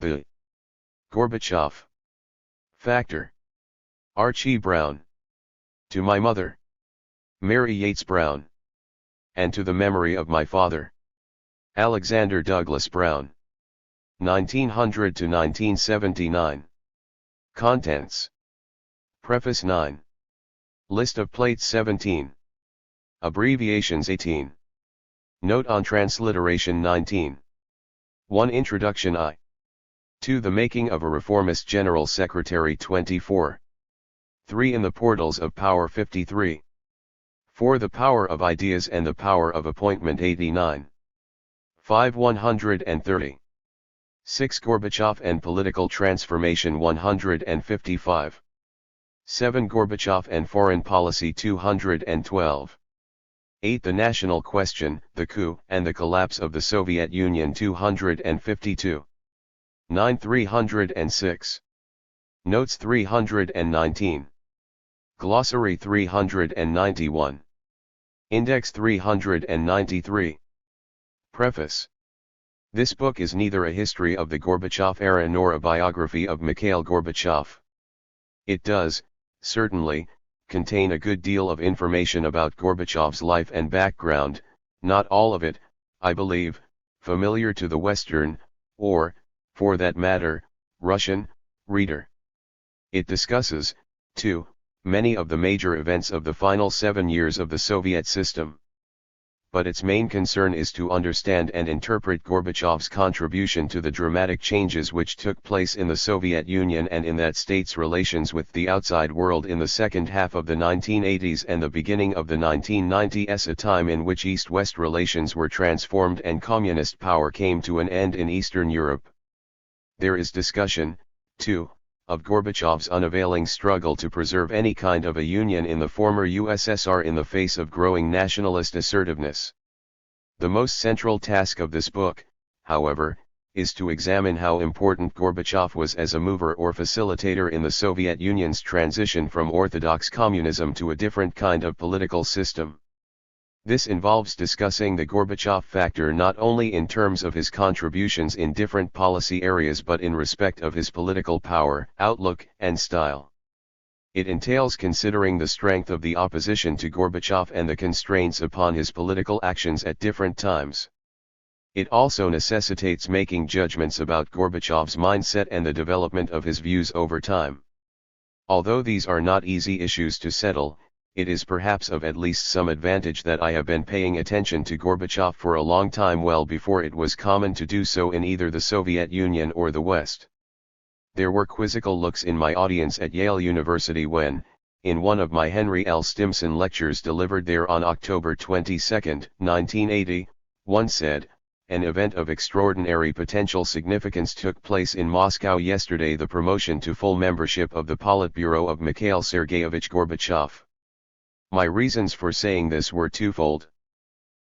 The Gorbachev Factor. Archie Brown. To my mother, Mary Yates Brown. And to the memory of my father, Alexander Douglas Brown. 1900 to 1979. Contents. Preface 9. List of plates 17. Abbreviations 18. Note on transliteration 19. 1. Introduction I. 2. The making of a reformist General Secretary 24. 3. In the portals of power 53. 4. The power of ideas and the power of appointment 89. 5. 130. 6. Gorbachev and political transformation 155. 7. Gorbachev and foreign policy 212. 8. The national question, the coup and the collapse of the Soviet Union 252. 9. 306. Notes 319. Glossary 391. Index 393. Preface. This book is neither a history of the Gorbachev era nor a biography of Mikhail Gorbachev. It does, certainly, contain a good deal of information about Gorbachev's life and background, not all of it, I believe, familiar to the Western, or, for that matter, Russian, reader. It discusses, too, many of the major events of the final 7 years of the Soviet system. But its main concern is to understand and interpret Gorbachev's contribution to the dramatic changes which took place in the Soviet Union and in that state's relations with the outside world in the second half of the 1980s and the beginning of the 1990s, a time in which East-West relations were transformed and communist power came to an end in Eastern Europe. There is discussion, too, of Gorbachev's unavailing struggle to preserve any kind of a union in the former USSR in the face of growing nationalist assertiveness. The most central task of this book, however, is to examine how important Gorbachev was as a mover or facilitator in the Soviet Union's transition from orthodox communism to a different kind of political system. This involves discussing the Gorbachev factor not only in terms of his contributions in different policy areas but in respect of his political power, outlook, and style. It entails considering the strength of the opposition to Gorbachev and the constraints upon his political actions at different times. It also necessitates making judgments about Gorbachev's mindset and the development of his views over time. Although these are not easy issues to settle, it is perhaps of at least some advantage that I have been paying attention to Gorbachev for a long time, well before it was common to do so in either the Soviet Union or the West. There were quizzical looks in my audience at Yale University when, in one of my Henry L. Stimson lectures delivered there on October 22, 1980, one said, "An event of extraordinary potential significance took place in Moscow yesterday: the promotion to full membership of the Politburo of Mikhail Sergeyevich Gorbachev." My reasons for saying this were twofold.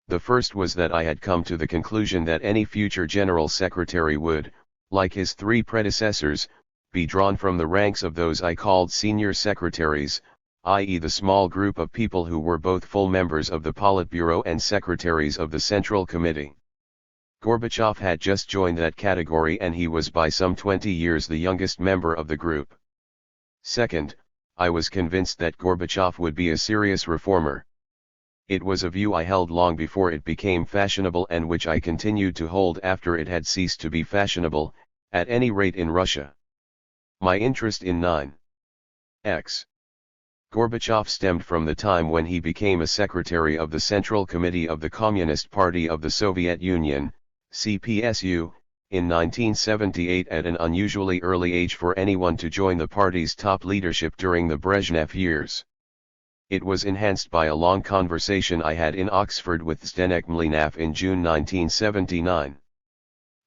The first was that I had come to the conclusion that any future General Secretary would, like his three predecessors, be drawn from the ranks of those I called senior secretaries, i.e. the small group of people who were both full members of the Politburo and secretaries of the Central Committee. Gorbachev had just joined that category and he was by some 20 years the youngest member of the group. Second, I was convinced that Gorbachev would be a serious reformer. It was a view I held long before it became fashionable and which I continued to hold after it had ceased to be fashionable, at any rate in Russia. My interest in 9x. Gorbachev stemmed from the time when he became a secretary of the Central Committee of the Communist Party of the Soviet Union, CPSU, in 1978, at an unusually early age for anyone to join the party's top leadership during the Brezhnev years. It was enhanced by a long conversation I had in Oxford with Zdenek Mlynav in June 1979.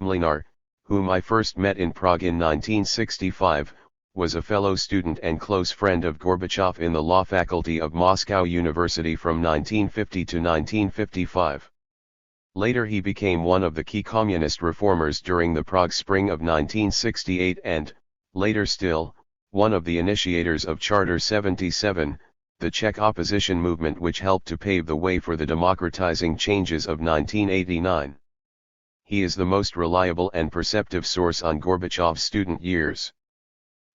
Mlynar, whom I first met in Prague in 1965, was a fellow student and close friend of Gorbachev in the law faculty of Moscow University from 1950 to 1955. Later he became one of the key communist reformers during the Prague Spring of 1968 and, later still, one of the initiators of Charter 77, the Czech opposition movement which helped to pave the way for the democratizing changes of 1989. he is the most reliable and perceptive source on Gorbachev's student years.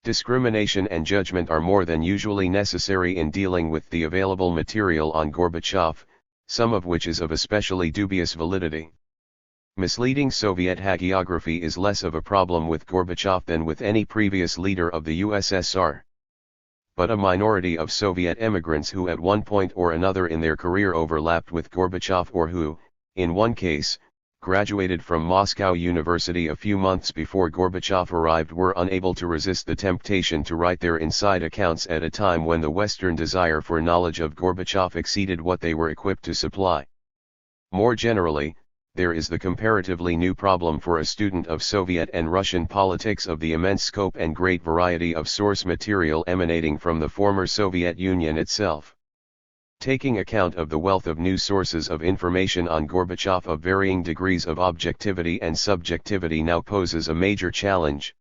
Discrimination and judgment are more than usually necessary in dealing with the available material on Gorbachev, some of which is of especially dubious validity. Misleading Soviet hagiography is less of a problem with Gorbachev than with any previous leader of the USSR. But a minority of Soviet emigrants who at one point or another in their career overlapped with Gorbachev or who, in one case, graduated from Moscow University a few months before Gorbachev arrived were unable to resist the temptation to write their inside accounts at a time when the Western desire for knowledge of Gorbachev exceeded what they were equipped to supply. More generally, there is the comparatively new problem for a student of Soviet and Russian politics of the immense scope and great variety of source material emanating from the former Soviet Union itself. Taking account of the wealth of new sources of information on Gorbachev of varying degrees of objectivity and subjectivity now poses a major challenge.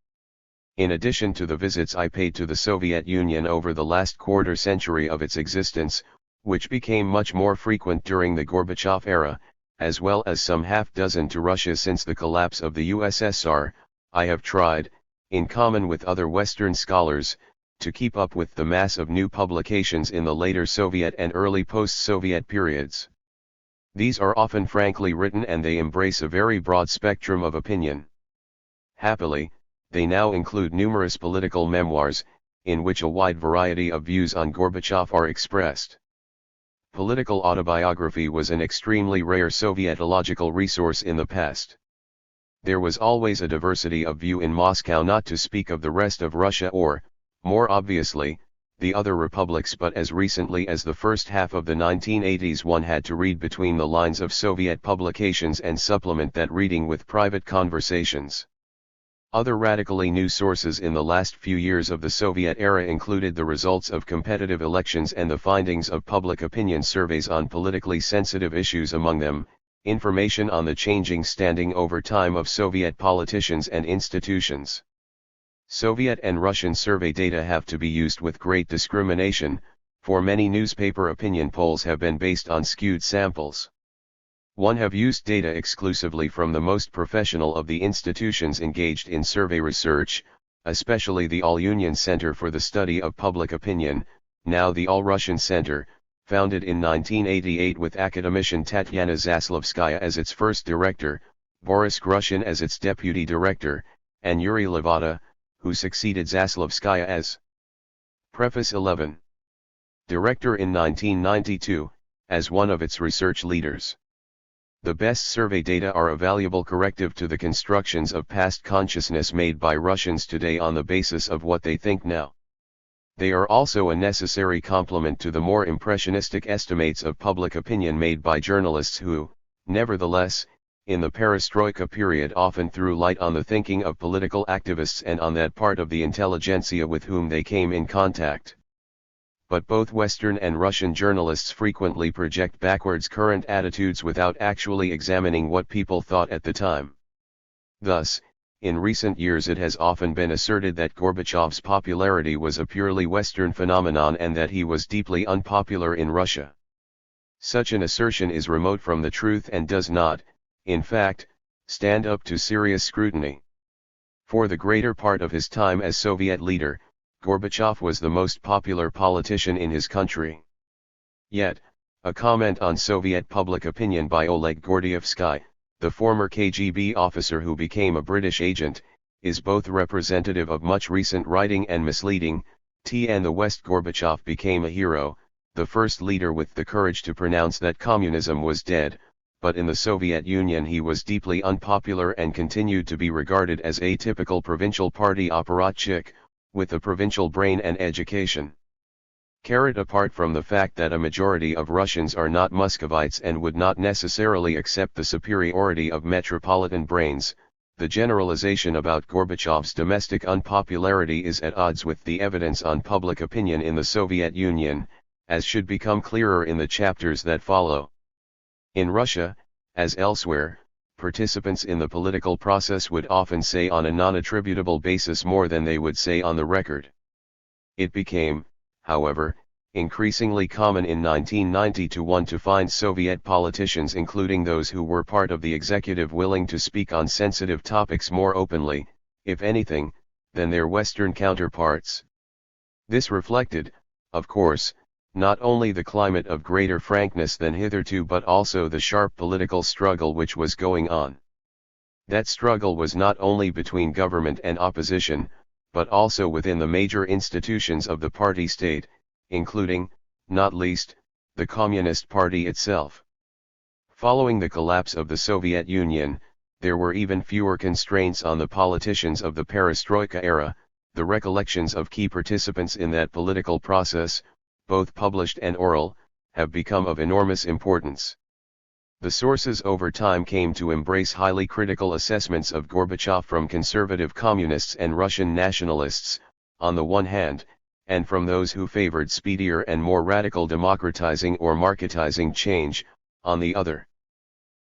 In addition to the visits I paid to the Soviet Union over the last quarter century of its existence, which became much more frequent during the Gorbachev era, as well as some half-dozen to Russia since the collapse of the USSR, I have tried, in common with other Western scholars, to keep up with the mass of new publications in the later Soviet and early post-Soviet periods. These are often frankly written and they embrace a very broad spectrum of opinion. Happily, they now include numerous political memoirs, in which a wide variety of views on Gorbachev are expressed. Political autobiography was an extremely rare Sovietological resource in the past. There was always a diversity of view in Moscow, not to speak of the rest of Russia or, more obviously, the other republics, but as recently as the first half of the 1980s one had to read between the lines of Soviet publications and supplement that reading with private conversations. Other radically new sources in the last few years of the Soviet era included the results of competitive elections and the findings of public opinion surveys on politically sensitive issues, among them, information on the changing standing over time of Soviet politicians and institutions. Soviet and Russian survey data have to be used with great discrimination, for many newspaper opinion polls have been based on skewed samples. One have used data exclusively from the most professional of the institutions engaged in survey research, especially the All-Union Center for the Study of Public Opinion, now the All-Russian Center, founded in 1988 with academician Tatyana Zaslavskaya as its first director, Boris Grushin as its deputy director, and Yuri Levada, who succeeded Zaslavskaya as Preface 11. Director in 1992, as one of its research leaders. The best survey data are a valuable corrective to the constructions of past consciousness made by Russians today on the basis of what they think now. They are also a necessary complement to the more impressionistic estimates of public opinion made by journalists who, nevertheless, in the perestroika period often threw light on the thinking of political activists and on that part of the intelligentsia with whom they came in contact. But both Western and Russian journalists frequently project backwards current attitudes without actually examining what people thought at the time. Thus, in recent years it has often been asserted that Gorbachev's popularity was a purely Western phenomenon and that he was deeply unpopular in Russia. Such an assertion is remote from the truth and does not, in fact, stand up to serious scrutiny. For the greater part of his time as Soviet leader, Gorbachev was the most popular politician in his country. Yet, a comment on Soviet public opinion by Oleg Gordievsky, the former KGB officer who became a British agent, is both representative of much recent writing and misleading. In the West, Gorbachev became a hero, the first leader with the courage to pronounce that communism was dead, but in the Soviet Union he was deeply unpopular and continued to be regarded as a typical provincial party apparatchik, with a provincial brain and education. Apart from the fact that a majority of Russians are not Muscovites and would not necessarily accept the superiority of metropolitan brains, the generalization about Gorbachev's domestic unpopularity is at odds with the evidence on public opinion in the Soviet Union, as should become clearer in the chapters that follow. In Russia, as elsewhere, participants in the political process would often say on a non-attributable basis more than they would say on the record. It became, however, increasingly common in 1990 to find Soviet politicians, including those who were part of the executive, willing to speak on sensitive topics more openly, if anything, than their Western counterparts. This reflected, of course, not only the climate of greater frankness than hitherto, but also the sharp political struggle which was going on. That struggle was not only between government and opposition, but also within the major institutions of the party state, including, not least, the Communist Party itself. Following the collapse of the Soviet Union, there were even fewer constraints on the politicians of the Perestroika era. The recollections of key participants in that political process, both published and oral, have become of enormous importance. The sources over time came to embrace highly critical assessments of Gorbachev from conservative communists and Russian nationalists, on the one hand, and from those who favored speedier and more radical democratizing or marketizing change, on the other.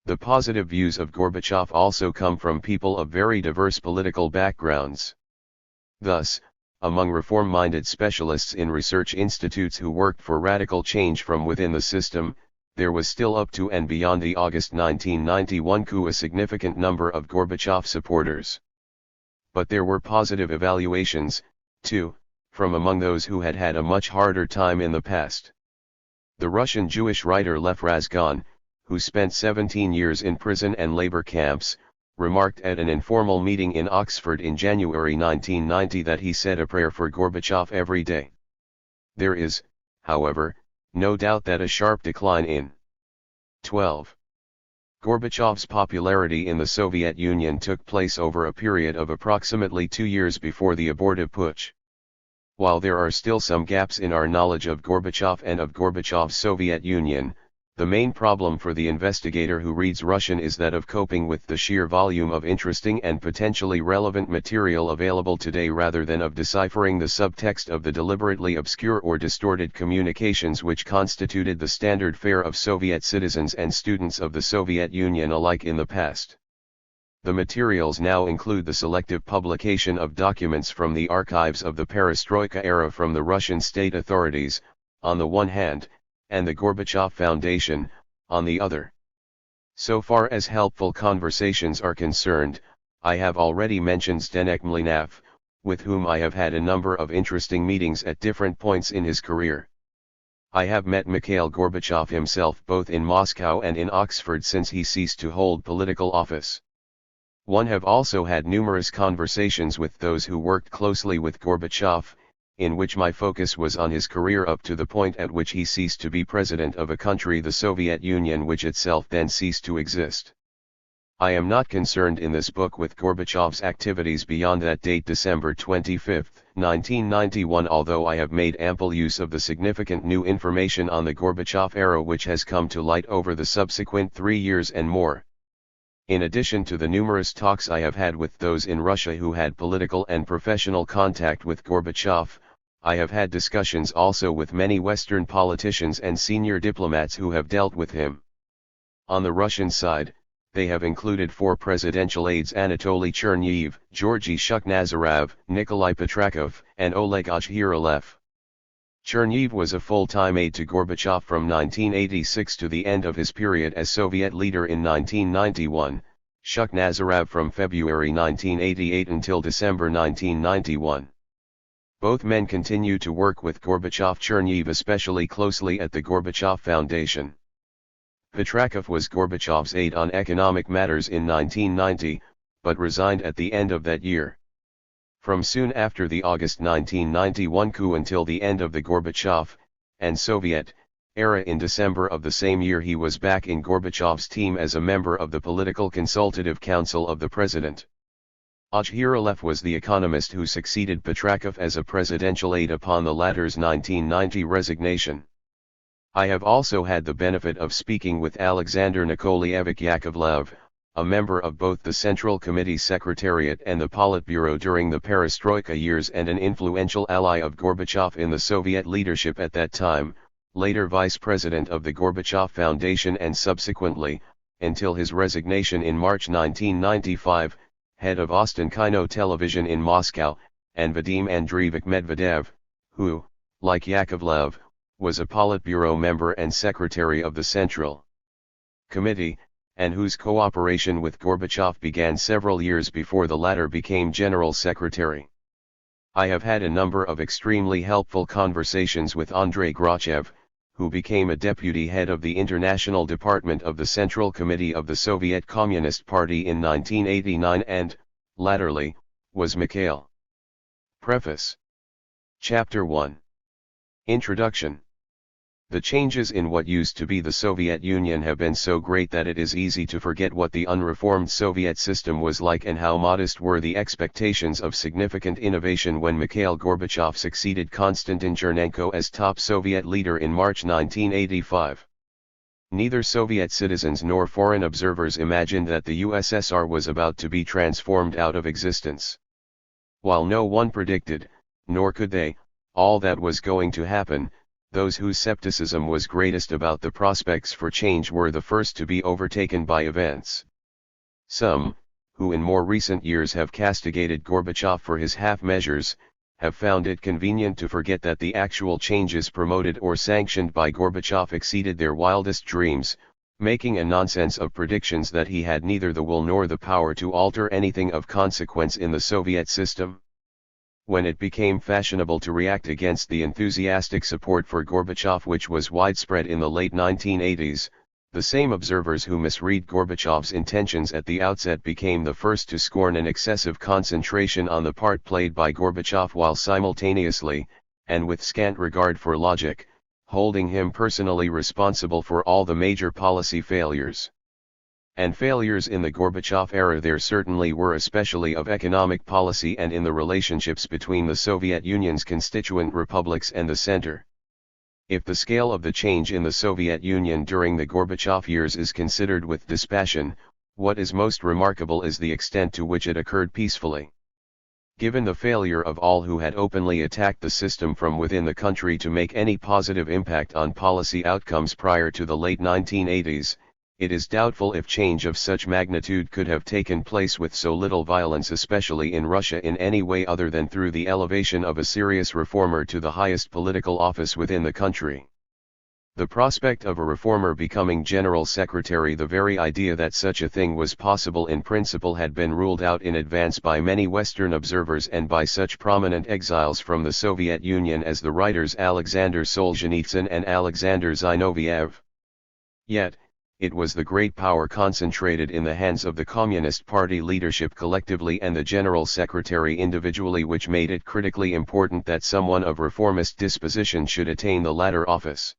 The positive views of Gorbachev also come from people of very diverse political backgrounds. Thus, among reform-minded specialists in research institutes who worked for radical change from within the system, there was still up to and beyond the August 1991 coup a significant number of Gorbachev supporters. But there were positive evaluations, too, from among those who had had a much harder time in the past. The Russian Jewish writer Lev Razgon, who spent 17 years in prison and labor camps, remarked at an informal meeting in Oxford in January 1990 that he said a prayer for Gorbachev every day. There is, however, no doubt that a sharp decline in 12. Gorbachev's popularity in the Soviet Union took place over a period of approximately 2 years before the abortive putsch. While there are still some gaps in our knowledge of Gorbachev and of Gorbachev's Soviet Union, the main problem for the investigator who reads Russian is that of coping with the sheer volume of interesting and potentially relevant material available today, rather than of deciphering the subtext of the deliberately obscure or distorted communications which constituted the standard fare of Soviet citizens and students of the Soviet Union alike in the past. The materials now include the selective publication of documents from the archives of the Perestroika era from the Russian state authorities, on the one hand, and the Gorbachev Foundation, on the other. So far as helpful conversations are concerned, I have already mentioned Zdenek Mlynav, with whom I have had a number of interesting meetings at different points in his career. I have met Mikhail Gorbachev himself both in Moscow and in Oxford since he ceased to hold political office. One have also had numerous conversations with those who worked closely with Gorbachev, in which my focus was on his career up to the point at which he ceased to be president of a country, the Soviet Union, which itself then ceased to exist. I am not concerned in this book with Gorbachev's activities beyond that date, December 25, 1991, although I have made ample use of the significant new information on the Gorbachev era which has come to light over the subsequent 3 years and more. In addition to the numerous talks I have had with those in Russia who had political and professional contact with Gorbachev, I have had discussions also with many Western politicians and senior diplomats who have dealt with him. On the Russian side, they have included 4 presidential aides: Anatoly Chernyev, Georgy Shukhnazarov, Nikolai Petrakov, and Oleg Ogyuralev. Chernyev was a full-time aide to Gorbachev from 1986 to the end of his period as Soviet leader in 1991, Shukhnazarov from February 1988 until December 1991. Both men continue to work with Gorbachev, Chernyev especially closely at the Gorbachev Foundation. Petrakov was Gorbachev's aide on economic matters in 1990, but resigned at the end of that year. From soon after the August 1991 coup until the end of the Gorbachev and Soviet era in December of the same year, he was back in Gorbachev's team as a member of the Political Consultative Council of the President. Ogyuralev was the economist who succeeded Petrakov as a presidential aide upon the latter's 1990 resignation. I have also had the benefit of speaking with Alexander Nikolaevich Yakovlev, a member of both the Central Committee Secretariat and the Politburo during the Perestroika years and an influential ally of Gorbachev in the Soviet leadership at that time, later vice president of the Gorbachev Foundation and subsequently, until his resignation in March 1995, head of Ostankino Television in Moscow, and Vadim Andreevich Medvedev, who, like Yakovlev, was a Politburo member and secretary of the Central Committee, and whose cooperation with Gorbachev began several years before the latter became General Secretary. I have had a number of extremely helpful conversations with Andrei Gorbachev, who became a deputy head of the International Department of the Central Committee of the Soviet Communist Party in 1989 and, latterly, was Mikhail. Preface. Chapter 1. Introduction. The changes in what used to be the Soviet Union have been so great that it is easy to forget what the unreformed Soviet system was like and how modest were the expectations of significant innovation when Mikhail Gorbachev succeeded Konstantin Chernenko as top Soviet leader in March 1985. Neither Soviet citizens nor foreign observers imagined that the USSR was about to be transformed out of existence. While no one predicted, nor could they, all that was going to happen, those whose skepticism was greatest about the prospects for change were the first to be overtaken by events. Some, who in more recent years have castigated Gorbachev for his half-measures, have found it convenient to forget that the actual changes promoted or sanctioned by Gorbachev exceeded their wildest dreams, making a nonsense of predictions that he had neither the will nor the power to alter anything of consequence in the Soviet system. When it became fashionable to react against the enthusiastic support for Gorbachev which was widespread in the late 1980s, the same observers who misread Gorbachev's intentions at the outset became the first to scorn an excessive concentration on the part played by Gorbachev while simultaneously, and with scant regard for logic, holding him personally responsible for all the major policy failures. And failures in the Gorbachev era there certainly were, especially of economic policy and in the relationships between the Soviet Union's constituent republics and the center. If the scale of the change in the Soviet Union during the Gorbachev years is considered with dispassion, what is most remarkable is the extent to which it occurred peacefully. Given the failure of all who had openly attacked the system from within the country to make any positive impact on policy outcomes prior to the late 1980s, it is doubtful if change of such magnitude could have taken place with so little violence, especially in Russia, in any way other than through the elevation of a serious reformer to the highest political office within the country. The prospect of a reformer becoming general secretary, the very idea that such a thing was possible in principle, had been ruled out in advance by many Western observers and by such prominent exiles from the Soviet Union as the writers Alexander Solzhenitsyn and Alexander Zinoviev. Yet, it was the great power concentrated in the hands of the Communist Party leadership collectively and the General Secretary individually which made it critically important that someone of reformist disposition should attain the latter office.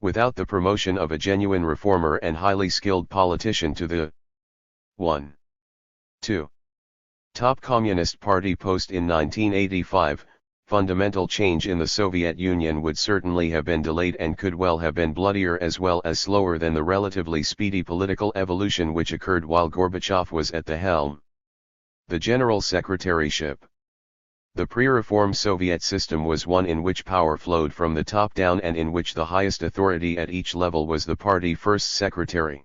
Without the promotion of a genuine reformer and highly skilled politician to the 1. 2. Top Communist Party post in 1985, fundamental change in the Soviet Union would certainly have been delayed and could well have been bloodier as well as slower than the relatively speedy political evolution which occurred while Gorbachev was at the helm. The General Secretaryship. The pre-reform Soviet system was one in which power flowed from the top down and in which the highest authority at each level was the party first secretary.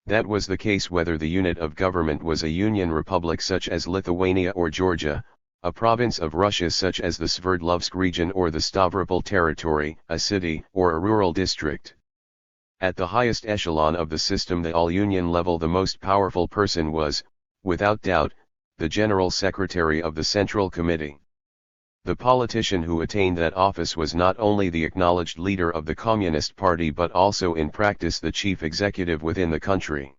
That was the case whether the unit of government was a union republic such as Lithuania or Georgia, a province of Russia such as the Sverdlovsk region or the Stavropol territory, a city or a rural district. At the highest echelon of the system, the all-union level, the most powerful person was, without doubt, the General Secretary of the Central Committee. The politician who attained that office was not only the acknowledged leader of the Communist Party but also in practice the chief executive within the country.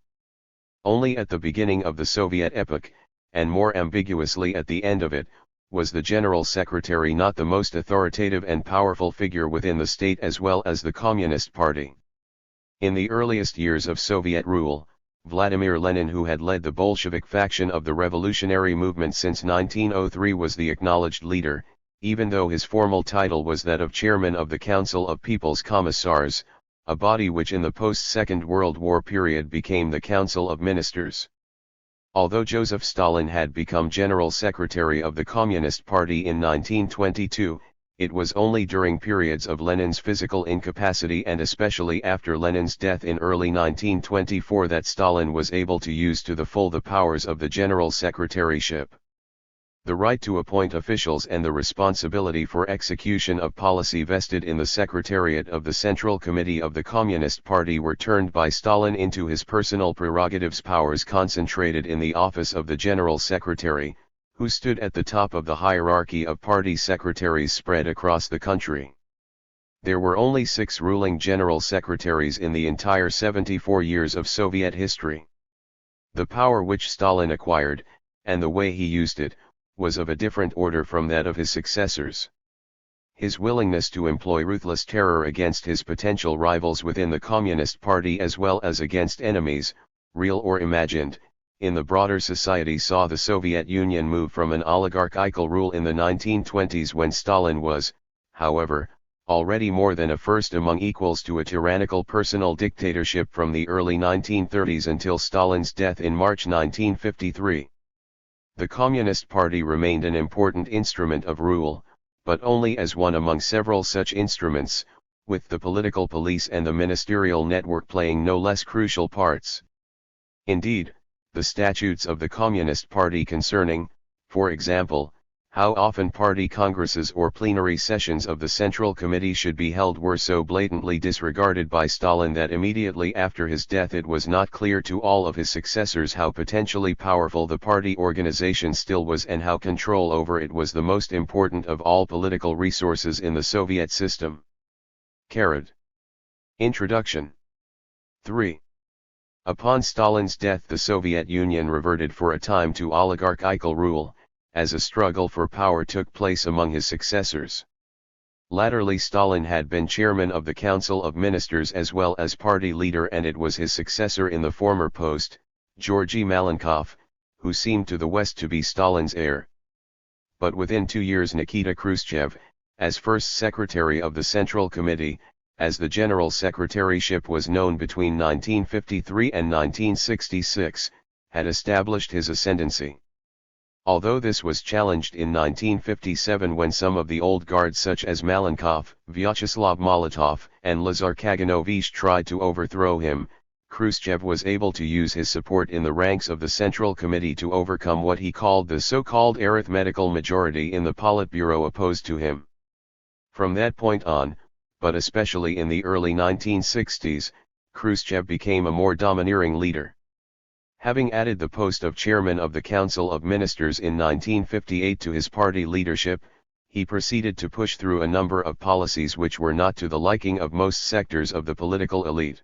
Only at the beginning of the Soviet epoch, and more ambiguously at the end of it, was the General Secretary not the most authoritative and powerful figure within the state as well as the Communist Party. In the earliest years of Soviet rule, Vladimir Lenin, who had led the Bolshevik faction of the revolutionary movement since 1903, was the acknowledged leader, even though his formal title was that of chairman of the Council of People's Commissars, a body which in the post-Second World War period became the Council of Ministers. Although Joseph Stalin had become General Secretary of the Communist Party in 1922, it was only during periods of Lenin's physical incapacity and especially after Lenin's death in early 1924 that Stalin was able to use to the full the powers of the General Secretaryship. The right to appoint officials and the responsibility for execution of policy vested in the Secretariat of the Central Committee of the Communist Party were turned by Stalin into his personal prerogatives, powers concentrated in the office of the General Secretary, who stood at the top of the hierarchy of party secretaries spread across the country. There were only 6 ruling general secretaries in the entire 74 years of Soviet history. The power which Stalin acquired, and the way he used it, was of a different order from that of his successors. His willingness to employ ruthless terror against his potential rivals within the Communist Party as well as against enemies, real or imagined, in the broader society saw the Soviet Union move from an oligarchical rule in the 1920s when Stalin was, however, already more than a first among equals to a tyrannical personal dictatorship from the early 1930s until Stalin's death in March 1953. The Communist Party remained an important instrument of rule, but only as one among several such instruments, with the political police and the ministerial network playing no less crucial parts. Indeed, the statutes of the Communist Party concerning, for example, how often party congresses or plenary sessions of the Central Committee should be held were so blatantly disregarded by Stalin that immediately after his death it was not clear to all of his successors how potentially powerful the party organization still was and how control over it was the most important of all political resources in the Soviet system. Introduction. 3. Upon Stalin's death the Soviet Union reverted for a time to oligarchical rule, as a struggle for power took place among his successors. Latterly Stalin had been chairman of the Council of Ministers as well as party leader, and it was his successor in the former post, Georgy Malenkov, who seemed to the West to be Stalin's heir. But within 2 years Nikita Khrushchev, as first secretary of the Central Committee, as the General Secretaryship was known between 1953 and 1966, had established his ascendancy. Although this was challenged in 1957 when some of the old guard such as Malenkov, Vyacheslav Molotov, and Lazar Kaganovich tried to overthrow him, Khrushchev was able to use his support in the ranks of the Central Committee to overcome what he called the so-called arithmetical majority in the Politburo opposed to him. From that point on, but especially in the early 1960s, Khrushchev became a more domineering leader. Having added the post of chairman of the Council of Ministers in 1958 to his party leadership, he proceeded to push through a number of policies which were not to the liking of most sectors of the political elite.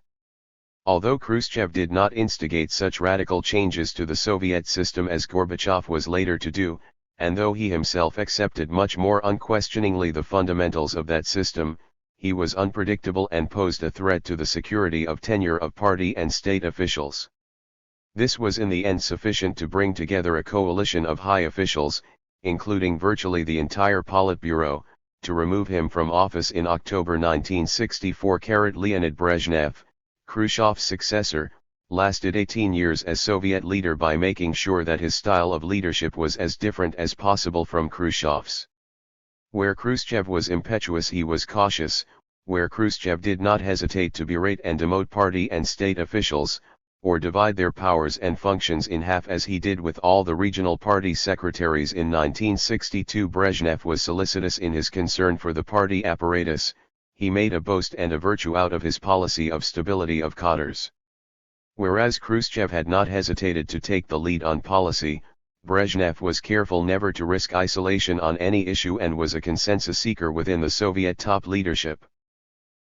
Although Khrushchev did not instigate such radical changes to the Soviet system as Gorbachev was later to do, and though he himself accepted much more unquestioningly the fundamentals of that system, he was unpredictable and posed a threat to the security of tenure of party and state officials. This was in the end sufficient to bring together a coalition of high officials, including virtually the entire Politburo, to remove him from office in October 1964. Leonid Brezhnev, Khrushchev's successor, lasted 18 years as Soviet leader by making sure that his style of leadership was as different as possible from Khrushchev's. Where Khrushchev was impetuous he was cautious, where Khrushchev did not hesitate to berate and demote party and state officials, or divide their powers and functions in half as he did with all the regional party secretaries in 1962. Brezhnev was solicitous in his concern for the party apparatus. He made a boast and a virtue out of his policy of stability of cadres. Whereas Khrushchev had not hesitated to take the lead on policy, Brezhnev was careful never to risk isolation on any issue and was a consensus seeker within the Soviet top leadership.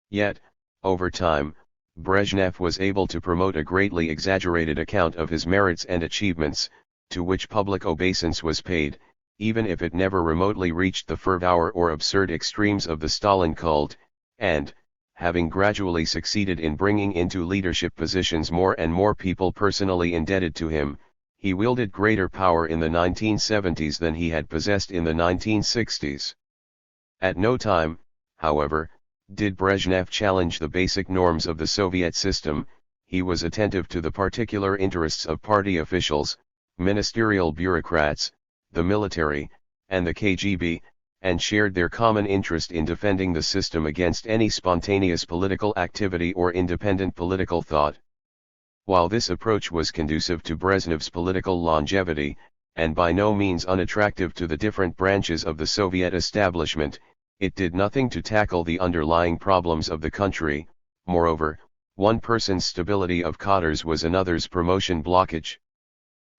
Yet, over time, Brezhnev was able to promote a greatly exaggerated account of his merits and achievements, to which public obeisance was paid, even if it never remotely reached the fervor or absurd extremes of the Stalin cult, and, having gradually succeeded in bringing into leadership positions more and more people personally indebted to him, he wielded greater power in the 1970s than he had possessed in the 1960s. At no time, however, did Brezhnev challenge the basic norms of the Soviet system. He was attentive to the particular interests of party officials, ministerial bureaucrats, the military, and the KGB, and shared their common interest in defending the system against any spontaneous political activity or independent political thought. While this approach was conducive to Brezhnev's political longevity, and by no means unattractive to the different branches of the Soviet establishment, it did nothing to tackle the underlying problems of the country. Moreover, one person's stability of cadres was another's promotion blockage.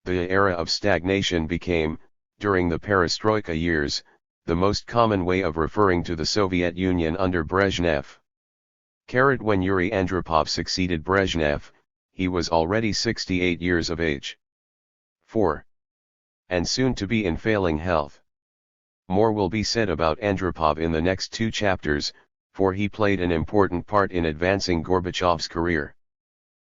The era of stagnation became, during the perestroika years, the most common way of referring to the Soviet Union under Brezhnev. When Yuri Andropov succeeded Brezhnev, he was already 68 years of age. 4. And soon to be in failing health. More will be said about Andropov in the next 2 chapters, for he played an important part in advancing Gorbachev's career.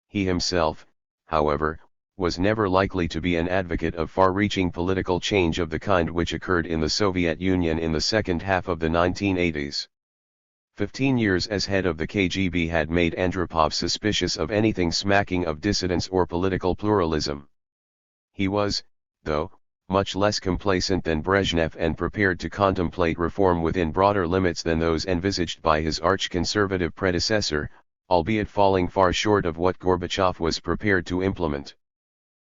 He himself, however, was never likely to be an advocate of far-reaching political change of the kind which occurred in the Soviet Union in the second half of the 1980s. 15 years as head of the KGB had made Andropov suspicious of anything smacking of dissidence or political pluralism. He was, though, much less complacent than Brezhnev and prepared to contemplate reform within broader limits than those envisaged by his arch-conservative predecessor, albeit falling far short of what Gorbachev was prepared to implement.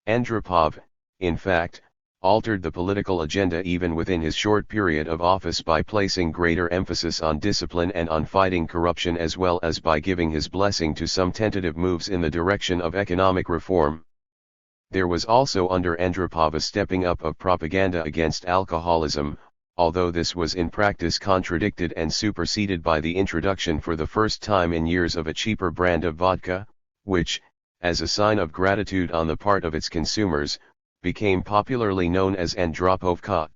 Andropov, in fact, altered the political agenda even within his short period of office by placing greater emphasis on discipline and on fighting corruption, as well as by giving his blessing to some tentative moves in the direction of economic reform. There was also under Andropov a stepping up of propaganda against alcoholism, although this was in practice contradicted and superseded by the introduction for the first time in years of a cheaper brand of vodka, which, as a sign of gratitude on the part of its consumers, became popularly known as Andropovka.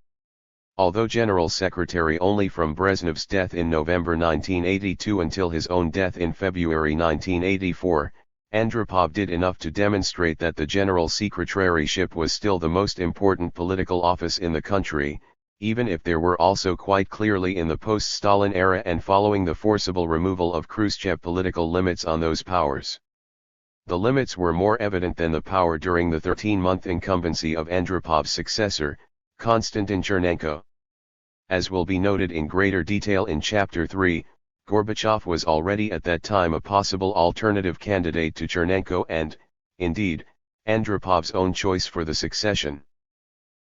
Although General Secretary only from Brezhnev's death in November 1982 until his own death in February 1984, Andropov did enough to demonstrate that the General Secretaryship was still the most important political office in the country, even if there were also quite clearly in the post-Stalin era and following the forcible removal of Khrushchev political limits on those powers. The limits were more evident than the power during the 13-month incumbency of Andropov's successor, Konstantin Chernenko. As will be noted in greater detail in Chapter 3, Gorbachev was already at that time a possible alternative candidate to Chernenko and, indeed, Andropov's own choice for the succession.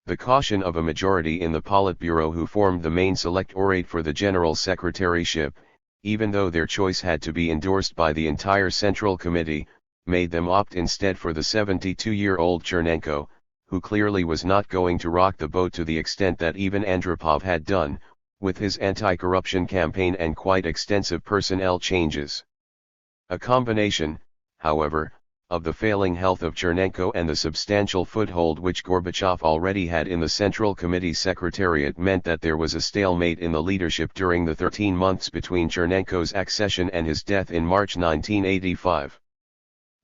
The caution of a majority in the Politburo who formed the main selectorate for the General Secretaryship, even though their choice had to be endorsed by the entire Central Committee, made them opt instead for the 72-year-old Chernenko, who clearly was not going to rock the boat to the extent that even Andropov had done, with his anti-corruption campaign and quite extensive personnel changes. A combination, however, of the failing health of Chernenko and the substantial foothold which Gorbachev already had in the Central Committee Secretariat meant that there was a stalemate in the leadership during the 13 months between Chernenko's accession and his death in March 1985.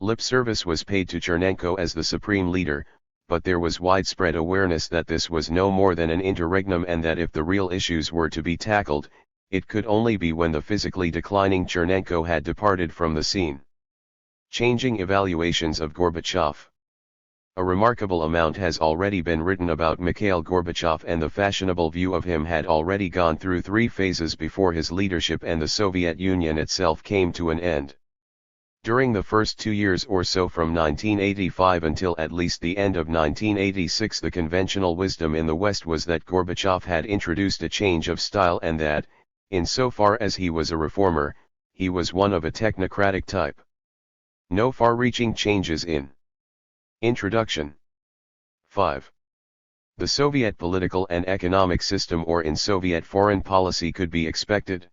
Lip service was paid to Chernenko as the supreme leader, but there was widespread awareness that this was no more than an interregnum and that if the real issues were to be tackled, it could only be when the physically declining Chernenko had departed from the scene. Changing evaluations of Gorbachev. A remarkable amount has already been written about Mikhail Gorbachev, and the fashionable view of him had already gone through 3 phases before his leadership and the Soviet Union itself came to an end. During the first 2 years or so from 1985 until at least the end of 1986, the conventional wisdom in the West was that Gorbachev had introduced a change of style and that, insofar as he was a reformer, he was one of a technocratic type. No far-reaching changes in Introduction. 5. The Soviet political and economic system or in Soviet foreign policy could be expected.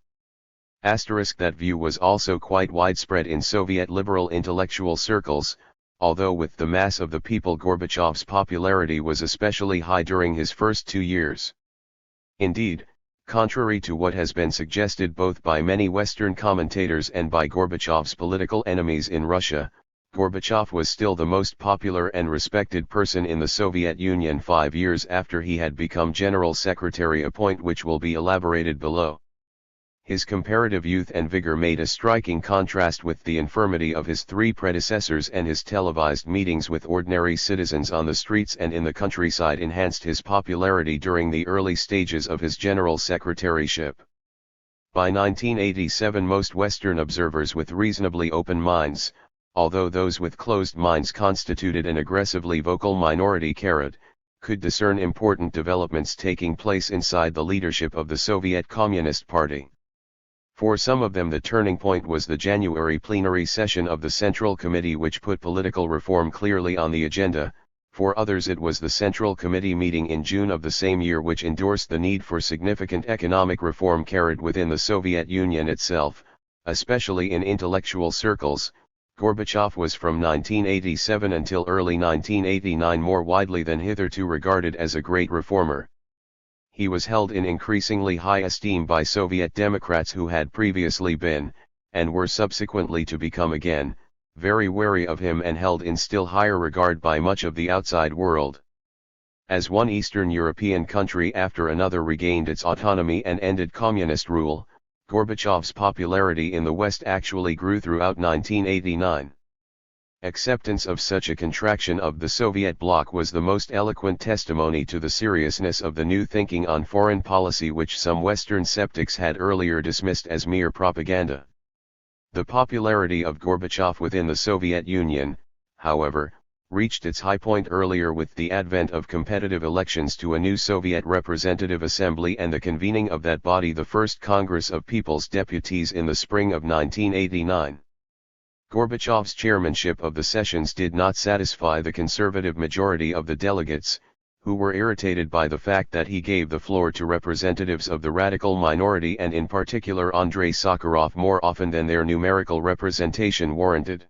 That view was also quite widespread in Soviet liberal intellectual circles, although with the mass of the people Gorbachev's popularity was especially high during his first 2 years. Indeed, contrary to what has been suggested both by many Western commentators and by Gorbachev's political enemies in Russia, Gorbachev was still the most popular and respected person in the Soviet Union 5 years after he had become General Secretary, a point which will be elaborated below. His comparative youth and vigor made a striking contrast with the infirmity of his 3 predecessors, and his televised meetings with ordinary citizens on the streets and in the countryside enhanced his popularity during the early stages of his general secretaryship. By 1987 most Western observers with reasonably open minds, although those with closed minds constituted an aggressively vocal minority, could discern important developments taking place inside the leadership of the Soviet Communist Party. For some of them the turning point was the January plenary session of the Central Committee, which put political reform clearly on the agenda. For others it was the Central Committee meeting in June of the same year which endorsed the need for significant economic reform carried within the Soviet Union itself, especially in intellectual circles. Gorbachev was from 1987 until early 1989 more widely than hitherto regarded as a great reformer. He was held in increasingly high esteem by Soviet Democrats who had previously been, and were subsequently to become again, very wary of him, and held in still higher regard by much of the outside world. As one Eastern European country after another regained its autonomy and ended communist rule, Gorbachev's popularity in the West actually grew throughout 1989. Acceptance of such a contraction of the Soviet bloc was the most eloquent testimony to the seriousness of the new thinking on foreign policy which some Western skeptics had earlier dismissed as mere propaganda. The popularity of Gorbachev within the Soviet Union, however, reached its high point earlier with the advent of competitive elections to a new Soviet Representative Assembly and the convening of that body, the First Congress of People's Deputies, in the spring of 1989. Gorbachev's chairmanship of the sessions did not satisfy the conservative majority of the delegates, who were irritated by the fact that he gave the floor to representatives of the radical minority and in particular Andrei Sakharov more often than their numerical representation warranted.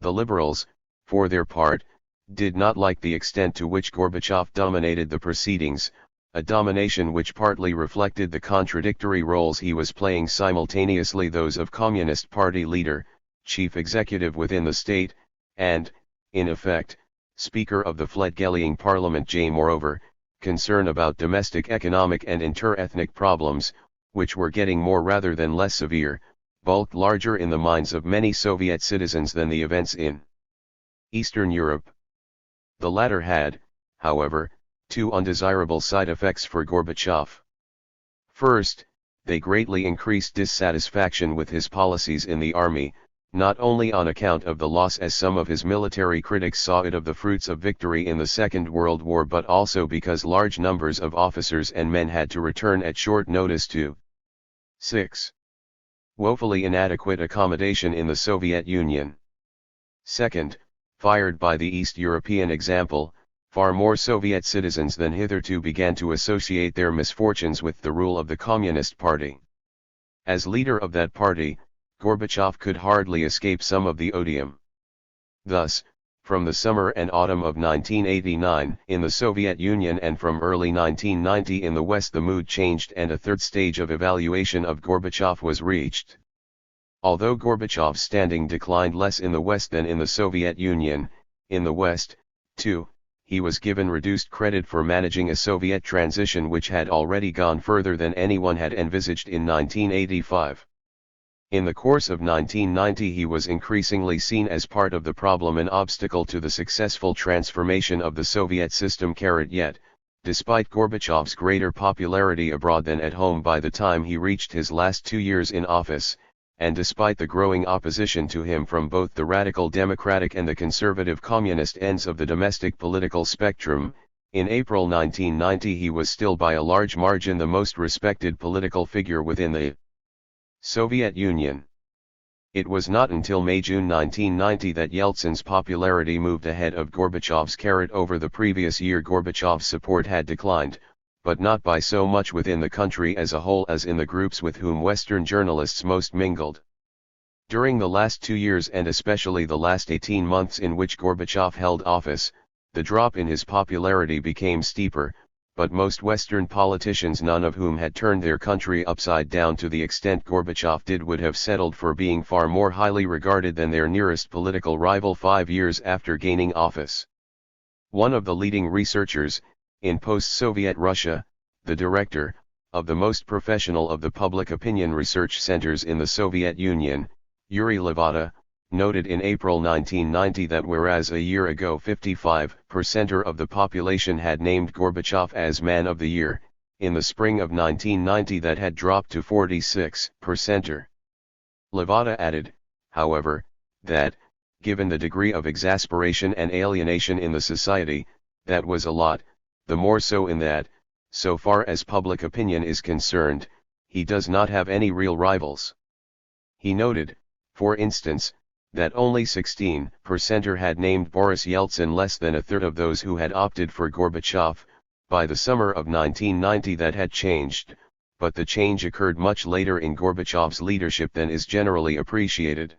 The liberals, for their part, did not like the extent to which Gorbachev dominated the proceedings, a domination which partly reflected the contradictory roles he was playing, simultaneously those of Communist Party leader, chief executive within the state, and, in effect, Speaker of the Fledgling Parliament. Moreover, concern about domestic economic and inter-ethnic problems, which were getting more rather than less severe, bulked larger in the minds of many Soviet citizens than the events in Eastern Europe. The latter had, however, two undesirable side effects for Gorbachev. First, they greatly increased dissatisfaction with his policies in the army, not only on account of the loss, as some of his military critics saw it, of the fruits of victory in the Second World War, but also because large numbers of officers and men had to return at short notice to 6. Woefully inadequate accommodation in the Soviet Union. Second, fired by the East European example, far more Soviet citizens than hitherto began to associate their misfortunes with the rule of the Communist Party. As leader of that party, Gorbachev could hardly escape some of the odium. Thus, from the summer and autumn of 1989 in the Soviet Union and from early 1990 in the West, the mood changed and a third stage of evaluation of Gorbachev was reached. Although Gorbachev's standing declined less in the West than in the Soviet Union, in the West, too, he was given reduced credit for managing a Soviet transition which had already gone further than anyone had envisaged in 1985. In the course of 1990 he was increasingly seen as part of the problem, an obstacle to the successful transformation of the Soviet system. Yet, despite Gorbachev's greater popularity abroad than at home by the time he reached his last 2 years in office, and despite the growing opposition to him from both the radical democratic and the conservative communist ends of the domestic political spectrum, in April 1990 he was still by a large margin the most respected political figure within the Soviet Union. It was not until May-June 1990 that Yeltsin's popularity moved ahead of Gorbachev's. Over the previous year Gorbachev's support had declined, but not by so much within the country as a whole as in the groups with whom Western journalists most mingled. During the last 2 years and especially the last 18 months in which Gorbachev held office, the drop in his popularity became steeper, but most Western politicians, none of whom had turned their country upside down to the extent Gorbachev did, would have settled for being far more highly regarded than their nearest political rival 5 years after gaining office. One of the leading researchers, in post-Soviet Russia, the director, of the most professional of the public opinion research centers in the Soviet Union, Yuri Levada, noted in April 1990 that whereas a year ago 55% of the population had named Gorbachev as Man of the Year, in the spring of 1990 that had dropped to 46%. Levada added, however, that, given the degree of exasperation and alienation in the society, that was a lot, the more so in that, so far as public opinion is concerned, he does not have any real rivals. He noted, for instance, that only 16% had named Boris Yeltsin, less than a third of those who had opted for Gorbachev. By the summer of 1990 that had changed, but the change occurred much later in Gorbachev's leadership than is generally appreciated.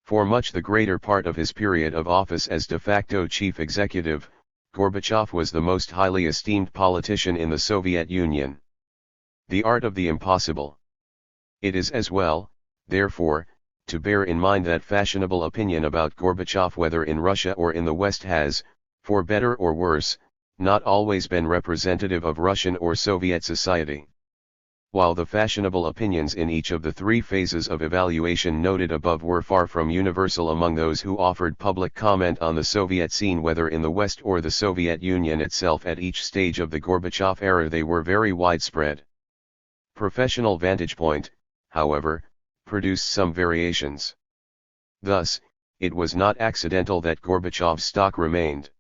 For much the greater part of his period of office as de facto chief executive, Gorbachev was the most highly esteemed politician in the Soviet Union. The art of the impossible. It is as well, therefore, to bear in mind that fashionable opinion about Gorbachev, whether in Russia or in the West, has, for better or worse, not always been representative of Russian or Soviet society. While the fashionable opinions in each of the three phases of evaluation noted above were far from universal among those who offered public comment on the Soviet scene, whether in the West or the Soviet Union itself, at each stage of the Gorbachev era they were very widespread. Professional vantage point, however, produced some variations. Thus, it was not accidental that Gorbachev's stock remained.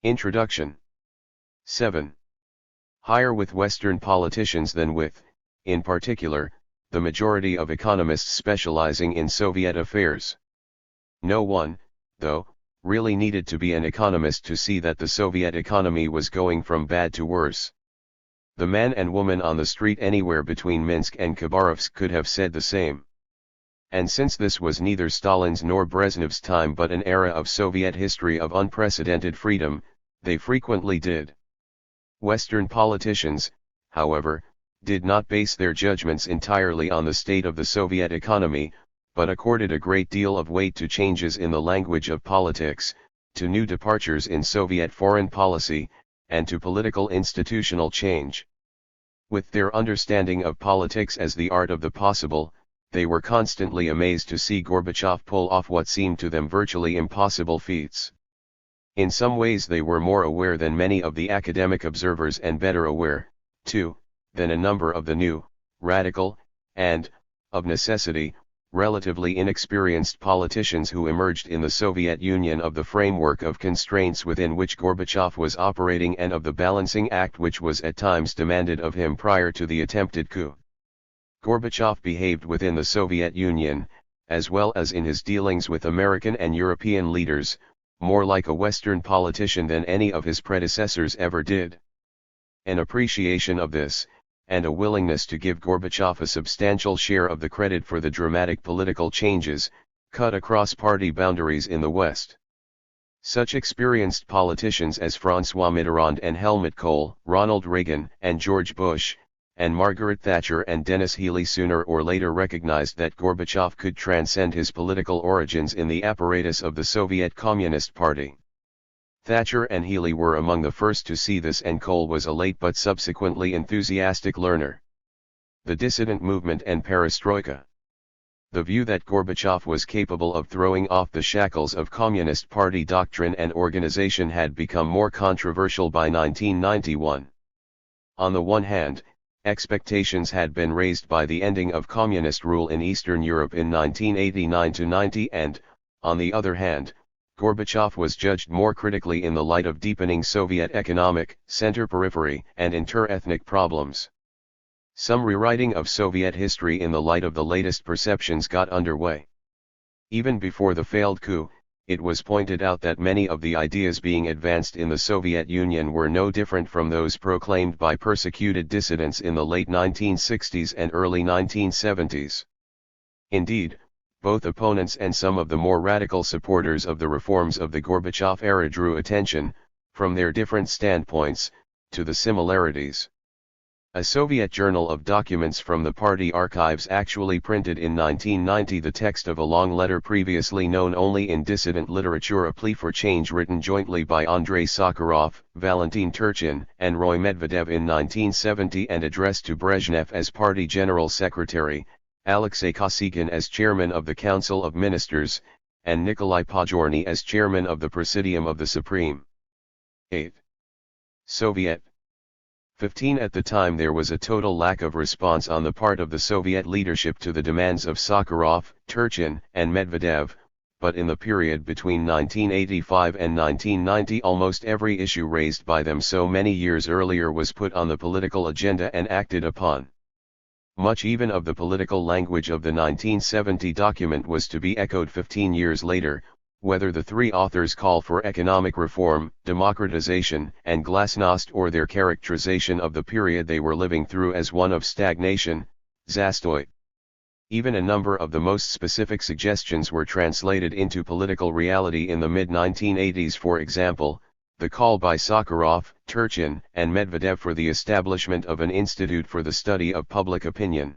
Introduction. 7. Higher with Western politicians than with, in particular, the majority of economists specializing in Soviet affairs. No one, though, really needed to be an economist to see that the Soviet economy was going from bad to worse. The man and woman on the street anywhere between Minsk and Khabarovsk could have said the same. And since this was neither Stalin's nor Brezhnev's time but an era of Soviet history of unprecedented freedom, they frequently did. Western politicians, however, did not base their judgments entirely on the state of the Soviet economy, but accorded a great deal of weight to changes in the language of politics, to new departures in Soviet foreign policy, and to political institutional change. With their understanding of politics as the art of the possible, they were constantly amazed to see Gorbachev pull off what seemed to them virtually impossible feats. In some ways they were more aware than many of the academic observers, and better aware, too, than a number of the new, radical, and, of necessity, relatively inexperienced politicians who emerged in the Soviet Union, of the framework of constraints within which Gorbachev was operating and of the balancing act which was at times demanded of him prior to the attempted coup. Gorbachev behaved within the Soviet Union, as well as in his dealings with American and European leaders, more like a Western politician than any of his predecessors ever did. An appreciation of this, and a willingness to give Gorbachev a substantial share of the credit for the dramatic political changes, cut across party boundaries in the West. Such experienced politicians as François Mitterrand and Helmut Kohl, Ronald Reagan and George Bush, and Margaret Thatcher and Denis Healey sooner or later recognized that Gorbachev could transcend his political origins in the apparatus of the Soviet Communist Party. Thatcher and Healey were among the first to see this, and Kohl was a late but subsequently enthusiastic learner. The dissident movement and perestroika. The view that Gorbachev was capable of throwing off the shackles of Communist Party doctrine and organization had become more controversial by 1991. On the one hand, expectations had been raised by the ending of communist rule in Eastern Europe in 1989-90 and, on the other hand, Gorbachev was judged more critically in the light of deepening Soviet economic, center-periphery, and inter-ethnic problems. Some rewriting of Soviet history in the light of the latest perceptions got underway. Even before the failed coup, it was pointed out that many of the ideas being advanced in the Soviet Union were no different from those proclaimed by persecuted dissidents in the late 1960s and early 1970s. Indeed, both opponents and some of the more radical supporters of the reforms of the Gorbachev era drew attention, from their different standpoints, to the similarities. A Soviet journal of documents from the party archives actually printed in 1990 the text of a long letter previously known only in dissident literature, a plea for change written jointly by Andrei Sakharov, Valentin Turchin, and Roy Medvedev in 1970 and addressed to Brezhnev as party general secretary, Alexei Kosygin as chairman of the Council of Ministers, and Nikolai Podgorny as chairman of the Presidium of the Supreme. 8. Soviet. 15. At the time there was a total lack of response on the part of the Soviet leadership to the demands of Sakharov, Turchin, and Medvedev, but in the period between 1985 and 1990 almost every issue raised by them so many years earlier was put on the political agenda and acted upon. Much even of the political language of the 1970 document was to be echoed 15 years later, whether the three authors call for economic reform, democratization, and glasnost, or their characterization of the period they were living through as one of stagnation, zastoi. Even a number of the most specific suggestions were translated into political reality in the mid-1980s. For example, the call by Sakharov, Turchin, and Medvedev for the establishment of an institute for the study of public opinion.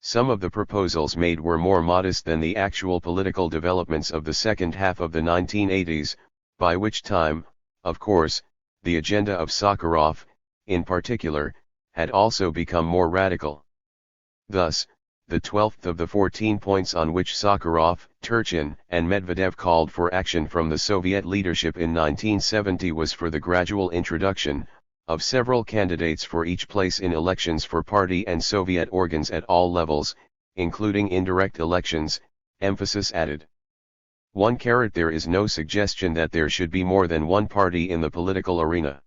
Some of the proposals made were more modest than the actual political developments of the second half of the 1980s, by which time, of course, the agenda of Sakharov, in particular, had also become more radical. Thus, the 12th of the 14 points on which Sakharov, Turchin, and Medvedev called for action from the Soviet leadership in 1970 was for the gradual introduction of several candidates for each place in elections for party and Soviet organs at all levels, including indirect elections, emphasis added. 1. There is no suggestion that there should be more than one party in the political arena.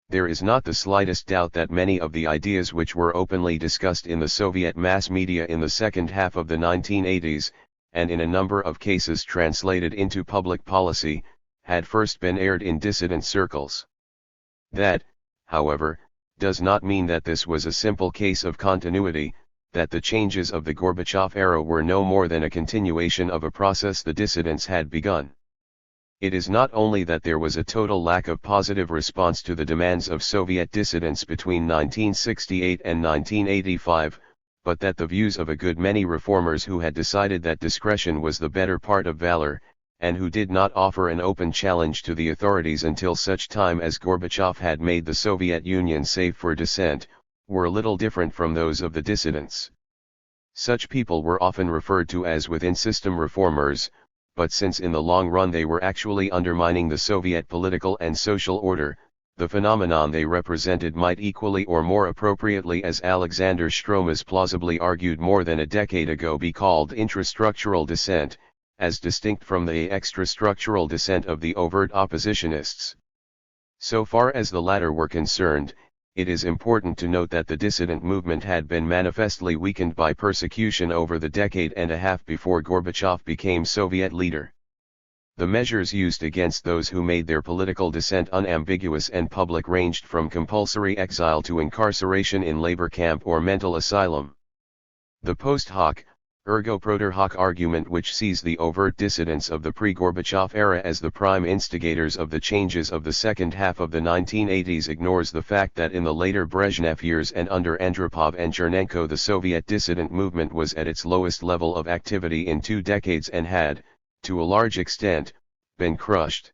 There is not the slightest doubt that many of the ideas which were openly discussed in the Soviet mass media in the second half of the 1980s, and in a number of cases translated into public policy, had first been aired in dissident circles. That, however, does not mean that this was a simple case of continuity, that the changes of the Gorbachev era were no more than a continuation of a process the dissidents had begun. It is not only that there was a total lack of positive response to the demands of Soviet dissidents between 1968 and 1985, but that the views of a good many reformers who had decided that discretion was the better part of valor, and who did not offer an open challenge to the authorities until such time as Gorbachev had made the Soviet Union safe for dissent, were little different from those of the dissidents. Such people were often referred to as within-system reformers, but since in the long run they were actually undermining the Soviet political and social order, the phenomenon they represented might equally or more appropriately, as Alexander Stromas plausibly argued more than a decade ago, be called intrastructural dissent, as distinct from the extrastructural dissent of the overt oppositionists. So far as the latter were concerned, it is important to note that the dissident movement had been manifestly weakened by persecution over the decade and a half before Gorbachev became Soviet leader. The measures used against those who made their political dissent unambiguous and public ranged from compulsory exile to incarceration in labor camp or mental asylum. The post hoc, ergo propter hoc argument, which sees the overt dissidents of the pre-Gorbachev era as the prime instigators of the changes of the second half of the 1980s, ignores the fact that in the later Brezhnev years and under Andropov and Chernenko the Soviet dissident movement was at its lowest level of activity in 2 decades and had, to a large extent, been crushed.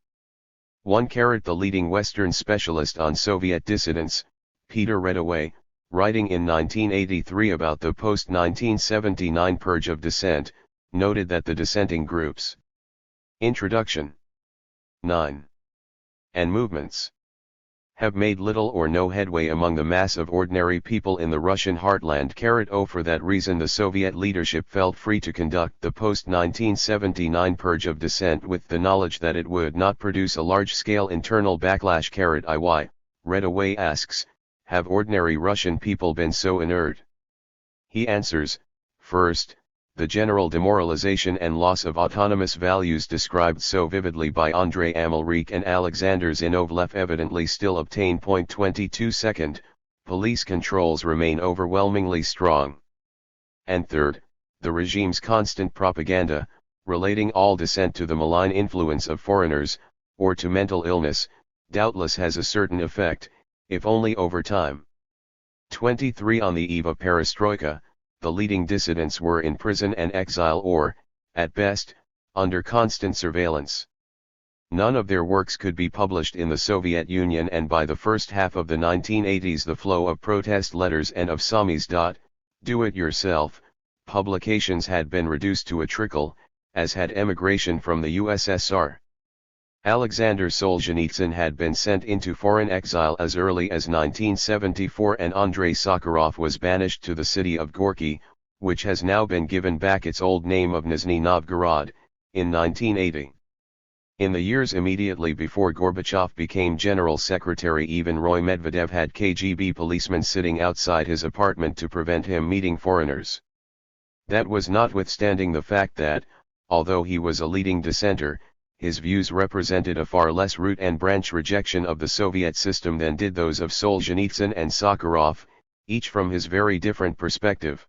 1. The leading Western specialist on Soviet dissidents, Peter Redaway, writing in 1983 about the post-1979 purge of dissent, noted that the dissenting groups, Introduction 9. and movements have made little or no headway among the mass of ordinary people in the Russian heartland. For that reason the Soviet leadership felt free to conduct the post-1979 purge of dissent with the knowledge that it would not produce a large-scale internal backlash. Iy. Redaway asks, have ordinary Russian people been so inert? He answers, first, the general demoralization and loss of autonomous values described so vividly by Andrei Amalrik and Alexander Zinoviev evidently still obtain. 22. Second, police controls remain overwhelmingly strong. And third, the regime's constant propaganda, relating all dissent to the malign influence of foreigners, or to mental illness, doubtless has a certain effect, if only over time. 23. On the eve of perestroika, the leading dissidents were in prison and exile or, at best, under constant surveillance. None of their works could be published in the Soviet Union, and by the first half of the 1980s the flow of protest letters and of do-it-yourself publications had been reduced to a trickle, as had emigration from the USSR. Alexander Solzhenitsyn had been sent into foreign exile as early as 1974, and Andrei Sakharov was banished to the city of Gorky, which has now been given back its old name of Nizhny Novgorod, in 1980. In the years immediately before Gorbachev became General Secretary, even Roy Medvedev had KGB policemen sitting outside his apartment to prevent him meeting foreigners. That was notwithstanding the fact that, although he was a leading dissenter, his views represented a far less root and branch rejection of the Soviet system than did those of Solzhenitsyn and Sakharov, each from his very different perspective.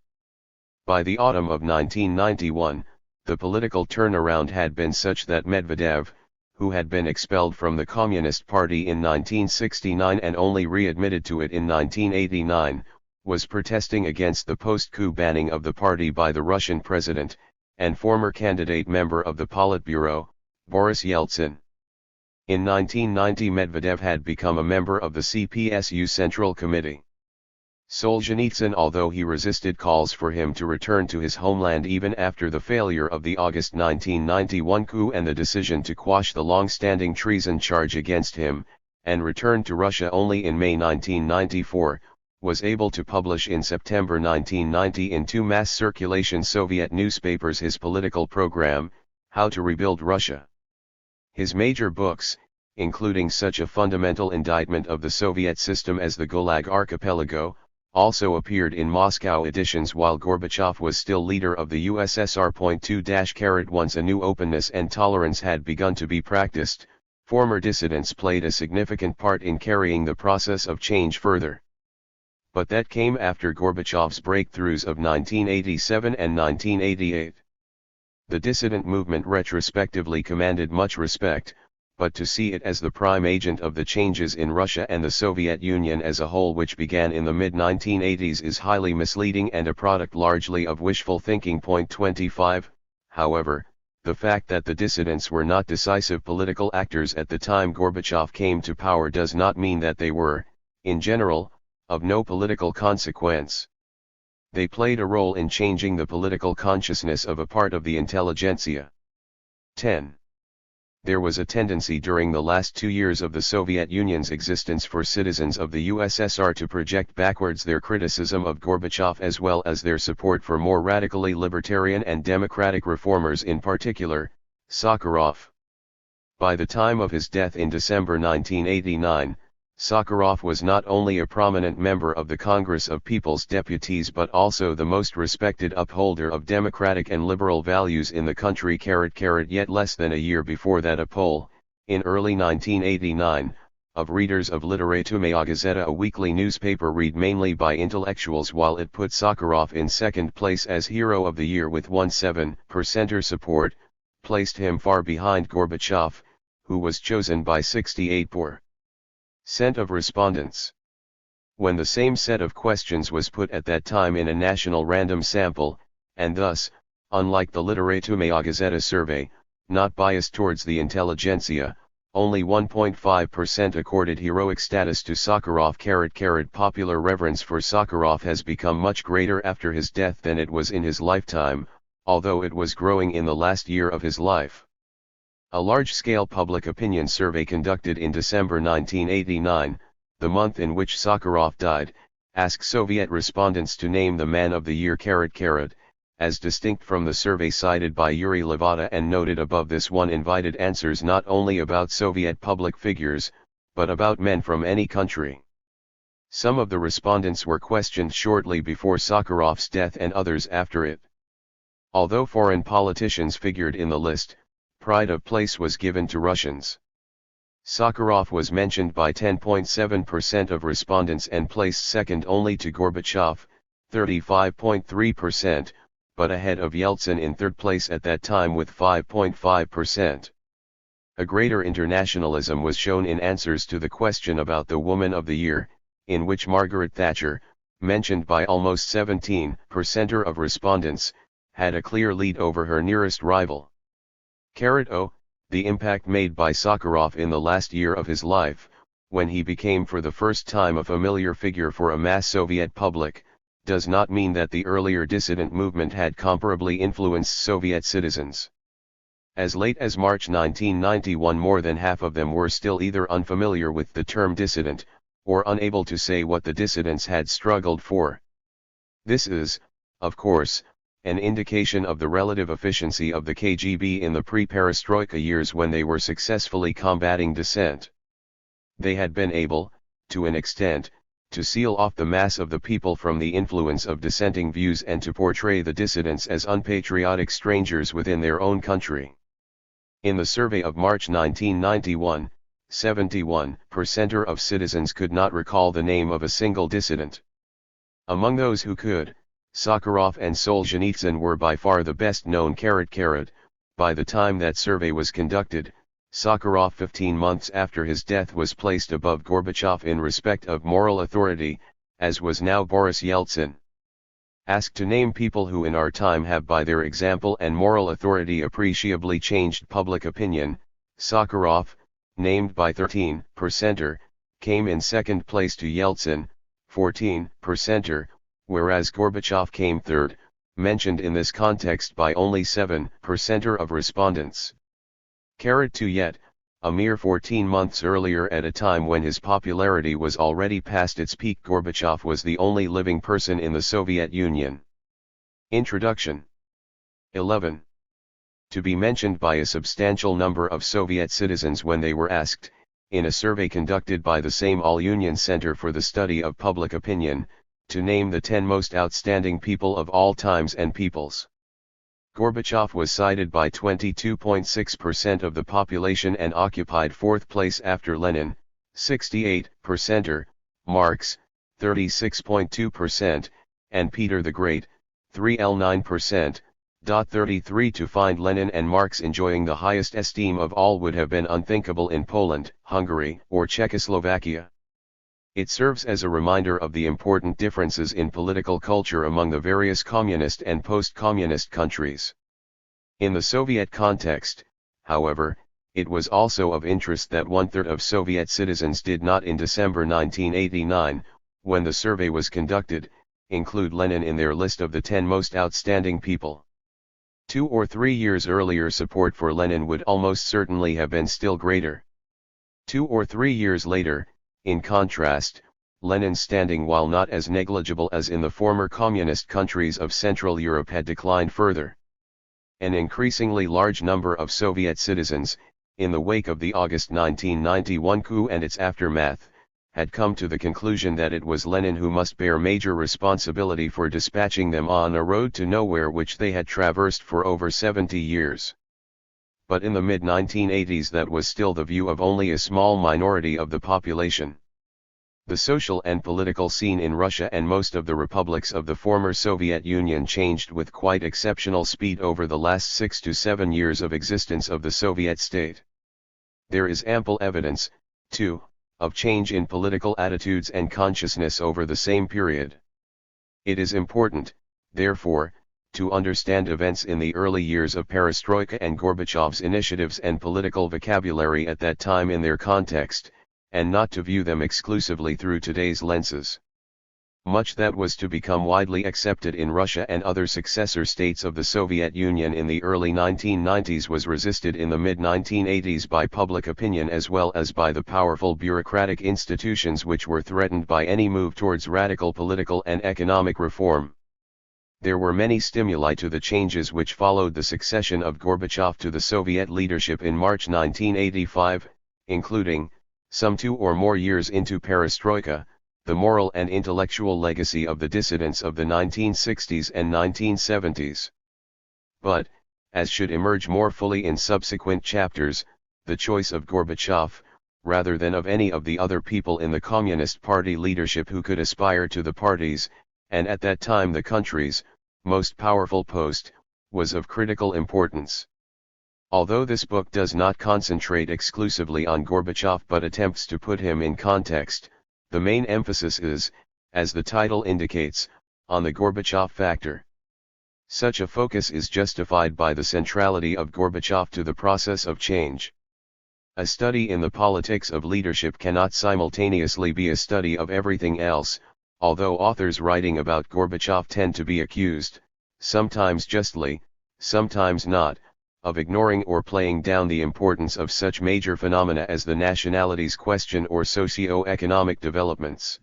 By the autumn of 1991, the political turnaround had been such that Medvedev, who had been expelled from the Communist Party in 1969 and only readmitted to it in 1989, was protesting against the post-coup banning of the party by the Russian president, and former candidate member of the Politburo, Boris Yeltsin. In 1990 Medvedev had become a member of the CPSU Central Committee. Solzhenitsyn, although he resisted calls for him to return to his homeland even after the failure of the August 1991 coup and the decision to quash the long-standing treason charge against him, and returned to Russia only in May 1994, was able to publish in September 1990 in two mass circulation Soviet newspapers his political program, How to Rebuild Russia. His major books, including such a fundamental indictment of the Soviet system as the Gulag Archipelago, also appeared in Moscow editions while Gorbachev was still leader of the USSR. 2-. Once a new openness and tolerance had begun to be practiced, former dissidents played a significant part in carrying the process of change further. But that came after Gorbachev's breakthroughs of 1987 and 1988. The dissident movement retrospectively commanded much respect, but to see it as the prime agent of the changes in Russia and the Soviet Union as a whole which began in the mid-1980s is highly misleading and a product largely of wishful thinking. 25. However, the fact that the dissidents were not decisive political actors at the time Gorbachev came to power does not mean that they were, in general, of no political consequence. They played a role in changing the political consciousness of a part of the intelligentsia. 10. There was a tendency during the last 2 years of the Soviet Union's existence for citizens of the USSR to project backwards their criticism of Gorbachev as well as their support for more radically libertarian and democratic reformers, in particular, Sakharov. By the time of his death in December 1989, Sakharov was not only a prominent member of the Congress of People's Deputies but also the most respected upholder of democratic and liberal values in the country. Yet less than a year before that a poll, in early 1989, of readers of Literatumaya Gazeta, a weekly newspaper read mainly by intellectuals, while it put Sakharov in second place as Hero of the Year with 17% support, placed him far behind Gorbachev, who was chosen by 68% of respondents. When the same set of questions was put at that time in a national random sample, and thus, unlike the Literatumaya Gazeta survey, not biased towards the intelligentsia, only 1.5% accorded heroic status to Sakharov. Popular reverence for Sakharov has become much greater after his death than it was in his lifetime, although it was growing in the last year of his life. A large-scale public opinion survey conducted in December 1989, the month in which Sakharov died, asked Soviet respondents to name the Man of the Year, as distinct from the survey cited by Yuri Levada, and noted above this one invited answers not only about Soviet public figures, but about men from any country. Some of the respondents were questioned shortly before Sakharov's death and others after it. Although foreign politicians figured in the list, pride of place was given to Russians. Sakharov was mentioned by 10.7% of respondents and placed second only to Gorbachev, 35.3%, but ahead of Yeltsin in third place at that time with 5.5%. A greater internationalism was shown in answers to the question about the Woman of the Year, in which Margaret Thatcher, mentioned by almost 17% of respondents, had a clear lead over her nearest rival. The impact made by Sakharov in the last year of his life, when he became for the first time a familiar figure for a mass Soviet public, does not mean that the earlier dissident movement had comparably influenced Soviet citizens. As late as March 1991, more than half of them were still either unfamiliar with the term dissident, or unable to say what the dissidents had struggled for. This is, of course, an indication of the relative efficiency of the KGB in the pre-perestroika years when they were successfully combating dissent. They had been able, to an extent, to seal off the mass of the people from the influence of dissenting views and to portray the dissidents as unpatriotic strangers within their own country. In the survey of March 1991, 71% of citizens could not recall the name of a single dissident. Among those who could, Sakharov and Solzhenitsyn were by far the best known. By the time that survey was conducted, Sakharov 15 months after his death was placed above Gorbachev in respect of moral authority, as was now Boris Yeltsin. Asked to name people who in our time have by their example and moral authority appreciably changed public opinion, Sakharov, named by 13%, came in second place to Yeltsin, 14%, whereas Gorbachev came third, mentioned in this context by only 7% of respondents. Yet, a mere 14 months earlier, at a time when his popularity was already past its peak, Gorbachev was the only living person in the Soviet Union. Introduction. 11. To be mentioned by a substantial number of Soviet citizens when they were asked, in a survey conducted by the same All-Union Center for the Study of Public Opinion, to name the 10 most outstanding people of all times and peoples. Gorbachev was cited by 22.6% of the population and occupied fourth place after Lenin, 68%, Marx, 36.2%, and Peter the Great, 3.9%. 33 To find Lenin and Marx enjoying the highest esteem of all would have been unthinkable in Poland, Hungary, or Czechoslovakia. It serves as a reminder of the important differences in political culture among the various communist and post-communist countries. In the Soviet context, however, it was also of interest that 1/3 of Soviet citizens did not in December 1989, when the survey was conducted, include Lenin in their list of the 10 most outstanding people. 2 or 3 years earlier, support for Lenin would almost certainly have been still greater. 2 or 3 years later, in contrast, Lenin's standing, while not as negligible as in the former communist countries of Central Europe, had declined further. An increasingly large number of Soviet citizens, in the wake of the August 1991 coup and its aftermath, had come to the conclusion that it was Lenin who must bear major responsibility for dispatching them on a road to nowhere which they had traversed for over 70 years. But in the mid-1980s that was still the view of only a small minority of the population. The social and political scene in Russia and most of the republics of the former Soviet Union changed with quite exceptional speed over the last 6 to 7 years of existence of the Soviet state. There is ample evidence, too, of change in political attitudes and consciousness over the same period. It is important, therefore, to understand events in the early years of perestroika and Gorbachev's initiatives and political vocabulary at that time in their context, and not to view them exclusively through today's lenses. Much that was to become widely accepted in Russia and other successor states of the Soviet Union in the early 1990s was resisted in the mid-1980s by public opinion as well as by the powerful bureaucratic institutions which were threatened by any move towards radical political and economic reform. There were many stimuli to the changes which followed the succession of Gorbachev to the Soviet leadership in March 1985, including, some 2 or more years into perestroika, the moral and intellectual legacy of the dissidents of the 1960s and 1970s. But, as should emerge more fully in subsequent chapters, the choice of Gorbachev, rather than of any of the other people in the Communist Party leadership who could aspire to the party's, and at that time the country's, most powerful post, was of critical importance. Although this book does not concentrate exclusively on Gorbachev but attempts to put him in context, the main emphasis is, as the title indicates, on the Gorbachev factor. Such a focus is justified by the centrality of Gorbachev to the process of change. A study in the politics of leadership cannot simultaneously be a study of everything else, although authors writing about Gorbachev tend to be accused, sometimes justly, sometimes not, of ignoring or playing down the importance of such major phenomena as the nationalities question or socio-economic developments.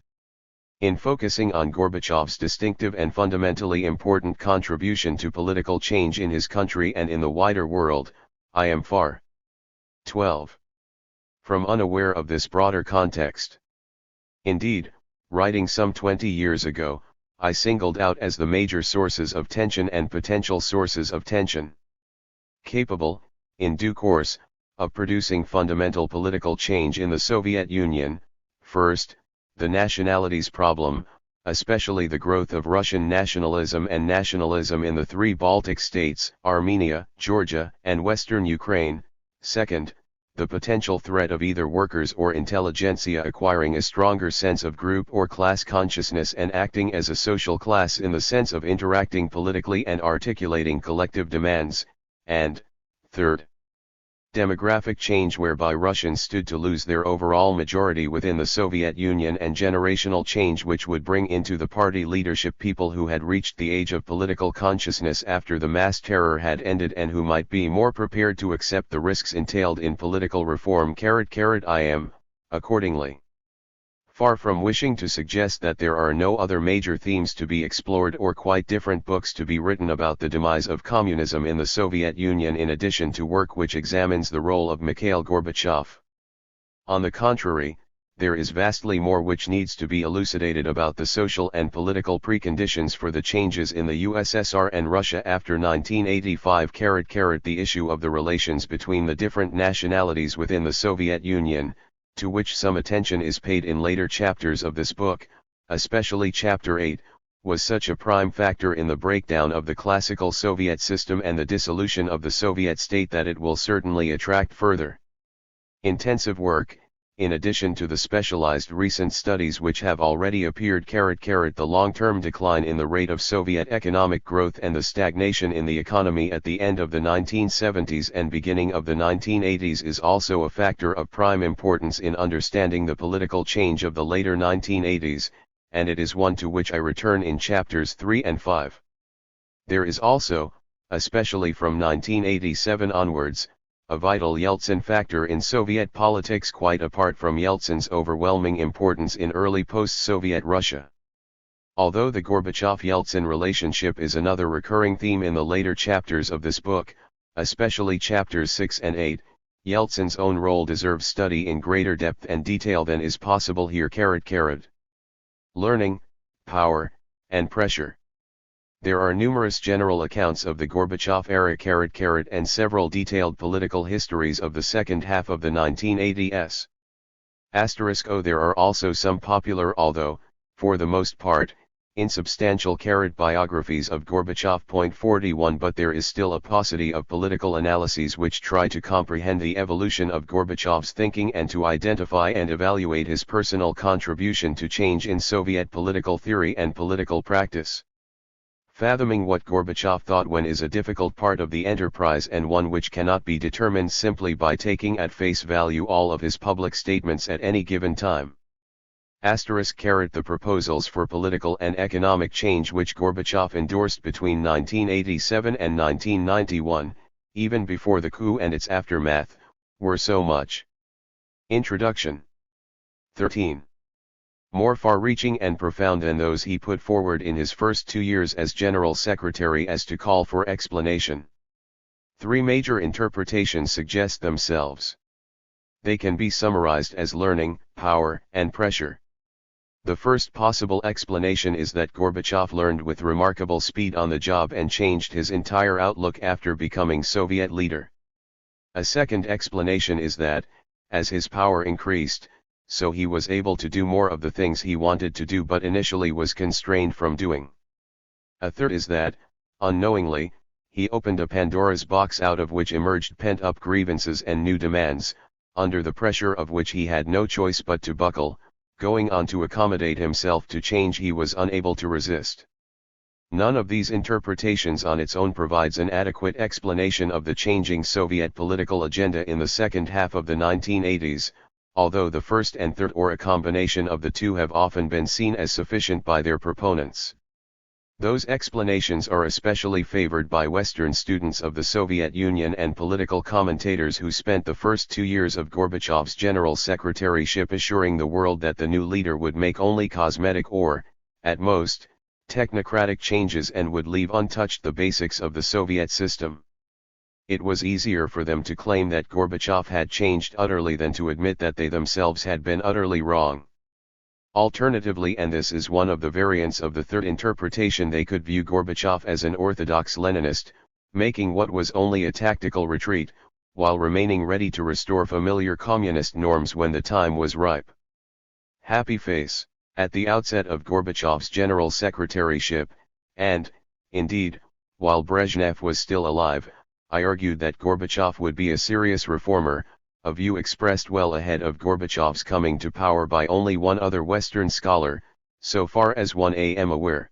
In focusing on Gorbachev's distinctive and fundamentally important contribution to political change in his country and in the wider world, I am far 12. From unaware of this broader context. Indeed, writing some 20 years ago, I singled out as the major sources of tension and potential sources of tension capable, in due course, of producing fundamental political change in the Soviet Union. First, the nationalities problem, especially the growth of Russian nationalism and nationalism in the three Baltic states, Armenia, Georgia, and Western Ukraine. Second, the potential threat of either workers or intelligentsia acquiring a stronger sense of group or class consciousness and acting as a social class in the sense of interacting politically and articulating collective demands, and, third, demographic change whereby Russians stood to lose their overall majority within the Soviet Union and generational change which would bring into the party leadership people who had reached the age of political consciousness after the mass terror had ended and who might be more prepared to accept the risks entailed in political reform. I am, accordingly, far from wishing to suggest that there are no other major themes to be explored or quite different books to be written about the demise of communism in the Soviet Union in addition to work which examines the role of Mikhail Gorbachev. On the contrary, there is vastly more which needs to be elucidated about the social and political preconditions for the changes in the USSR and Russia after 1985. The issue of the relations between the different nationalities within the Soviet Union, to which some attention is paid in later chapters of this book, especially Chapter 8, was such a prime factor in the breakdown of the classical Soviet system and the dissolution of the Soviet state that it will certainly attract further intensive work, in addition to the specialized recent studies which have already appeared. The long-term decline in the rate of Soviet economic growth and the stagnation in the economy at the end of the 1970s and beginning of the 1980s is also a factor of prime importance in understanding the political change of the later 1980s, and it is one to which I return in chapters 3 and 5. There is also, especially from 1987 onwards, a vital Yeltsin factor in Soviet politics quite apart from Yeltsin's overwhelming importance in early post-Soviet Russia. Although the Gorbachev-Yeltsin relationship is another recurring theme in the later chapters of this book, especially chapters 6 and 8, Yeltsin's own role deserves study in greater depth and detail than is possible here. Learning, power, and pressure. There are numerous general accounts of the Gorbachev era and several detailed political histories of the second half of the 1980s. There are also some popular although, for the most part, insubstantial biographies of Gorbachev. 41 But there is still a paucity of political analyses which try to comprehend the evolution of Gorbachev's thinking and to identify and evaluate his personal contribution to change in Soviet political theory and political practice. Fathoming what Gorbachev thought when is a difficult part of the enterprise and one which cannot be determined simply by taking at face value all of his public statements at any given time. The proposals for political and economic change which Gorbachev endorsed between 1987 and 1991, even before the coup and its aftermath, were so much. Introduction. 13. More far-reaching and profound than those he put forward in his first 2 years as General Secretary as to call for explanation. 3 major interpretations suggest themselves. They can be summarized as learning, power, and pressure. The first possible explanation is that Gorbachev learned with remarkable speed on the job and changed his entire outlook after becoming Soviet leader. A second explanation is that, as his power increased, so he was able to do more of the things he wanted to do but initially was constrained from doing. A third is that, unknowingly, he opened a Pandora's box out of which emerged pent-up grievances and new demands, under the pressure of which he had no choice but to buckle, going on to accommodate himself to change he was unable to resist. None of these interpretations on its own provides an adequate explanation of the changing Soviet political agenda in the second half of the 1980s, although the first and third or a combination of the two have often been seen as sufficient by their proponents. Those explanations are especially favored by Western students of the Soviet Union and political commentators who spent the first 2 years of Gorbachev's general secretaryship assuring the world that the new leader would make only cosmetic or, at most, technocratic changes and would leave untouched the basics of the Soviet system. It was easier for them to claim that Gorbachev had changed utterly than to admit that they themselves had been utterly wrong. Alternatively, and this is one of the variants of the third interpretation, they could view Gorbachev as an orthodox Leninist, making what was only a tactical retreat, while remaining ready to restore familiar communist norms when the time was ripe. Happy face. At the outset of Gorbachev's general secretaryship, and, indeed, while Brezhnev was still alive, I argued that Gorbachev would be a serious reformer, a view expressed well ahead of Gorbachev's coming to power by only one other Western scholar, so far as one am aware.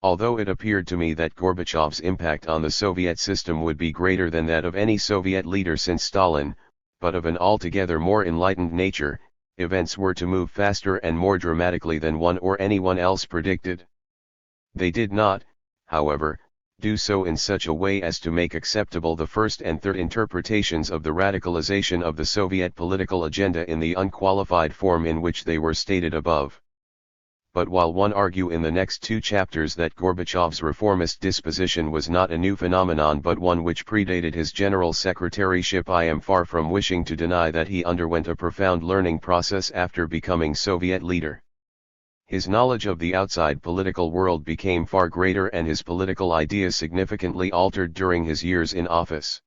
Although it appeared to me that Gorbachev's impact on the Soviet system would be greater than that of any Soviet leader since Stalin, but of an altogether more enlightened nature, events were to move faster and more dramatically than one or anyone else predicted. They did not, however, do so in such a way as to make acceptable the first and third interpretations of the radicalization of the Soviet political agenda in the unqualified form in which they were stated above. But while one argue in the next 2 chapters that Gorbachev's reformist disposition was not a new phenomenon but one which predated his general secretaryship, I am far from wishing to deny that he underwent a profound learning process after becoming Soviet leader. His knowledge of the outside political world became far greater and his political ideas significantly altered during his years in office.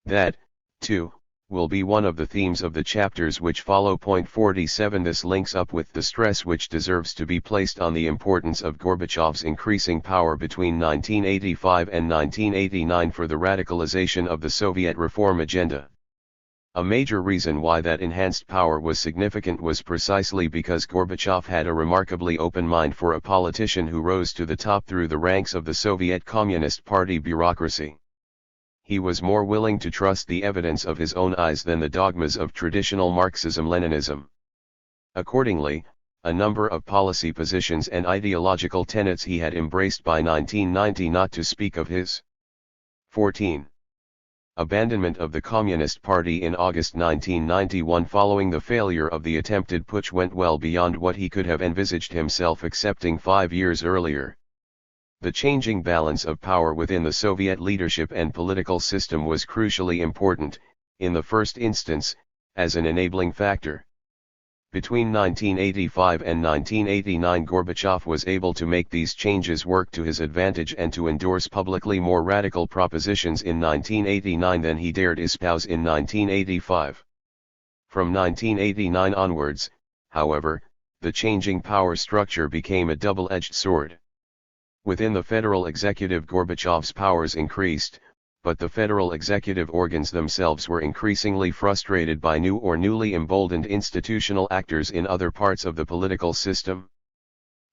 That, too, will be one of the themes of the chapters which follow. Point 47. This links up with the stress which deserves to be placed on the importance of Gorbachev's increasing power between 1985 and 1989 for the radicalization of the Soviet reform agenda. A major reason why that enhanced power was significant was precisely because Gorbachev had a remarkably open mind for a politician who rose to the top through the ranks of the Soviet Communist Party bureaucracy. He was more willing to trust the evidence of his own eyes than the dogmas of traditional Marxism-Leninism. Accordingly, a number of policy positions and ideological tenets he had embraced by 1990, not to speak of his 14. Abandonment of the Communist Party in August 1991 following the failure of the attempted putsch went well beyond what he could have envisaged himself accepting 5 years earlier. The changing balance of power within the Soviet leadership and political system was crucially important, in the first instance, as an enabling factor. Between 1985 and 1989, Gorbachev was able to make these changes work to his advantage and to endorse publicly more radical propositions in 1989 than he dared espouse in 1985. From 1989 onwards, however, the changing power structure became a double-edged sword. Within the federal executive, Gorbachev's powers increased, but the federal executive organs themselves were increasingly frustrated by new or newly emboldened institutional actors in other parts of the political system.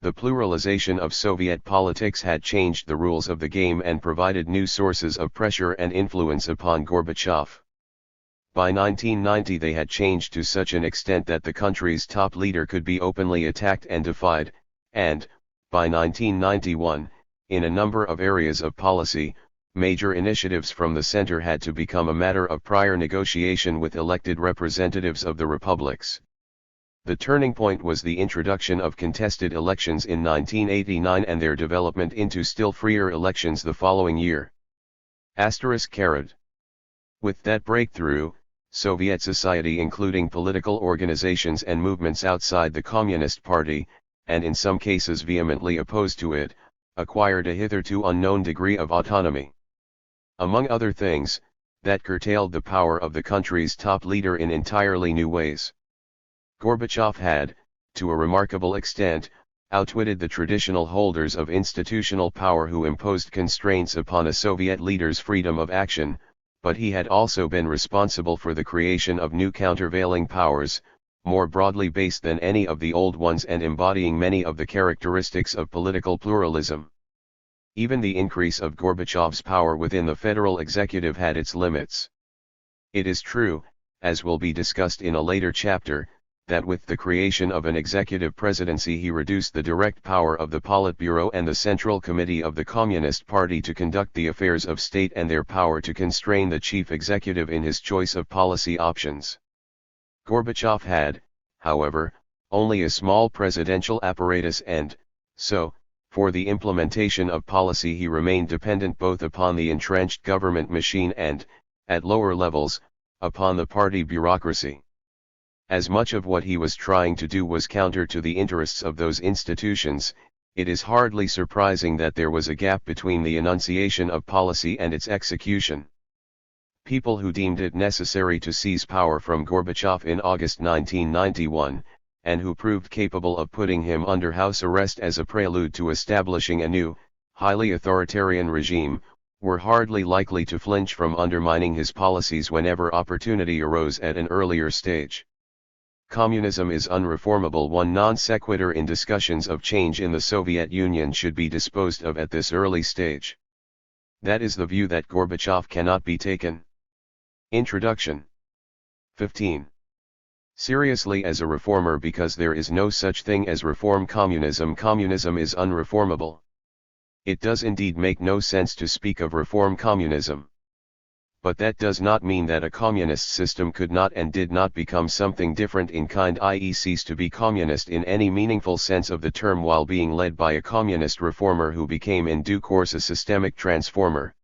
The pluralization of Soviet politics had changed the rules of the game and provided new sources of pressure and influence upon Gorbachev. By 1990 they had changed to such an extent that the country's top leader could be openly attacked and defied, and, by 1991, in a number of areas of policy, major initiatives from the center had to become a matter of prior negotiation with elected representatives of the republics. The turning point was the introduction of contested elections in 1989 and their development into still freer elections the following year. With that breakthrough, Soviet society, including political organizations and movements outside the Communist Party, and in some cases vehemently opposed to it, acquired a hitherto unknown degree of autonomy. Among other things, that curtailed the power of the country's top leader in entirely new ways. Gorbachev had, to a remarkable extent, outwitted the traditional holders of institutional power who imposed constraints upon a Soviet leader's freedom of action, but he had also been responsible for the creation of new countervailing powers, more broadly based than any of the old ones and embodying many of the characteristics of political pluralism. Even the increase of Gorbachev's power within the federal executive had its limits. It is true, as will be discussed in a later chapter, that with the creation of an executive presidency he reduced the direct power of the Politburo and the Central Committee of the Communist Party to conduct the affairs of state and their power to constrain the chief executive in his choice of policy options. Gorbachev had, however, only a small presidential apparatus and, so, for the implementation of policy he remained dependent both upon the entrenched government machine and, at lower levels, upon the party bureaucracy. As much of what he was trying to do was counter to the interests of those institutions, it is hardly surprising that there was a gap between the enunciation of policy and its execution. People who deemed it necessary to seize power from Gorbachev in August 1991, and who proved capable of putting him under house arrest as a prelude to establishing a new, highly authoritarian regime, were hardly likely to flinch from undermining his policies whenever opportunity arose at an earlier stage. Communism is unreformable. One non sequitur in discussions of change in the Soviet Union should be disposed of at this early stage. That is the view that Gorbachev cannot be taken. Introduction. 15. Seriously as a reformer, because there is no such thing as reform communism. Communism is unreformable. It does indeed make no sense to speak of reform communism. But that does not mean that a communist system could not and did not become something different in kind, i.e. cease to be communist in any meaningful sense of the term while being led by a communist reformer who became in due course a systemic transformer.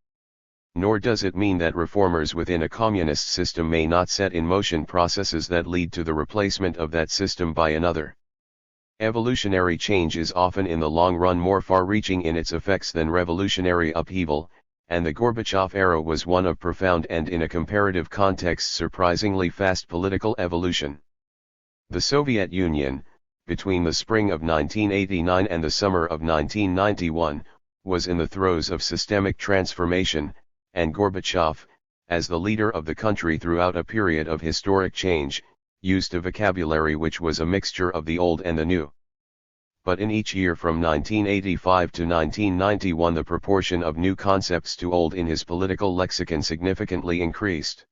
Nor does it mean that reformers within a communist system may not set in motion processes that lead to the replacement of that system by another. Evolutionary change is often in the long run more far-reaching in its effects than revolutionary upheaval, and the Gorbachev era was one of profound and, in a comparative context, surprisingly fast political evolution. The Soviet Union, between the spring of 1989 and the summer of 1991, was in the throes of systemic transformation, and Gorbachev, as the leader of the country throughout a period of historic change, used a vocabulary which was a mixture of the old and the new. But in each year from 1985 to 1991 the proportion of new concepts to old in his political lexicon significantly increased.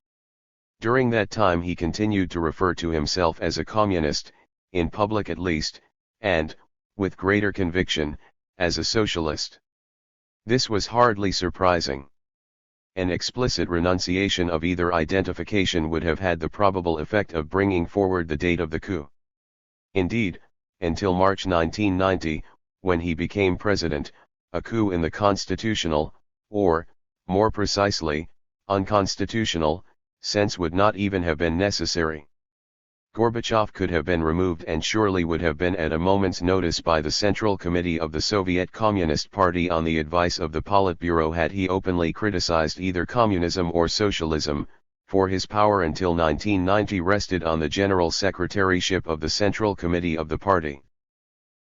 During that time he continued to refer to himself as a communist, in public at least, and, with greater conviction, as a socialist. This was hardly surprising. An explicit renunciation of either identification would have had the probable effect of bringing forward the date of the coup. Indeed, until March 1990, when he became president, a coup in the constitutional, or, more precisely, unconstitutional, sense would not even have been necessary. Gorbachev could have been removed and surely would have been at a moment's notice by the Central Committee of the Soviet Communist Party on the advice of the Politburo had he openly criticized either communism or socialism, for his power until 1990 rested on the General Secretaryship of the Central Committee of the party.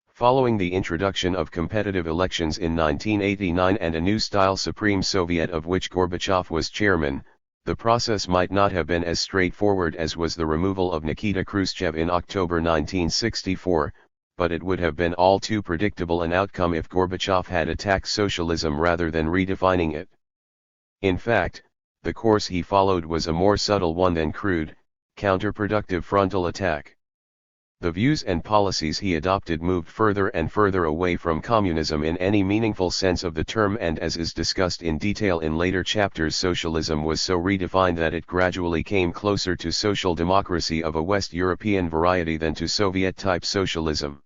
Following the introduction of competitive elections in 1989 and a new style Supreme Soviet of which Gorbachev was chairman, the process might not have been as straightforward as was the removal of Nikita Khrushchev in October 1964, but it would have been all too predictable an outcome if Gorbachev had attacked socialism rather than redefining it. In fact, the course he followed was a more subtle one than crude, counterproductive frontal attack. The views and policies he adopted moved further and further away from communism in any meaningful sense of the term, and as is discussed in detail in later chapters, socialism was so redefined that it gradually came closer to social democracy of a West European variety than to Soviet-type socialism.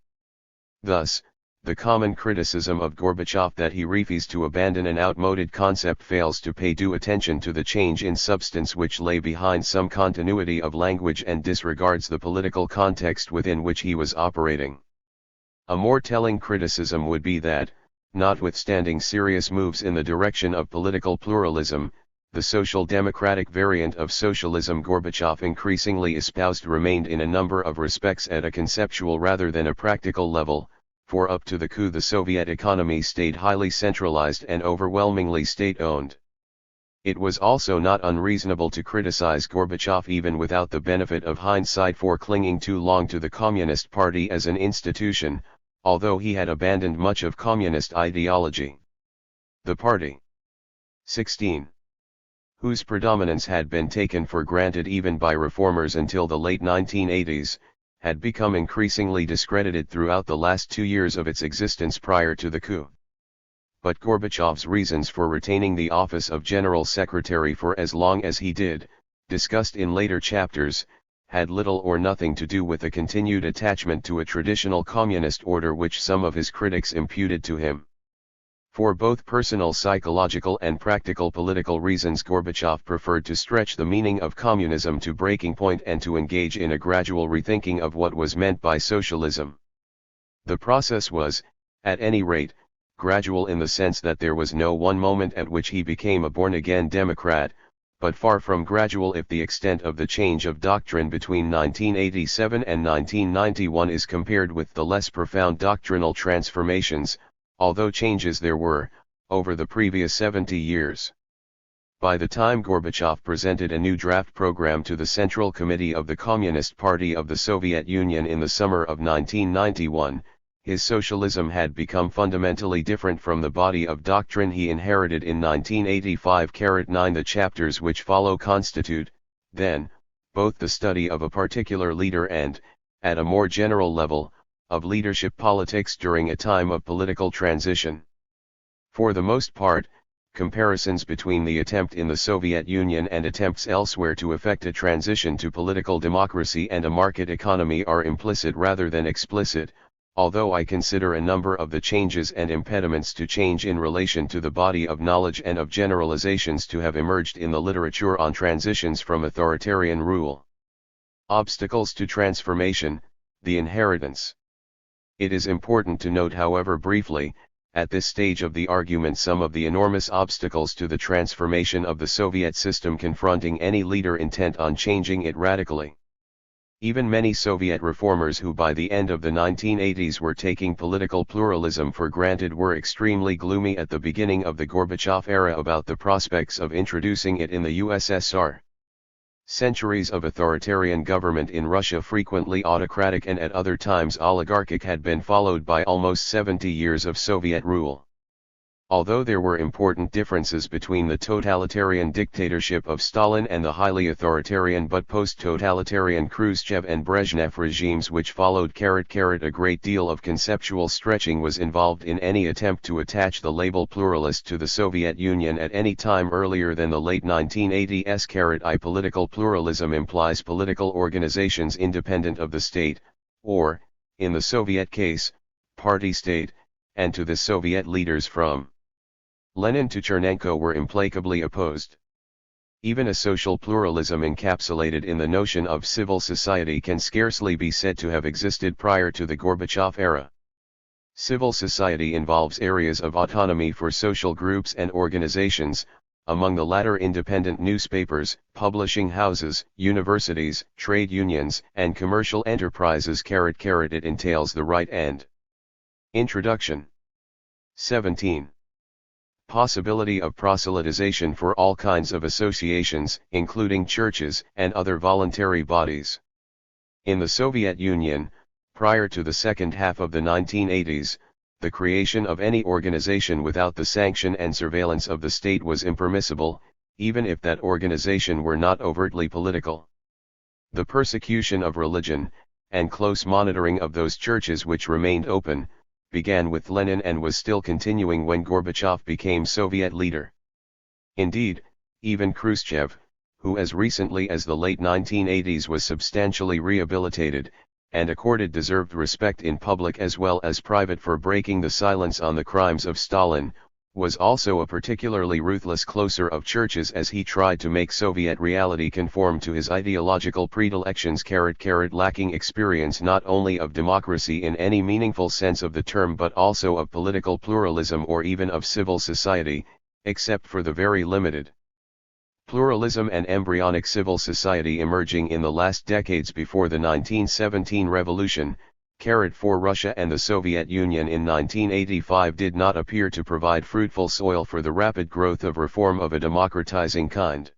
Thus, the common criticism of Gorbachev that he refused to abandon an outmoded concept fails to pay due attention to the change in substance which lay behind some continuity of language and disregards the political context within which he was operating. A more telling criticism would be that, notwithstanding serious moves in the direction of political pluralism, the social democratic variant of socialism Gorbachev increasingly espoused remained in a number of respects at a conceptual rather than a practical level, for up to the coup the Soviet economy stayed highly centralized and overwhelmingly state-owned. It was also not unreasonable to criticize Gorbachev even without the benefit of hindsight for clinging too long to the Communist Party as an institution, although he had abandoned much of communist ideology. The party. 16. Whose predominance had been taken for granted even by reformers until the late 1980s, had become increasingly discredited throughout the last 2 years of its existence prior to the coup. But Gorbachev's reasons for retaining the office of General Secretary for as long as he did, discussed in later chapters, had little or nothing to do with a continued attachment to a traditional communist order which some of his critics imputed to him. For both personal psychological and practical political reasons, Gorbachev preferred to stretch the meaning of communism to breaking point and to engage in a gradual rethinking of what was meant by socialism. The process was, at any rate, gradual in the sense that there was no one moment at which he became a born-again Democrat, but far from gradual if the extent of the change of doctrine between 1987 and 1991 is compared with the less profound doctrinal transformations, although changes there were, over the previous 70 years. By the time Gorbachev presented a new draft program to the Central Committee of the Communist Party of the Soviet Union in the summer of 1991, his socialism had become fundamentally different from the body of doctrine he inherited in 1985-9. The chapters which follow constitute, then, both the study of a particular leader and, at a more general level, of leadership politics during a time of political transition. For the most part, comparisons between the attempt in the Soviet Union and attempts elsewhere to effect a transition to political democracy and a market economy are implicit rather than explicit, although I consider a number of the changes and impediments to change in relation to the body of knowledge and of generalizations to have emerged in the literature on transitions from authoritarian rule. Obstacles to transformation, the inheritance. It is important to note, however briefly, at this stage of the argument, some of the enormous obstacles to the transformation of the Soviet system confronting any leader intent on changing it radically. Even many Soviet reformers who by the end of the 1980s were taking political pluralism for granted were extremely gloomy at the beginning of the Gorbachev era about the prospects of introducing it in the USSR. Centuries of authoritarian government in Russia, frequently autocratic and at other times oligarchic, had been followed by almost 70 years of Soviet rule. Although there were important differences between the totalitarian dictatorship of Stalin and the highly authoritarian but post-totalitarian Khrushchev and Brezhnev regimes which followed, a great deal of conceptual stretching was involved in any attempt to attach the label pluralist to the Soviet Union at any time earlier than the late 1980s. Political pluralism implies political organizations independent of the state, or, in the Soviet case, party state, and to the Soviet leaders from Lenin to Chernenko were implacably opposed. Even a social pluralism encapsulated in the notion of civil society can scarcely be said to have existed prior to the Gorbachev era. Civil society involves areas of autonomy for social groups and organizations, among the latter independent newspapers, publishing houses, universities, trade unions, and commercial enterprises. It entails the right and Introduction. 17. Possibility of proselytization for all kinds of associations, including churches and other voluntary bodies. In the Soviet Union, prior to the second half of the 1980s, the creation of any organization without the sanction and surveillance of the state was impermissible, even if that organization were not overtly political. The persecution of religion, and close monitoring of those churches which remained open, began with Lenin and was still continuing when Gorbachev became Soviet leader. Indeed, even Khrushchev, who as recently as the late 1980s was substantially rehabilitated, and accorded deserved respect in public as well as private for breaking the silence on the crimes of Stalin, was also a particularly ruthless closer of churches as he tried to make Soviet reality conform to his ideological predilections. Lacking experience not only of democracy in any meaningful sense of the term but also of political pluralism or even of civil society, except for the very limited pluralism and embryonic civil society emerging in the last decades before the 1917 revolution, for Russia and the Soviet Union in 1985 did not appear to provide fruitful soil for the rapid growth of reform of a democratizing kind.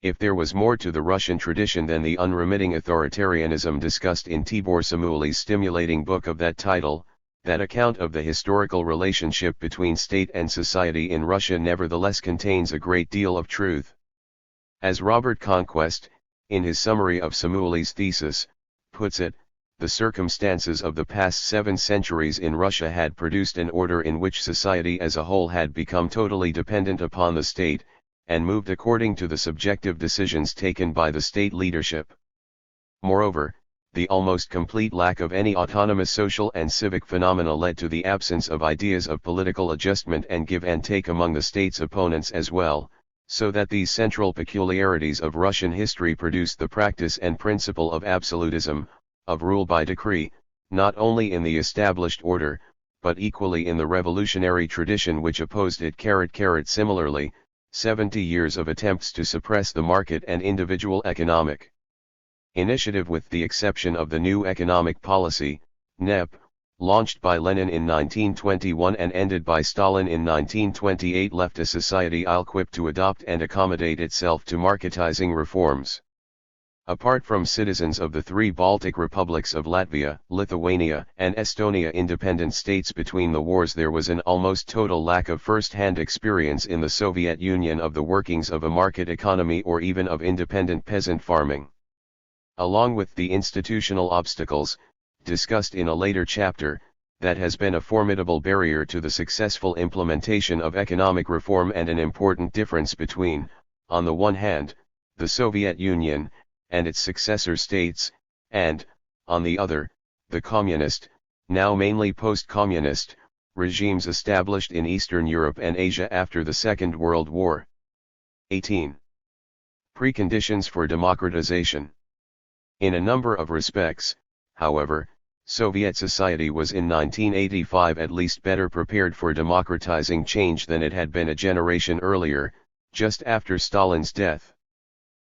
If there was more to the Russian tradition than the unremitting authoritarianism discussed in Tibor Samouli's stimulating book of that title, that account of the historical relationship between state and society in Russia nevertheless contains a great deal of truth. As Robert Conquest, in his summary of Samouli's thesis, puts it, the circumstances of the past 7 centuries in Russia had produced an order in which society as a whole had become totally dependent upon the state, and moved according to the subjective decisions taken by the state leadership. Moreover, the almost complete lack of any autonomous social and civic phenomena led to the absence of ideas of political adjustment and give and take among the state's opponents as well, so that these central peculiarities of Russian history produced the practice and principle of absolutism, of rule by decree, not only in the established order, but equally in the revolutionary tradition which opposed it. Similarly, 70 years of attempts to suppress the market and individual economic initiative, with the exception of the new economic policy, NEP, launched by Lenin in 1921 and ended by Stalin in 1928, left a society ill-equipped to adopt and accommodate itself to marketizing reforms. Apart from citizens of the 3 Baltic republics of Latvia, Lithuania, and Estonia, independent states between the wars, there was an almost total lack of first-hand experience in the Soviet Union of the workings of a market economy or even of independent peasant farming. Along with the institutional obstacles, discussed in a later chapter, that has been a formidable barrier to the successful implementation of economic reform and an important difference between, on the one hand, the Soviet Union and its successor states, and, on the other, the communist, now mainly post-communist, regimes established in Eastern Europe and Asia after the Second World War. 18. Preconditions for democratization. In a number of respects, however, Soviet society was in 1985 at least better prepared for democratizing change than it had been a generation earlier, just after Stalin's death.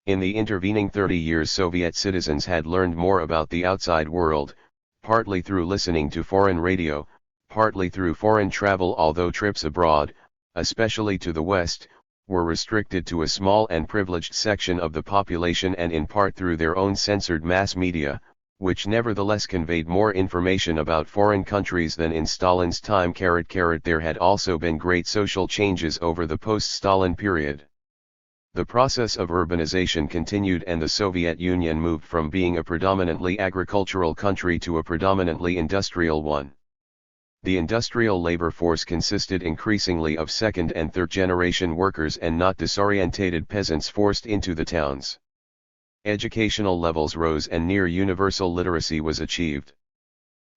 In the intervening 30 years, Soviet citizens had learned more about the outside world, partly through listening to foreign radio, partly through foreign travel, although trips abroad, especially to the West, were restricted to a small and privileged section of the population, and in part through their own censored mass media, which nevertheless conveyed more information about foreign countries than in Stalin's time. There had also been great social changes over the post-Stalin period. The process of urbanization continued, and the Soviet Union moved from being a predominantly agricultural country to a predominantly industrial one. The industrial labor force consisted increasingly of second and third generation workers and not disorientated peasants forced into the towns. Educational levels rose and near universal literacy was achieved.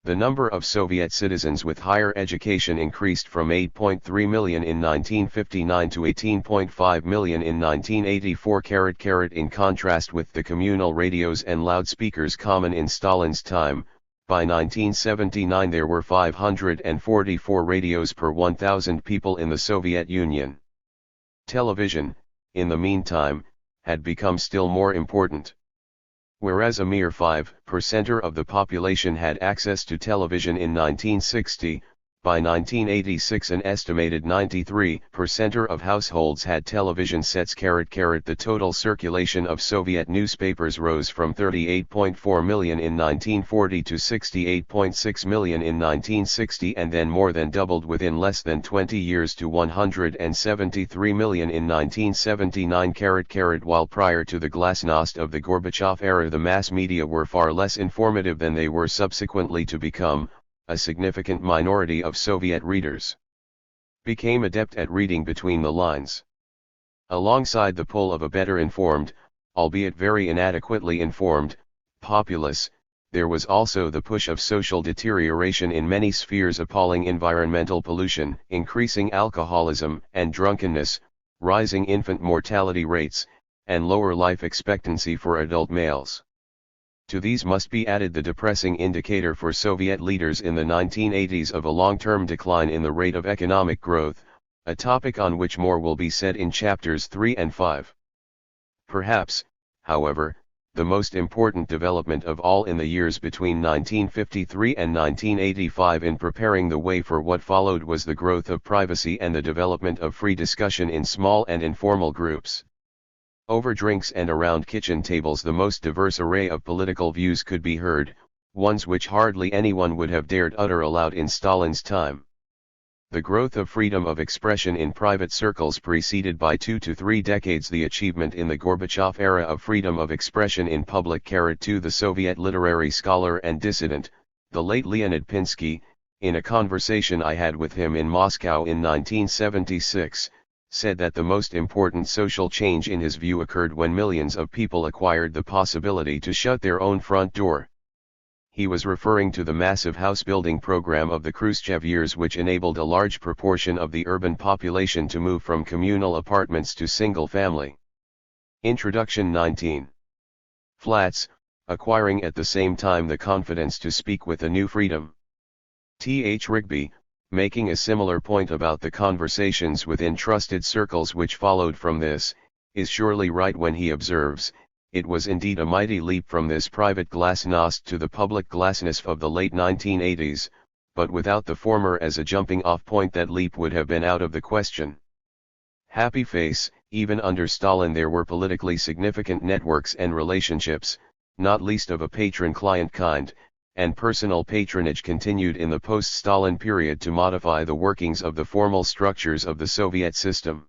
The number of Soviet citizens with higher education increased from 8.3 million in 1959 to 18.5 million in 1984. In contrast with the communal radios and loudspeakers common in Stalin's time, by 1979 there were 544 radios per 1,000 people in the Soviet Union. Television, in the meantime, had become still more important. Whereas a mere 5% of the population had access to television in 1960, by 1986 an estimated 93% of households had television sets. The total circulation of Soviet newspapers rose from 38.4 million in 1940 to 68.6 million in 1960, and then more than doubled within less than 20 years to 173 million in 1979. While prior to the glasnost of the Gorbachev era the mass media were far less informative than they were subsequently to become, a significant minority of Soviet readers became adept at reading between the lines. Alongside the pull of a better informed, albeit very inadequately informed, populace, there was also the push of social deterioration in many spheres: appalling environmental pollution, increasing alcoholism and drunkenness, rising infant mortality rates, and lower life expectancy for adult males. To these must be added the depressing indicator for Soviet leaders in the 1980s of a long-term decline in the rate of economic growth, a topic on which more will be said in chapters 3 and 5. Perhaps, however, the most important development of all in the years between 1953 and 1985 in preparing the way for what followed was the growth of privacy and the development of free discussion in small and informal groups. Over drinks and around kitchen tables the most diverse array of political views could be heard, ones which hardly anyone would have dared utter aloud in Stalin's time. The growth of freedom of expression in private circles preceded by 2 to 3 decades the achievement in the Gorbachev era of freedom of expression in public. 2 The Soviet literary scholar and dissident, the late Leonid Pinsky, in a conversation I had with him in Moscow in 1976, said that the most important social change in his view occurred when millions of people acquired the possibility to shut their own front door. He was referring to the massive house-building program of the Khrushchev years, which enabled a large proportion of the urban population to move from communal apartments to single-family. Introduction 19. Flats, acquiring at the same time the confidence to speak with a new freedom. Th. Rigby, making a similar point about the conversations within trusted circles which followed from this, is surely right when he observes, it was indeed a mighty leap from this private glasnost to the public glasnost of the late 1980s, but without the former as a jumping-off point that leap would have been out of the question. Happy face, even under Stalin there were politically significant networks and relationships, not least of a patron-client kind, and personal patronage continued in the post-Stalin period to modify the workings of the formal structures of the Soviet system.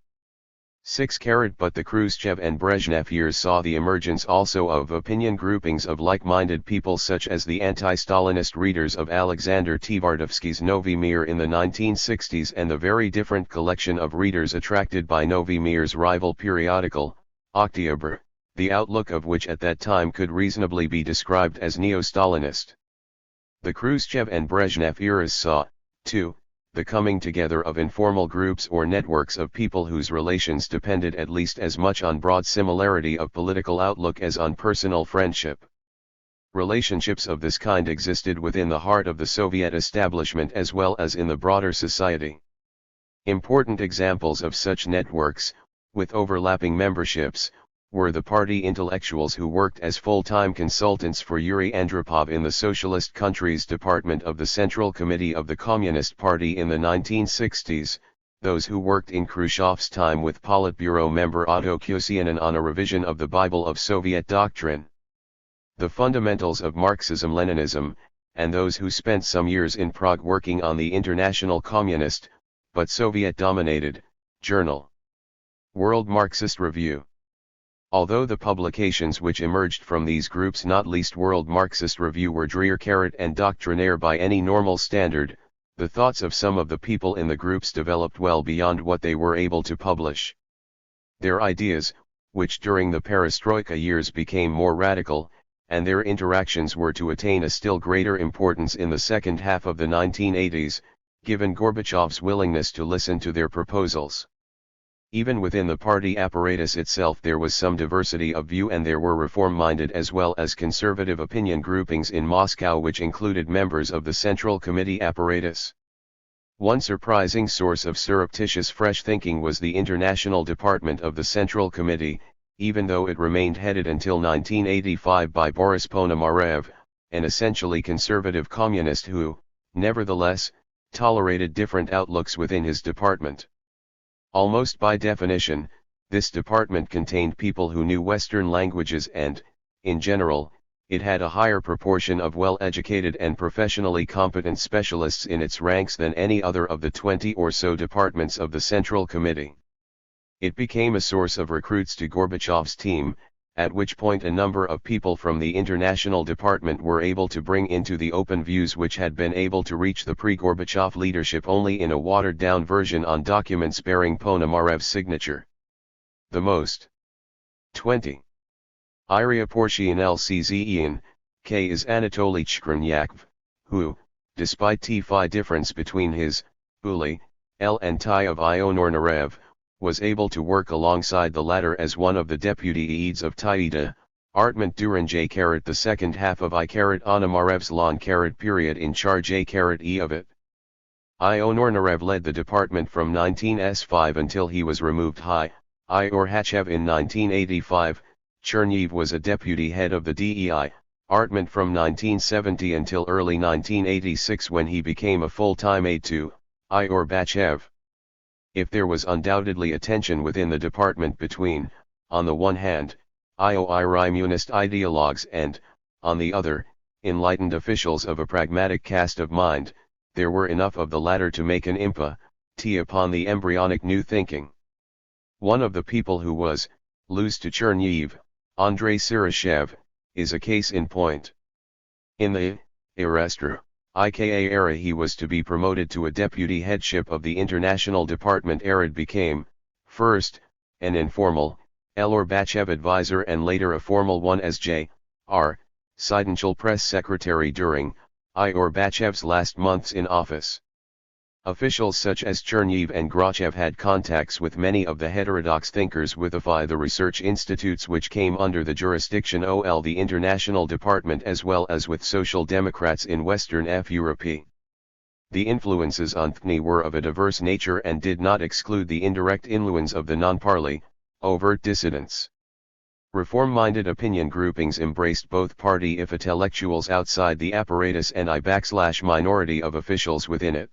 6. But the Khrushchev and Brezhnev years saw the emergence also of opinion groupings of like-minded people such as the anti-Stalinist readers of Alexander Tvardovsky's Novy Mir in the 1960s and the very different collection of readers attracted by Novy Mir's rival periodical, Oktyabr, the outlook of which at that time could reasonably be described as neo-Stalinist. The Khrushchev and Brezhnev eras saw, too, the coming together of informal groups or networks of people whose relations depended at least as much on broad similarity of political outlook as on personal friendship. Relationships of this kind existed within the heart of the Soviet establishment as well as in the broader society. Important examples of such networks, with overlapping memberships, were the party intellectuals who worked as full-time consultants for Yuri Andropov in the Socialist Countries Department of the Central Committee of the Communist Party in the 1960s, those who worked in Khrushchev's time with Politburo member Otto Kosygin on a revision of the Bible of Soviet doctrine. The fundamentals of Marxism-Leninism, and those who spent some years in Prague working on the International Communist, but Soviet-dominated, journal. World Marxist Review. Although the publications which emerged from these groups, not least World Marxist Review, were drear and doctrinaire by any normal standard, the thoughts of some of the people in the groups developed well beyond what they were able to publish. Their ideas, which during the perestroika years became more radical, and their interactions were to attain a still greater importance in the second half of the 1980s, given Gorbachev's willingness to listen to their proposals. Even within the party apparatus itself there was some diversity of view, and there were reform-minded as well as conservative opinion groupings in Moscow which included members of the Central Committee apparatus. One surprising source of surreptitious fresh thinking was the International Department of the Central Committee, even though it remained headed until 1985 by Boris Ponomarev, an essentially conservative communist who, nevertheless, tolerated different outlooks within his department. Almost by definition, this department contained people who knew Western languages and, in general, it had a higher proportion of well-educated and professionally competent specialists in its ranks than any other of the 20 or so departments of the Central Committee. It became a source of recruits to Gorbachev's team, at which point a number of people from the International Department were able to bring into the open views which had been able to reach the pre-Gorbachev leadership only in a watered-down version on documents bearing Ponomarev's signature. The most 20. Iria Portian LCZEN, K is Anatoly Chkrenyakov, who, despite T-Phi difference between his, Uli, L and Ty of Ionor Narev, was able to work alongside the latter as one of the deputy aides of Taida, Artment Duranjay the second half of Onomarev's long period in charge E of it. Ionor Narev led the department from 19S5 until he was removed Ior Hachev in 1985, Chernyev was a deputy head of the DEI, Artment from 1970 until early 1986 when he became a full-time aide to Ior Bachev. If there was undoubtedly a tension within the department between, on the one hand, IOI-Rymunist ideologues and, on the other, enlightened officials of a pragmatic cast of mind, there were enough of the latter to make an IMPA, upon the embryonic new thinking. One of the people who was, lose to Chernihiv, Andrei Sirashev, is a case in point. In the Erestru, IKA era he was to be promoted to a deputy headship of the International Department. Arad became, first, an informal, Gorbachev advisor and later a formal one as J.R. Sidential press secretary during Gorbachev's last months in office. Officials such as Chernihiv and Gorbachev had contacts with many of the heterodox thinkers within the research institutes which came under the jurisdiction of the International Department, as well as with social democrats in Western Europe. The influences on THNI were of a diverse nature and did not exclude the indirect influence of the non-party, overt dissidents. Reform-minded opinion groupings embraced both party if intellectuals outside the apparatus and minority of officials within it.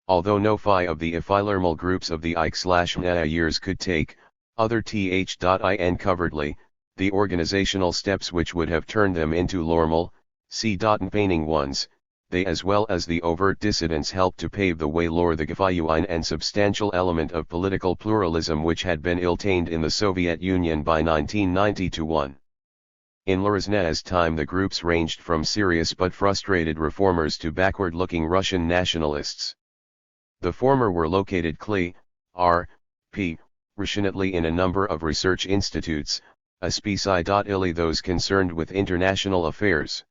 Although no phi of the ephilermal groups of the IK/MNA years could take, other th.in covertly, the organizational steps which would have turned them into normal, c.painting ones, they as well as the overt dissidents helped to pave the way for the genuine and substantial element of political pluralism which had been ill-tamed in the Soviet Union by 1990-1. In Lorzna's time the groups ranged from serious but frustrated reformers to backward-looking Russian nationalists. The former were located P. rationally in a number of research institutes, especially those concerned with international affairs.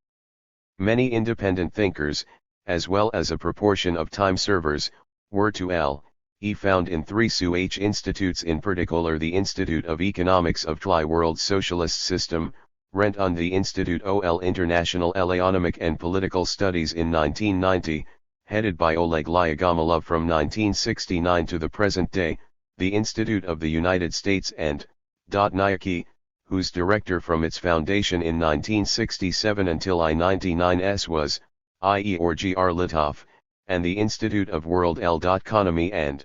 Many independent thinkers, as well as a proportion of time servers, were found in three SUH institutes, in particular the Institute of Economics of Tri-World Socialist System, rent on the Institute ol International Economic and Political Studies in 1990, headed by Oleg Lyagomilov from 1969 to the present day, the Institute of the United States and Nyaki, whose director from its foundation in 1967 until I-99s was, i.e. or Gr. Litov, and the Institute of World Economy and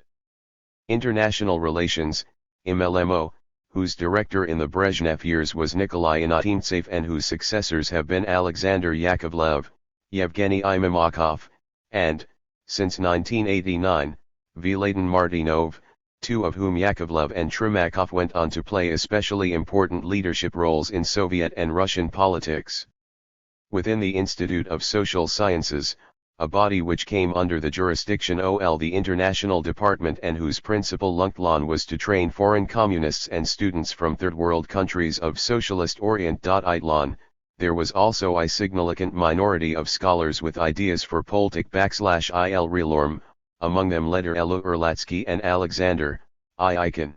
International Relations, IMLMO, whose director in the Brezhnev years was Nikolai Anatimtsev and whose successors have been Alexander Yakovlev, Yevgeny Imamakov, and, since 1989, Vyladin Martynov, two of whom Yakovlev and Trimakov went on to play especially important leadership roles in Soviet and Russian politics. Within the Institute of Social Sciences, a body which came under the jurisdiction ol the International Department and whose principal lunklon was to train foreign communists and students from third world countries of socialist orient. There was also a significant minority of scholars with ideas for Politik/il Relorm, among them Leder Elu Erlatsky and Alexander Ikin.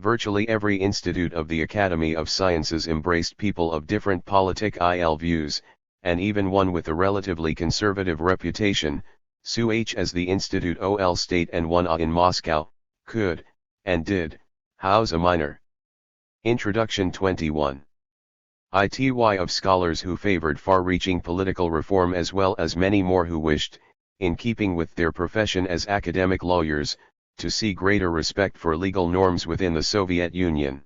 Virtually every institute of the Academy of Sciences embraced people of different politic-il views, and even one with a relatively conservative reputation, such as the Institute ol State and one in Moscow, could, and did, house a minor. Introduction 21. Ity of scholars who favored far-reaching political reform as well as many more who wished, in keeping with their profession as academic lawyers, to see greater respect for legal norms within the Soviet Union.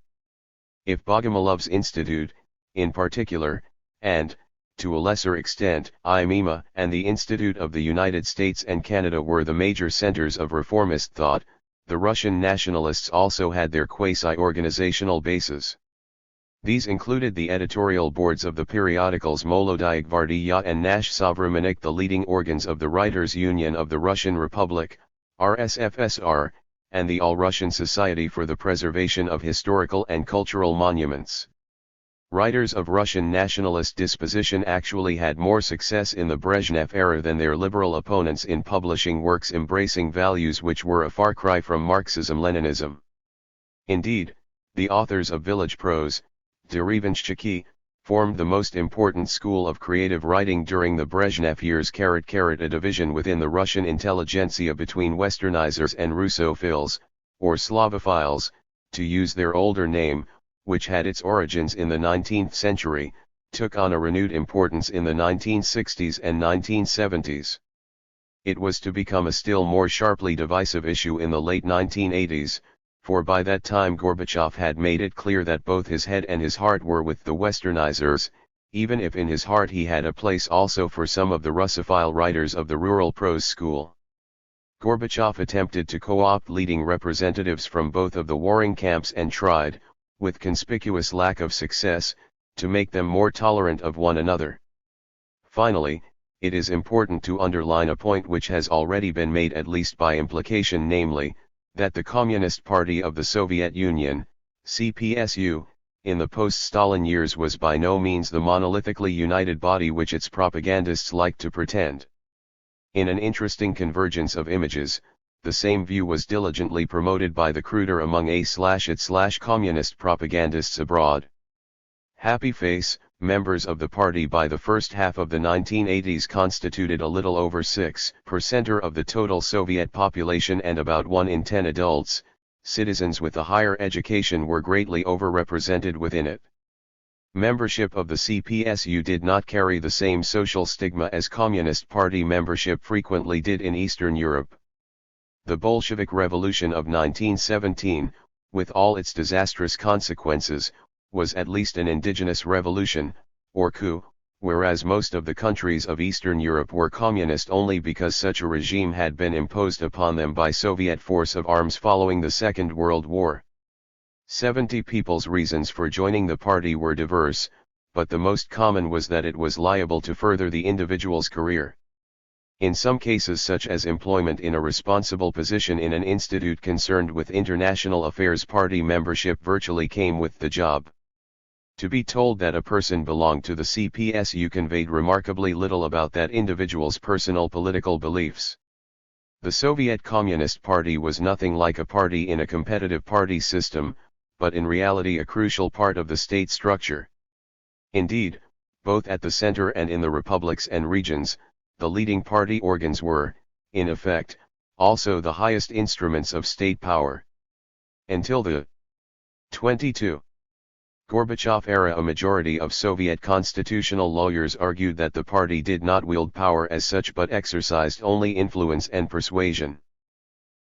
If Bogomilov's Institute, in particular, and, to a lesser extent, IMEMA and the Institute of the United States and Canada were the major centers of reformist thought, the Russian nationalists also had their quasi-organizational bases. These included the editorial boards of the periodicals Molodaya Gvardiya and Nash Sovramennik, the leading organs of the Writers' Union of the Russian Republic, RSFSR, and the All-Russian Society for the Preservation of Historical and Cultural Monuments. Writers of Russian nationalist disposition actually had more success in the Brezhnev era than their liberal opponents in publishing works embracing values which were a far cry from Marxism-Leninism. Indeed, the authors of Village Prose, Derevenshchiki, formed the most important school of creative writing during the Brezhnev years. A division within the Russian intelligentsia between Westernizers and Russophiles, or Slavophiles, to use their older name, which had its origins in the 19th century, took on a renewed importance in the 1960s and 1970s. It was to become a still more sharply divisive issue in the late 1980s, for by that time Gorbachev had made it clear that both his head and his heart were with the Westernizers, even if in his heart he had a place also for some of the Russophile writers of the rural prose school. Gorbachev attempted to co-opt leading representatives from both of the warring camps and tried, with conspicuous lack of success, to make them more tolerant of one another. Finally, it is important to underline a point which has already been made at least by implication, namely, that the Communist Party of the Soviet Union, CPSU, in the post-Stalin years was by no means the monolithically united body which its propagandists like to pretend. In an interesting convergence of images, the same view was diligently promoted by the cruder among its/communist propagandists abroad. Happy Face, members of the party by the first half of the 1980s constituted a little over 6% of the total Soviet population, and about 1 in 10 adults, citizens with a higher education, were greatly overrepresented within it. Membership of the CPSU did not carry the same social stigma as Communist Party membership frequently did in Eastern Europe. The Bolshevik Revolution of 1917, with all its disastrous consequences, was at least an indigenous revolution, or coup, whereas most of the countries of Eastern Europe were communist only because such a regime had been imposed upon them by Soviet force of arms following the Second World War. 70 people's reasons for joining the party were diverse, but the most common was that it was liable to further the individual's career. In some cases, such as employment in a responsible position in an institute concerned with international affairs, party membership virtually came with the job. To be told that a person belonged to the CPSU conveyed remarkably little about that individual's personal political beliefs. The Soviet Communist Party was nothing like a party in a competitive party system, but in reality a crucial part of the state structure. Indeed, both at the center and in the republics and regions, the leading party organs were, in effect, also the highest instruments of state power. Until the 22. Gorbachev era, a majority of Soviet constitutional lawyers argued that the party did not wield power as such but exercised only influence and persuasion.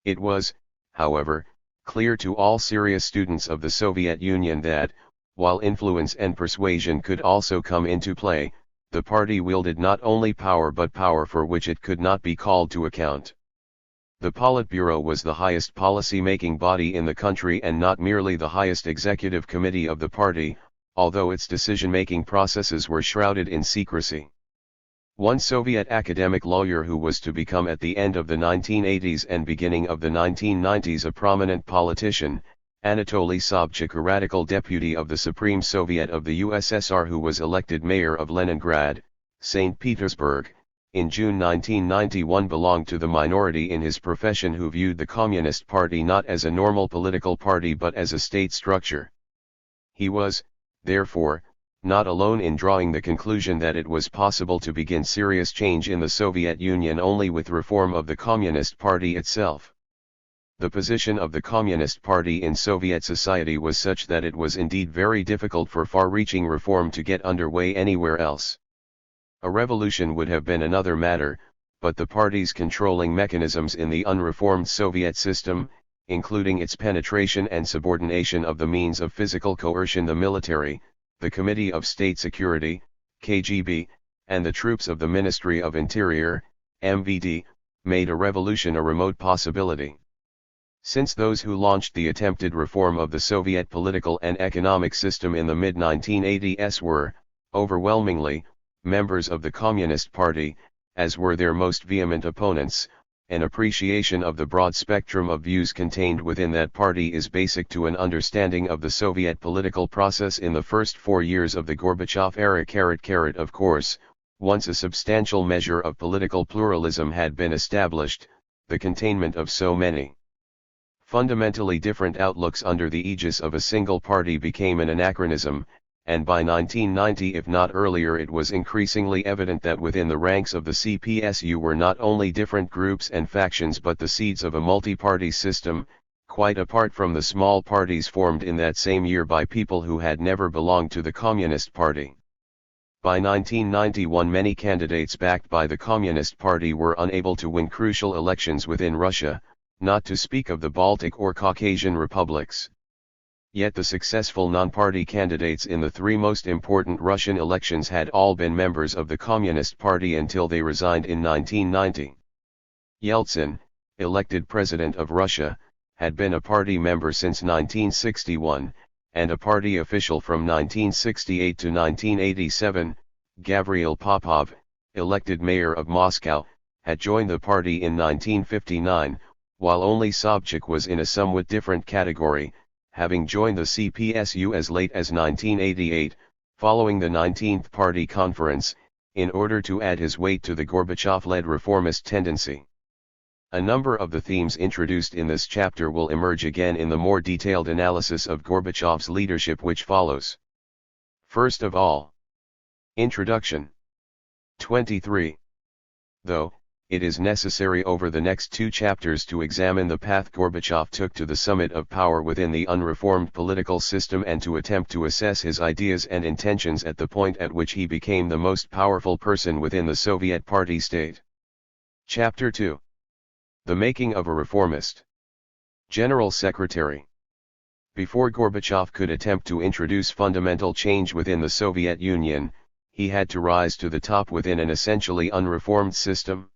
It was, however, clear to all serious students of the Soviet Union that, while influence and persuasion could also come into play, the party wielded not only power but power for which it could not be called to account. The Politburo was the highest policy-making body in the country and not merely the highest executive committee of the party, although its decision-making processes were shrouded in secrecy. One Soviet academic lawyer who was to become at the end of the 1980s and beginning of the 1990s a prominent politician, Anatoly Sobchak, a radical deputy of the Supreme Soviet of the USSR who was elected mayor of Leningrad, St. Petersburg, in June 1991, belonged to the minority in his profession who viewed the Communist Party not as a normal political party but as a state structure. He was, therefore, not alone in drawing the conclusion that it was possible to begin serious change in the Soviet Union only with reform of the Communist Party itself. The position of the Communist Party in Soviet society was such that it was indeed very difficult for far-reaching reform to get underway anywhere else. A revolution would have been another matter, but the party's controlling mechanisms in the unreformed Soviet system, including its penetration and subordination of the means of physical coercion, the military, the Committee of State Security, KGB, and the troops of the Ministry of Interior, MVD, made a revolution a remote possibility. Since those who launched the attempted reform of the Soviet political and economic system in the mid-1980s were, overwhelmingly, members of the Communist Party, as were their most vehement opponents, an appreciation of the broad spectrum of views contained within that party is basic to an understanding of the Soviet political process in the first 4 years of the Gorbachev era. Of course, once a substantial measure of political pluralism had been established, the containment of so many fundamentally different outlooks under the aegis of a single party became an anachronism, and by 1990 if not earlier it was increasingly evident that within the ranks of the CPSU were not only different groups and factions but the seeds of a multi-party system, quite apart from the small parties formed in that same year by people who had never belonged to the Communist Party. By 1991 many candidates backed by the Communist Party were unable to win crucial elections within Russia, not to speak of the Baltic or Caucasian republics. Yet the successful non-party candidates in the 3 most important Russian elections had all been members of the Communist Party until they resigned in 1990. Yeltsin, elected president of Russia, had been a party member since 1961, and a party official from 1968 to 1987, Gavril Popov, elected mayor of Moscow, had joined the party in 1959, while only Sobchak was in a somewhat different category, having joined the CPSU as late as 1988, following the 19th Party Conference, in order to add his weight to the Gorbachev-led reformist tendency. A number of the themes introduced in this chapter will emerge again in the more detailed analysis of Gorbachev's leadership which follows. First of all, Introduction. 23. Though, it is necessary over the next two chapters to examine the path Gorbachev took to the summit of power within the unreformed political system and to attempt to assess his ideas and intentions at the point at which he became the most powerful person within the Soviet party state. Chapter 2. The making of a reformist. General Secretary. Before Gorbachev could attempt to introduce fundamental change within the Soviet Union, he had to rise to the top within an essentially unreformed system.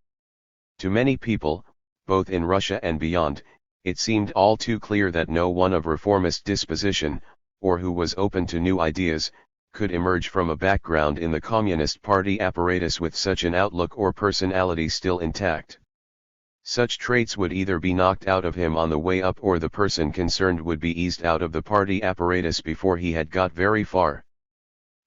To many people, both in Russia and beyond, it seemed all too clear that no one of reformist disposition, or who was open to new ideas, could emerge from a background in the Communist Party apparatus with such an outlook or personality still intact. Such traits would either be knocked out of him on the way up or the person concerned would be eased out of the party apparatus before he had got very far.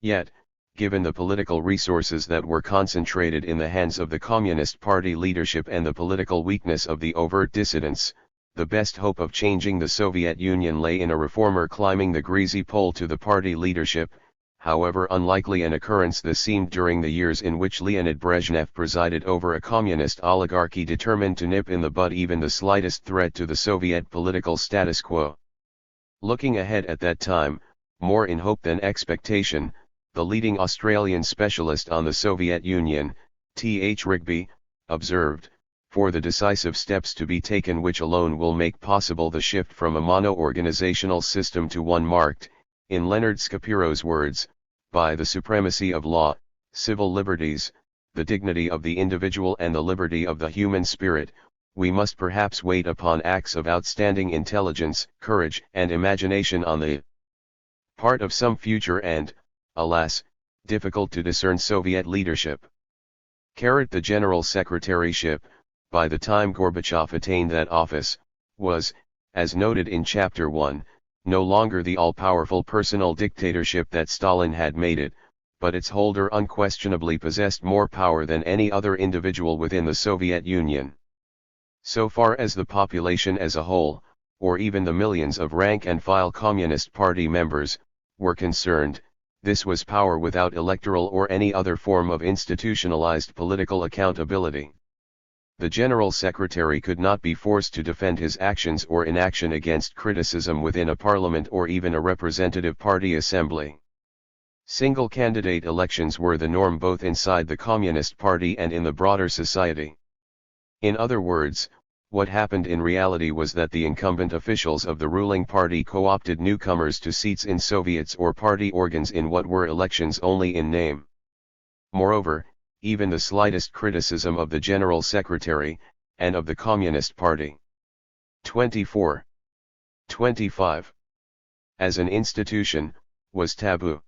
Yet, given the political resources that were concentrated in the hands of the Communist Party leadership and the political weakness of the overt dissidents, the best hope of changing the Soviet Union lay in a reformer climbing the greasy pole to the party leadership, however unlikely an occurrence this seemed during the years in which Leonid Brezhnev presided over a communist oligarchy determined to nip in the bud even the slightest threat to the Soviet political status quo. Looking ahead at that time, more in hope than expectation, the leading Australian specialist on the Soviet Union, T.H. Rigby, observed, for the decisive steps to be taken which alone will make possible the shift from a mono-organizational system to one marked, in Leonard Scapiro's words, by the supremacy of law, civil liberties, the dignity of the individual and the liberty of the human spirit, we must perhaps wait upon acts of outstanding intelligence, courage and imagination on the part of some future and, alas, difficult to discern Soviet leadership. The General Secretaryship, by the time Gorbachev attained that office, was, as noted in Chapter 1, no longer the all-powerful personal dictatorship that Stalin had made it, but its holder unquestionably possessed more power than any other individual within the Soviet Union. So far as the population as a whole, or even the millions of rank-and-file Communist Party members, were concerned, this was power without electoral or any other form of institutionalized political accountability. The General Secretary could not be forced to defend his actions or inaction against criticism within a parliament or even a representative party assembly. Single-candidate elections were the norm both inside the Communist Party and in the broader society. In other words, what happened in reality was that the incumbent officials of the ruling party co-opted newcomers to seats in Soviets or party organs in what were elections only in name. Moreover, even the slightest criticism of the General Secretary, and of the Communist Party. 24. 25. As an institution, was taboo.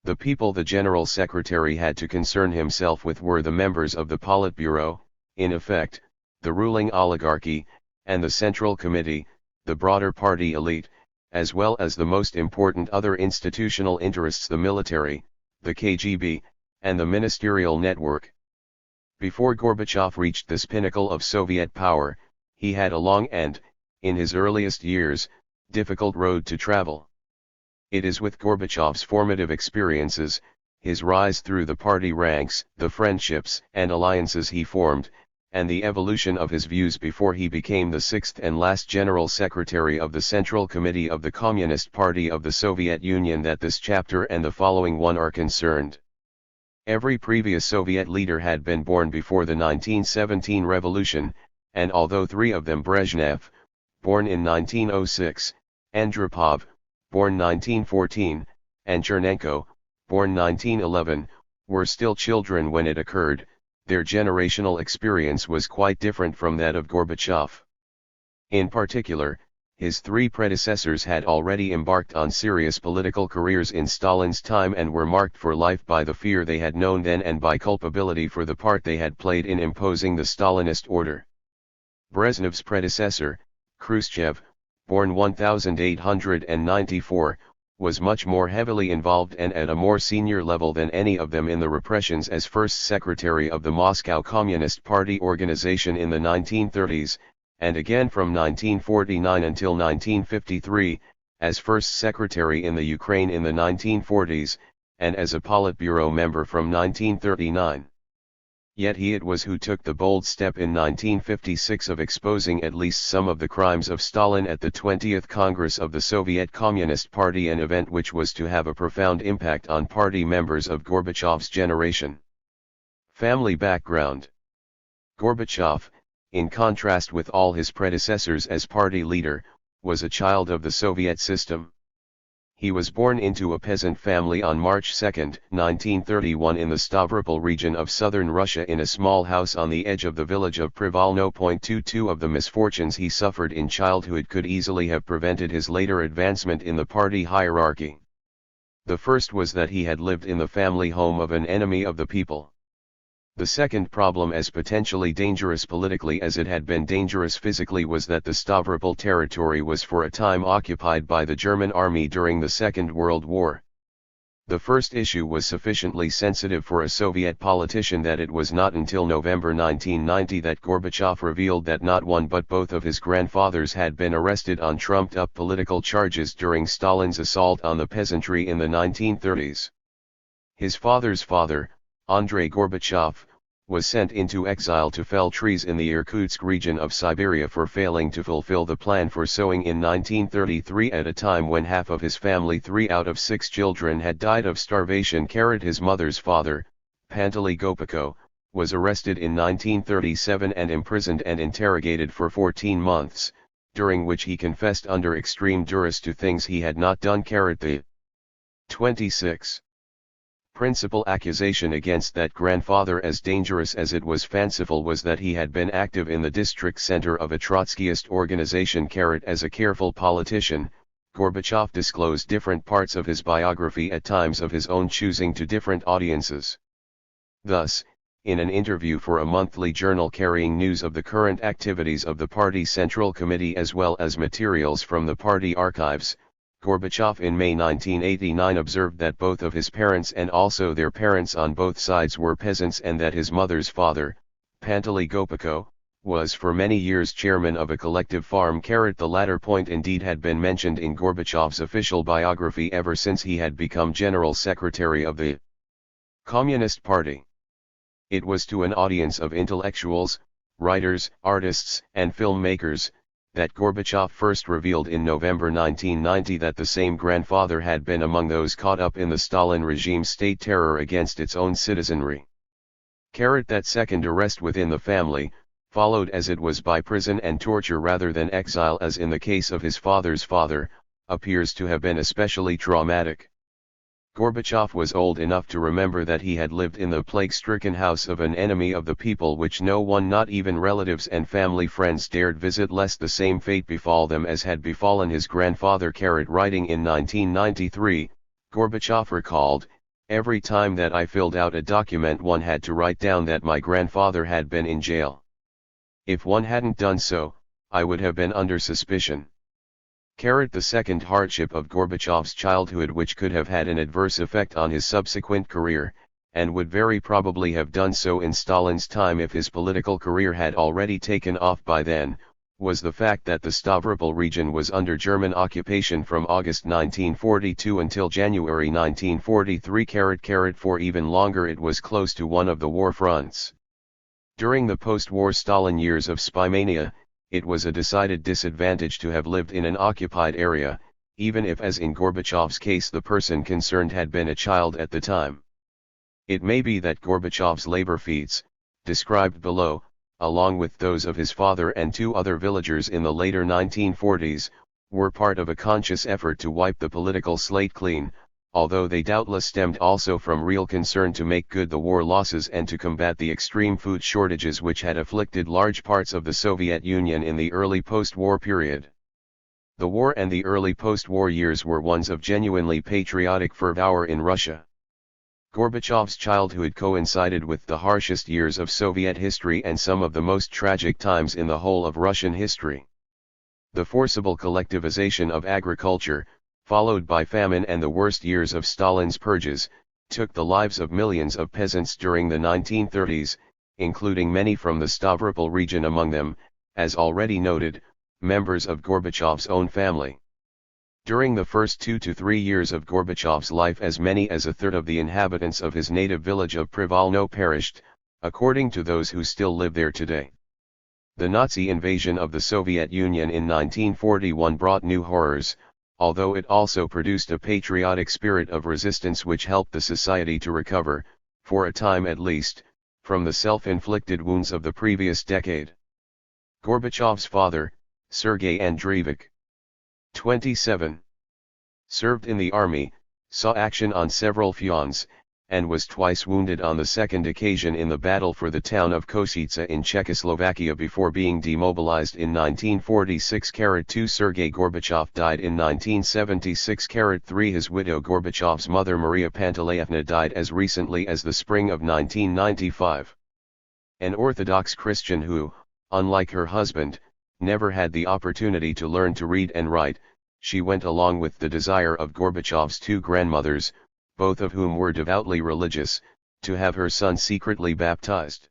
The people the General Secretary had to concern himself with were the members of the Politburo, in effect, the ruling oligarchy, and the Central Committee, the broader party elite, as well as the most important other institutional interests, the military, the KGB, and the ministerial network. Before Gorbachev reached this pinnacle of Soviet power, he had a long and, in his earliest years, difficult road to travel. It is with Gorbachev's formative experiences, his rise through the party ranks, the friendships and alliances he formed, and the evolution of his views before he became the sixth and last General Secretary of the Central Committee of the Communist Party of the Soviet Union that this chapter and the following one are concerned. Every previous Soviet leader had been born before the 1917 revolution, and although three of them, Brezhnev, born in 1906, Andropov, born 1914, and Chernenko, born 1911, were still children when it occurred, their generational experience was quite different from that of Gorbachev. In particular, his three predecessors had already embarked on serious political careers in Stalin's time and were marked for life by the fear they had known then and by culpability for the part they had played in imposing the Stalinist order. Brezhnev's predecessor, Khrushchev, born 1894, was much more heavily involved and at a more senior level than any of them in the repressions as first secretary of the Moscow Communist Party organization in the 1930s, and again from 1949 until 1953, as first secretary in the Ukraine in the 1940s, and as a Politburo member from 1939. Yet he it was who took the bold step in 1956 of exposing at least some of the crimes of Stalin at the 20th Congress of the Soviet Communist Party, an event which was to have a profound impact on party members of Gorbachev's generation. Family background. Gorbachev, in contrast with all his predecessors as party leader, was a child of the Soviet system. He was born into a peasant family on March 2, 1931 in the Stavropol region of southern Russia in a small house on the edge of the village of Privolno. 22 of the misfortunes he suffered in childhood could easily have prevented his later advancement in the party hierarchy. The first was that he had lived in the family home of an enemy of the people. The second problem, as potentially dangerous politically as it had been dangerous physically, was that the Stavropol territory was for a time occupied by the German army during the Second World War. The first issue was sufficiently sensitive for a Soviet politician that it was not until November 1990 that Gorbachev revealed that not one but both of his grandfathers had been arrested on trumped-up political charges during Stalin's assault on the peasantry in the 1930s. His father's father, Andrei Gorbachev, was sent into exile to fell trees in the Irkutsk region of Siberia for failing to fulfill the plan for sowing in 1933 at a time when half of his family, 3 out of 6 children, had died of starvation. His mother's father, Panteley Gopiko, was arrested in 1937 and imprisoned and interrogated for 14 months, during which he confessed under extreme duress to things he had not done. The 26. Principal accusation against that grandfather, as dangerous as it was fanciful, was that he had been active in the district center of a Trotskyist organization. As a careful politician, Gorbachev disclosed different parts of his biography at times of his own choosing to different audiences. Thus, in an interview for a monthly journal carrying news of the current activities of the party Central Committee as well as materials from the party archives, Gorbachev in May 1989 observed that both of his parents and also their parents on both sides were peasants, and that his mother's father, Panteley Gopiko, was for many years chairman of a collective farm. The latter point indeed had been mentioned in Gorbachev's official biography ever since he had become General Secretary of the Communist Party. It was to an audience of intellectuals, writers, artists, and filmmakers that Gorbachev first revealed in November 1990 that the same grandfather had been among those caught up in the Stalin regime's state terror against its own citizenry. That second arrest within the family, followed as it was by prison and torture rather than exile as in the case of his father's father, appears to have been especially traumatic. Gorbachev was old enough to remember that he had lived in the plague-stricken house of an enemy of the people which no one, not even relatives and family friends, dared visit lest the same fate befall them as had befallen his grandfather. Writing in 1993, Gorbachev recalled, "Every time that I filled out a document one had to write down that my grandfather had been in jail. If one hadn't done so, I would have been under suspicion." The second hardship of Gorbachev's childhood, which could have had an adverse effect on his subsequent career, and would very probably have done so in Stalin's time if his political career had already taken off by then, was the fact that the Stavropol region was under German occupation from August 1942 until January 1943. For even longer it was close to one of the war fronts. During the post-war Stalin years of spymania, it was a decided disadvantage to have lived in an occupied area, even if, as in Gorbachev's case, the person concerned had been a child at the time. It may be that Gorbachev's labor feats, described below, along with those of his father and 2 other villagers in the later 1940s, were part of a conscious effort to wipe the political slate clean, although they doubtless stemmed also from real concern to make good the war losses and to combat the extreme food shortages which had afflicted large parts of the Soviet Union in the early post-war period. The war and the early post-war years were ones of genuinely patriotic fervor in Russia. Gorbachev's childhood coincided with the harshest years of Soviet history and some of the most tragic times in the whole of Russian history. The forcible collectivization of agriculture, followed by famine and the worst years of Stalin's purges, took the lives of millions of peasants during the 1930s, including many from the Stavropol region, among them, as already noted, members of Gorbachev's own family. During the first 2 to 3 years of Gorbachev's life, as many as a third of the inhabitants of his native village of Privolno perished, according to those who still live there today. The Nazi invasion of the Soviet Union in 1941 brought new horrors, although it also produced a patriotic spirit of resistance which helped the society to recover, for a time at least, from the self-inflicted wounds of the previous decade. Gorbachev's father, Sergei Andreevich, 27, served in the army, saw action on several fronts, and was twice wounded on the second occasion in the battle for the town of Košice in Czechoslovakia before being demobilized in 1946-2. Sergei Gorbachev died in 1976-3. His widow Gorbachev's mother Maria Panteleevna died as recently as the spring of 1995. An Orthodox Christian who, unlike her husband, never had the opportunity to learn to read and write, she went along with the desire of Gorbachev's two grandmothers, both of whom were devoutly religious, to have her son secretly baptized.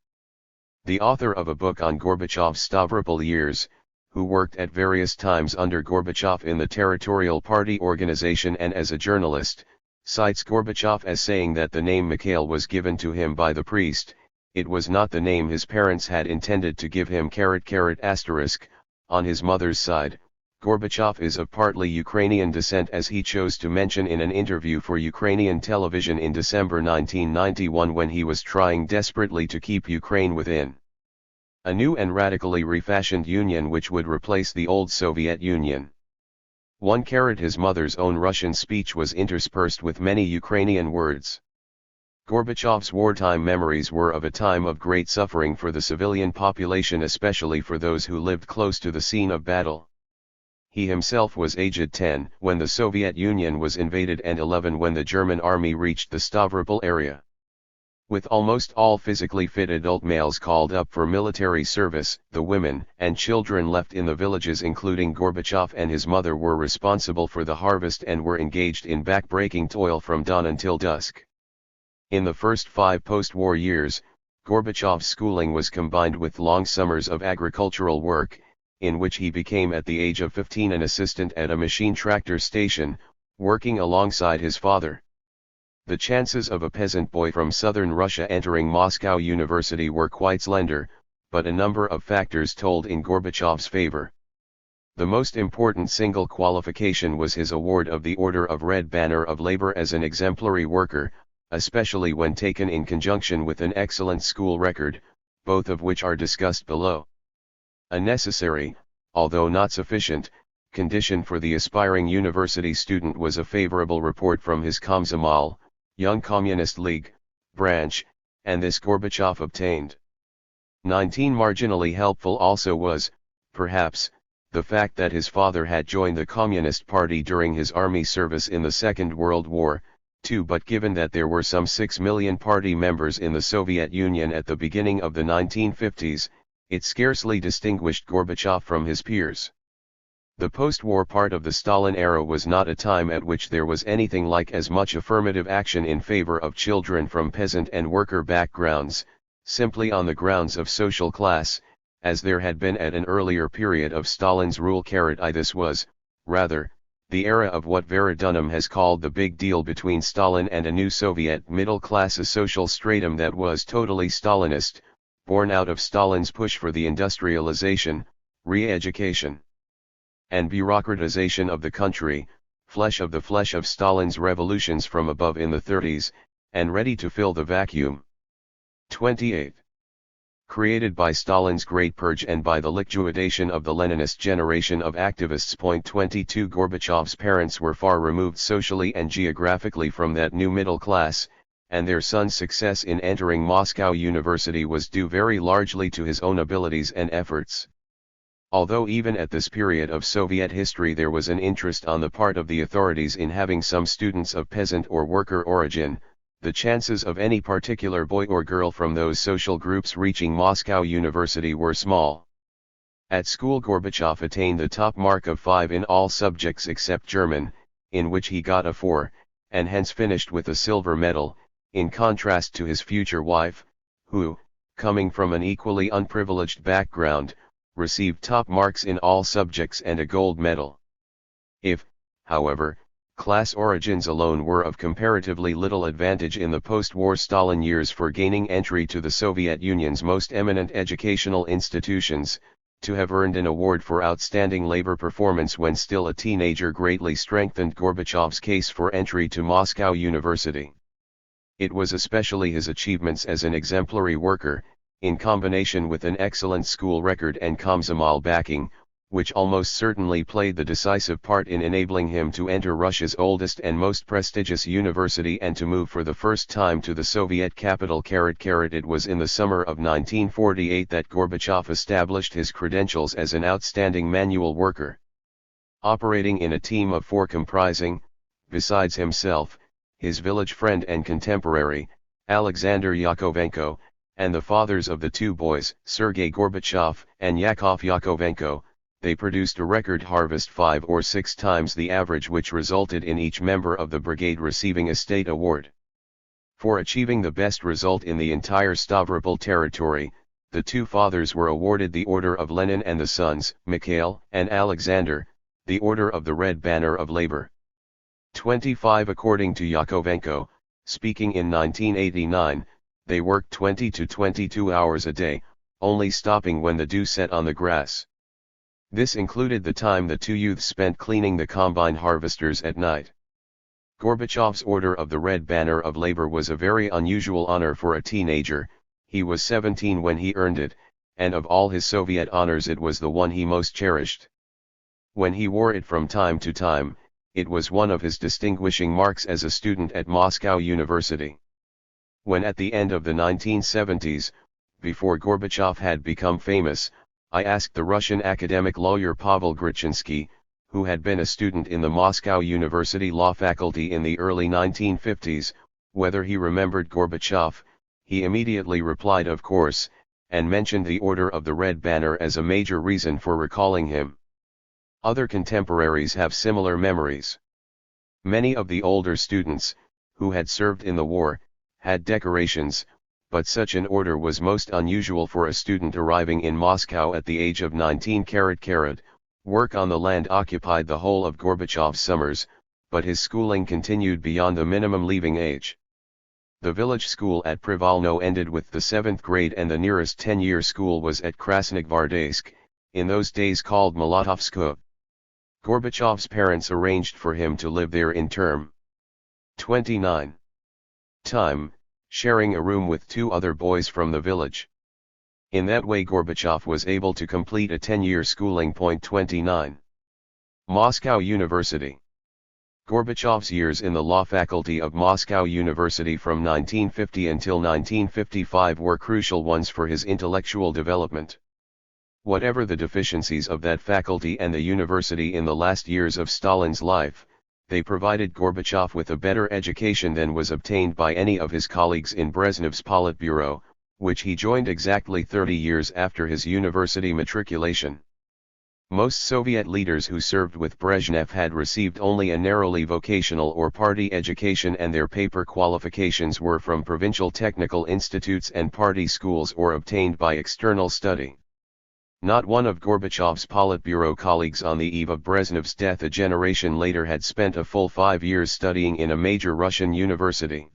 The author of a book on Gorbachev's Stavropol years, who worked at various times under Gorbachev in the Territorial Party organization and as a journalist, cites Gorbachev as saying that the name Mikhail was given to him by the priest. It was not the name his parents had intended to give him. On his mother's side, Gorbachev is of partly Ukrainian descent, as he chose to mention in an interview for Ukrainian television in December 1991 when he was trying desperately to keep Ukraine within a new and radically refashioned union which would replace the old Soviet Union. His mother's own Russian speech was interspersed with many Ukrainian words. Gorbachev's wartime memories were of a time of great suffering for the civilian population, especially for those who lived close to the scene of battle. He himself was aged 10 when the Soviet Union was invaded and 11 when the German army reached the Stavropol area. With almost all physically fit adult males called up for military service, the women and children left in the villages, including Gorbachev and his mother, were responsible for the harvest and were engaged in back-breaking toil from dawn until dusk. In the first 5 post-war years, Gorbachev's schooling was combined with long summers of agricultural work, in which he became at the age of 15 an assistant at a machine tractor station, working alongside his father. The chances of a peasant boy from southern Russia entering Moscow University were quite slender, but a number of factors told in Gorbachev's favor. The most important single qualification was his award of the Order of Red Banner of Labor as an exemplary worker, especially when taken in conjunction with an excellent school record, both of which are discussed below. A necessary, although not sufficient, condition for the aspiring university student was a favorable report from his Komsomol, Young Communist League, branch, and this Gorbachev obtained. 19. Marginally helpful also was, perhaps, the fact that his father had joined the Communist Party during his army service in the Second World War, too, but given that there were some 6 million party members in the Soviet Union at the beginning of the 1950s, it scarcely distinguished Gorbachev from his peers. The post-war part of the Stalin era was not a time at which there was anything like as much affirmative action in favor of children from peasant and worker backgrounds, simply on the grounds of social class, as there had been at an earlier period of Stalin's rule. This was, rather, the era of what Vera Dunham has called the big deal between Stalin and a new Soviet middle class, a social stratum that was totally Stalinist, born out of Stalin's push for the industrialization, re-education, and bureaucratization of the country, flesh of Stalin's revolutions from above in the 30s, and ready to fill the vacuum. 28. created by Stalin's Great Purge and by the liquidation of the Leninist generation of activists. 22 Gorbachev's parents were far removed socially and geographically from that new middle class, and their son's success in entering Moscow University was due very largely to his own abilities and efforts. Although even at this period of Soviet history there was an interest on the part of the authorities in having some students of peasant or worker origin, the chances of any particular boy or girl from those social groups reaching Moscow University were small. At school Gorbachev attained the top mark of 5 in all subjects except German, in which he got a 4, and hence finished with a silver medal, in contrast to his future wife, who, coming from an equally unprivileged background, received top marks in all subjects and a gold medal. If, however, class origins alone were of comparatively little advantage in the post-war Stalin years for gaining entry to the Soviet Union's most eminent educational institutions, to have earned an award for outstanding labor performance when still a teenager greatly strengthened Gorbachev's case for entry to Moscow University. It was especially his achievements as an exemplary worker, in combination with an excellent school record and Komsomol backing, which almost certainly played the decisive part in enabling him to enter Russia's oldest and most prestigious university and to move for the first time to the Soviet capital. It was in the summer of 1948 that Gorbachev established his credentials as an outstanding manual worker. Operating in a team of 4 comprising, besides himself, his village friend and contemporary, Alexander Yakovenko, and the fathers of the 2 boys, Sergei Gorbachev and Yakov Yakovenko, they produced a record harvest 5 or 6 times the average, which resulted in each member of the brigade receiving a state award. For achieving the best result in the entire Stavropol territory, the 2 fathers were awarded the Order of Lenin and the sons, Mikhail and Alexander, the Order of the Red Banner of Labor. 25 According to Yakovenko, speaking in 1989, they worked 20 to 22 hours a day, only stopping when the dew set on the grass. This included the time the 2 youths spent cleaning the combine harvesters at night. Gorbachev's Order of the Red Banner of Labor was a very unusual honor for a teenager. He was 17 when he earned it, and of all his Soviet honors it was the one he most cherished. When he wore it from time to time, it was one of his distinguishing marks as a student at Moscow University. When at the end of the 1970s, before Gorbachev had become famous, I asked the Russian academic lawyer Pavel Grachinsky, who had been a student in the Moscow University law faculty in the early 1950s, whether he remembered Gorbachev. He immediately replied of course, and mentioned the Order of the Red Banner as a major reason for recalling him. Other contemporaries have similar memories. Many of the older students, who had served in the war, had decorations, but such an order was most unusual for a student arriving in Moscow at the age of 19. Work on the land occupied the whole of Gorbachev's summers, but his schooling continued beyond the minimum leaving age. The village school at Privalno ended with the 7th grade and the nearest 10-year school was at Krasnogvardeysk, in those days called Molotovskoye. Gorbachev's parents arranged for him to live there in term 29. Time, sharing a room with 2 other boys from the village. In that way Gorbachev was able to complete a 10-year schooling. 29. Moscow University. Gorbachev's years in the law faculty of Moscow University from 1950 until 1955 were crucial ones for his intellectual development. Whatever the deficiencies of that faculty and the university in the last years of Stalin's life, they provided Gorbachev with a better education than was obtained by any of his colleagues in Brezhnev's Politburo, which he joined exactly 30 years after his university matriculation. Most Soviet leaders who served with Brezhnev had received only a narrowly vocational or party education, and their paper qualifications were from provincial technical institutes and party schools or obtained by external study. Not one of Gorbachev's Politburo colleagues on the eve of Brezhnev's death a generation later had spent a full 5 years studying in a major Russian university.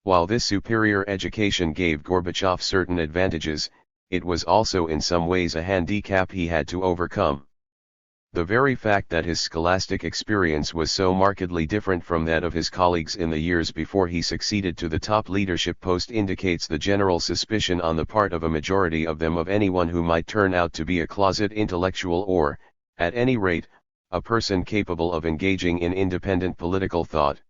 While this superior education gave Gorbachev certain advantages, it was also in some ways a handicap he had to overcome. The very fact that his scholastic experience was so markedly different from that of his colleagues in the years before he succeeded to the top leadership post indicates the general suspicion on the part of a majority of them of anyone who might turn out to be a closet intellectual or, at any rate, a person capable of engaging in independent political thought.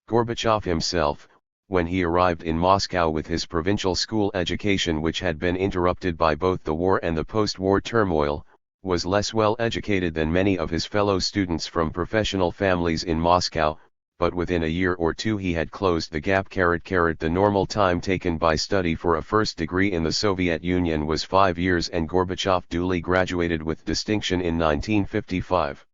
Gorbachev himself, when he arrived in Moscow with his provincial school education which had been interrupted by both the war and the post-war turmoil, was less well educated than many of his fellow students from professional families in Moscow, but within a year or two he had closed the gap. The normal time taken by study for a first degree in the Soviet Union was 5 years, and Gorbachev duly graduated with distinction in 1955.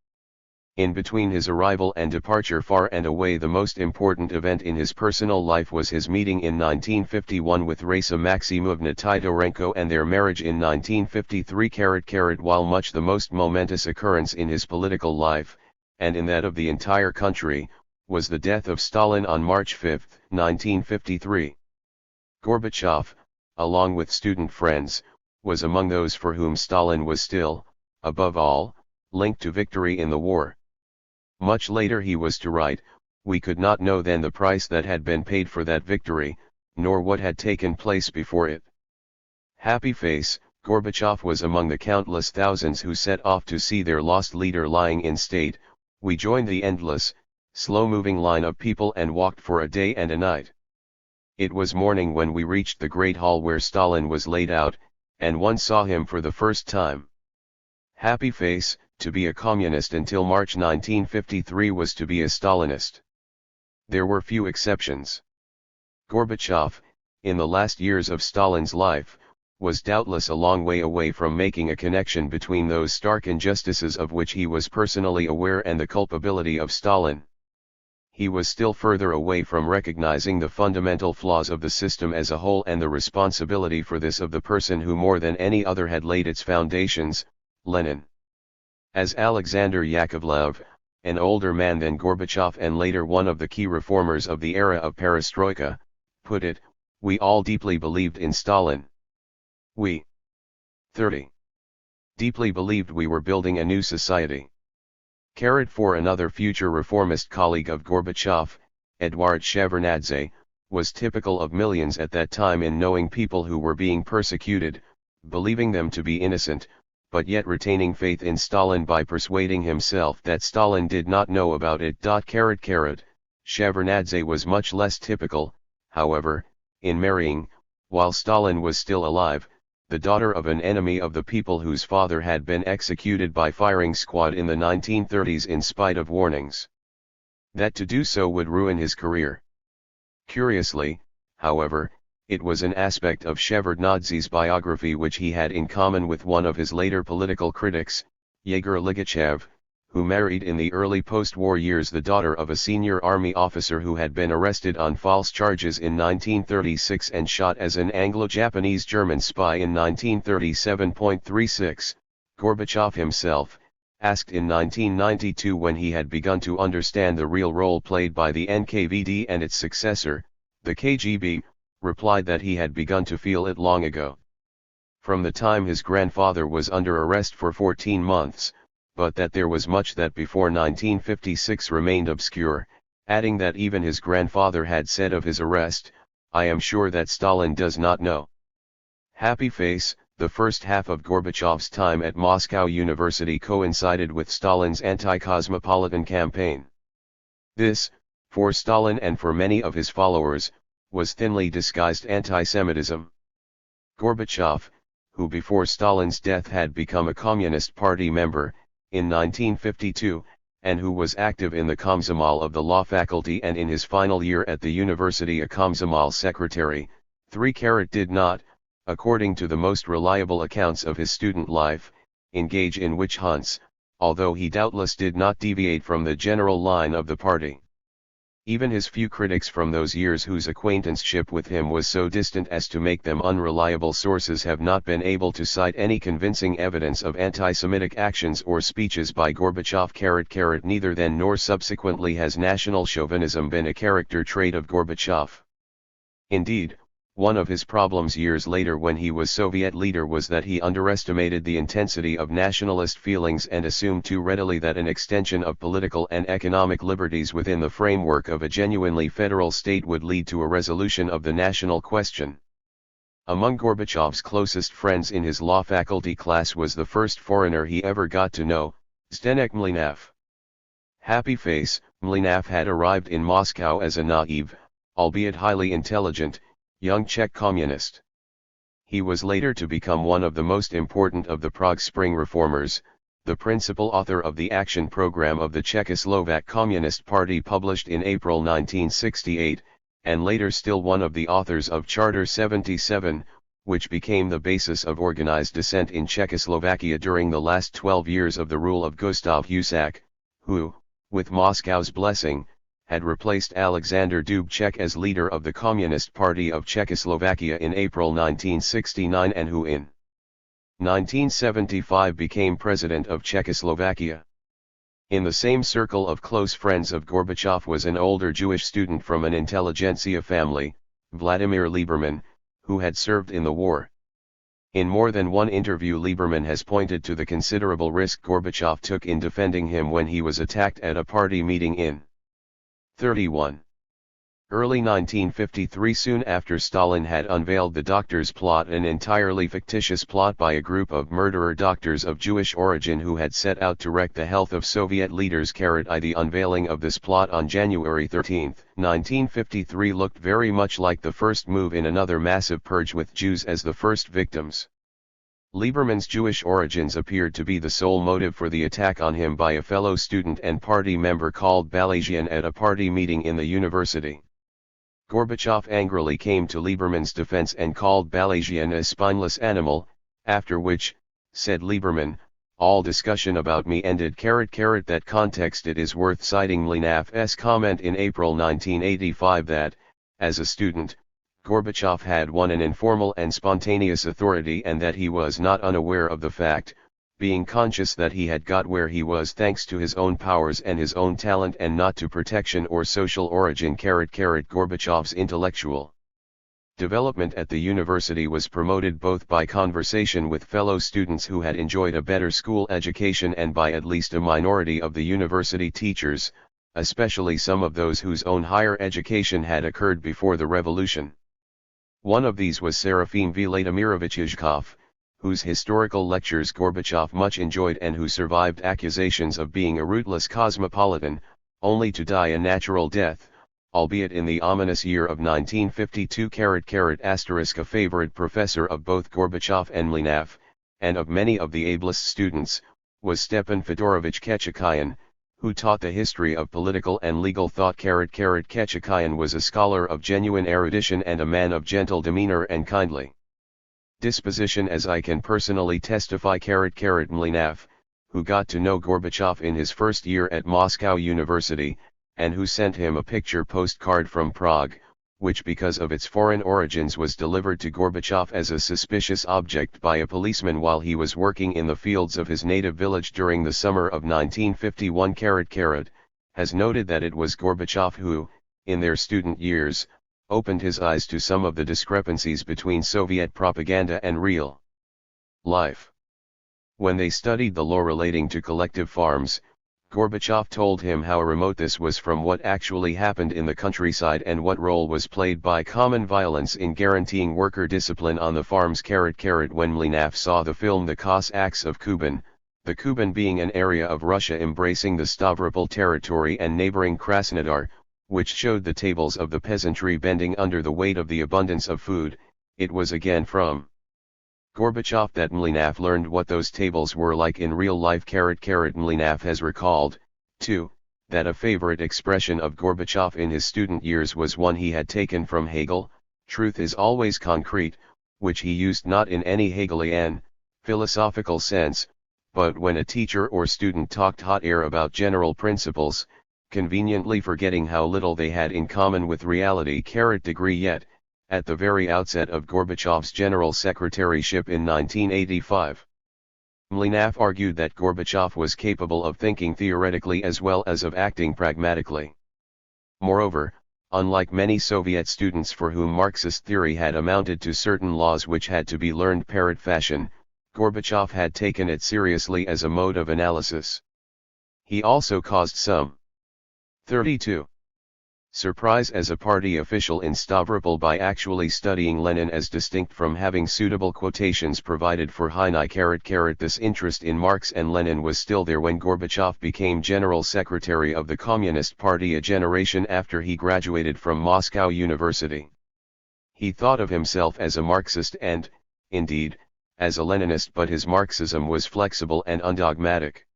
In between his arrival and departure far and away the most important event in his personal life was his meeting in 1951 with Raisa Maximovna Tidorenko and their marriage in 1953. While much the most momentous occurrence in his political life, and in that of the entire country, was the death of Stalin on March 5, 1953. Gorbachev, along with student friends, was among those for whom Stalin was still, above all, linked to victory in the war. Much later he was to write, "We could not know then the price that had been paid for that victory, nor what had taken place before it." Happy face, Gorbachev was among the countless thousands who set off to see their lost leader lying in state. We joined the endless, slow-moving line of people and walked for a day and a night. It was morning when we reached the great hall where Stalin was laid out, and one saw him for the first time. Happy face, to be a communist until March 1953 was to be a Stalinist. There were few exceptions. Gorbachev, in the last years of Stalin's life, was doubtless a long way away from making a connection between those stark injustices of which he was personally aware and the culpability of Stalin. He was still further away from recognizing the fundamental flaws of the system as a whole and the responsibility for this of the person who more than any other had laid its foundations, Lenin. As Alexander Yakovlev, an older man than Gorbachev and later one of the key reformers of the era of perestroika, put it, we all deeply believed in Stalin. We 30. Deeply believed we were building a new society. For another future reformist colleague of Gorbachev, Eduard Shevardnadze, was typical of millions at that time in knowing people who were being persecuted, believing them to be innocent, but yet retaining faith in Stalin by persuading himself that Stalin did not know about it. Shevardnadze was much less typical, however, in marrying, while Stalin was still alive, the daughter of an enemy of the people whose father had been executed by firing squad in the 1930s in spite of warnings that to do so would ruin his career. Curiously, however, it was an aspect of Shevardnadze's biography which he had in common with one of his later political critics, Yegor Ligachev, who married in the early post-war years the daughter of a senior army officer who had been arrested on false charges in 1936 and shot as an Anglo-Japanese German spy in 1937.36. Gorbachev himself, asked in 1992 when he had begun to understand the real role played by the NKVD and its successor, the KGB, replied that he had begun to feel it long ago. From the time his grandfather was under arrest for 14 months, but that there was much that before 1956 remained obscure, adding that even his grandfather had said of his arrest, "I am sure that Stalin does not know." Happy face, the first half of Gorbachev's time at Moscow University coincided with Stalin's anti-cosmopolitan campaign. This, for Stalin and for many of his followers, was thinly disguised anti-Semitism. Gorbachev, who before Stalin's death had become a Communist Party member, in 1952, and who was active in the Komsomol of the law faculty and in his final year at the university a Komsomol secretary, did not, according to the most reliable accounts of his student life, engage in witch hunts, although he doubtless did not deviate from the general line of the party. Even his few critics from those years whose acquaintanceship with him was so distant as to make them unreliable sources have not been able to cite any convincing evidence of anti-Semitic actions or speeches by Gorbachev. Neither then nor subsequently has national chauvinism been a character trait of Gorbachev. Indeed, One of his problems years later when he was Soviet leader was that he underestimated the intensity of nationalist feelings and assumed too readily that an extension of political and economic liberties within the framework of a genuinely federal state would lead to a resolution of the national question. Among Gorbachev's closest friends in his law faculty class was the first foreigner he ever got to know, Zdeněk Mlynář. Happy face, Mlynář had arrived in Moscow as a naive, albeit highly intelligent, young Czech communist. He was later to become one of the most important of the Prague Spring reformers, the principal author of the action program of the Czechoslovak Communist Party published in April 1968, and later still one of the authors of Charter 77, which became the basis of organized dissent in Czechoslovakia during the last 12 years of the rule of Gustav Husak, who, with Moscow's blessing, had replaced Alexander Dubček as leader of the Communist Party of Czechoslovakia in April 1969 and who in 1975 became president of Czechoslovakia. In the same circle of close friends of Gorbachev was an older Jewish student from an intelligentsia family, Vladimir Lieberman, who had served in the war. In more than one interview Lieberman has pointed to the considerable risk Gorbachev took in defending him when he was attacked at a party meeting in 31. Early 1953, soon after Stalin had unveiled the Doctors' Plot, an entirely fictitious plot by a group of murderer doctors of Jewish origin who had set out to wreck the health of Soviet leaders. The unveiling of this plot on January 13, 1953 looked very much like the first move in another massive purge with Jews as the first victims. Lieberman's Jewish origins appeared to be the sole motive for the attack on him by a fellow student and party member called Balajian at a party meeting in the university. Gorbachev angrily came to Lieberman's defense and called Balajian a spineless animal, after which, said Lieberman, all discussion about me ended. That context it is worth citing Mlynář's comment in April 1985 that, as a student, Gorbachev had won an informal and spontaneous authority and that he was not unaware of the fact, being conscious that he had got where he was thanks to his own powers and his own talent and not to protection or social origin. Gorbachev's intellectual development at the university was promoted both by conversation with fellow students who had enjoyed a better school education and by at least a minority of the university teachers, especially some of those whose own higher education had occurred before the revolution. One of these was Serafim Vladimirovich Izhkov, whose historical lectures Gorbachev much enjoyed and who survived accusations of being a rootless cosmopolitan, only to die a natural death, albeit in the ominous year of 1952. A favorite professor of both Gorbachev and Mlynář, and of many of the ablest students, was Stepan Fedorovich Kechikayan, who taught the history of political and legal thought. Kechikayan was a scholar of genuine erudition and a man of gentle demeanor and kindly disposition, as I can personally testify. Mlynář, who got to know Gorbachev in his first year at Moscow University, and who sent him a picture postcard from Prague, which because of its foreign origins was delivered to Gorbachev as a suspicious object by a policeman while he was working in the fields of his native village during the summer of 1951. Has noted that it was Gorbachev who, in their student years, opened his eyes to some of the discrepancies between Soviet propaganda and real life. When they studied the law relating to collective farms, Gorbachev told him how remote this was from what actually happened in the countryside and what role was played by common violence in guaranteeing worker discipline on the farms. When Mlynář saw the film The Cossacks of Kuban, the Kuban being an area of Russia embracing the Stavropol territory and neighboring Krasnodar, which showed the tables of the peasantry bending under the weight of the abundance of food, it was again from Gorbachev that Mlynář learned what those tables were like in real life. Mlynář has recalled, too, that a favorite expression of Gorbachev in his student years was one he had taken from Hegel, "Truth is always concrete," which he used not in any Hegelian, philosophical sense, but when a teacher or student talked hot air about general principles, conveniently forgetting how little they had in common with reality. Yet, at the very outset of Gorbachev's general secretaryship in 1985, Mlynář argued that Gorbachev was capable of thinking theoretically as well as of acting pragmatically. Moreover, Unlike many Soviet students for whom Marxist theory had amounted to certain laws which had to be learned parrot fashion, Gorbachev had taken it seriously as a mode of analysis. He also caused some 32 surprise as a party official in Stavropol by actually studying Lenin as distinct from having suitable quotations provided for Heine. This interest in Marx and Lenin was still there when Gorbachev became General Secretary of the Communist Party a generation after he graduated from Moscow University. He thought of himself as a Marxist and, indeed, as a Leninist, but his Marxism was flexible and undogmatic.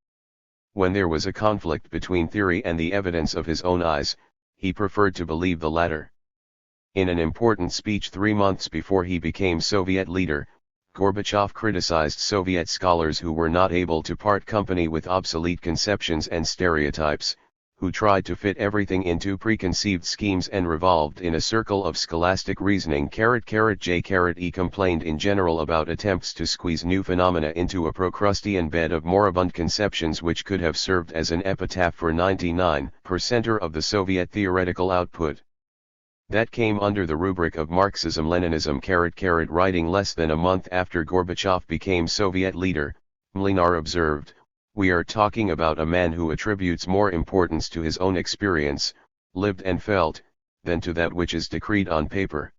When there was a conflict between theory and the evidence of his own eyes, he preferred to believe the latter. In an important speech 3 months before he became Soviet leader, Gorbachev criticized Soviet scholars who were not able to part company with obsolete conceptions and stereotypes, who tried to fit everything into preconceived schemes and revolved in a circle of scholastic reasoning. He complained in general about attempts to squeeze new phenomena into a Procrustean bed of moribund conceptions which could have served as an epitaph for 99% of the Soviet theoretical output. That came under the rubric of Marxism-Leninism. Writing less than a month after Gorbachev became Soviet leader, Mlynar observed, "We are talking about a man who attributes more importance to his own experience, lived and felt, than to that which is decreed on paper."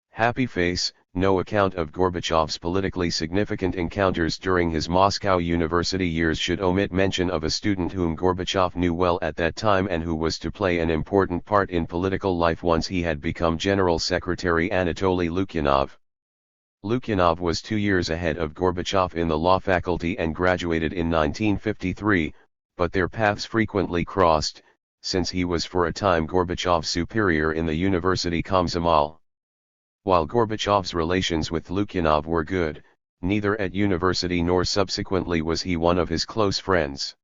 Happy face. No account of Gorbachev's politically significant encounters during his Moscow University years should omit mention of a student whom Gorbachev knew well at that time and who was to play an important part in political life once he had become General Secretary: Anatoly Lukyanov. Lukyanov was 2 years ahead of Gorbachev in the law faculty and graduated in 1953, but their paths frequently crossed, since he was for a time Gorbachev's superior in the university Komsomol. While Gorbachev's relations with Lukyanov were good, neither at university nor subsequently was he one of his close friends.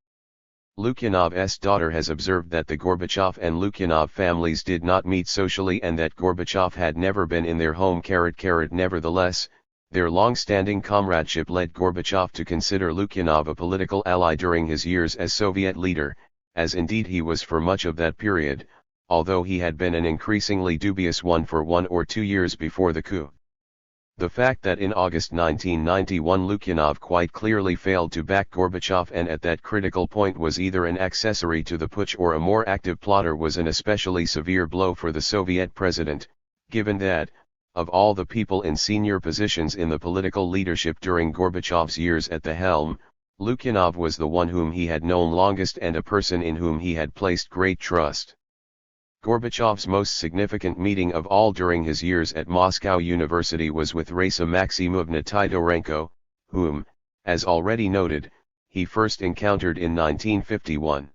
Lukyanov's daughter has observed that the Gorbachev and Lukyanov families did not meet socially and that Gorbachev had never been in their home. Nevertheless, their long-standing comradeship led Gorbachev to consider Lukyanov a political ally during his years as Soviet leader, as indeed he was for much of that period, although he had been an increasingly dubious one for 1 or 2 years before the coup. The fact that in August 1991 Lukyanov quite clearly failed to back Gorbachev and at that critical point was either an accessory to the putsch or a more active plotter was an especially severe blow for the Soviet president, given that, of all the people in senior positions in the political leadership during Gorbachev's years at the helm, Lukyanov was the one whom he had known longest and a person in whom he had placed great trust. Gorbachev's most significant meeting of all during his years at Moscow University was with Raisa Maximovna Tidorenko, whom, as already noted, he first encountered in 1951.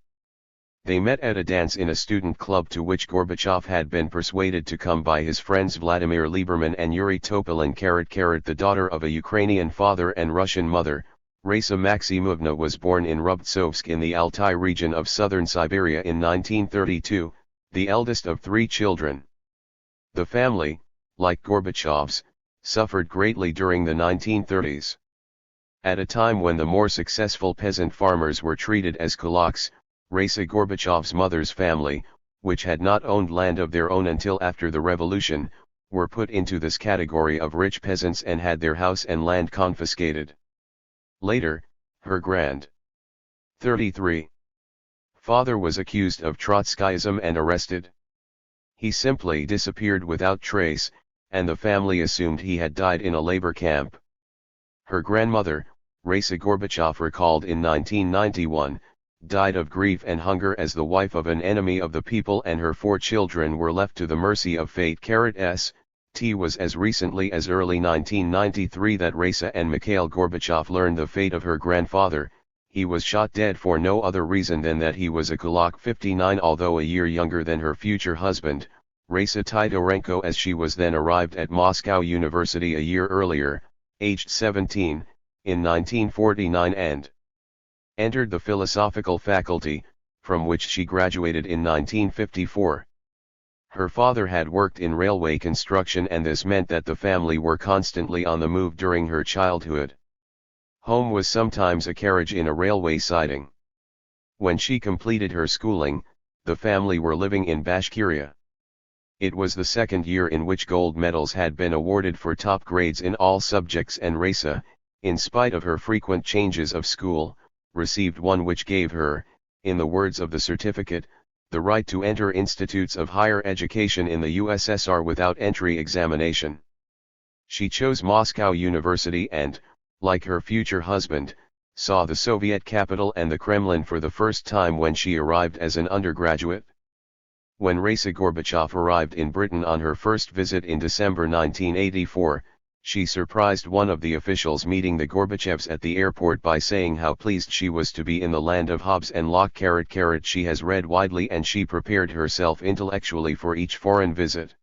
They met at a dance in a student club to which Gorbachev had been persuaded to come by his friends Vladimir Lieberman and Yuri Topolin. The daughter of a Ukrainian father and Russian mother, Raisa Maximovna was born in Rubtsovsk in the Altai region of southern Siberia in 1932. The eldest of 3 children. The family, like Gorbachev's, suffered greatly during the 1930s. At a time when the more successful peasant farmers were treated as kulaks, Raisa Gorbachev's mother's family, which had not owned land of their own until after the revolution, were put into this category of rich peasants and had their house and land confiscated. Later, her grand 33 father was accused of Trotskyism and arrested. He simply disappeared without trace, and the family assumed he had died in a labor camp. Her grandmother, Raisa Gorbachev recalled in 1991, died of grief and hunger as the wife of an enemy of the people, and her 4 children were left to the mercy of fate. It was as recently as early 1993 that Raisa and Mikhail Gorbachev learned the fate of her grandfather. He was shot dead for no other reason than that he was a kulak. 59 Although a year younger than her future husband, Raisa Tidorenko, as she was then, arrived at Moscow University a year earlier, aged 17, in 1949 and entered the philosophical faculty, from which she graduated in 1954. Her father had worked in railway construction, and this meant that the family were constantly on the move during her childhood. Home was sometimes a carriage in a railway siding. When she completed her schooling, the family were living in Bashkiria. It was the second year in which gold medals had been awarded for top grades in all subjects, and Raisa, in spite of her frequent changes of school, received one which gave her, in the words of the certificate, the right to enter institutes of higher education in the USSR without entry examination. She chose Moscow University and, like her future husband, saw the Soviet capital and the Kremlin for the first time when she arrived as an undergraduate. When Raisa Gorbachev arrived in Britain on her first visit in December 1984, she surprised one of the officials meeting the Gorbachevs at the airport by saying how pleased she was to be in the land of Hobbes and Locke. She has read widely and she prepared herself intellectually for each foreign visit.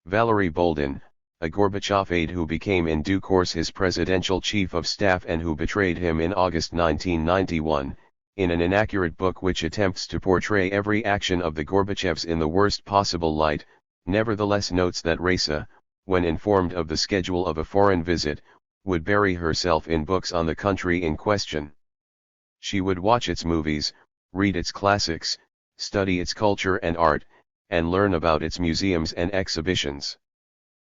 Valery Boldin, a Gorbachev aide who became in due course his presidential chief of staff and who betrayed him in August 1991, in an inaccurate book which attempts to portray every action of the Gorbachevs in the worst possible light, nevertheless notes that Raisa, when informed of the schedule of a foreign visit, would bury herself in books on the country in question. She would watch its movies, read its classics, study its culture and art, and learn about its museums and exhibitions.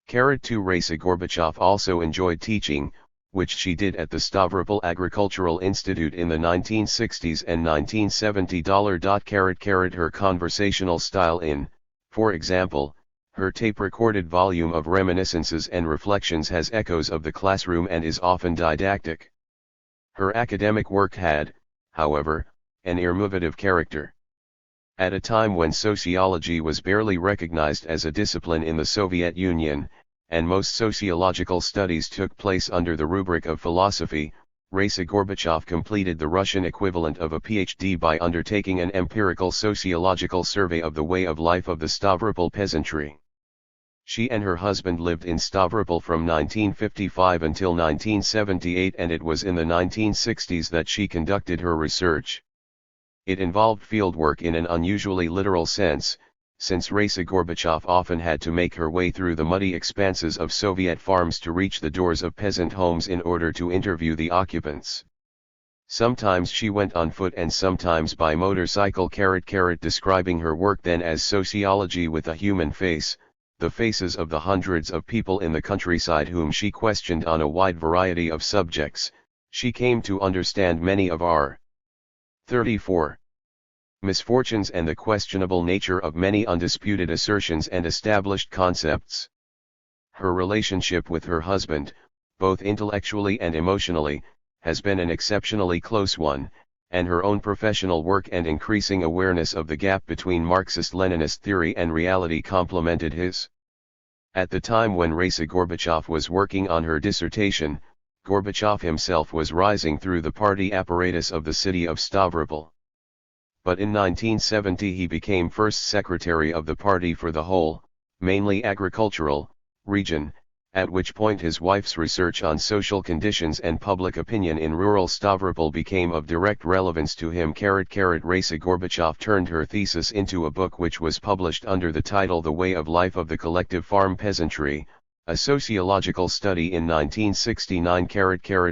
2 Raisa Gorbachev also enjoyed teaching, which she did at the Stavropol Agricultural Institute in the 1960s and 1970. Her conversational style in, for example, her tape-recorded volume of reminiscences and reflections has echoes of the classroom and is often didactic. Her academic work had, however, an irremovative character. At a time when sociology was barely recognized as a discipline in the Soviet Union, and most sociological studies took place under the rubric of philosophy, Raisa Gorbachev completed the Russian equivalent of a PhD by undertaking an empirical sociological survey of the way of life of the Stavropol peasantry. She and her husband lived in Stavropol from 1955 until 1978, and it was in the 1960s that she conducted her research. It involved fieldwork in an unusually literal sense, since Raisa Gorbachev often had to make her way through the muddy expanses of Soviet farms to reach the doors of peasant homes in order to interview the occupants. Sometimes she went on foot and sometimes by motorcycle. Describing her work then as sociology with a human face, the faces of the hundreds of people in the countryside whom she questioned on a wide variety of subjects, she came to understand many of our 34 misfortunes and the questionable nature of many undisputed assertions and established concepts. Her relationship with her husband, both intellectually and emotionally, has been an exceptionally close one, and her own professional work and increasing awareness of the gap between Marxist-Leninist theory and reality complemented his. At the time when Raisa Gorbachev was working on her dissertation, Gorbachev himself was rising through the party apparatus of the city of Stavropol. But in 1970 he became first secretary of the party for the whole, mainly agricultural, region, at which point his wife's research on social conditions and public opinion in rural Stavropol became of direct relevance to him. Raisa Gorbachev turned her thesis into a book which was published under the title The Way of Life of the Collective Farm Peasantry, a sociological study in 1969.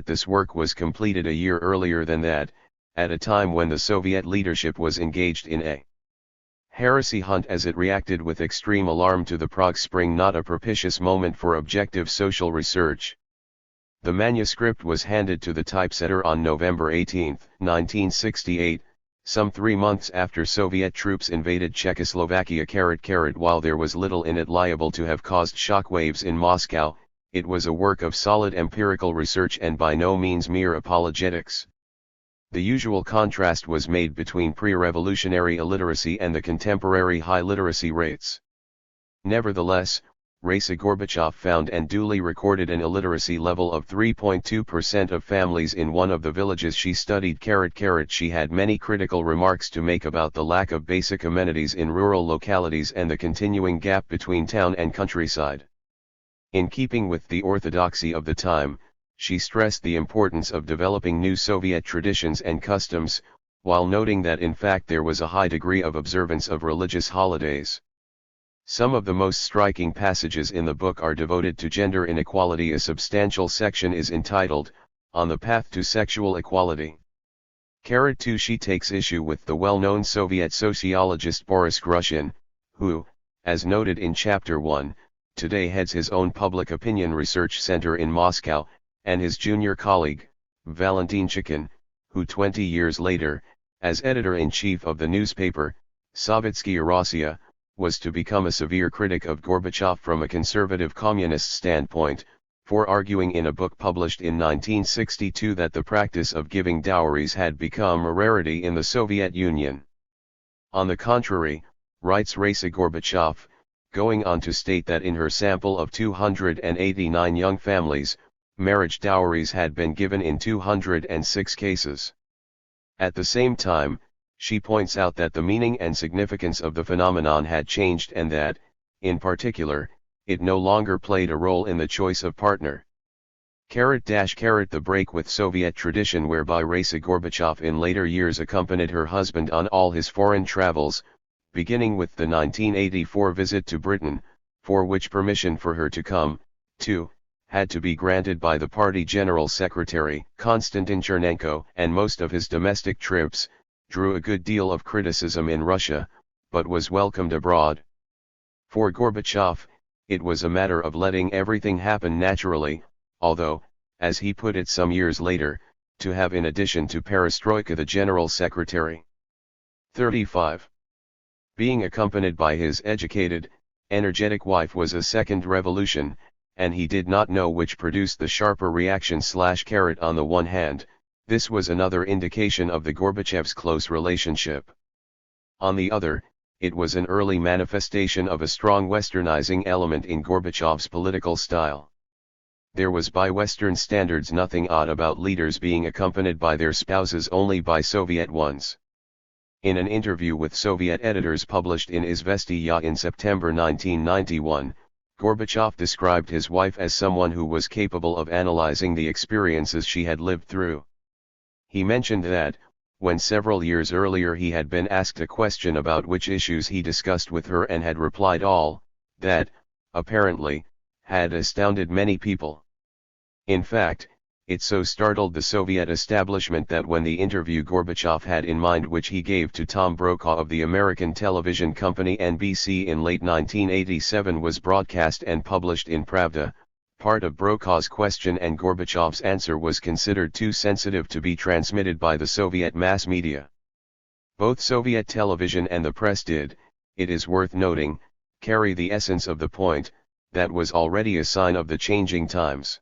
This work was completed a year earlier than that, at a time when the Soviet leadership was engaged in a heresy hunt as it reacted with extreme alarm to the Prague Spring, not a propitious moment for objective social research. The manuscript was handed to the typesetter on November 18, 1968, some 3 months after Soviet troops invaded Czechoslovakia. While there was little in it liable to have caused shockwaves in Moscow, it was a work of solid empirical research and by no means mere apologetics. The usual contrast was made between pre-revolutionary illiteracy and the contemporary high literacy rates. Nevertheless, Raisa Gorbachev found and duly recorded an illiteracy level of 3.2% of families in one of the villages she studied. She had many critical remarks to make about the lack of basic amenities in rural localities and the continuing gap between town and countryside. In keeping with the orthodoxy of the time, she stressed the importance of developing new Soviet traditions and customs, while noting that in fact there was a high degree of observance of religious holidays. Some of the most striking passages in the book are devoted to gender inequality. A substantial section is entitled, On the Path to Sexual Equality. 2 She takes issue with the well-known Soviet sociologist Boris Grushin, who, as noted in Chapter 1, today heads his own public opinion research center in Moscow, and his junior colleague, Valentin Chikin, who 20 years later, as editor-in-chief of the newspaper, Sovetskaya Rossiya, was to become a severe critic of Gorbachev from a conservative communist standpoint, for arguing in a book published in 1962 that the practice of giving dowries had become a rarity in the Soviet Union. On the contrary, writes Raisa Gorbachev, going on to state that in her sample of 289 young families, marriage dowries had been given in 206 cases. At the same time, she points out that the meaning and significance of the phenomenon had changed and that, in particular, it no longer played a role in the choice of partner. The break with Soviet tradition whereby Raisa Gorbachev in later years accompanied her husband on all his foreign travels, beginning with the 1984 visit to Britain, for which permission for her to come, too, had to be granted by the party general secretary, Konstantin Chernenko, and most of his domestic trips, drew a good deal of criticism in Russia, but was welcomed abroad. For Gorbachev, it was a matter of letting everything happen naturally, although, as he put it some years later, to have in addition to Perestroika the general secretary. 35. Being accompanied by his educated, energetic wife was a second revolution, and he did not know which produced the sharper reaction. On the one hand, this was another indication of the Gorbachev's close relationship. On the other, it was an early manifestation of a strong westernizing element in Gorbachev's political style. There was by Western standards nothing odd about leaders being accompanied by their spouses only by Soviet ones. In an interview with Soviet editors published in Izvestiya in September 1991, Gorbachev described his wife as someone who was capable of analyzing the experiences she had lived through. He mentioned that, when several years earlier he had been asked a question about which issues he discussed with her and had replied all, that, apparently, had astounded many people. In fact, it so startled the Soviet establishment that when the interview Gorbachev had in mind, which he gave to Tom Brokaw of the American television company NBC in late 1987, was broadcast and published in Pravda, part of Brokaw's question and Gorbachev's answer was considered too sensitive to be transmitted by the Soviet mass media. Both Soviet television and the press did, it is worth noting, carry the essence of the point, that was already a sign of the changing times.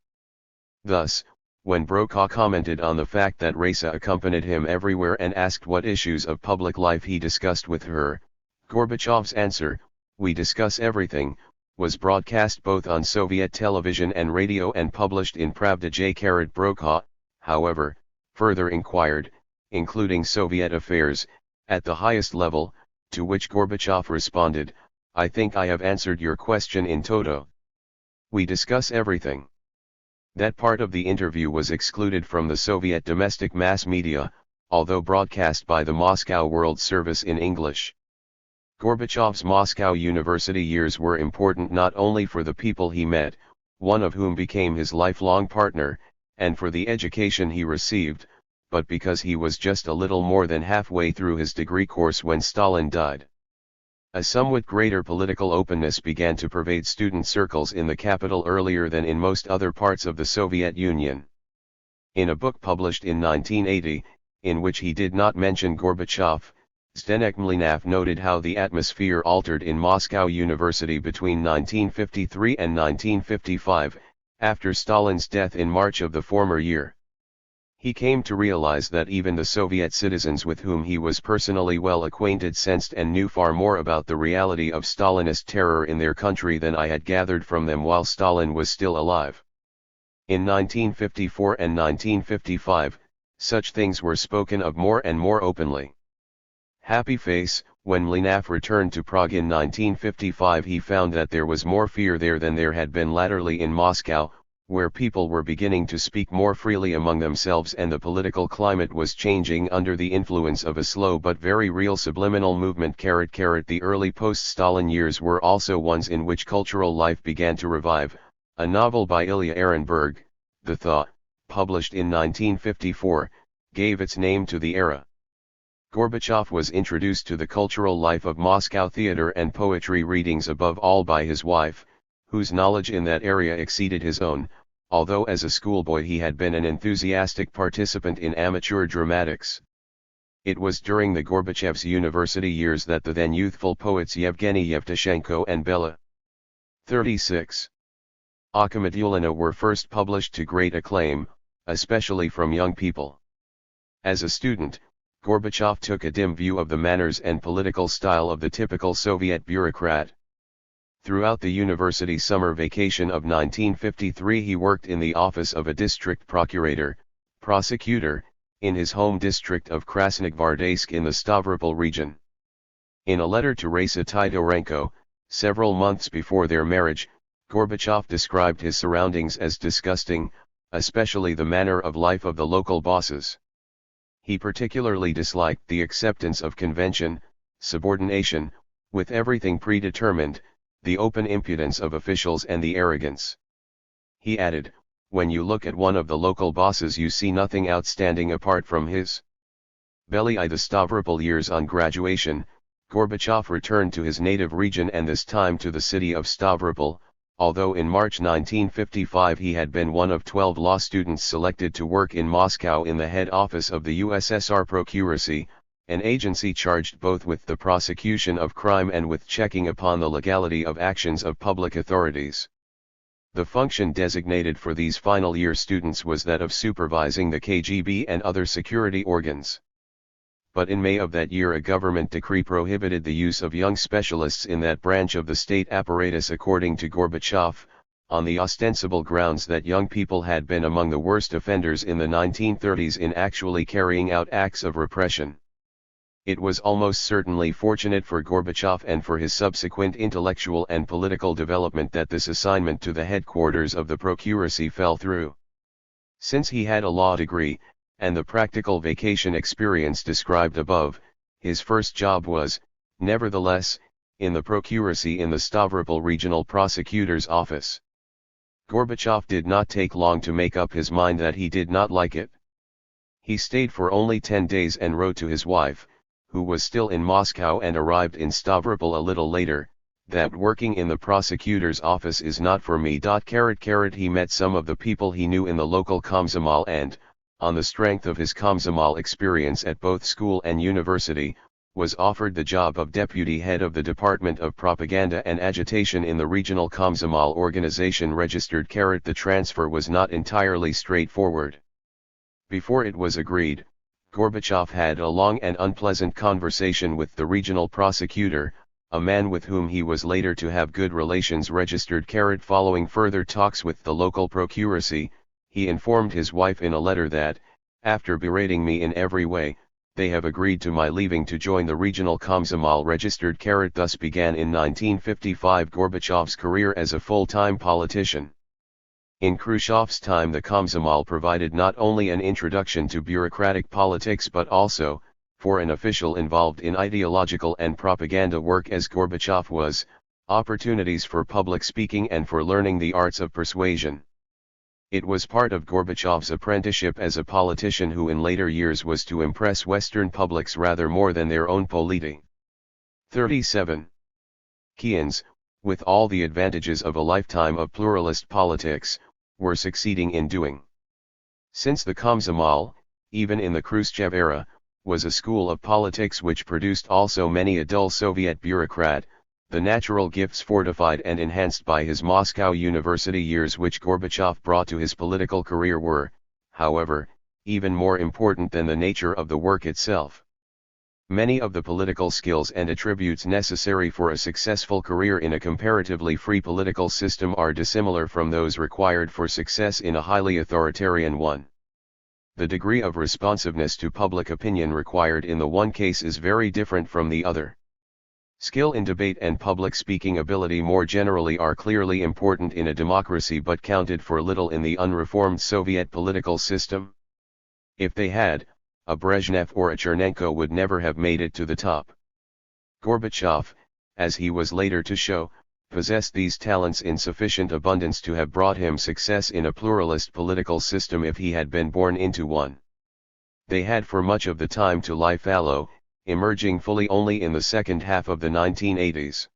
Thus, when Brokaw commented on the fact that Raisa accompanied him everywhere and asked what issues of public life he discussed with her, Gorbachev's answer, "We discuss everything," was broadcast both on Soviet television and radio and published in Pravda. Brokaw, however, further inquired, including Soviet affairs, at the highest level, to which Gorbachev responded, "I think I have answered your question in toto. We discuss everything." That part of the interview was excluded from the Soviet domestic mass media, although broadcast by the Moscow World Service in English. Gorbachev's Moscow University years were important not only for the people he met, one of whom became his lifelong partner, and for the education he received, but because he was just a little more than halfway through his degree course when Stalin died. A somewhat greater political openness began to pervade student circles in the capital earlier than in most other parts of the Soviet Union. In a book published in 1980, in which he did not mention Gorbachev, Zdenek Mlynav noted how the atmosphere altered in Moscow University between 1953 and 1955, after Stalin's death in March of the former year. He came to realize that even the Soviet citizens with whom he was personally well acquainted sensed and knew far more about the reality of Stalinist terror in their country than I had gathered from them while Stalin was still alive. In 1954 and 1955, such things were spoken of more and more openly. Happy face, when Mlynav returned to Prague in 1955, he found that there was more fear there than there had been latterly in Moscow, where people were beginning to speak more freely among themselves and the political climate was changing under the influence of a slow but very real subliminal movement. The early post-Stalin years were also ones in which cultural life began to revive. A novel by Ilya Ehrenberg, The Thaw, published in 1954, gave its name to the era. Gorbachev was introduced to the cultural life of Moscow theater and poetry readings above all by his wife, whose knowledge in that area exceeded his own, although as a schoolboy he had been an enthusiastic participant in amateur dramatics. It was during the Gorbachev's university years that the then youthful poets Yevgeny Yevtushenko and Bela 36. Akhmatulina were first published to great acclaim, especially from young people. As a student, Gorbachev took a dim view of the manners and political style of the typical Soviet bureaucrat. Throughout the university summer vacation of 1953 he worked in the office of a district prosecutor, in his home district of Krasnogvardeysk in the Stavropol region. In a letter to Raisa Tidorenko, several months before their marriage, Gorbachev described his surroundings as disgusting, especially the manner of life of the local bosses. He particularly disliked the acceptance of convention, subordination, with everything predetermined, the open impudence of officials and the arrogance. He added, "When you look at one of the local bosses you see nothing outstanding apart from his belly." The Stavropol years. On graduation, Gorbachev returned to his native region and this time to the city of Stavropol, although in March 1955 he had been one of 12 law students selected to work in Moscow in the head office of the USSR Procuracy, an agency charged both with the prosecution of crime and with checking upon the legality of actions of public authorities. The function designated for these final year students was that of supervising the KGB and other security organs. But in May of that year a government decree prohibited the use of young specialists in that branch of the state apparatus according to Gorbachev, on the ostensible grounds that young people had been among the worst offenders in the 1930s in actually carrying out acts of repression. It was almost certainly fortunate for Gorbachev and for his subsequent intellectual and political development that this assignment to the headquarters of the Procuracy fell through. Since he had a law degree, and the practical vacation experience described above, his first job was, nevertheless, in the Procuracy in the Stavropol Regional Prosecutor's office. Gorbachev did not take long to make up his mind that he did not like it. He stayed for only 10 days and wrote to his wife, who was still in Moscow and arrived in Stavropol a little later, that working in the prosecutor's office is not for me. He met some of the people he knew in the local Komsomol and, on the strength of his Komsomol experience at both school and university, was offered the job of deputy head of the Department of Propaganda and Agitation in the regional Komsomol organization registered. The transfer was not entirely straightforward. Before it was agreed, Gorbachev had a long and unpleasant conversation with the regional prosecutor, a man with whom he was later to have good relations registered. Following further talks with the local procuracy, he informed his wife in a letter that, after berating me in every way, they have agreed to my leaving to join the regional Komsomol registered. Thus began in 1955 Gorbachev's career as a full-time politician. In Khrushchev's time the Komsomol provided not only an introduction to bureaucratic politics but also, for an official involved in ideological and propaganda work as Gorbachev was, opportunities for public speaking and for learning the arts of persuasion. It was part of Gorbachev's apprenticeship as a politician who in later years was to impress Western publics rather more than their own polity. 37. Kians, with all the advantages of a lifetime of pluralist politics, were succeeding in doing. Since the Komsomol, even in the Khrushchev era, was a school of politics which produced also many a dull Soviet bureaucrat, the natural gifts fortified and enhanced by his Moscow university years which Gorbachev brought to his political career were, however, even more important than the nature of the work itself. Many of the political skills and attributes necessary for a successful career in a comparatively free political system are dissimilar from those required for success in a highly authoritarian one. The degree of responsiveness to public opinion required in the one case is very different from the other. Skill in debate and public speaking ability more generally are clearly important in a democracy but counted for little in the unreformed Soviet political system. If they had, a Brezhnev or a Chernenko would never have made it to the top. Gorbachev, as he was later to show, possessed these talents in sufficient abundance to have brought him success in a pluralist political system if he had been born into one. They had for much of the time to lie fallow, emerging fully only in the second half of the 1980s.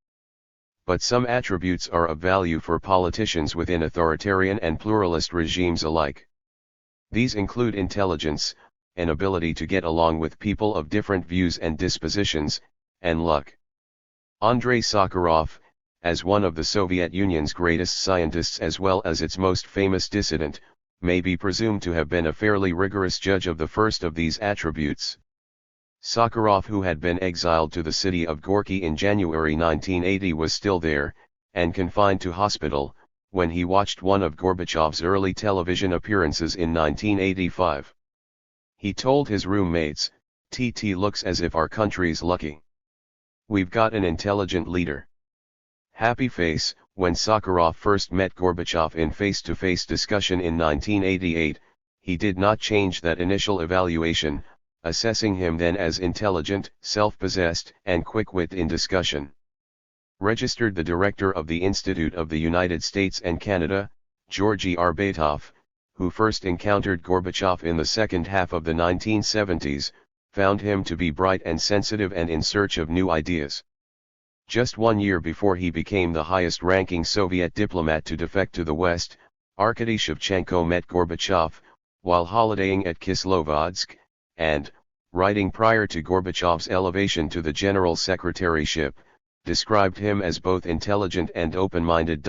But some attributes are of value for politicians within authoritarian and pluralist regimes alike. These include intelligence, an ability to get along with people of different views and dispositions, and luck. Andrei Sakharov, as one of the Soviet Union's greatest scientists as well as its most famous dissident, may be presumed to have been a fairly rigorous judge of the first of these attributes. Sakharov, who had been exiled to the city of Gorky in January 1980, was still there, and confined to hospital, when he watched one of Gorbachev's early television appearances in 1985. He told his roommates, "TT looks as if our country's lucky. We've got an intelligent leader." Happy face. When Sakharov first met Gorbachev in face-to-face discussion in 1988, he did not change that initial evaluation, assessing him then as intelligent, self-possessed, and quick-wit in discussion. Registered the director of the Institute of the United States and Canada, Georgy Arbatov, who first encountered Gorbachev in the second half of the 1970s, found him to be bright and sensitive and in search of new ideas. Just 1 year before he became the highest-ranking Soviet diplomat to defect to the West, Arkady Shevchenko met Gorbachev, while holidaying at Kislovodsk, and, writing prior to Gorbachev's elevation to the general secretaryship, described him as both intelligent and open-minded.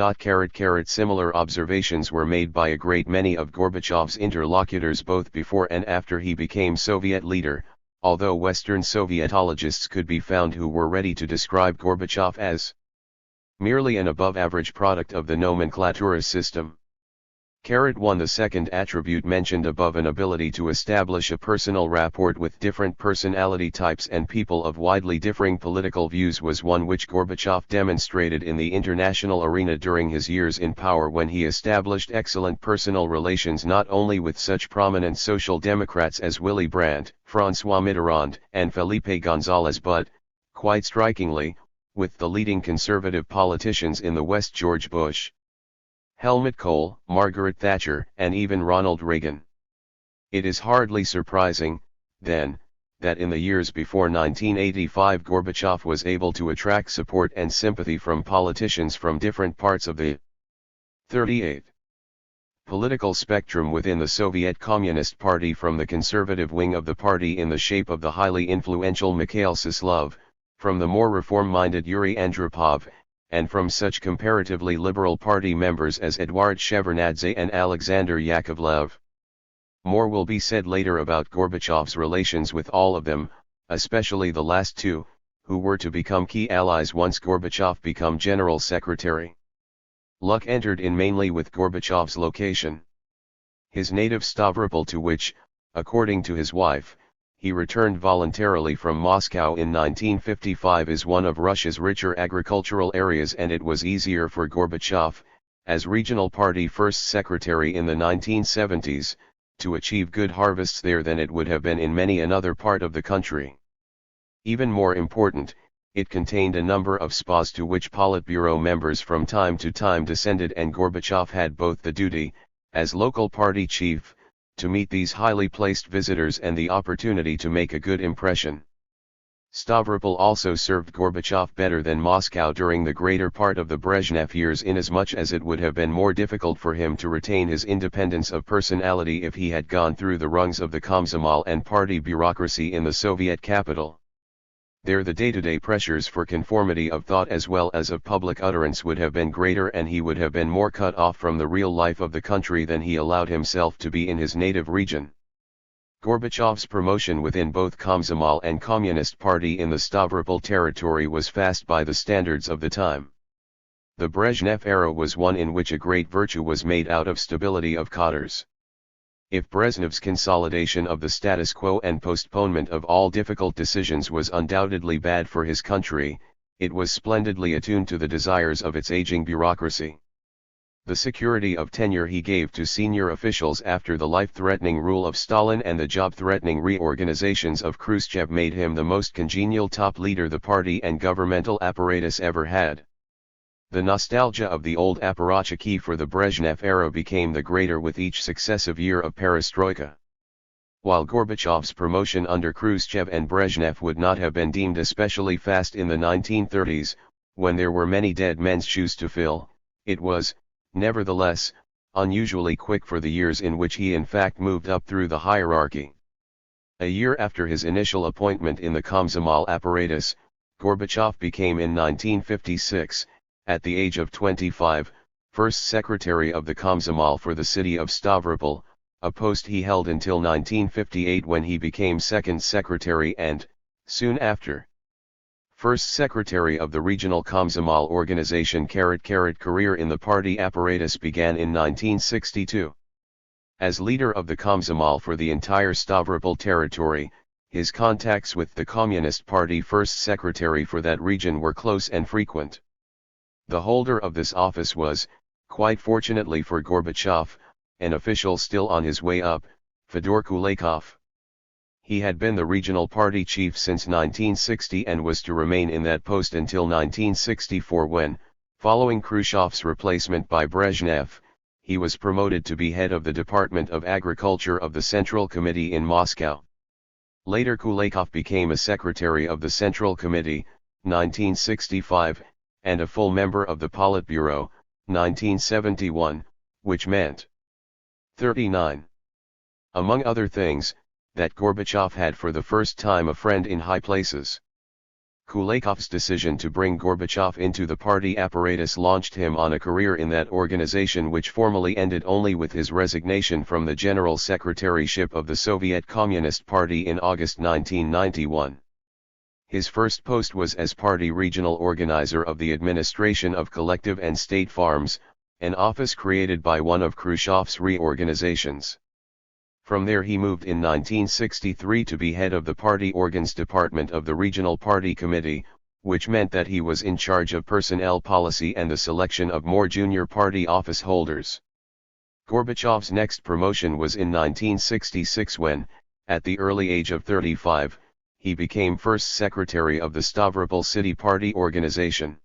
Similar observations were made by a great many of Gorbachev's interlocutors both before and after he became Soviet leader, although Western Sovietologists could be found who were ready to describe Gorbachev as merely an above-average product of the nomenklatura system. 1. The second attribute mentioned above, an ability to establish a personal rapport with different personality types and people of widely differing political views, was one which Gorbachev demonstrated in the international arena during his years in power, when he established excellent personal relations not only with such prominent social democrats as Willy Brandt, François Mitterrand, and Felipe González, but, quite strikingly, with the leading conservative politicians in the West: George Bush, Helmut Kohl, Margaret Thatcher, and even Ronald Reagan. It is hardly surprising, then, that in the years before 1985 Gorbachev was able to attract support and sympathy from politicians from different parts of the 38th political spectrum within the Soviet Communist Party, from the conservative wing of the party in the shape of the highly influential Mikhail Suslov, from the more reform-minded Yuri Andropov, and from such comparatively liberal party members as Eduard Shevardnadze and Alexander Yakovlev. More will be said later about Gorbachev's relations with all of them, especially the last two, who were to become key allies once Gorbachev became General Secretary. Luck entered in mainly with Gorbachev's location. His native Stavropol, to which, according to his wife, he returned voluntarily from Moscow in 1955, is one of Russia's richer agricultural areas, and it was easier for Gorbachev, as regional party first secretary in the 1970s, to achieve good harvests there than it would have been in many another part of the country. Even more important, it contained a number of spas to which Politburo members from time to time descended, and Gorbachev had both the duty, as local party chief, to meet these highly placed visitors and the opportunity to make a good impression. Stavropol also served Gorbachev better than Moscow during the greater part of the Brezhnev years, inasmuch as it would have been more difficult for him to retain his independence of personality if he had gone through the rungs of the Komsomol and party bureaucracy in the Soviet capital. There the day-to-day pressures for conformity of thought as well as of public utterance would have been greater, and he would have been more cut off from the real life of the country than he allowed himself to be in his native region. Gorbachev's promotion within both Komsomol and Communist Party in the Stavropol territory was fast by the standards of the time. The Brezhnev era was one in which a great virtue was made out of stability of cadres. If Brezhnev's consolidation of the status quo and postponement of all difficult decisions was undoubtedly bad for his country, it was splendidly attuned to the desires of its aging bureaucracy. The security of tenure he gave to senior officials after the life-threatening rule of Stalin and the job-threatening reorganizations of Khrushchev made him the most congenial top leader the party and governmental apparatus ever had. The nostalgia of the old apparatchiki for the Brezhnev era became the greater with each successive year of perestroika. While Gorbachev's promotion under Khrushchev and Brezhnev would not have been deemed especially fast in the 1930s, when there were many dead men's shoes to fill, it was, nevertheless, unusually quick for the years in which he in fact moved up through the hierarchy. A year after his initial appointment in the Komsomol apparatus, Gorbachev became in 1956, at the age of 25, first secretary of the Komsomol for the city of Stavropol, a post he held until 1958 when he became second secretary and, soon after, first secretary of the regional Komsomol organization. Career in the party apparatus began in 1962. As leader of the Komsomol for the entire Stavropol territory, his contacts with the Communist Party first secretary for that region were close and frequent. The holder of this office was, quite fortunately for Gorbachev, an official still on his way up, Fyodor Kulakov. He had been the regional party chief since 1960 and was to remain in that post until 1964 when, following Khrushchev's replacement by Brezhnev, he was promoted to be head of the Department of Agriculture of the Central Committee in Moscow. Later Kulakov became a secretary of the Central Committee, 1965, and a full member of the Politburo, 1971, which meant 39. Among other things, that Gorbachev had for the first time a friend in high places. Kulakov's decision to bring Gorbachev into the party apparatus launched him on a career in that organization which formally ended only with his resignation from the General Secretaryship of the Soviet Communist Party in August 1991. His first post was as party regional organizer of the administration of collective and state farms, an office created by one of Khrushchev's reorganizations. From there he moved in 1963 to be head of the party organs department of the Regional Party Committee, which meant that he was in charge of personnel policy and the selection of more junior party office holders. Gorbachev's next promotion was in 1966 when, at the early age of 35, he became first secretary of the Stavropol City Party organization.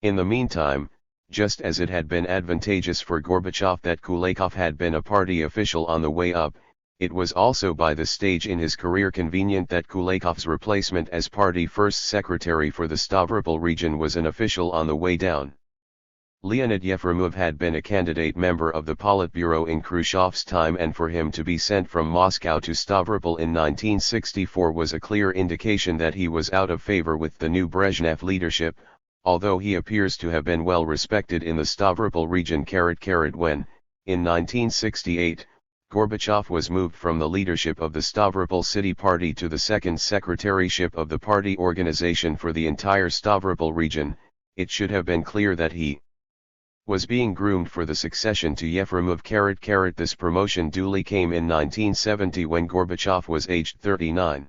In the meantime, just as it had been advantageous for Gorbachev that Kulakov had been a party official on the way up, it was also by this stage in his career convenient that Kulakov's replacement as party first secretary for the Stavropol region was an official on the way down. Leonid Yefremov had been a candidate member of the Politburo in Khrushchev's time, and for him to be sent from Moscow to Stavropol in 1964 was a clear indication that he was out of favor with the new Brezhnev leadership, although he appears to have been well respected in the Stavropol region. When, in 1968, Gorbachev was moved from the leadership of the Stavropol City Party to the second secretaryship of the party organization for the entire Stavropol region, it should have been clear that he was being groomed for the succession to Yefremov. This promotion duly came in 1970 when Gorbachev was aged 39.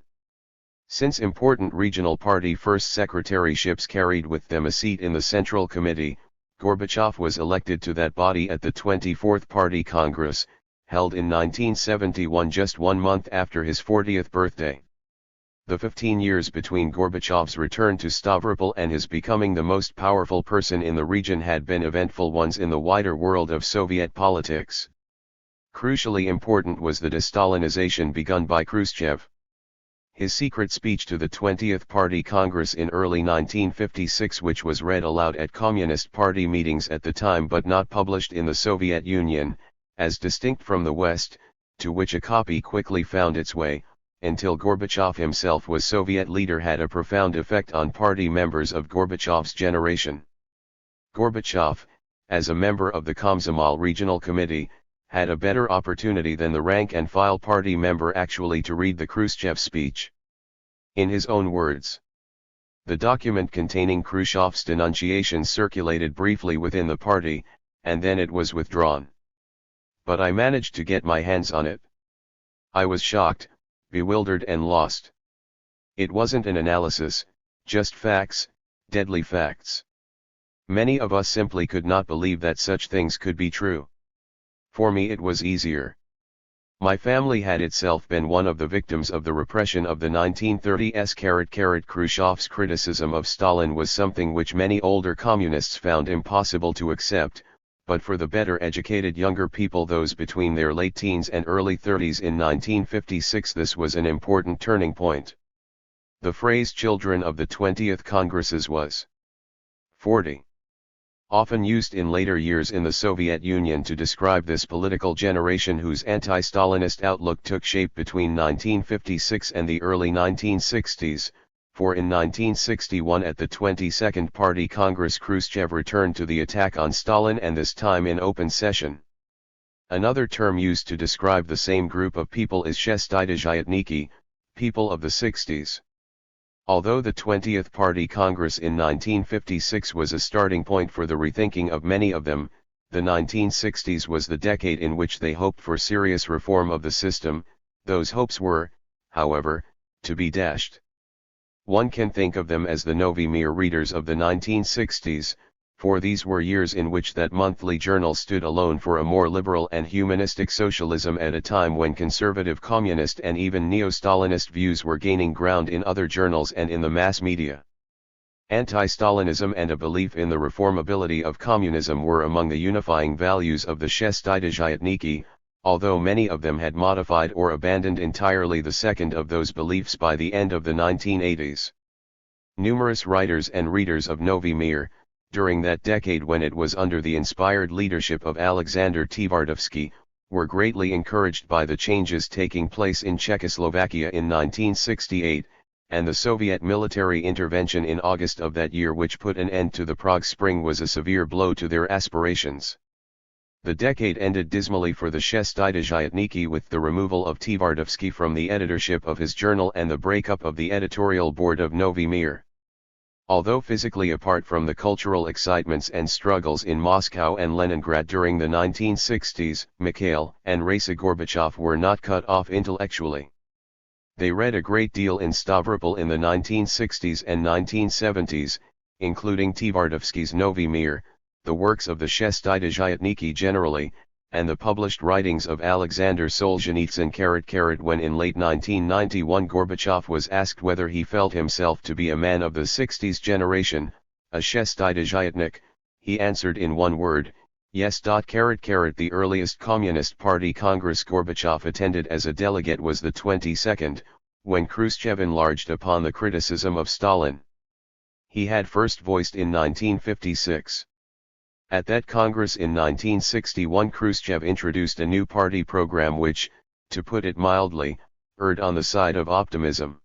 Since important regional party first secretaryships carried with them a seat in the Central Committee, Gorbachev was elected to that body at the 24th Party Congress, held in 1971, just 1 month after his 40th birthday. The 15 years between Gorbachev's return to Stavropol and his becoming the most powerful person in the region had been eventful ones in the wider world of Soviet politics. Crucially important was the de-Stalinization begun by Khrushchev. His secret speech to the 20th Party Congress in early 1956, which was read aloud at Communist Party meetings at the time but not published in the Soviet Union, as distinct from the West, to which a copy quickly found its way, until Gorbachev himself was Soviet leader, had a profound effect on party members of Gorbachev's generation. Gorbachev, as a member of the Komsomol Regional Committee, had a better opportunity than the rank-and-file party member actually to read the Khrushchev speech. In his own words, the document containing Khrushchev's denunciations circulated briefly within the party, and then it was withdrawn. But I managed to get my hands on it. I was shocked, bewildered and lost. It wasn't an analysis, just facts, deadly facts. Many of us simply could not believe that such things could be true. For me it was easier. My family had itself been one of the victims of the repression of the 1930s. Khrushchev's criticism of Stalin was something which many older communists found impossible to accept, but for the better educated younger people, those between their late teens and early 30s in 1956, this was an important turning point. The phrase "children of the 20th Congresses" was 40. Often used in later years in the Soviet Union to describe this political generation whose anti-Stalinist outlook took shape between 1956 and the early 1960s, for in 1961 at the 22nd Party Congress Khrushchev returned to the attack on Stalin, and this time in open session. Another term used to describe the same group of people is shestidozhyatniki, people of the 60s. Although the 20th Party Congress in 1956 was a starting point for the rethinking of many of them, the 1960s was the decade in which they hoped for serious reform of the system. Those hopes were, however, to be dashed. One can think of them as the Novy Mir readers of the 1960s, for these were years in which that monthly journal stood alone for a more liberal and humanistic socialism at a time when conservative communist and even neo-Stalinist views were gaining ground in other journals and in the mass media. Anti-Stalinism and a belief in the reformability of communism were among the unifying values of the shestidozhyatniki, although many of them had modified or abandoned entirely the second of those beliefs by the end of the 1980s. Numerous writers and readers of Novy Mir, during that decade when it was under the inspired leadership of Alexander Tvardovsky, were greatly encouraged by the changes taking place in Czechoslovakia in 1968, and the Soviet military intervention in August of that year, which put an end to the Prague Spring, was a severe blow to their aspirations. The decade ended dismally for the shestidozhyatniki with the removal of Tvardovsky from the editorship of his journal and the breakup of the editorial board of Novy Mir. Although physically apart from the cultural excitements and struggles in Moscow and Leningrad during the 1960s, Mikhail and Raisa Gorbachev were not cut off intellectually. They read a great deal in Stavropol in the 1960s and 1970s, including Tvardovsky's Novy Mir, the works of the shestidozhyatniki generally, and the published writings of Alexander Solzhenitsyn. When in late 1991 Gorbachev was asked whether he felt himself to be a man of the 60s generation, a shestidozhyatnik, he answered in one word, yes. The earliest Communist Party Congress Gorbachev attended as a delegate was the 22nd, when Khrushchev enlarged upon the criticism of Stalin. He had first voiced in 1956. At that Congress in 1961 Khrushchev introduced a new party program which, to put it mildly, erred on the side of optimism.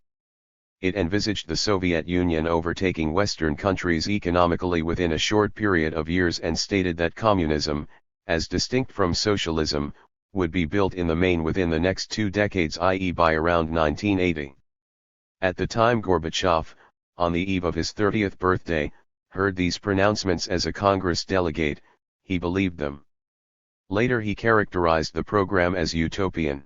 It envisaged the Soviet Union overtaking Western countries economically within a short period of years and stated that communism, as distinct from socialism, would be built in the main within the next 2 decades, i.e. by around 1980. At the time Gorbachev, on the eve of his 30th birthday, heard these pronouncements as a Congress delegate, he believed them. Later he characterized the program as utopian.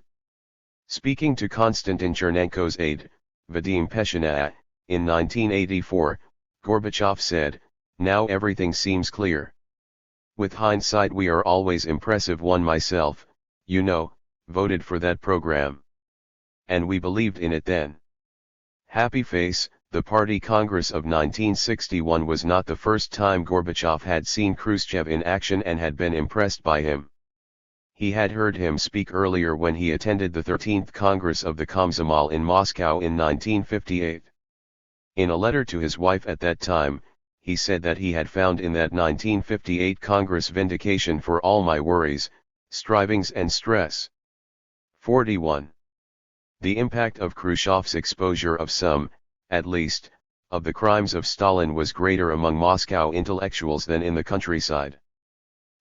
Speaking to Konstantin Chernenko's aide, Vadim Peshina, in 1984, Gorbachev said, "Now everything seems clear. With hindsight we are always impressive. One myself, voted for that program. And we believed in it then." Happy face. The Party Congress of 1961 was not the first time Gorbachev had seen Khrushchev in action and had been impressed by him. He had heard him speak earlier when he attended the 13th Congress of the Komsomol in Moscow in 1958. In a letter to his wife at that time, he said that he had found in that 1958 Congress vindication for all my worries, strivings and stress. 41. The impact of Khrushchev's exposure of some, at least, of the crimes of Stalin was greater among Moscow intellectuals than in the countryside.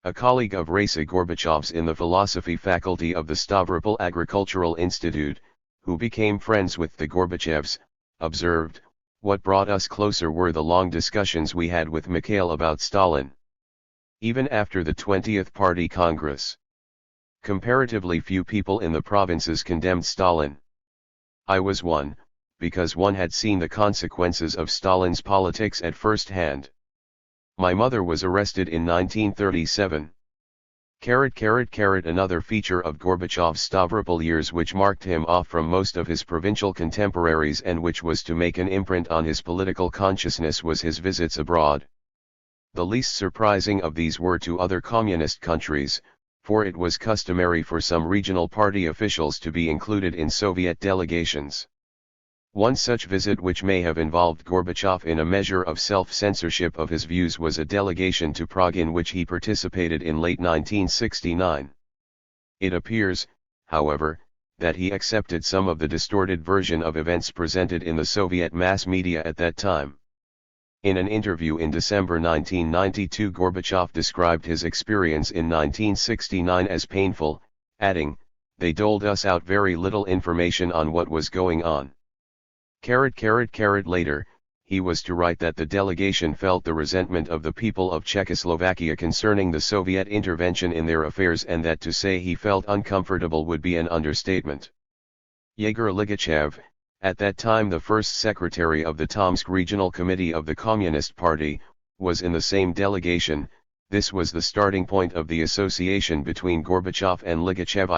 A colleague of Raisa Gorbachev's in the philosophy faculty of the Stavropol Agricultural Institute, who became friends with the Gorbachevs, observed, "What brought us closer were the long discussions we had with Mikhail about Stalin. Even after the 20th Party Congress, comparatively few people in the provinces condemned Stalin. I was one, because one had seen the consequences of Stalin's politics at first hand. My mother was arrested in 1937. Another feature of Gorbachev's Stavropol years which marked him off from most of his provincial contemporaries and which was to make an imprint on his political consciousness was his visits abroad. The least surprising of these were to other communist countries, for it was customary for some regional party officials to be included in Soviet delegations. One such visit, which may have involved Gorbachev in a measure of self-censorship of his views, was a delegation to Prague in which he participated in late 1969. It appears, however, that he accepted some of the distorted version of events presented in the Soviet mass media at that time. In an interview in December 1992, Gorbachev described his experience in 1969 as painful, adding, "They doled us out very little information on what was going on." Later, he was to write that the delegation felt the resentment of the people of Czechoslovakia concerning the Soviet intervention in their affairs, and that to say he felt uncomfortable would be an understatement. Yegor Ligachev, at that time the first secretary of the Tomsk Regional Committee of the Communist Party, was in the same delegation. This was the starting point of the association between Gorbachev and Ligachev.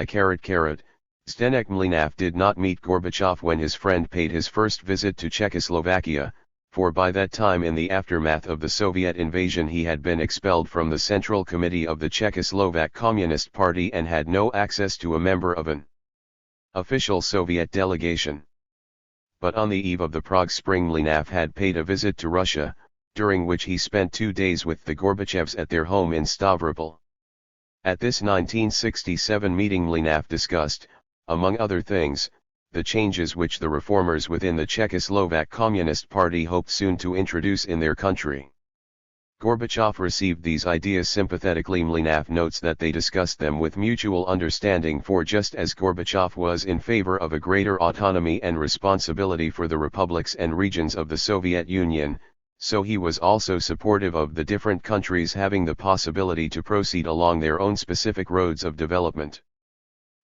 Zdeněk Mlynář did not meet Gorbachev when his friend paid his first visit to Czechoslovakia, for by that time, in the aftermath of the Soviet invasion, he had been expelled from the Central Committee of the Czechoslovak Communist Party and had no access to a member of an official Soviet delegation. But on the eve of the Prague Spring, Mlynář had paid a visit to Russia, during which he spent 2 days with the Gorbachevs at their home in Stavropol. At this 1967 meeting, Mlynář discussed, among other things, the changes which the reformers within the Czechoslovak Communist Party hoped soon to introduce in their country. Gorbachev received these ideas sympathetically. Mlynář notes that they discussed them with mutual understanding, for just as Gorbachev was in favor of a greater autonomy and responsibility for the republics and regions of the Soviet Union, so he was also supportive of the different countries having the possibility to proceed along their own specific roads of development.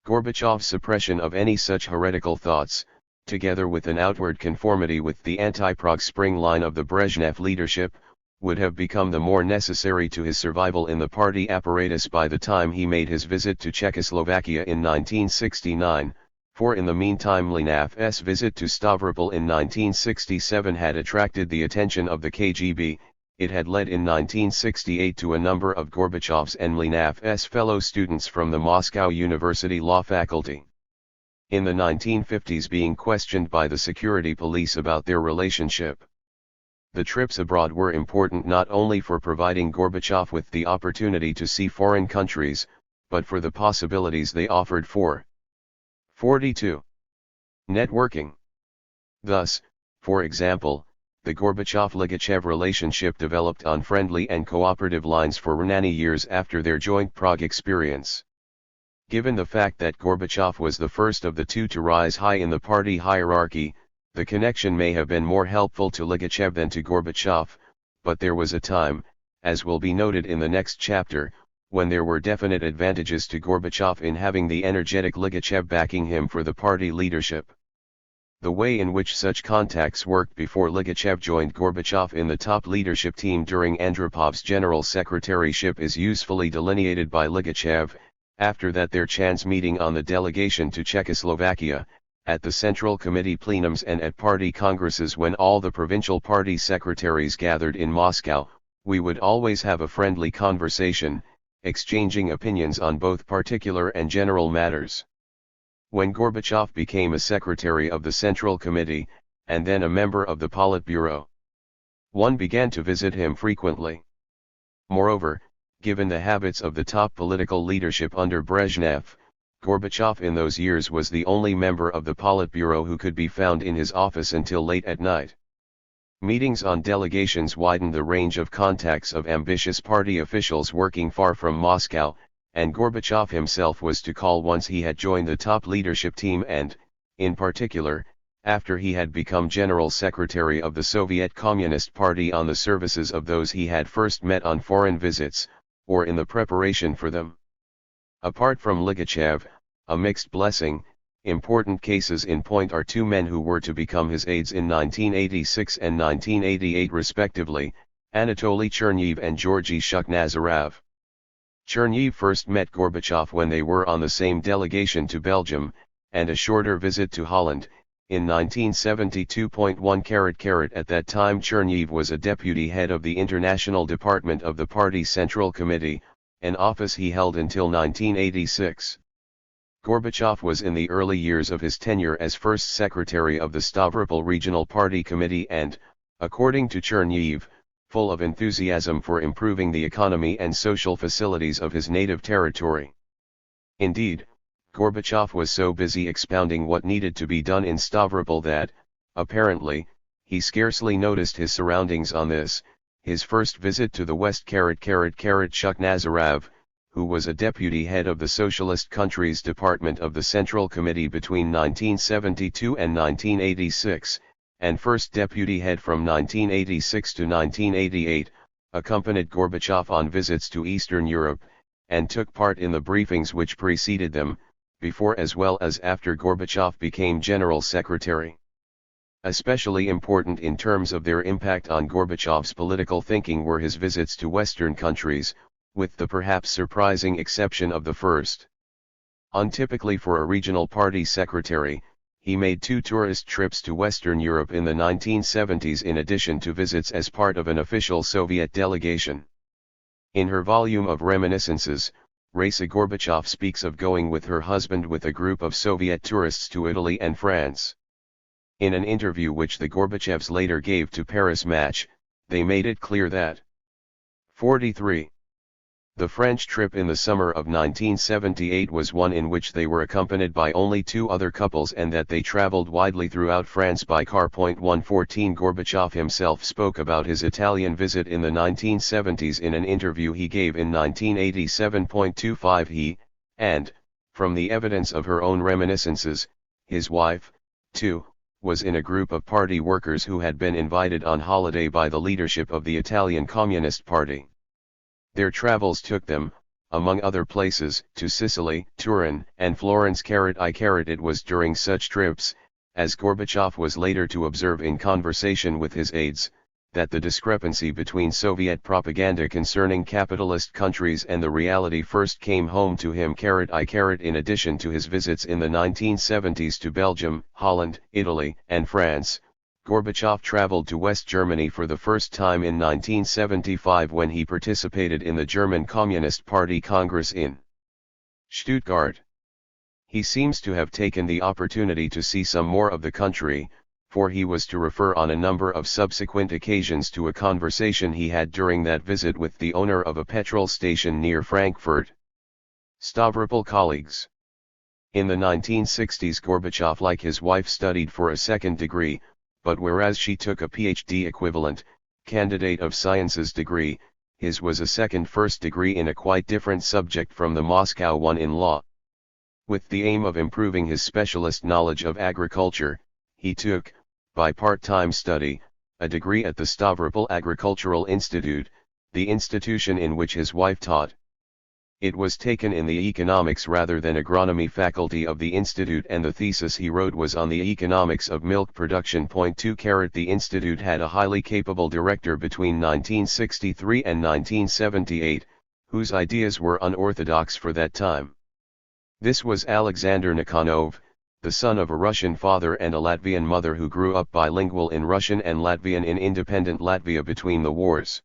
Gorbachev's suppression of any such heretical thoughts, together with an outward conformity with the anti-Prague Spring line of the Brezhnev leadership, would have become the more necessary to his survival in the party apparatus by the time he made his visit to Czechoslovakia in 1969, for in the meantime Mlynář's visit to Stavropol in 1967 had attracted the attention of the KGB. It had led in 1968 to a number of Gorbachev's and Mlynář's fellow students from the Moscow University Law Faculty. In the 1950s, being questioned by the security police about their relationship. The trips abroad were important not only for providing Gorbachev with the opportunity to see foreign countries, but for the possibilities they offered for 42. Networking. Thus, for example, the Gorbachev-Ligachev relationship developed on friendly and cooperative lines for many years after their joint Prague experience. Given the fact that Gorbachev was the first of the two to rise high in the party hierarchy, the connection may have been more helpful to Ligachev than to Gorbachev, but there was a time, as will be noted in the next chapter, when there were definite advantages to Gorbachev in having the energetic Ligachev backing him for the party leadership. The way in which such contacts worked before Ligachev joined Gorbachev in the top leadership team during Andropov's general secretaryship is usefully delineated by Ligachev. After that, their chance meeting on the delegation to Czechoslovakia, at the Central Committee plenums and at party congresses when all the provincial party secretaries gathered in Moscow, we would always have a friendly conversation, exchanging opinions on both particular and general matters. When Gorbachev became a secretary of the Central Committee, and then a member of the Politburo, one began to visit him frequently. Moreover, given the habits of the top political leadership under Brezhnev, Gorbachev in those years was the only member of the Politburo who could be found in his office until late at night. Meetings on delegations widened the range of contacts of ambitious party officials working far from Moscow, and Gorbachev himself was to call once he had joined the top leadership team and, in particular, after he had become General Secretary of the Soviet Communist Party, on the services of those he had first met on foreign visits, or in the preparation for them. Apart from Ligachev, a mixed blessing, important cases in point are two men who were to become his aides in 1986 and 1988 respectively, Anatoly Chernev and Georgy Shukhnazarov. Chernev first met Gorbachev when they were on the same delegation to Belgium, and a shorter visit to Holland, in 1972. At that time Chernihiv was a deputy head of the International Department of the Party's Central Committee, an office he held until 1986. Gorbachev was in the early years of his tenure as first secretary of the Stavropol Regional Party Committee and, according to Chernihiv, full of enthusiasm for improving the economy and social facilities of his native territory. Indeed, Gorbachev was so busy expounding what needed to be done in Stavropol that, apparently, he scarcely noticed his surroundings on this, his first visit to the West. Chuk Nazarov, who was a deputy head of the Socialist Countries Department of the Central Committee between 1972 and 1986, and first deputy head from 1986 to 1988, accompanied Gorbachev on visits to Eastern Europe, and took part in the briefings which preceded them, before as well as after Gorbachev became General Secretary. Especially important in terms of their impact on Gorbachev's political thinking were his visits to Western countries, with the perhaps surprising exception of the first. Untypically for a regional party secretary, he made 2 tourist trips to Western Europe in the 1970s in addition to visits as part of an official Soviet delegation. In her volume of reminiscences, Raisa Gorbachev speaks of going with her husband with a group of Soviet tourists to Italy and France. In an interview which the Gorbachevs later gave to Paris Match, they made it clear that 43. The French trip in the summer of 1978 was one in which they were accompanied by only 2 other couples and that they traveled widely throughout France by car. 114 Gorbachev himself spoke about his Italian visit in the 1970s in an interview he gave in 1987. He, and, from the evidence of her own reminiscences, his wife, too, was in a group of party workers who had been invited on holiday by the leadership of the Italian Communist Party. Their travels took them, among other places, to Sicily, Turin, and Florence. It was during such trips, as Gorbachev was later to observe in conversation with his aides, that the discrepancy between Soviet propaganda concerning capitalist countries and the reality first came home to him. In addition to his visits in the 1970s to Belgium, Holland, Italy, and France, Gorbachev traveled to West Germany for the first time in 1975 when he participated in the German Communist Party Congress in Stuttgart. He seems to have taken the opportunity to see some more of the country, for he was to refer on a number of subsequent occasions to a conversation he had during that visit with the owner of a petrol station near Frankfurt. Stavropol colleagues. In the 1960s Gorbachev, like his wife, studied for a second degree, but whereas she took a PhD equivalent, candidate of sciences degree, his was a second first degree in a quite different subject from the Moscow one in law. With the aim of improving his specialist knowledge of agriculture, he took, by part-time study, a degree at the Stavropol Agricultural Institute, the institution in which his wife taught. It was taken in the economics rather than agronomy faculty of the institute, and the thesis he wrote was on the economics of milk production. 2. The institute had a highly capable director between 1963 and 1978, whose ideas were unorthodox for that time. This was Alexander Nikonov, the son of a Russian father and a Latvian mother who grew up bilingual in Russian and Latvian in independent Latvia between the wars.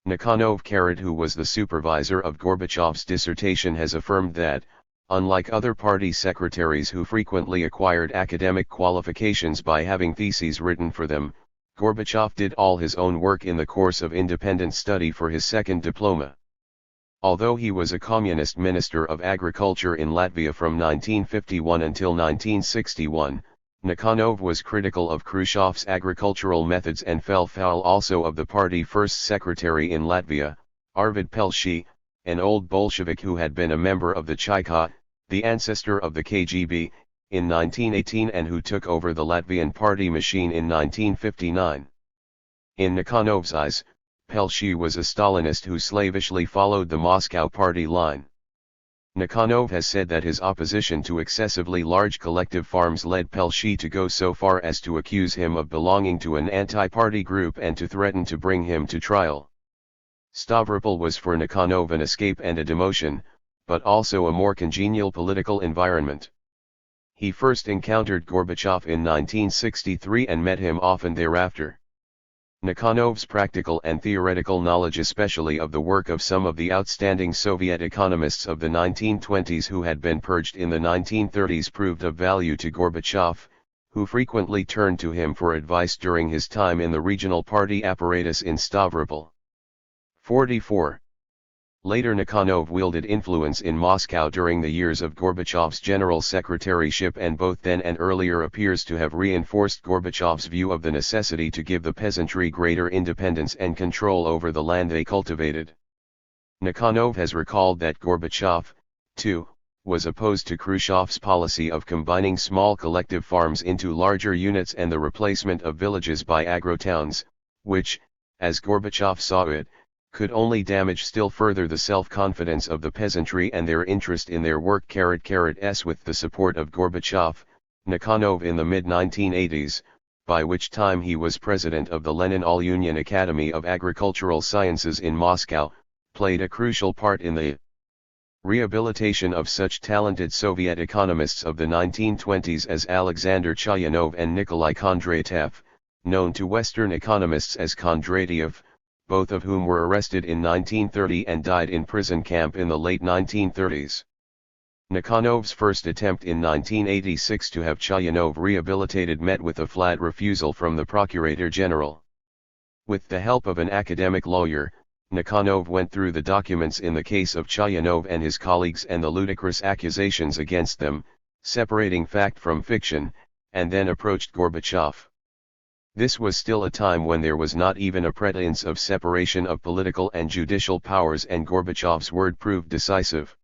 Nikonov, who was the supervisor of Gorbachev's dissertation, has affirmed that, unlike other party secretaries who frequently acquired academic qualifications by having theses written for them, Gorbachev did all his own work in the course of independent study for his second diploma. Although he was a communist minister of agriculture in Latvia from 1951 until 1961, Nikonov was critical of Khrushchev's agricultural methods and fell foul also of the party first secretary in Latvia, Arvid Pelshi, an old Bolshevik who had been a member of the Cheka, the ancestor of the KGB, in 1918 and who took over the Latvian party machine in 1959. In Nikonov's eyes, Pelshi was a Stalinist who slavishly followed the Moscow party line. Nikonov has said that his opposition to excessively large collective farms led Pelshi to go so far as to accuse him of belonging to an anti-party group and to threaten to bring him to trial. Stavropol was for Nikonov an escape and a demotion, but also a more congenial political environment. He first encountered Gorbachev in 1963 and met him often thereafter. Nikhanov's practical and theoretical knowledge, especially of the work of some of the outstanding Soviet economists of the 1920s who had been purged in the 1930s, proved of value to Gorbachev, who frequently turned to him for advice during his time in the regional party apparatus in Stavropol. 44. Later Nikhanov wielded influence in Moscow during the years of Gorbachev's general secretaryship, and both then and earlier appears to have reinforced Gorbachev's view of the necessity to give the peasantry greater independence and control over the land they cultivated. Nikhanov has recalled that Gorbachev, too, was opposed to Khrushchev's policy of combining small collective farms into larger units and the replacement of villages by agrotowns, which, as Gorbachev saw it, could only damage still further the self-confidence of the peasantry and their interest in their work. With the support of Gorbachev, Nikhanov in the mid-1980s, by which time he was president of the Lenin All-Union Academy of Agricultural Sciences in Moscow, played a crucial part in the rehabilitation of such talented Soviet economists of the 1920s as Alexander Chayanov and Nikolai Kondratyev, known to Western economists as Kondratiev, both of whom were arrested in 1930 and died in prison camp in the late 1930s. Nikhanov's first attempt in 1986 to have Chayanov rehabilitated met with a flat refusal from the Procurator General. With the help of an academic lawyer, Nikhanov went through the documents in the case of Chayanov and his colleagues and the ludicrous accusations against them, separating fact from fiction, and then approached Gorbachev. This was still a time when there was not even a pretense of separation of political and judicial powers, and Gorbachev's word proved decisive.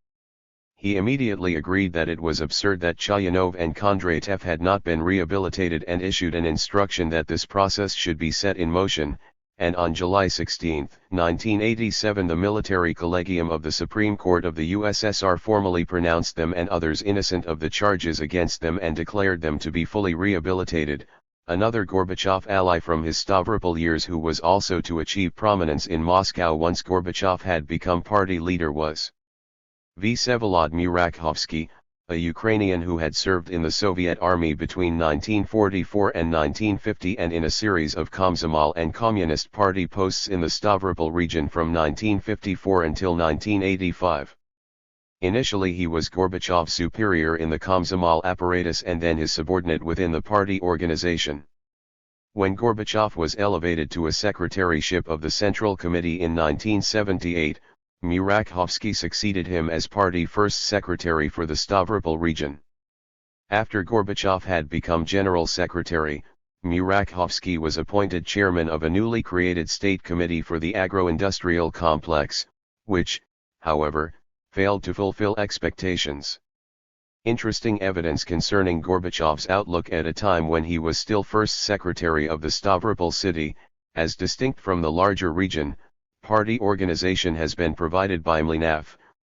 He immediately agreed that it was absurd that Chayanov and Kondratyev had not been rehabilitated and issued an instruction that this process should be set in motion, and on July 16, 1987 the military collegium of the Supreme Court of the USSR formally pronounced them and others innocent of the charges against them and declared them to be fully rehabilitated. Another Gorbachev ally from his Stavropol years who was also to achieve prominence in Moscow once Gorbachev had become party leader was Vsevolod Murakhovsky, a Ukrainian who had served in the Soviet army between 1944 and 1950 and in a series of Komsomol and Communist Party posts in the Stavropol region from 1954 until 1985. Initially he was Gorbachev's superior in the Komsomol apparatus and then his subordinate within the party organization. When Gorbachev was elevated to a secretaryship of the Central Committee in 1978, Murakhovsky succeeded him as party first secretary for the Stavropol region. After Gorbachev had become general secretary, Murakhovsky was appointed chairman of a newly created state committee for the agro-industrial complex, which, however, failed to fulfill expectations. Interesting evidence concerning Gorbachev's outlook at a time when he was still first secretary of the Stavropol city, as distinct from the larger region, party organization has been provided by Mlynav,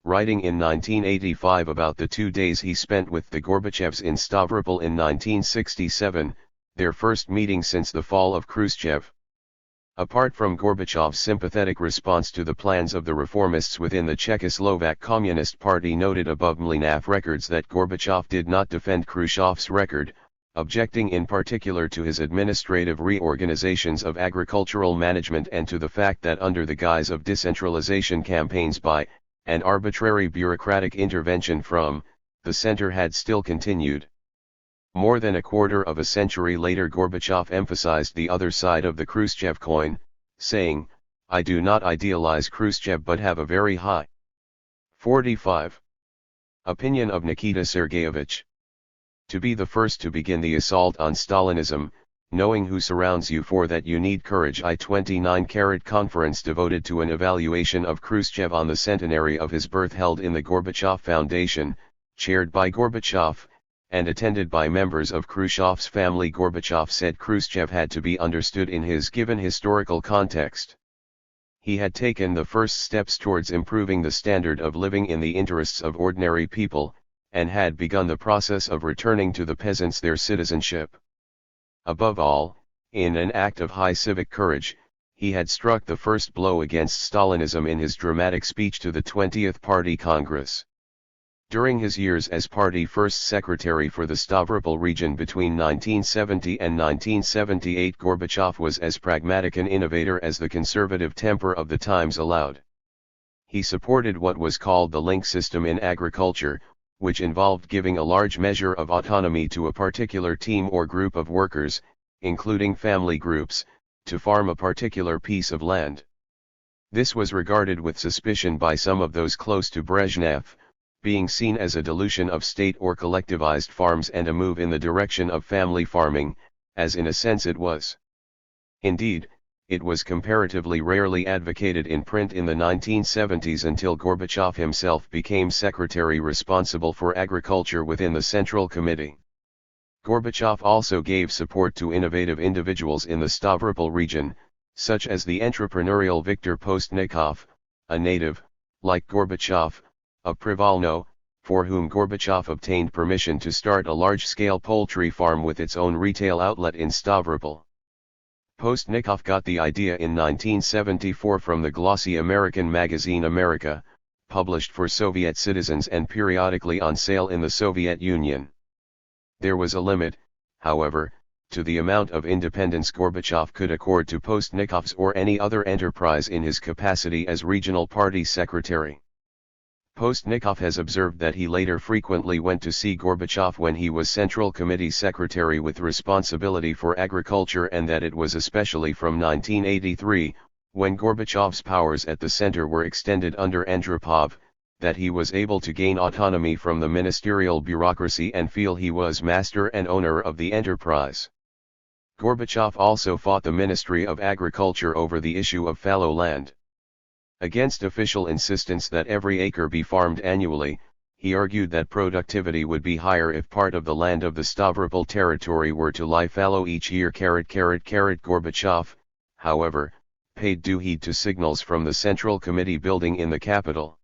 writing in 1985 about the 2 days he spent with the Gorbachevs in Stavropol in 1967, their first meeting since the fall of Khrushchev. Apart from Gorbachev's sympathetic response to the plans of the reformists within the Czechoslovak Communist Party noted above, Mlynav records that Gorbachev did not defend Khrushchev's record, objecting in particular to his administrative reorganizations of agricultural management and to the fact that under the guise of decentralization campaigns by, and arbitrary bureaucratic intervention from, the center had still continued. More than a quarter of a century later Gorbachev emphasized the other side of the Khrushchev coin, saying, "I do not idealize Khrushchev but have a very high 45 opinion of Nikita Sergeyevich. To be the first to begin the assault on Stalinism, knowing who surrounds you, for that you need courage." I-29 conference devoted to an evaluation of Khrushchev on the centenary of his birth held in the Gorbachev Foundation, chaired by Gorbachev, and attended by members of Khrushchev's family. Gorbachev said Khrushchev had to be understood in his given historical context. He had taken the first steps towards improving the standard of living in the interests of ordinary people, and had begun the process of returning to the peasants their citizenship. Above all, in an act of high civic courage, he had struck the first blow against Stalinism in his dramatic speech to the 20th Party Congress. During his years as party first secretary for the Stavropol region between 1970 and 1978, Gorbachev was as pragmatic an innovator as the conservative temper of the times allowed. He supported what was called the link system in agriculture, which involved giving a large measure of autonomy to a particular team or group of workers, including family groups, to farm a particular piece of land. This was regarded with suspicion by some of those close to Brezhnev, being seen as a dilution of state or collectivized farms and a move in the direction of family farming, as in a sense it was. Indeed, it was comparatively rarely advocated in print in the 1970s until Gorbachev himself became secretary responsible for agriculture within the Central Committee. Gorbachev also gave support to innovative individuals in the Stavropol region, such as the entrepreneurial Viktor Postnikov, a native, like Gorbachev, of Privolno, for whom Gorbachev obtained permission to start a large-scale poultry farm with its own retail outlet in Stavropol. Postnikov got the idea in 1974 from the glossy American magazine America, published for Soviet citizens and periodically on sale in the Soviet Union. There was a limit, however, to the amount of independence Gorbachev could accord to Postnikov's or any other enterprise in his capacity as regional party secretary. Postnikov has observed that he later frequently went to see Gorbachev when he was Central Committee Secretary with responsibility for agriculture, and that it was especially from 1983, when Gorbachev's powers at the center were extended under Andropov, that he was able to gain autonomy from the ministerial bureaucracy and feel he was master and owner of the enterprise. Gorbachev also fought the Ministry of Agriculture over the issue of fallow land. Against official insistence that every acre be farmed annually, he argued that productivity would be higher if part of the land of the Stavropol territory were to lie fallow each year. Gorbachev, however, paid due heed to signals from the Central Committee building in the capital.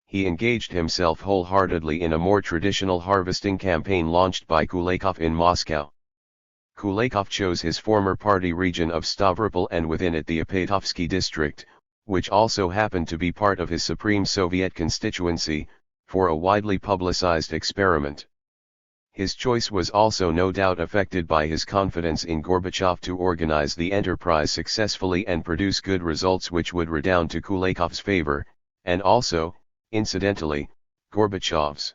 He engaged himself wholeheartedly in a more traditional harvesting campaign launched by Kulakov in Moscow. Kulakov chose his former party region of Stavropol and within it the Apatovsky district, which also happened to be part of his Supreme Soviet constituency, for a widely publicized experiment. His choice was also no doubt affected by his confidence in Gorbachev to organize the enterprise successfully and produce good results which would redound to Kulakov's favor, and also, incidentally, Gorbachev's.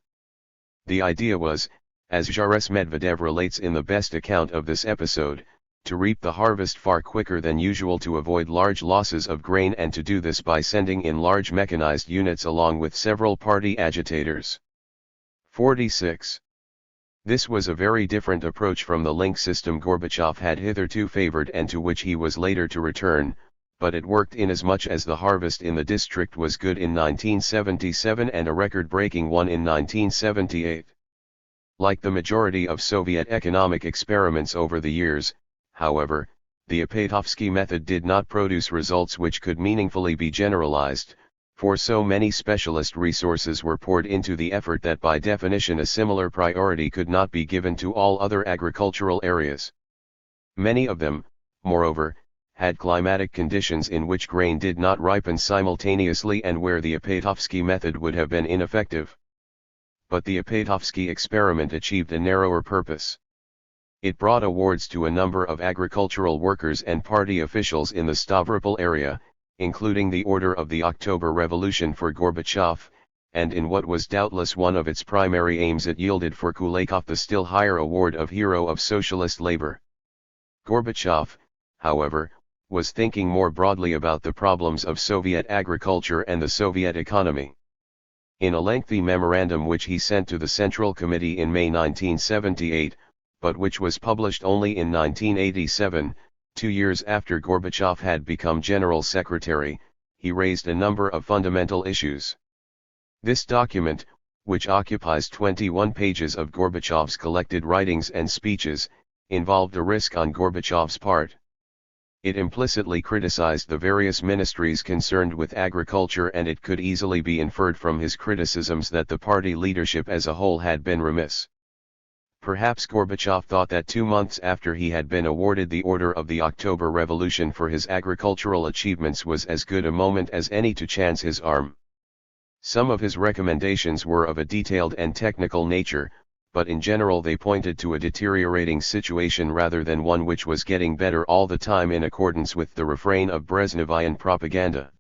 The idea was, as Zharis Medvedev relates in the best account of this episode, to reap the harvest far quicker than usual to avoid large losses of grain, and to do this by sending in large mechanized units along with several party agitators. 46. This was a very different approach from the link system Gorbachev had hitherto favored and to which he was later to return, but it worked inasmuch as the harvest in the district was good in 1977 and a record-breaking one in 1978. Like the majority of Soviet economic experiments over the years, however, the Apatovsky method did not produce results which could meaningfully be generalized, for so many specialist resources were poured into the effort that by definition a similar priority could not be given to all other agricultural areas. Many of them, moreover, had climatic conditions in which grain did not ripen simultaneously and where the Apatovsky method would have been ineffective. But the Apatovsky experiment achieved a narrower purpose. It brought awards to a number of agricultural workers and party officials in the Stavropol area, including the Order of the October Revolution for Gorbachev, and in what was doubtless one of its primary aims it yielded for Kulakov the still higher award of Hero of Socialist Labor. Gorbachev, however, was thinking more broadly about the problems of Soviet agriculture and the Soviet economy. In a lengthy memorandum which he sent to the Central Committee in May 1978, but which was published only in 1987, 2 years after Gorbachev had become General Secretary, he raised a number of fundamental issues. This document, which occupies 21 pages of Gorbachev's collected writings and speeches, involved a risk on Gorbachev's part. It implicitly criticized the various ministries concerned with agriculture, and it could easily be inferred from his criticisms that the party leadership as a whole had been remiss. Perhaps Gorbachev thought that 2 months after he had been awarded the Order of the October Revolution for his agricultural achievements was as good a moment as any to chance his arm. Some of his recommendations were of a detailed and technical nature, but in general they pointed to a deteriorating situation rather than one which was getting better all the time in accordance with the refrain of Brezhnevian propaganda.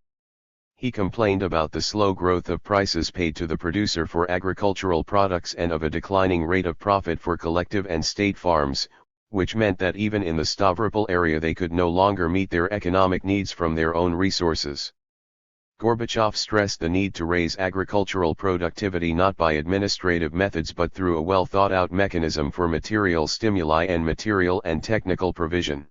He complained about the slow growth of prices paid to the producer for agricultural products and of a declining rate of profit for collective and state farms, which meant that even in the Stavropol area they could no longer meet their economic needs from their own resources. Gorbachev stressed the need to raise agricultural productivity not by administrative methods but through a well-thought-out mechanism for material stimuli and material and technical provision.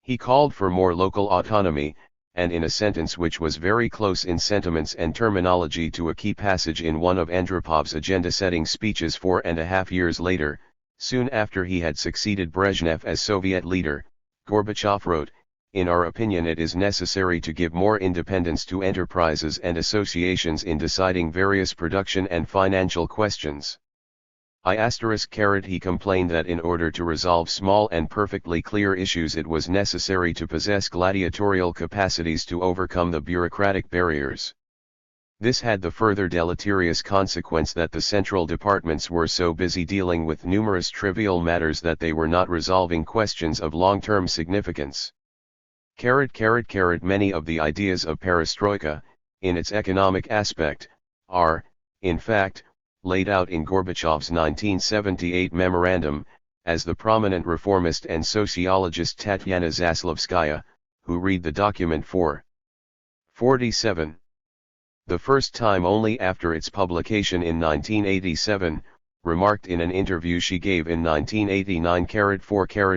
He called for more local autonomy, and in a sentence which was very close in sentiments and terminology to a key passage in one of Andropov's agenda-setting speeches 4.5 years later, soon after he had succeeded Brezhnev as Soviet leader, Gorbachev wrote, "In our opinion it is necessary to give more independence to enterprises and associations in deciding various production and financial questions." He complained that in order to resolve small and perfectly clear issues it was necessary to possess gladiatorial capacities to overcome the bureaucratic barriers. This had the further deleterious consequence that the central departments were so busy dealing with numerous trivial matters that they were not resolving questions of long-term significance. Many of the ideas of perestroika, in its economic aspect, are, in fact, laid out in Gorbachev's 1978 memorandum, as the prominent reformist and sociologist Tatyana Zaslavskaya, who read the document 47. The first time only after its publication in 1987, remarked in an interview she gave in 1989.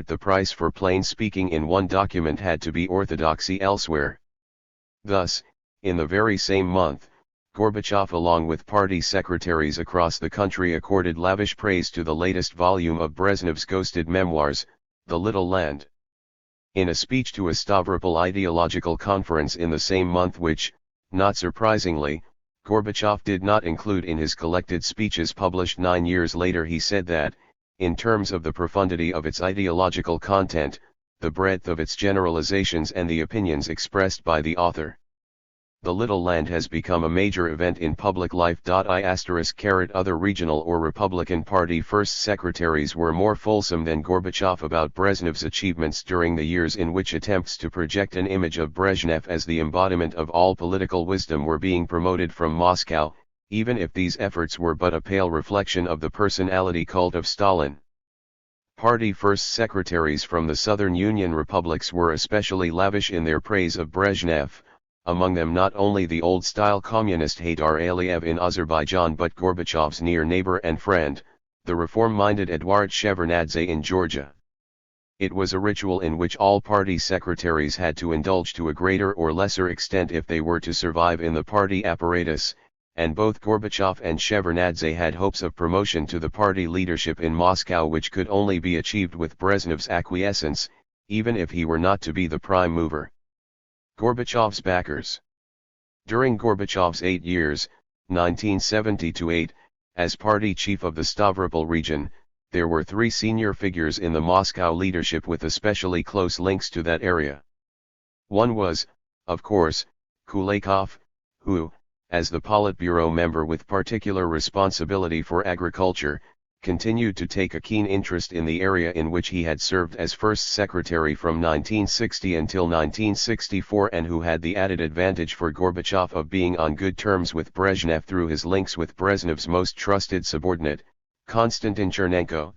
The price for plain speaking in one document had to be orthodoxy elsewhere. Thus, in the very same month, Gorbachev along with party secretaries across the country accorded lavish praise to the latest volume of Brezhnev's ghosted memoirs, The Little Land. In a speech to a Stavropol ideological conference in the same month which, not surprisingly, Gorbachev did not include in his collected speeches published 9 years later, he said that, in terms of the profundity of its ideological content, the breadth of its generalizations and the opinions expressed by the author, The Little Land has become a major event in public life. Other regional or Republican Party first secretaries were more fulsome than Gorbachev about Brezhnev's achievements during the years in which attempts to project an image of Brezhnev as the embodiment of all political wisdom were being promoted from Moscow, even if these efforts were but a pale reflection of the personality cult of Stalin. Party first secretaries from the Southern Union republics were especially lavish in their praise of Brezhnev, among them not only the old-style communist Haydar Aliyev in Azerbaijan but Gorbachev's near neighbor and friend, the reform-minded Eduard Shevardnadze in Georgia. It was a ritual in which all party secretaries had to indulge to a greater or lesser extent if they were to survive in the party apparatus, and both Gorbachev and Shevardnadze had hopes of promotion to the party leadership in Moscow which could only be achieved with Brezhnev's acquiescence, even if he were not to be the prime mover. Gorbachev's backers. During Gorbachev's 8 years, 1970-8, as party chief of the Stavropol region, there were 3 senior figures in the Moscow leadership with especially close links to that area. One was, of course, Kulakov, who, as the Politburo member with particular responsibility for agriculture, continued to take a keen interest in the area in which he had served as first secretary from 1960 until 1964 and who had the added advantage for Gorbachev of being on good terms with Brezhnev through his links with Brezhnev's most trusted subordinate, Konstantin Chernenko.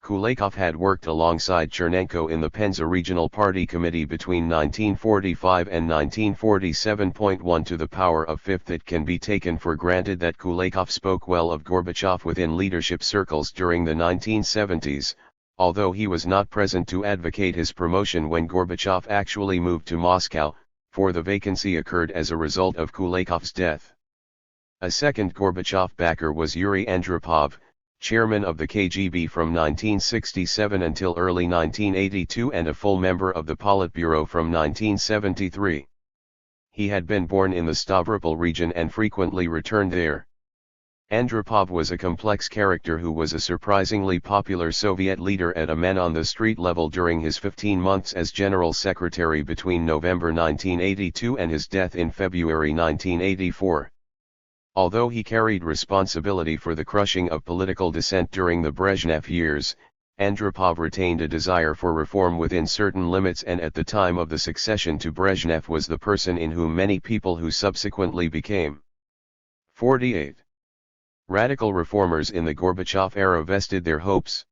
Kulakov had worked alongside Chernenko in the Penza Regional Party Committee between 1945 and 1947. 1 To the power of 5th, it can be taken for granted that Kulakov spoke well of Gorbachev within leadership circles during the 1970s, although he was not present to advocate his promotion when Gorbachev actually moved to Moscow, for the vacancy occurred as a result of Kulakov's death. A second Gorbachev backer was Yuri Andropov, chairman of the KGB from 1967 until early 1982 and a full member of the Politburo from 1973. He had been born in the Stavropol region and frequently returned there. Andropov was a complex character who was a surprisingly popular Soviet leader at a man-on-the-street level during his 15 months as General Secretary between November 1982 and his death in February 1984. Although he carried responsibility for the crushing of political dissent during the Brezhnev years, Andropov retained a desire for reform within certain limits, and at the time of the succession to Brezhnev was the person in whom many people who subsequently became 48 radical reformers in the Gorbachev era vested their hopes.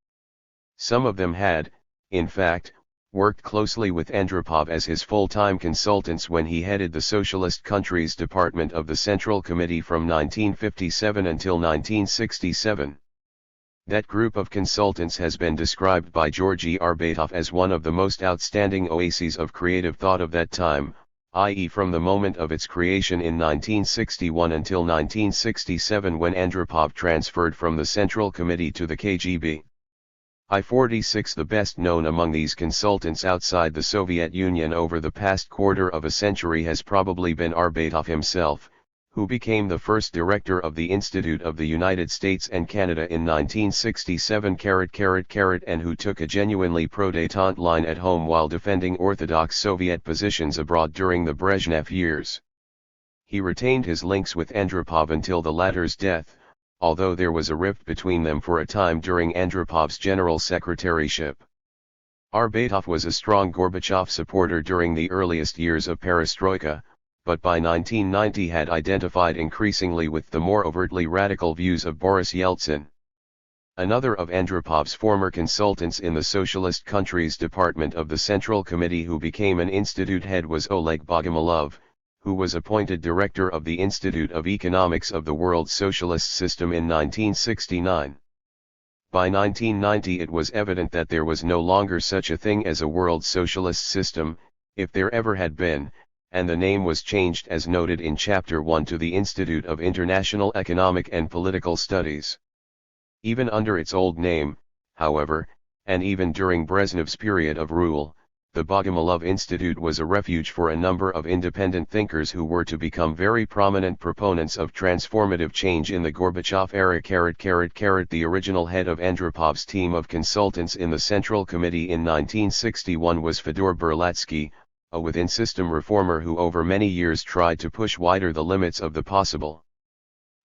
Some of them had, in fact, worked closely with Andropov as his full-time consultants when he headed the Socialist Countries Department of the Central Committee from 1957 until 1967. That group of consultants has been described by Georgy Arbatov as one of the most outstanding oases of creative thought of that time, i.e. from the moment of its creation in 1961 until 1967, when Andropov transferred from the Central Committee to the KGB. I-46. The best known among these consultants outside the Soviet Union over the past quarter of a century has probably been Arbatov himself, who became the first director of the Institute of the United States and Canada in 1967, and who took a genuinely pro-détente line at home while defending orthodox Soviet positions abroad during the Brezhnev years. He retained his links with Andropov until the latter's death, although there was a rift between them for a time during Andropov's general secretaryship. Arbatov was a strong Gorbachev supporter during the earliest years of perestroika, but by 1990 had identified increasingly with the more overtly radical views of Boris Yeltsin. Another of Andropov's former consultants in the Socialist Countries Department of the Central Committee who became an institute head was Oleg Bogomolov, who was appointed director of the Institute of Economics of the World Socialist System in 1969. By 1990 it was evident that there was no longer such a thing as a world socialist system, if there ever had been, and the name was changed as noted in Chapter 1 to the Institute of International Economic and Political Studies. Even under its old name, however, and even during Brezhnev's period of rule, the Bogomolov Institute was a refuge for a number of independent thinkers who were to become very prominent proponents of transformative change in the Gorbachev era. The original head of Andropov's team of consultants in the Central Committee in 1961 was Fyodor Berlatsky, a within-system reformer who over many years tried to push wider the limits of the possible.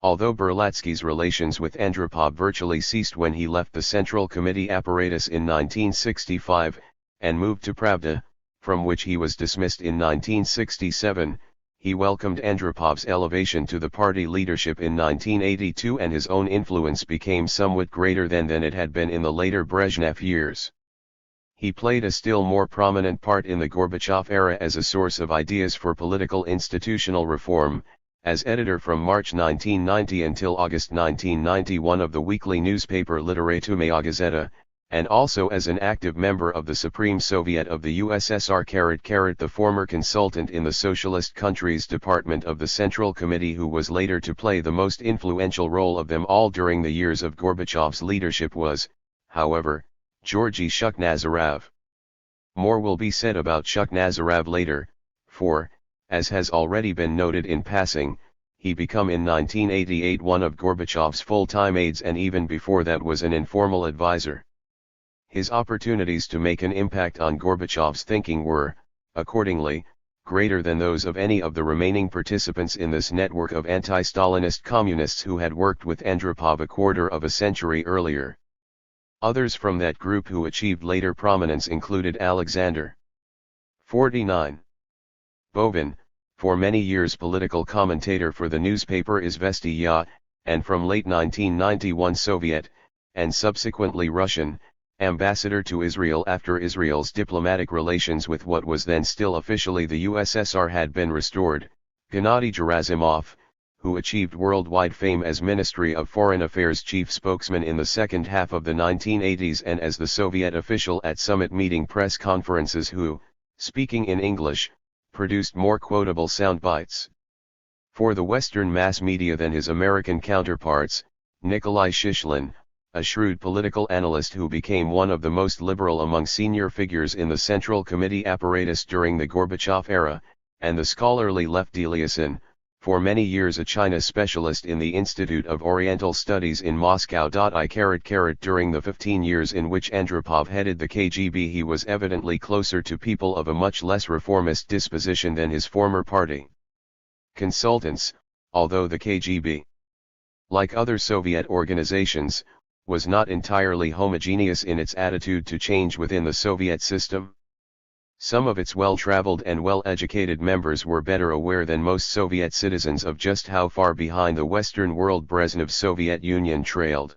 Although Berlatsky's relations with Andropov virtually ceased when he left the Central Committee apparatus in 1965, and moved to Pravda, from which he was dismissed in 1967, he welcomed Andropov's elevation to the party leadership in 1982, and his own influence became somewhat greater than it had been in the later Brezhnev years. He played a still more prominent part in the Gorbachev era as a source of ideas for political institutional reform, as editor from March 1990 until August 1991 of the weekly newspaper Literatumaya Gazeta, and also as an active member of the Supreme Soviet of the USSR. The former consultant in the Socialist Countries Department of the Central Committee who was later to play the most influential role of them all during the years of Gorbachev's leadership was, however, Georgy Shukhnazarov. More will be said about Shukhnazarov later, for, as has already been noted in passing, he became in 1988 one of Gorbachev's full-time aides, and even before that was an informal advisor. His opportunities to make an impact on Gorbachev's thinking were, accordingly, greater than those of any of the remaining participants in this network of anti-Stalinist communists who had worked with Andropov a quarter of a century earlier. Others from that group who achieved later prominence included Alexander 49 Bovin, for many years political commentator for the newspaper Izvestiya, and from late 1991 Soviet, and subsequently Russian, ambassador to Israel after Israel's diplomatic relations with what was then still officially the USSR had been restored, Gennady Gerasimov, who achieved worldwide fame as Ministry of Foreign Affairs chief spokesman in the second half of the 1980s and as the Soviet official at summit meeting press conferences who, speaking in English, produced more quotable sound bites for the Western mass media than his American counterparts. Nikolai Shishkin, a shrewd political analyst who became one of the most liberal among senior figures in the Central Committee apparatus during the Gorbachev era, and the scholarly Lev Deliasin, for many years a China specialist in the Institute of Oriental Studies in Moscow. During the 15 years in which Andropov headed the KGB, he was evidently closer to people of a much less reformist disposition than his former party consultants, although the KGB, like other Soviet organizations, was not entirely homogeneous in its attitude to change within the Soviet system. Some of its well-traveled and well-educated members were better aware than most Soviet citizens of just how far behind the Western world Brezhnev's Soviet Union trailed.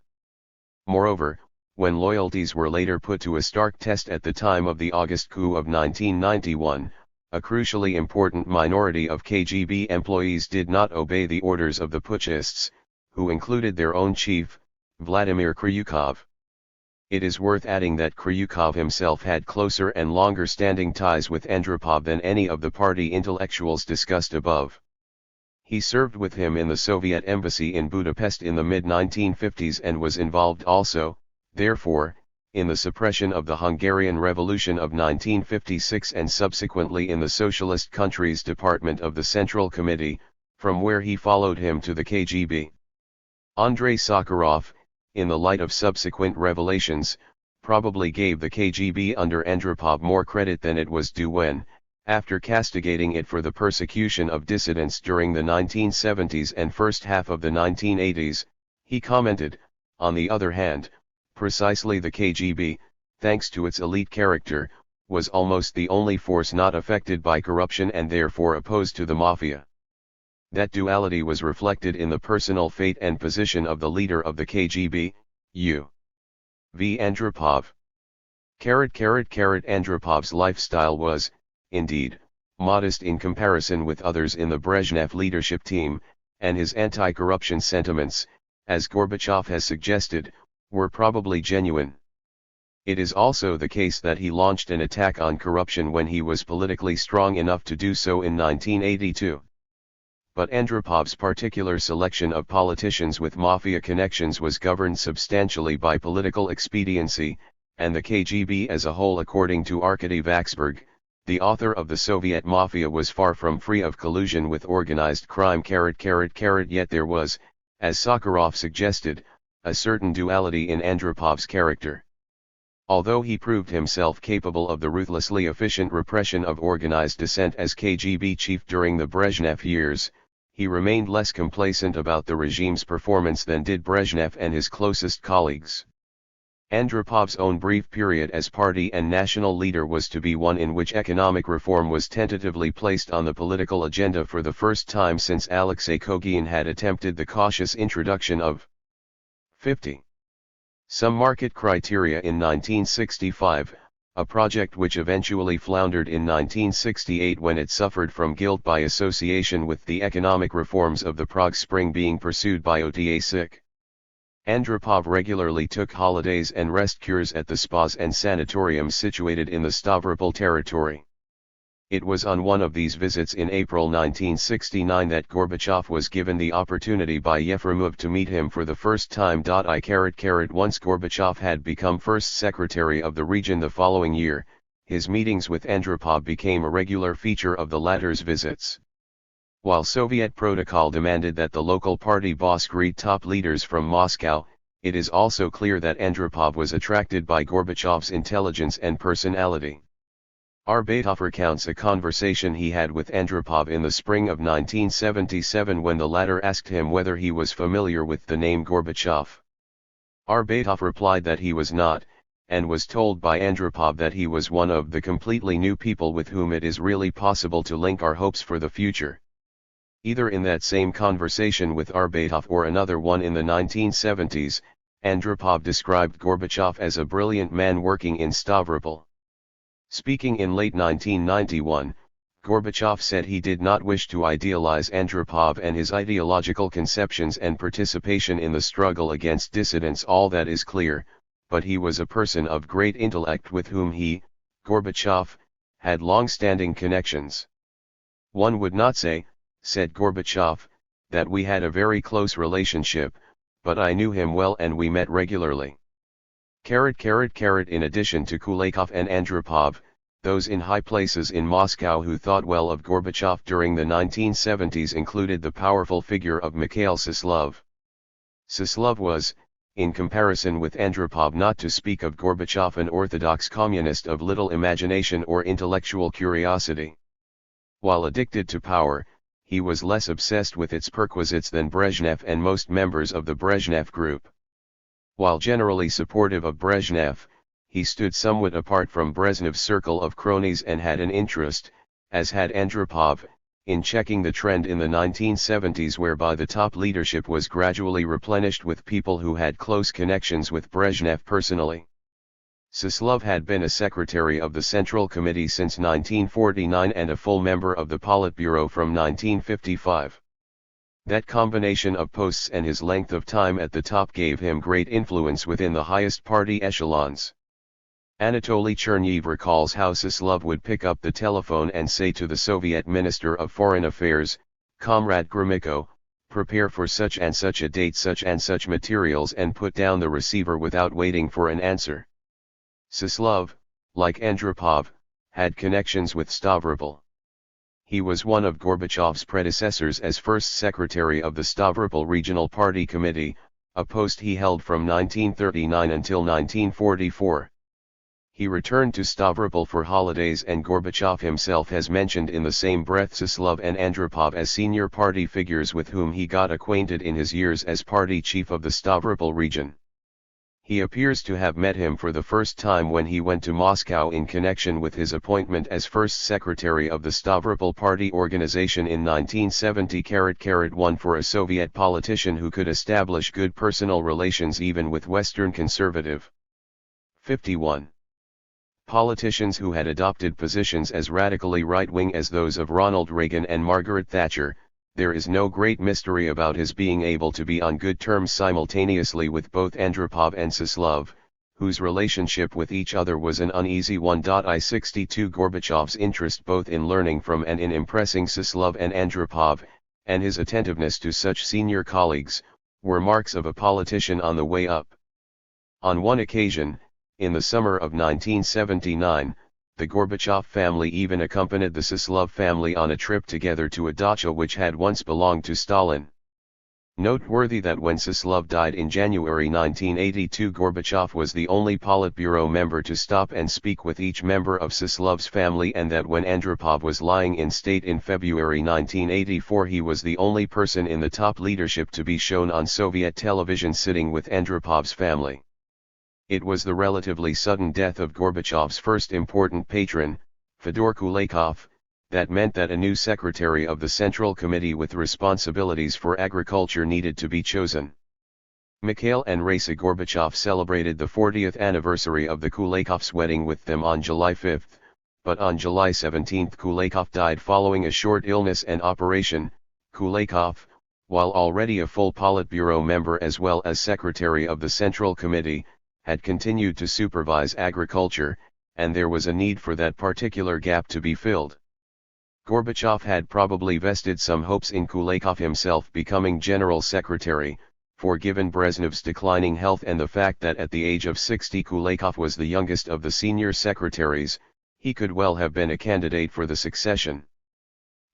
Moreover, when loyalties were later put to a stark test at the time of the August coup of 1991, a crucially important minority of KGB employees did not obey the orders of the putschists, who included their own chief, Vladimir Kryukov. It is worth adding that Kryukov himself had closer and longer-standing ties with Andropov than any of the party intellectuals discussed above. He served with him in the Soviet embassy in Budapest in the mid-1950s and was involved also, therefore, in the suppression of the Hungarian Revolution of 1956 and subsequently in the Socialist Countries Department of the Central Committee, from where he followed him to the KGB. Andrei Sakharov, in the light of subsequent revelations, probably gave the KGB under Andropov more credit than it was due when, after castigating it for the persecution of dissidents during the 1970s and first half of the 1980s, he commented, on the other hand, precisely the KGB, thanks to its elite character, was almost the only force not affected by corruption and therefore opposed to the mafia. That duality was reflected in the personal fate and position of the leader of the KGB, U.V. Andropov. Andropov's lifestyle was, indeed, modest in comparison with others in the Brezhnev leadership team, and his anti-corruption sentiments, as Gorbachev has suggested, were probably genuine. It is also the case that he launched an attack on corruption when he was politically strong enough to do so in 1982. But Andropov's particular selection of politicians with mafia connections was governed substantially by political expediency, and the KGB as a whole, according to Arkady Vaxburg, the author of the Soviet Mafia, was far from free of collusion with organized crime. Yet there was, as Sakharov suggested, a certain duality in Andropov's character. Although he proved himself capable of the ruthlessly efficient repression of organized dissent as KGB chief during the Brezhnev years, he remained less complacent about the regime's performance than did Brezhnev and his closest colleagues. Andropov's own brief period as party and national leader was to be one in which economic reform was tentatively placed on the political agenda for the first time since Alexei Kogin had attempted the cautious introduction of 50. Some market criteria in 1965, a project which eventually floundered in 1968 when it suffered from guilt by association with the economic reforms of the Prague Spring being pursued by Otasik. Andropov regularly took holidays and rest cures at the spas and sanatoriums situated in the Stavropol territory. It was on one of these visits in April 1969 that Gorbachev was given the opportunity by Yefremov to meet him for the first time. Once Gorbachev had become first secretary of the region the following year, his meetings with Andropov became a regular feature of the latter's visits. While Soviet protocol demanded that the local party boss greet top leaders from Moscow, it is also clear that Andropov was attracted by Gorbachev's intelligence and personality. Arbatov recounts a conversation he had with Andropov in the spring of 1977 when the latter asked him whether he was familiar with the name Gorbachev. Arbatov replied that he was not, and was told by Andropov that he was one of the completely new people with whom it is really possible to link our hopes for the future. Either in that same conversation with Arbatov or another one in the 1970s, Andropov described Gorbachev as a brilliant man working in Stavropol. Speaking in late 1991, Gorbachev said he did not wish to idealize Andropov and his ideological conceptions and participation in the struggle against dissidents. All that is clear, but he was a person of great intellect with whom he, Gorbachev, had long-standing connections. One would not say, said Gorbachev, that we had a very close relationship, but I knew him well and we met regularly. In addition to Kulakov and Andropov, those in high places in Moscow who thought well of Gorbachev during the 1970s included the powerful figure of Mikhail Suslov. Suslov was, in comparison with Andropov, not to speak of Gorbachev, an orthodox communist of little imagination or intellectual curiosity. While addicted to power, he was less obsessed with its perquisites than Brezhnev and most members of the Brezhnev group. While generally supportive of Brezhnev, he stood somewhat apart from Brezhnev's circle of cronies and had an interest, as had Andropov, in checking the trend in the 1970s whereby the top leadership was gradually replenished with people who had close connections with Brezhnev personally. Suslov had been a secretary of the Central Committee since 1949 and a full member of the Politburo from 1955. That combination of posts and his length of time at the top gave him great influence within the highest party echelons. Anatoly Chernyev recalls how Suslov would pick up the telephone and say to the Soviet Minister of Foreign Affairs, "Comrade Gromyko, prepare for such and such a date such and such materials," and put down the receiver without waiting for an answer. Suslov, like Andropov, had connections with Stavropol. He was one of Gorbachev's predecessors as first secretary of the Stavropol Regional Party Committee, a post he held from 1939 until 1944. He returned to Stavropol for holidays, and Gorbachev himself has mentioned in the same breath Suslov and Andropov as senior party figures with whom he got acquainted in his years as party chief of the Stavropol region. He appears to have met him for the first time when he went to Moscow in connection with his appointment as first secretary of the Stavropol Party organization in 1970-1 for a Soviet politician who could establish good personal relations even with Western conservative. 51. Politicians who had adopted positions as radically right-wing as those of Ronald Reagan and Margaret Thatcher, there is no great mystery about his being able to be on good terms simultaneously with both Andropov and Suslov, whose relationship with each other was an uneasy one. I-62 Gorbachev's interest both in learning from and in impressing Suslov and Andropov, and his attentiveness to such senior colleagues, were marks of a politician on the way up. On one occasion, in the summer of 1979, the Gorbachev family even accompanied the Suslov family on a trip together to a dacha which had once belonged to Stalin. Noteworthy that when Suslov died in January 1982, Gorbachev was the only Politburo member to stop and speak with each member of Suslov's family, and that when Andropov was lying in state in February 1984, he was the only person in the top leadership to be shown on Soviet television sitting with Andropov's family. It was the relatively sudden death of Gorbachev's first important patron, Fyodor Kulakov, that meant that a new secretary of the Central Committee with responsibilities for agriculture needed to be chosen. Mikhail and Raisa Gorbachev celebrated the 40th anniversary of the Kulakovs' wedding with them on July 5, but on July 17 Kulakov died following a short illness and operation. Kulakov, while already a full Politburo member as well as secretary of the Central Committee, had continued to supervise agriculture, and there was a need for that particular gap to be filled. Gorbachev had probably vested some hopes in Kulakov himself becoming general secretary, for given Brezhnev's declining health and the fact that at the age of 60 Kulakov was the youngest of the senior secretaries, he could well have been a candidate for the succession.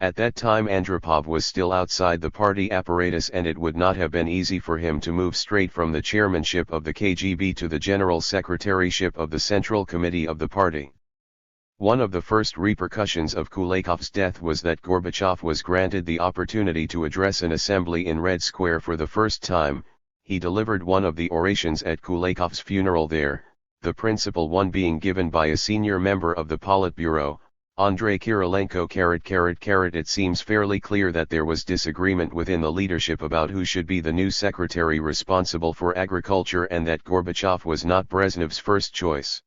At that time Andropov was still outside the party apparatus, and it would not have been easy for him to move straight from the chairmanship of the KGB to the general secretaryship of the Central Committee of the party. One of the first repercussions of Kulakov's death was that Gorbachev was granted the opportunity to address an assembly in Red Square for the first time. He delivered one of the orations at Kulakov's funeral there, the principal one being given by a senior member of the Politburo, Andrei Kirilenko. It seems fairly clear that there was disagreement within the leadership about who should be the new secretary responsible for agriculture, and that Gorbachev was not Brezhnev's first choice.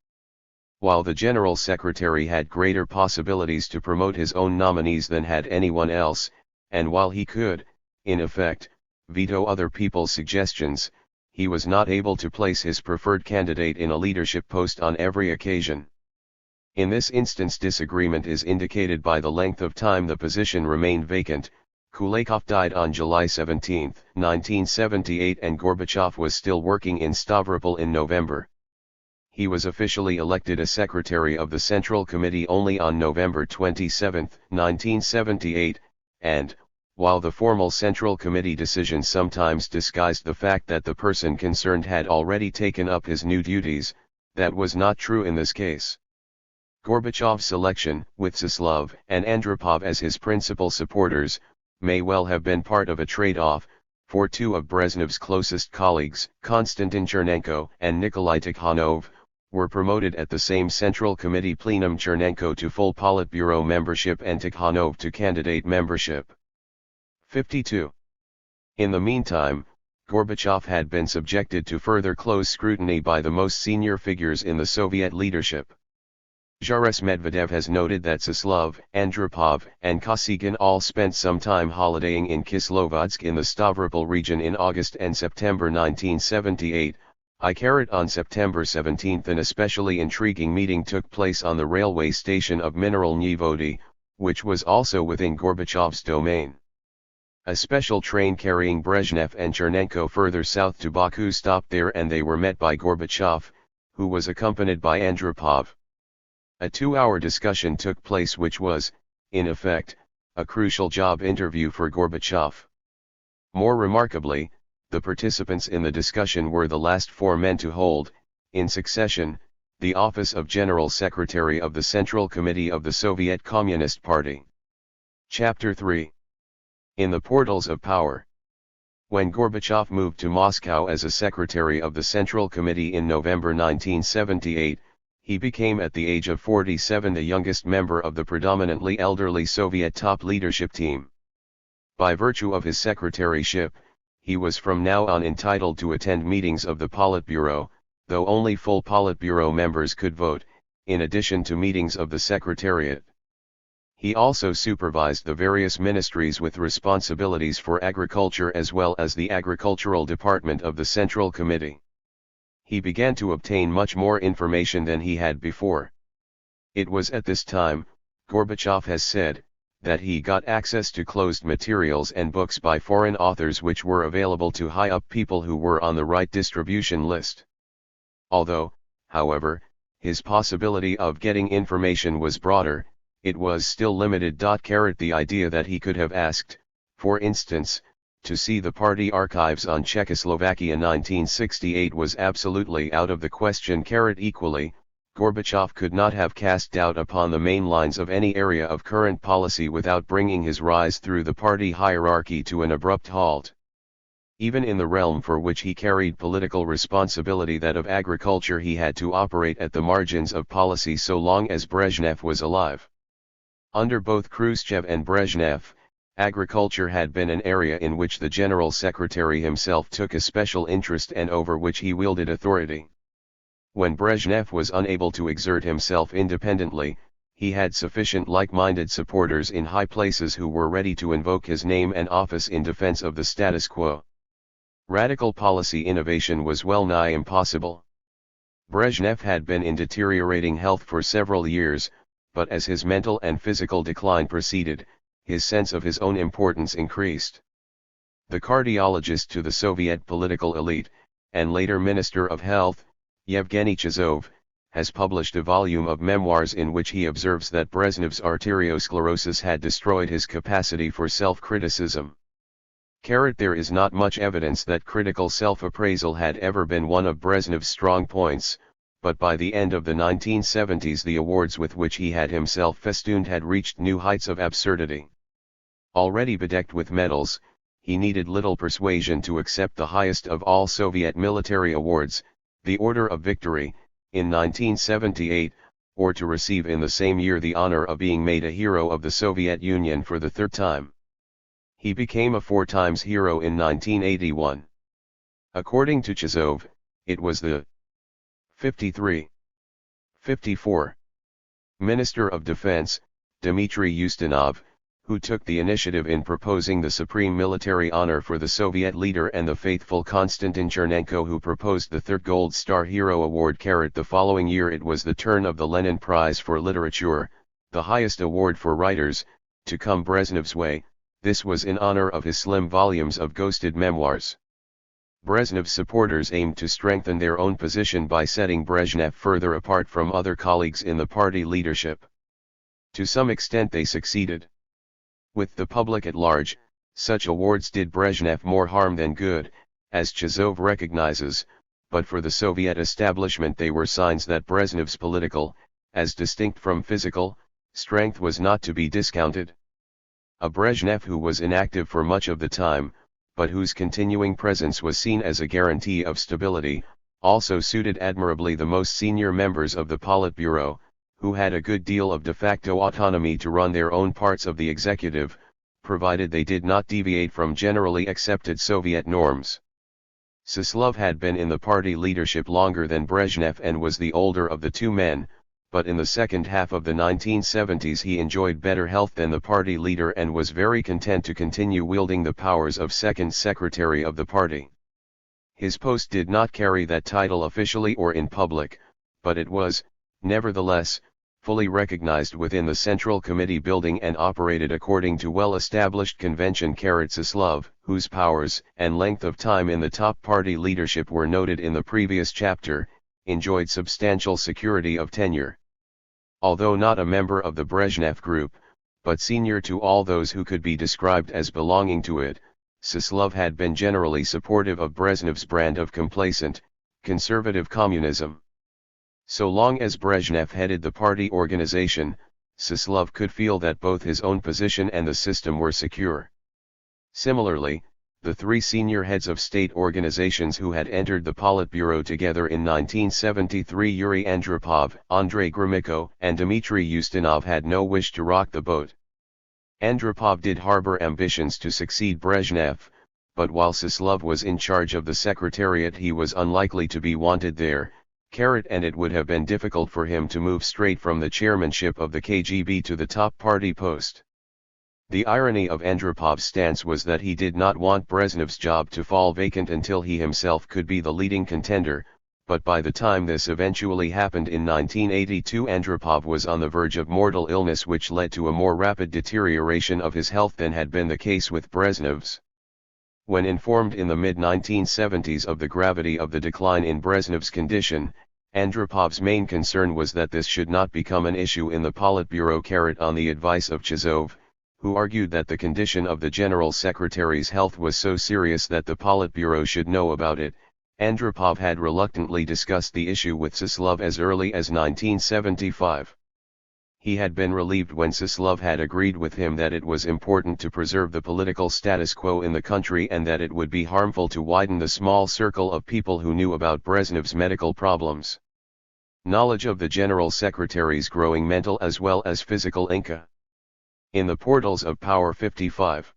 While the general secretary had greater possibilities to promote his own nominees than had anyone else, and while he could, in effect, veto other people's suggestions, he was not able to place his preferred candidate in a leadership post on every occasion. In this instance, disagreement is indicated by the length of time the position remained vacant. Kulakov died on July 17, 1978, and Gorbachev was still working in Stavropol in November. He was officially elected a secretary of the Central Committee only on November 27, 1978, and, while the formal Central Committee decision sometimes disguised the fact that the person concerned had already taken up his new duties, that was not true in this case. Gorbachev's selection, with Suslov and Andropov as his principal supporters, may well have been part of a trade-off, for two of Brezhnev's closest colleagues, Konstantin Chernenko and Nikolai Tikhonov, were promoted at the same Central Committee plenum, Chernenko to full Politburo membership and Tikhonov to candidate membership. 52. In the meantime, Gorbachev had been subjected to further close scrutiny by the most senior figures in the Soviet leadership. Boris Medvedev has noted that Suslov, Andropov, and Kosygin all spent some time holidaying in Kislovodsk in the Stavropol region in August and September 1978. On September 17 an especially intriguing meeting took place on the railway station of Mineralny Vody, which was also within Gorbachev's domain. A special train carrying Brezhnev and Chernenko further south to Baku stopped there, and they were met by Gorbachev, who was accompanied by Andropov. A 2-hour discussion took place which was, in effect, a crucial job interview for Gorbachev. More remarkably, the participants in the discussion were the last 4 men to hold, in succession, the office of General Secretary of the Central Committee of the Soviet Communist Party. Chapter 3. In the Portals of Power. When Gorbachev moved to Moscow as a secretary of the Central Committee in November 1978, he became at the age of 47 the youngest member of the predominantly elderly Soviet top leadership team. By virtue of his secretaryship, he was from now on entitled to attend meetings of the Politburo, though only full Politburo members could vote, in addition to meetings of the Secretariat. He also supervised the various ministries with responsibilities for agriculture as well as the agricultural department of the Central Committee. He began to obtain much more information than he had before. It was at this time, Gorbachev has said, that he got access to closed materials and books by foreign authors which were available to high-up people who were on the right distribution list. Although, however, his possibility of getting information was broader, it was still limited. The idea that he could have asked, for instance, to see the party archives on Czechoslovakia 1968 was absolutely out of the question. Equally, Gorbachev could not have cast doubt upon the main lines of any area of current policy without bringing his rise through the party hierarchy to an abrupt halt. Even in the realm for which he carried political responsibility, that of agriculture, he had to operate at the margins of policy so long as Brezhnev was alive. Under both Khrushchev and Brezhnev, agriculture had been an area in which the General Secretary himself took a special interest and over which he wielded authority. When Brezhnev was unable to exert himself independently, he had sufficient like-minded supporters in high places who were ready to invoke his name and office in defense of the status quo. Radical policy innovation was well nigh impossible. Brezhnev had been in deteriorating health for several years, but as his mental and physical decline proceeded, his sense of his own importance increased. The cardiologist to the Soviet political elite, and later Minister of Health, Yevgeny Chizov, has published a volume of memoirs in which he observes that Brezhnev's arteriosclerosis had destroyed his capacity for self-criticism. There is not much evidence that critical self-appraisal had ever been one of Brezhnev's strong points, but by the end of the 1970s the awards with which he had himself festooned had reached new heights of absurdity. Already bedecked with medals, he needed little persuasion to accept the highest of all Soviet military awards, the Order of Victory, in 1978, or to receive in the same year the honor of being made a hero of the Soviet Union for the 3rd time. He became a 4 times hero in 1981. According to Chizov, it was the 53. 54. Minister of Defense, Dmitry Ustinov, who took the initiative in proposing the supreme military honor for the Soviet leader, and the faithful Konstantin Chernenko who proposed the 3rd Gold Star Hero Award. The following year it was the turn of the Lenin Prize for Literature, the highest award for writers, to come Brezhnev's way. This was in honor of his slim volumes of ghosted memoirs. Brezhnev's supporters aimed to strengthen their own position by setting Brezhnev further apart from other colleagues in the party leadership. To some extent they succeeded. With the public at large, such awards did Brezhnev more harm than good, as Chizov recognizes, but for the Soviet establishment they were signs that Brezhnev's political, as distinct from physical, strength was not to be discounted. a Brezhnev who was inactive for much of the time, but whose continuing presence was seen as a guarantee of stability, also suited admirably the most senior members of the Politburo, who had a good deal of de facto autonomy to run their own parts of the executive, provided they did not deviate from generally accepted Soviet norms. Suslov had been in the party leadership longer than Brezhnev and was the older of the two men, but in the second half of the 1970s he enjoyed better health than the party leader and was very content to continue wielding the powers of second secretary of the party. His post did not carry that title officially or in public, but it was, nevertheless, fully recognized within the Central Committee building and operated according to well-established convention. Suslov, whose powers and length of time in the top party leadership were noted in the previous chapter, enjoyed substantial security of tenure. Although not a member of the Brezhnev group, but senior to all those who could be described as belonging to it, Suslov had been generally supportive of Brezhnev's brand of complacent, conservative communism. So long as Brezhnev headed the party organization, Suslov could feel that both his own position and the system were secure. Similarly, the three senior heads of state organizations who had entered the Politburo together in 1973, Yuri Andropov, Andrei Gromyko, and Dmitry Ustinov, had no wish to rock the boat. Andropov did harbor ambitions to succeed Brezhnev, but while Suslov was in charge of the secretariat he was unlikely to be wanted there, and it would have been difficult for him to move straight from the chairmanship of the KGB to the top party post. The irony of Andropov's stance was that he did not want Brezhnev's job to fall vacant until he himself could be the leading contender, but by the time this eventually happened in 1982, Andropov was on the verge of mortal illness, which led to a more rapid deterioration of his health than had been the case with Brezhnev's. When informed in the mid-1970s of the gravity of the decline in Brezhnev's condition, Andropov's main concern was that this should not become an issue in the Politburo. On the advice of Chizov, who argued that the condition of the General Secretary's health was so serious that the Politburo should know about it, Andropov had reluctantly discussed the issue with Suslov as early as 1975. He had been relieved when Suslov had agreed with him that it was important to preserve the political status quo in the country and that it would be harmful to widen the small circle of people who knew about Brezhnev's medical problems. Knowledge of the General Secretary's growing mental as well as physical inca. In the portals of Power 55.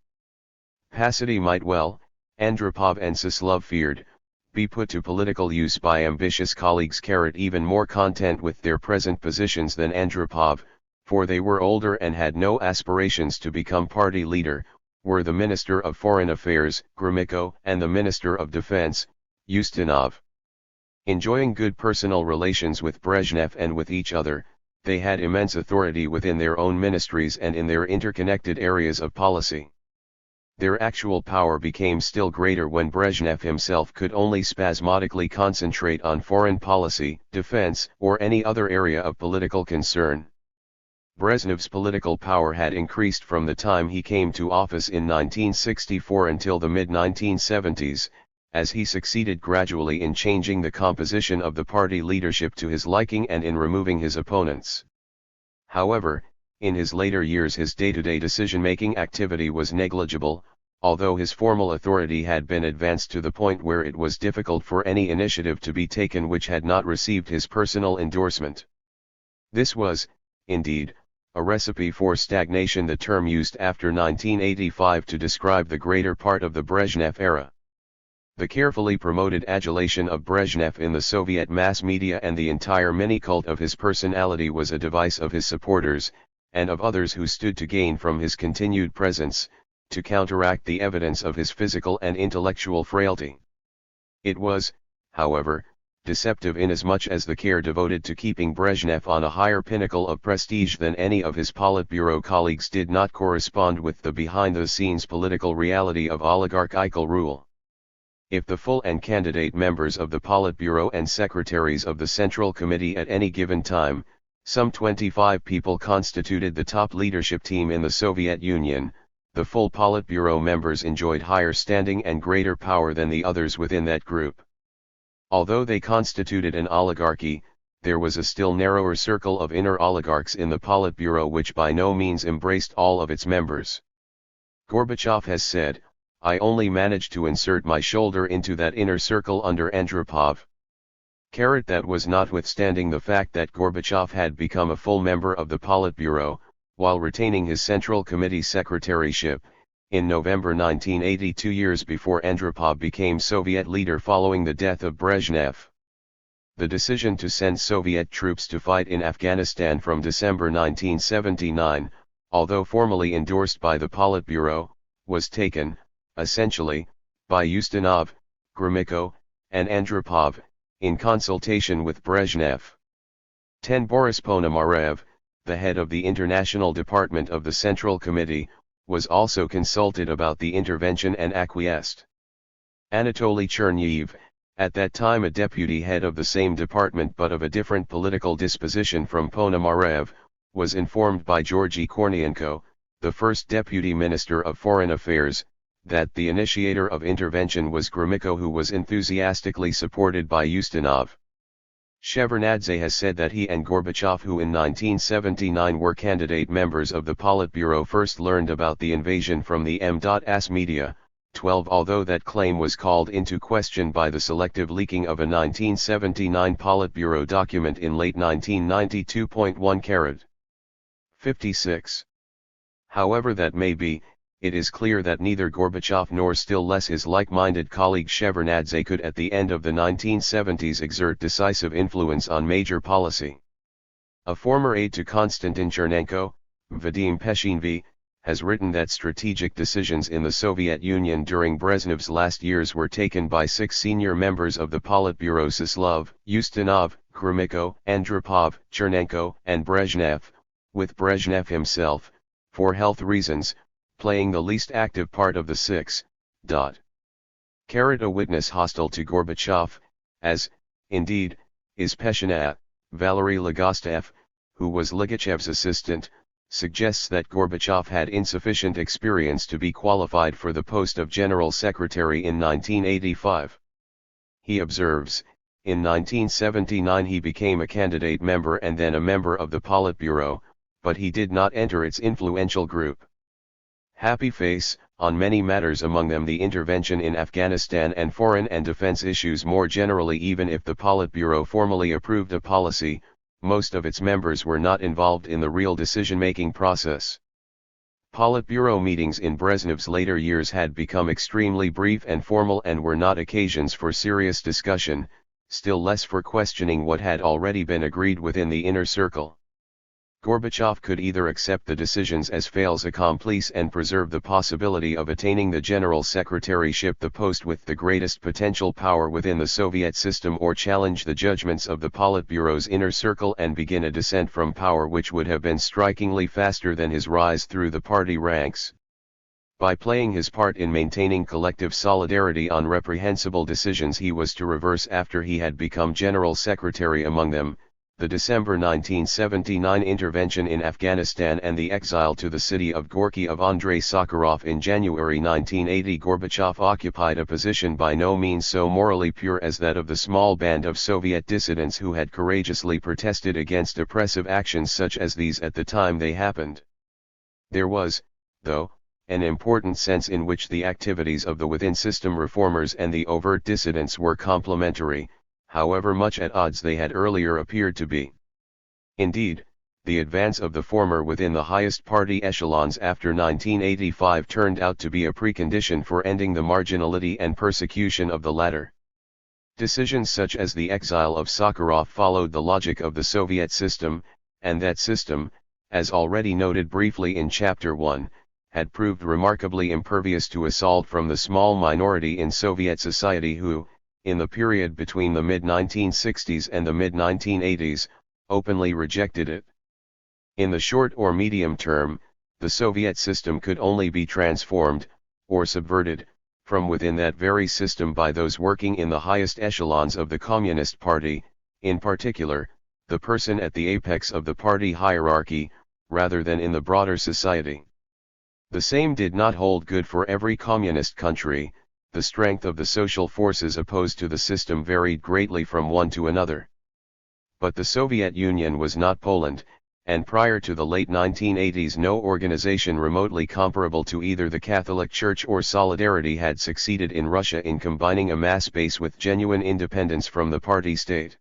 Capacity might well, Andropov and Suslov feared, be put to political use by ambitious colleagues. Even more content with their present positions than Andropov, for they were older and had no aspirations to become party leader, were the Minister of Foreign Affairs, Gromyko, and the Minister of Defense, Ustinov. Enjoying good personal relations with Brezhnev and with each other, they had immense authority within their own ministries and in their interconnected areas of policy. Their actual power became still greater when Brezhnev himself could only spasmodically concentrate on foreign policy, defense, or any other area of political concern. Brezhnev's political power had increased from the time he came to office in 1964 until the mid-1970s, as he succeeded gradually in changing the composition of the party leadership to his liking and in removing his opponents. However, in his later years his day-to-day decision-making activity was negligible, although his formal authority had been advanced to the point where it was difficult for any initiative to be taken which had not received his personal endorsement. This was, indeed, a recipe for stagnation, the term used after 1985 to describe the greater part of the Brezhnev era. The carefully promoted adulation of Brezhnev in the Soviet mass media and the entire mini-cult of his personality was a device of his supporters, and of others who stood to gain from his continued presence, to counteract the evidence of his physical and intellectual frailty. It was, however, deceptive inasmuch as the care devoted to keeping Brezhnev on a higher pinnacle of prestige than any of his Politburo colleagues did not correspond with the behind-the-scenes political reality of oligarchical rule. If the full and candidate members of the Politburo and secretaries of the Central Committee at any given time, some 25 people constituted the top leadership team in the Soviet Union, the full Politburo members enjoyed higher standing and greater power than the others within that group. Although they constituted an oligarchy, there was a still narrower circle of inner oligarchs in the Politburo which by no means embraced all of its members. Gorbachev has said, "I only managed to insert my shoulder into that inner circle under Andropov." That was notwithstanding the fact that Gorbachev had become a full member of the Politburo, while retaining his Central Committee secretaryship, in November 1980, 2 years before Andropov became Soviet leader following the death of Brezhnev. The decision to send Soviet troops to fight in Afghanistan from December 1979, although formally endorsed by the Politburo, was taken, essentially, by Ustinov, Gromyko, and Andropov, in consultation with Brezhnev. 10. Boris Ponomarev, the head of the International Department of the Central Committee, was also consulted about the intervention and acquiesced. Anatoly Chernyev, at that time a deputy head of the same department but of a different political disposition from Ponomarev, was informed by Georgy Kornienko, the first deputy minister of foreign affairs, that the initiator of intervention was Gromyko, who was enthusiastically supported by Ustinov. Shevardnadze has said that he and Gorbachev, who in 1979 were candidate members of the Politburo, first learned about the invasion from the M.S media. 12. Although that claim was called into question by the selective leaking of a 1979 Politburo document in late 1992.1 56. However that may be, it is clear that neither Gorbachev nor still less his like-minded colleague Shevardnadze could at the end of the 1970s exert decisive influence on major policy. A former aide to Konstantin Chernenko, Vadim Peshinvi, has written that strategic decisions in the Soviet Union during Brezhnev's last years were taken by 6 senior members of the Politburo: Suslov, Ustinov, Gromyko, Andropov, Chernenko, and Brezhnev, with Brezhnev himself, for health reasons, playing the least active part of the 6. A witness hostile to Gorbachev, as, indeed, is Peshinat, Valery Legostev, who was Ligachev's assistant, suggests that Gorbachev had insufficient experience to be qualified for the post of General Secretary in 1985. He observes, in 1979 he became a candidate member and then a member of the Politburo, but he did not enter its influential group. Happy face, on many matters, among them the intervention in Afghanistan and foreign and defense issues more generally. Even if the Politburo formally approved a policy, most of its members were not involved in the real decision-making process. Politburo meetings in Brezhnev's later years had become extremely brief and formal and were not occasions for serious discussion, still less for questioning what had already been agreed within the inner circle. Gorbachev could either accept the decisions as faits accomplis and preserve the possibility of attaining the general secretaryship, the post with the greatest potential power within the Soviet system, or challenge the judgments of the Politburo's inner circle and begin a descent from power which would have been strikingly faster than his rise through the party ranks. By playing his part in maintaining collective solidarity on reprehensible decisions he was to reverse after he had become general secretary, among them, the December 1979 intervention in Afghanistan and the exile to the city of Gorky of Andrei Sakharov in January 1980. Gorbachev occupied a position by no means so morally pure as that of the small band of Soviet dissidents who had courageously protested against oppressive actions such as these at the time they happened. There was, though, an important sense in which the activities of the within-system reformers and the overt dissidents were complementary, however much at odds they had earlier appeared to be. Indeed, the advance of the former within the highest party echelons after 1985 turned out to be a precondition for ending the marginality and persecution of the latter. Decisions such as the exile of Sakharov followed the logic of the Soviet system, and that system, as already noted briefly in Chapter 1, had proved remarkably impervious to assault from the small minority in Soviet society who, in the period between the mid-1960s and the mid-1980s, openly rejected it. In the short or medium term, the Soviet system could only be transformed, or subverted, from within that very system by those working in the highest echelons of the Communist Party, in particular, the person at the apex of the party hierarchy, rather than in the broader society. The same did not hold good for every communist country. The strength of the social forces opposed to the system varied greatly from one to another. But the Soviet Union was not Poland, and prior to the late 1980s no organization remotely comparable to either the Catholic Church or Solidarity had succeeded in Russia in combining a mass base with genuine independence from the party state.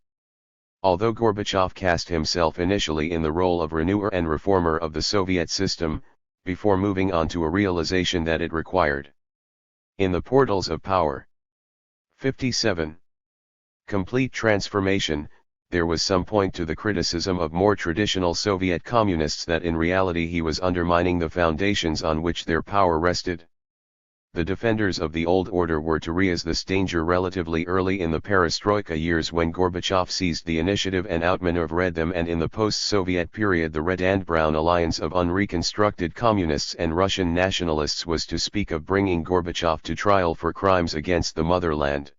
Although Gorbachev cast himself initially in the role of renewer and reformer of the Soviet system, before moving on to a realization that it required. In the Portals of Power. 57. Complete transformation. There was some point to the criticism of more traditional Soviet communists that in reality he was undermining the foundations on which their power rested. The defenders of the old order were to realize this danger relatively early in the perestroika years when Gorbachev seized the initiative and outmaneuvered them, and in the post-Soviet period the Red and Brown alliance of unreconstructed communists and Russian nationalists was to speak of bringing Gorbachev to trial for crimes against the motherland.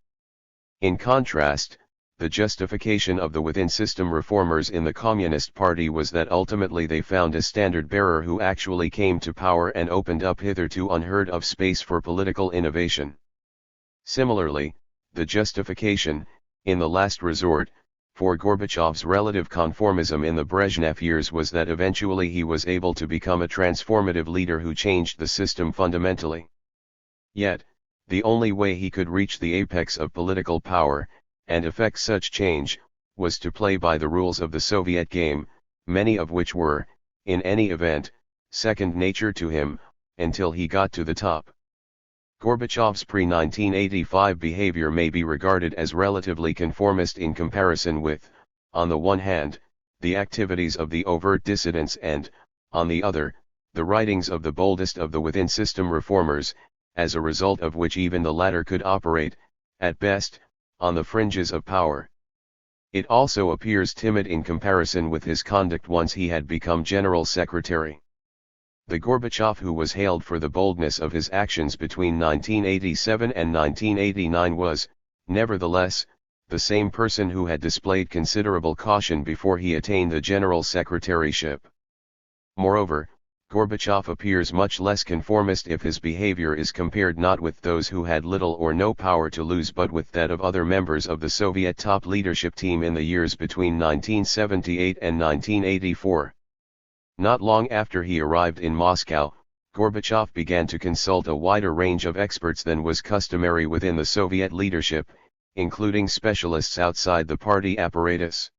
In contrast, the justification of the within-system reformers in the Communist Party was that ultimately they found a standard-bearer who actually came to power and opened up hitherto unheard-of space for political innovation. Similarly, the justification, in the last resort, for Gorbachev's relative conformism in the Brezhnev years was that eventually he was able to become a transformative leader who changed the system fundamentally. Yet, the only way he could reach the apex of political power, and effect such change, was to play by the rules of the Soviet game, many of which were, in any event, second nature to him, until he got to the top. Gorbachev's pre-1985 behavior may be regarded as relatively conformist in comparison with, on the one hand, the activities of the overt dissidents and, on the other, the writings of the boldest of the within-system reformers, as a result of which even the latter could operate, at best, on the fringes of power. It also appears timid in comparison with his conduct once he had become General Secretary. The Gorbachev who was hailed for the boldness of his actions between 1987 and 1989 was, nevertheless, the same person who had displayed considerable caution before he attained the General Secretaryship. Moreover, Gorbachev appears much less conformist if his behavior is compared not with those who had little or no power to lose but with that of other members of the Soviet top leadership team in the years between 1978 and 1984. Not long after he arrived in Moscow, Gorbachev began to consult a wider range of experts than was customary within the Soviet leadership, including specialists outside the party apparatus.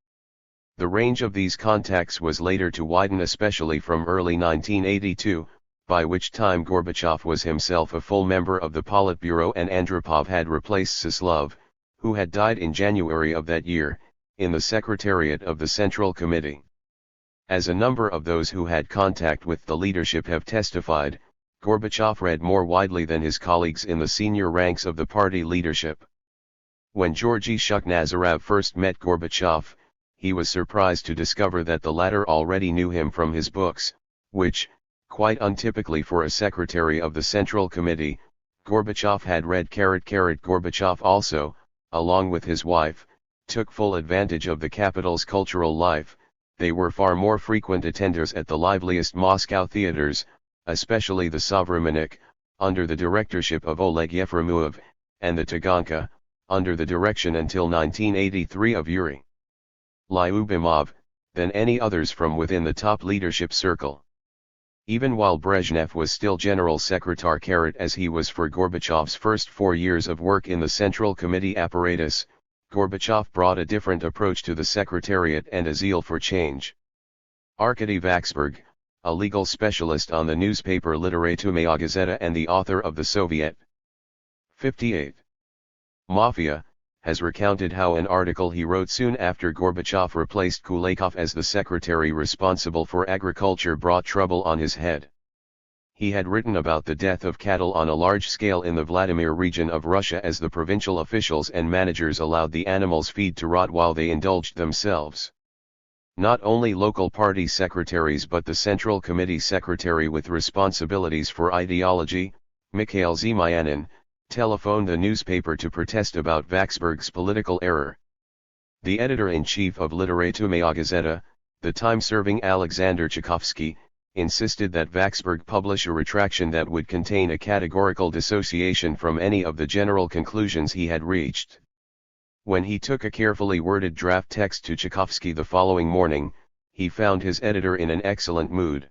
The range of these contacts was later to widen, especially from early 1982, by which time Gorbachev was himself a full member of the Politburo and Andropov had replaced Suslov, who had died in January of that year, in the Secretariat of the Central Committee. As a number of those who had contact with the leadership have testified, Gorbachev read more widely than his colleagues in the senior ranks of the party leadership. When Georgy Shukhnazarov first met Gorbachev, he was surprised to discover that the latter already knew him from his books, which, quite untypically for a secretary of the Central Committee, Gorbachev had read. Gorbachev also, along with his wife, took full advantage of the capital's cultural life. They were far more frequent attenders at the liveliest Moscow theaters, especially the Sovramennik, under the directorship of Oleg Yefremov, and the Taganka, under the direction until 1983 of Yuri Lyubimov, than any others from within the top leadership circle. Even while Brezhnev was still General Secretary, as he was for Gorbachev's first 4 years of work in the Central Committee apparatus, Gorbachev brought a different approach to the Secretariat and a zeal for change. Arkady Vaksberg, a legal specialist on the newspaper Literatumaya Gazeta and the author of the Soviet 58 Mafia, has recounted how an article he wrote soon after Gorbachev replaced Kulakov as the secretary responsible for agriculture brought trouble on his head. He had written about the death of cattle on a large scale in the Vladimir region of Russia as the provincial officials and managers allowed the animals' feed to rot while they indulged themselves. Not only local party secretaries but the Central Committee secretary with responsibilities for ideology, Mikhail Zemyanin, telephoned the newspaper to protest about Vaksberg's political error. The editor-in-chief of Literatumaya Gazeta, the time-serving Alexander Tchaikovsky, insisted that Vaksberg publish a retraction that would contain a categorical dissociation from any of the general conclusions he had reached. When he took a carefully worded draft text to Tchaikovsky the following morning, he found his editor in an excellent mood.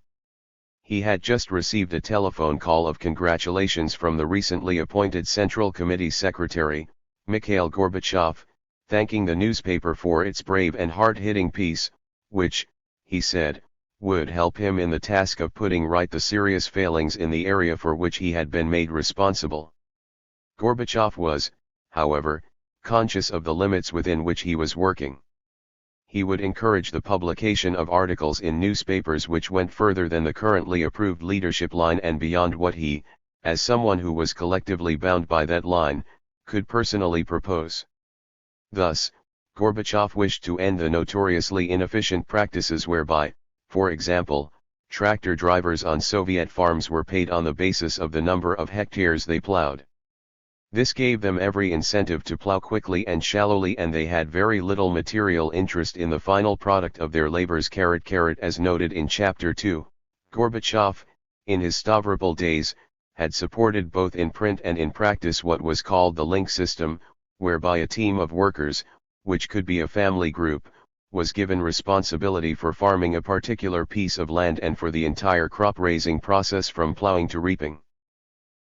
He had just received a telephone call of congratulations from the recently appointed Central Committee Secretary, Mikhail Gorbachev, thanking the newspaper for its brave and hard-hitting piece, which, he said, would help him in the task of putting right the serious failings in the area for which he had been made responsible. Gorbachev was, however, conscious of the limits within which he was working. He would encourage the publication of articles in newspapers which went further than the currently approved leadership line and beyond what he, as someone who was collectively bound by that line, could personally propose. Thus, Gorbachev wished to end the notoriously inefficient practices whereby, for example, tractor drivers on Soviet farms were paid on the basis of the number of hectares they plowed. This gave them every incentive to plow quickly and shallowly, and they had very little material interest in the final product of their labors. As noted in Chapter 2, Gorbachev, in his Stavropol days, had supported both in print and in practice what was called the link system, whereby a team of workers, which could be a family group, was given responsibility for farming a particular piece of land and for the entire crop-raising process from plowing to reaping.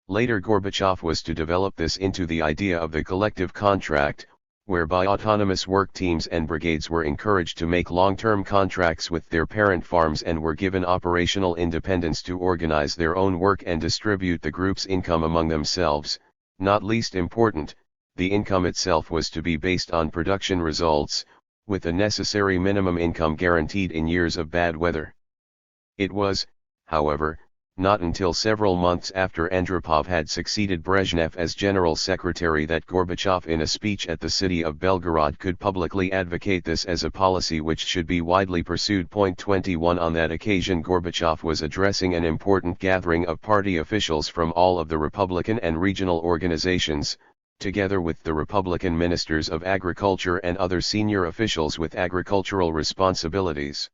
Later Gorbachev was to develop this into the idea of the collective contract, whereby autonomous work teams and brigades were encouraged to make long-term contracts with their parent farms and were given operational independence to organize their own work and distribute the group's income among themselves. Not least important, the income itself was to be based on production results, with the necessary minimum income guaranteed in years of bad weather. It was, however, not until several months after Andropov had succeeded Brezhnev as General Secretary that Gorbachev in a speech at the city of Belgorod could publicly advocate this as a policy which should be widely pursued. 21 On that occasion Gorbachev was addressing an important gathering of party officials from all of the Republican and regional organizations, together with the Republican ministers of agriculture and other senior officials with agricultural responsibilities.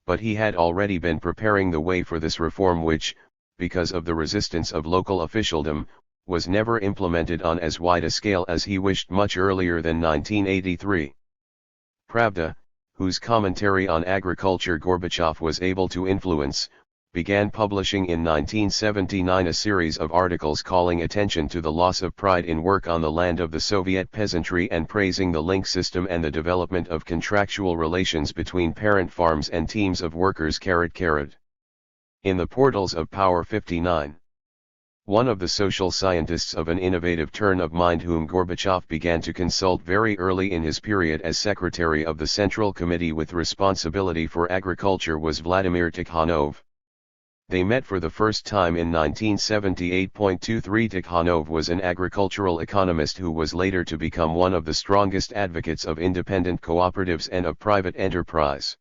But he had already been preparing the way for this reform which, because of the resistance of local officialdom, was never implemented on as wide a scale as he wished much earlier than 1983. Pravda, whose commentary on agriculture Gorbachev was able to influence, began publishing in 1979 a series of articles calling attention to the loss of pride in work on the land of the Soviet peasantry and praising the link system and the development of contractual relations between parent farms and teams of workers. In the portals of Power 59. One of the social scientists of an innovative turn of mind whom Gorbachev began to consult very early in his period as secretary of the Central Committee with responsibility for agriculture was Vladimir Tikhanov. They met for the first time in 1978. 23 Tikhanov was an agricultural economist who was later to become one of the strongest advocates of independent cooperatives and of private enterprise.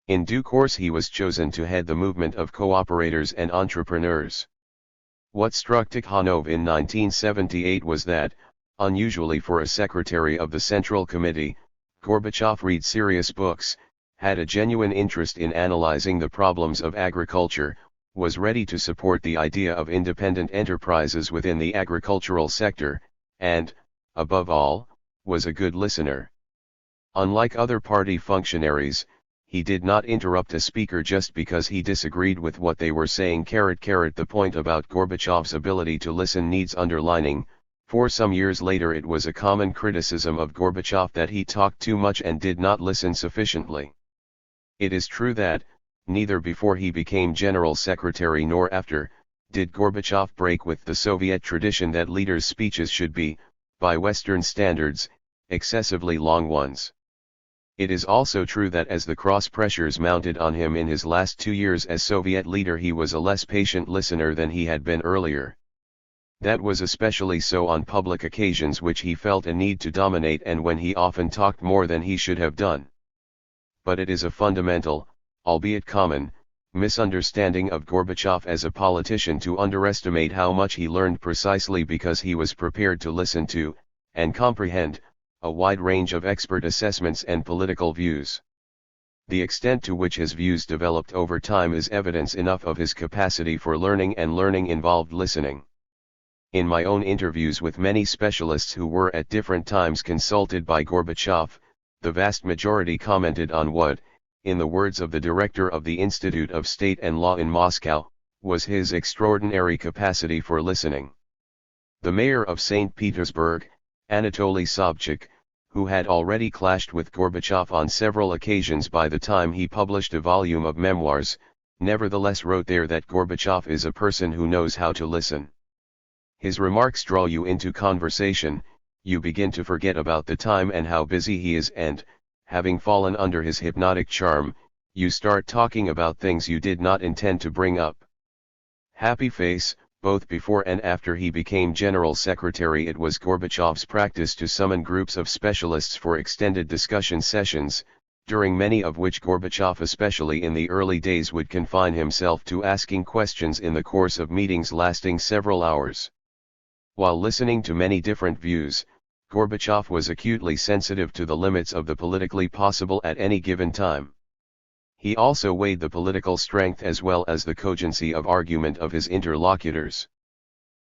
In due course he was chosen to head the movement of cooperators and entrepreneurs. What struck Tikhanov in 1978 was that, unusually for a secretary of the Central Committee, Gorbachev read serious books, had a genuine interest in analyzing the problems of agriculture, was ready to support the idea of independent enterprises within the agricultural sector, and, above all, was a good listener. Unlike other party functionaries, he did not interrupt a speaker just because he disagreed with what they were saying. The point about Gorbachev's ability to listen needs underlining. For some years later it was a common criticism of Gorbachev that he talked too much and did not listen sufficiently. It is true that, neither before he became General Secretary nor after, did Gorbachev break with the Soviet tradition that leaders' speeches should be, by Western standards, excessively long ones. It is also true that as the cross-pressures mounted on him in his last 2 years as Soviet leader he was a less patient listener than he had been earlier. That was especially so on public occasions which he felt a need to dominate and when he often talked more than he should have done. But it is a fundamental, albeit common, misunderstanding of Gorbachev as a politician to underestimate how much he learned precisely because he was prepared to listen to, and comprehend, a wide range of expert assessments and political views. The extent to which his views developed over time is evidence enough of his capacity for learning, and learning involved listening. In my own interviews with many specialists who were at different times consulted by Gorbachev, the vast majority commented on what, in the words of the director of the Institute of State and Law in Moscow, was his extraordinary capacity for listening. The mayor of St. Petersburg, Anatoly Sobchak, who had already clashed with Gorbachev on several occasions by the time he published a volume of memoirs, nevertheless wrote there that Gorbachev is a person who knows how to listen. His remarks draw you into conversation, you begin to forget about the time and how busy he is, and, having fallen under his hypnotic charm, you start talking about things you did not intend to bring up. Happy face. Both before and after he became General Secretary, it was Gorbachev's practice to summon groups of specialists for extended discussion sessions, during many of which Gorbachev, especially in the early days, would confine himself to asking questions in the course of meetings lasting several hours. While listening to many different views, Gorbachev was acutely sensitive to the limits of the politically possible at any given time. He also weighed the political strength as well as the cogency of argument of his interlocutors.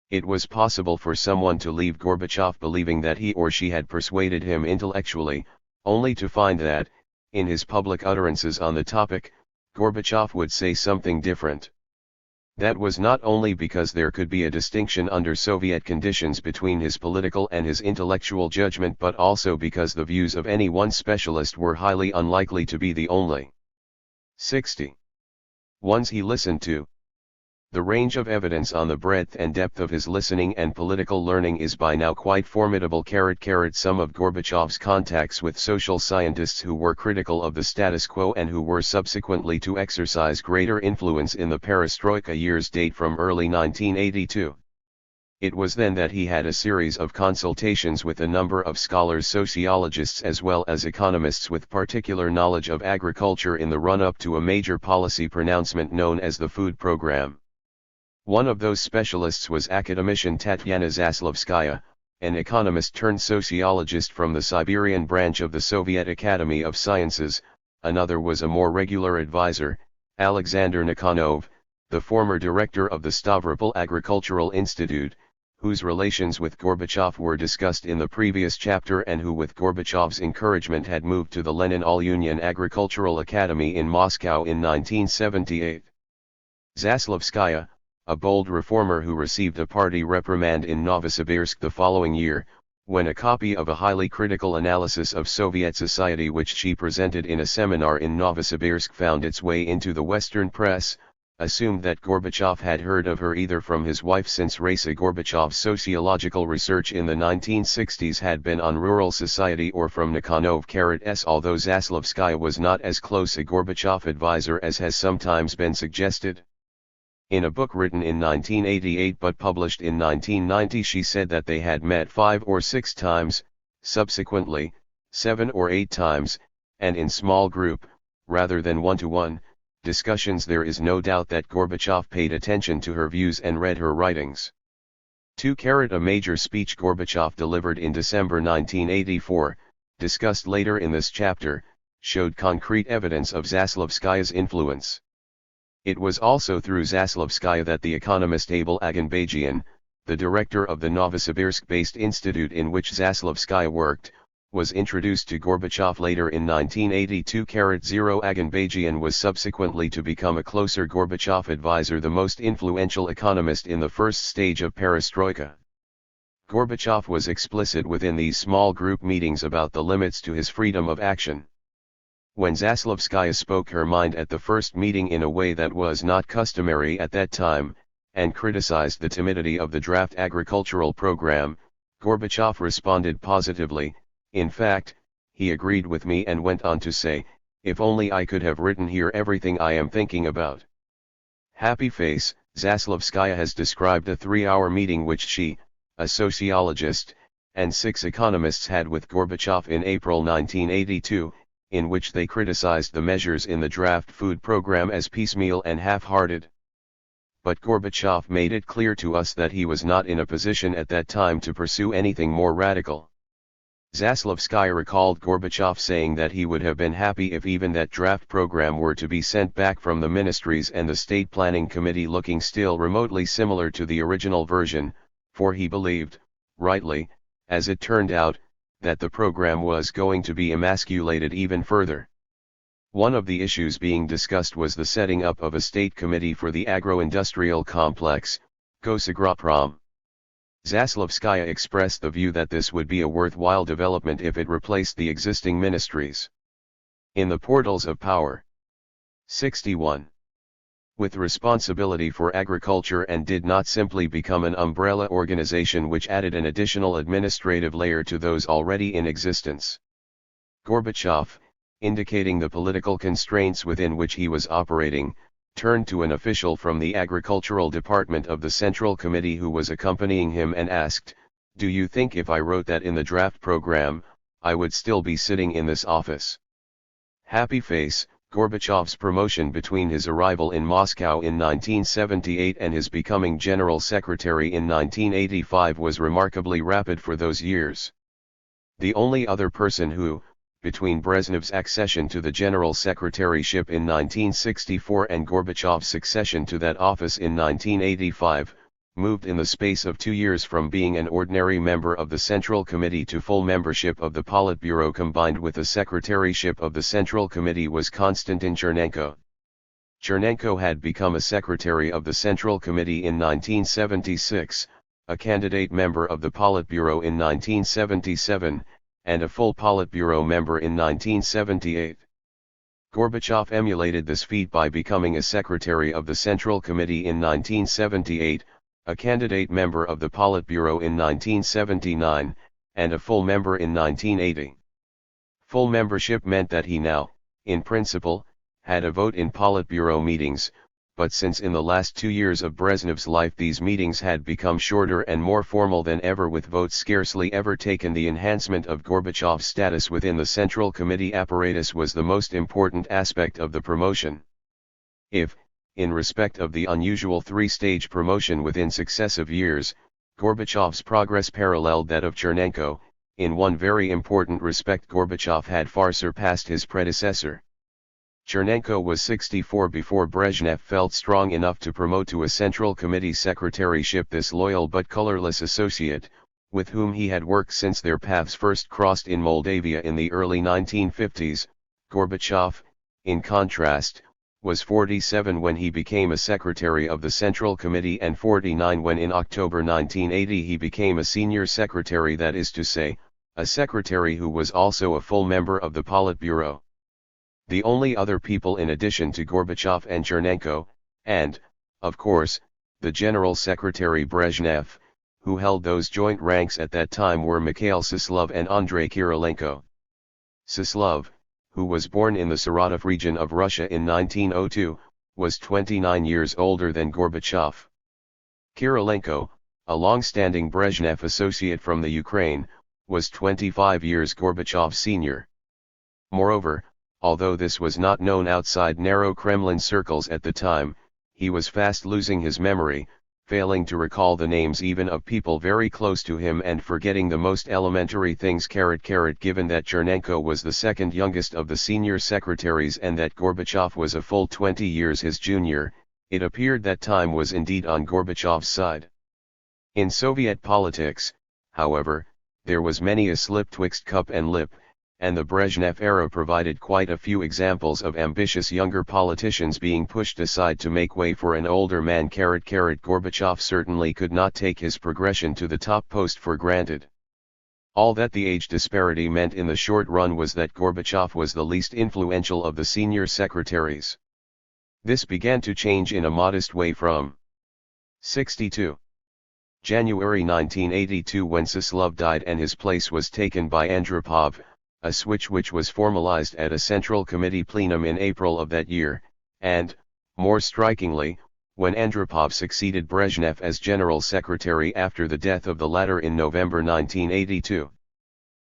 It was possible for someone to leave Gorbachev believing that he or she had persuaded him intellectually, only to find that, in his public utterances on the topic, Gorbachev would say something different. That was not only because there could be a distinction under Soviet conditions between his political and his intellectual judgment, but also because the views of any one specialist were highly unlikely to be the only 60 ones he listened to. The range of evidence on the breadth and depth of his listening and political learning is by now quite formidable. Some of Gorbachev's contacts with social scientists who were critical of the status quo and who were subsequently to exercise greater influence in the perestroika years date from early 1982. It was then that he had a series of consultations with a number of scholars, sociologists as well as economists with particular knowledge of agriculture in the run-up to a major policy pronouncement known as the Food Program. One of those specialists was academician Tatyana Zaslavskaya, an economist turned sociologist from the Siberian branch of the Soviet Academy of Sciences. Another was a more regular advisor, Alexander Nikonov, the former director of the Stavropol Agricultural Institute, whose relations with Gorbachev were discussed in the previous chapter and who with Gorbachev's encouragement had moved to the Lenin All-Union Agricultural Academy in Moscow in 1978. Zaslavskaya, a bold reformer who received a party reprimand in Novosibirsk the following year, when a copy of a highly critical analysis of Soviet society which she presented in a seminar in Novosibirsk found its way into the Western press, assumed that Gorbachev had heard of her either from his wife, since Raisa Gorbachev's sociological research in the 1960s had been on rural society, or from Nikonov. Although Zaslavskaya was not as close a Gorbachev advisor as has sometimes been suggested. In a book written in 1988 but published in 1990, she said that they had met 5 or 6 times, subsequently, 7 or 8 times, and in small group, rather than one-to-one, discussions. There is no doubt that Gorbachev paid attention to her views and read her writings. A major speech Gorbachev delivered in December 1984, discussed later in this chapter, showed concrete evidence of Zaslavskaya's influence. It was also through Zaslavskaya that the economist Abel Aganbajian, the director of the Novosibirsk-based institute in which Zaslavskaya worked, was introduced to Gorbachev later in 1982. Aganbajian was subsequently to become a closer Gorbachev advisor, the most influential economist in the first stage of perestroika. Gorbachev was explicit within these small group meetings about the limits to his freedom of action. When Zaslavskaya spoke her mind at the first meeting in a way that was not customary at that time, and criticized the timidity of the draft agricultural program, Gorbachev responded positively. In fact, he agreed with me and went on to say, "If only I could have written here everything I am thinking about." Happy face. Zaslavskaya has described a 3-hour meeting which she, a sociologist, and 6 economists had with Gorbachev in April 1982, in which they criticized the measures in the draft food program as piecemeal and half-hearted. But Gorbachev made it clear to us that he was not in a position at that time to pursue anything more radical. Zaslavskaya recalled Gorbachev saying that he would have been happy if even that draft program were to be sent back from the ministries and the State Planning Committee looking still remotely similar to the original version, for he believed, rightly, as it turned out, that the program was going to be emasculated even further. One of the issues being discussed was the setting up of a state committee for the agro-industrial complex, Gosagroprom. Zaslavskaya expressed the view that this would be a worthwhile development if it replaced the existing ministries. In the Portals of Power. 61. With responsibility for agriculture and did not simply become an umbrella organization which added an additional administrative layer to those already in existence. Gorbachev, indicating the political constraints within which he was operating, turned to an official from the agricultural department of the Central Committee who was accompanying him and asked, "Do you think if I wrote that in the draft program, I would still be sitting in this office?" Happy face. Gorbachev's promotion between his arrival in Moscow in 1978 and his becoming General Secretary in 1985 was remarkably rapid for those years. The only other person who, between Brezhnev's accession to the General Secretaryship in 1964 and Gorbachev's succession to that office in 1985, moved in the space of 2 years from being an ordinary member of the Central Committee to full membership of the Politburo combined with the secretaryship of the Central Committee was Konstantin Chernenko. Chernenko had become a secretary of the Central Committee in 1976, a candidate member of the Politburo in 1977, and a full Politburo member in 1978. Gorbachev emulated this feat by becoming a secretary of the Central Committee in 1978, a candidate member of the Politburo in 1979, and a full member in 1980. Full membership meant that he now, in principle, had a vote in Politburo meetings, but since in the last 2 years of Brezhnev's life these meetings had become shorter and more formal than ever with votes scarcely ever taken, the enhancement of Gorbachev's status within the Central Committee apparatus was the most important aspect of the promotion. If, in respect of the unusual three-stage promotion within successive years, Gorbachev's progress paralleled that of Chernenko, in one very important respect Gorbachev had far surpassed his predecessor. Chernenko was 64 before Brezhnev felt strong enough to promote to a Central Committee secretaryship this loyal but colorless associate, with whom he had worked since their paths first crossed in Moldavia in the early 1950s. Gorbachev, in contrast, was 47 when he became a secretary of the Central Committee and 49 when in October 1980 he became a senior secretary, that is to say, a secretary who was also a full member of the Politburo. The only other people in addition to Gorbachev and Chernenko, and, of course, the General Secretary Brezhnev, who held those joint ranks at that time were Mikhail Suslov and Andrei Kirilenko. Suslov, who was born in the Saratov region of Russia in 1902, was 29 years older than Gorbachev. Kirilenko, a long-standing Brezhnev associate from the Ukraine, was 25 years Gorbachev's senior. Moreover, although this was not known outside narrow Kremlin circles at the time, he was fast losing his memory, failing to recall the names even of people very close to him and forgetting the most elementary things. Given that Chernenko was the second youngest of the senior secretaries and that Gorbachev was a full 20 years his junior, it appeared that time was indeed on Gorbachev's side. In Soviet politics, however, there was many a slip twixt cup and lip, and the Brezhnev era provided quite a few examples of ambitious younger politicians being pushed aside to make way for an older man. Gorbachev certainly could not take his progression to the top post for granted. All that the age disparity meant in the short run was that Gorbachev was the least influential of the senior secretaries. This began to change in a modest way from 62. January 1982 when Suslov died and his place was taken by Andropov, a switch which was formalized at a Central Committee plenum in April of that year, and, more strikingly, when Andropov succeeded Brezhnev as General Secretary after the death of the latter in November 1982.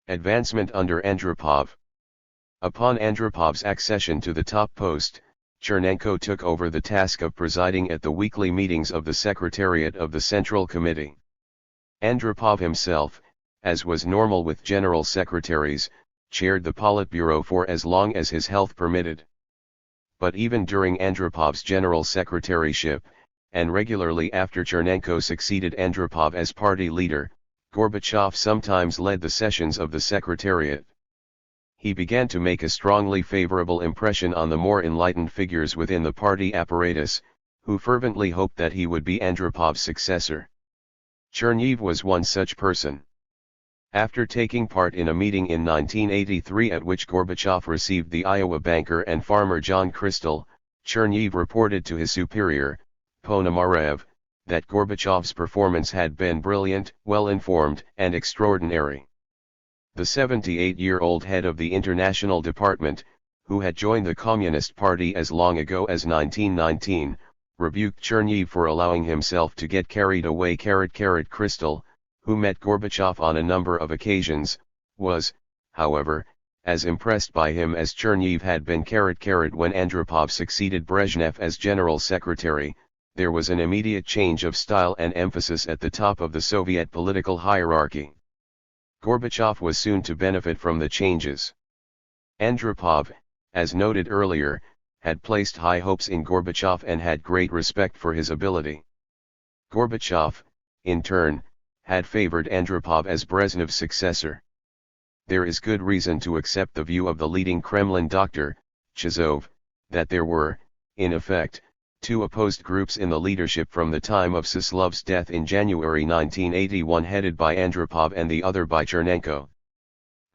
Advancement under Andropov. Upon Andropov's accession to the top post, Chernenko took over the task of presiding at the weekly meetings of the Secretariat of the Central Committee. Andropov himself, as was normal with general secretaries, chaired the Politburo for as long as his health permitted. But even during Andropov's general secretaryship, and regularly after Chernenko succeeded Andropov as party leader, Gorbachev sometimes led the sessions of the Secretariat. he began to make a strongly favorable impression on the more enlightened figures within the party apparatus, who fervently hoped that he would be Andropov's successor. Cherniv was one such person. After taking part in a meeting in 1983 at which Gorbachev received the Iowa banker and farmer John Kristol, Cherniv reported to his superior, Ponomarev, that Gorbachev's performance had been brilliant, well-informed, and extraordinary. The 78-year-old head of the International Department, who had joined the Communist Party as long ago as 1919, rebuked Cherniv for allowing himself to get carried away. Kristol, who met Gorbachev on a number of occasions, was, however, as impressed by him as Cherniv had been. When Andropov succeeded Brezhnev as General Secretary, there was an immediate change of style and emphasis at the top of the Soviet political hierarchy. Gorbachev was soon to benefit from the changes. Andropov, as noted earlier, had placed high hopes in Gorbachev and had great respect for his ability. Gorbachev, in turn, had favored Andropov as Brezhnev's successor. There is good reason to accept the view of the leading Kremlin doctor, Chizov, that there were, in effect, two opposed groups in the leadership from the time of Sislov's death in January 1981, headed by Andropov and the other by Chernenko.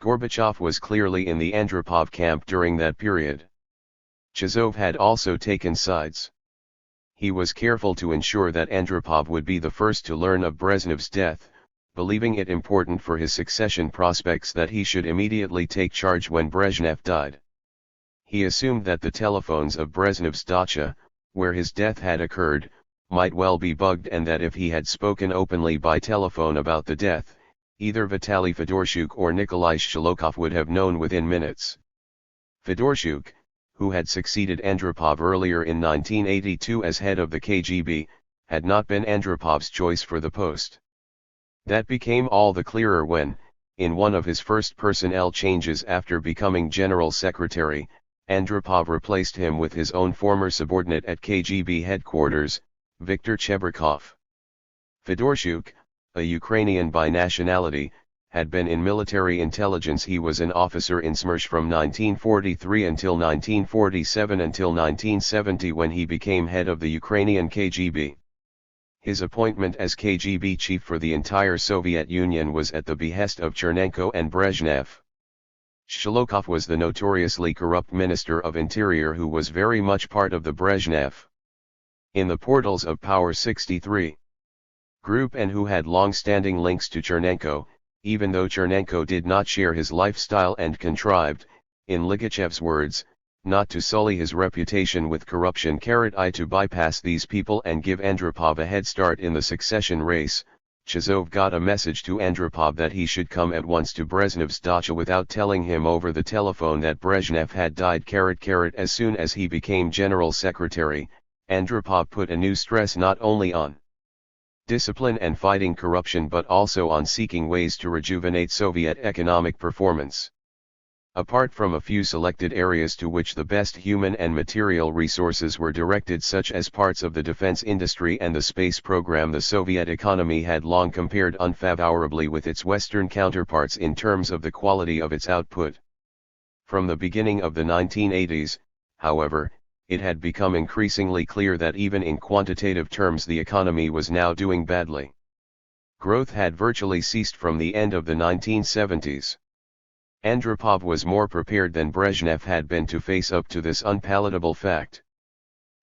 Gorbachev was clearly in the Andropov camp during that period. Chizov had also taken sides. He was careful to ensure that Andropov would be the first to learn of Brezhnev's death, believing it important for his succession prospects that he should immediately take charge when Brezhnev died. He assumed that the telephones of Brezhnev's dacha, where his death had occurred, might well be bugged, and that if he had spoken openly by telephone about the death, either Vitaly Fedorchuk or Nikolai Sholokhov would have known within minutes. Fedorchuk, who had succeeded Andropov earlier in 1982 as head of the KGB, had not been Andropov's choice for the post. That became all the clearer when, in one of his first personnel changes after becoming General Secretary, Andropov replaced him with his own former subordinate at KGB headquarters, Viktor Chebrikov. Fedorchuk, a Ukrainian by nationality, had been in military intelligence. He was an officer in Smersh from 1943 until 1947 until 1970, when he became head of the Ukrainian KGB. His appointment as KGB chief for the entire Soviet Union was at the behest of Chernenko and Brezhnev. Sholokhov was the notoriously corrupt Minister of Interior who was very much part of the Brezhnev in the portals of Power 63 group, and who had long-standing links to Chernenko, even though Chernenko did not share his lifestyle and contrived, in Ligachev's words, not to sully his reputation with corruption. To bypass these people and give Andropov a head start in the succession race, Chizov got a message to Andropov that he should come at once to Brezhnev's dacha without telling him over the telephone that Brezhnev had died. As soon as he became General Secretary, Andropov put a new stress not only on discipline and fighting corruption but also on seeking ways to rejuvenate Soviet economic performance. Apart from a few selected areas to which the best human and material resources were directed, such as parts of the defense industry and the space program, the Soviet economy had long compared unfavorably with its Western counterparts in terms of the quality of its output. From the beginning of the 1980s, however, it had become increasingly clear that even in quantitative terms the economy was now doing badly. Growth had virtually ceased from the end of the 1970s. Andropov was more prepared than Brezhnev had been to face up to this unpalatable fact.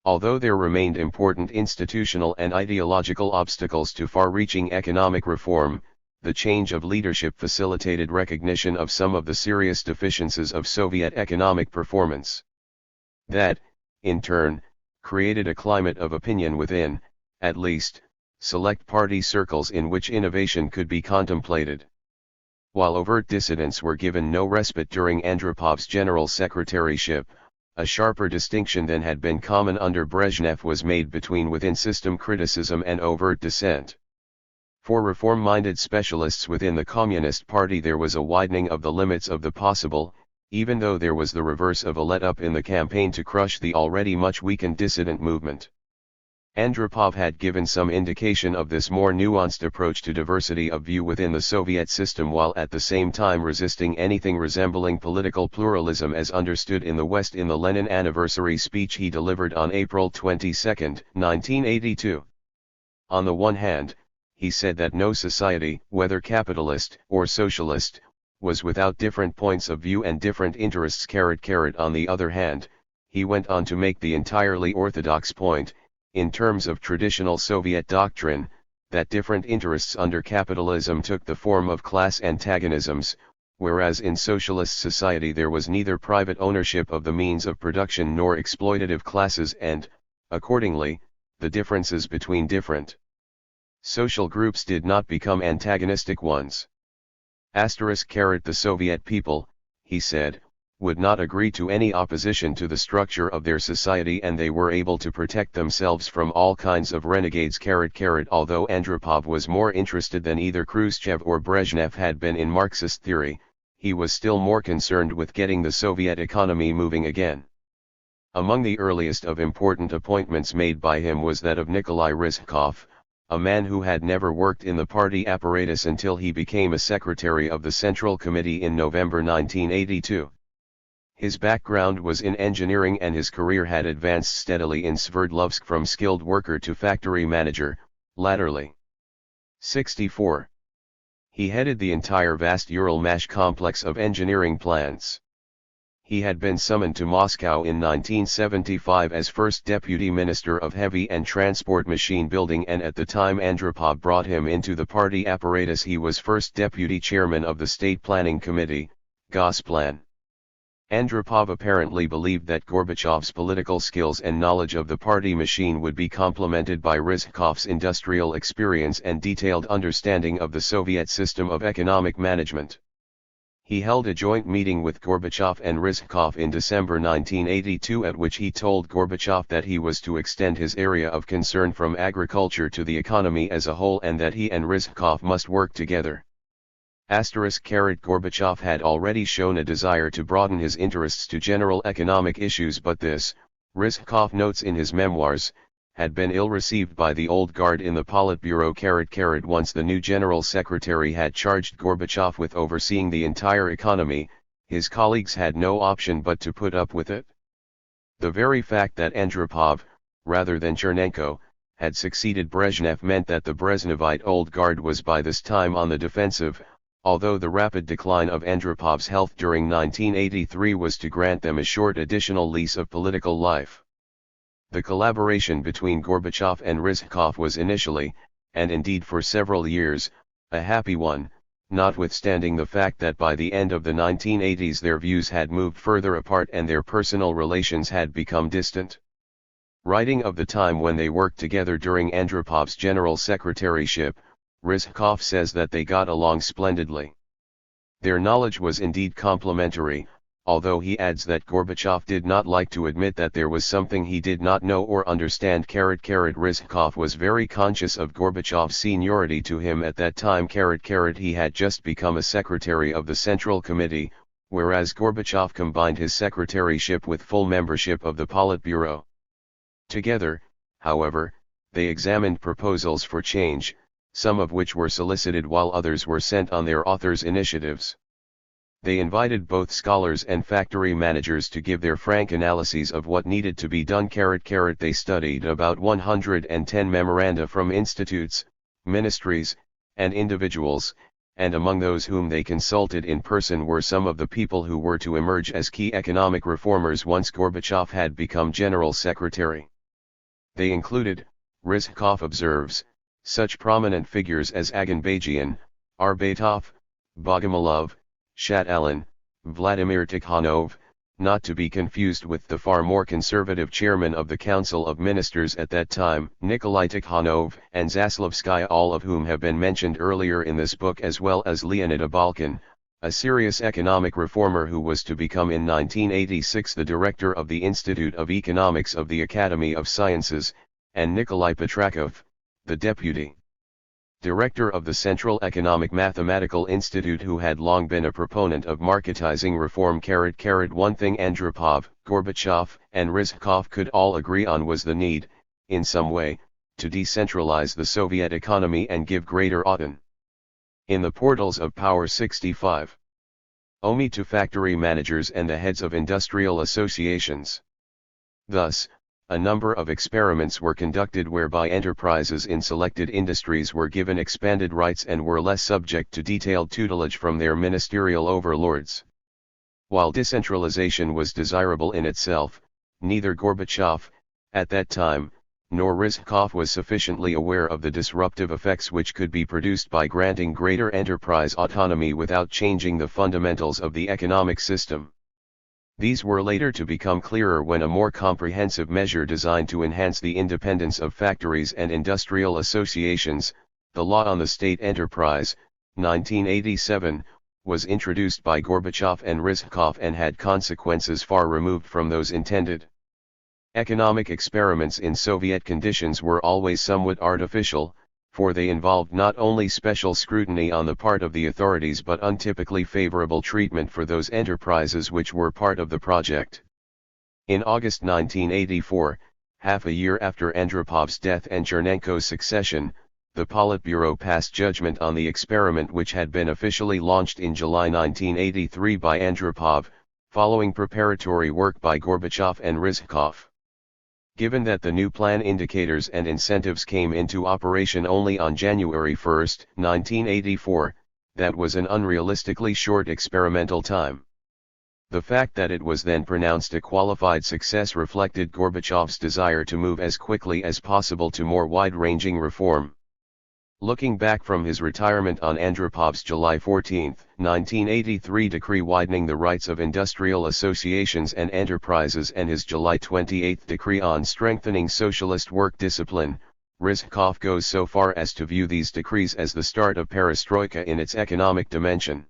Although there remained important institutional and ideological obstacles to far-reaching economic reform, the change of leadership facilitated recognition of some of the serious deficiencies of Soviet economic performance. That, in turn, created a climate of opinion within, at least, select party circles in which innovation could be contemplated. While overt dissidents were given no respite during Andropov's general secretaryship, a sharper distinction than had been common under Brezhnev was made between within-system criticism and overt dissent. For reform-minded specialists within the Communist Party there was a widening of the limits of the possible, even though there was the reverse of a let-up in the campaign to crush the already much weakened dissident movement. Andropov had given some indication of this more nuanced approach to diversity of view within the Soviet system, while at the same time resisting anything resembling political pluralism as understood in the West in the Lenin anniversary speech he delivered on April 22, 1982. On the one hand, he said that no society, whether capitalist or socialist, was without different points of view and different interests. On the other hand, he went on to make the entirely orthodox point, in terms of traditional Soviet doctrine, that different interests under capitalism took the form of class antagonisms, whereas in socialist society there was neither private ownership of the means of production nor exploitative classes, and, accordingly, the differences between different social groups did not become antagonistic ones. The Soviet people, he said, would not agree to any opposition to the structure of their society, and they were able to protect themselves from all kinds of renegades. Although Andropov was more interested than either Khrushchev or Brezhnev had been in Marxist theory, he was still more concerned with getting the Soviet economy moving again. Among the earliest of important appointments made by him was that of Nikolai Ryzhkov, a man who had never worked in the party apparatus until he became a secretary of the Central Committee in November 1982. His background was in engineering and his career had advanced steadily in Sverdlovsk from skilled worker to factory manager, latterly 64. He headed the entire vast Ural-Mash complex of engineering plants. He had been summoned to Moscow in 1975 as first deputy minister of heavy and transport machine building, and at the time Andropov brought him into the party apparatus he was first deputy chairman of the State Planning Committee, Gosplan. Andropov apparently believed that Gorbachev's political skills and knowledge of the party machine would be complemented by Ryzhkov's industrial experience and detailed understanding of the Soviet system of economic management. He held a joint meeting with Gorbachev and Ryzhkov in December 1982, at which he told Gorbachev that he was to extend his area of concern from agriculture to the economy as a whole, and that he and Ryzhkov must work together. Gorbachev had already shown a desire to broaden his interests to general economic issues, but this, Ryzhkov notes in his memoirs, had been ill-received by the old guard in the Politburo. Once the new general secretary had charged Gorbachev with overseeing the entire economy, his colleagues had no option but to put up with it. The very fact that Andropov, rather than Chernenko, had succeeded Brezhnev meant that the Brezhnevite old guard was by this time on the defensive, although the rapid decline of Andropov's health during 1983 was to grant them a short additional lease of political life. The collaboration between Gorbachev and Ryzhkov was initially, and indeed for several years, a happy one, notwithstanding the fact that by the end of the 1980s their views had moved further apart and their personal relations had become distant. Writing of the time when they worked together during Andropov's general secretaryship, Ryzhkov says that they got along splendidly. Their knowledge was indeed complementary, although he adds that Gorbachev did not like to admit that there was something he did not know or understand. Ryzhkov was very conscious of Gorbachev's seniority to him at that time. He had just become a secretary of the Central Committee, whereas Gorbachev combined his secretaryship with full membership of the Politburo. Together, however, they examined proposals for change, some of which were solicited while others were sent on their authors' initiatives. They invited both scholars and factory managers to give their frank analyses of what needed to be done. They studied about 110 memoranda from institutes, ministries, and individuals, and among those whom they consulted in person were some of the people who were to emerge as key economic reformers once Gorbachev had become general secretary. They included, Ryzhkov observes, such prominent figures as Aganbajian, Arbatov, Bogomolov, Shatalin, Vladimir Tikhonov, not to be confused with the far more conservative chairman of the Council of Ministers at that time, Nikolai Tikhonov, and Zaslavskaya, all of whom have been mentioned earlier in this book, as well as Leonid Abalkin, a serious economic reformer who was to become in 1986 the director of the Institute of Economics of the Academy of Sciences, and Nikolai Petrakov, the deputy director of the Central Economic Mathematical Institute, who had long been a proponent of marketizing reform. One thing Andropov, Gorbachev, and Ryzhkov could all agree on was the need, in some way, to decentralize the Soviet economy and give greater autonomy. In the portals of Power 65. OMI to factory managers and the heads of industrial associations. Thus, a number of experiments were conducted whereby enterprises in selected industries were given expanded rights and were less subject to detailed tutelage from their ministerial overlords. While decentralization was desirable in itself, neither Gorbachev, at that time, nor Rizhkov was sufficiently aware of the disruptive effects which could be produced by granting greater enterprise autonomy without changing the fundamentals of the economic system. These were later to become clearer when a more comprehensive measure designed to enhance the independence of factories and industrial associations, the Law on the State Enterprise, 1987, was introduced by Gorbachev and Rizhkov and had consequences far removed from those intended. Economic experiments in Soviet conditions were always somewhat artificial, for they involved not only special scrutiny on the part of the authorities but untypically favorable treatment for those enterprises which were part of the project. In August 1984, half a year after Andropov's death and Chernenko's succession, the Politburo passed judgment on the experiment which had been officially launched in July 1983 by Andropov, following preparatory work by Gorbachev and Rizhkov. Given that the new plan indicators and incentives came into operation only on January 1, 1984, that was an unrealistically short experimental time. The fact that it was then pronounced a qualified success reflected Gorbachev's desire to move as quickly as possible to more wide-ranging reform. Looking back from his retirement on Andropov's July 14, 1983 decree widening the rights of industrial associations and enterprises and his July 28 decree on strengthening socialist work discipline, Rizhkov goes so far as to view these decrees as the start of perestroika in its economic dimension.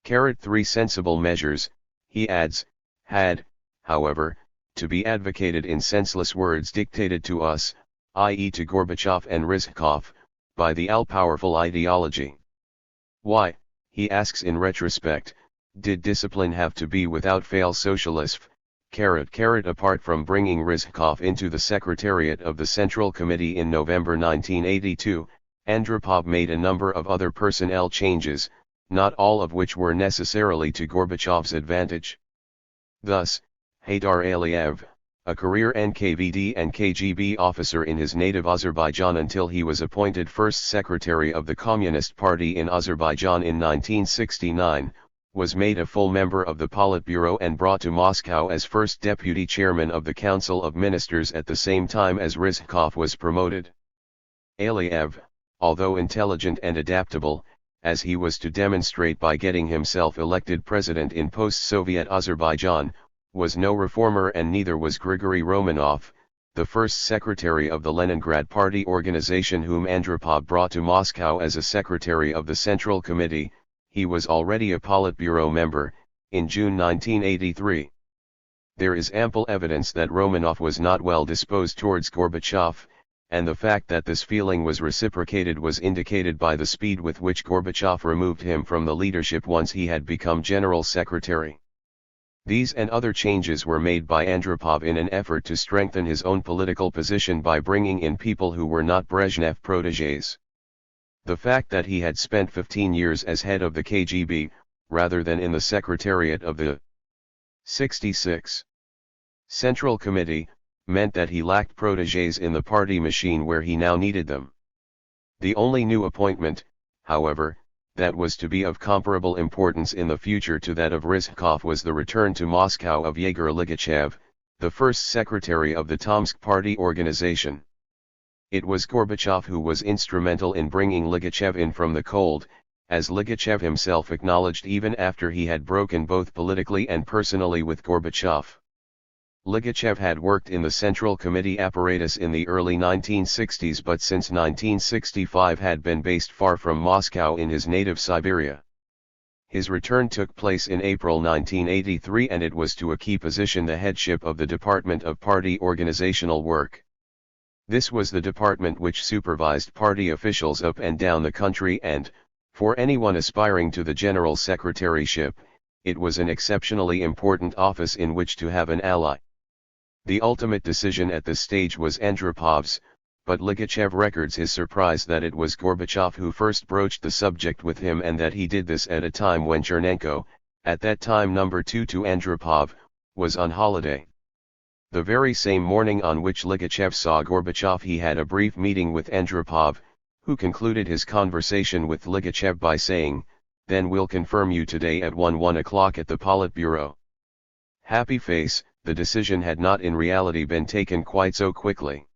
3 sensible measures, he adds, had, however, to be advocated in senseless words dictated to us, i.e. to Gorbachev and Rizhkov, by the all-powerful ideology. Why, he asks in retrospect, did discipline have to be without fail socialist? Apart from bringing Rizhkov into the secretariat of the Central Committee in November 1982, Andropov made a number of other personnel changes, not all of which were necessarily to Gorbachev's advantage. Thus, Haydar Aliyev, a career NKVD and KGB officer in his native Azerbaijan until he was appointed first secretary of the Communist Party in Azerbaijan in 1969, was made a full member of the Politburo and brought to Moscow as first deputy chairman of the Council of Ministers at the same time as Rizhkov was promoted. Aliyev, although intelligent and adaptable, as he was to demonstrate by getting himself elected president in post-Soviet Azerbaijan, was no reformer, and neither was Grigory Romanov, the first secretary of the Leningrad Party organization whom Andropov brought to Moscow as a secretary of the Central Committee. He was already a Politburo member, in June 1983. There is ample evidence that Romanov was not well disposed towards Gorbachev, and the fact that this feeling was reciprocated was indicated by the speed with which Gorbachev removed him from the leadership once he had become general secretary. These and other changes were made by Andropov in an effort to strengthen his own political position by bringing in people who were not Brezhnev protégés. The fact that he had spent 15 years as head of the KGB, rather than in the secretariat of the 66 Central Committee, meant that he lacked protégés in the party machine where he now needed them. The only new appointment, however, that was to be of comparable importance in the future to that of Rizhkov was the return to Moscow of Yegor Ligachev, the first secretary of the Tomsk Party organization. It was Gorbachev who was instrumental in bringing Ligachev in from the cold, as Ligachev himself acknowledged even after he had broken both politically and personally with Gorbachev. Ligachev had worked in the Central Committee apparatus in the early 1960s but since 1965 had been based far from Moscow in his native Siberia. His return took place in April 1983 and it was to a key position, the headship of the Department of Party Organizational Work. This was the department which supervised party officials up and down the country and, for anyone aspiring to the general secretaryship, it was an exceptionally important office in which to have an ally. The ultimate decision at this stage was Andropov's, but Ligachev records his surprise that it was Gorbachev who first broached the subject with him and that he did this at a time when Chernenko, at that time number 2 to Andropov, was on holiday. The very same morning on which Ligachev saw Gorbachev, he had a brief meeting with Andropov, who concluded his conversation with Ligachev by saying, "Then we'll confirm you today at 1 o'clock at the Politburo." Happy face, the decision had not in reality been taken quite so quickly.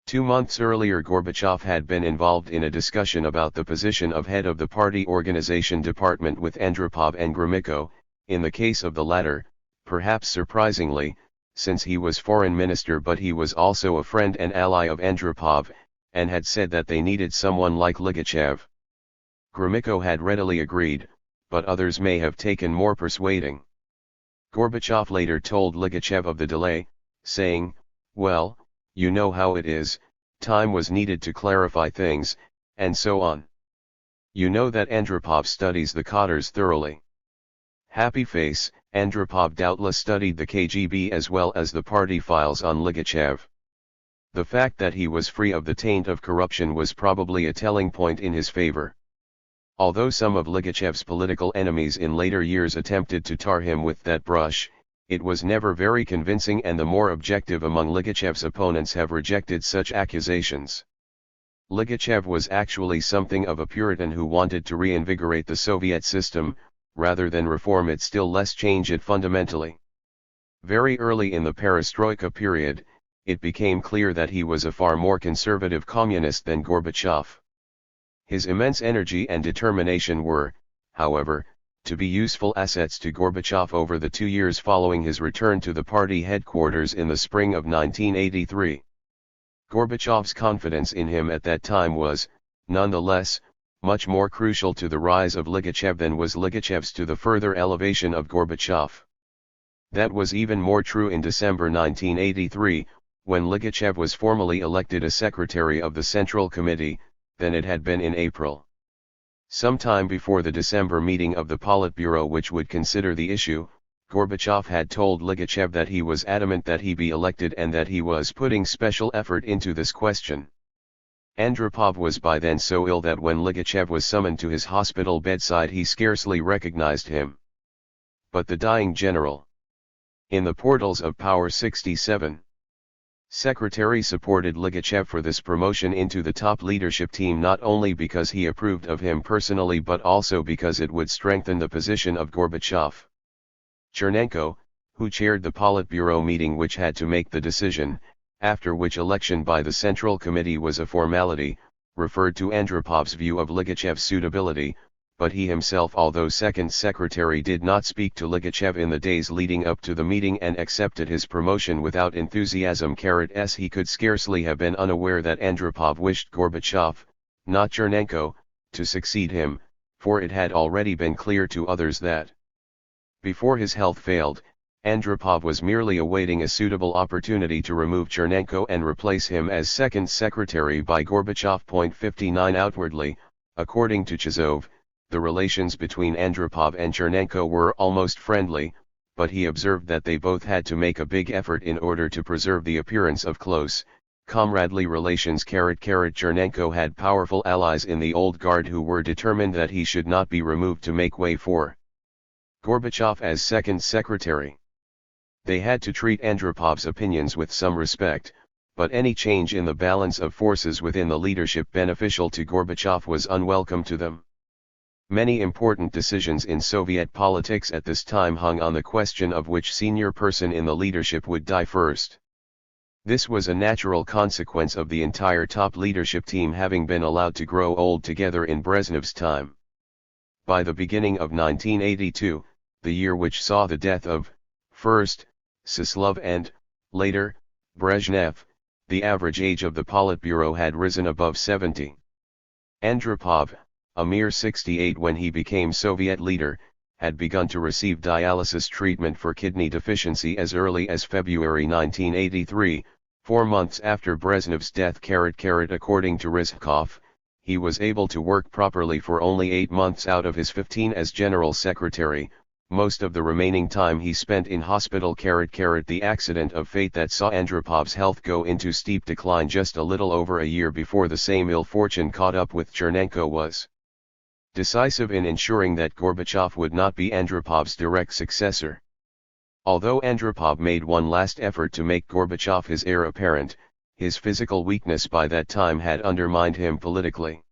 2 months earlier Gorbachev had been involved in a discussion about the position of head of the party organization department with Andropov and Gromyko. In the case of the latter, perhaps surprisingly, since he was foreign minister but he was also a friend and ally of Andropov, and had said that they needed someone like Ligachev. Gromyko had readily agreed, but others may have taken more persuading. Gorbachev later told Ligachev of the delay, saying, "Well, you know how it is, time was needed to clarify things, and so on. You know that Andropov studies the cadres thoroughly." Happy face, Andropov doubtless studied the KGB as well as the party files on Ligachev. The fact that he was free of the taint of corruption was probably a telling point in his favor. Although some of Ligachev's political enemies in later years attempted to tar him with that brush, it was never very convincing, and the more objective among Ligachev's opponents have rejected such accusations. Ligachev was actually something of a Puritan who wanted to reinvigorate the Soviet system, rather than reform it, still less change it fundamentally. Very early in the perestroika period, it became clear that he was a far more conservative communist than Gorbachev. His immense energy and determination were, however, to be useful assets to Gorbachev over the 2 years following his return to the party headquarters in the spring of 1983. Gorbachev's confidence in him at that time was, nonetheless, much more crucial to the rise of Ligachev than was Ligachev's to the further elevation of Gorbachev. That was even more true in December 1983, when Ligachev was formally elected a secretary of the Central Committee, than it had been in April. Sometime before the December meeting of the Politburo which would consider the issue, Gorbachev had told Ligachev that he was adamant that he be elected and that he was putting special effort into this question. Andropov was by then so ill that when Ligachev was summoned to his hospital bedside he scarcely recognized him. But the dying general. In the portals of Power 67. Secretary supported Ligachev for this promotion into the top leadership team, not only because he approved of him personally but also because it would strengthen the position of Gorbachev. Chernenko, who chaired the Politburo meeting which had to make the decision, after which election by the Central Committee was a formality, referred to Andropov's view of Ligachev's suitability, but he himself, although second secretary, did not speak to Ligachev in the days leading up to the meeting and accepted his promotion without enthusiasm. He could scarcely have been unaware that Andropov wished Gorbachev, not Chernenko, to succeed him, for it had already been clear to others that, before his health failed, Andropov was merely awaiting a suitable opportunity to remove Chernenko and replace him as second secretary by Gorbachev. 59 Outwardly, according to Chizov, the relations between Andropov and Chernenko were almost friendly, but he observed that they both had to make a big effort in order to preserve the appearance of close, comradely relations. Chernenko had powerful allies in the old guard who were determined that he should not be removed to make way for Gorbachev as second secretary. They had to treat Andropov's opinions with some respect, but any change in the balance of forces within the leadership beneficial to Gorbachev was unwelcome to them. Many important decisions in Soviet politics at this time hung on the question of which senior person in the leadership would die first. This was a natural consequence of the entire top leadership team having been allowed to grow old together in Brezhnev's time. By the beginning of 1982, the year which saw the death of, first, Suslov and, later, Brezhnev, the average age of the Politburo had risen above 70. Andropov, a mere 68 when he became Soviet leader, had begun to receive dialysis treatment for kidney deficiency as early as February 1983, 4 months after Brezhnev's death. According to Rizhkov, he was able to work properly for only 8 months out of his 15 as general secretary, most of the remaining time he spent in hospital. The accident of fate that saw Andropov's health go into steep decline just a little over a year before the same ill fortune caught up with Chernenko was decisive in ensuring that Gorbachev would not be Andropov's direct successor. Although Andropov made one last effort to make Gorbachev his heir apparent, his physical weakness by that time had undermined him politically.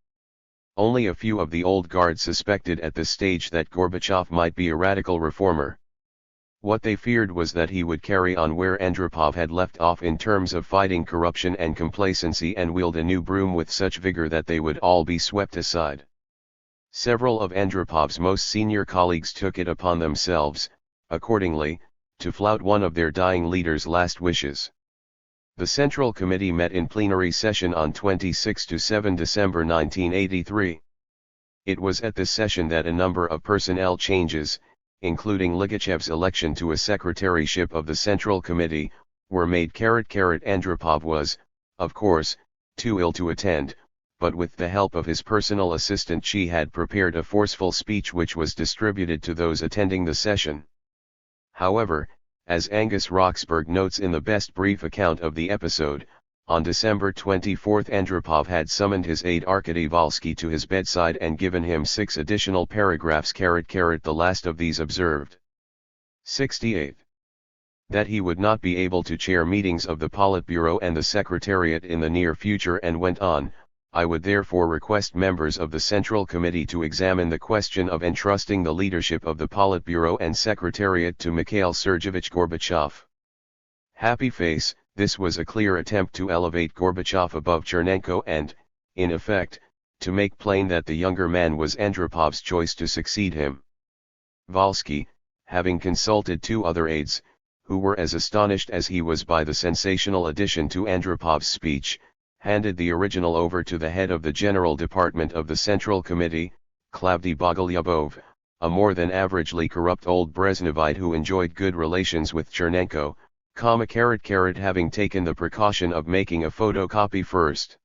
Only a few of the old guard suspected at this stage that Gorbachev might be a radical reformer. What they feared was that he would carry on where Andropov had left off in terms of fighting corruption and complacency and wield a new broom with such vigor that they would all be swept aside. Several of Andropov's most senior colleagues took it upon themselves, accordingly, to flout one of their dying leader's last wishes. The Central Committee met in plenary session on 26–7 December 1983. It was at this session that a number of personnel changes, including Ligachev's election to a secretaryship of the Central Committee, were made. Andropov was, of course, too ill to attend, but with the help of his personal assistant she had prepared a forceful speech which was distributed to those attending the session. However, as Angus Roxburgh notes in the best brief account of the episode, on December 24 Andropov had summoned his aide Arkady Valsky to his bedside and given him 6 additional paragraphs. The last of these observed. 68. That he would not be able to chair meetings of the Politburo and the Secretariat in the near future, and went on, I would therefore request members of the Central Committee to examine the question of entrusting the leadership of the Politburo and Secretariat to Mikhail Sergeyevich Gorbachev. Happy face, this was a clear attempt to elevate Gorbachev above Chernenko and, in effect, to make plain that the younger man was Andropov's choice to succeed him. Valsky, having consulted 2 other aides, who were as astonished as he was by the sensational addition to Andropov's speech, handed the original over to the head of the General Department of the Central Committee, Klavdy Bogolyubov, a more than averagely corrupt old Brezhnevite who enjoyed good relations with Chernenko, having taken the precaution of making a photocopy first.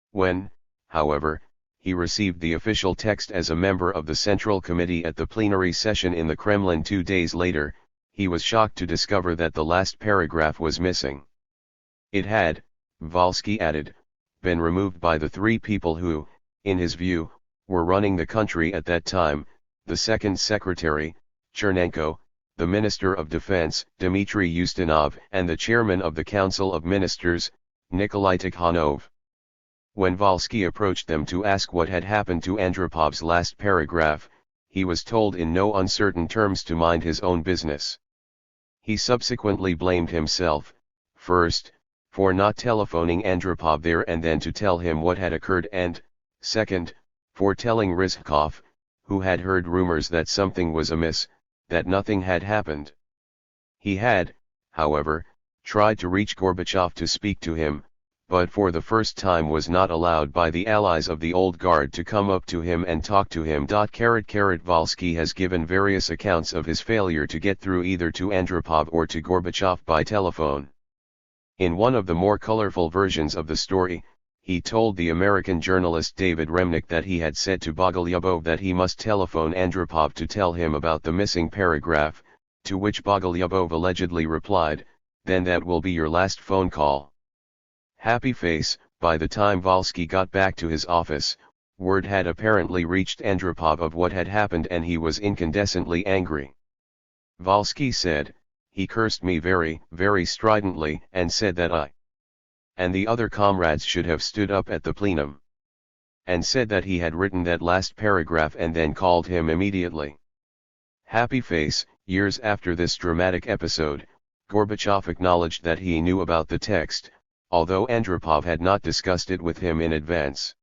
When, however, he received the official text as a member of the Central Committee at the plenary session in the Kremlin 2 days later, he was shocked to discover that the last paragraph was missing. It had, Valsky added, been removed by the 3 people who, in his view, were running the country at that time, the second secretary, Chernenko, the Minister of Defense, Dmitry Ustinov, and the chairman of the Council of Ministers, Nikolai Tikhonov. When Valsky approached them to ask what had happened to Andropov's last paragraph, he was told in no uncertain terms to mind his own business. He subsequently blamed himself, first, for not telephoning Andropov there and then to tell him what had occurred, and, second, for telling Rizhkov, who had heard rumors that something was amiss, that nothing had happened. He had, however, tried to reach Gorbachev to speak to him, but for the first time was not allowed by the allies of the old guard to come up to him and talk to him. Valsky has given various accounts of his failure to get through either to Andropov or to Gorbachev by telephone. In one of the more colorful versions of the story, he told the American journalist David Remnick that he had said to Bogolyubov that he must telephone Andropov to tell him about the missing paragraph, to which Bogolyubov allegedly replied, "Then that will be your last phone call." Happy face, by the time Valsky got back to his office, word had apparently reached Andropov of what had happened and he was incandescently angry. Valsky said, "He cursed me very, very stridently and said that I and the other comrades should have stood up at the plenum. And said that he had written that last paragraph and then called him immediately." Happy face, years after this dramatic episode, Gorbachev acknowledged that he knew about the text, although Andropov had not discussed it with him in advance.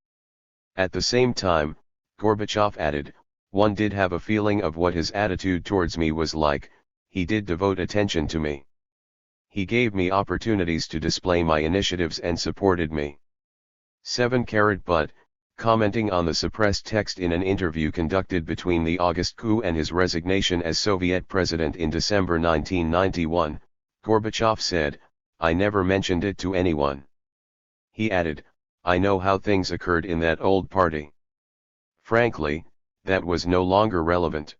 At the same time, Gorbachev added, "One did have a feeling of what his attitude towards me was like. He did devote attention to me. He gave me opportunities to display my initiatives and supported me." 7. But, commenting on the suppressed text in an interview conducted between the August coup and his resignation as Soviet president in December 1991, Gorbachev said, "I never mentioned it to anyone." He added, "I know how things occurred in that old party. Frankly, that was no longer relevant.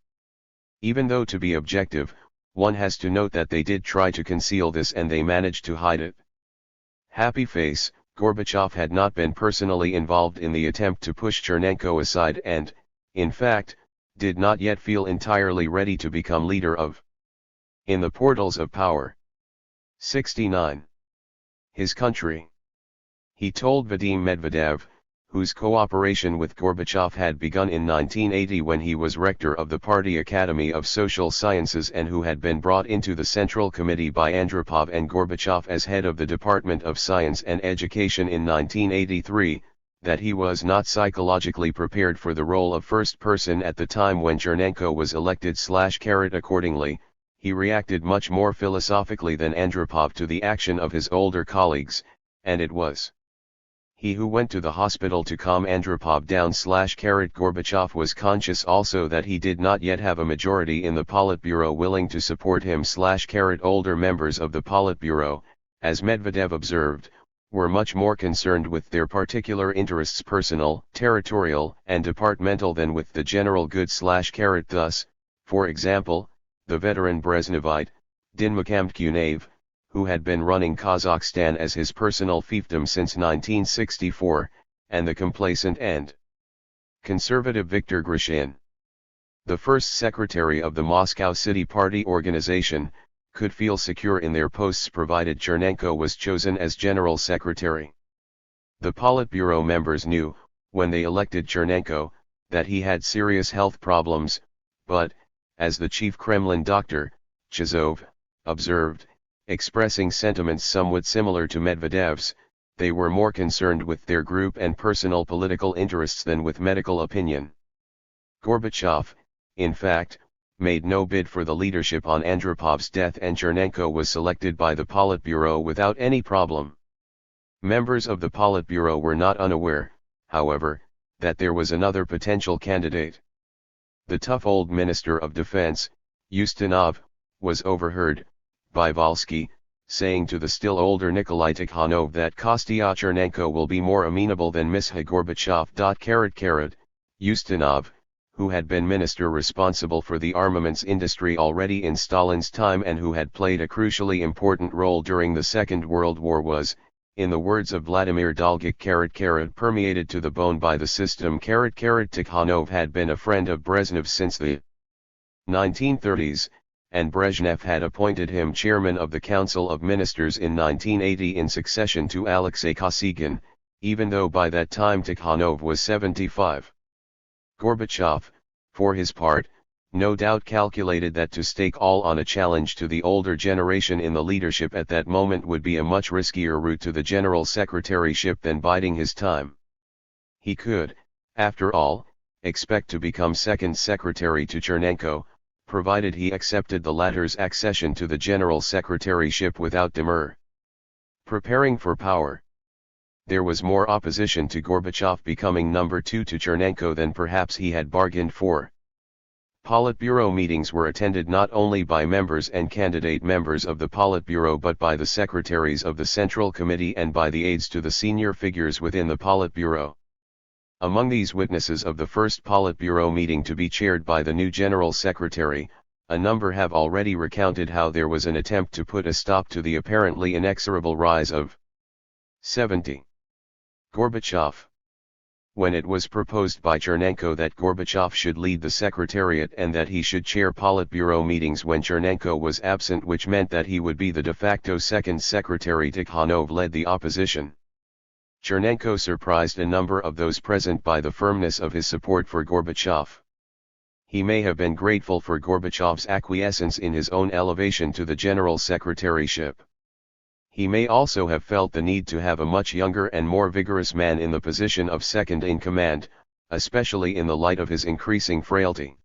Even though, to be objective, one has to note that they did try to conceal this and they managed to hide it. Happy face, Gorbachev had not been personally involved in the attempt to push Chernenko aside and, in fact, did not yet feel entirely ready to become leader of In the Portals of Power. 69. His country. He told Vadim Medvedev, whose cooperation with Gorbachev had begun in 1980 when he was rector of the Party Academy of Social Sciences and who had been brought into the Central Committee by Andropov and Gorbachev as head of the Department of Science and Education in 1983, that he was not psychologically prepared for the role of first person at the time when Chernenko was elected. Accordingly, he reacted much more philosophically than Andropov to the action of his older colleagues, and it was he who went to the hospital to calm Andropov down. Gorbachev was conscious also that he did not yet have a majority in the Politburo willing to support him. Older members of the Politburo, as Medvedev observed, were much more concerned with their particular interests, personal, territorial, and departmental, than with the general good. Thus, for example, the veteran Brezhnevite, Dinmakamtkunev, who had been running Kazakhstan as his personal fiefdom since 1964, and the complacent and conservative Viktor Grishin, the first secretary of the Moscow City Party organization, could feel secure in their posts provided Chernenko was chosen as general secretary. The Politburo members knew, when they elected Chernenko, that he had serious health problems, but, as the chief Kremlin doctor, Chizov, observed, expressing sentiments somewhat similar to Medvedev's, they were more concerned with their group and personal political interests than with medical opinion. Gorbachev, in fact, made no bid for the leadership on Andropov's death, and Chernenko was selected by the Politburo without any problem. Members of the Politburo were not unaware, however, that there was another potential candidate. The tough old Minister of Defense, Ustinov, was overheard, by Volsky, saying to the still older Nikolai Tikhonov that Kostya Chernenko will be more amenable than Misha Gorbachev. Ustinov, who had been minister responsible for the armaments industry already in Stalin's time and who had played a crucially important role during the Second World War, was, in the words of Vladimir Dolgok, permeated to the bone by the system. Tikhonov had been a friend of Brezhnev since the 1930s, and Brezhnev had appointed him chairman of the Council of Ministers in 1980 in succession to Alexei Kosygin, even though by that time Tikhonov was 75. Gorbachev, for his part, no doubt calculated that to stake all on a challenge to the older generation in the leadership at that moment would be a much riskier route to the general secretaryship than biding his time. He could, after all, expect to become second secretary to Chernenko, provided he accepted the latter's accession to the general secretaryship without demur. Preparing for power. There was more opposition to Gorbachev becoming number two to Chernenko than perhaps he had bargained for. Politburo meetings were attended not only by members and candidate members of the Politburo but by the secretaries of the Central Committee and by the aides to the senior figures within the Politburo. Among these witnesses of the first Politburo meeting to be chaired by the new General Secretary, a number have already recounted how there was an attempt to put a stop to the apparently inexorable rise of 70. Gorbachev. When it was proposed by Chernenko that Gorbachev should lead the Secretariat and that he should chair Politburo meetings when Chernenko was absent, which meant that he would be the de facto second secretary, Tikhonov led the opposition. Chernenko surprised a number of those present by the firmness of his support for Gorbachev. He may have been grateful for Gorbachev's acquiescence in his own elevation to the general secretaryship. He may also have felt the need to have a much younger and more vigorous man in the position of second in command, especially in the light of his increasing frailty.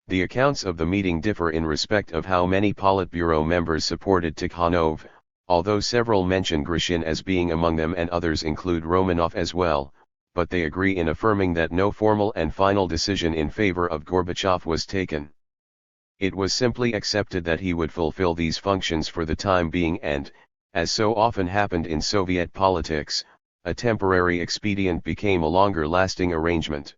The accounts of the meeting differ in respect of how many Politburo members supported Tikhonov, although several mention Grishin as being among them and others include Romanov as well, but they agree in affirming that no formal and final decision in favor of Gorbachev was taken. It was simply accepted that he would fulfill these functions for the time being and, as so often happened in Soviet politics, a temporary expedient became a longer-lasting arrangement.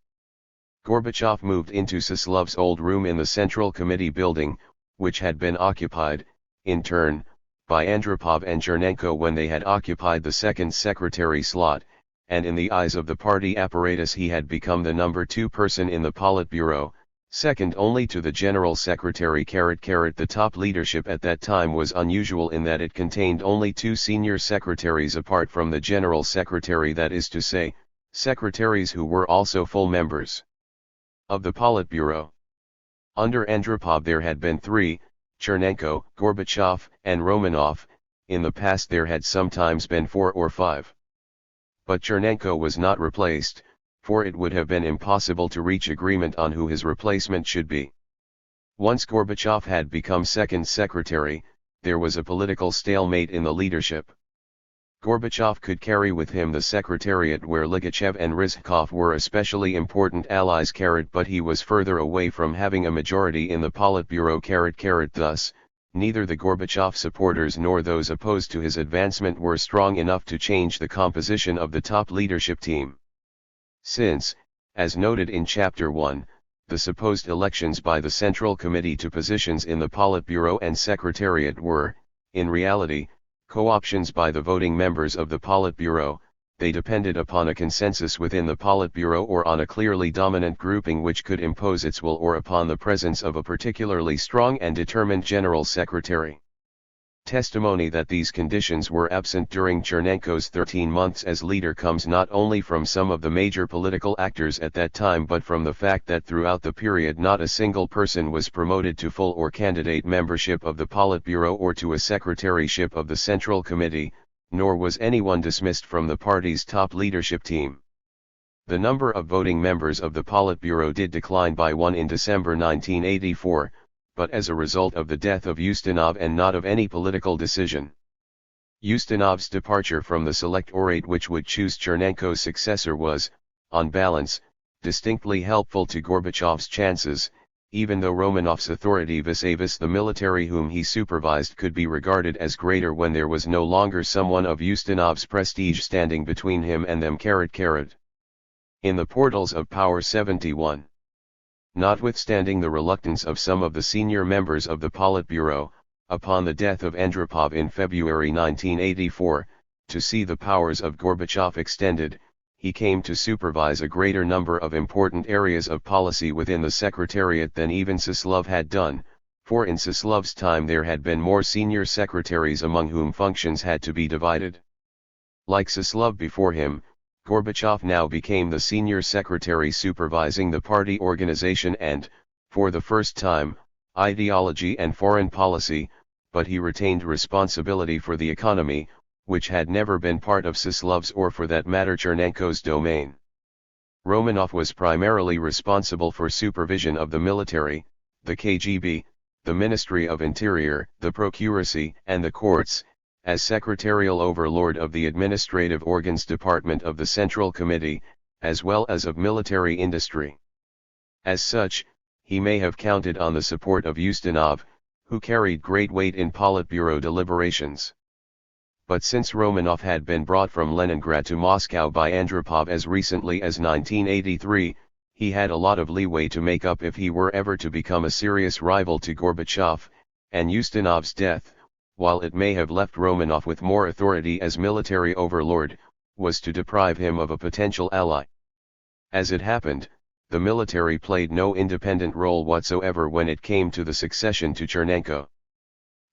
Gorbachev moved into Sislov's old room in the Central Committee building, which had been occupied, in turn, by Andropov and Chernenko when they had occupied the second secretary slot, and in the eyes of the party apparatus he had become the number 2 person in the Politburo, second only to the General Secretary. The top leadership at that time was unusual in that it contained only 2 senior secretaries apart from the General Secretary, that is to say, secretaries who were also full members of the Politburo. Under Andropov there had been 3, Chernenko, Gorbachev, and Romanov. In the past there had sometimes been 4 or 5. But Chernenko was not replaced, for it would have been impossible to reach agreement on who his replacement should be. Once Gorbachev had become second secretary, there was a political stalemate in the leadership. Gorbachev could carry with him the secretariat where Ligachev and Rizhkov were especially important allies, but he was further away from having a majority in the Politburo. Thus, neither the Gorbachev supporters nor those opposed to his advancement were strong enough to change the composition of the top leadership team. Since, as noted in Chapter 1, the supposed elections by the Central Committee to positions in the Politburo and Secretariat were, in reality, co-options by the voting members of the Politburo, they depended upon a consensus within the Politburo or on a clearly dominant grouping which could impose its will, or upon the presence of a particularly strong and determined General Secretary. Testimony that these conditions were absent during Chernenko's 13 months as leader comes not only from some of the major political actors at that time but from the fact that throughout the period not a single person was promoted to full or candidate membership of the Politburo or to a secretaryship of the Central Committee, nor was anyone dismissed from the party's top leadership team. The number of voting members of the Politburo did decline by 1 in December 1984, but as a result of the death of Ustinov and not of any political decision. Ustinov's departure from the Selectorate which would choose Chernenko's successor was, on balance, distinctly helpful to Gorbachev's chances, even though Romanov's authority vis-a-vis the military whom he supervised could be regarded as greater when there was no longer someone of Ustinov's prestige standing between him and them. In the Portals of Power 71. Notwithstanding the reluctance of some of the senior members of the Politburo, upon the death of Andropov in February 1984, to see the powers of Gorbachev extended, he came to supervise a greater number of important areas of policy within the Secretariat than even Sislov had done, for in Sislov's time there had been more senior secretaries among whom functions had to be divided. Like Sislov before him, Gorbachev now became the senior secretary supervising the party organization and, for the first time, ideology and foreign policy, but he retained responsibility for the economy, which had never been part of Sislov's or for that matter Chernenko's domain. Romanov was primarily responsible for supervision of the military, the KGB, the Ministry of Interior, the Procuracy, and the courts, as secretarial overlord of the administrative organs department of the Central Committee, as well as of military industry. As such, he may have counted on the support of Ustinov, who carried great weight in Politburo deliberations. But since Romanov had been brought from Leningrad to Moscow by Andropov as recently as 1983, he had a lot of leeway to make up if he were ever to become a serious rival to Gorbachev, and Ustinov's death, while it may have left Romanov with more authority as military overlord, was to deprive him of a potential ally. As it happened, the military played no independent role whatsoever when it came to the succession to Chernenko.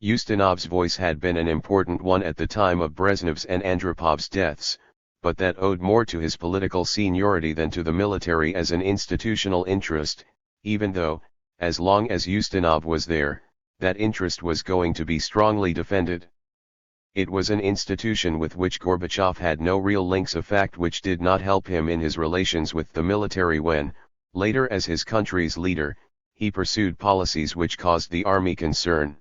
Ustinov's voice had been an important one at the time of Brezhnev's and Andropov's deaths, but that owed more to his political seniority than to the military as an institutional interest, even though, as long as Ustinov was there, that interest was going to be strongly defended. It was an institution with which Gorbachev had no real links, a fact which did not help him in his relations with the military when, later as his country's leader, he pursued policies which caused the army concern.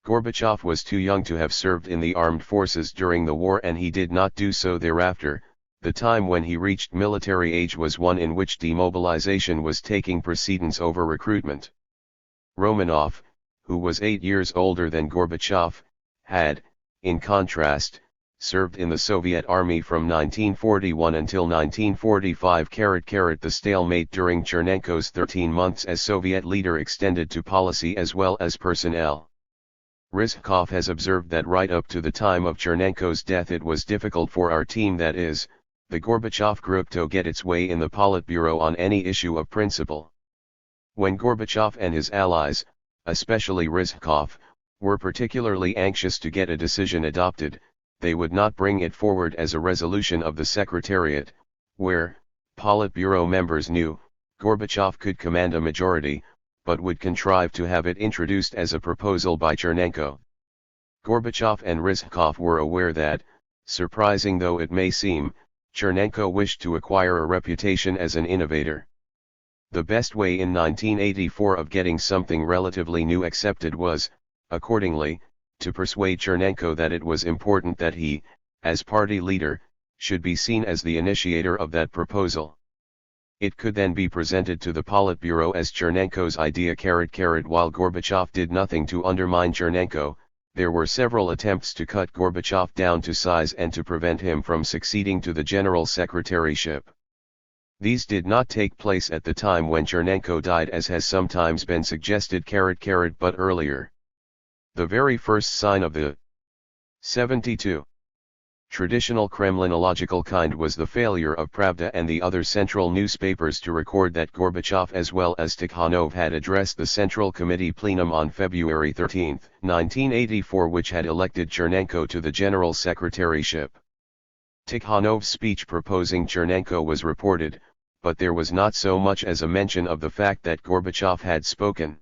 Gorbachev was too young to have served in the armed forces during the war and he did not do so thereafter. The time when he reached military age was one in which demobilization was taking precedence over recruitment. Romanov, who was 8 years older than Gorbachev, had, in contrast, served in the Soviet Army from 1941 until 1945. The stalemate during Chernenko's 13 months as Soviet leader extended to policy as well as personnel. Rizhkov has observed that right up to the time of Chernenko's death it was difficult for our team, that is, the Gorbachev group, to get its way in the Politburo on any issue of principle. When Gorbachev and his allies, especially Rizhkov, were particularly anxious to get a decision adopted, they would not bring it forward as a resolution of the Secretariat, where, Politburo members knew, Gorbachev could command a majority, but would contrive to have it introduced as a proposal by Chernenko. Gorbachev and Rizhkov were aware that, surprising though it may seem, Chernenko wished to acquire a reputation as an innovator. The best way in 1984 of getting something relatively new accepted was, accordingly, to persuade Chernenko that it was important that he, as party leader, should be seen as the initiator of that proposal. It could then be presented to the Politburo as Chernenko's idea. While Gorbachev did nothing to undermine Chernenko, there were several attempts to cut Gorbachev down to size and to prevent him from succeeding to the General Secretaryship. These did not take place at the time when Chernenko died, as has sometimes been suggested, but earlier. The very first sign of the 72 traditional Kremlinological kind was the failure of Pravda and the other central newspapers to record that Gorbachev as well as Tikhanov had addressed the Central Committee plenum on February 13, 1984, which had elected Chernenko to the General Secretaryship. Tikhanov's speech proposing Chernenko was reported, but there was not so much as a mention of the fact that Gorbachev had spoken.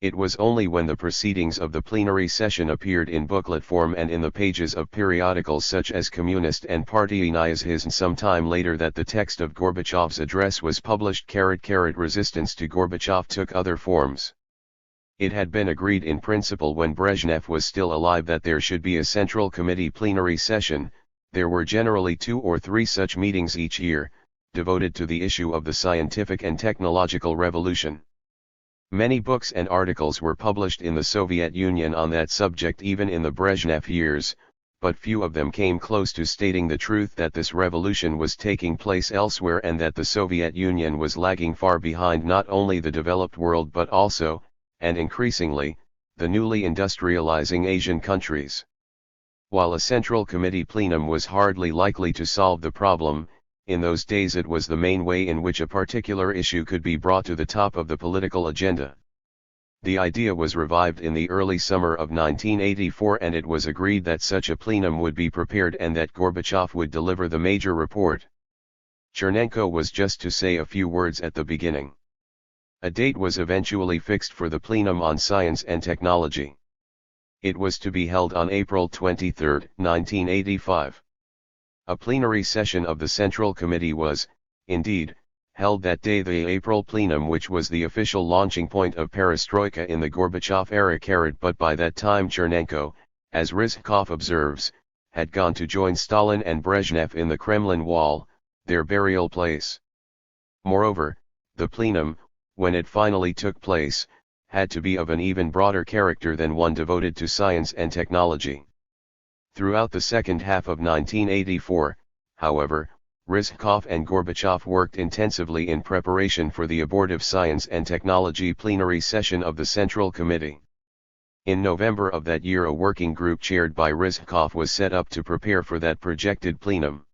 It was only when the proceedings of the plenary session appeared in booklet form and in the pages of periodicals such as Communist and Partiyny His some time later that the text of Gorbachev's address was published. Resistance to Gorbachev took other forms. It had been agreed in principle when Brezhnev was still alive that there should be a Central Committee plenary session. There were generally 2 or 3 such meetings each year, devoted to the issue of the scientific and technological revolution. Many books and articles were published in the Soviet Union on that subject even in the Brezhnev years, but few of them came close to stating the truth that this revolution was taking place elsewhere and that the Soviet Union was lagging far behind not only the developed world but also, and increasingly, the newly industrializing Asian countries. While a Central Committee plenum was hardly likely to solve the problem, in those days it was the main way in which a particular issue could be brought to the top of the political agenda. The idea was revived in the early summer of 1984 and it was agreed that such a plenum would be prepared and that Gorbachev would deliver the major report. Chernenko was just to say a few words at the beginning. A date was eventually fixed for the plenum on science and technology. It was to be held on April 23, 1985. A plenary session of the Central Committee was, indeed, held that day, the April plenum, which was the official launching point of perestroika in the Gorbachev era. But by that time Chernenko, as Rizhkov observes, had gone to join Stalin and Brezhnev in the Kremlin wall, their burial place. Moreover, the plenum, when it finally took place, had to be of an even broader character than one devoted to science and technology. Throughout the second half of 1984, however, Rizhkov and Gorbachev worked intensively in preparation for the abortive Science and Technology plenary session of the Central Committee. In November of that year a working group chaired by Rizhkov was set up to prepare for that projected plenum.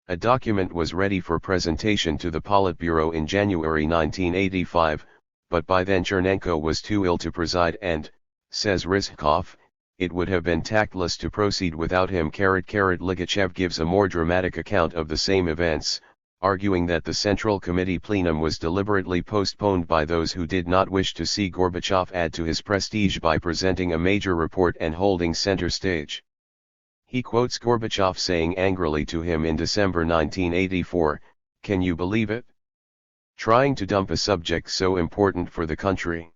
A document was ready for presentation to the Politburo in January 1985, but by then Chernenko was too ill to preside and, says Rizhkov, it would have been tactless to proceed without him. Ligachev gives a more dramatic account of the same events, arguing that the Central Committee plenum was deliberately postponed by those who did not wish to see Gorbachev add to his prestige by presenting a major report and holding center stage. He quotes Gorbachev saying angrily to him in December 1984, "Can you believe it? Trying to dump a subject so important for the country."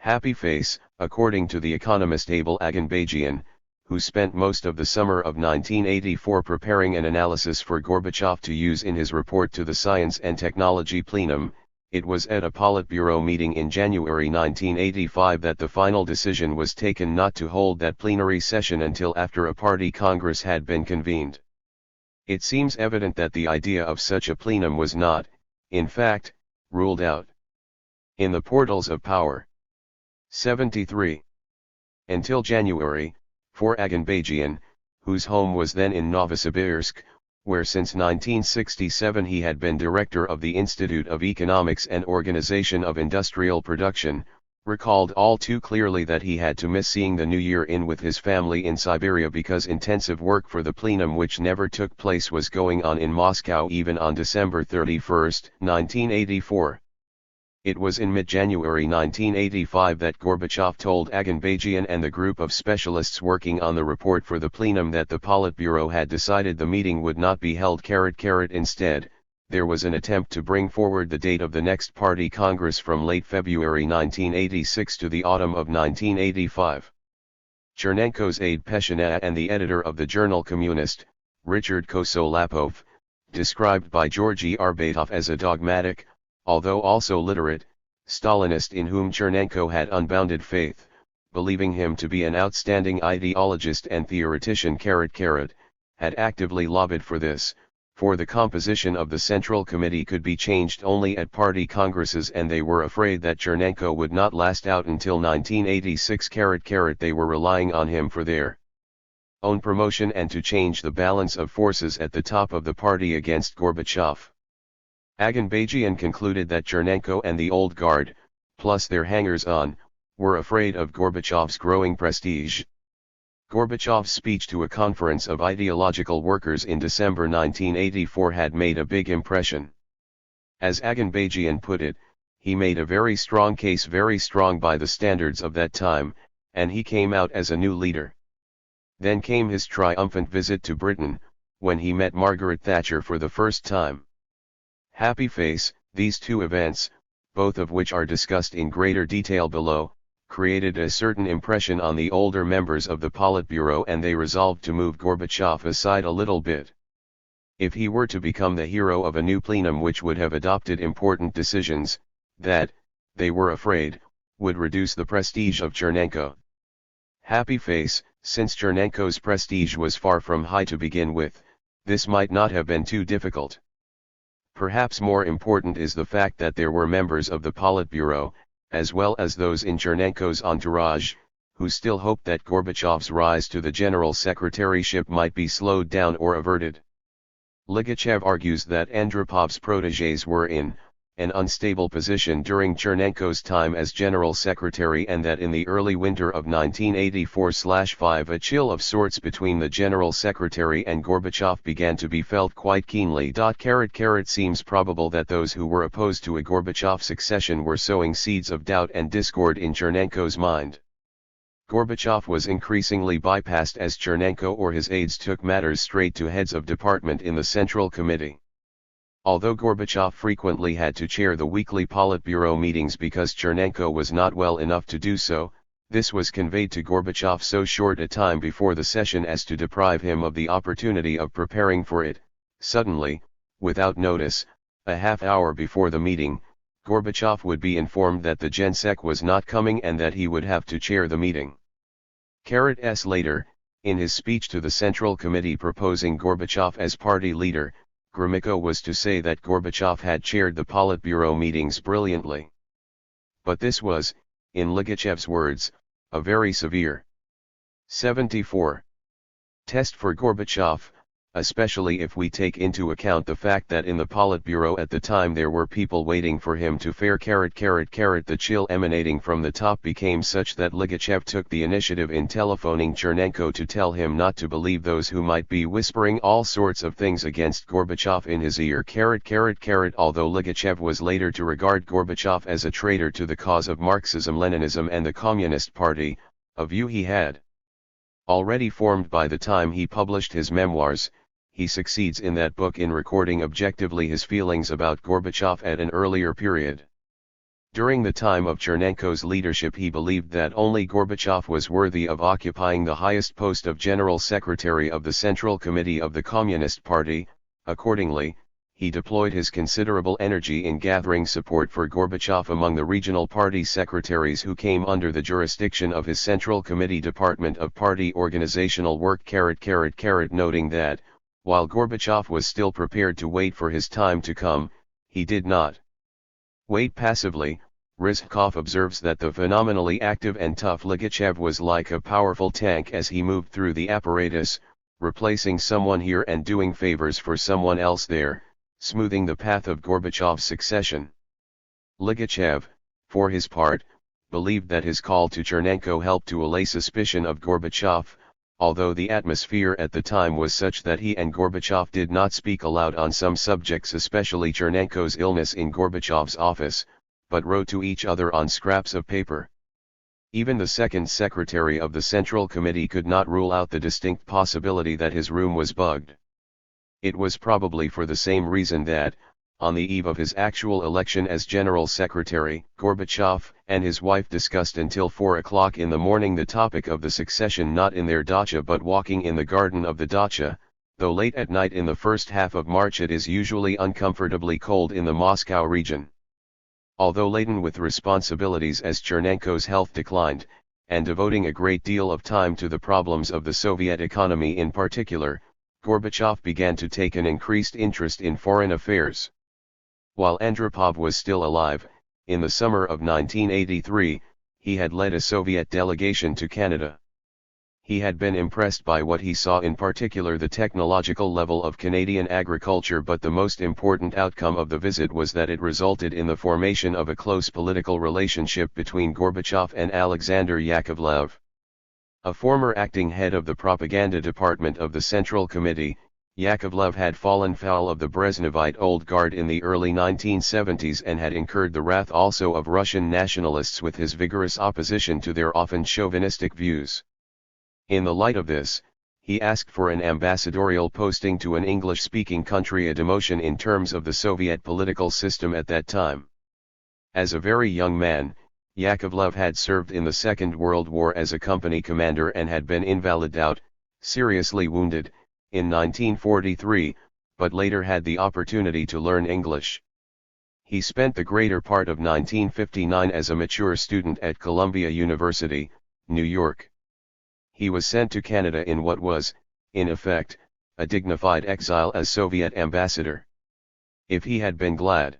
Happy face, according to the economist Abel Aganbajian, who spent most of the summer of 1984 preparing an analysis for Gorbachev to use in his report to the Science and Technology plenum. It was at a Politburo meeting in January 1985 that the final decision was taken not to hold that plenary session until after a party congress had been convened. It seems evident that the idea of such a plenum was not, in fact, ruled out. In the Portals of Power. 73. Until January, for Aganbajian, whose home was then in Novosibirsk, where since 1967 he had been director of the Institute of Economics and Organization of Industrial Production, recalled all too clearly that he had to miss seeing the new year in with his family in Siberia because intensive work for the plenum which never took place was going on in Moscow even on December 31, 1984. It was in mid-January 1985 that Gorbachev told Aganbajian and the group of specialists working on the report for the plenum that the Politburo had decided the meeting would not be held. Instead, there was an attempt to bring forward the date of the next party congress from late February 1986 to the autumn of 1985. Chernenko's aide Peshina and the editor of the journal Communist, Richard Kosolapov, described by Georgy Arbatov as a dogmatic, although also literate, Stalinist in whom Chernenko had unbounded faith, believing him to be an outstanding ideologist and theoretician. Had actively lobbied for this, for the composition of the Central Committee could be changed only at party congresses and they were afraid that Chernenko would not last out until 1986. They were relying on him for their own promotion and to change the balance of forces at the top of the party against Gorbachev. Aganbajian concluded that Chernenko and the old guard, plus their hangers-on, were afraid of Gorbachev's growing prestige. Gorbachev's speech to a conference of ideological workers in December 1984 had made a big impression. As Aganbajian put it, he made a very strong case, very strong by the standards of that time, and he came out as a new leader. Then came his triumphant visit to Britain, when he met Margaret Thatcher for the first time. Happy face, these two events, both of which are discussed in greater detail below, created a certain impression on the older members of the Politburo and they resolved to move Gorbachev aside a little bit. If he were to become the hero of a new plenum which would have adopted important decisions, that, they were afraid, would reduce the prestige of Chernenko. Happy face, since Chernenko's prestige was far from high to begin with, this might not have been too difficult. Perhaps more important is the fact that there were members of the Politburo, as well as those in Chernenko's entourage, who still hoped that Gorbachev's rise to the general secretaryship might be slowed down or averted. Ligachev argues that Andropov's protégés were in an unstable position during Chernenko's time as general secretary and that in the early winter of 1984-5 a chill of sorts between the general secretary and Gorbachev began to be felt quite keenly. Seems probable that those who were opposed to a Gorbachev succession were sowing seeds of doubt and discord in Chernenko's mind. Gorbachev was increasingly bypassed as Chernenko or his aides took matters straight to heads of department in the Central Committee. Although Gorbachev frequently had to chair the weekly Politburo meetings because Chernenko was not well enough to do so, this was conveyed to Gorbachev so short a time before the session as to deprive him of the opportunity of preparing for it. Suddenly, without notice, a half hour before the meeting, Gorbachev would be informed that the Gensec was not coming and that he would have to chair the meeting. Later, in his speech to the Central Committee proposing Gorbachev as party leader, Gromyko was to say that Gorbachev had chaired the Politburo meetings brilliantly. But this was, in Ligachev's words, a very severe 74 test for Gorbachev, especially if we take into account the fact that in the Politburo at the time there were people waiting for him to fare. The chill emanating from the top became such that Ligachev took the initiative in telephoning Chernenko to tell him not to believe those who might be whispering all sorts of things against Gorbachev in his ear. Although Ligachev was later to regard Gorbachev as a traitor to the cause of Marxism-Leninism and the Communist Party, a view he had already formed by the time he published his memoirs, he succeeds in that book in recording objectively his feelings about Gorbachev at an earlier period. During the time of Chernenko's leadership he believed that only Gorbachev was worthy of occupying the highest post of General Secretary of the Central Committee of the Communist Party. Accordingly, he deployed his considerable energy in gathering support for Gorbachev among the regional party secretaries who came under the jurisdiction of his Central Committee Department of Party Organizational Work. Noting that, while Gorbachev was still prepared to wait for his time to come, he did not wait passively. Rizhkov observes that the phenomenally active and tough Ligachev was like a powerful tank as he moved through the apparatus, replacing someone here and doing favors for someone else there, smoothing the path of Gorbachev's succession. Ligachev, for his part, believed that his call to Chernenko helped to allay suspicion of Gorbachev, although the atmosphere at the time was such that he and Gorbachev did not speak aloud on some subjects, especially Chernenko's illness in Gorbachev's office, but wrote to each other on scraps of paper. Even the second secretary of the Central Committee could not rule out the distinct possibility that his room was bugged. It was probably for the same reason that, on the eve of his actual election as General Secretary, Gorbachev and his wife discussed until 4 o'clock in the morning the topic of the succession, not in their dacha but walking in the garden of the dacha. Though late at night in the first half of March it is usually uncomfortably cold in the Moscow region. Although laden with responsibilities as Chernenko's health declined, and devoting a great deal of time to the problems of the Soviet economy in particular, Gorbachev began to take an increased interest in foreign affairs. While Andropov was still alive, in the summer of 1983, he had led a Soviet delegation to Canada. He had been impressed by what he saw, in particular the technological level of Canadian agriculture, but the most important outcome of the visit was that it resulted in the formation of a close political relationship between Gorbachev and Alexander Yakovlev. A former acting head of the propaganda department of the Central Committee, Yakovlev had fallen foul of the Brezhnevite old guard in the early 1970s and had incurred the wrath also of Russian nationalists with his vigorous opposition to their often chauvinistic views. In the light of this, he asked for an ambassadorial posting to an English-speaking country, a demotion in terms of the Soviet political system at that time. As a very young man, Yakovlev had served in the Second World War as a company commander and had been invalided out, seriously wounded, in 1943, but later had the opportunity to learn English. He spent the greater part of 1959 as a mature student at Columbia University, New York. He was sent to Canada in what was, in effect, a dignified exile as Soviet ambassador. If he had been glad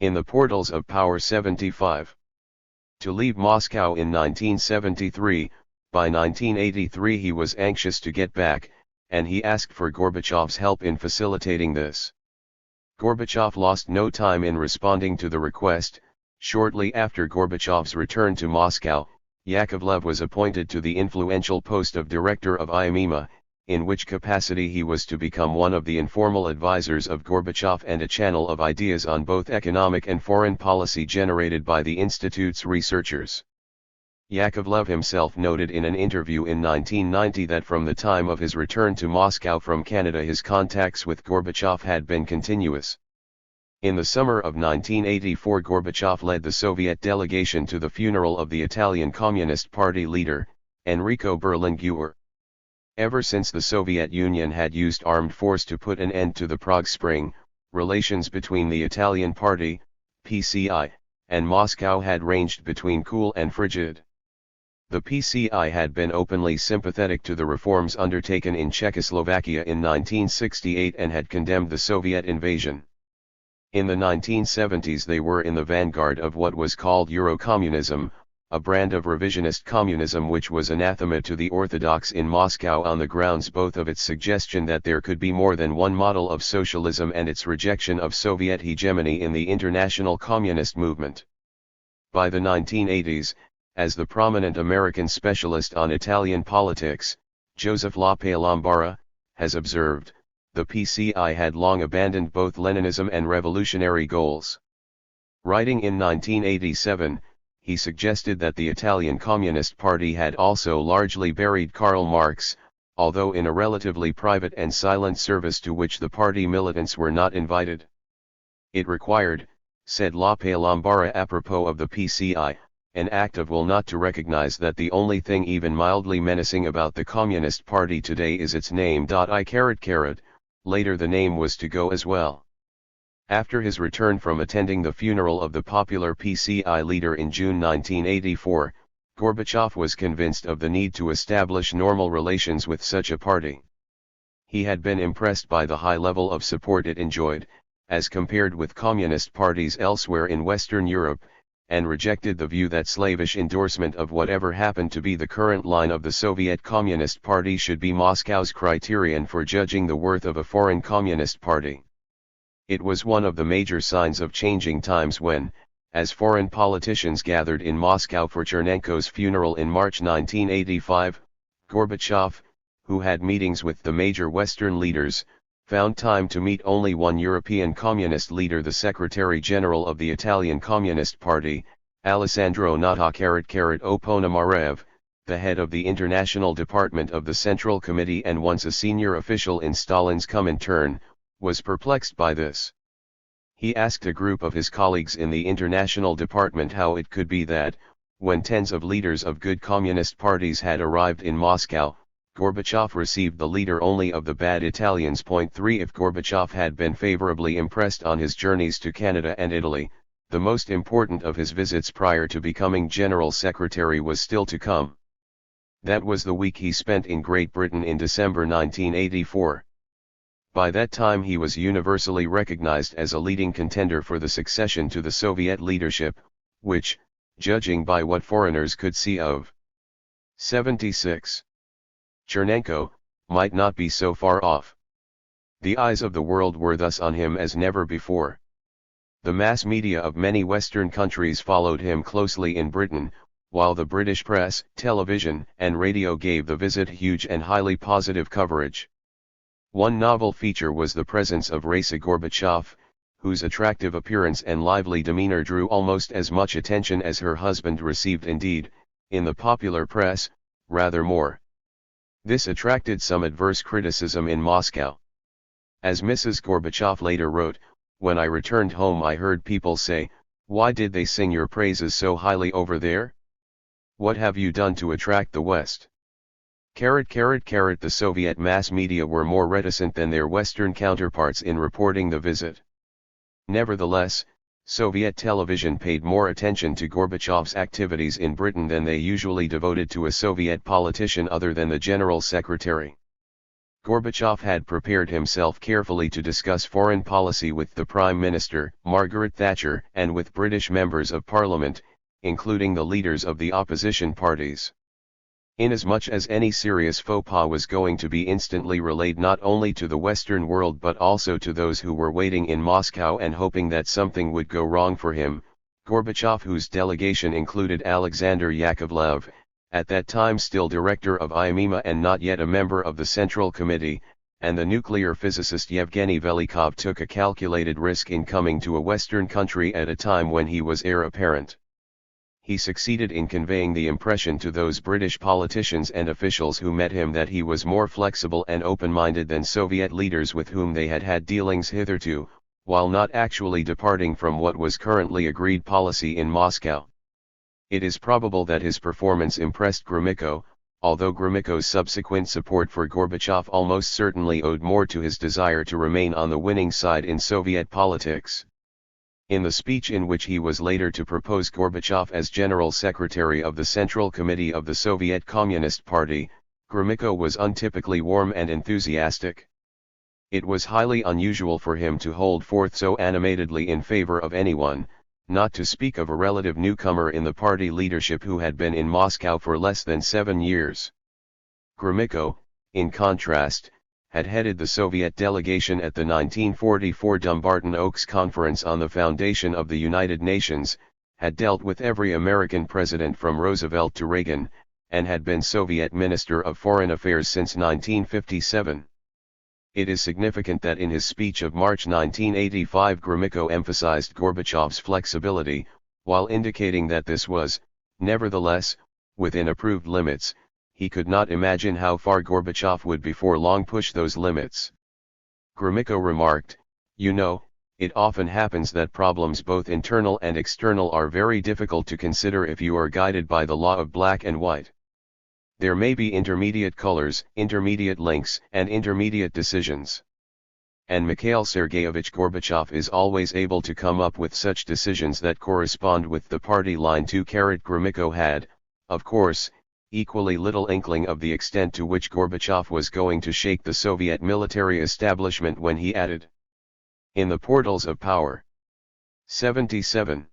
in the portals of Power 75 to leave Moscow in 1973, by 1983 he was anxious to get back, and he asked for Gorbachev's help in facilitating this. Gorbachev lost no time in responding to the request. Shortly after Gorbachev's return to Moscow, Yakovlev was appointed to the influential post of director of IMEMA, in which capacity he was to become one of the informal advisors of Gorbachev and a channel of ideas on both economic and foreign policy generated by the institute's researchers. Yakovlev himself noted in an interview in 1990 that from the time of his return to Moscow from Canada his contacts with Gorbachev had been continuous. In the summer of 1984 Gorbachev led the Soviet delegation to the funeral of the Italian Communist Party leader, Enrico Berlinguer. Ever since the Soviet Union had used armed force to put an end to the Prague Spring, relations between the Italian Party, PCI, and Moscow had ranged between cool and frigid. The PCI had been openly sympathetic to the reforms undertaken in Czechoslovakia in 1968 and had condemned the Soviet invasion. In the 1970s they were in the vanguard of what was called Eurocommunism, a brand of revisionist communism which was anathema to the orthodox in Moscow on the grounds both of its suggestion that there could be more than one model of socialism and its rejection of Soviet hegemony in the international communist movement. By the 1980s, as the prominent American specialist on Italian politics, Joseph LaPalambara, has observed, the PCI had long abandoned both Leninism and revolutionary goals. Writing in 1987, he suggested that the Italian Communist Party had also largely buried Karl Marx, although in a relatively private and silent service to which the party militants were not invited. It required, said LaPalambara apropos of the PCI, an act of will not to recognize that the only thing even mildly menacing about the Communist Party today is its name. Later the name was to go as well. After his return from attending the funeral of the popular PCI leader in June 1984, Gorbachev was convinced of the need to establish normal relations with such a party. He had been impressed by the high level of support it enjoyed, as compared with communist parties elsewhere in Western Europe, and rejected the view that slavish endorsement of whatever happened to be the current line of the Soviet Communist Party should be Moscow's criterion for judging the worth of a foreign communist party. It was one of the major signs of changing times when, as foreign politicians gathered in Moscow for Chernenko's funeral in March 1985, Gorbachev, who had meetings with the major Western leaders, found time to meet only one European communist leader, the Secretary-General of the Italian Communist Party, Alessandro Nata O Ponomarev, the head of the International Department of the Central Committee and once a senior official in Stalin's Comintern, was perplexed by this. He asked a group of his colleagues in the International Department how it could be that, when tens of leaders of good communist parties had arrived in Moscow, Gorbachev received the leader only of the bad Italians. 3 If Gorbachev had been favorably impressed on his journeys to Canada and Italy, the most important of his visits prior to becoming General Secretary was still to come. That was the week he spent in Great Britain in December 1984. By that time he was universally recognized as a leading contender for the succession to the Soviet leadership, which, judging by what foreigners could see of 76. Chernenko, might not be so far off. The eyes of the world were thus on him as never before. The mass media of many Western countries followed him closely in Britain, while the British press, television, and radio gave the visit huge and highly positive coverage. One novel feature was the presence of Raisa Gorbachev, whose attractive appearance and lively demeanor drew almost as much attention as her husband received, indeed, in the popular press, rather more. This attracted some adverse criticism in Moscow. As Mrs. Gorbachev later wrote, "When I returned home I heard people say, 'Why did they sing your praises so highly over there? What have you done to attract the West?'" The Soviet mass media were more reticent than their Western counterparts in reporting the visit. Nevertheless, Soviet television paid more attention to Gorbachev's activities in Britain than they usually devoted to a Soviet politician other than the General Secretary. Gorbachev had prepared himself carefully to discuss foreign policy with the Prime Minister, Margaret Thatcher, and with British members of Parliament, including the leaders of the opposition parties. Inasmuch as any serious faux pas was going to be instantly relayed not only to the Western world but also to those who were waiting in Moscow and hoping that something would go wrong for him, Gorbachev, whose delegation included Alexander Yakovlev, at that time still director of IMEMA and not yet a member of the Central Committee, and the nuclear physicist Yevgeny Velikov, took a calculated risk in coming to a Western country at a time when he was heir apparent. He succeeded in conveying the impression to those British politicians and officials who met him that he was more flexible and open-minded than Soviet leaders with whom they had had dealings hitherto, while not actually departing from what was currently agreed policy in Moscow. It is probable that his performance impressed Gromyko, although Gromyko's subsequent support for Gorbachev almost certainly owed more to his desire to remain on the winning side in Soviet politics. In the speech in which he was later to propose Gorbachev as General Secretary of the Central Committee of the Soviet Communist Party, Gromyko was untypically warm and enthusiastic. It was highly unusual for him to hold forth so animatedly in favor of anyone, not to speak of a relative newcomer in the party leadership who had been in Moscow for less than 7 years. Gromyko, in contrast, had headed the Soviet delegation at the 1944 Dumbarton Oaks Conference on the foundation of the United Nations, had dealt with every American president from Roosevelt to Reagan, and had been Soviet Minister of Foreign Affairs since 1957. It is significant that in his speech of March 1985 Gromyko emphasized Gorbachev's flexibility, while indicating that this was, nevertheless, within approved limits. He could not imagine how far Gorbachev would before long push those limits. Gromyko remarked, "You know, it often happens that problems both internal and external are very difficult to consider if you are guided by the law of black and white. There may be intermediate colors, intermediate lengths, and intermediate decisions. and Mikhail Sergeyevich Gorbachev is always able to come up with such decisions that correspond with the party line too. Gromyko had, of course, equally little inkling of the extent to which Gorbachev was going to shake the Soviet military establishment when he added, "In the portals of power." 77.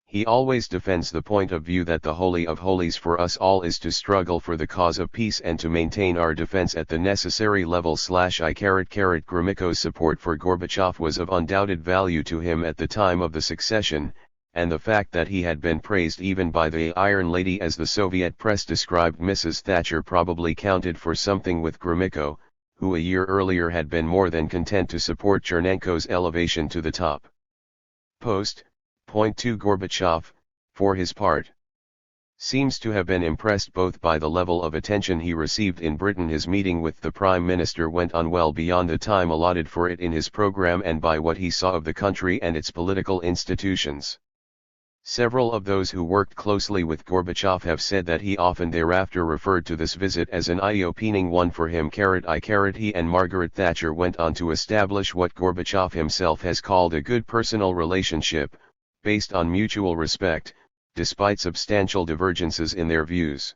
He always defends the point of view that the holy of holies for us all is to struggle for the cause of peace and to maintain our defense at the necessary level. Gromyko's support for Gorbachev was of undoubted value to him at the time of the succession, and the fact that he had been praised even by the Iron Lady, as the Soviet press described Mrs. Thatcher, probably counted for something with Gromyko, who a year earlier had been more than content to support Chernenko's elevation to the top post. Point 2. Gorbachev, for his part, seems to have been impressed both by the level of attention he received in Britain. His meeting with the Prime Minister went on well beyond the time allotted for it in his program, and by what he saw of the country and its political institutions. Several of those who worked closely with Gorbachev have said that he often thereafter referred to this visit as an eye-opening one for him. He and Margaret Thatcher went on to establish what Gorbachev himself has called a good personal relationship, based on mutual respect, despite substantial divergences in their views.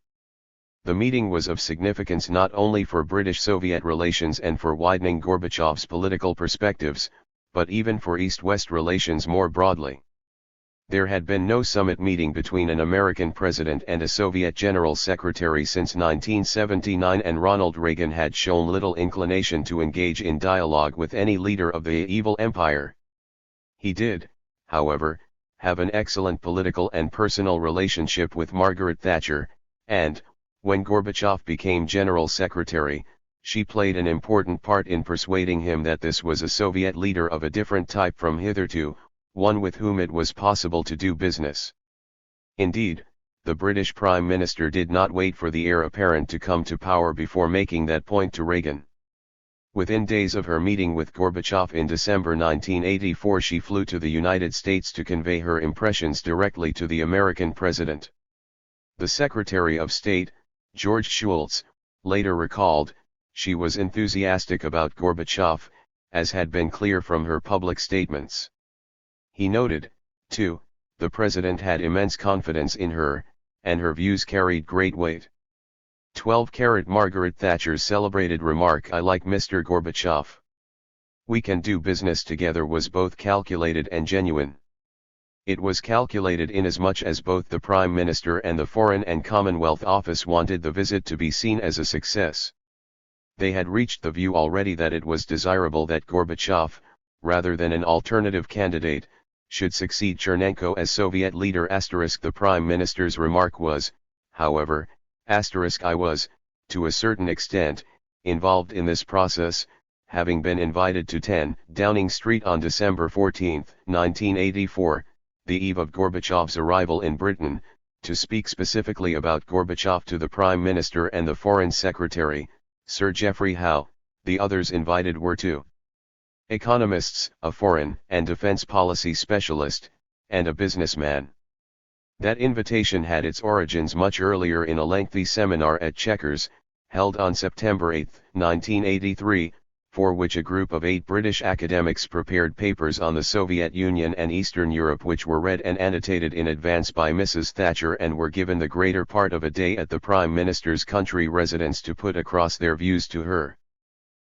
The meeting was of significance not only for British-Soviet relations and for widening Gorbachev's political perspectives, but even for East-West relations more broadly. There had been no summit meeting between an American president and a Soviet general secretary since 1979, and Ronald Reagan had shown little inclination to engage in dialogue with any leader of the evil empire. He did, however, have an excellent political and personal relationship with Margaret Thatcher, and, when Gorbachev became General Secretary, she played an important part in persuading him that this was a Soviet leader of a different type from hitherto, one with whom it was possible to do business. Indeed, the British Prime Minister did not wait for the heir apparent to come to power before making that point to Reagan. Within days of her meeting with Gorbachev in December 1984, she flew to the United States to convey her impressions directly to the American president. The Secretary of State, George Shultz, later recalled, she was enthusiastic about Gorbachev, as had been clear from her public statements. He noted, too, the president had immense confidence in her, and her views carried great weight. 12. Margaret Thatcher's celebrated remark, "I like Mr. Gorbachev. We can do business together," was both calculated and genuine. It was calculated inasmuch as both the Prime Minister and the Foreign and Commonwealth Office wanted the visit to be seen as a success. They had reached the view already that it was desirable that Gorbachev, rather than an alternative candidate, should succeed Chernenko as Soviet leader. The Prime Minister's remark was, however, I was, to a certain extent, involved in this process, having been invited to 10 Downing Street on December 14, 1984, the eve of Gorbachev's arrival in Britain, to speak specifically about Gorbachev to the Prime Minister and the Foreign Secretary, Sir Geoffrey Howe. The others invited were two economists, a foreign and defense policy specialist, and a businessman. That invitation had its origins much earlier in a lengthy seminar at Chequers, held on September 8, 1983, for which a group of 8 British academics prepared papers on the Soviet Union and Eastern Europe, which were read and annotated in advance by Mrs. Thatcher and were given the greater part of a day at the Prime Minister's country residence to put across their views to her.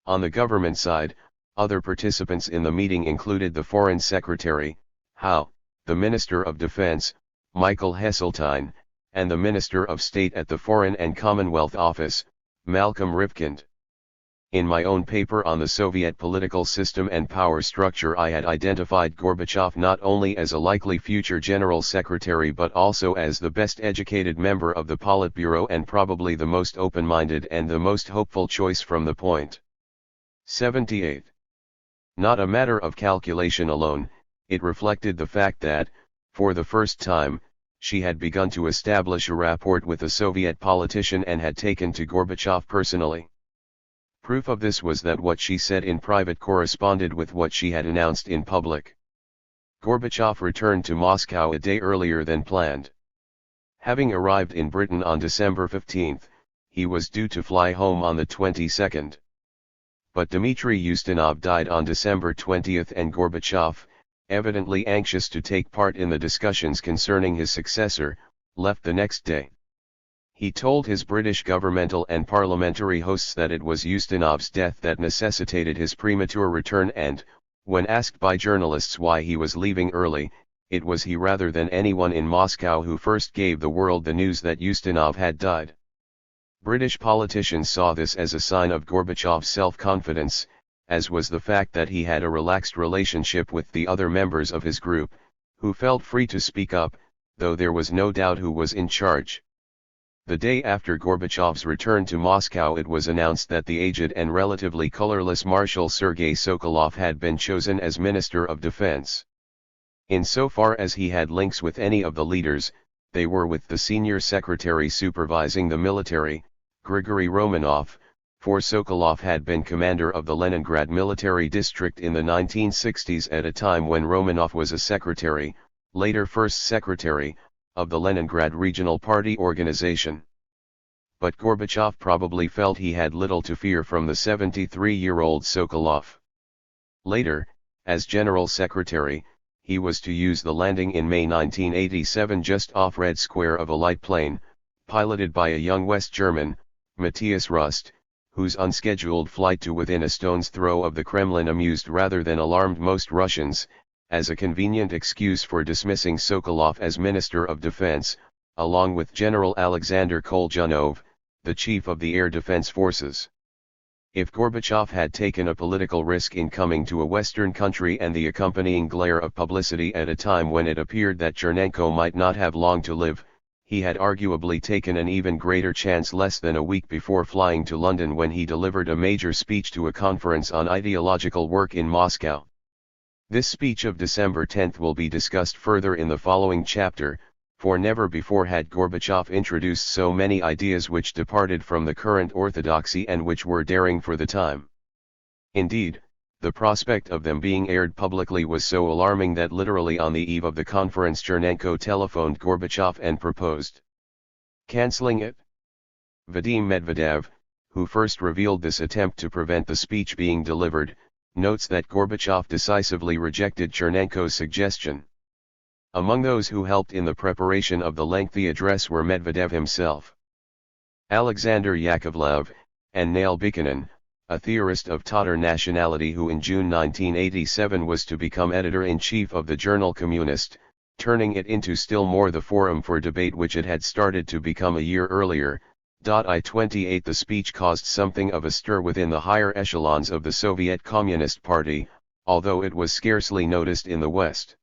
On the government side, other participants in the meeting included the Foreign Secretary, Howe, the Minister of Defense, Michael Heseltine, and the Minister of State at the Foreign and Commonwealth Office, Malcolm Rifkind. In my own paper on the Soviet political system and power structure, I had identified Gorbachev not only as a likely future General Secretary but also as the best educated member of the Politburo and probably the most open-minded and the most hopeful choice from the point. 78. Not a matter of calculation alone, it reflected the fact that, for the first time, she had begun to establish a rapport with a Soviet politician and had taken to Gorbachev personally. Proof of this was that what she said in private corresponded with what she had announced in public. Gorbachev returned to Moscow a day earlier than planned. Having arrived in Britain on December 15, he was due to fly home on the 22nd. But Dmitry Ustinov died on December 20 and Gorbachev, evidently anxious to take part in the discussions concerning his successor, left the next day. He told his British governmental and parliamentary hosts that it was Ustinov's death that necessitated his premature return and, when asked by journalists why he was leaving early, it was he rather than anyone in Moscow who first gave the world the news that Ustinov had died. British politicians saw this as a sign of Gorbachev's self-confidence, as was the fact that he had a relaxed relationship with the other members of his group, who felt free to speak up, though there was no doubt who was in charge. The day after Gorbachev's return to Moscow, it was announced that the aged and relatively colorless Marshal Sergei Sokolov had been chosen as Minister of Defense. Insofar as he had links with any of the leaders, they were with the senior secretary supervising the military, Grigory Romanov, for Sokolov had been commander of the Leningrad military district in the 1960s at a time when Romanov was a secretary, later first secretary, of the Leningrad Regional Party organization. But Gorbachev probably felt he had little to fear from the 73-year-old Sokolov. Later, as General Secretary, he was to use the landing in May 1987 just off Red Square of a light plane, piloted by a young West German, Matthias Rust, whose unscheduled flight to within a stone's throw of the Kremlin amused rather than alarmed most Russians, as a convenient excuse for dismissing Sokolov as Minister of Defense, along with General Alexander Kolyazov, the chief of the Air Defense Forces. If Gorbachev had taken a political risk in coming to a Western country and the accompanying glare of publicity at a time when it appeared that Chernenko might not have long to live, he had arguably taken an even greater chance less than a week before flying to London when he delivered a major speech to a conference on ideological work in Moscow. This speech of December 10 will be discussed further in the following chapter, for never before had Gorbachev introduced so many ideas which departed from the current orthodoxy and which were daring for the time. Indeed, the prospect of them being aired publicly was so alarming that literally on the eve of the conference Chernenko telephoned Gorbachev and proposed cancelling it. Vadim Medvedev, who first revealed this attempt to prevent the speech being delivered, notes that Gorbachev decisively rejected Chernenko's suggestion. Among those who helped in the preparation of the lengthy address were Medvedev himself, Alexander Yakovlev, and Nail Buchanan, a theorist of Tatar nationality who in June 1987 was to become editor-in-chief of the journal Communist, turning it into still more the forum for debate which it had started to become a year earlier. I-28 The speech caused something of a stir within the higher echelons of the Soviet Communist Party, although it was scarcely noticed in the West.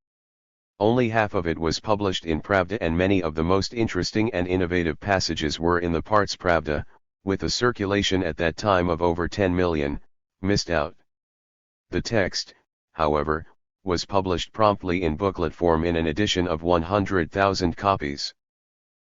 Only half of it was published in Pravda and many of the most interesting and innovative passages were in the parts Pravda, with a circulation at that time of over 10 million, missed out. The text, however, was published promptly in booklet form in an edition of 100,000 copies.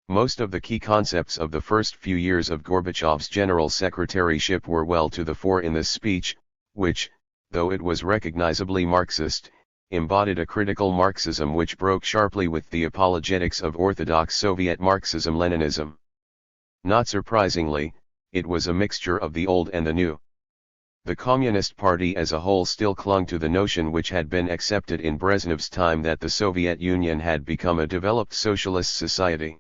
Most of the key concepts of the first few years of Gorbachev's general secretaryship were well to the fore in this speech, which, though it was recognizably Marxist, embodied a critical Marxism which broke sharply with the apologetics of orthodox Soviet Marxism-Leninism. Not surprisingly, it was a mixture of the old and the new. The Communist Party as a whole still clung to the notion which had been accepted in Brezhnev's time that the Soviet Union had become a developed socialist society.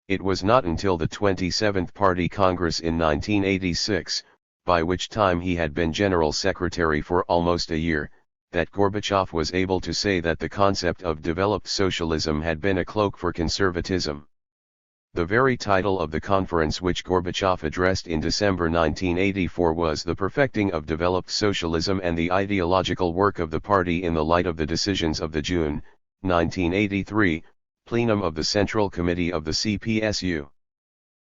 It was not until the 27th Party Congress in 1986, by which time he had been General Secretary for almost a year, that Gorbachev was able to say that the concept of developed socialism had been a cloak for conservatism. The very title of the conference which Gorbachev addressed in December 1984 was The Perfecting of Developed Socialism and the Ideological Work of the Party in the Light of the Decisions of the June, 1983, plenum of the Central Committee of the CPSU.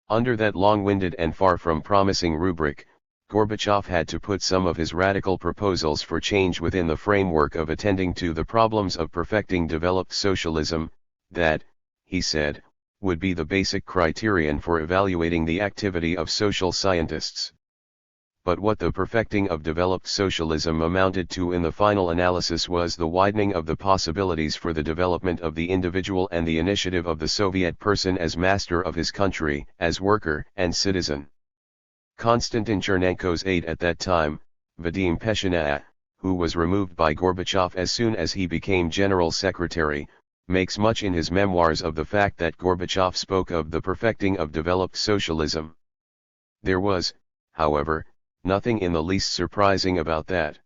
Under that long-winded and far from promising rubric, Gorbachev had to put some of his radical proposals for change within the framework of attending to the problems of perfecting developed socialism, that, he said, would be the basic criterion for evaluating the activity of social scientists. But what the perfecting of developed socialism amounted to in the final analysis was the widening of the possibilities for the development of the individual and the initiative of the Soviet person as master of his country, as worker and citizen. Konstantin Chernenko's aide at that time, Vadim Peshinaya, who was removed by Gorbachev as soon as he became General Secretary, makes much in his memoirs of the fact that Gorbachev spoke of the perfecting of developed socialism. There was, however, nothing in the least surprising about that.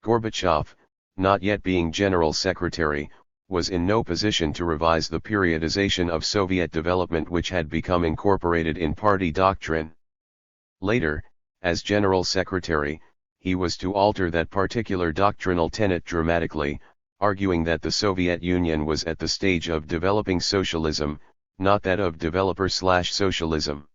Gorbachev, not yet being General Secretary, was in no position to revise the periodization of Soviet development which had become incorporated in party doctrine. Later, as General Secretary, he was to alter that particular doctrinal tenet dramatically, arguing that the Soviet Union was at the stage of developing socialism, not that of developer/socialism.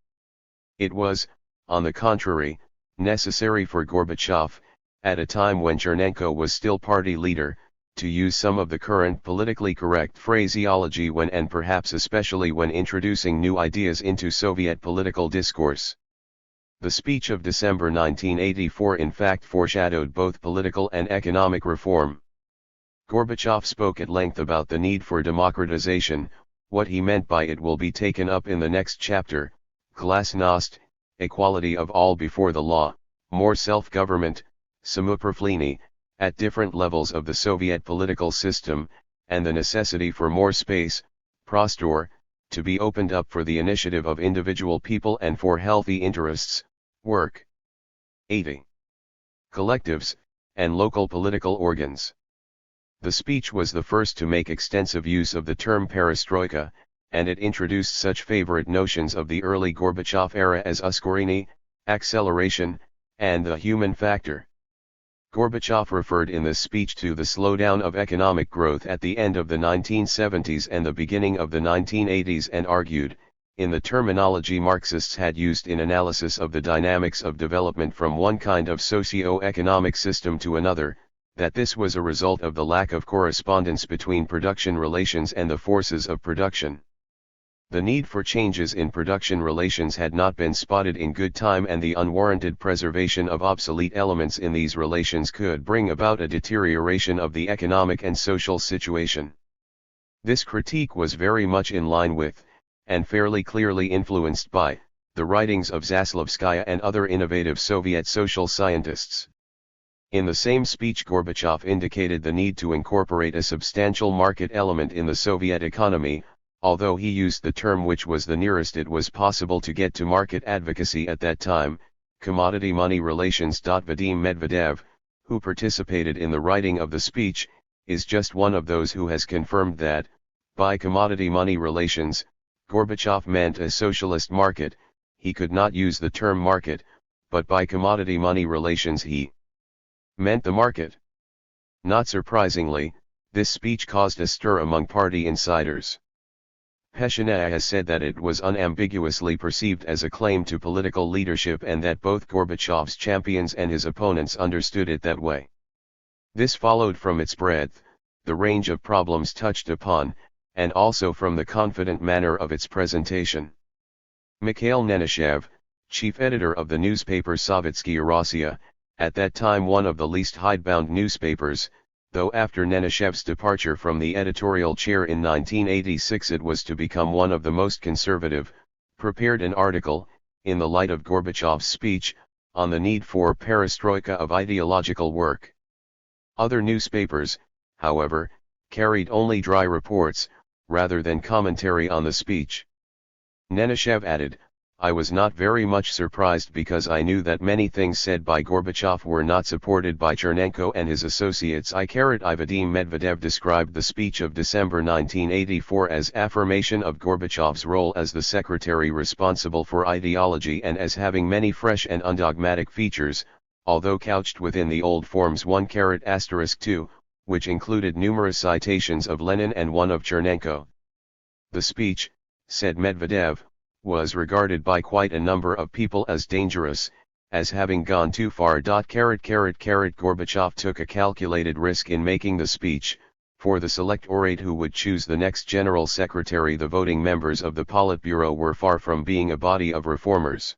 It was, on the contrary, necessary for Gorbachev, at a time when Chernenko was still party leader, to use some of the current politically correct phraseology when and perhaps especially when introducing new ideas into Soviet political discourse. The speech of December 1984 in fact foreshadowed both political and economic reform. Gorbachev spoke at length about the need for democratization. What he meant by it will be taken up in the next chapter: glasnost, equality of all before the law, more self-government, samoprafleni, at different levels of the Soviet political system, and the necessity for more space, prostor, to be opened up for the initiative of individual people and for healthy interests, work. 80. Collectives, and local political organs. The speech was the first to make extensive use of the term perestroika, and it introduced such favorite notions of the early Gorbachev era as uskorenie, acceleration, and the human factor. Gorbachev referred in this speech to the slowdown of economic growth at the end of the 1970s and the beginning of the 1980s and argued, in the terminology Marxists had used in analysis of the dynamics of development from one kind of socio-economic system to another, that this was a result of the lack of correspondence between production relations and the forces of production. The need for changes in production relations had not been spotted in good time, and the unwarranted preservation of obsolete elements in these relations could bring about a deterioration of the economic and social situation. This critique was very much in line with, and fairly clearly influenced by, the writings of Zaslavskaya and other innovative Soviet social scientists. In the same speech, Gorbachev indicated the need to incorporate a substantial market element in the Soviet economy, although he used the term which was the nearest it was possible to get to market advocacy at that time, commodity-money relations. Vadim Medvedev, who participated in the writing of the speech, is just one of those who has confirmed that, by commodity-money relations, Gorbachev meant a socialist market. He could not use the term market, but by commodity-money relations he meant the market. Not surprisingly, this speech caused a stir among party insiders. Peshinaya has said that it was unambiguously perceived as a claim to political leadership and that both Gorbachev's champions and his opponents understood it that way. This followed from its breadth, the range of problems touched upon, and also from the confident manner of its presentation. Mikhail Nenashev, chief editor of the newspaper Sovetskaya Rossiya, at that time one of the least hidebound newspapers, though after Nenashev's departure from the editorial chair in 1986 it was to become one of the most conservative, prepared an article, in the light of Gorbachev's speech, on the need for perestroika of ideological work. Other newspapers, however, carried only dry reports, rather than commentary on the speech. Nenashev added, "I was not very much surprised because I knew that many things said by Gorbachev were not supported by Chernenko and his associates." Vadim Medvedev described the speech of December 1984 as affirmation of Gorbachev's role as the secretary responsible for ideology and as having many fresh and undogmatic features, although couched within the old forms 1**2, which included numerous citations of Lenin and one of Chernenko. The speech, said Medvedev, was regarded by quite a number of people as dangerous, as having gone too far. Gorbachev took a calculated risk in making the speech. For the selectorate who would choose the next general secretary, the voting members of the Politburo were far from being a body of reformers.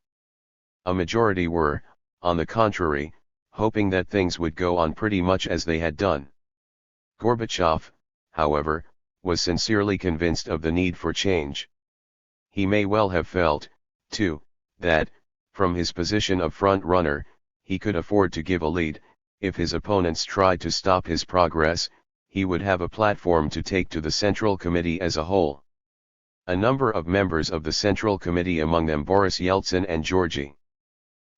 A majority were, on the contrary, hoping that things would go on pretty much as they had done. Gorbachev, however, was sincerely convinced of the need for change. He may well have felt, too, that, from his position of front-runner, he could afford to give a lead. If his opponents tried to stop his progress, he would have a platform to take to the Central Committee as a whole. A number of members of the Central Committee, among them Boris Yeltsin and Georgy.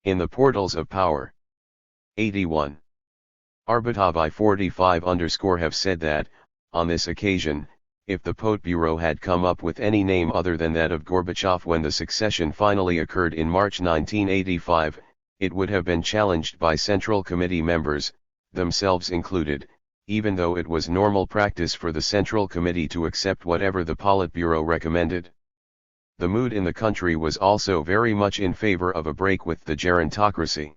In the Portals of Power. 81. Arbatov 45 have said that, on this occasion, if the Politburo had come up with any name other than that of Gorbachev when the succession finally occurred in March 1985, it would have been challenged by Central Committee members, themselves included, even though it was normal practice for the Central Committee to accept whatever the Politburo recommended. The mood in the country was also very much in favor of a break with the gerontocracy.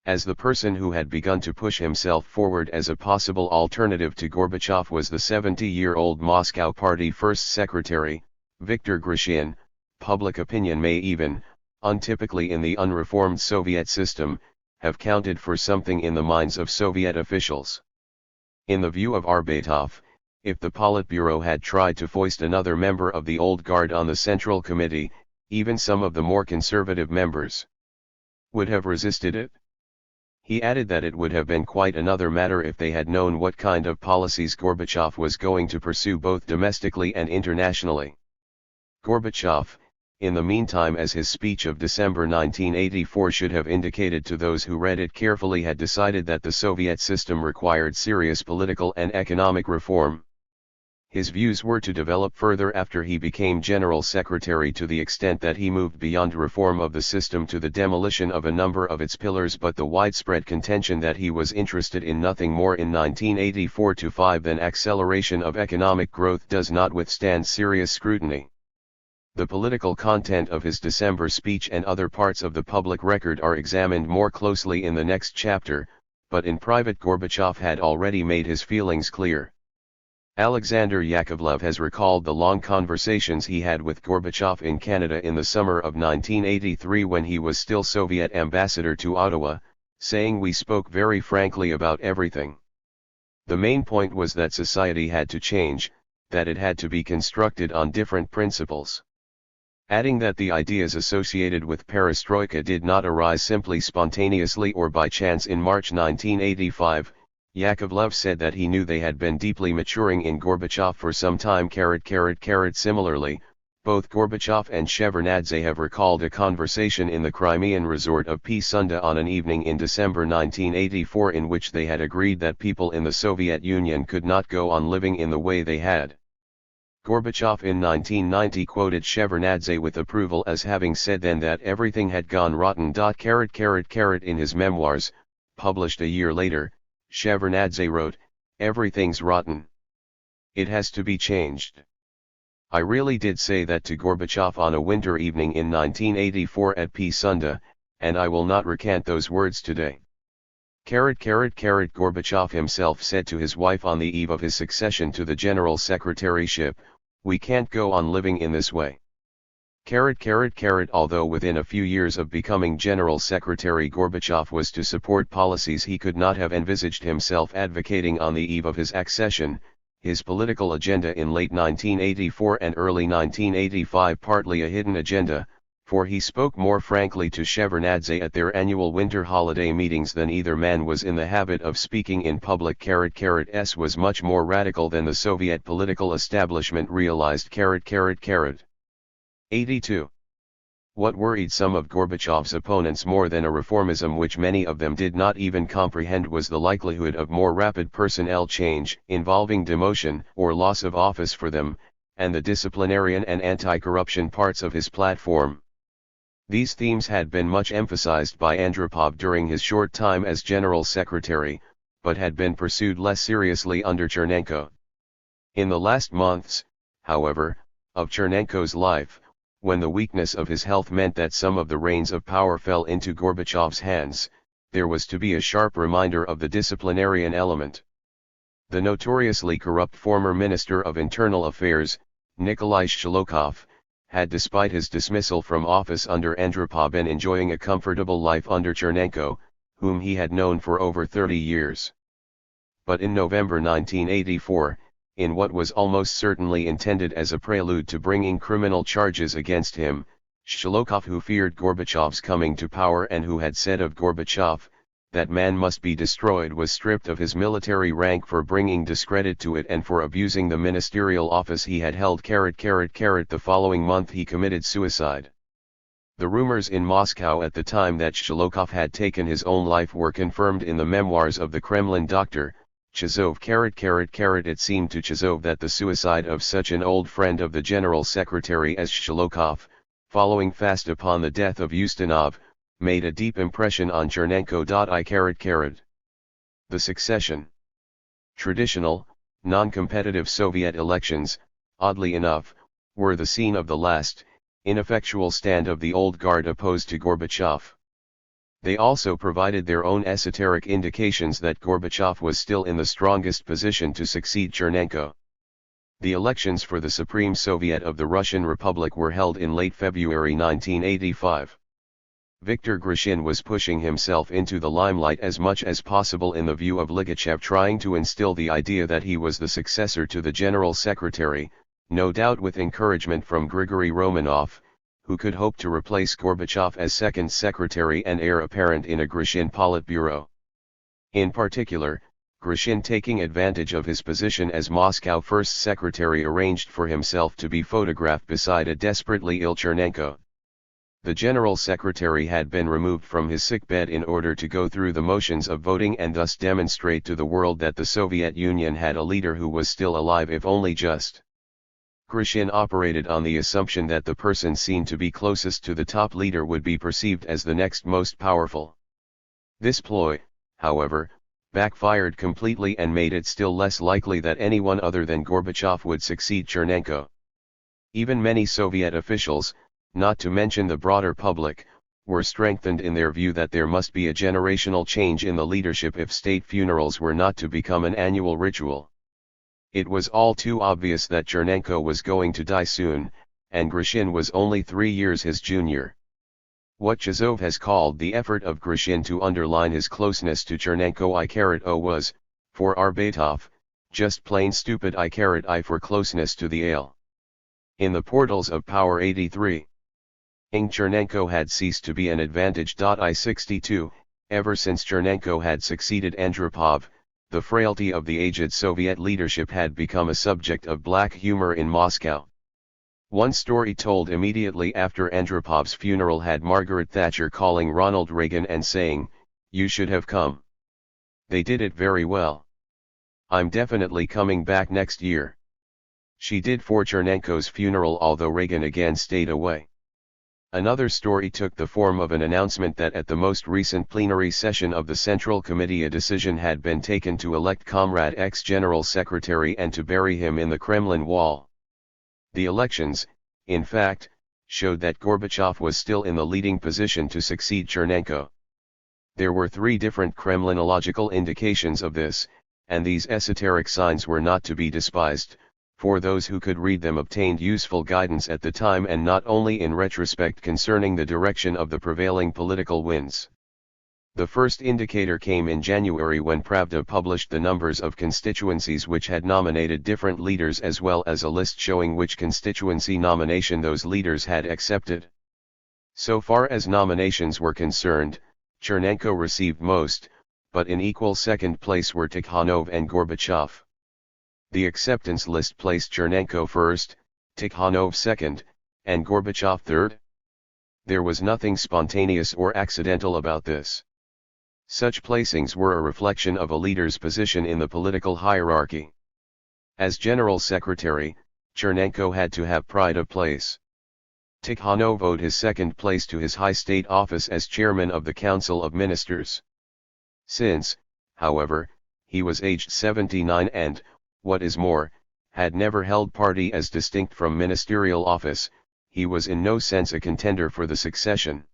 As the person who had begun to push himself forward as a possible alternative to Gorbachev was the 70-year-old Moscow Party First Secretary, Viktor Grushin, public opinion may even, untypically in the unreformed Soviet system, have counted for something in the minds of Soviet officials. In the view of Arbatov, if the Politburo had tried to foist another member of the old guard on the Central Committee, even some of the more conservative members would have resisted it. He added that it would have been quite another matter if they had known what kind of policies Gorbachev was going to pursue both domestically and internationally. Gorbachev, in the meantime, as his speech of December 1984 should have indicated to those who read it carefully, had decided that the Soviet system required serious political and economic reform. His views were to develop further after he became General Secretary, to the extent that he moved beyond reform of the system to the demolition of a number of its pillars, but the widespread contention that he was interested in nothing more in 1984-5 than acceleration of economic growth does not withstand serious scrutiny. The political content of his December speech and other parts of the public record are examined more closely in the next chapter, but in private Gorbachev had already made his feelings clear. Alexander Yakovlev has recalled the long conversations he had with Gorbachev in Canada in the summer of 1983 when he was still Soviet ambassador to Ottawa, saying, "We spoke very frankly about everything. The main point was that society had to change, that it had to be constructed on different principles." Adding that the ideas associated with perestroika did not arise simply spontaneously or by chance in March 1985, Yakovlev said that he knew they had been deeply maturing in Gorbachev for some time. Similarly, both Gorbachev and Shevardnadze have recalled a conversation in the Crimean resort of P-Sunda on an evening in December 1984 in which they had agreed that people in the Soviet Union could not go on living in the way they had. Gorbachev in 1990 quoted Shevardnadze with approval as having said then that everything had gone rotten. In his memoirs, published a year later, Shevardnadze wrote, "Everything's rotten. It has to be changed. I really did say that to Gorbachev on a winter evening in 1984 at P-Sunda, and I will not recant those words today." Gorbachev himself said to his wife on the eve of his succession to the general secretaryship, "We can't go on living in this way." Although within a few years of becoming General Secretary Gorbachev was to support policies he could not have envisaged himself advocating on the eve of his accession, his political agenda in late 1984 and early 1985 partly a hidden agenda, for he spoke more frankly to Shevardnadze at their annual winter holiday meetings than either man was in the habit of speaking in public. S was much more radical than the Soviet political establishment realized. 82. What worried some of Gorbachev's opponents more than a reformism which many of them did not even comprehend was the likelihood of more rapid personnel change involving demotion or loss of office for them, and the disciplinarian and anti-corruption parts of his platform. These themes had been much emphasized by Andropov during his short time as General Secretary, but had been pursued less seriously under Chernenko. In the last months, however, of Chernenko's life, when the weakness of his health meant that some of the reins of power fell into Gorbachev's hands, there was to be a sharp reminder of the disciplinarian element. The notoriously corrupt former Minister of Internal Affairs, Nikolai Sholokhov, had despite his dismissal from office under Andropov been enjoying a comfortable life under Chernenko, whom he had known for over 30 years. But in November 1984, in what was almost certainly intended as a prelude to bringing criminal charges against him, Shilokov, who feared Gorbachev's coming to power and who had said of Gorbachev, that man must be destroyed, was stripped of his military rank for bringing discredit to it and for abusing the ministerial office he had held. The following month he committed suicide. The rumors in Moscow at the time that Shilokov had taken his own life were confirmed in the memoirs of the Kremlin doctor, Chizov. It seemed to Chizov that the suicide of such an old friend of the General Secretary as Shilokov, following fast upon the death of Ustinov, made a deep impression on Chernenko. The succession. Traditional, non-competitive Soviet elections, oddly enough, were the scene of the last, ineffectual stand of the old guard opposed to Gorbachev. They also provided their own esoteric indications that Gorbachev was still in the strongest position to succeed Chernenko. The elections for the Supreme Soviet of the Russian Republic were held in late February 1985. Viktor Grishin was pushing himself into the limelight as much as possible in the view of Ligachev, trying to instill the idea that he was the successor to the General Secretary, no doubt with encouragement from Grigory Romanov, who could hope to replace Gorbachev as second secretary and heir apparent in a Grishin Politburo. In particular, Grishin, taking advantage of his position as Moscow First Secretary, arranged for himself to be photographed beside a desperately ill Chernenko. The General Secretary had been removed from his sickbed in order to go through the motions of voting and thus demonstrate to the world that the Soviet Union had a leader who was still alive, if only just. Grishin operated on the assumption that the person seen to be closest to the top leader would be perceived as the next most powerful. This ploy, however, backfired completely and made it still less likely that anyone other than Gorbachev would succeed Chernenko. Even many Soviet officials, not to mention the broader public, were strengthened in their view that there must be a generational change in the leadership if state funerals were not to become an annual ritual. It was all too obvious that Chernenko was going to die soon, and Grishin was only 3 years his junior. What Chizov has called the effort of Grishin to underline his closeness to Chernenko was, for Arbatov, just plain stupid I for closeness to the ale. In the portals of Power 83. Chernenko had ceased to be an advantage. I-62, ever since Chernenko had succeeded Andropov, the frailty of the aged Soviet leadership had become a subject of black humor in Moscow. One story told immediately after Andropov's funeral had Margaret Thatcher calling Ronald Reagan and saying, "You should have come. They did it very well. I'm definitely coming back next year." She did for Chernenko's funeral, although Reagan again stayed away. Another story took the form of an announcement that at the most recent plenary session of the Central Committee a decision had been taken to elect Comrade ex-General Secretary and to bury him in the Kremlin wall. The elections, in fact, showed that Gorbachev was still in the leading position to succeed Chernenko. There were 3 different Kremlinological indications of this, and these esoteric signs were not to be despised, for those who could read them obtained useful guidance at the time and not only in retrospect concerning the direction of the prevailing political winds. The first indicator came in January when Pravda published the numbers of constituencies which had nominated different leaders, as well as a list showing which constituency nomination those leaders had accepted. So far as nominations were concerned, Chernenko received most, but in equal second place were Tikhanov and Gorbachev. The acceptance list placed Chernenko first, Tikhanov second, and Gorbachev third. There was nothing spontaneous or accidental about this. Such placings were a reflection of a leader's position in the political hierarchy. As General Secretary, Chernenko had to have pride of place. Tikhanov owed his second place to his high state office as chairman of the Council of Ministers. Since, however, he was aged 79 and, what is more, had never held party as distinct from ministerial office, he was in no sense a contender for the succession.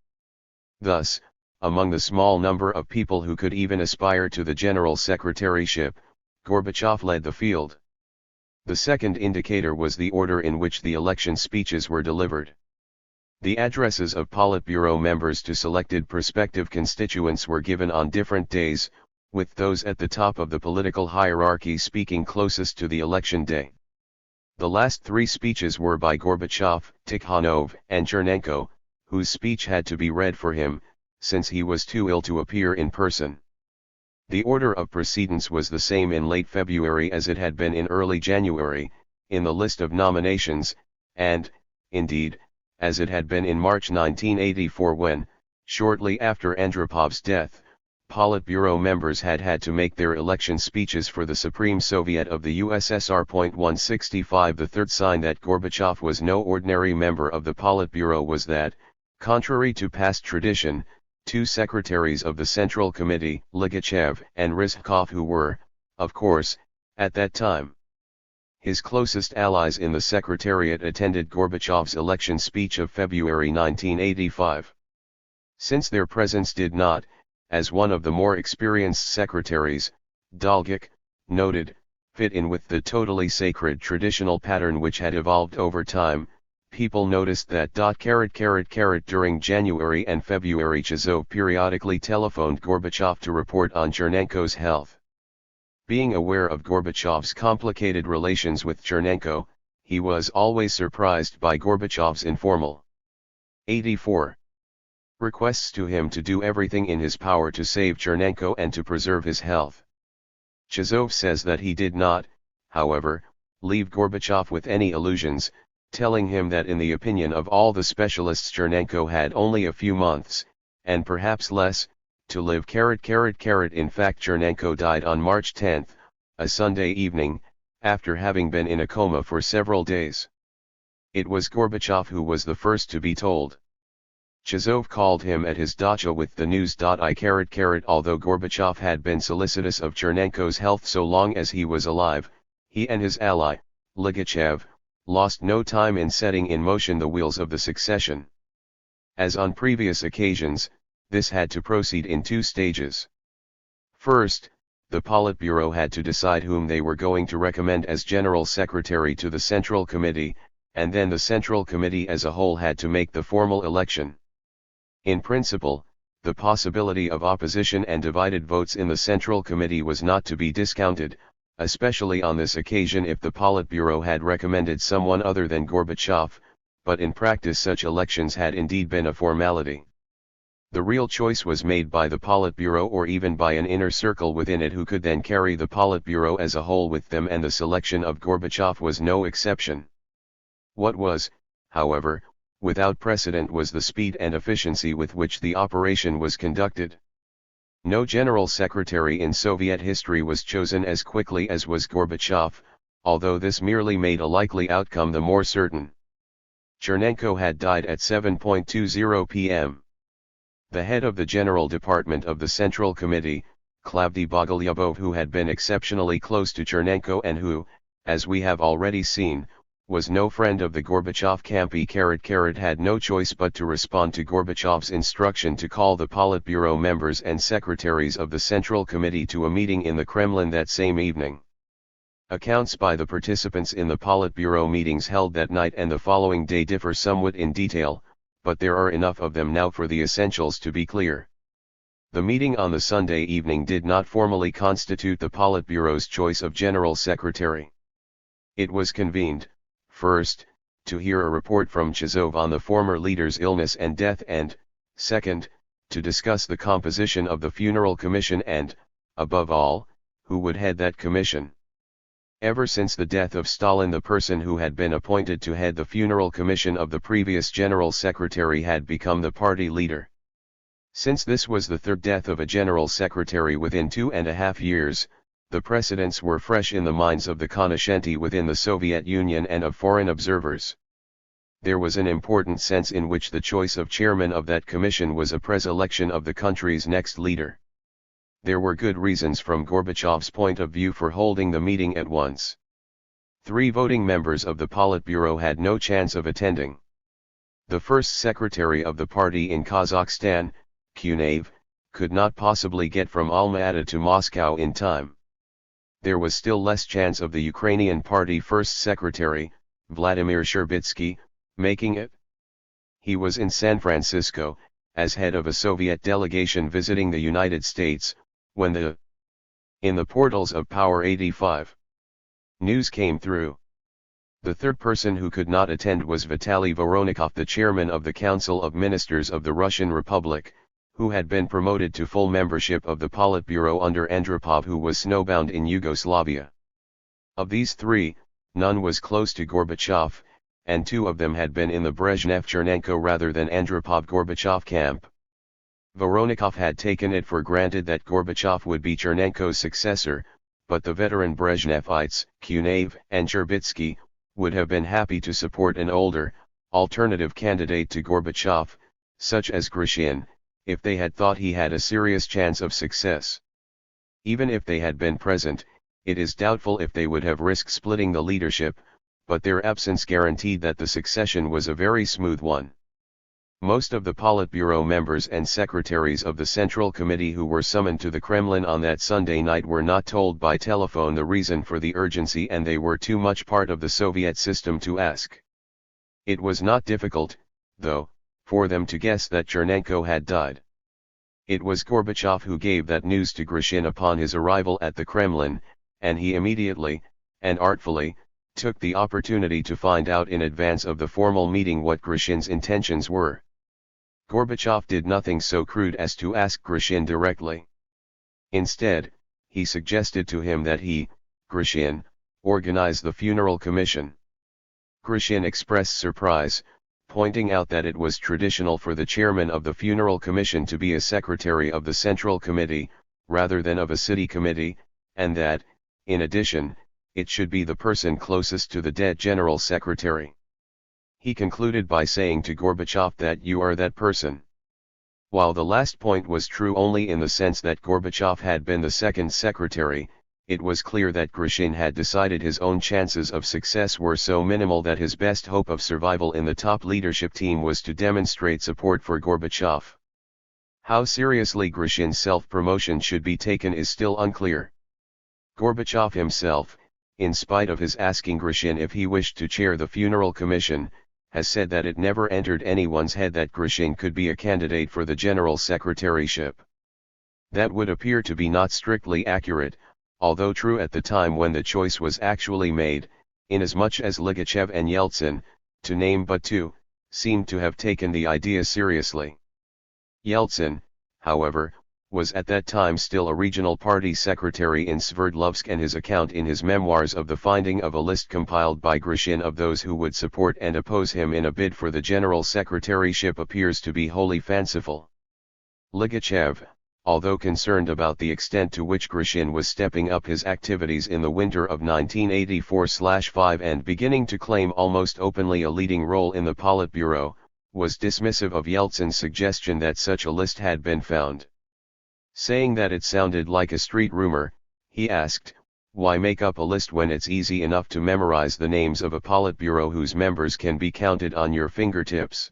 Thus, among the small number of people who could even aspire to the general secretaryship, Gorbachev led the field. The second indicator was the order in which the election speeches were delivered. The addresses of Politburo members to selected prospective constituents were given on different days, with those at the top of the political hierarchy speaking closest to the election day. The last 3 speeches were by Gorbachev, Tikhanov, and Chernenko, whose speech had to be read for him, since he was too ill to appear in person. The order of precedence was the same in late February as it had been in early January, in the list of nominations, and, indeed, as it had been in March 1984 when, shortly after Andropov's death, Politburo members had to make their election speeches for the Supreme Soviet of the USSR. 165 The third sign that Gorbachev was no ordinary member of the Politburo was that, contrary to past tradition, two secretaries of the Central Committee, Ligachev and Rizhkov, who were, of course, at that time his closest allies in the Secretariat, attended Gorbachev's election speech of February 1985. Since their presence did not, as one of the more experienced secretaries, Dolgach, noted, fit in with the totally sacred traditional pattern which had evolved over time, people noticed that ... During January and February Chizov periodically telephoned Gorbachev to report on Chernenko's health. Being aware of Gorbachev's complicated relations with Chernenko, he was always surprised by Gorbachev's informal 84 requests to him to do everything in his power to save Chernenko and to preserve his health. Chizov says that he did not, however, leave Gorbachev with any illusions, telling him that in the opinion of all the specialists Chernenko had only a few months, and perhaps less, to live. In fact, Chernenko died on March 10, a Sunday evening, after having been in a coma for several days. It was Gorbachev who was the first to be told. Chizov called him at his dacha with the news. Although Gorbachev had been solicitous of Chernenko's health so long as he was alive, he and his ally, Ligachev, lost no time in setting in motion the wheels of the succession. As on previous occasions, this had to proceed in two stages. First, the Politburo had to decide whom they were going to recommend as General Secretary to the Central Committee, and then the Central Committee as a whole had to make the formal election. In principle, the possibility of opposition and divided votes in the Central Committee was not to be discounted, especially on this occasion if the Politburo had recommended someone other than Gorbachev, but in practice such elections had indeed been a formality. The real choice was made by the Politburo or even by an inner circle within it who could then carry the Politburo as a whole with them, and the selection of Gorbachev was no exception. What was, however, without precedent was the speed and efficiency with which the operation was conducted. No general secretary in Soviet history was chosen as quickly as was Gorbachev, although this merely made a likely outcome the more certain. Chernenko had died at 7:20 p.m. The head of the General Department of the Central Committee, Klavdy Bogolyubov, who had been exceptionally close to Chernenko and who, as we have already seen, was no friend of the Gorbachev camp, had no choice but to respond to Gorbachev's instruction to call the Politburo members and secretaries of the Central Committee to a meeting in the Kremlin that same evening. Accounts by the participants in the Politburo meetings held that night and the following day differ somewhat in detail, but there are enough of them now for the essentials to be clear. The meeting on the Sunday evening did not formally constitute the Politburo's choice of General Secretary. It was convened, first, to hear a report from Chizov on the former leader's illness and death, and, second, to discuss the composition of the funeral commission and, above all, who would head that commission. Ever since the death of Stalin, the person who had been appointed to head the funeral commission of the previous general secretary had become the party leader. Since this was the third death of a general secretary within 2.5 years, the precedents were fresh in the minds of the cognoscenti within the Soviet Union and of foreign observers. There was an important sense in which the choice of chairman of that commission was a preselection of the country's next leader. There were good reasons from Gorbachev's point of view for holding the meeting at once. 3 voting members of the Politburo had no chance of attending. The first secretary of the party in Kazakhstan, Kunev, could not possibly get from Alma-Ata to Moscow in time. There was still less chance of the Ukrainian party first secretary, Vladimir Sherbitsky, making it. He was in San Francisco, as head of a Soviet delegation visiting the United States, when in the portals of Power 85 news came through. The third person who could not attend was Vitaly Voronikov, the chairman of the Council of Ministers of the Russian Republic, who had been promoted to full membership of the Politburo under Andropov, who was snowbound in Yugoslavia. Of these three, none was close to Gorbachev, and two of them had been in the Brezhnev-Chernenko rather than Andropov-Gorbachev camp. Voronikov had taken it for granted that Gorbachev would be Chernenko's successor, but the veteran Brezhnevites, Kunev and Cherbitsky, would have been happy to support an older, alternative candidate to Gorbachev, such as Grushin, if they had thought he had a serious chance of success. Even if they had been present, it is doubtful if they would have risked splitting the leadership, but their absence guaranteed that the succession was a very smooth one. Most of the Politburo members and secretaries of the Central Committee who were summoned to the Kremlin on that Sunday night were not told by telephone the reason for the urgency, and they were too much part of the Soviet system to ask. It was not difficult, though, for them to guess that Chernenko had died. It was Gorbachev who gave that news to Grushin upon his arrival at the Kremlin, and he immediately, and artfully, took the opportunity to find out in advance of the formal meeting what Grushin's intentions were. Gorbachev did nothing so crude as to ask Grushin directly. Instead, he suggested to him that he, Grushin, organize the funeral commission. Grushin expressed surprise, pointing out that it was traditional for the chairman of the funeral commission to be a secretary of the Central Committee, rather than of a city committee, and that, in addition, it should be the person closest to the dead general secretary. He concluded by saying to Gorbachev that you are that person. While the last point was true only in the sense that Gorbachev had been the second secretary, it was clear that Grushin had decided his own chances of success were so minimal that his best hope of survival in the top leadership team was to demonstrate support for Gorbachev. How seriously Grushin's self-promotion should be taken is still unclear. Gorbachev himself, in spite of his asking Grushin if he wished to chair the funeral commission, has said that it never entered anyone's head that Grushin could be a candidate for the general secretaryship. That would appear to be not strictly accurate, although true at the time when the choice was actually made, inasmuch as Ligachev and Yeltsin, to name but two, seemed to have taken the idea seriously. Yeltsin, however, was at that time still a regional party secretary in Sverdlovsk, and his account in his memoirs of the finding of a list compiled by Grushin of those who would support and oppose him in a bid for the general secretaryship appears to be wholly fanciful. Ligachev, although concerned about the extent to which Grushin was stepping up his activities in the winter of 1984-5 and beginning to claim almost openly a leading role in the Politburo, was dismissive of Yeltsin's suggestion that such a list had been found. Saying that it sounded like a street rumor, he asked, why make up a list when it's easy enough to memorize the names of a Politburo whose members can be counted on your fingertips?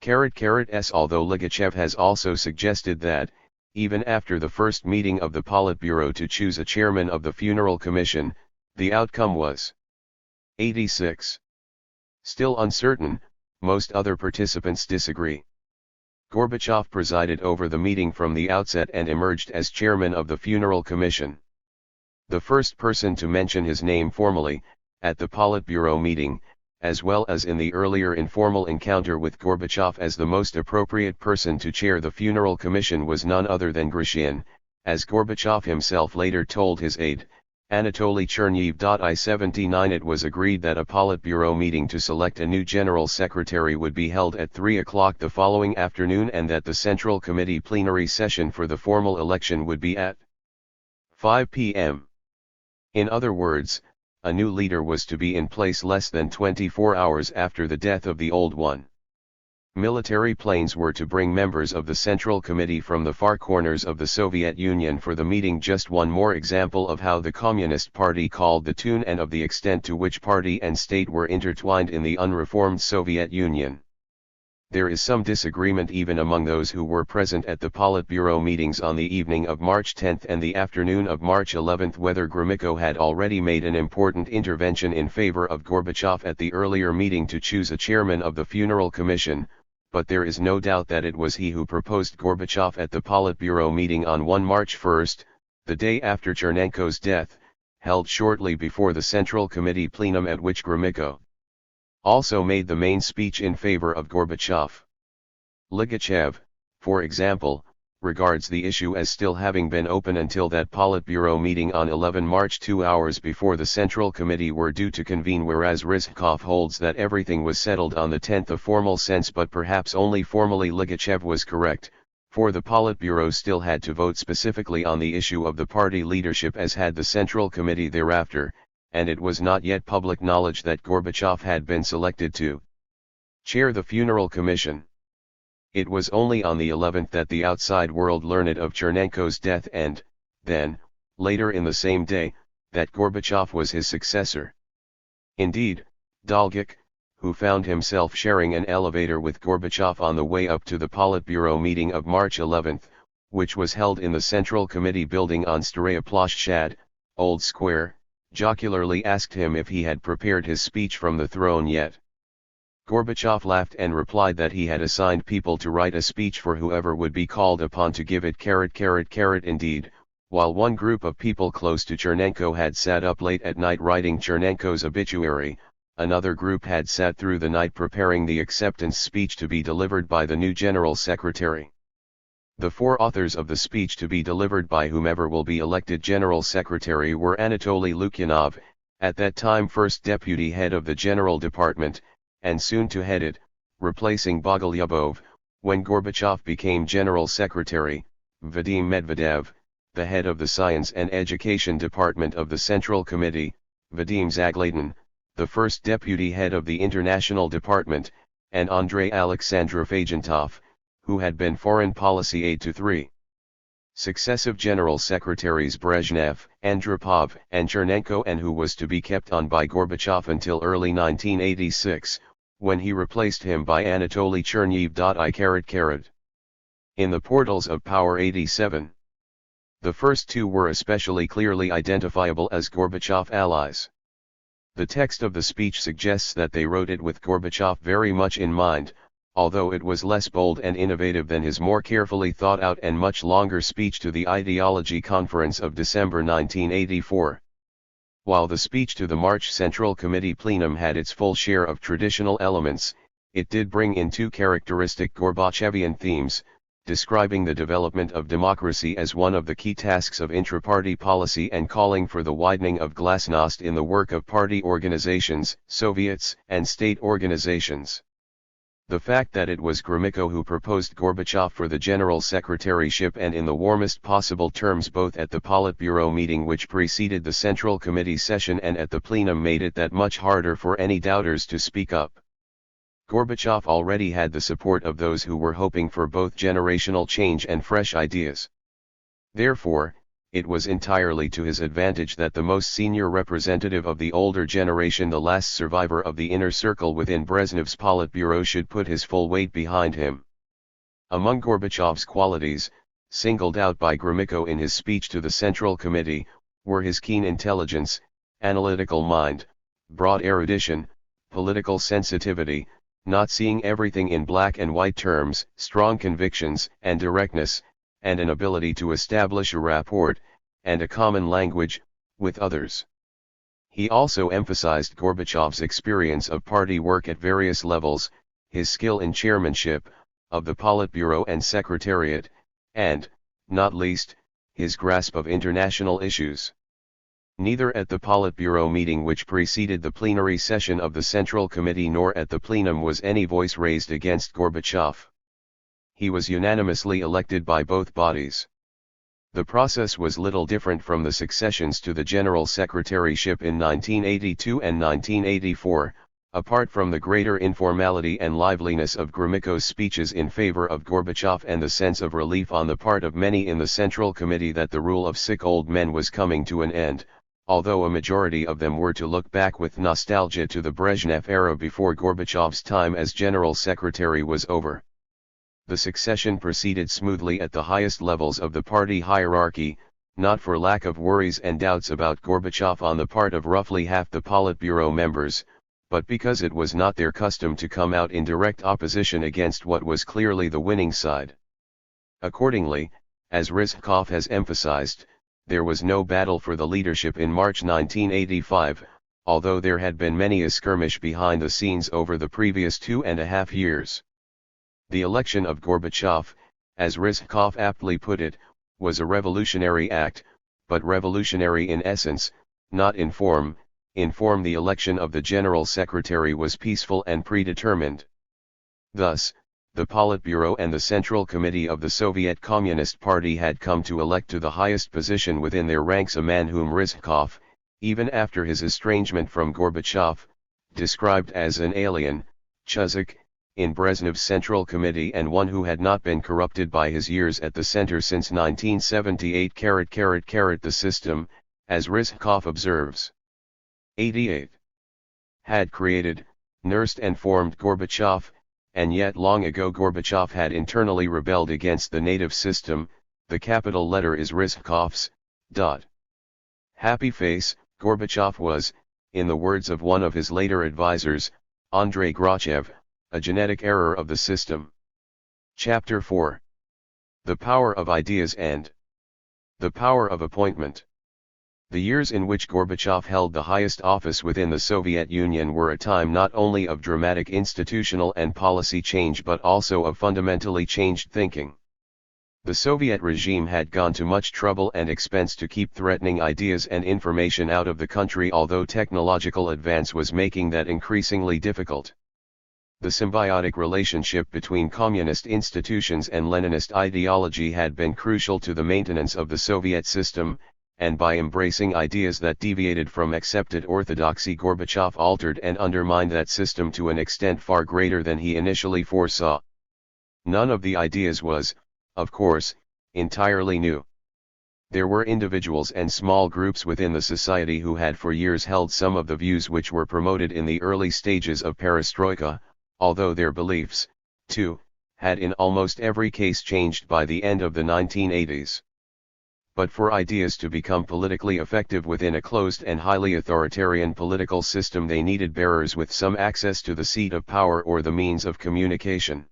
Although Ligachev has also suggested that, even after the first meeting of the Politburo to choose a chairman of the funeral commission, the outcome was 86. Still uncertain, most other participants disagree. Gorbachev presided over the meeting from the outset and emerged as chairman of the funeral commission. The first person to mention his name formally, at the Politburo meeting, as well as in the earlier informal encounter with Gorbachev as the most appropriate person to chair the funeral commission, was none other than Grushin, as Gorbachev himself later told his aide, Anatoly Chernyev. I-79 It was agreed that a Politburo meeting to select a new general secretary would be held at 3 o'clock the following afternoon, and that the Central Committee plenary session for the formal election would be at 5 p.m. In other words, a new leader was to be in place less than 24 hours after the death of the old one. Military planes were to bring members of the Central Committee from the far corners of the Soviet Union for the meeting. Just one more example of how the Communist Party called the tune and of the extent to which party and state were intertwined in the unreformed Soviet Union. There is some disagreement even among those who were present at the Politburo meetings on the evening of March 10 and the afternoon of March 11 whether Gromyko had already made an important intervention in favor of Gorbachev at the earlier meeting to choose a chairman of the funeral commission, but there is no doubt that it was he who proposed Gorbachev at the Politburo meeting on March 1, the day after Chernenko's death, held shortly before the Central Committee plenum at which Gromyko also made the main speech in favor of Gorbachev. Ligachev, for example, regards the issue as still having been open until that Politburo meeting on 11 March, 2 hours before the Central Committee were due to convene, whereas Rizhkov holds that everything was settled on the 10th of formal sense, but perhaps only formally. Ligachev was correct, for the Politburo still had to vote specifically on the issue of the party leadership, as had the Central Committee thereafter, and it was not yet public knowledge that Gorbachev had been selected to chair the funeral commission. It was only on the 11th that the outside world learned of Chernenko's death, and, then, later in the same day, that Gorbachev was his successor. Indeed, Dolgach, who found himself sharing an elevator with Gorbachev on the way up to the Politburo meeting of March 11, which was held in the Central Committee building on Staraya Plощad, Old Square, jocularly asked him if he had prepared his speech from the throne yet. Gorbachev laughed and replied that he had assigned people to write a speech for whoever would be called upon to give it. Indeed, while one group of people close to Chernenko had sat up late at night writing Chernenko's obituary, another group had sat through the night preparing the acceptance speech to be delivered by the new General Secretary. The four authors of the speech to be delivered by whomever will be elected General Secretary were Anatoly Lukyanov, at that time first deputy head of the General Department, and soon to head it, replacing Bogolyubov, when Gorbachev became General Secretary, Vadim Medvedev, the head of the Science and Education Department of the Central Committee, Vadim Zagladin, the first deputy head of the International Department, and Andrei Alexandrov Agentov, who had been foreign policy aide to three successive General Secretaries Brezhnev, Andropov, and Chernenko, and who was to be kept on by Gorbachev until early 1986, when he replaced him by Anatoly Cherniev. In the portals of Power 87, the first two were especially clearly identifiable as Gorbachev allies. The text of the speech suggests that they wrote it with Gorbachev very much in mind, although it was less bold and innovative than his more carefully thought out and much longer speech to the Ideology Conference of December 1984. While the speech to the March Central Committee plenum had its full share of traditional elements, it did bring in two characteristic Gorbachevian themes, describing the development of democracy as one of the key tasks of intra-party policy and calling for the widening of glasnost in the work of party organizations, Soviets, and state organizations. The fact that it was Gromyko who proposed Gorbachev for the General Secretaryship, and in the warmest possible terms, both at the Politburo meeting which preceded the Central Committee session and at the plenum, made it that much harder for any doubters to speak up. Gorbachev already had the support of those who were hoping for both generational change and fresh ideas. Therefore, it was entirely to his advantage that the most senior representative of the older generation, the last survivor of the inner circle within Brezhnev's Politburo, should put his full weight behind him. Among Gorbachev's qualities, singled out by Gromyko in his speech to the Central Committee, were his keen intelligence, analytical mind, broad erudition, political sensitivity, not seeing everything in black and white terms, strong convictions and directness, and an ability to establish a rapport, and a common language, with others. He also emphasized Gorbachev's experience of party work at various levels, his skill in chairmanship, of the Politburo and Secretariat, and, not least, his grasp of international issues. Neither at the Politburo meeting which preceded the plenary session of the Central Committee nor at the plenum was any voice raised against Gorbachev. He was unanimously elected by both bodies. The process was little different from the successions to the General Secretaryship in 1982 and 1984, apart from the greater informality and liveliness of Gromyko's speeches in favor of Gorbachev and the sense of relief on the part of many in the Central Committee that the rule of sick old men was coming to an end, although a majority of them were to look back with nostalgia to the Brezhnev era before Gorbachev's time as General Secretary was over. The succession proceeded smoothly at the highest levels of the party hierarchy, not for lack of worries and doubts about Gorbachev on the part of roughly half the Politburo members, but because it was not their custom to come out in direct opposition against what was clearly the winning side. Accordingly, as Rizhkov has emphasized, there was no battle for the leadership in March 1985, although there had been many a skirmish behind the scenes over the previous 2.5 years. The election of Gorbachev, as Rizhkov aptly put it, was a revolutionary act, but revolutionary in essence, not in form. In form, the election of the General Secretary was peaceful and predetermined. Thus, the Politburo and the Central Committee of the Soviet Communist Party had come to elect to the highest position within their ranks a man whom Rizhkov, even after his estrangement from Gorbachev, described as an alien, Chuzik, in Brezhnev's Central Committee, and one who had not been corrupted by his years at the center since 1978. The system, as Rizhkov observes, 88, had created, nursed and formed Gorbachev, and yet long ago Gorbachev had internally rebelled against the native system. The capital letter is Rizhkov's. Happy face. Gorbachev was, in the words of one of his later advisors, Andrei Gorbachev, a genetic error of the system. Chapter 4. The Power of Ideas and the Power of Appointment. The years in which Gorbachev held the highest office within the Soviet Union were a time not only of dramatic institutional and policy change but also of fundamentally changed thinking. The Soviet regime had gone to much trouble and expense to keep threatening ideas and information out of the country, although technological advance was making that increasingly difficult. The symbiotic relationship between communist institutions and Leninist ideology had been crucial to the maintenance of the Soviet system, and by embracing ideas that deviated from accepted orthodoxy, Gorbachev altered and undermined that system to an extent far greater than he initially foresaw. None of the ideas was, of course, entirely new. There were individuals and small groups within the society who had for years held some of the views which were promoted in the early stages of perestroika, although their beliefs, too, had in almost every case changed by the end of the 1980s. But for ideas to become politically effective within a closed and highly authoritarian political system, they needed bearers with some access to the seat of power or the means of communication.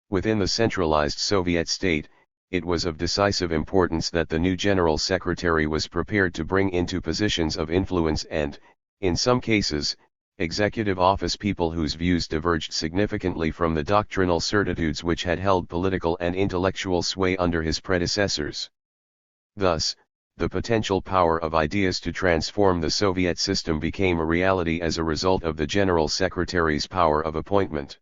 Within the centralized Soviet state, it was of decisive importance that the new General Secretary was prepared to bring into positions of influence and, in some cases, executive office people whose views diverged significantly from the doctrinal certitudes which had held political and intellectual sway under his predecessors. Thus, the potential power of ideas to transform the Soviet system became a reality as a result of the General Secretary's power of appointment.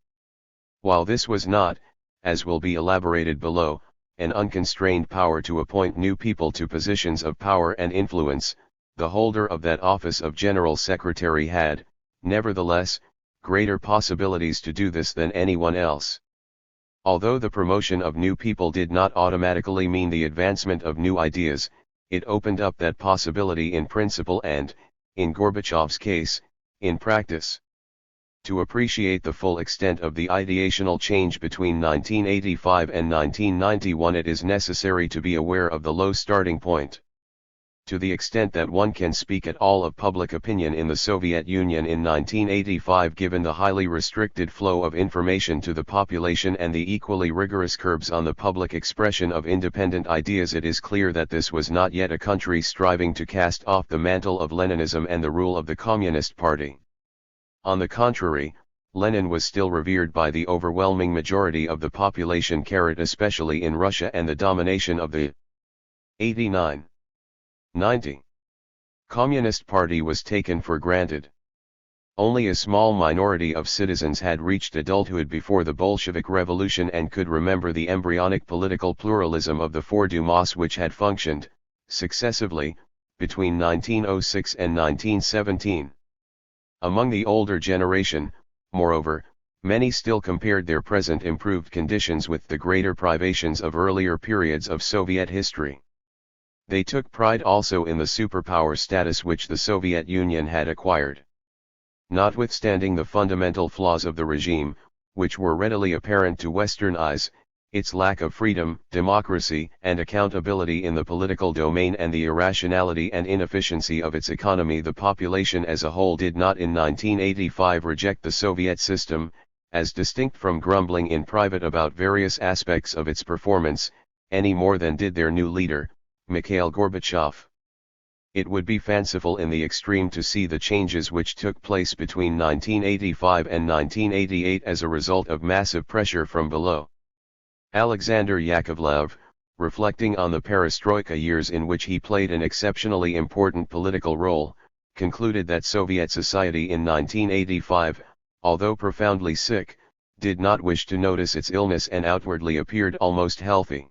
While this was not, as will be elaborated below, an unconstrained power to appoint new people to positions of power and influence, the holder of that office of General Secretary had, nevertheless, greater possibilities to do this than anyone else. Although the promotion of new people did not automatically mean the advancement of new ideas, it opened up that possibility in principle and, in Gorbachev's case, in practice. To appreciate the full extent of the ideational change between 1985 and 1991, it is necessary to be aware of the low starting point. To the extent that one can speak at all of public opinion in the Soviet Union in 1985, given the highly restricted flow of information to the population and the equally rigorous curbs on the public expression of independent ideas, it is clear that this was not yet a country striving to cast off the mantle of Leninism and the rule of the Communist Party. On the contrary, Lenin was still revered by the overwhelming majority of the population, especially in Russia, and the domination of the 89-90 Communist Party was taken for granted. Only a small minority of citizens had reached adulthood before the Bolshevik Revolution and could remember the embryonic political pluralism of the four Dumas which had functioned, successively, between 1906 and 1917. Among the older generation, moreover, many still compared their present improved conditions with the greater privations of earlier periods of Soviet history. They took pride also in the superpower status which the Soviet Union had acquired. Notwithstanding the fundamental flaws of the regime, which were readily apparent to Western eyes, its lack of freedom, democracy, and accountability in the political domain, and the irrationality and inefficiency of its economy, the population as a whole did not in 1985 reject the Soviet system, as distinct from grumbling in private about various aspects of its performance, any more than did their new leader, Mikhail Gorbachev. It would be fanciful in the extreme to see the changes which took place between 1985 and 1988 as a result of massive pressure from below. Alexander Yakovlev, reflecting on the perestroika years in which he played an exceptionally important political role, concluded that Soviet society in 1985, although profoundly sick, did not wish to notice its illness and outwardly appeared almost healthy.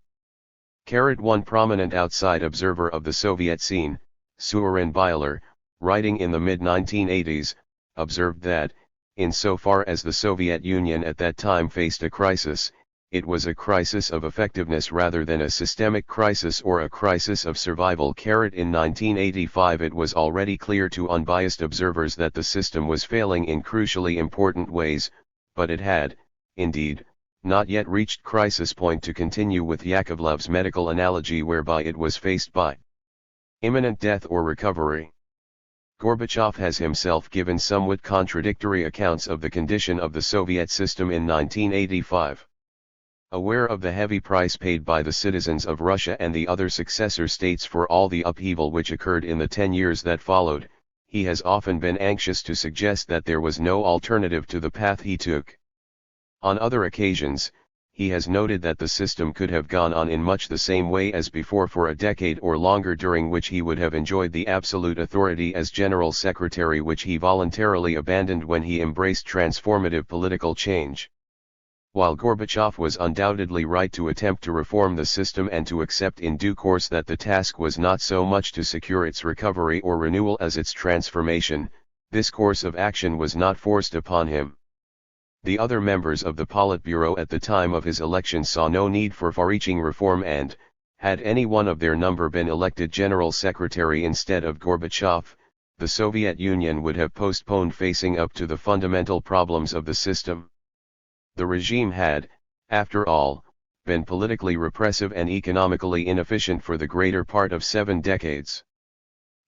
One prominent outside observer of the Soviet scene, Surin Byler, writing in the mid-1980s, observed that, insofar as the Soviet Union at that time faced a crisis, it was a crisis of effectiveness rather than a systemic crisis or a crisis of survival. In 1985 it was already clear to unbiased observers that the system was failing in crucially important ways, but it had, indeed, not yet reached crisis point, to continue with Yakovlev's medical analogy, whereby it was faced by imminent death or recovery. Gorbachev has himself given somewhat contradictory accounts of the condition of the Soviet system in 1985. Aware of the heavy price paid by the citizens of Russia and the other successor states for all the upheaval which occurred in the 10 years that followed, he has often been anxious to suggest that there was no alternative to the path he took. On other occasions, he has noted that the system could have gone on in much the same way as before for a decade or longer, during which he would have enjoyed the absolute authority as General Secretary which he voluntarily abandoned when he embraced transformative political change. While Gorbachev was undoubtedly right to attempt to reform the system and to accept in due course that the task was not so much to secure its recovery or renewal as its transformation, this course of action was not forced upon him. The other members of the Politburo at the time of his election saw no need for far-reaching reform and, had any one of their number been elected General Secretary instead of Gorbachev, the Soviet Union would have postponed facing up to the fundamental problems of the system. The regime had, after all, been politically repressive and economically inefficient for the greater part of 7 decades.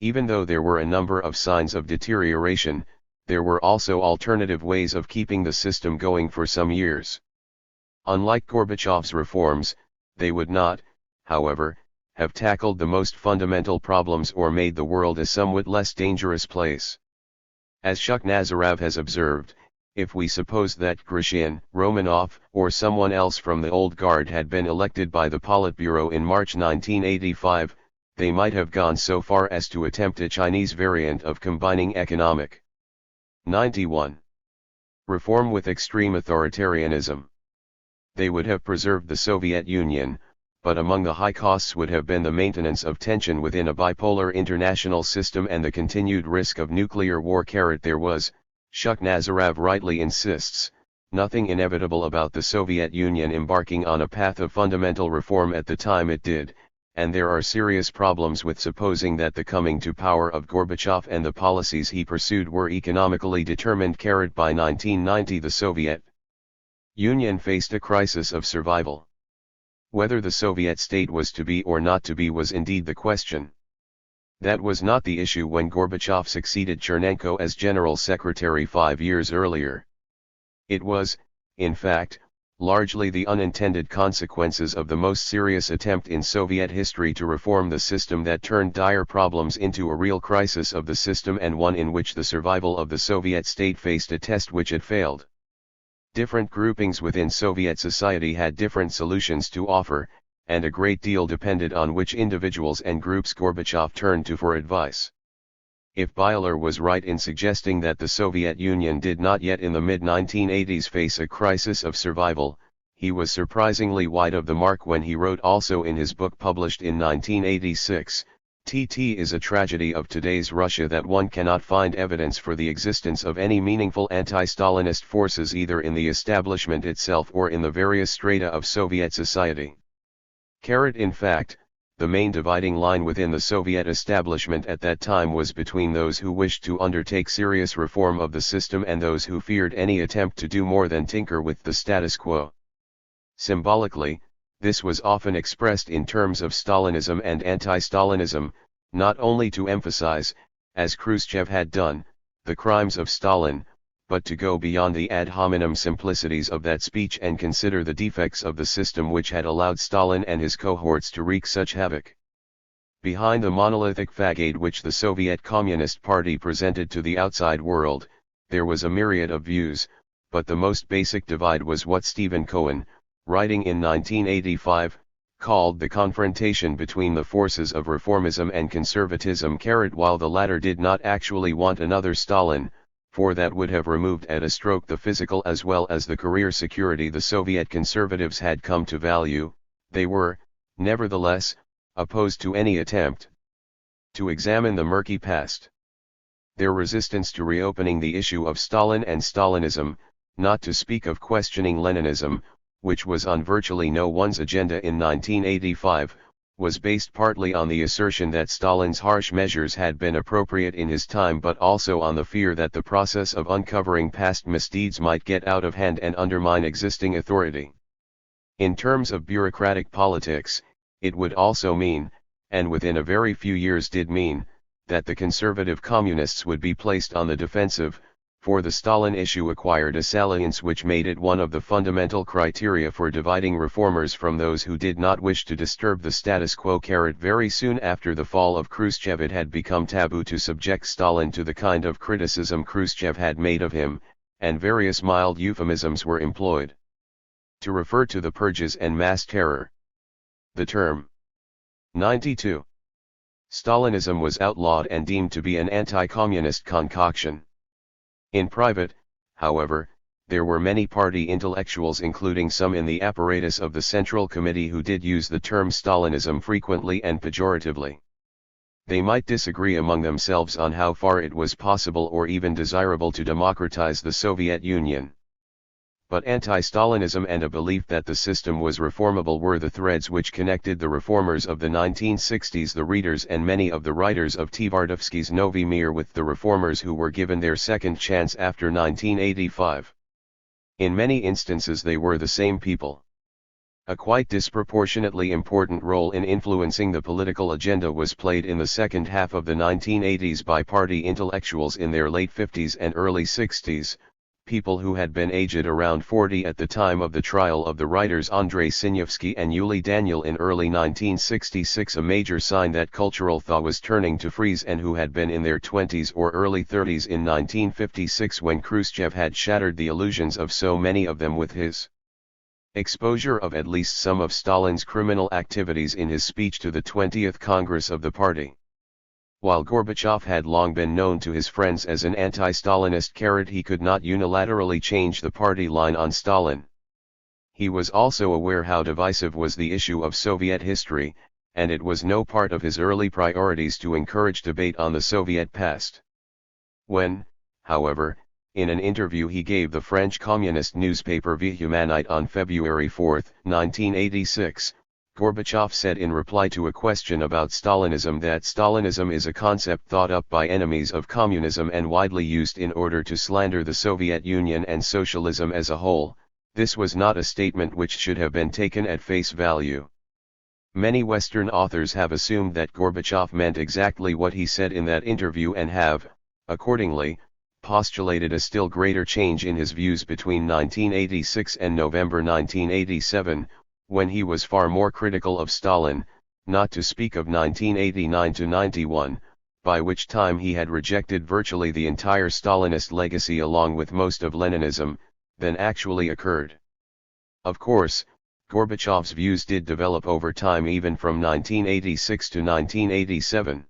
Even though there were a number of signs of deterioration, there were also alternative ways of keeping the system going for some years. Unlike Gorbachev's reforms, they would not, however, have tackled the most fundamental problems or made the world a somewhat less dangerous place. As Shukhnazarov has observed, if we suppose that Grushin, Romanov, or someone else from the old guard had been elected by the Politburo in March 1985, they might have gone so far as to attempt a Chinese variant of combining economic 91. Reform with extreme authoritarianism. They would have preserved the Soviet Union, but among the high costs would have been the maintenance of tension within a bipolar international system and the continued risk of nuclear war. There was, Shukhnazarov rightly insists, nothing inevitable about the Soviet Union embarking on a path of fundamental reform at the time it did, and there are serious problems with supposing that the coming to power of Gorbachev and the policies he pursued were economically determined. By 1990 the Soviet Union faced a crisis of survival. Whether the Soviet state was to be or not to be was indeed the question. That was not the issue when Gorbachev succeeded Chernenko as General Secretary 5 years earlier. It was, in fact, largely the unintended consequences of the most serious attempt in Soviet history to reform the system that turned dire problems into a real crisis of the system, and one in which the survival of the Soviet state faced a test which it failed. Different groupings within Soviet society had different solutions to offer, and a great deal depended on which individuals and groups Gorbachev turned to for advice. If Byler was right in suggesting that the Soviet Union did not yet in the mid-1980s face a crisis of survival, he was surprisingly wide of the mark when he wrote also in his book published in 1986, "TT is a tragedy of today's Russia that one cannot find evidence for the existence of any meaningful anti-Stalinist forces either in the establishment itself or in the various strata of Soviet society." In fact, the main dividing line within the Soviet establishment at that time was between those who wished to undertake serious reform of the system and those who feared any attempt to do more than tinker with the status quo. Symbolically, this was often expressed in terms of Stalinism and anti-Stalinism, not only to emphasize, as Khrushchev had done, the crimes of Stalin, but to go beyond the ad hominem simplicities of that speech and consider the defects of the system which had allowed Stalin and his cohorts to wreak such havoc. Behind the monolithic facade which the Soviet Communist Party presented to the outside world, there was a myriad of views, but the most basic divide was what Stephen Cohen, writing in 1985, called the confrontation between the forces of reformism and conservatism. While the latter did not actually want another Stalin, for that would have removed at a stroke the physical as well as the career security the Soviet conservatives had come to value, they were, nevertheless, opposed to any attempt to examine the murky past. Their resistance to reopening the issue of Stalin and Stalinism, not to speak of questioning Leninism, which was on virtually no one's agenda in 1985, was based partly on the assertion that Stalin's harsh measures had been appropriate in his time, but also on the fear that the process of uncovering past misdeeds might get out of hand and undermine existing authority. In terms of bureaucratic politics, it would also mean, and within a very few years did mean, that the conservative communists would be placed on the defensive, for the Stalin issue acquired a salience which made it one of the fundamental criteria for dividing reformers from those who did not wish to disturb the status quo. Very soon after the fall of Khrushchev, it had become taboo to subject Stalin to the kind of criticism Khrushchev had made of him, and various mild euphemisms were employed to refer to the purges and mass terror. The term 92 Stalinism was outlawed and deemed to be an anti-communist concoction. In private, however, there were many party intellectuals, including some in the apparatus of the Central Committee, who did use the term Stalinism frequently and pejoratively. They might disagree among themselves on how far it was possible or even desirable to democratize the Soviet Union. But anti-Stalinism and a belief that the system was reformable were the threads which connected the reformers of the 1960s, the readers and many of the writers of Tvardovsky's Novy Mir, with the reformers who were given their second chance after 1985. In many instances they were the same people. A quite disproportionately important role in influencing the political agenda was played in the second half of the 1980s by party intellectuals in their late 50s and early 60s, people who had been aged around 40 at the time of the trial of the writers Andrei Sinyavsky and Yuli Daniel in early 1966, a major sign that cultural thought was turning to freeze, and who had been in their 20s or early 30s in 1956 when Khrushchev had shattered the illusions of so many of them with his exposure of at least some of Stalin's criminal activities in his speech to the 20th Congress of the party. While Gorbachev had long been known to his friends as an anti-Stalinist, he could not unilaterally change the party line on Stalin. He was also aware how divisive was the issue of Soviet history, and it was no part of his early priorities to encourage debate on the Soviet past. When, however, in an interview he gave the French communist newspaper Vie Humanite on February 4, 1986, Gorbachev said in reply to a question about Stalinism that Stalinism is a concept thought up by enemies of communism and widely used in order to slander the Soviet Union and socialism as a whole. This was not a statement which should have been taken at face value. Many Western authors have assumed that Gorbachev meant exactly what he said in that interview and have, accordingly, postulated a still greater change in his views between 1986 and November 1987, when he was far more critical of Stalin, not to speak of 1989 to 91, by which time he had rejected virtually the entire Stalinist legacy along with most of Leninism, than actually occurred. Of course, Gorbachev's views did develop over time, even from 1986 to 1987.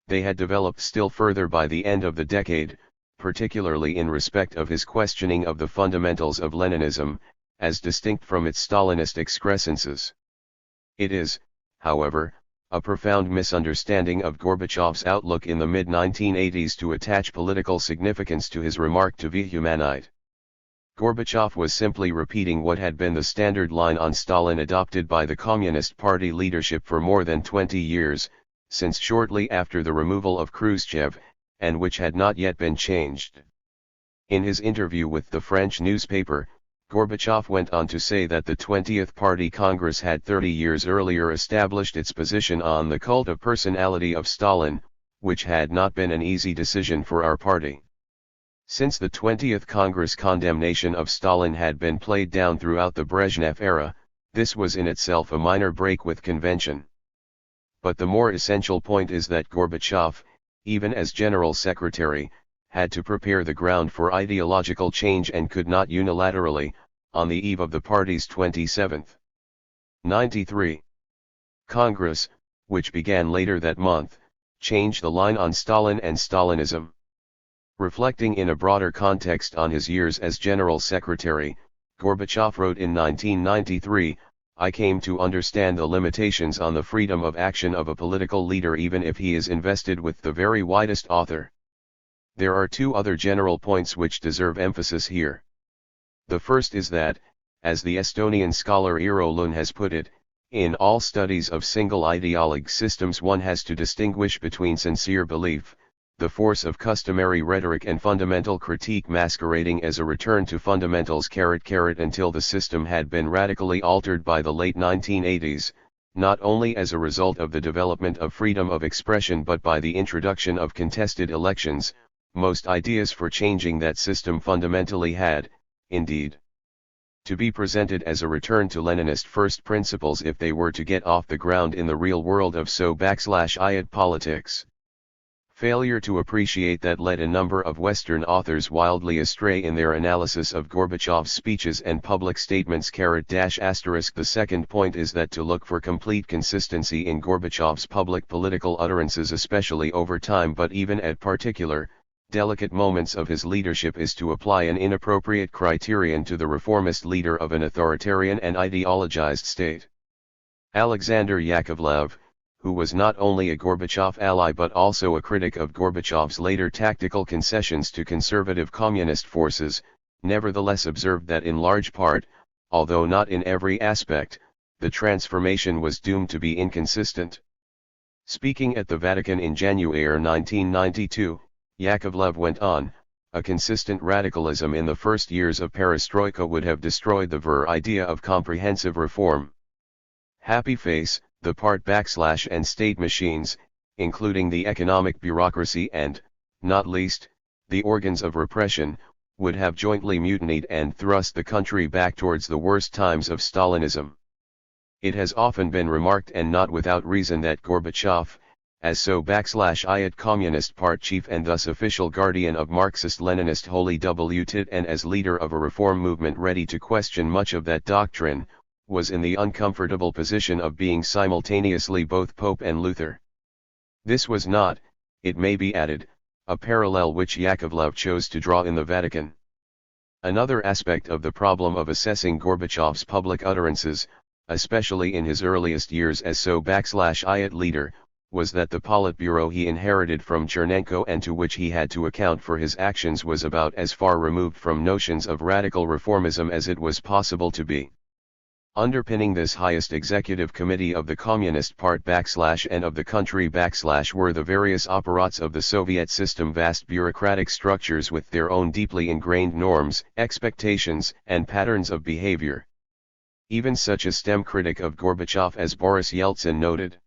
They had developed still further by the end of the decade, particularly in respect of his questioning of the fundamentals of Leninism, as distinct from its Stalinist excrescences. It is, however, a profound misunderstanding of Gorbachev's outlook in the mid-1980s to attach political significance to his remark to Vie Humanite. Gorbachev was simply repeating what had been the standard line on Stalin adopted by the Communist Party leadership for more than 20 years, since shortly after the removal of Khrushchev, and which had not yet been changed. In his interview with the French newspaper, Gorbachev went on to say that the 20th Party Congress had 30 years earlier established its position on the cult of personality of Stalin, which had not been an easy decision for our party. Since the 20th Congress condemnation of Stalin had been played down throughout the Brezhnev era, this was in itself a minor break with convention. But the more essential point is that Gorbachev, even as General Secretary, had to prepare the ground for ideological change and could not unilaterally, on the eve of the party's 27th 93 Congress, which began later that month, change the line on Stalin and Stalinism. Reflecting in a broader context on his years as General Secretary, Gorbachev wrote in 1993, "I came to understand the limitations on the freedom of action of a political leader even if he is invested with the very widest author." There are two other general points which deserve emphasis here. The first is that, as the Estonian scholar Eero Lund has put it, in all studies of single ideologue systems one has to distinguish between sincere belief, the force of customary rhetoric, and fundamental critique masquerading as a return to fundamentals until the system had been radically altered by the late 1980s, not only as a result of the development of freedom of expression but by the introduction of contested elections. Most ideas for changing that system fundamentally had, indeed, to be presented as a return to Leninist first principles if they were to get off the ground in the real world of so/IAT politics. Failure to appreciate that led a number of Western authors wildly astray in their analysis of Gorbachev's speeches and public statements. The second point is that to look for complete consistency in Gorbachev's public political utterances, especially over time but even at particular, delicate moments of his leadership, is to apply an inappropriate criterion to the reformist leader of an authoritarian and ideologized state. Alexander Yakovlev, who was not only a Gorbachev ally but also a critic of Gorbachev's later tactical concessions to conservative communist forces, nevertheless observed that in large part, although not in every aspect, the transformation was doomed to be inconsistent. Speaking at the Vatican in January 1992, Yakovlev went on, "A consistent radicalism in the first years of perestroika would have destroyed the very idea of comprehensive reform. Happy face, the and state machines, including the economic bureaucracy and, not least, the organs of repression, would have jointly mutinied and thrust the country back towards the worst times of Stalinism." It has often been remarked, and not without reason, that Gorbachev, as so/IAT Communist Part chief and thus official guardian of Marxist-Leninist Holy Tit, and as leader of a reform movement ready to question much of that doctrine, was in the uncomfortable position of being simultaneously both Pope and Luther. This was not, it may be added, a parallel which Yakovlev chose to draw in the Vatican. Another aspect of the problem of assessing Gorbachev's public utterances, especially in his earliest years as so/IAT leader, was that the Politburo he inherited from Chernenko and to which he had to account for his actions was about as far removed from notions of radical reformism as it was possible to be. Underpinning this highest executive committee of the Communist Part and of the country were the various apparats of the Soviet system, vast bureaucratic structures with their own deeply ingrained norms, expectations, and patterns of behavior. Even such a stem critic of Gorbachev as Boris Yeltsin noted,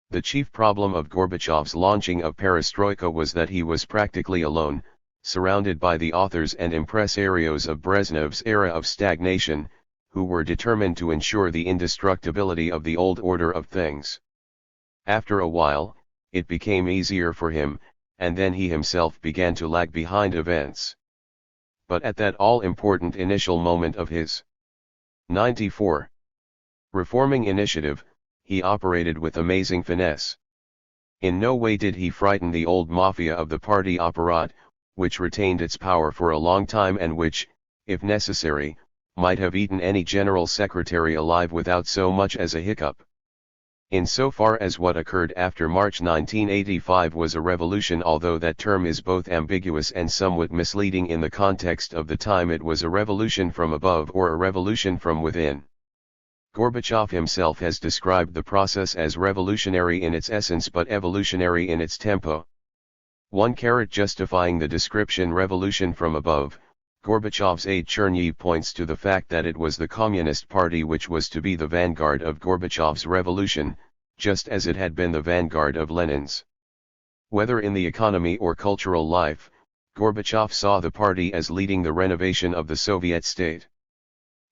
"The chief problem of Gorbachev's launching of perestroika was that he was practically alone, surrounded by the authors and impresarios of Brezhnev's era of stagnation, who were determined to ensure the indestructibility of the old order of things. After a while, it became easier for him, and then he himself began to lag behind events. But at that all-important initial moment of his 94 reforming initiative, he operated with amazing finesse. In no way did he frighten the old mafia of the party apparat, which retained its power for a long time and which, if necessary, might have eaten any general secretary alive without so much as a hiccup. In so far as what occurred after March 1985 was a revolution, although that term is both ambiguous and somewhat misleading in the context of the time, it was a revolution from above or a revolution from within. Gorbachev himself has described the process as revolutionary in its essence but evolutionary in its tempo. Justifying the description revolution from above, Gorbachev's aide Chernyev points to the fact that it was the Communist Party which was to be the vanguard of Gorbachev's revolution, just as it had been the vanguard of Lenin's. Whether in the economy or cultural life, Gorbachev saw the party as leading the renovation of the Soviet state.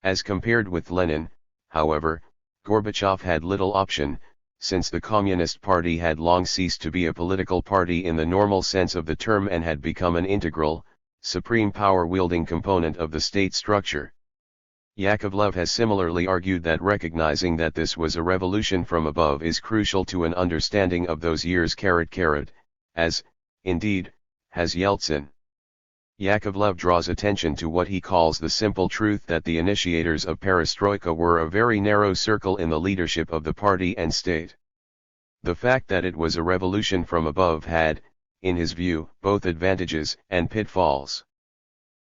As compared with Lenin, however, Gorbachev had little option, since the Communist Party had long ceased to be a political party in the normal sense of the term and had become an integral, supreme power-wielding component of the state structure. Yakovlev has similarly argued that recognizing that this was a revolution from above is crucial to an understanding of those years, as, indeed, has Yeltsin. Yakovlev draws attention to what he calls the simple truth that the initiators of perestroika were a very narrow circle in the leadership of the party and state. The fact that it was a revolution from above had, in his view, both advantages and pitfalls.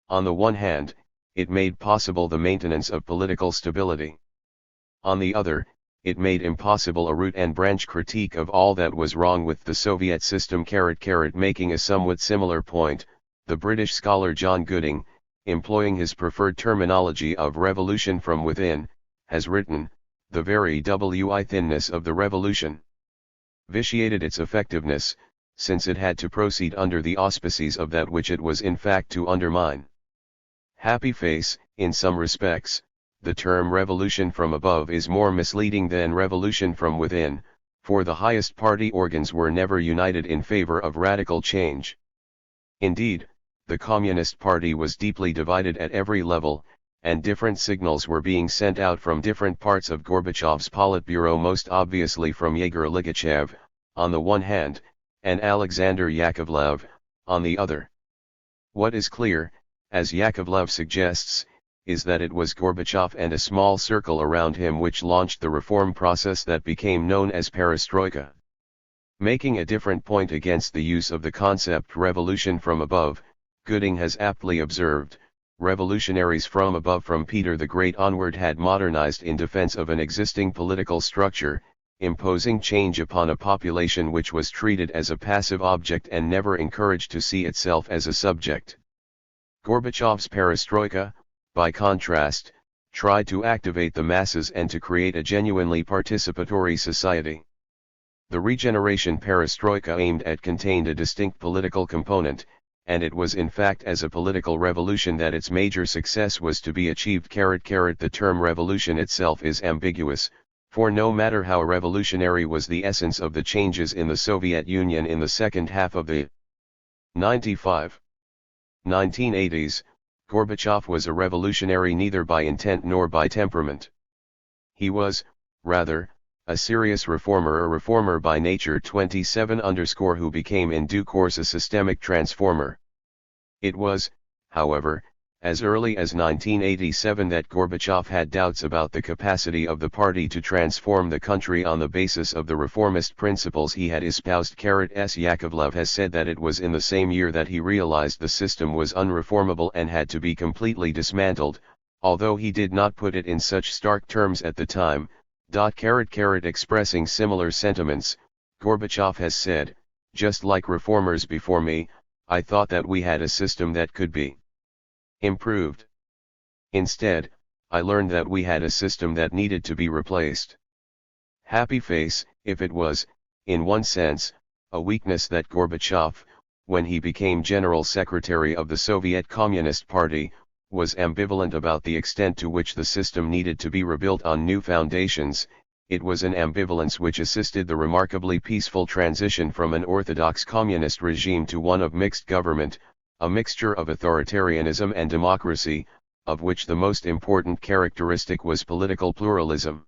On the one hand, it made possible the maintenance of political stability. On the other, it made impossible a root and branch critique of all that was wrong with the Soviet system. Making a somewhat similar point, the British scholar John Gooding, employing his preferred terminology of revolution from within, has written, "The very thinness of the revolution vitiated its effectiveness, since it had to proceed under the auspices of that which it was in fact to undermine." Happy face, in some respects, the term revolution from above is more misleading than revolution from within, for the highest party organs were never united in favor of radical change. Indeed, the Communist Party was deeply divided at every level, and different signals were being sent out from different parts of Gorbachev's Politburo, most obviously from Yegor Ligachev, on the one hand, and Alexander Yakovlev, on the other. What is clear, as Yakovlev suggests, is that it was Gorbachev and a small circle around him which launched the reform process that became known as perestroika. Making a different point against the use of the concept revolution from above, Gooding has aptly observed, revolutionaries from above from Peter the Great onward had modernized in defense of an existing political structure, imposing change upon a population which was treated as a passive object and never encouraged to see itself as a subject. Gorbachev's perestroika, by contrast, tried to activate the masses and to create a genuinely participatory society. The regeneration perestroika aimed at contained a distinct political component, and it was in fact as a political revolution that its major success was to be achieved. The term revolution itself is ambiguous, for no matter how revolutionary was the essence of the changes in the Soviet Union in the second half of the 1980s, Gorbachev was a revolutionary neither by intent nor by temperament. He was, rather, a serious reformer, a reformer by nature. 27 who became in due course a systemic transformer. It was, however, as early as 1987 that Gorbachev had doubts about the capacity of the party to transform the country on the basis of the reformist principles he had espoused. Yakovlev has said that it was in the same year that he realized the system was unreformable and had to be completely dismantled, although he did not put it in such stark terms at the time. Expressing similar sentiments, Gorbachev has said, "Just like reformers before me, I thought that we had a system that could be improved. Instead, I learned that we had a system that needed to be replaced." Happy face, if it was, in one sense, a weakness that Gorbachev, when he became General Secretary of the Soviet Communist Party, was ambivalent about the extent to which the system needed to be rebuilt on new foundations, it was an ambivalence which assisted the remarkably peaceful transition from an orthodox communist regime to one of mixed government, a mixture of authoritarianism and democracy, of which the most important characteristic was political pluralism.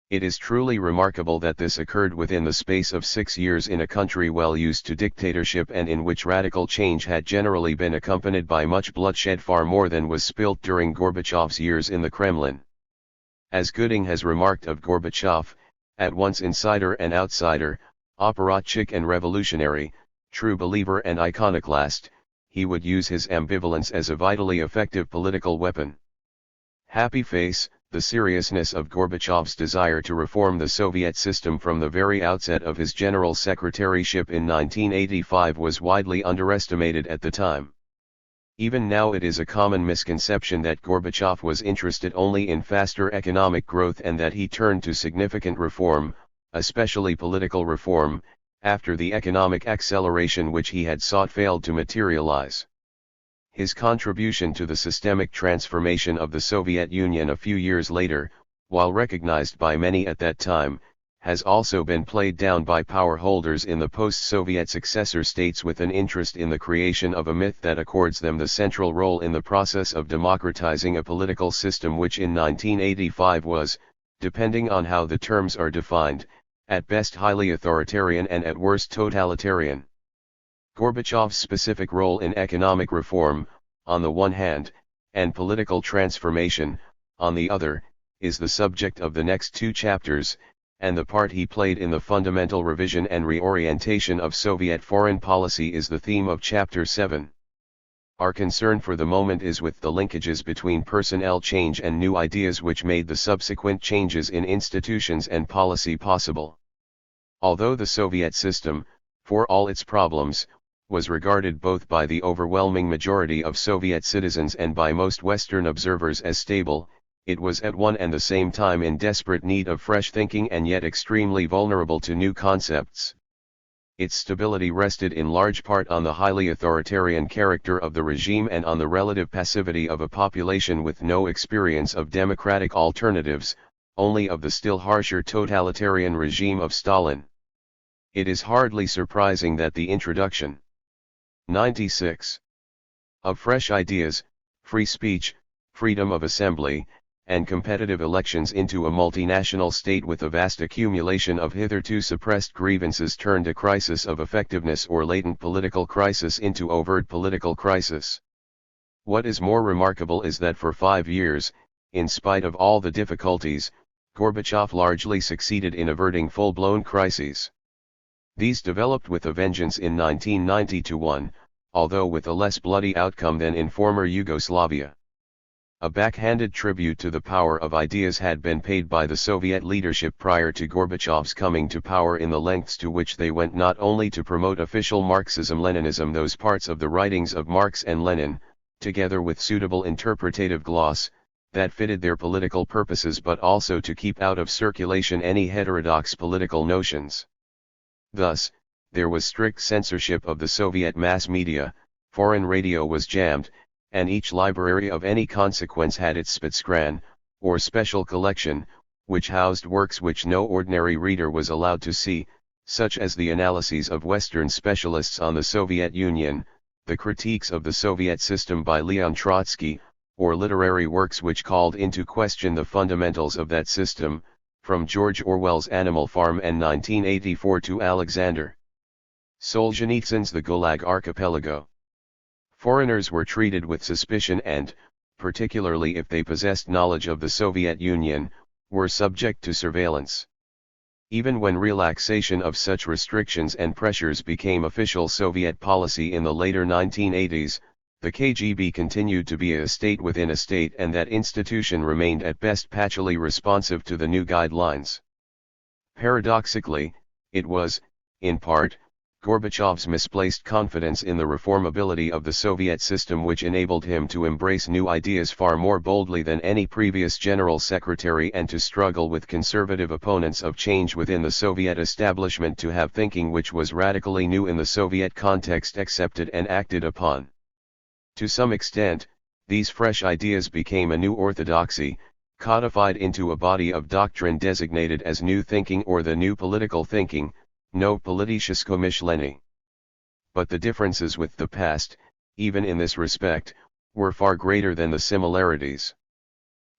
It is truly remarkable that this occurred within the space of 6 years in a country well used to dictatorship and in which radical change had generally been accompanied by much bloodshed, far more than was spilt during Gorbachev's years in the Kremlin. As Gooding has remarked of Gorbachev, at once insider and outsider, apparatchik and revolutionary, true believer and iconoclast, he would use his ambivalence as a vitally effective political weapon. Happy face, the seriousness of Gorbachev's desire to reform the Soviet system from the very outset of his general secretaryship in 1985 was widely underestimated at the time. Even now it is a common misconception that Gorbachev was interested only in faster economic growth and that he turned to significant reform, especially political reform, after the economic acceleration which he had sought failed to materialize. His contribution to the systemic transformation of the Soviet Union a few years later, while recognized by many at that time, has also been played down by power holders in the post-Soviet successor states with an interest in the creation of a myth that accords them the central role in the process of democratizing a political system which in 1985 was, depending on how the terms are defined, at best highly authoritarian and at worst totalitarian. Gorbachev's specific role in economic reform, on the one hand, and political transformation, on the other, is the subject of the next two chapters, and the part he played in the fundamental revision and reorientation of Soviet foreign policy is the theme of Chapter 7. Our concern for the moment is with the linkages between personnel change and new ideas which made the subsequent changes in institutions and policy possible. Although the Soviet system, for all its problems, was regarded both by the overwhelming majority of Soviet citizens and by most Western observers as stable, it was at one and the same time in desperate need of fresh thinking and yet extremely vulnerable to new concepts. Its stability rested in large part on the highly authoritarian character of the regime and on the relative passivity of a population with no experience of democratic alternatives, only of the still harsher totalitarian regime of Stalin. It is hardly surprising that the introduction 96 of fresh ideas, free speech, freedom of assembly, and competitive elections into a multinational state with a vast accumulation of hitherto suppressed grievances turned a crisis of effectiveness or latent political crisis into overt political crisis. What is more remarkable is that for 5 years, in spite of all the difficulties, Gorbachev largely succeeded in averting full-blown crises. These developed with a vengeance in 1990-1, although with a less bloody outcome than in former Yugoslavia. A backhanded tribute to the power of ideas had been paid by the Soviet leadership prior to Gorbachev's coming to power in the lengths to which they went not only to promote official Marxism-Leninism, those parts of the writings of Marx and Lenin, together with suitable interpretative gloss, that fitted their political purposes, but also to keep out of circulation any heterodox political notions. Thus, there was strict censorship of the Soviet mass media, foreign radio was jammed, and each library of any consequence had its Spitskran, or special collection, which housed works which no ordinary reader was allowed to see, such as the analyses of Western specialists on the Soviet Union, the critiques of the Soviet system by Leon Trotsky, or literary works which called into question the fundamentals of that system, from George Orwell's Animal Farm and 1984 to Alexander Solzhenitsyn's The Gulag Archipelago. Foreigners were treated with suspicion and, particularly if they possessed knowledge of the Soviet Union, were subject to surveillance. Even when relaxation of such restrictions and pressures became official Soviet policy in the later 1980s, the KGB continued to be a state within a state, and that institution remained at best patchily responsive to the new guidelines. Paradoxically, it was, in part, Gorbachev's misplaced confidence in the reformability of the Soviet system which enabled him to embrace new ideas far more boldly than any previous general secretary and to struggle with conservative opponents of change within the Soviet establishment to have thinking which was radically new in the Soviet context accepted and acted upon. To some extent, these fresh ideas became a new orthodoxy, codified into a body of doctrine designated as New Thinking or the New Political Thinking, No Politichesko Myšlení. But the differences with the past, even in this respect, were far greater than the similarities.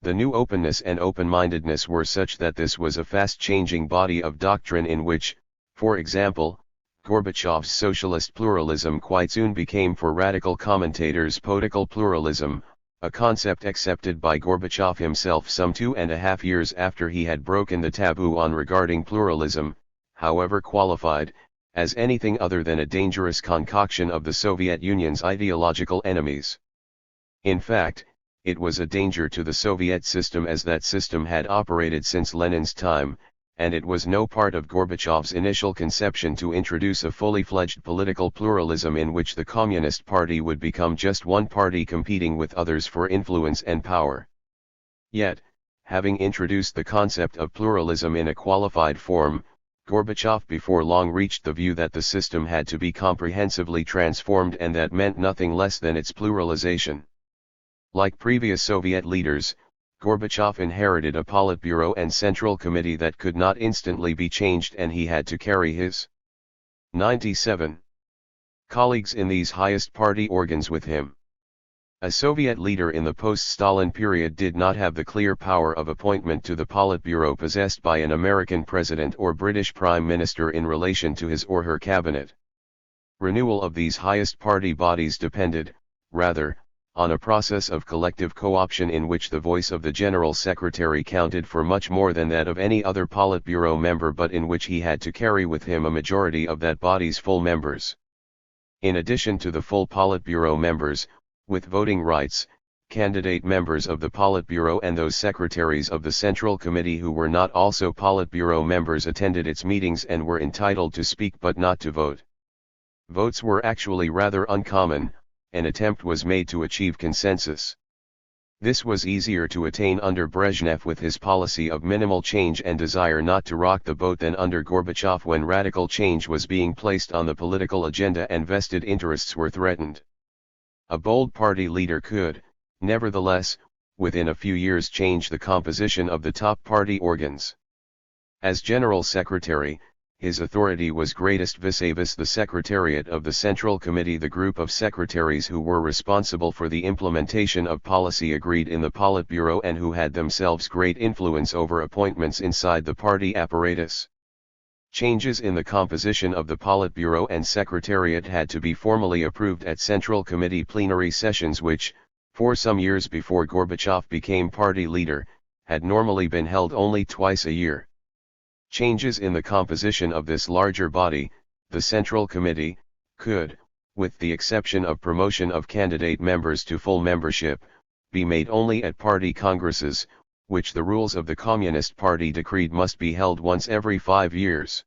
The new openness and open-mindedness were such that this was a fast-changing body of doctrine in which, for example, Gorbachev's socialist pluralism quite soon became for radical commentators political pluralism, a concept accepted by Gorbachev himself some 2.5 years after he had broken the taboo on regarding pluralism, however qualified, as anything other than a dangerous concoction of the Soviet Union's ideological enemies. In fact, it was a danger to the Soviet system as that system had operated since Lenin's time, and it was no part of Gorbachev's initial conception to introduce a fully fledged political pluralism in which the Communist Party would become just one party competing with others for influence and power. Yet, having introduced the concept of pluralism in a qualified form, Gorbachev before long reached the view that the system had to be comprehensively transformed, and that meant nothing less than its pluralization. Like previous Soviet leaders, Gorbachev inherited a Politburo and Central Committee that could not instantly be changed, and he had to carry his 97 colleagues in these highest party organs with him. A Soviet leader in the post-Stalin period did not have the clear power of appointment to the Politburo possessed by an American president or British prime minister in relation to his or her cabinet. Renewal of these highest party bodies depended, rather, on a process of collective co-option in which the voice of the General Secretary counted for much more than that of any other Politburo member, but in which he had to carry with him a majority of that body's full members. In addition to the full Politburo members, with voting rights, candidate members of the Politburo and those secretaries of the Central Committee who were not also Politburo members attended its meetings and were entitled to speak but not to vote. Votes were actually rather uncommon. An attempt was made to achieve consensus. This was easier to attain under Brezhnev with his policy of minimal change and desire not to rock the boat than under Gorbachev when radical change was being placed on the political agenda and vested interests were threatened. A bold party leader could, nevertheless, within a few years change the composition of the top party organs. As General Secretary, his authority was greatest vis-a-vis the Secretariat of the Central Committee, the group of secretaries who were responsible for the implementation of policy agreed in the Politburo and who had themselves great influence over appointments inside the party apparatus. Changes in the composition of the Politburo and Secretariat had to be formally approved at Central Committee plenary sessions which, for some years before Gorbachev became party leader, had normally been held only twice a year. Changes in the composition of this larger body, the Central Committee, could, with the exception of promotion of candidate members to full membership, be made only at party congresses, which the rules of the Communist Party decreed must be held once every 5 years.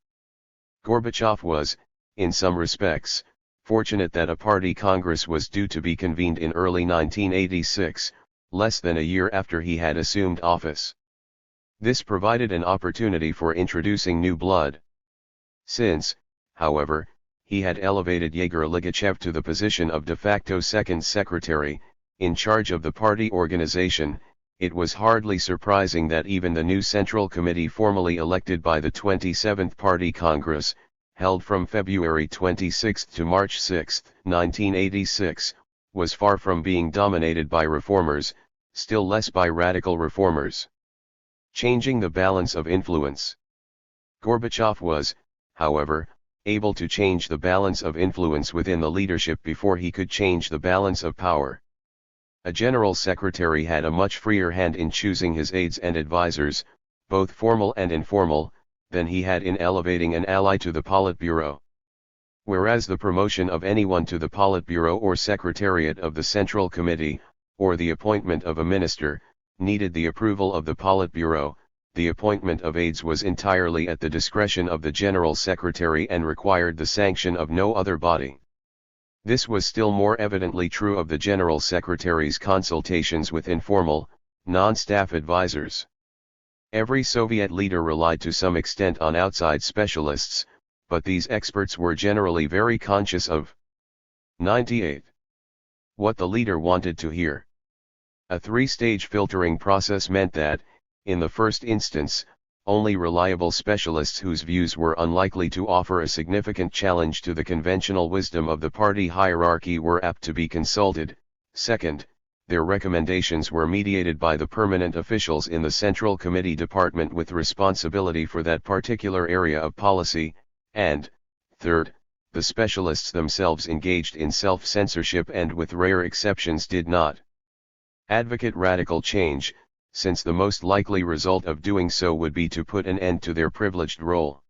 Gorbachev was, in some respects, fortunate that a party congress was due to be convened in early 1986, less than a year after he had assumed office. This provided an opportunity for introducing new blood. Since, however, he had elevated Yegor Ligachev to the position of de facto second secretary, in charge of the party organization, it was hardly surprising that even the new Central Committee formally elected by the 27th Party Congress, held from February 26 to March 6, 1986, was far from being dominated by reformers, still less by radical reformers. Changing the balance of influence. Gorbachev was, however, able to change the balance of influence within the leadership before he could change the balance of power. A general secretary had a much freer hand in choosing his aides and advisers, both formal and informal, than he had in elevating an ally to the Politburo. Whereas the promotion of anyone to the Politburo or Secretariat of the Central Committee, or the appointment of a minister, needed the approval of the Politburo, the appointment of aides was entirely at the discretion of the General Secretary and required the sanction of no other body. This was still more evidently true of the General Secretary's consultations with informal, non-staff advisors. Every Soviet leader relied to some extent on outside specialists, but these experts were generally very conscious of 98. What the leader wanted to hear. A three-stage filtering process meant that, in the first instance, only reliable specialists whose views were unlikely to offer a significant challenge to the conventional wisdom of the party hierarchy were apt to be consulted. Second, their recommendations were mediated by the permanent officials in the Central Committee department with responsibility for that particular area of policy, and, third, the specialists themselves engaged in self-censorship and with rare exceptions did not advocate radical change, since the most likely result of doing so would be to put an end to their privileged role.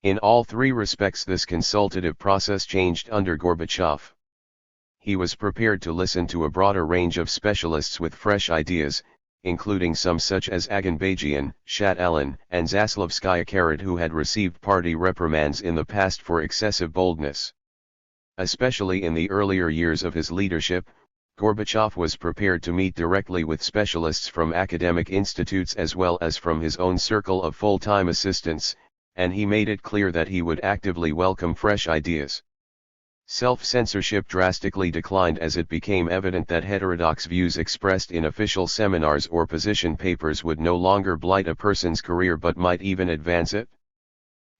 In all three respects this consultative process changed under Gorbachev. He was prepared to listen to a broader range of specialists with fresh ideas, including some such as Aganbajian, Shat-Alin, and Zaslavskaya who had received party reprimands in the past for excessive boldness. Especially in the earlier years of his leadership, Gorbachev was prepared to meet directly with specialists from academic institutes as well as from his own circle of full-time assistants, and he made it clear that he would actively welcome fresh ideas. Self-censorship drastically declined as it became evident that heterodox views expressed in official seminars or position papers would no longer blight a person's career but might even advance it.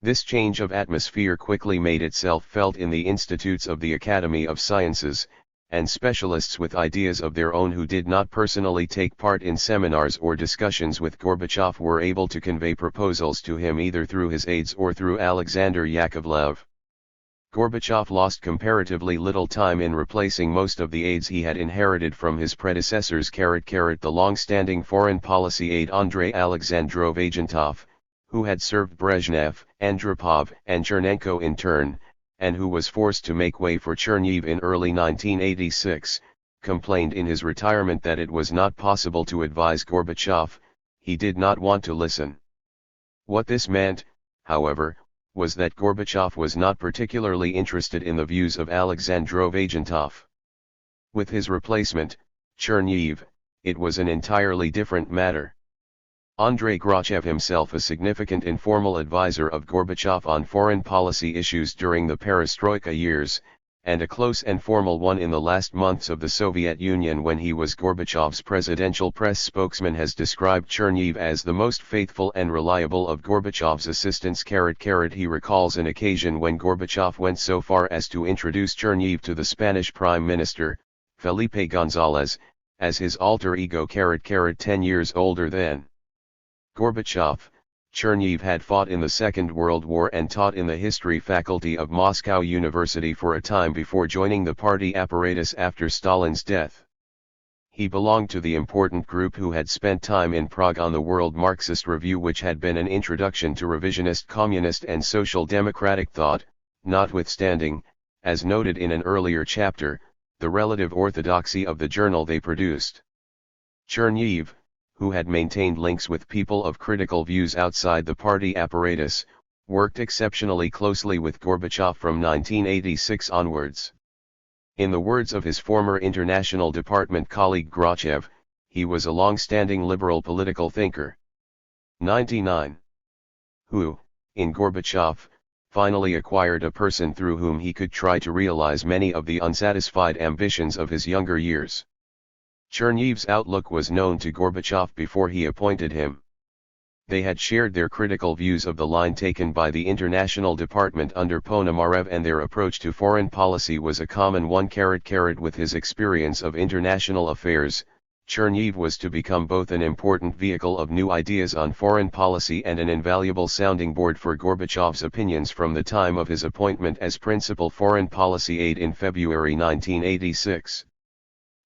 This change of atmosphere quickly made itself felt in the institutes of the Academy of Sciences, and specialists with ideas of their own who did not personally take part in seminars or discussions with Gorbachev were able to convey proposals to him either through his aides or through Alexander Yakovlev. Gorbachev lost comparatively little time in replacing most of the aides he had inherited from his predecessors. The long-standing foreign policy aide Andrei Alexandrov Agentov, who had served Brezhnev, Andropov, and Chernenko in turn, and who was forced to make way for Chernihiv in early 1986, complained in his retirement that it was not possible to advise Gorbachev. He did not want to listen. What this meant, however, was that Gorbachev was not particularly interested in the views of Alexandrov Agentov. With his replacement, Chernihiv, it was an entirely different matter. Andrei Gorbachev, himself a significant informal advisor of Gorbachev on foreign policy issues during the Perestroika years, and a close and formal one in the last months of the Soviet Union when he was Gorbachev's presidential press spokesman, has described Chernihiv as the most faithful and reliable of Gorbachev's assistants. He recalls an occasion when Gorbachev went so far as to introduce Chernihiv to the Spanish Prime Minister, Felipe González, as his alter ego. 10 years older than Gorbachev, Chernihiv had fought in the Second World War and taught in the history faculty of Moscow University for a time before joining the party apparatus after Stalin's death. He belonged to the important group who had spent time in Prague on the World Marxist Review, which had been an introduction to revisionist communist and social democratic thought, notwithstanding, as noted in an earlier chapter, the relative orthodoxy of the journal they produced. Chernihiv, who had maintained links with people of critical views outside the party apparatus, worked exceptionally closely with Gorbachev from 1986 onwards. In the words of his former international department colleague Gorbachev, he was a long-standing liberal political thinker. 99. Who, in Gorbachev, finally acquired a person through whom he could try to realize many of the unsatisfied ambitions of his younger years. Chernihiv's outlook was known to Gorbachev before he appointed him. They had shared their critical views of the line taken by the International Department under Ponomarev, and their approach to foreign policy was a common one. With his experience of international affairs, Chernihiv was to become both an important vehicle of new ideas on foreign policy and an invaluable sounding board for Gorbachev's opinions from the time of his appointment as principal foreign policy aide in February 1986.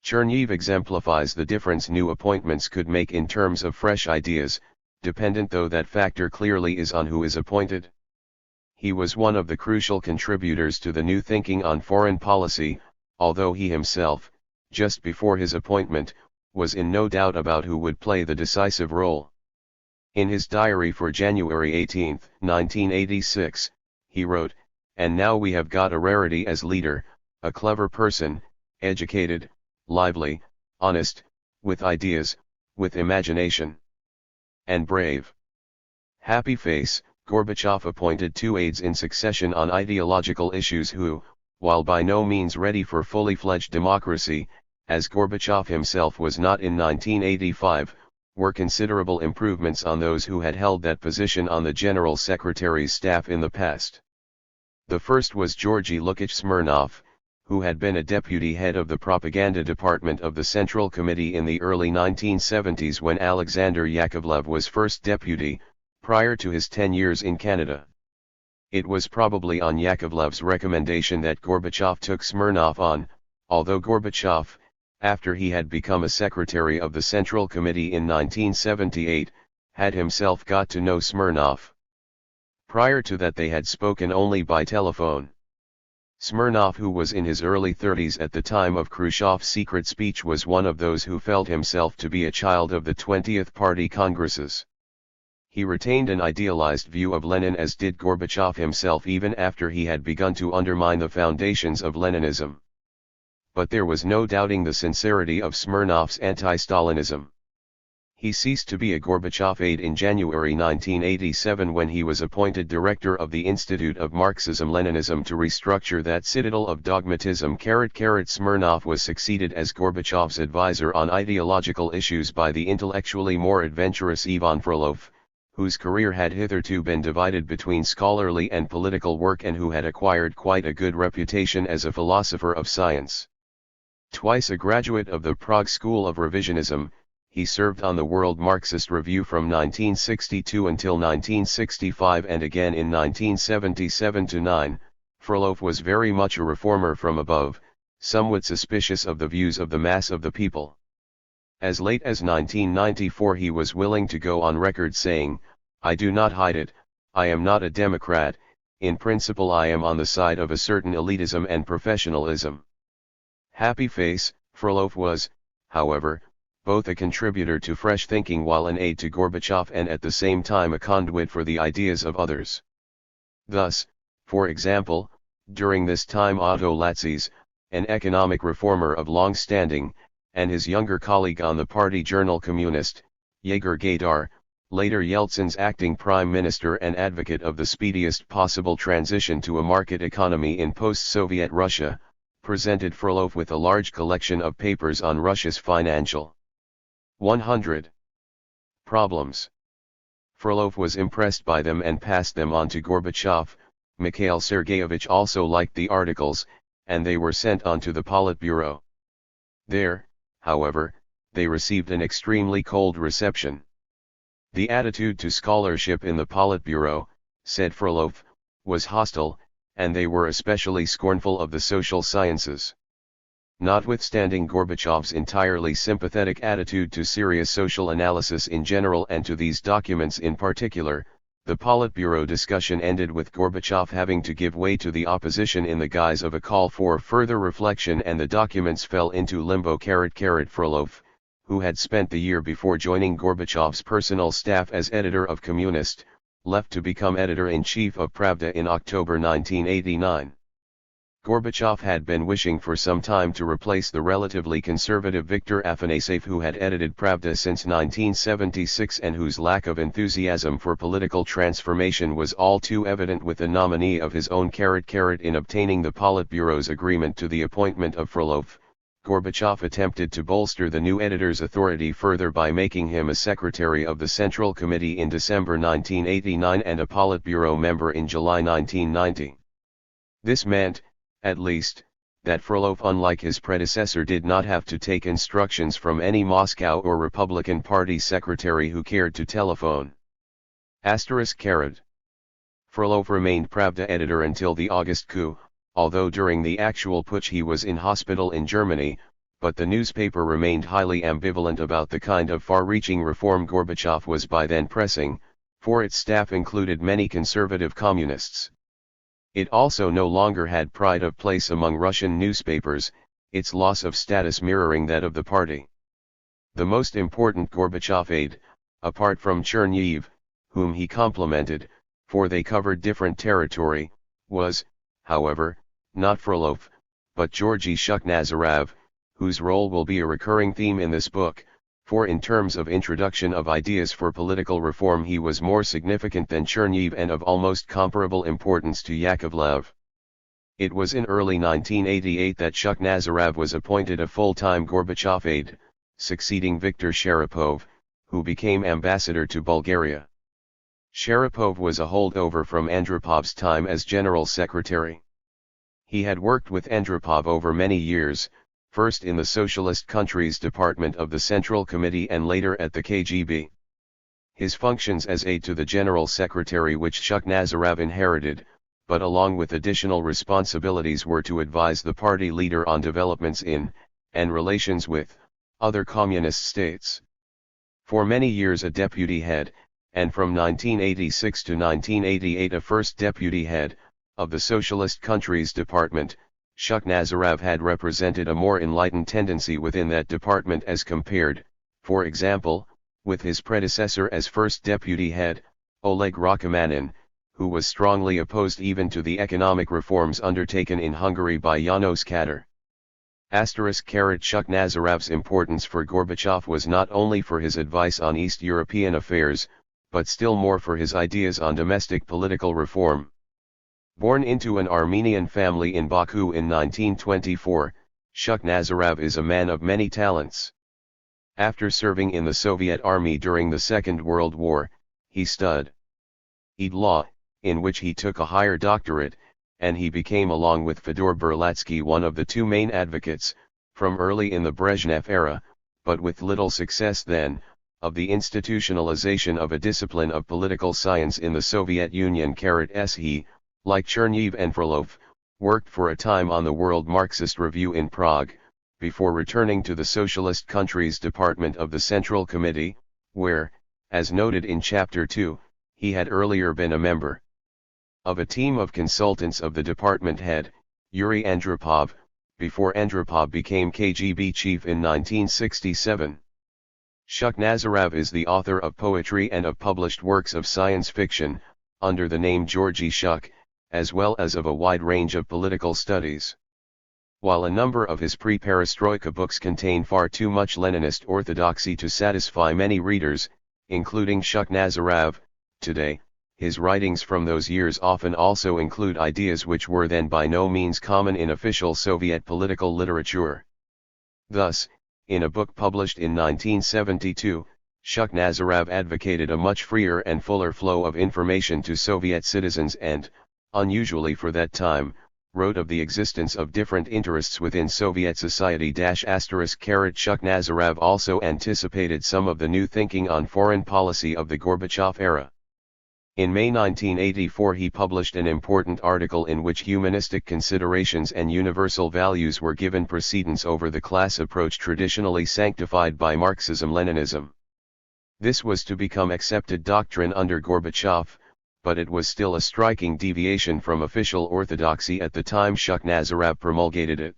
Chernihiv exemplifies the difference new appointments could make in terms of fresh ideas, dependent though that factor clearly is on who is appointed. He was one of the crucial contributors to the new thinking on foreign policy, although he himself, just before his appointment, was in no doubt about who would play the decisive role. In his diary for January 18, 1986, he wrote, "And now we have got a rarity as leader, a clever person, educated, lively, honest, with ideas, with imagination, and brave." Happy face. Gorbachev appointed two aides in succession on ideological issues who, while by no means ready for fully fledged democracy, as Gorbachev himself was not in 1985, were considerable improvements on those who had held that position on the General Secretary's staff in the past. The first was Georgy Lukich Smirnov, who had been a deputy head of the propaganda department of the Central Committee in the early 1970s when Alexander Yakovlev was first deputy, prior to his 10 years in Canada. It was probably on Yakovlev's recommendation that Gorbachev took Smirnov on, although Gorbachev, after he had become a secretary of the Central Committee in 1978, had himself got to know Smirnov. Prior to that they had spoken only by telephone. Smirnov, who was in his early 30s at the time of Khrushchev's secret speech, was one of those who felt himself to be a child of the 20th Party Congresses. He retained an idealized view of Lenin, as did Gorbachev himself, even after he had begun to undermine the foundations of Leninism. But there was no doubting the sincerity of Smirnov's anti-Stalinism. He ceased to be a Gorbachev aide in January 1987 when he was appointed director of the Institute of Marxism-Leninism to restructure that citadel of dogmatism. Smirnov was succeeded as Gorbachev's advisor on ideological issues by the intellectually more adventurous Ivan Frolov, whose career had hitherto been divided between scholarly and political work and who had acquired quite a good reputation as a philosopher of science. Twice a graduate of the Prague School of Revisionism, he served on the World Marxist Review from 1962 until 1965 and again in 1977-9. Frolov was very much a reformer from above, somewhat suspicious of the views of the mass of the people. As late as 1994 he was willing to go on record saying, "I do not hide it, I am not a Democrat, in principle I am on the side of a certain elitism and professionalism." Happy face, Frolov was, however, both a contributor to fresh thinking while an aide to Gorbachev and at the same time a conduit for the ideas of others. Thus, for example, during this time Otto Latsis, an economic reformer of long standing, and his younger colleague on the party journal Communist, Yegor Gaidar, later Yeltsin's acting prime minister and advocate of the speediest possible transition to a market economy in post-Soviet Russia, presented Frolov with a large collection of papers on Russia's financial 100 problems. Frolov was impressed by them and passed them on to Gorbachev. Mikhail Sergeyevich also liked the articles, and they were sent on to the Politburo. There, however, they received an extremely cold reception. The attitude to scholarship in the Politburo, said Frolov, was hostile, and they were especially scornful of the social sciences. Notwithstanding Gorbachev's entirely sympathetic attitude to serious social analysis in general and to these documents in particular, the Politburo discussion ended with Gorbachev having to give way to the opposition in the guise of a call for further reflection, and the documents fell into limbo. Frolov, who had spent the year before joining Gorbachev's personal staff as editor of Communist, left to become editor-in-chief of Pravda in October 1989. Gorbachev had been wishing for some time to replace the relatively conservative Viktor Afanasyev, who had edited Pravda since 1976 and whose lack of enthusiasm for political transformation was all too evident with the nominee of his own. In obtaining the Politburo's agreement to the appointment of Frolov, Gorbachev attempted to bolster the new editor's authority further by making him a secretary of the Central Committee in December 1989 and a Politburo member in July 1990. This meant, at least, that Frolov, unlike his predecessor, did not have to take instructions from any Moscow or Republican Party secretary who cared to telephone. Frolov remained Pravda editor until the August coup, although during the actual putsch he was in hospital in Germany, but the newspaper remained highly ambivalent about the kind of far-reaching reform Gorbachev was by then pressing, for its staff included many conservative communists. It also no longer had pride of place among Russian newspapers, its loss of status mirroring that of the party. The most important Gorbachev aide, apart from Chernyev, whom he complimented, for they covered different territory, was, however, not Frolov, but Georgy Shukhnazarov, whose role will be a recurring theme in this book, for in terms of introduction of ideas for political reform he was more significant than Chernyev and of almost comparable importance to Yakovlev. It was in early 1988 that Shukhnazarov was appointed a full-time Gorbachev aide, succeeding Viktor Sharapov, who became ambassador to Bulgaria. Sharapov was a holdover from Andropov's time as general secretary. He had worked with Andropov over many years, first in the Socialist Countries Department of the Central Committee and later at the KGB. His functions as aide to the General Secretary, which Shukhnazarov inherited, but along with additional responsibilities, were to advise the party leader on developments in, and relations with, other communist states. For many years a deputy head, and from 1986 to 1988 a first deputy head, of the Socialist Countries Department, Shukhnazarov had represented a more enlightened tendency within that department as compared, for example, with his predecessor as first deputy head, Oleg Rachmanin, who was strongly opposed even to the economic reforms undertaken in Hungary by János Kadar. Chuck Nazarov's importance for Gorbachev was not only for his advice on East European affairs, but still more for his ideas on domestic political reform. Born into an Armenian family in Baku in 1924, Chuck Nazarov is a man of many talents. After serving in the Soviet Army during the Second World War, he studied law, in which he took a higher doctorate, and he became, along with Fyodor Berlatsky, one of the two main advocates, from early in the Brezhnev era, but with little success then, of the institutionalization of a discipline of political science in the Soviet Union. He, like Chernev and Frolov, worked for a time on the World Marxist Review in Prague, before returning to the Socialist Countries Department of the Central Committee, where, as noted in Chapter 2, he had earlier been a member of a team of consultants of the department head, Yuri Andropov, before Andropov became KGB chief in 1967. Chuck Nazarov is the author of poetry and of published works of science fiction, under the name Georgy Shuk, as well as of a wide range of political studies. While a number of his pre-perestroika books contain far too much Leninist orthodoxy to satisfy many readers, including Chuck Nazarov, today, his writings from those years often also include ideas which were then by no means common in official Soviet political literature. Thus, in a book published in 1972, Chuck Nazarov advocated a much freer and fuller flow of information to Soviet citizens and, unusually for that time, wrote of the existence of different interests within Soviet society. Chuck Nazarov also anticipated some of the new thinking on foreign policy of the Gorbachev era. In May 1984 he published an important article in which humanistic considerations and universal values were given precedence over the class approach traditionally sanctified by Marxism-Leninism. This was to become accepted doctrine under Gorbachev, but it was still a striking deviation from official orthodoxy at the time Chuck Nazarov promulgated it.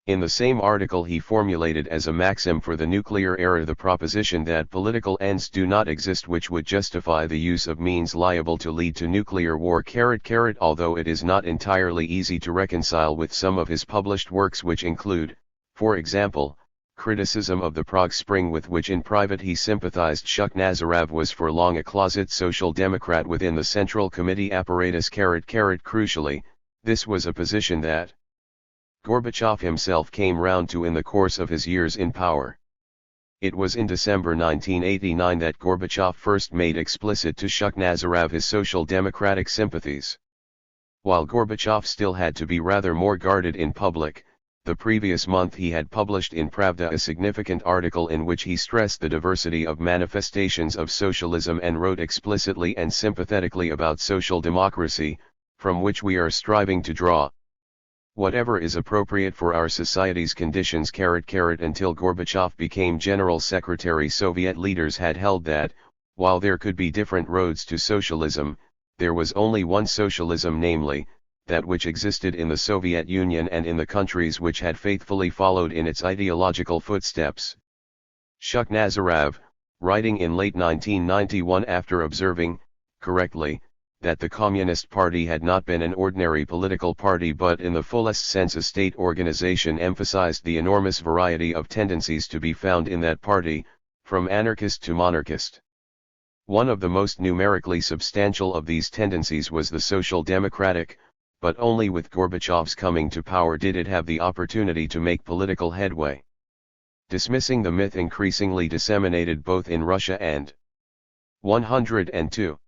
In the same article he formulated as a maxim for the nuclear era the proposition that political ends do not exist which would justify the use of means liable to lead to nuclear war. Although it is not entirely easy to reconcile with some of his published works which include, for example, criticism of the Prague Spring with which in private he sympathized. Chuck Nazarov was for long a closet social democrat within the Central Committee apparatus. Crucially, this was a position that Gorbachev himself came round to in the course of his years in power. It was in December 1989 that Gorbachev first made explicit to Chuck Nazarov his social democratic sympathies. While Gorbachev still had to be rather more guarded in public, the previous month he had published in Pravda a significant article in which he stressed the diversity of manifestations of socialism and wrote explicitly and sympathetically about social democracy, from which we are striving to draw whatever is appropriate for our society's conditions. Until Gorbachev became General Secretary, Soviet leaders had held that, while there could be different roads to socialism, there was only one socialism, namely, that which existed in the Soviet Union and in the countries which had faithfully followed in its ideological footsteps. Chuck Nazarov, writing in late 1991 after observing, correctly, that the Communist Party had not been an ordinary political party but in the fullest sense a state organization, emphasized the enormous variety of tendencies to be found in that party, from anarchist to monarchist. One of the most numerically substantial of these tendencies was the social democratic, but only with Gorbachev's coming to power did it have the opportunity to make political headway. Dismissing the myth increasingly disseminated both in Russia and 102.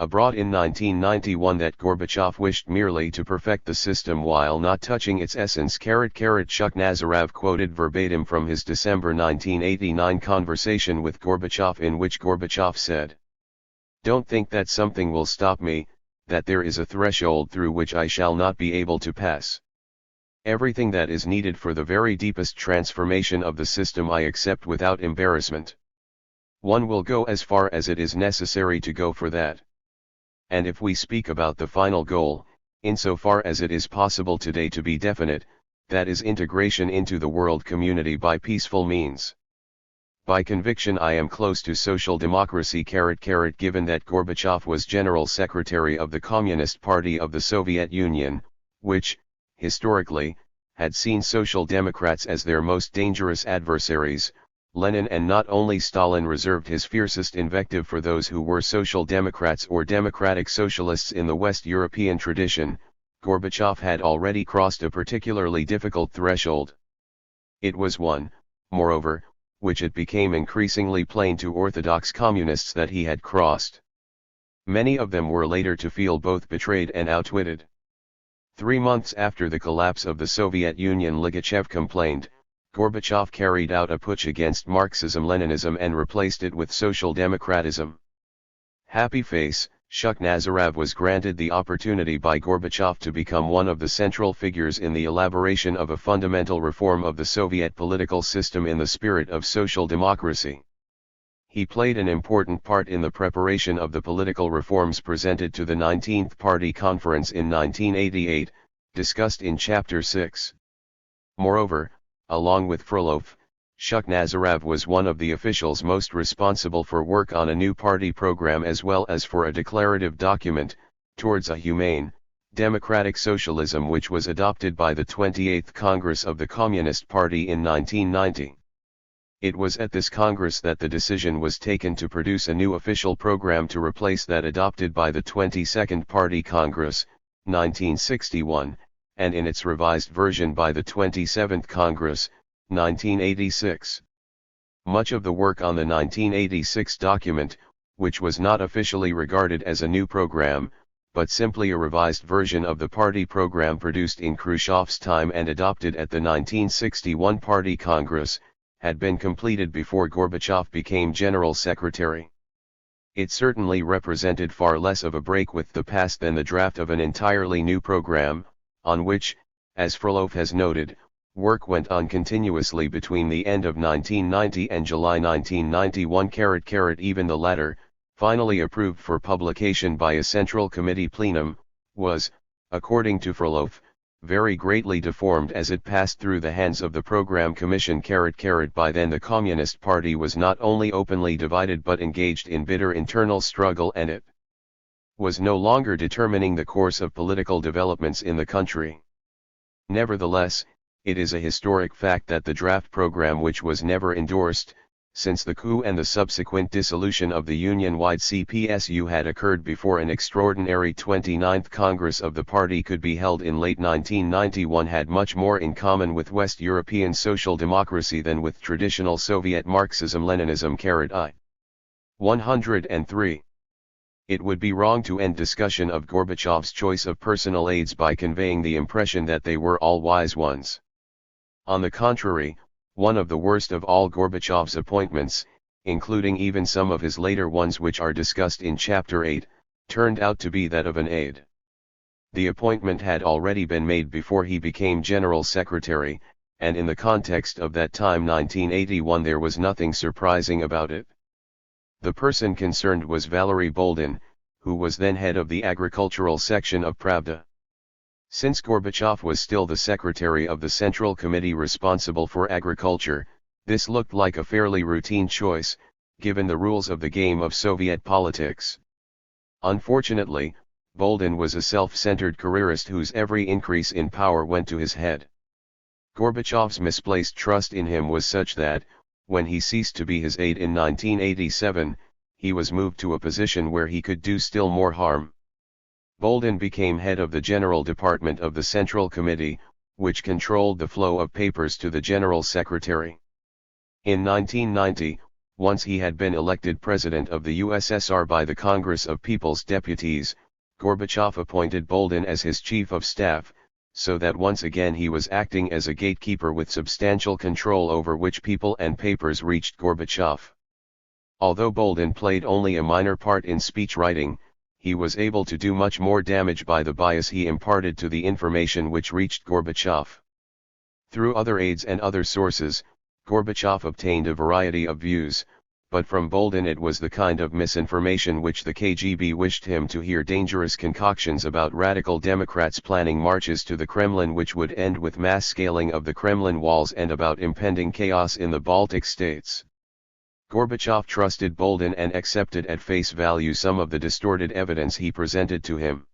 Abroad in 1991 that Gorbachev wished merely to perfect the system while not touching its essence. Chuck Nazarov quoted verbatim from his December 1989 conversation with Gorbachev in which Gorbachev said, "Don't think that something will stop me, that there is a threshold through which I shall not be able to pass. Everything that is needed for the very deepest transformation of the system I accept without embarrassment. One will go as far as it is necessary to go for that. And if we speak about the final goal, insofar as it is possible today to be definite, that is integration into the world community by peaceful means. By conviction I am close to social democracy. Given that Gorbachev was General Secretary of the Communist Party of the Soviet Union, which, historically, had seen Social Democrats as their most dangerous adversaries. Lenin and not only Stalin reserved his fiercest invective for those who were Social Democrats or democratic socialists in the West European tradition. Gorbachev had already crossed a particularly difficult threshold. It was one, moreover, which it became increasingly plain to orthodox communists that he had crossed. Many of them were later to feel both betrayed and outwitted. 3 months after the collapse of the Soviet Union, Ligachev complained, Gorbachev carried out a putsch against Marxism-Leninism and replaced it with social democratism. Happy face, Shukh-Nazarov was granted the opportunity by Gorbachev to become one of the central figures in the elaboration of a fundamental reform of the Soviet political system in the spirit of social democracy. He played an important part in the preparation of the political reforms presented to the 19th Party Conference in 1988, discussed in Chapter 6. Moreover, along with Frolov, Shukh-Nazarov was one of the officials most responsible for work on a new party program as well as for a declarative document, Towards a Humane, Democratic Socialism, which was adopted by the 28th Congress of the Communist Party in 1990. It was at this Congress that the decision was taken to produce a new official program to replace that adopted by the 22nd Party Congress, 1961, and in its revised version by the 27th Congress, 1986. Much of the work on the 1986 document, which was not officially regarded as a new program, but simply a revised version of the party program produced in Khrushchev's time and adopted at the 1961 Party Congress, had been completed before Gorbachev became General Secretary. It certainly represented far less of a break with the past than the draft of an entirely new program, on which, as Frolov has noted, work went on continuously between the end of 1990 and July 1991. Even the latter, finally approved for publication by a Central Committee plenum, was, according to Frolov, very greatly deformed as it passed through the hands of the Program Commission. By then the Communist Party was not only openly divided but engaged in bitter internal struggle, and it was no longer determining the course of political developments in the country. Nevertheless, it is a historic fact that the draft program, which was never endorsed, since the coup and the subsequent dissolution of the Union-wide CPSU had occurred before an extraordinary 29th Congress of the party could be held in late 1991, had much more in common with West European social democracy than with traditional Soviet Marxism-Leninism. I. 103. It would be wrong to end discussion of Gorbachev's choice of personal aides by conveying the impression that they were all wise ones. On the contrary, one of the worst of all Gorbachev's appointments, including even some of his later ones which are discussed in Chapter 8, turned out to be that of an aide. The appointment had already been made before he became General Secretary, and in the context of that time, 1981, there was nothing surprising about it. The person concerned was Valery Boldin, who was then head of the agricultural section of Pravda. Since Gorbachev was still the secretary of the Central Committee responsible for agriculture, this looked like a fairly routine choice, given the rules of the game of Soviet politics. Unfortunately, Boldin was a self-centered careerist whose every increase in power went to his head. Gorbachev's misplaced trust in him was such that, when he ceased to be his aide in 1987, he was moved to a position where he could do still more harm. Boldin became head of the General Department of the Central Committee, which controlled the flow of papers to the General Secretary. In 1990, once he had been elected President of the USSR by the Congress of People's Deputies, Gorbachev appointed Boldin as his Chief of Staff, so that once again he was acting as a gatekeeper with substantial control over which people and papers reached Gorbachev. Although Boldin played only a minor part in speech writing, he was able to do much more damage by the bias he imparted to the information which reached Gorbachev. Through other aides and other sources, Gorbachev obtained a variety of views, but from Boldin it was the kind of misinformation which the KGB wished him to hear: dangerous concoctions about radical Democrats planning marches to the Kremlin which would end with mass scaling of the Kremlin walls, and about impending chaos in the Baltic states. Gorbachev trusted Boldin and accepted at face value some of the distorted evidence he presented to him.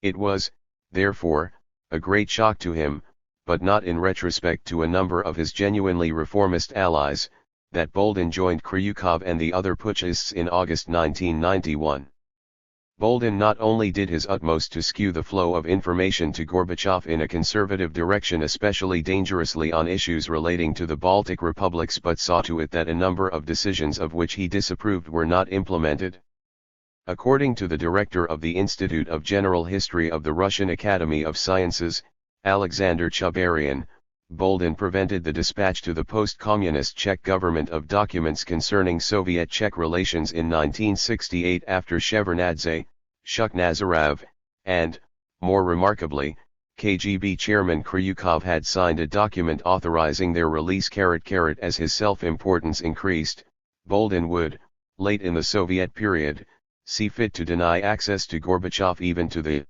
It was, therefore, a great shock to him, but not in retrospect to a number of his genuinely reformist allies, that Boldin joined Kryukov and the other putschists in August 1991. Boldin not only did his utmost to skew the flow of information to Gorbachev in a conservative direction, especially dangerously on issues relating to the Baltic republics, but saw to it that a number of decisions of which he disapproved were not implemented. According to the director of the Institute of General History of the Russian Academy of Sciences, Alexander Chubarian, Boldin prevented the dispatch to the post-communist Czech government of documents concerning Soviet-Czech relations in 1968 after Shevardnadze, Shukhnazarov, and, more remarkably, KGB chairman Kryukov had signed a document authorizing their release. As his self-importance increased, Boldin would, late in the Soviet period, see fit to deny access to Gorbachev even to the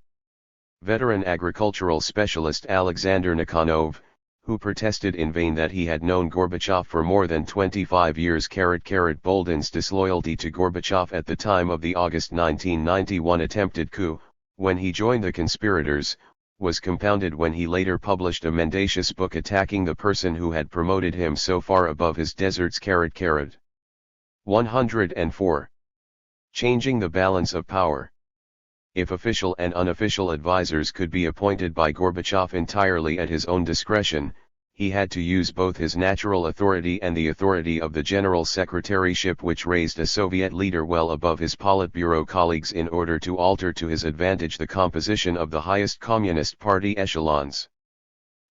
veteran agricultural specialist Alexander Nikonov, who protested in vain that he had known Gorbachev for more than 25 years. Boldin's disloyalty to Gorbachev at the time of the August 1991 attempted coup, when he joined the conspirators, was compounded when he later published a mendacious book attacking the person who had promoted him so far above his deserts. 104. Changing the balance of power. If official and unofficial advisors could be appointed by Gorbachev entirely at his own discretion, he had to use both his natural authority and the authority of the General Secretaryship, which raised a Soviet leader well above his Politburo colleagues, in order to alter to his advantage the composition of the highest Communist Party echelons.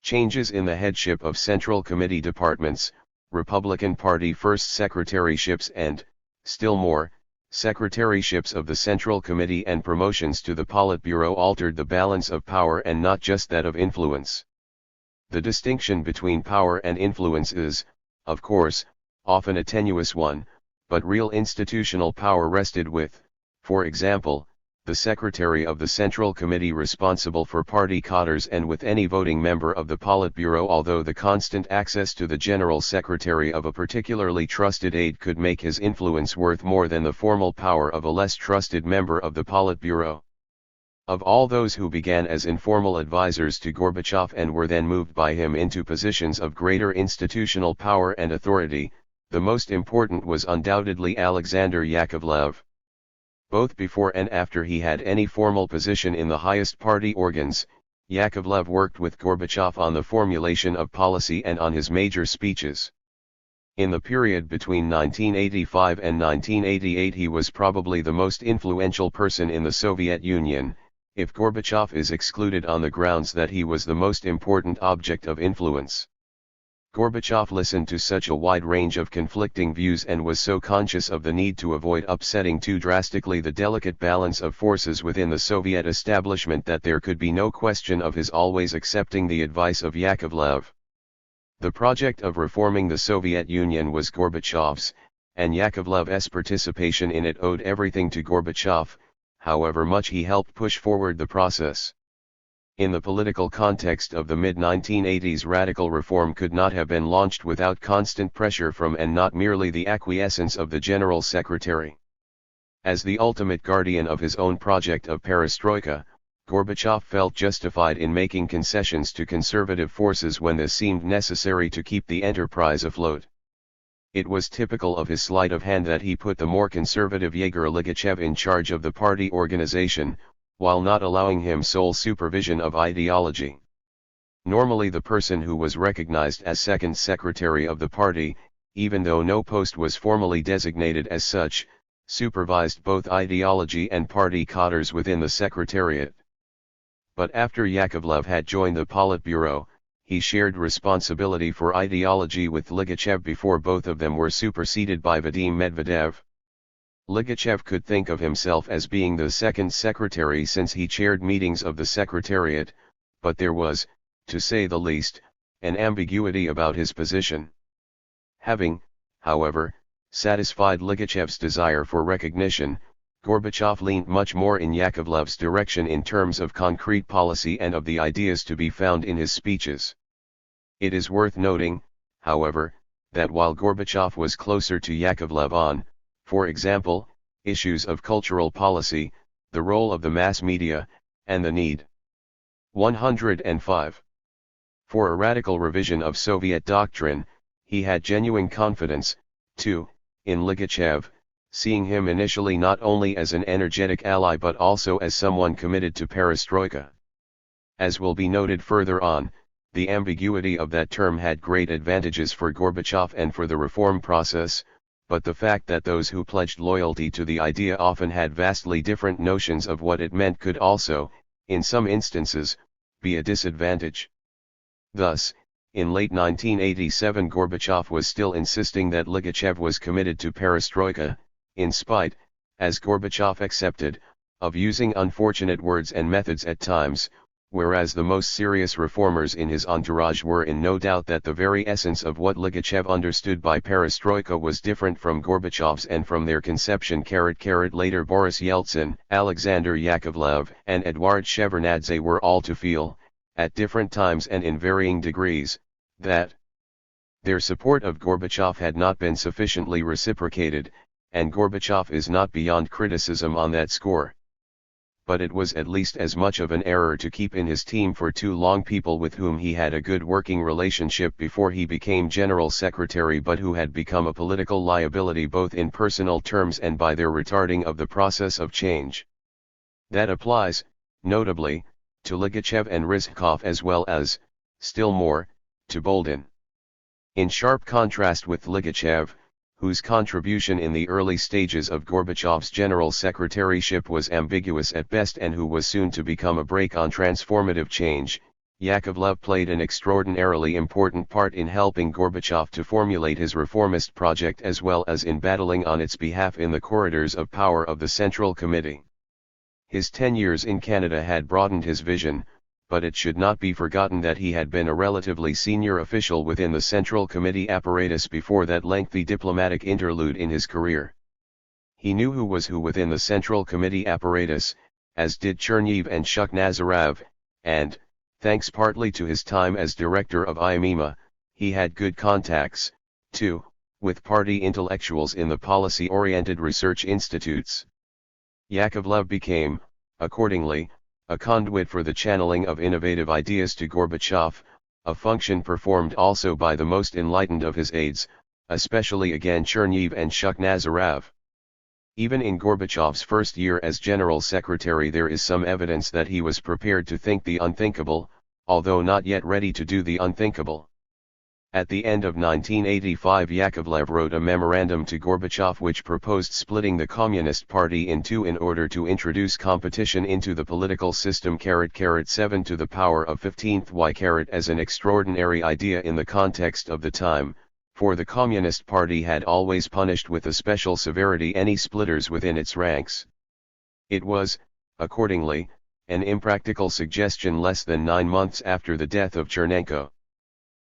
Changes in the headship of Central Committee departments, Republican Party first secretaryships and, still more, secretaryships of the Central Committee and promotions to the Politburo altered the balance of power and not just that of influence. The distinction between power and influence is, of course, often a tenuous one, but real institutional power rested with, for example, the Secretary of the Central Committee responsible for party cadres and with any voting member of the Politburo. Although the constant access to the General Secretary of a particularly trusted aide could make his influence worth more than the formal power of a less trusted member of the Politburo. Of all those who began as informal advisors to Gorbachev and were then moved by him into positions of greater institutional power and authority, the most important was undoubtedly Alexander Yakovlev. Both before and after he had any formal position in the highest party organs, Yakovlev worked with Gorbachev on the formulation of policy and on his major speeches. In the period between 1985 and 1988 he was probably the most influential person in the Soviet Union, if Gorbachev is excluded on the grounds that he was the most important object of influence. Gorbachev listened to such a wide range of conflicting views and was so conscious of the need to avoid upsetting too drastically the delicate balance of forces within the Soviet establishment that there could be no question of his always accepting the advice of Yakovlev. The project of reforming the Soviet Union was Gorbachev's, and Yakovlev's participation in it owed everything to Gorbachev, however much he helped push forward the process. In the political context of the mid-1980s, radical reform could not have been launched without constant pressure from and not merely the acquiescence of the General Secretary. As the ultimate guardian of his own project of perestroika, Gorbachev felt justified in making concessions to conservative forces when this seemed necessary to keep the enterprise afloat. It was typical of his sleight of hand that he put the more conservative Yegor Ligachev in charge of the party organization, while not allowing him sole supervision of ideology. Normally the person who was recognized as second secretary of the party, even though no post was formally designated as such, supervised both ideology and party cadres within the secretariat. But after Yakovlev had joined the Politburo, he shared responsibility for ideology with Ligachev before both of them were superseded by Vadim Medvedev. Ligachev could think of himself as being the second secretary since he chaired meetings of the secretariat, but there was, to say the least, an ambiguity about his position. Having, however, satisfied Ligachev's desire for recognition, Gorbachev leaned much more in Yakovlev's direction in terms of concrete policy and of the ideas to be found in his speeches. It is worth noting, however, that while Gorbachev was closer to Yakovlev on, for example, issues of cultural policy, the role of the mass media, and the need. 105. For a radical revision of Soviet doctrine, he had genuine confidence, too, in Ligachev, seeing him initially not only as an energetic ally but also as someone committed to perestroika. As will be noted further on, the ambiguity of that term had great advantages for Gorbachev and for the reform process, but the fact that those who pledged loyalty to the idea often had vastly different notions of what it meant could also, in some instances, be a disadvantage. Thus, in late 1987 Gorbachev was still insisting that Ligachev was committed to perestroika, in spite, as Gorbachev accepted, of using unfortunate words and methods at times, whereas the most serious reformers in his entourage were in no doubt that the very essence of what Ligachev understood by perestroika was different from Gorbachev's and from their conception. Later Boris Yeltsin, Alexander Yakovlev, and Eduard Shevardnadze were all to feel, at different times and in varying degrees, that their support of Gorbachev had not been sufficiently reciprocated, and Gorbachev is not beyond criticism on that score. But it was at least as much of an error to keep in his team for too long people with whom he had a good working relationship before he became General Secretary but who had become a political liability both in personal terms and by their retarding of the process of change. That applies, notably, to Ligachev and Rizhkov as well as, still more, to Boldin. In sharp contrast with Ligachev, whose contribution in the early stages of Gorbachev's general secretaryship was ambiguous at best and who was soon to become a brake on transformative change, Yakovlev played an extraordinarily important part in helping Gorbachev to formulate his reformist project as well as in battling on its behalf in the corridors of power of the Central Committee. His 10 years in Canada had broadened his vision, but it should not be forgotten that he had been a relatively senior official within the Central Committee apparatus before that lengthy diplomatic interlude in his career. He knew who was who within the Central Committee apparatus, as did Cherniv and Shukhnazarov, and, thanks partly to his time as director of IMEMA, he had good contacts, too, with party intellectuals in the policy-oriented research institutes. Yakovlev became, accordingly, a conduit for the channeling of innovative ideas to Gorbachev, a function performed also by the most enlightened of his aides, especially again Cherniv and Shukhnazarov. Even in Gorbachev's first year as General Secretary there is some evidence that he was prepared to think the unthinkable, although not yet ready to do the unthinkable. At the end of 1985 Yakovlev wrote a memorandum to Gorbachev which proposed splitting the Communist Party in two in order to introduce competition into the political system. 7 to the power of 15th y as an extraordinary idea in the context of the time, for the Communist Party had always punished with a special severity any splitters within its ranks. It was, accordingly, an impractical suggestion less than 9 months after the death of Chernenko.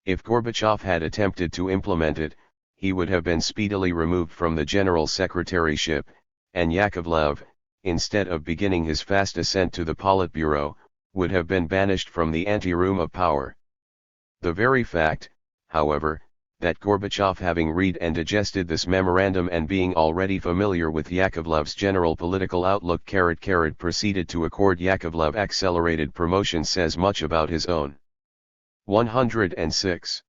If Gorbachev had attempted to implement it, he would have been speedily removed from the General Secretaryship, and Yakovlev, instead of beginning his fast ascent to the Politburo, would have been banished from the anteroom of power. The very fact, however, that Gorbachev having read and digested this memorandum and being already familiar with Yakovlev's general political outlook proceeded to accord Yakovlev accelerated promotion says much about his own. 106.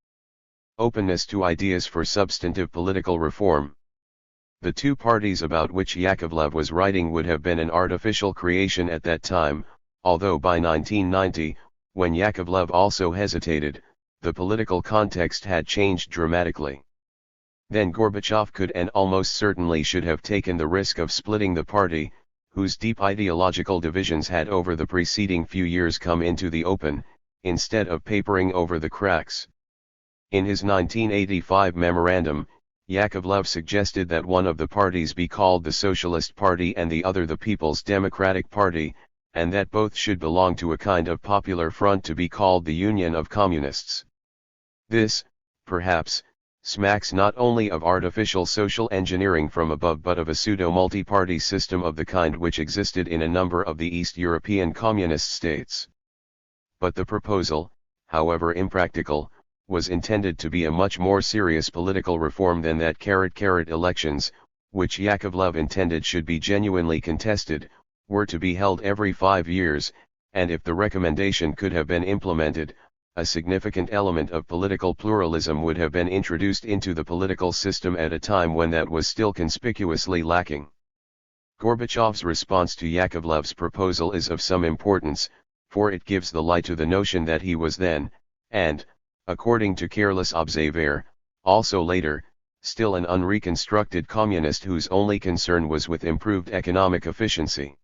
Openness to ideas for substantive political reform. The two parties about which Yakovlev was writing would have been an artificial creation at that time, although by 1990, when Yakovlev also hesitated, the political context had changed dramatically. Then Gorbachev could and almost certainly should have taken the risk of splitting the party, whose deep ideological divisions had over the preceding few years come into the open, instead of papering over the cracks. In his 1985 memorandum, Yakovlev suggested that one of the parties be called the Socialist Party and the other the People's Democratic Party, and that both should belong to a kind of popular front to be called the Union of Communists. This, perhaps, smacks not only of artificial social engineering from above but of a pseudo-multi-party system of the kind which existed in a number of the East European communist states. But the proposal, however impractical, was intended to be a much more serious political reform than that elections, which Yakovlev intended should be genuinely contested, were to be held every 5 years, and if the recommendation could have been implemented, a significant element of political pluralism would have been introduced into the political system at a time when that was still conspicuously lacking. Gorbachev's response to Yakovlev's proposal is of some importance, for it gives the lie to the notion that he was then, and, according to careless observer, also later, still an unreconstructed communist whose only concern was with improved economic efficiency.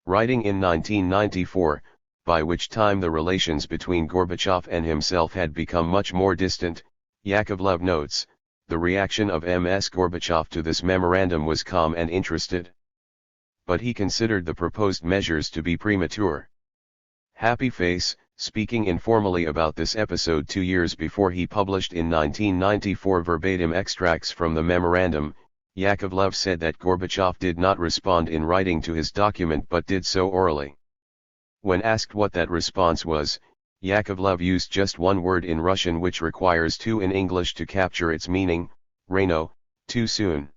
Writing in 1994, by which time the relations between Gorbachev and himself had become much more distant, Yakovlev notes, the reaction of Ms. Gorbachev to this memorandum was calm and interested. But he considered the proposed measures to be premature. Happy Face, speaking informally about this episode 2 years before he published in 1994 verbatim extracts from the memorandum, Yakovlev said that Gorbachev did not respond in writing to his document but did so orally. When asked what that response was, Yakovlev used just one word in Russian which requires two in English to capture its meaning, rano, too soon.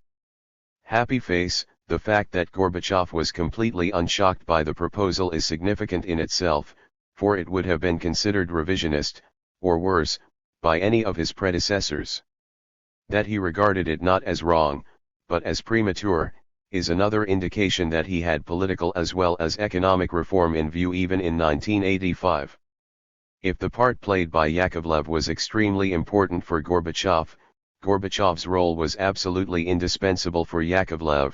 Happy Face, the fact that Gorbachev was completely unshocked by the proposal is significant in itself, for it would have been considered revisionist, or worse, by any of his predecessors. That he regarded it not as wrong, but as premature, is another indication that he had political as well as economic reform in view even in 1985. If the part played by Yakovlev was extremely important for Gorbachev, Gorbachev's role was absolutely indispensable for Yakovlev.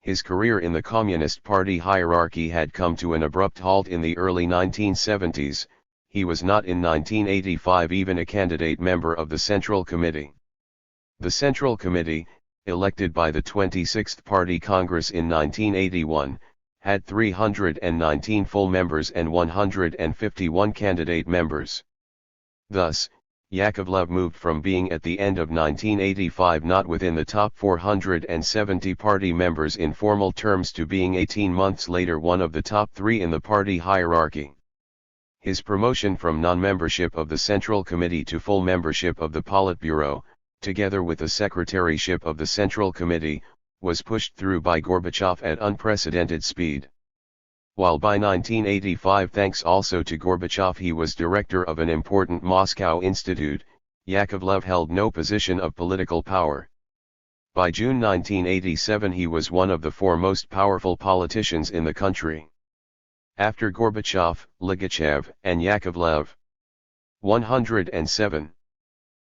His career in the Communist Party hierarchy had come to an abrupt halt in the early 1970s, he was not in 1985 even a candidate member of the Central Committee. The Central Committee, elected by the 26th Party Congress in 1981, had 319 full members and 151 candidate members. Thus, Yakovlev moved from being at the end of 1985 not within the top 470 party members in formal terms to being 18 months later one of the top 3 in the party hierarchy. His promotion from non-membership of the Central Committee to full membership of the Politburo, together with the secretaryship of the Central Committee, was pushed through by Gorbachev at unprecedented speed. While by 1985 thanks also to Gorbachev he was director of an important Moscow institute, Yakovlev held no position of political power. By June 1987 he was one of the 4 most powerful politicians in the country. After Gorbachev, Ligachev, and Yakovlev, 107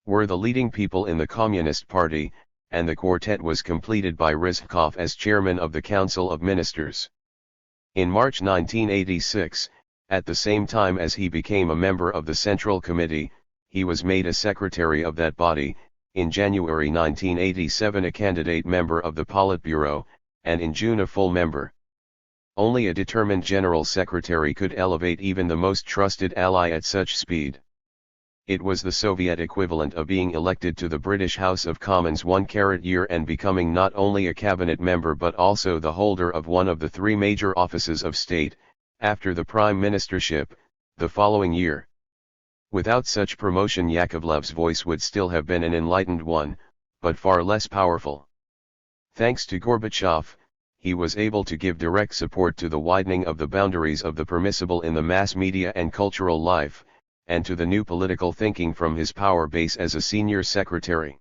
were the leading people in the Communist Party, and the quartet was completed by Rizhkov as chairman of the Council of Ministers. In March 1986, at the same time as he became a member of the Central Committee, he was made a secretary of that body, in January 1987 a candidate member of the Politburo, and in June a full member. Only a determined general secretary could elevate even the most trusted ally at such speed. It was the Soviet equivalent of being elected to the British House of Commons 1 year and becoming not only a cabinet member but also the holder of one of the 3 major offices of state, after the prime ministership, the following year. Without such promotion Yakovlev's voice would still have been an enlightened one, but far less powerful. Thanks to Gorbachev, he was able to give direct support to the widening of the boundaries of the permissible in the mass media and cultural life, and to the new political thinking from his power base as a senior secretary.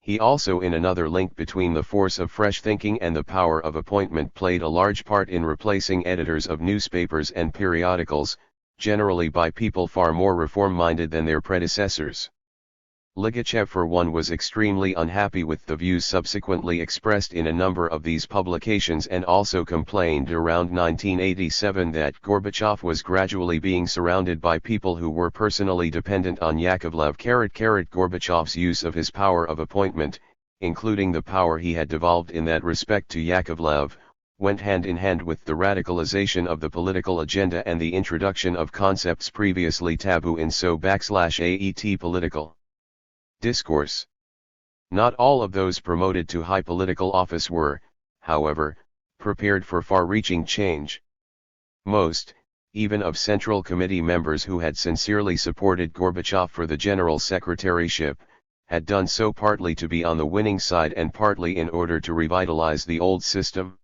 He also in another link between the force of fresh thinking and the power of appointment played a large part in replacing editors of newspapers and periodicals, generally by people far more reform-minded than their predecessors. Ligachev for one was extremely unhappy with the views subsequently expressed in a number of these publications and also complained around 1987 that Gorbachev was gradually being surrounded by people who were personally dependent on Yakovlev. Gorbachev's use of his power of appointment, including the power he had devolved in that respect to Yakovlev, went hand in hand with the radicalization of the political agenda and the introduction of concepts previously taboo in /AET political discourse. Not all of those promoted to high political office were, however, prepared for far-reaching change. Most, even of Central Committee members who had sincerely supported Gorbachev for the General Secretaryship, had done so partly to be on the winning side and partly in order to revitalize the old system.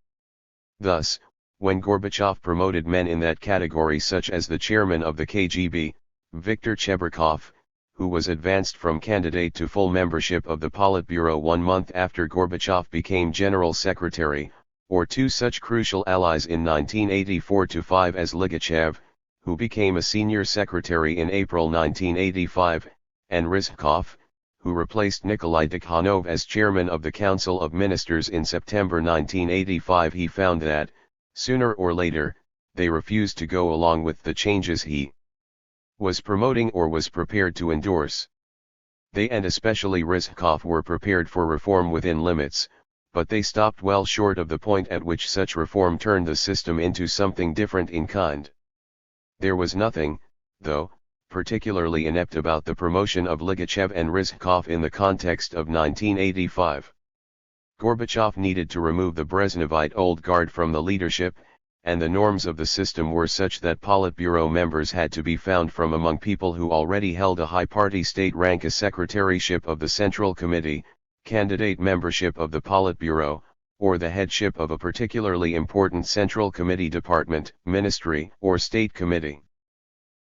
Thus, when Gorbachev promoted men in that category such as the chairman of the KGB, Viktor Chebrikov, who was advanced from candidate to full membership of the Politburo 1 month after Gorbachev became General Secretary, or two such crucial allies in 1984-5 as Ligachev, who became a senior secretary in April 1985, and Rizhkov, who replaced Nikolai Dukhanov as chairman of the Council of Ministers in September 1985. He found that, sooner or later, they refused to go along with the changes he was promoting or was prepared to endorse. They, and especially Rizhkov, were prepared for reform within limits, but they stopped well short of the point at which such reform turned the system into something different in kind. There was nothing, though, particularly inept about the promotion of Ligachev and Rizhkov in the context of 1985. Gorbachev needed to remove the Brezhnevite old guard from the leadership, and the norms of the system were such that Politburo members had to be found from among people who already held a high party state rank, a secretaryship of the Central Committee, candidate membership of the Politburo, or the headship of a particularly important Central Committee department, ministry, or state committee.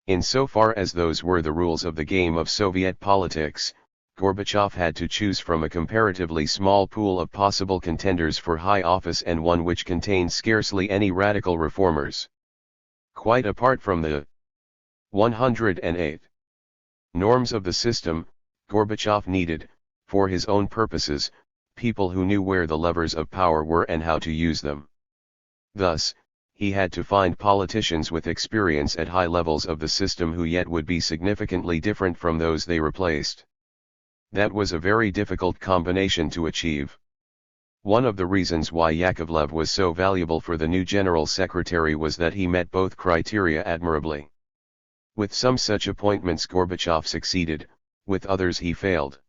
Insofar as those were the rules of the game of Soviet politics, Gorbachev had to choose from a comparatively small pool of possible contenders for high office, and one which contained scarcely any radical reformers. Quite apart from the 108 norms of the system, Gorbachev needed, for his own purposes, people who knew where the levers of power were and how to use them. Thus, he had to find politicians with experience at high levels of the system who yet would be significantly different from those they replaced. That was a very difficult combination to achieve. One of the reasons why Yakovlev was so valuable for the new General Secretary was that he met both criteria admirably. With some such appointments Gorbachev succeeded, with others he failed.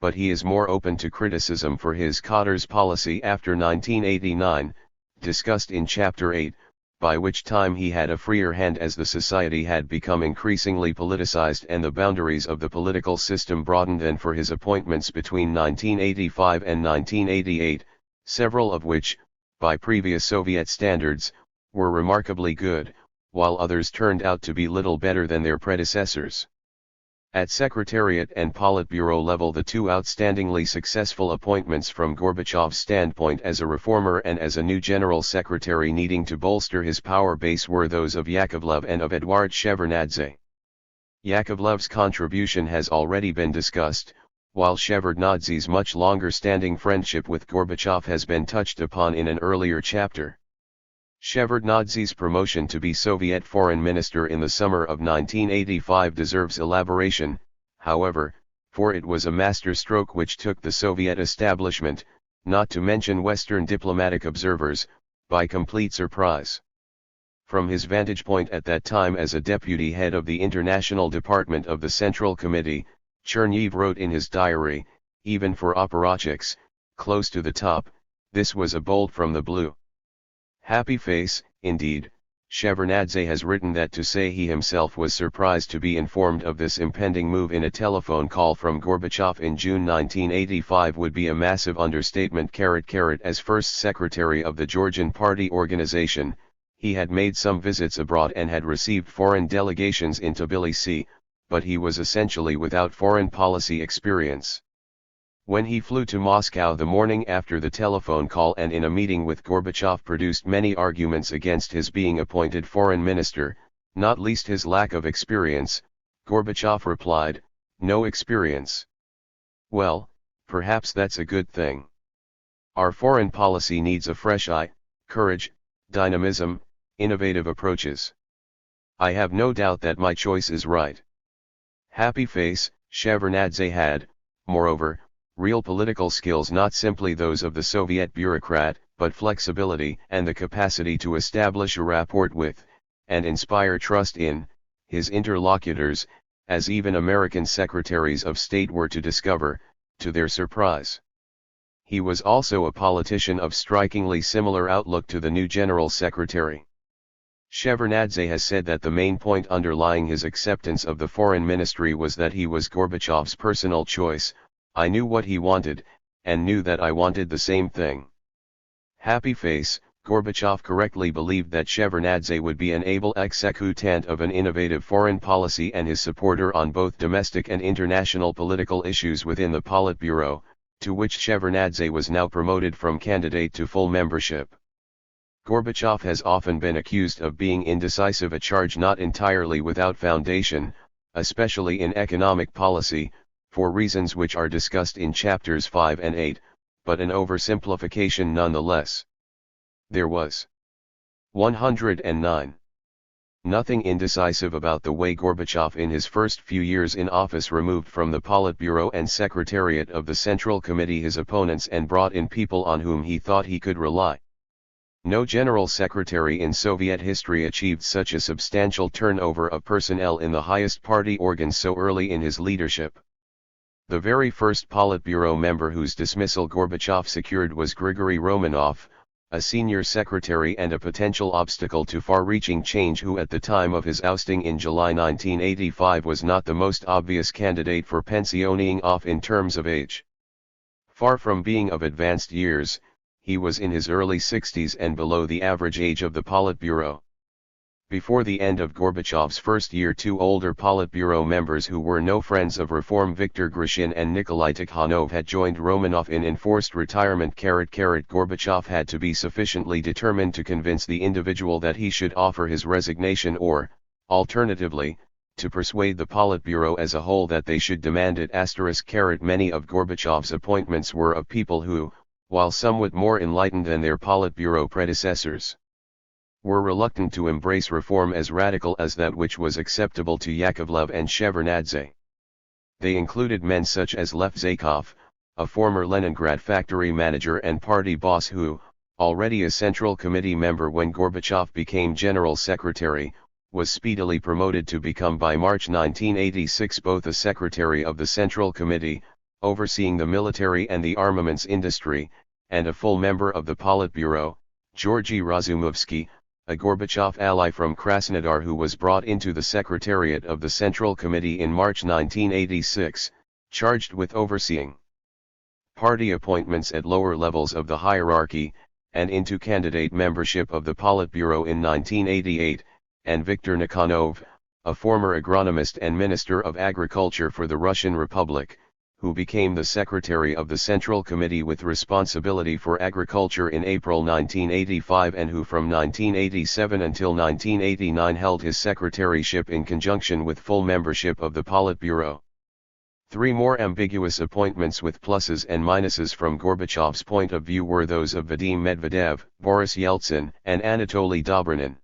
But he is more open to criticism for his Katar's policy after 1989, discussed in Chapter 8, by which time he had a freer hand as the society had become increasingly politicized and the boundaries of the political system broadened, and for his appointments between 1985 and 1988, several of which, by previous Soviet standards, were remarkably good, while others turned out to be little better than their predecessors. At Secretariat and Politburo level, the two outstandingly successful appointments from Gorbachev's standpoint as a reformer and as a new General Secretary needing to bolster his power base were those of Yakovlev and of Eduard Shevardnadze. Yakovlev's contribution has already been discussed, while Shevardnadze's much longer-standing friendship with Gorbachev has been touched upon in an earlier chapter. Shevardnadze's promotion to be Soviet Foreign Minister in the summer of 1985 deserves elaboration, however, for it was a masterstroke which took the Soviet establishment, not to mention Western diplomatic observers, by complete surprise. From his vantage point at that time as a deputy head of the International Department of the Central Committee, Cherniev wrote in his diary, "Even for apparatchiks, close to the top, this was a bolt from the blue." Happy face, indeed. Shevardnadze has written that to say he himself was surprised to be informed of this impending move in a telephone call from Gorbachev in June 1985 would be a massive understatement. As first secretary of the Georgian Party organization, he had made some visits abroad and had received foreign delegations in Tbilisi, but he was essentially without foreign policy experience. When he flew to Moscow the morning after the telephone call and in a meeting with Gorbachev produced many arguments against his being appointed foreign minister, not least his lack of experience, Gorbachev replied, "No experience. Well, perhaps that's a good thing. Our foreign policy needs a fresh eye, courage, dynamism, innovative approaches. I have no doubt that my choice is right." Happy face. Shevardnadze had, moreover, real political skills, not simply those of the Soviet bureaucrat, but flexibility and the capacity to establish a rapport with, and inspire trust in, his interlocutors, as even American secretaries of state were to discover, to their surprise. He was also a politician of strikingly similar outlook to the new General Secretary. Shevardnadze has said that the main point underlying his acceptance of the foreign ministry was that he was Gorbachev's personal choice. "I knew what he wanted, and knew that I wanted the same thing." Happy face. Gorbachev correctly believed that Shevardnadze would be an able executant of an innovative foreign policy and his supporter on both domestic and international political issues within the Politburo, to which Shevardnadze was now promoted from candidate to full membership. Gorbachev has often been accused of being indecisive, a charge not entirely without foundation, especially in economic policy, for reasons which are discussed in chapters 5 and 8, but an oversimplification nonetheless. There was 109. Nothing indecisive about the way Gorbachev in his first few years in office removed from the Politburo and Secretariat of the Central Committee his opponents and brought in people on whom he thought he could rely. No general secretary in Soviet history achieved such a substantial turnover of personnel in the highest party organs so early in his leadership. The very first Politburo member whose dismissal Gorbachev secured was Grigory Romanov, a senior secretary and a potential obstacle to far-reaching change, who at the time of his ousting in July 1985 was not the most obvious candidate for pensioning off in terms of age. Far from being of advanced years, he was in his early 60s and below the average age of the Politburo. Before the end of Gorbachev's first year, two older Politburo members who were no friends of reform, Viktor Grishin and Nikolai Tikhonov, had joined Romanov in enforced retirement. Gorbachev had to be sufficiently determined to convince the individual that he should offer his resignation or, alternatively, to persuade the Politburo as a whole that they should demand it. Many of Gorbachev's appointments were of people who, while somewhat more enlightened than their Politburo predecessors, were reluctant to embrace reform as radical as that which was acceptable to Yakovlev and Shevardnadze. They included men such as Lev Zakov, a former Leningrad factory manager and party boss who, already a Central Committee member when Gorbachev became General Secretary, was speedily promoted to become by March 1986 both a Secretary of the Central Committee, overseeing the military and the armaments industry, and a full member of the Politburo. Georgy Razumovsky, a Gorbachev ally from Krasnodar who was brought into the Secretariat of the Central Committee in March 1986, charged with overseeing party appointments at lower levels of the hierarchy, and into candidate membership of the Politburo in 1988, and Viktor Nikonov, a former agronomist and Minister of Agriculture for the Russian Republic, who became the Secretary of the Central Committee with responsibility for agriculture in April 1985 and who from 1987 until 1989 held his secretaryship in conjunction with full membership of the Politburo. Three more ambiguous appointments with pluses and minuses from Gorbachev's point of view were those of Vadim Medvedev, Boris Yeltsin, and Anatoly Dobrynin.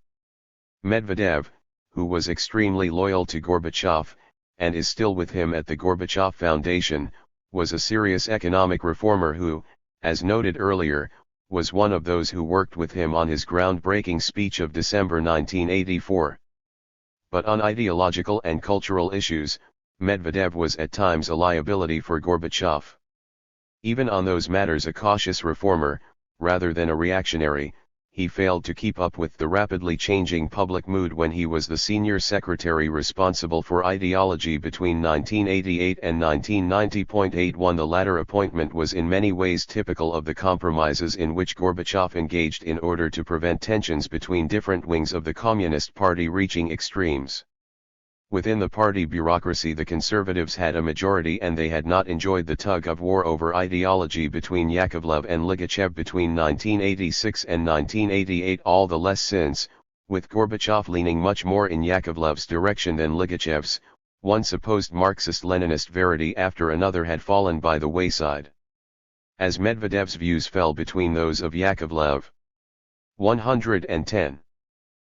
Medvedev, who was extremely loyal to Gorbachev, and is still with him at the Gorbachev Foundation, was a serious economic reformer who, as noted earlier, was one of those who worked with him on his groundbreaking speech of December 1984. But on ideological and cultural issues, Medvedev was at times a liability for Gorbachev. Even on those matters a cautious reformer, rather than a reactionary, he failed to keep up with the rapidly changing public mood when he was the senior secretary responsible for ideology between 1988 and 1990.81. The latter appointment was in many ways typical of the compromises in which Gorbachev engaged in order to prevent tensions between different wings of the Communist Party reaching extremes. Within the party bureaucracy the Conservatives had a majority and they had not enjoyed the tug-of-war over ideology between Yakovlev and Ligachev between 1986 and 1988, all the less since, with Gorbachev leaning much more in Yakovlev's direction than Ligachev's, one supposed Marxist-Leninist verity after another had fallen by the wayside. As Medvedev's views fell between those of Yakovlev, 110,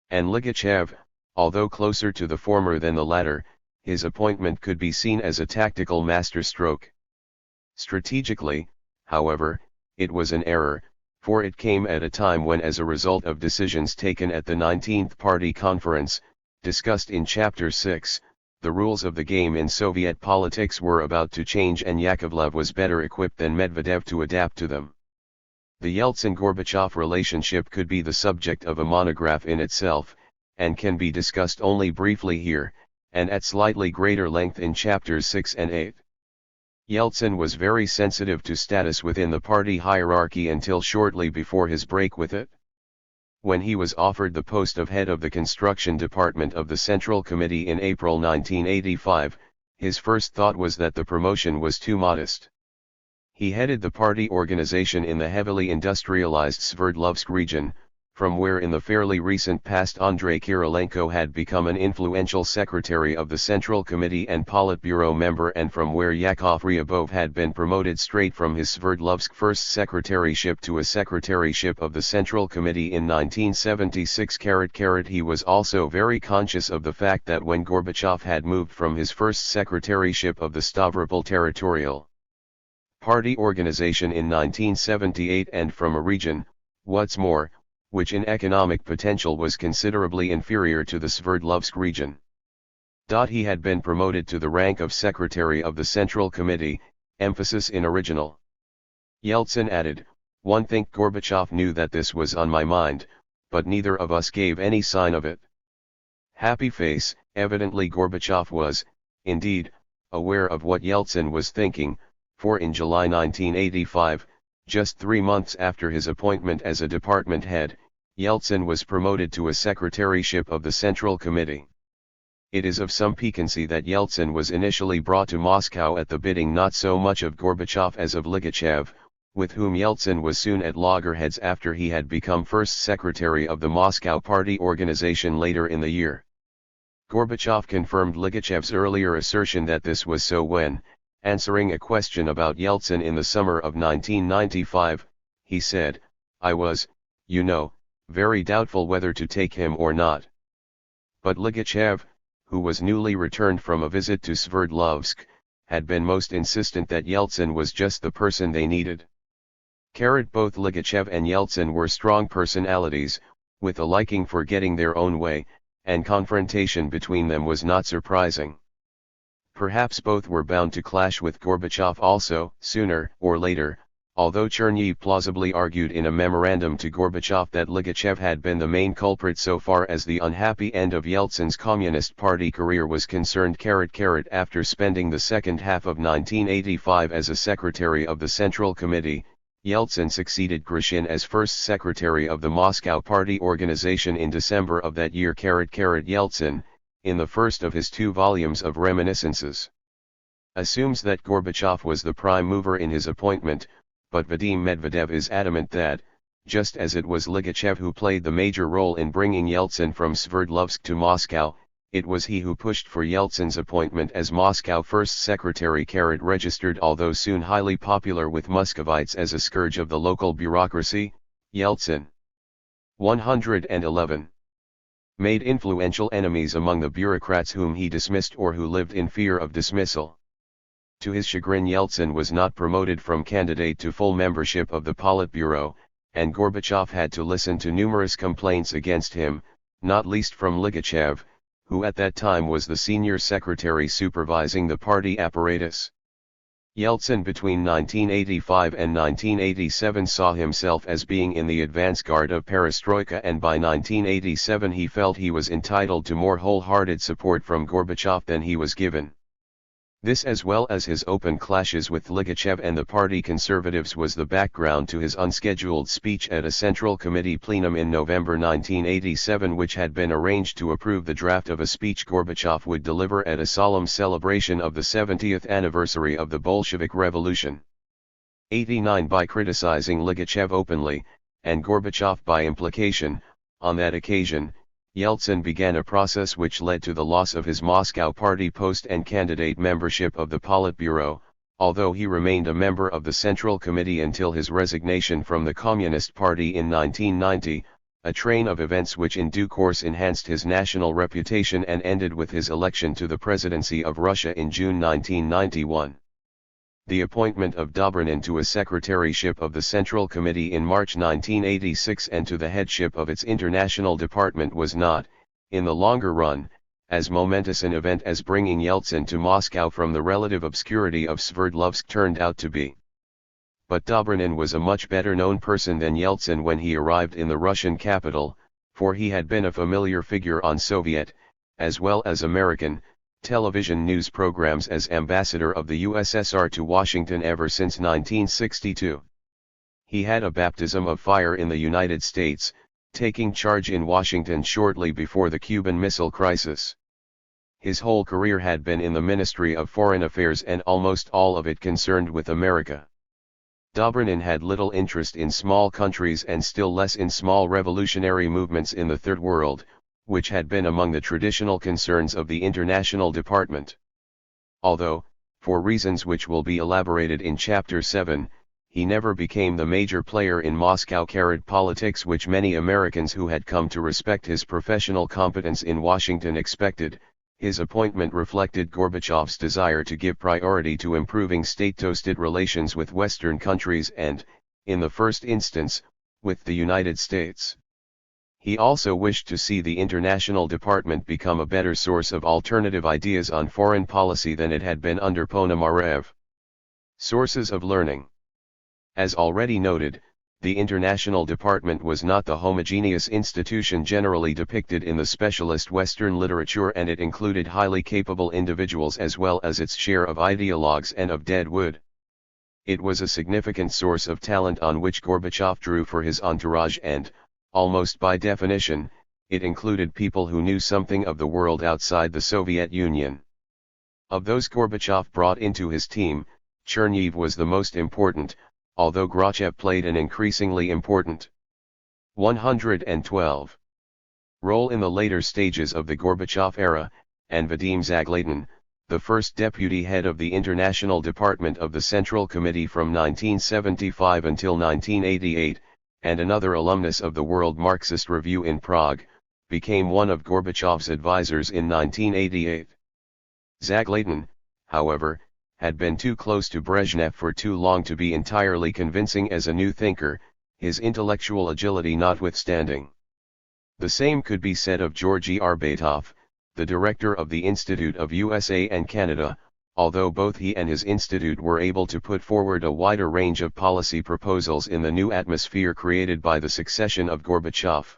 and Ligachev, although closer to the former than the latter, his appointment could be seen as a tactical masterstroke. Strategically, however, it was an error, for it came at a time when, as a result of decisions taken at the 19th Party Conference, discussed in Chapter 6, the rules of the game in Soviet politics were about to change and Yakovlev was better equipped than Medvedev to adapt to them. The Yeltsin-Gorbachev relationship could be the subject of a monograph in itself, and can be discussed only briefly here, and at slightly greater length in chapters 6 and 8. Yeltsin was very sensitive to status within the party hierarchy until shortly before his break with it. When he was offered the post of head of the construction department of the Central Committee in April 1985, his first thought was that the promotion was too modest. He headed the party organization in the heavily industrialized Sverdlovsk region, from where in the fairly recent past Andrei Kirilenko had become an influential secretary of the Central Committee and Politburo member, and from where Yakov Ryabov had been promoted straight from his Sverdlovsk first secretaryship to a secretaryship of the Central Committee in 1976. He was also very conscious of the fact that when Gorbachev had moved from his first secretaryship of the Stavropol Territorial Party organization in 1978 and from a region, what's more, which in economic potential was considerably inferior to the Sverdlovsk region. He had been promoted to the rank of Secretary of the Central Committee, emphasis in original. Yeltsin added, "One think Gorbachev knew that this was on my mind, but neither of us gave any sign of it." Happy face, evidently Gorbachev was, indeed, aware of what Yeltsin was thinking, for in July 1985, just 3 months after his appointment as a department head, Yeltsin was promoted to a secretaryship of the Central Committee. It is of some piquancy that Yeltsin was initially brought to Moscow at the bidding not so much of Gorbachev as of Ligachev, with whom Yeltsin was soon at loggerheads after he had become first secretary of the Moscow Party organization later in the year. Gorbachev confirmed Ligachev's earlier assertion that this was so when, answering a question about Yeltsin in the summer of 1995, he said, "I was, very doubtful whether to take him or not." But Ligachev, who was newly returned from a visit to Sverdlovsk, had been most insistent that Yeltsin was just the person they needed. Both Ligachev and Yeltsin were strong personalities, with a liking for getting their own way, and confrontation between them was not surprising. Perhaps both were bound to clash with Gorbachev also, sooner or later, although Cherny plausibly argued in a memorandum to Gorbachev that Ligachev had been the main culprit so far as the unhappy end of Yeltsin's Communist Party career was concerned. After spending the second half of 1985 as a secretary of the Central Committee, Yeltsin succeeded Grushin as first secretary of the Moscow Party organization in December of that year. Yeltsin, in the first of his 2 volumes of reminiscences, assumes that Gorbachev was the prime mover in his appointment, but Vadim Medvedev is adamant that, just as it was Ligachev who played the major role in bringing Yeltsin from Sverdlovsk to Moscow, it was he who pushed for Yeltsin's appointment as Moscow first secretary. Registered although soon highly popular with Muscovites as a scourge of the local bureaucracy, Yeltsin 111 made influential enemies among the bureaucrats whom he dismissed or who lived in fear of dismissal. To his chagrin, Yeltsin was not promoted from candidate to full membership of the Politburo, and Gorbachev had to listen to numerous complaints against him, not least from Ligachev, who at that time was the senior secretary supervising the party apparatus. Yeltsin between 1985 and 1987 saw himself as being in the advance guard of perestroika, and by 1987 he felt he was entitled to more wholehearted support from Gorbachev than he was given. This, as well as his open clashes with Ligachev and the party conservatives, was the background to his unscheduled speech at a Central Committee plenum in November 1987, which had been arranged to approve the draft of a speech Gorbachev would deliver at a solemn celebration of the 70th anniversary of the Bolshevik Revolution. 89 by criticizing Ligachev openly, and Gorbachev by implication. On that occasion, Yeltsin began a process which led to the loss of his Moscow party post and candidate membership of the Politburo, although he remained a member of the Central Committee until his resignation from the Communist Party in 1990, a train of events which in due course enhanced his national reputation and ended with his election to the presidency of Russia in June 1991. The appointment of Dobrynin to a secretaryship of the Central Committee in March 1986 and to the headship of its international department was not, in the longer run, as momentous an event as bringing Yeltsin to Moscow from the relative obscurity of Sverdlovsk turned out to be. But Dobrynin was a much better known person than Yeltsin when he arrived in the Russian capital, for he had been a familiar figure on Soviet, as well as American, television news programs as ambassador of the USSR to Washington ever since 1962. He had a baptism of fire in the United States, taking charge in Washington shortly before the Cuban Missile Crisis. His whole career had been in the Ministry of Foreign Affairs and almost all of it concerned with America. Dobrynin had little interest in small countries and still less in small revolutionary movements in the Third World, which had been among the traditional concerns of the International Department. Although, for reasons which will be elaborated in Chapter 7, he never became the major player in Moscow politics which many Americans who had come to respect his professional competence in Washington expected. His appointment reflected Gorbachev's desire to give priority to improving state-to-state relations with Western countries and, in the first instance, with the United States. He also wished to see the International Department become a better source of alternative ideas on foreign policy than it had been under Ponomarev. Sources of learning. As already noted, the International Department was not the homogeneous institution generally depicted in the specialist Western literature, and it included highly capable individuals as well as its share of ideologues and of dead wood. It was a significant source of talent on which Gorbachev drew for his entourage and, almost by definition, it included people who knew something of the world outside the Soviet Union. Of those Gorbachev brought into his team, Cherniv was the most important, although Gorbachev played an increasingly important 112 role in the later stages of the Gorbachev era, and Vadim Zaglatin, the first deputy head of the International Department of the Central Committee from 1975 until 1988, and another alumnus of the World Marxist Review in Prague, became one of Gorbachev's advisors in 1988. Zaglatin, however, had been too close to Brezhnev for too long to be entirely convincing as a new thinker, his intellectual agility notwithstanding. The same could be said of Georgy Arbatov, the director of the Institute of USA and Canada, although both he and his institute were able to put forward a wider range of policy proposals in the new atmosphere created by the succession of Gorbachev.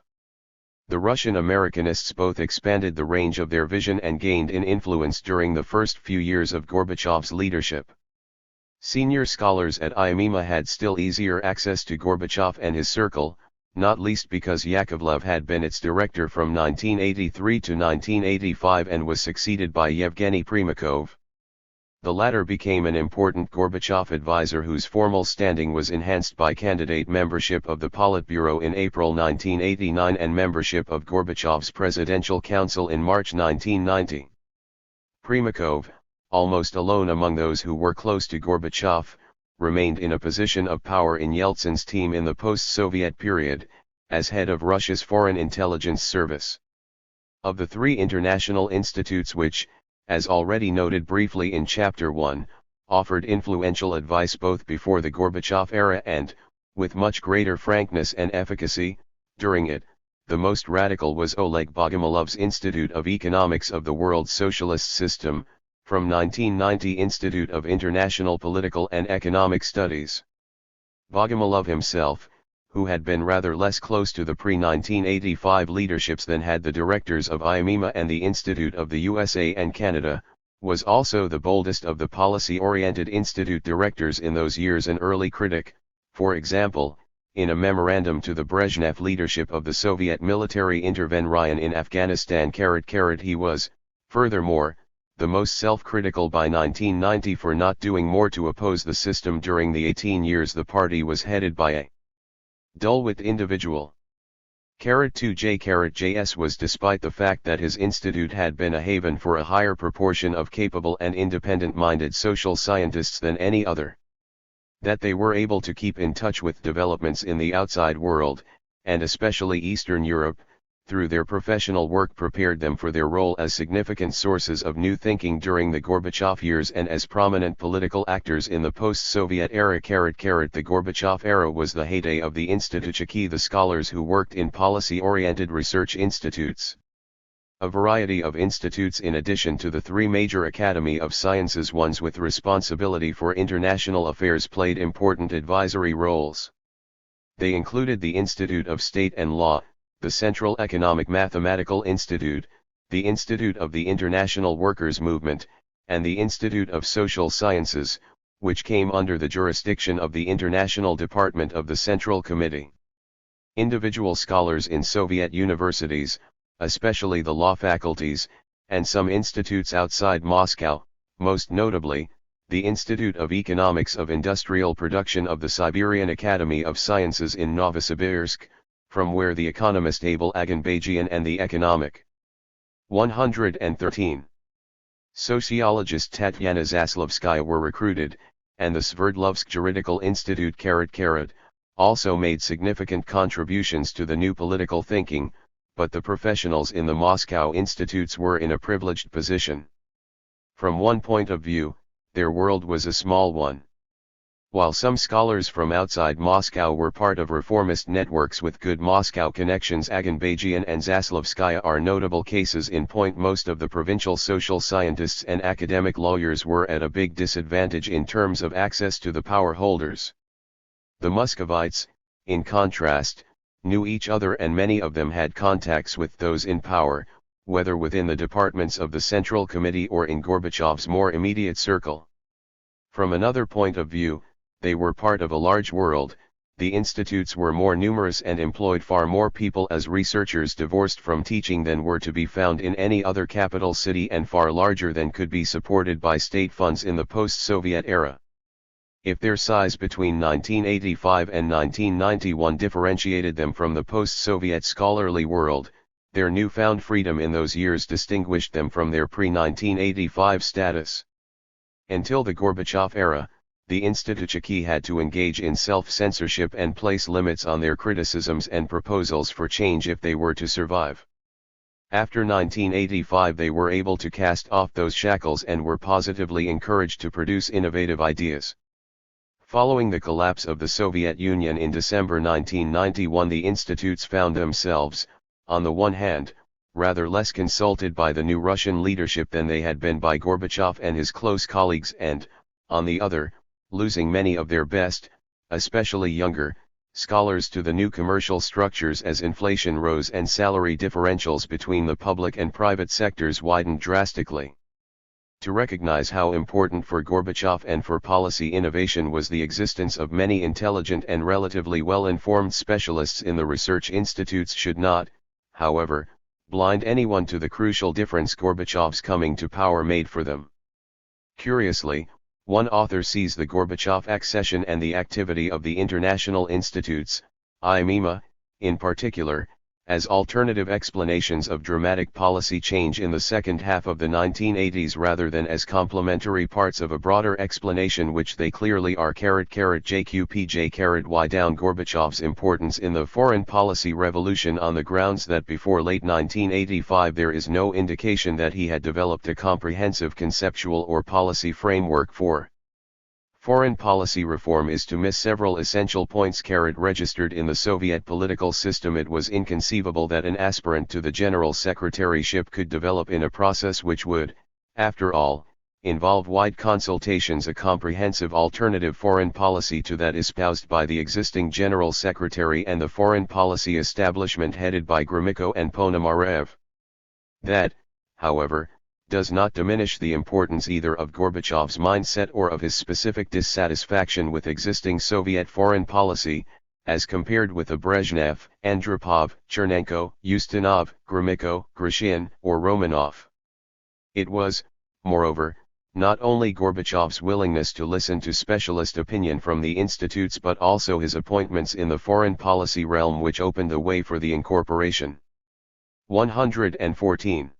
The Russian Americanists both expanded the range of their vision and gained in influence during the first few years of Gorbachev's leadership. Senior scholars at IMEMA had still easier access to Gorbachev and his circle, not least because Yakovlev had been its director from 1983 to 1985 and was succeeded by Yevgeny Primakov. The latter became an important Gorbachev advisor whose formal standing was enhanced by candidate membership of the Politburo in April 1989 and membership of Gorbachev's Presidential Council in March 1990. Primakov, almost alone among those who were close to Gorbachev, remained in a position of power in Yeltsin's team in the post-Soviet period, as head of Russia's Foreign Intelligence Service. Of the three international institutes which, as already noted briefly in Chapter 1, offered influential advice both before the Gorbachev era and, with much greater frankness and efficacy, during it, the most radical was Oleg Bogomilov's Institute of Economics of the World Socialist System, from 1990 Institute of International Political and Economic Studies. Bogomolov himself, who had been rather less close to the pre-1985 leaderships than had the directors of IMEMA and the Institute of the USA and Canada, was also the boldest of the policy-oriented institute directors in those years, an early critic, for example, in a memorandum to the Brezhnev leadership of the Soviet military intervention in Afghanistan. He was, furthermore, the most self-critical by 1990 for not doing more to oppose the system during the 18 years the party was headed by a dull-wit individual. 2J was, despite the fact that his institute had been a haven for a higher proportion of capable and independent-minded social scientists than any other. That they were able to keep in touch with developments in the outside world, and especially Eastern Europe, through their professional work prepared them for their role as significant sources of new thinking during the Gorbachev years and as prominent political actors in the post-Soviet era. The Gorbachev era was the heyday of the Institutchiki, the scholars who worked in policy-oriented research institutes. A variety of institutes in addition to the three major Academy of Sciences ones with responsibility for international affairs played important advisory roles. They included the Institute of State and Law, the Central Economic Mathematical Institute, the Institute of the International Workers' Movement, and the Institute of Social Sciences, which came under the jurisdiction of the International Department of the Central Committee. Individual scholars in Soviet universities, especially the law faculties, and some institutes outside Moscow, most notably, the Institute of Economics of Industrial Production of the Siberian Academy of Sciences in Novosibirsk, from where the economist Abel Aganbajian and the economic 113 sociologist Tatyana Zaslavskaya were recruited, and the Sverdlovsk Juridical Institute also made significant contributions to the new political thinking, but the professionals in the Moscow institutes were in a privileged position. From one point of view, their world was a small one. While some scholars from outside Moscow were part of reformist networks with good Moscow connections, Aganbajian and Zaslavskaya are notable cases in point. Most of the provincial social scientists and academic lawyers were at a big disadvantage in terms of access to the power holders. The Muscovites, in contrast, knew each other, and many of them had contacts with those in power, whether within the departments of the Central Committee or in Gorbachev's more immediate circle. From another point of view, they were part of a large world. The institutes were more numerous and employed far more people as researchers divorced from teaching than were to be found in any other capital city, and far larger than could be supported by state funds in the post-Soviet era. If their size between 1985 and 1991 differentiated them from the post-Soviet scholarly world, their newfound freedom in those years distinguished them from their pre-1985 status. Until the Gorbachev era, the Institutchiki had to engage in self-censorship and place limits on their criticisms and proposals for change if they were to survive. After 1985 they were able to cast off those shackles and were positively encouraged to produce innovative ideas. Following the collapse of the Soviet Union in December 1991, the institutes found themselves, on the one hand, rather less consulted by the new Russian leadership than they had been by Gorbachev and his close colleagues, and, on the other, losing many of their best, especially younger, scholars to the new commercial structures as inflation rose and salary differentials between the public and private sectors widened drastically. To recognize how important for Gorbachev and for policy innovation was the existence of many intelligent and relatively well-informed specialists in the research institutes should not, however, blind anyone to the crucial difference Gorbachev's coming to power made for them. Curiously, one author sees the Gorbachev accession and the activity of the international institutes, IMEMA, in particular, as alternative explanations of dramatic policy change in the second half of the 1980s rather than as complementary parts of a broader explanation, which they clearly are. JQPJ down Gorbachev's importance in the foreign policy revolution on the grounds that before late 1985 there is no indication that he had developed a comprehensive conceptual or policy framework for foreign policy reform is to miss several essential points. Registered in the Soviet political system, it was inconceivable that an aspirant to the general secretaryship could develop in a process which would, after all, involve wide consultations a comprehensive alternative foreign policy to that espoused by the existing general secretary and the foreign policy establishment headed by Gromyko and Ponomarev. That, however, does not diminish the importance either of Gorbachev's mindset or of his specific dissatisfaction with existing Soviet foreign policy, as compared with the Brezhnev, Andropov, Chernenko, Ustinov, Gromyko, Grishin, or Romanov. It was, moreover, not only Gorbachev's willingness to listen to specialist opinion from the institutes but also his appointments in the foreign policy realm which opened the way for the incorporation 114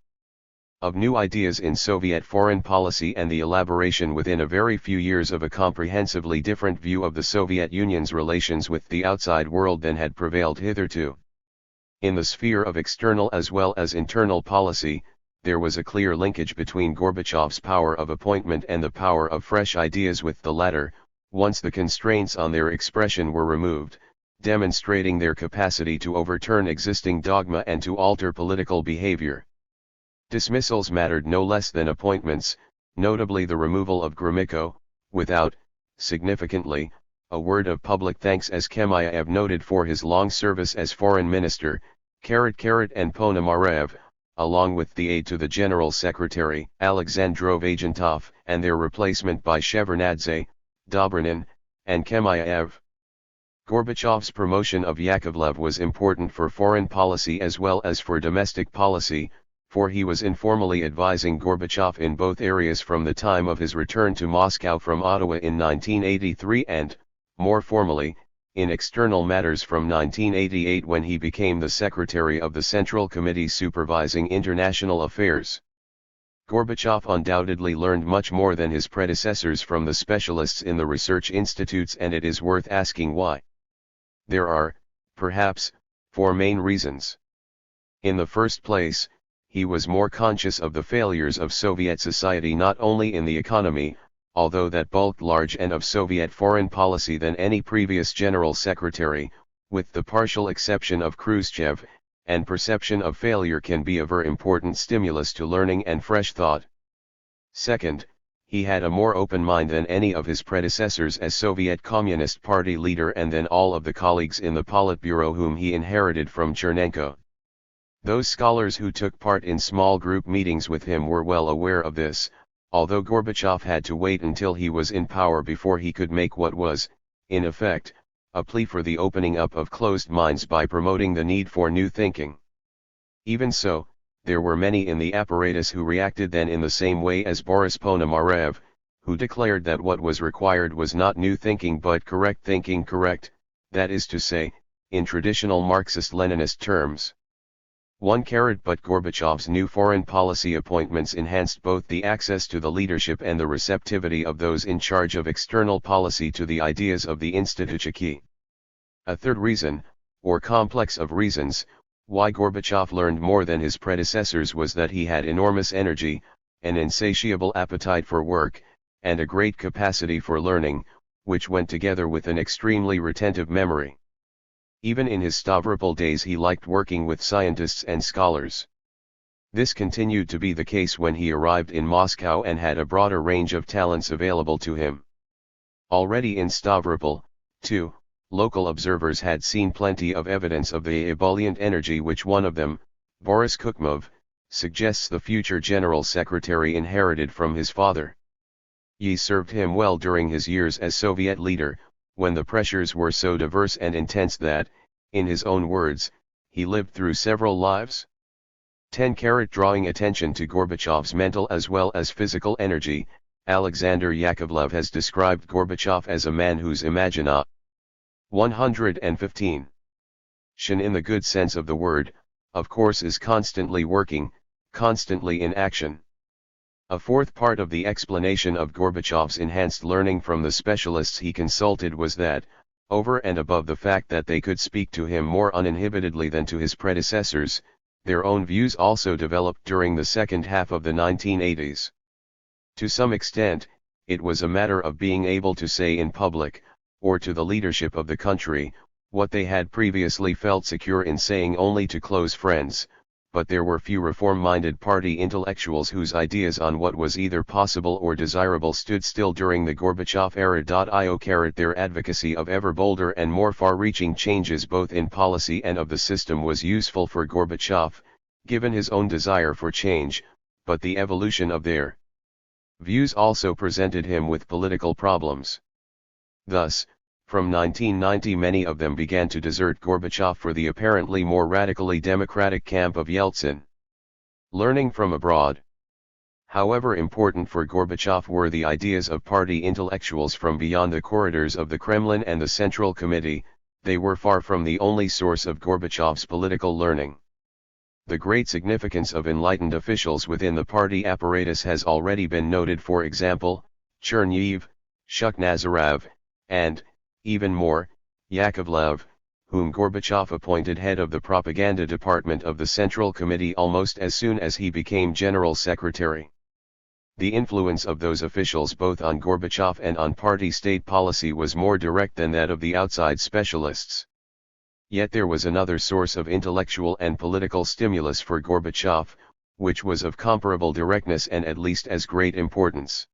of new ideas in Soviet foreign policy and the elaboration within a very few years of a comprehensively different view of the Soviet Union's relations with the outside world than had prevailed hitherto. In the sphere of external as well as internal policy, there was a clear linkage between Gorbachev's power of appointment and the power of fresh ideas with the latter, once the constraints on their expression were removed, demonstrating their capacity to overturn existing dogma and to alter political behavior. Dismissals mattered no less than appointments, notably the removal of Gromyko, without, significantly, a word of public thanks, as Chemaev noted, for his long service as foreign minister, and Ponomarev, along with the aide to the General Secretary, Alexandrov Agentov, and their replacement by Shevardnadze, Dobrinin, and Chemaev. Gorbachev's promotion of Yakovlev was important for foreign policy as well as for domestic policy, for he was informally advising Gorbachev in both areas from the time of his return to Moscow from Ottawa in 1983 and, more formally, in external matters from 1988 when he became the secretary of the Central Committee supervising international affairs. Gorbachev undoubtedly learned much more than his predecessors from the specialists in the research institutes, and it is worth asking why. There are, perhaps, four main reasons. In the first place, he was more conscious of the failures of Soviet society not only in the economy, although that bulked large and of Soviet foreign policy than any previous general secretary, with the partial exception of Khrushchev, and perception of failure can be a very important stimulus to learning and fresh thought. Second, he had a more open mind than any of his predecessors as Soviet Communist Party leader and than all of the colleagues in the Politburo whom he inherited from Chernenko. Those scholars who took part in small group meetings with him were well aware of this, although Gorbachev had to wait until he was in power before he could make what was, in effect, a plea for the opening up of closed minds by promoting the need for new thinking. Even so, there were many in the apparatus who reacted then in the same way as Boris Ponomarev, who declared that what was required was not new thinking but correct thinking, correct, that is to say, in traditional Marxist-Leninist terms. But Gorbachev's new foreign policy appointments enhanced both the access to the leadership and the receptivity of those in charge of external policy to the ideas of the Institutchiki. A third reason, or complex of reasons, why Gorbachev learned more than his predecessors was that he had enormous energy, an insatiable appetite for work, and a great capacity for learning, which went together with an extremely retentive memory. Even in his Stavropol days he liked working with scientists and scholars. This continued to be the case when he arrived in Moscow and had a broader range of talents available to him. Already in Stavropol, too, local observers had seen plenty of evidence of the ebullient energy which one of them, Boris Kukhmov, suggests the future general secretary inherited from his father. He served him well during his years as Soviet leader, when the pressures were so diverse and intense that, in his own words, he lived through several lives. 10. Drawing attention to Gorbachev's mental as well as physical energy, Alexander Yakovlev has described Gorbachev as a man whose imagina 115. Shin in the good sense of the word, of course is constantly working, constantly in action. A fourth part of the explanation of Gorbachev's enhanced learning from the specialists he consulted was that, over and above the fact that they could speak to him more uninhibitedly than to his predecessors, their own views also developed during the second half of the 1980s. To some extent, it was a matter of being able to say in public, or to the leadership of the country, what they had previously felt secure in saying only to close friends, but there were few reform-minded party intellectuals whose ideas on what was either possible or desirable stood still during the Gorbachev era. Their advocacy of ever bolder and more far-reaching changes both in policy and of the system was useful for Gorbachev, given his own desire for change, but the evolution of their views also presented him with political problems. Thus, from 1990 many of them began to desert Gorbachev for the apparently more radically democratic camp of Yeltsin. Learning from abroad. However important for Gorbachev were the ideas of party intellectuals from beyond the corridors of the Kremlin and the Central Committee, they were far from the only source of Gorbachev's political learning. The great significance of enlightened officials within the party apparatus has already been noted, for example, Chernyev, Shukhnazarov, and, even more, Yakovlev, whom Gorbachev appointed head of the propaganda department of the Central Committee almost as soon as he became General Secretary. The influence of those officials both on Gorbachev and on party state policy was more direct than that of the outside specialists. Yet there was another source of intellectual and political stimulus for Gorbachev, which was of comparable directness and at least as great importance.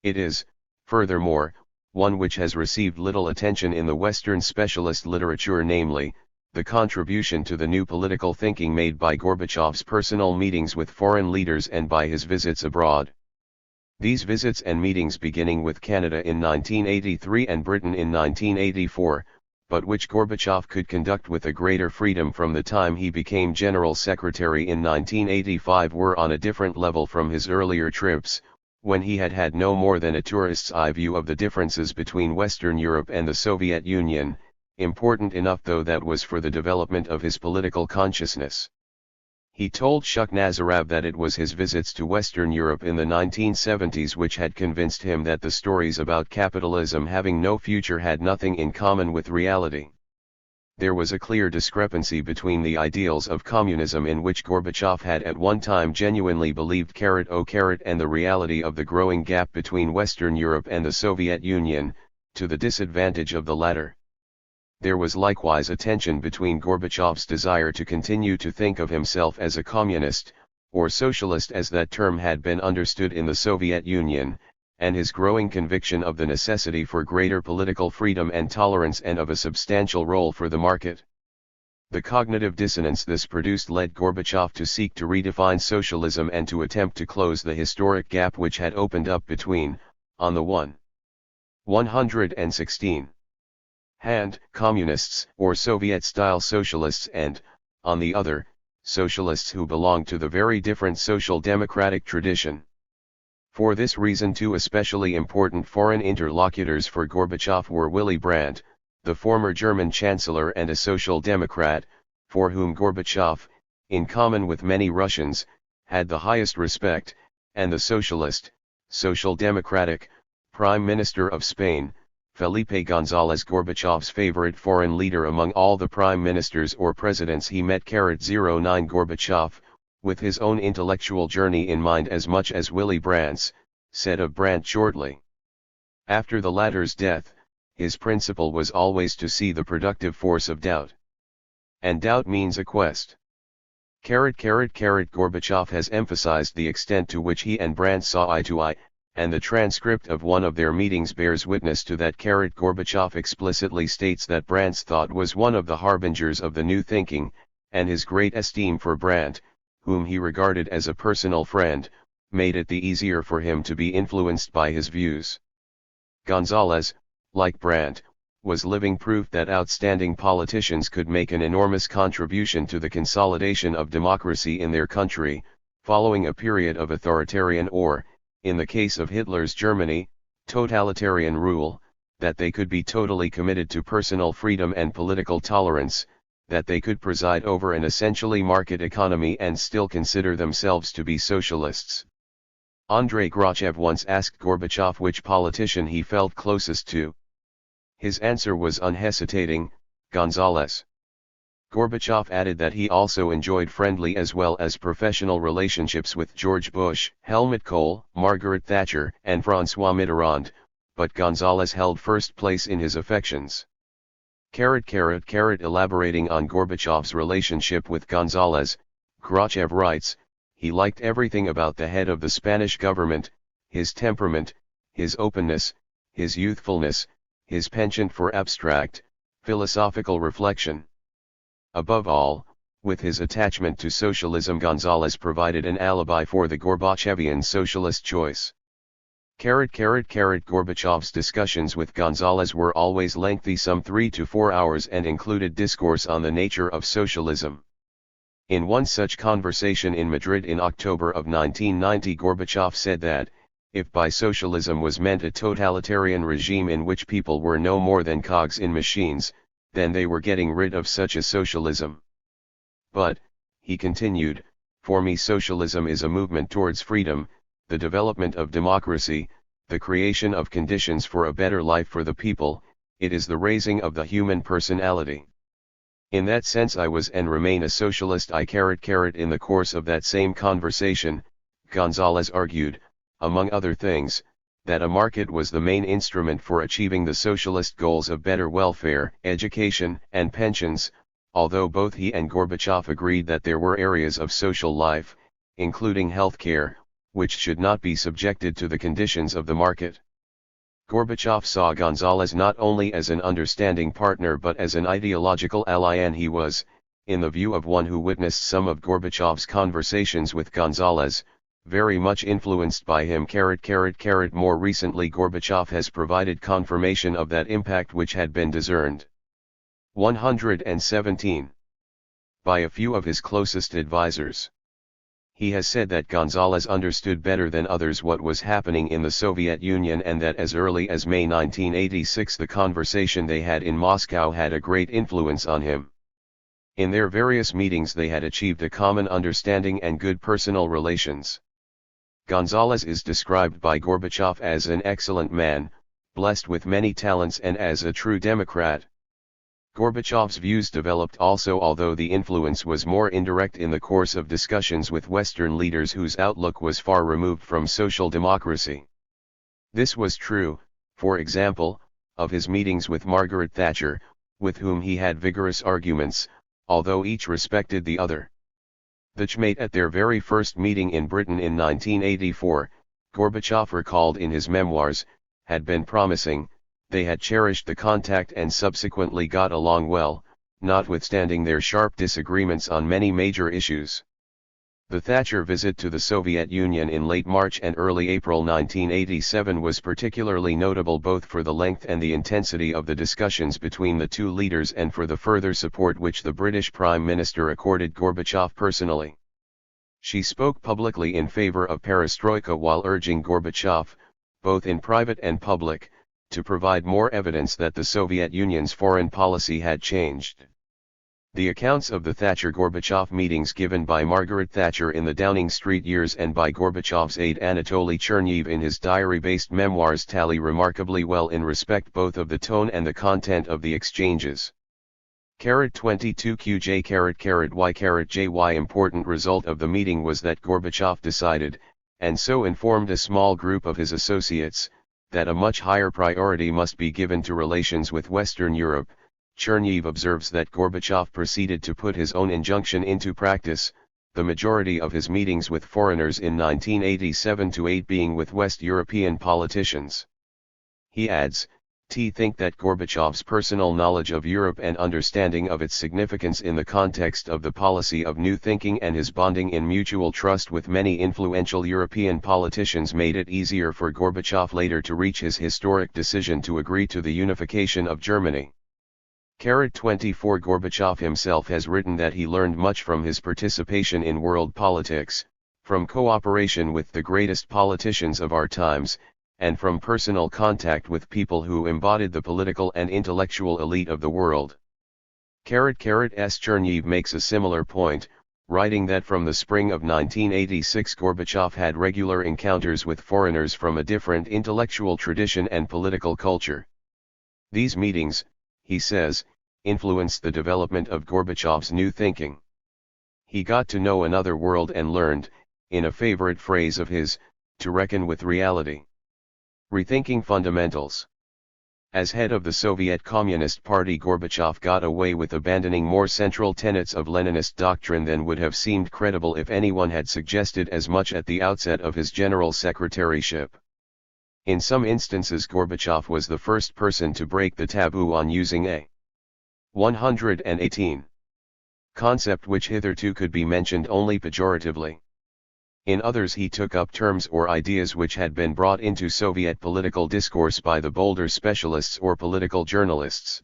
It is, furthermore, one which has received little attention in the Western specialist literature, namely, the contribution to the new political thinking made by Gorbachev's personal meetings with foreign leaders and by his visits abroad. These visits and meetings, beginning with Canada in 1983 and Britain in 1984, but which Gorbachev could conduct with a greater freedom from the time he became General Secretary in 1985, were on a different level from his earlier trips, when he had had no more than a tourist's eye view of the differences between Western Europe and the Soviet Union, important enough though that was for the development of his political consciousness. He told Shuk Nazarov that it was his visits to Western Europe in the 1970s which had convinced him that the stories about capitalism having no future had nothing in common with reality. There was a clear discrepancy between the ideals of communism in which Gorbachev had at one time genuinely believed and the reality of the growing gap between Western Europe and the Soviet Union, to the disadvantage of the latter. There was likewise a tension between Gorbachev's desire to continue to think of himself as a communist, or socialist as that term had been understood in the Soviet Union, and his growing conviction of the necessity for greater political freedom and tolerance and of a substantial role for the market. The cognitive dissonance this produced led Gorbachev to seek to redefine socialism and to attempt to close the historic gap which had opened up between, on the 116 hand, communists or Soviet-style socialists and, on the other, socialists who belonged to the very different social democratic tradition. For this reason two especially important foreign interlocutors for Gorbachev were Willy Brandt, the former German chancellor and a social democrat, for whom Gorbachev, in common with many Russians, had the highest respect, and the socialist, social democratic, Prime Minister of Spain, Felipe González, Gorbachev's favorite foreign leader among all the prime ministers or presidents he met. 09 Gorbachev, with his own intellectual journey in mind as much as Willy Brandt's, said of Brandt shortly. After the latter's death, his principle was always to see the productive force of doubt. And doubt means a quest. Gorbachev has emphasized the extent to which he and Brandt saw eye to eye, and the transcript of one of their meetings bears witness to that. Gorbachev explicitly states that Brandt's thought was one of the harbingers of the new thinking, and his great esteem for Brandt, whom he regarded as a personal friend, made it the easier for him to be influenced by his views. González, like Brandt, was living proof that outstanding politicians could make an enormous contribution to the consolidation of democracy in their country, following a period of authoritarian or, in the case of Hitler's Germany, totalitarian rule, that they could be totally committed to personal freedom and political tolerance, that they could preside over an essentially market economy and still consider themselves to be socialists. Andrei Gorbachev once asked Gorbachev which politician he felt closest to. His answer was unhesitating, González. Gorbachev added that he also enjoyed friendly as well as professional relationships with George Bush, Helmut Kohl, Margaret Thatcher, and François Mitterrand, but González held first place in his affections. Elaborating on Gorbachev's relationship with González, Gorbachev writes, he liked everything about the head of the Spanish government, his temperament, his openness, his youthfulness, his penchant for abstract, philosophical reflection. Above all, with his attachment to socialism, González provided an alibi for the Gorbachevian socialist choice. Gorbachev's discussions with González were always lengthy, some 3 to 4 hours, and included discourse on the nature of socialism. In one such conversation in Madrid in October of 1990, Gorbachev said that, if by socialism was meant a totalitarian regime in which people were no more than cogs in machines, then they were getting rid of such a socialism. But, he continued, for me socialism is a movement towards freedom, the development of democracy, the creation of conditions for a better life for the people, it is the raising of the human personality. In that sense I was and remain a socialist. In the course of that same conversation, González argued, among other things, that a market was the main instrument for achieving the socialist goals of better welfare, education, and pensions, although both he and Gorbachev agreed that there were areas of social life, including healthcare, which should not be subjected to the conditions of the market. Gorbachev saw González not only as an understanding partner but as an ideological ally, and he was, in the view of one who witnessed some of Gorbachev's conversations with González, very much influenced by him. More recently Gorbachev has provided confirmation of that impact which had been discerned. 117. By a few of his closest advisors. He has said that Gonzalez understood better than others what was happening in the Soviet Union, and that as early as May 1986 the conversation they had in Moscow had a great influence on him. In their various meetings they had achieved a common understanding and good personal relations. Gonzalez is described by Gorbachev as an excellent man, blessed with many talents, and as a true Democrat. Gorbachev's views developed also, although the influence was more indirect, in the course of discussions with Western leaders whose outlook was far removed from social democracy. This was true, for example, of his meetings with Margaret Thatcher, with whom he had vigorous arguments, although each respected the other. The Chmate at their very first meeting in Britain in 1984, Gorbachev recalled in his memoirs, had been promising. They had cherished the contact and subsequently got along well, notwithstanding their sharp disagreements on many major issues. The Thatcher visit to the Soviet Union in late March and early April 1987 was particularly notable, both for the length and the intensity of the discussions between the two leaders and for the further support which the British Prime Minister accorded Gorbachev personally. She spoke publicly in favor of perestroika while urging Gorbachev, both in private and public, to provide more evidence that the Soviet Union's foreign policy had changed. The accounts of the Thatcher-Gorbachev meetings given by Margaret Thatcher in the Downing Street years and by Gorbachev's aide Anatoly Chernev in his diary-based memoirs tally remarkably well in respect both of the tone and the content of the exchanges. 22QJ_Y_JY Important result of the meeting was that Gorbachev decided, and so informed a small group of his associates, that a much higher priority must be given to relations with Western Europe. Chernev observes that Gorbachev proceeded to put his own injunction into practice, the majority of his meetings with foreigners in 1987-8 being with West European politicians. He adds, think that Gorbachev's personal knowledge of Europe and understanding of its significance in the context of the policy of new thinking and his bonding in mutual trust with many influential European politicians made it easier for Gorbachev later to reach his historic decision to agree to the unification of Germany. 24 Gorbachev himself has written that he learned much from his participation in world politics, from cooperation with the greatest politicians of our times, and from personal contact with people who embodied the political and intellectual elite of the world. Chernev makes a similar point, writing that from the spring of 1986 Gorbachev had regular encounters with foreigners from a different intellectual tradition and political culture. These meetings, he says, influenced the development of Gorbachev's new thinking. He got to know another world and learned, in a favorite phrase of his, to reckon with reality. Rethinking fundamentals. As head of the Soviet Communist Party, Gorbachev got away with abandoning more central tenets of Leninist doctrine than would have seemed credible if anyone had suggested as much at the outset of his general secretaryship. In some instances Gorbachev was the first person to break the taboo on using a 118 concept which hitherto could be mentioned only pejoratively. In others he took up terms or ideas which had been brought into Soviet political discourse by the bolder specialists or political journalists.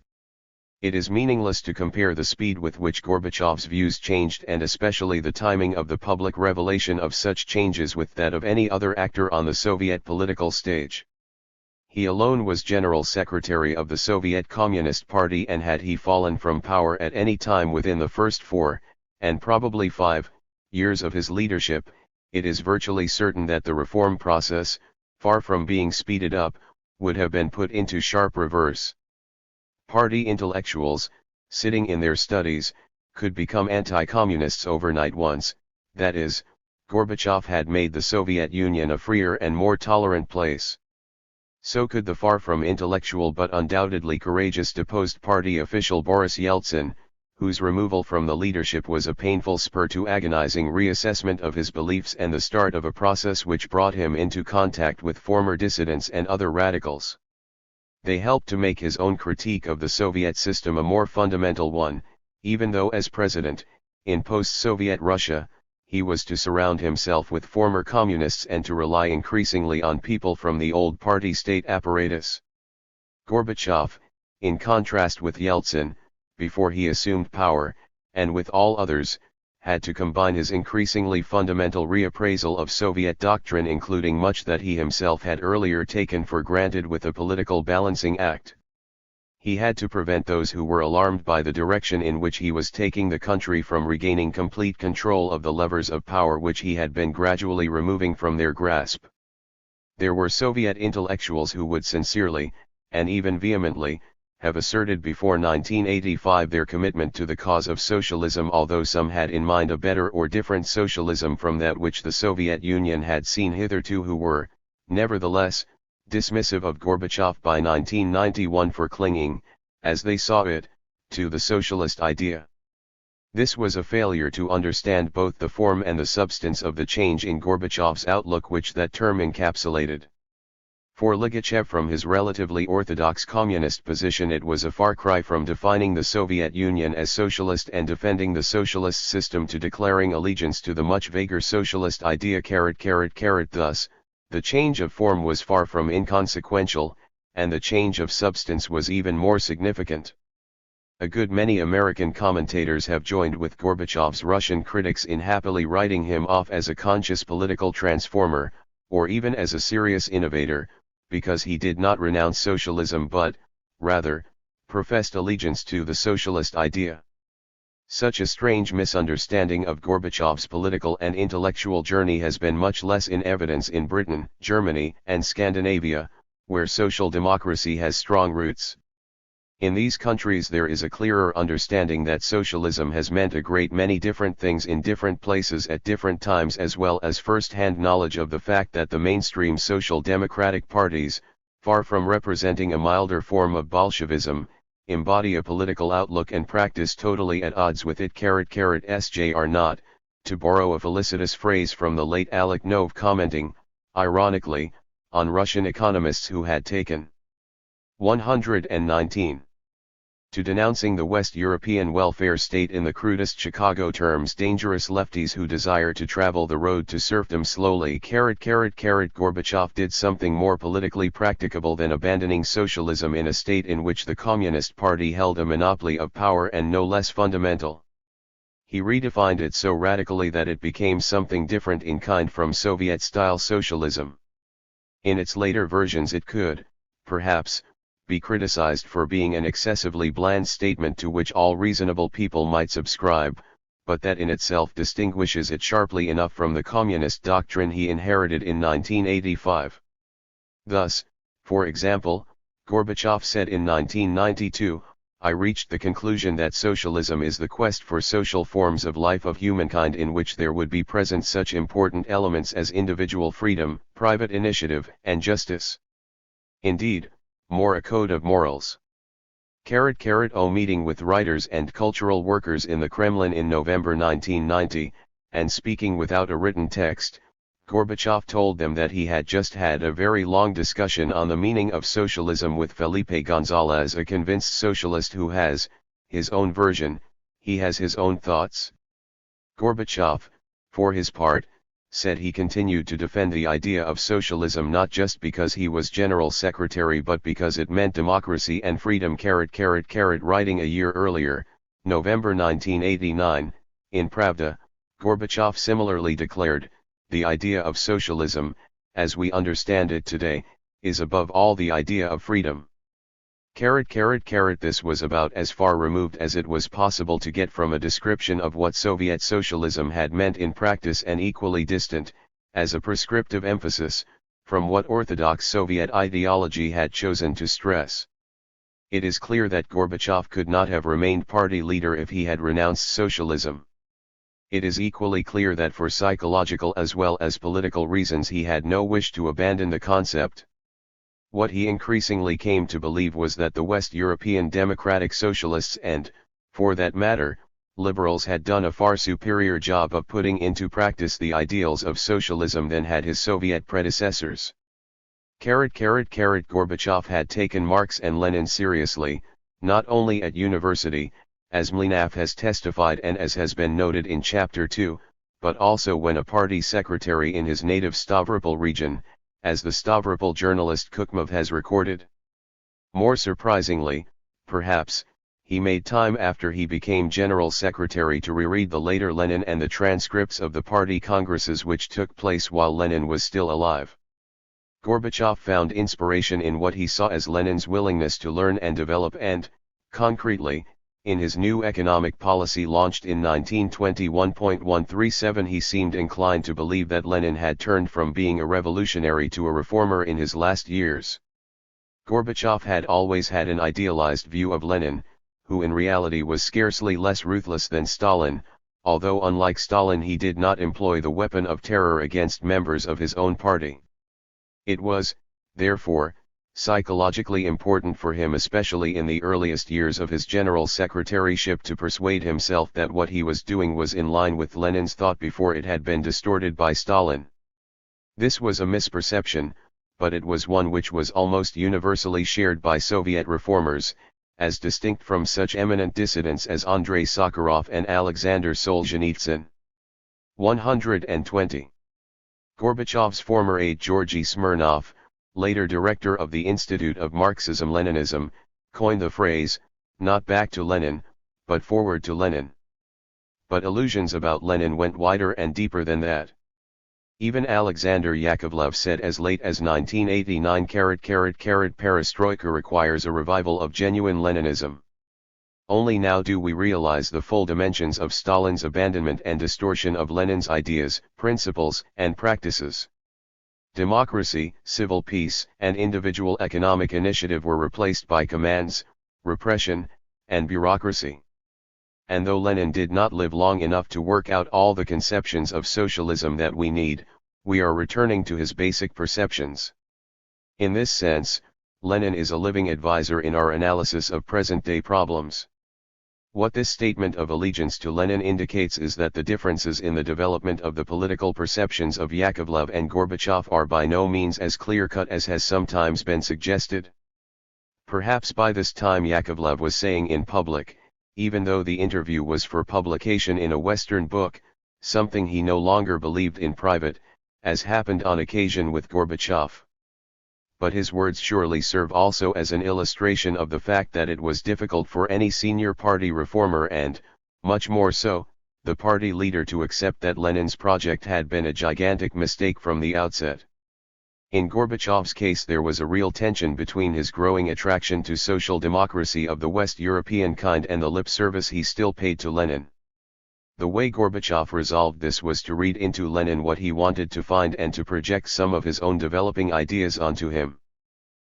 It is meaningless to compare the speed with which Gorbachev's views changed, and especially the timing of the public revelation of such changes, with that of any other actor on the Soviet political stage. He alone was General Secretary of the Soviet Communist Party, and had he fallen from power at any time within the first 4, and probably 5, years of his leadership, it is virtually certain that the reform process, far from being speeded up, would have been put into sharp reverse. Party intellectuals, sitting in their studies, could become anti-communists overnight once, that is, Gorbachev had made the Soviet Union a freer and more tolerant place. So could the far from intellectual but undoubtedly courageous deposed party official Boris Yeltsin, whose removal from the leadership was a painful spur to agonizing reassessment of his beliefs and the start of a process which brought him into contact with former dissidents and other radicals. They helped to make his own critique of the Soviet system a more fundamental one, even though as president, in post-Soviet Russia, he was to surround himself with former communists and to rely increasingly on people from the old party-state apparatus. Gorbachev, in contrast with Yeltsin, before he assumed power, and with all others, had to combine his increasingly fundamental reappraisal of Soviet doctrine, including much that he himself had earlier taken for granted, with a political balancing act. He had to prevent those who were alarmed by the direction in which he was taking the country from regaining complete control of the levers of power which he had been gradually removing from their grasp. There were Soviet intellectuals who would sincerely, and even vehemently, have asserted before 1985 their commitment to the cause of socialism, although some had in mind a better or different socialism from that which the Soviet Union had seen hitherto, who were, nevertheless, dismissive of Gorbachev by 1991 for clinging, as they saw it, to the socialist idea. This was a failure to understand both the form and the substance of the change in Gorbachev's outlook which that term encapsulated. For Ligachev, from his relatively orthodox communist position, it was a far cry from defining the Soviet Union as socialist and defending the socialist system to declaring allegiance to the much vaguer socialist idea. Thus, the change of form was far from inconsequential, and the change of substance was even more significant. A good many American commentators have joined with Gorbachev's Russian critics in happily writing him off as a conscious political transformer, or even as a serious innovator, because he did not renounce socialism but, rather, professed allegiance to the socialist idea. Such a strange misunderstanding of Gorbachev's political and intellectual journey has been much less in evidence in Britain, Germany, and Scandinavia, where social democracy has strong roots. In these countries there is a clearer understanding that socialism has meant a great many different things in different places at different times, as well as first-hand knowledge of the fact that the mainstream social democratic parties, far from representing a milder form of Bolshevism, embody a political outlook and practice totally at odds with it. SJ are not, to borrow a felicitous phrase from the late Alec Nove, commenting, ironically, on Russian economists who had taken 119 to denouncing the West European welfare state in the crudest Chicago terms, dangerous lefties who desire to travel the road to serfdom slowly. Gorbachev did something more politically practicable than abandoning socialism in a state in which the Communist Party held a monopoly of power, and no less fundamental. He redefined it so radically that it became something different in kind from Soviet-style socialism. In its later versions it could, perhaps, be criticized for being an excessively bland statement to which all reasonable people might subscribe, but that in itself distinguishes it sharply enough from the communist doctrine he inherited in 1985. Thus, for example, Gorbachev said in 1992, "I reached the conclusion that socialism is the quest for social forms of life of humankind in which there would be present such important elements as individual freedom, private initiative, and justice. Indeed, more a code of morals." Meeting with writers and cultural workers in the Kremlin in November 1990, and speaking without a written text, Gorbachev told them that he had just had a very long discussion on the meaning of socialism with Felipe González, a convinced socialist who has his own version. He has his own thoughts. Gorbachev, for his part, said he continued to defend the idea of socialism not just because he was general secretary but because it meant democracy and freedom. Writing a year earlier, November 1989, in Pravda, Gorbachev similarly declared, "The idea of socialism, as we understand it today, is above all the idea of freedom." This was about as far removed as it was possible to get from a description of what Soviet socialism had meant in practice, and equally distant, as a prescriptive emphasis, from what orthodox Soviet ideology had chosen to stress. It is clear that Gorbachev could not have remained party leader if he had renounced socialism. It is equally clear that for psychological as well as political reasons he had no wish to abandon the concept. What he increasingly came to believe was that the West European democratic socialists and, for that matter, liberals had done a far superior job of putting into practice the ideals of socialism than had his Soviet predecessors. Gorbachev had taken Marx and Lenin seriously, not only at university, as Mlynav has testified and as has been noted in Chapter 2, but also when a party secretary in his native Stavropol region, as the Stavropol journalist Kukmov has recorded. More surprisingly, perhaps, he made time after he became General Secretary to reread the later Lenin and the transcripts of the party congresses which took place while Lenin was still alive. Gorbachev found inspiration in what he saw as Lenin's willingness to learn and develop and, concretely, in his new economic policy launched in 1921.137 he seemed inclined to believe that Lenin had turned from being a revolutionary to a reformer in his last years. Gorbachev had always had an idealized view of Lenin, who in reality was scarcely less ruthless than Stalin, although unlike Stalin he did not employ the weapon of terror against members of his own party. It was, therefore, psychologically important for him especially in the earliest years of his general secretaryship to persuade himself that what he was doing was in line with Lenin's thought before it had been distorted by Stalin. This was a misperception, but it was one which was almost universally shared by Soviet reformers, as distinct from such eminent dissidents as Andrei Sakharov and Alexander Solzhenitsyn. 120. Gorbachev's former aide Georgy Smirnov, later director of the Institute of Marxism-Leninism, coined the phrase, not back to Lenin, but forward to Lenin. But illusions about Lenin went wider and deeper than that. Even Alexander Yakovlev said as late as 1989 perestroika requires a revival of genuine Leninism. Only now do we realize the full dimensions of Stalin's abandonment and distortion of Lenin's ideas, principles, and practices. Democracy, civil peace, and individual economic initiative were replaced by commands, repression, and bureaucracy. And though Lenin did not live long enough to work out all the conceptions of socialism that we need, we are returning to his basic perceptions. In this sense, Lenin is a living advisor in our analysis of present-day problems. What this statement of allegiance to Lenin indicates is that the differences in the development of the political perceptions of Yakovlev and Gorbachev are by no means as clear-cut as has sometimes been suggested. Perhaps by this time Yakovlev was saying in public, even though the interview was for publication in a Western book, something he no longer believed in private, as happened on occasion with Gorbachev. But his words surely serve also as an illustration of the fact that it was difficult for any senior party reformer and, much more so, the party leader to accept that Lenin's project had been a gigantic mistake from the outset. In Gorbachev's case there was a real tension between his growing attraction to social democracy of the West European kind and the lip service he still paid to Lenin. The way Gorbachev resolved this was to read into Lenin what he wanted to find and to project some of his own developing ideas onto him.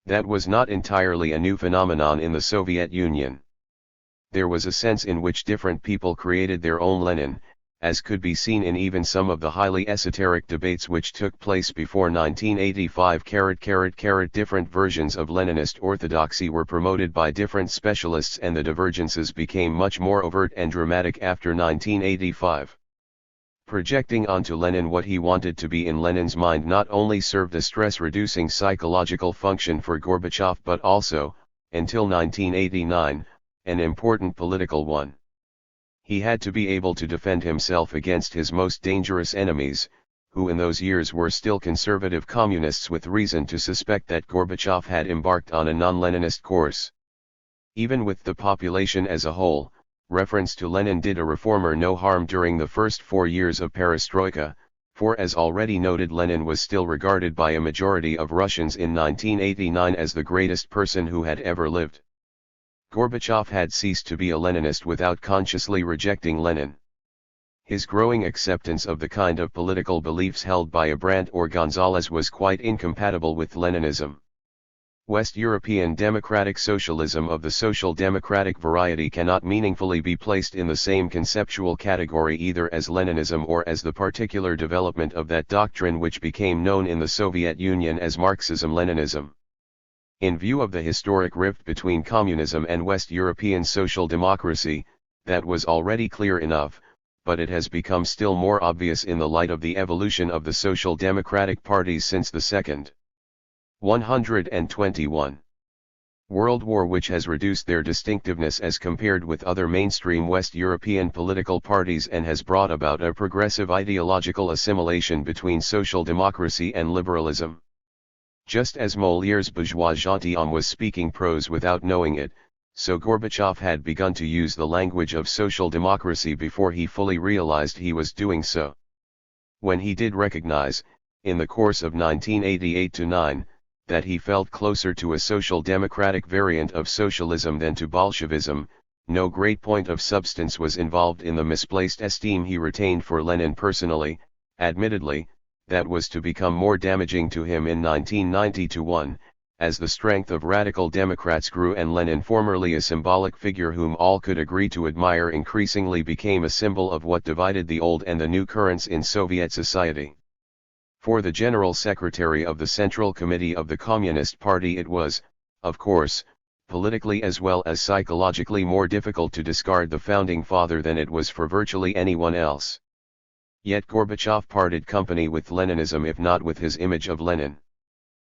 That was not entirely a new phenomenon in the Soviet Union. There was a sense in which different people created their own Lenin, as could be seen in even some of the highly esoteric debates which took place before 1985. Different versions of Leninist orthodoxy were promoted by different specialists and the divergences became much more overt and dramatic after 1985. Projecting onto Lenin what he wanted to be in Lenin's mind not only served a stress-reducing psychological function for Gorbachev but also, until 1989, an important political one. He had to be able to defend himself against his most dangerous enemies, who in those years were still conservative communists with reason to suspect that Gorbachev had embarked on a non-Leninist course. Even with the population as a whole, reference to Lenin did a reformer no harm during the first 4 years of perestroika, for as already noted Lenin was still regarded by a majority of Russians in 1989 as the greatest person who had ever lived. Gorbachev had ceased to be a Leninist without consciously rejecting Lenin. His growing acceptance of the kind of political beliefs held by a Brandt or Gonzalez was quite incompatible with Leninism. West European democratic socialism of the social democratic variety cannot meaningfully be placed in the same conceptual category either as Leninism or as the particular development of that doctrine which became known in the Soviet Union as Marxism-Leninism. In view of the historic rift between communism and West European social democracy, that was already clear enough, but it has become still more obvious in the light of the evolution of the social democratic parties since the Second 121 World War, which has reduced their distinctiveness as compared with other mainstream West European political parties and has brought about a progressive ideological assimilation between social democracy and liberalism. Just as Moliere's bourgeois gentilhomme was speaking prose without knowing it, So Gorbachev had begun to use the language of social democracy before he fully realized he was doing so. When he did recognize, in the course of 1988-9, that he felt closer to a social democratic variant of socialism than to Bolshevism, no great point of substance was involved in the misplaced esteem he retained for Lenin personally. Admittedly, that was to become more damaging to him in 1990-1, as the strength of radical Democrats grew and Lenin, formerly a symbolic figure whom all could agree to admire, increasingly became a symbol of what divided the old and the new currents in Soviet society. For the General Secretary of the Central Committee of the Communist Party it was, of course, politically as well as psychologically more difficult to discard the founding father than it was for virtually anyone else. Yet Gorbachev parted company with Leninism, if not with his image of Lenin.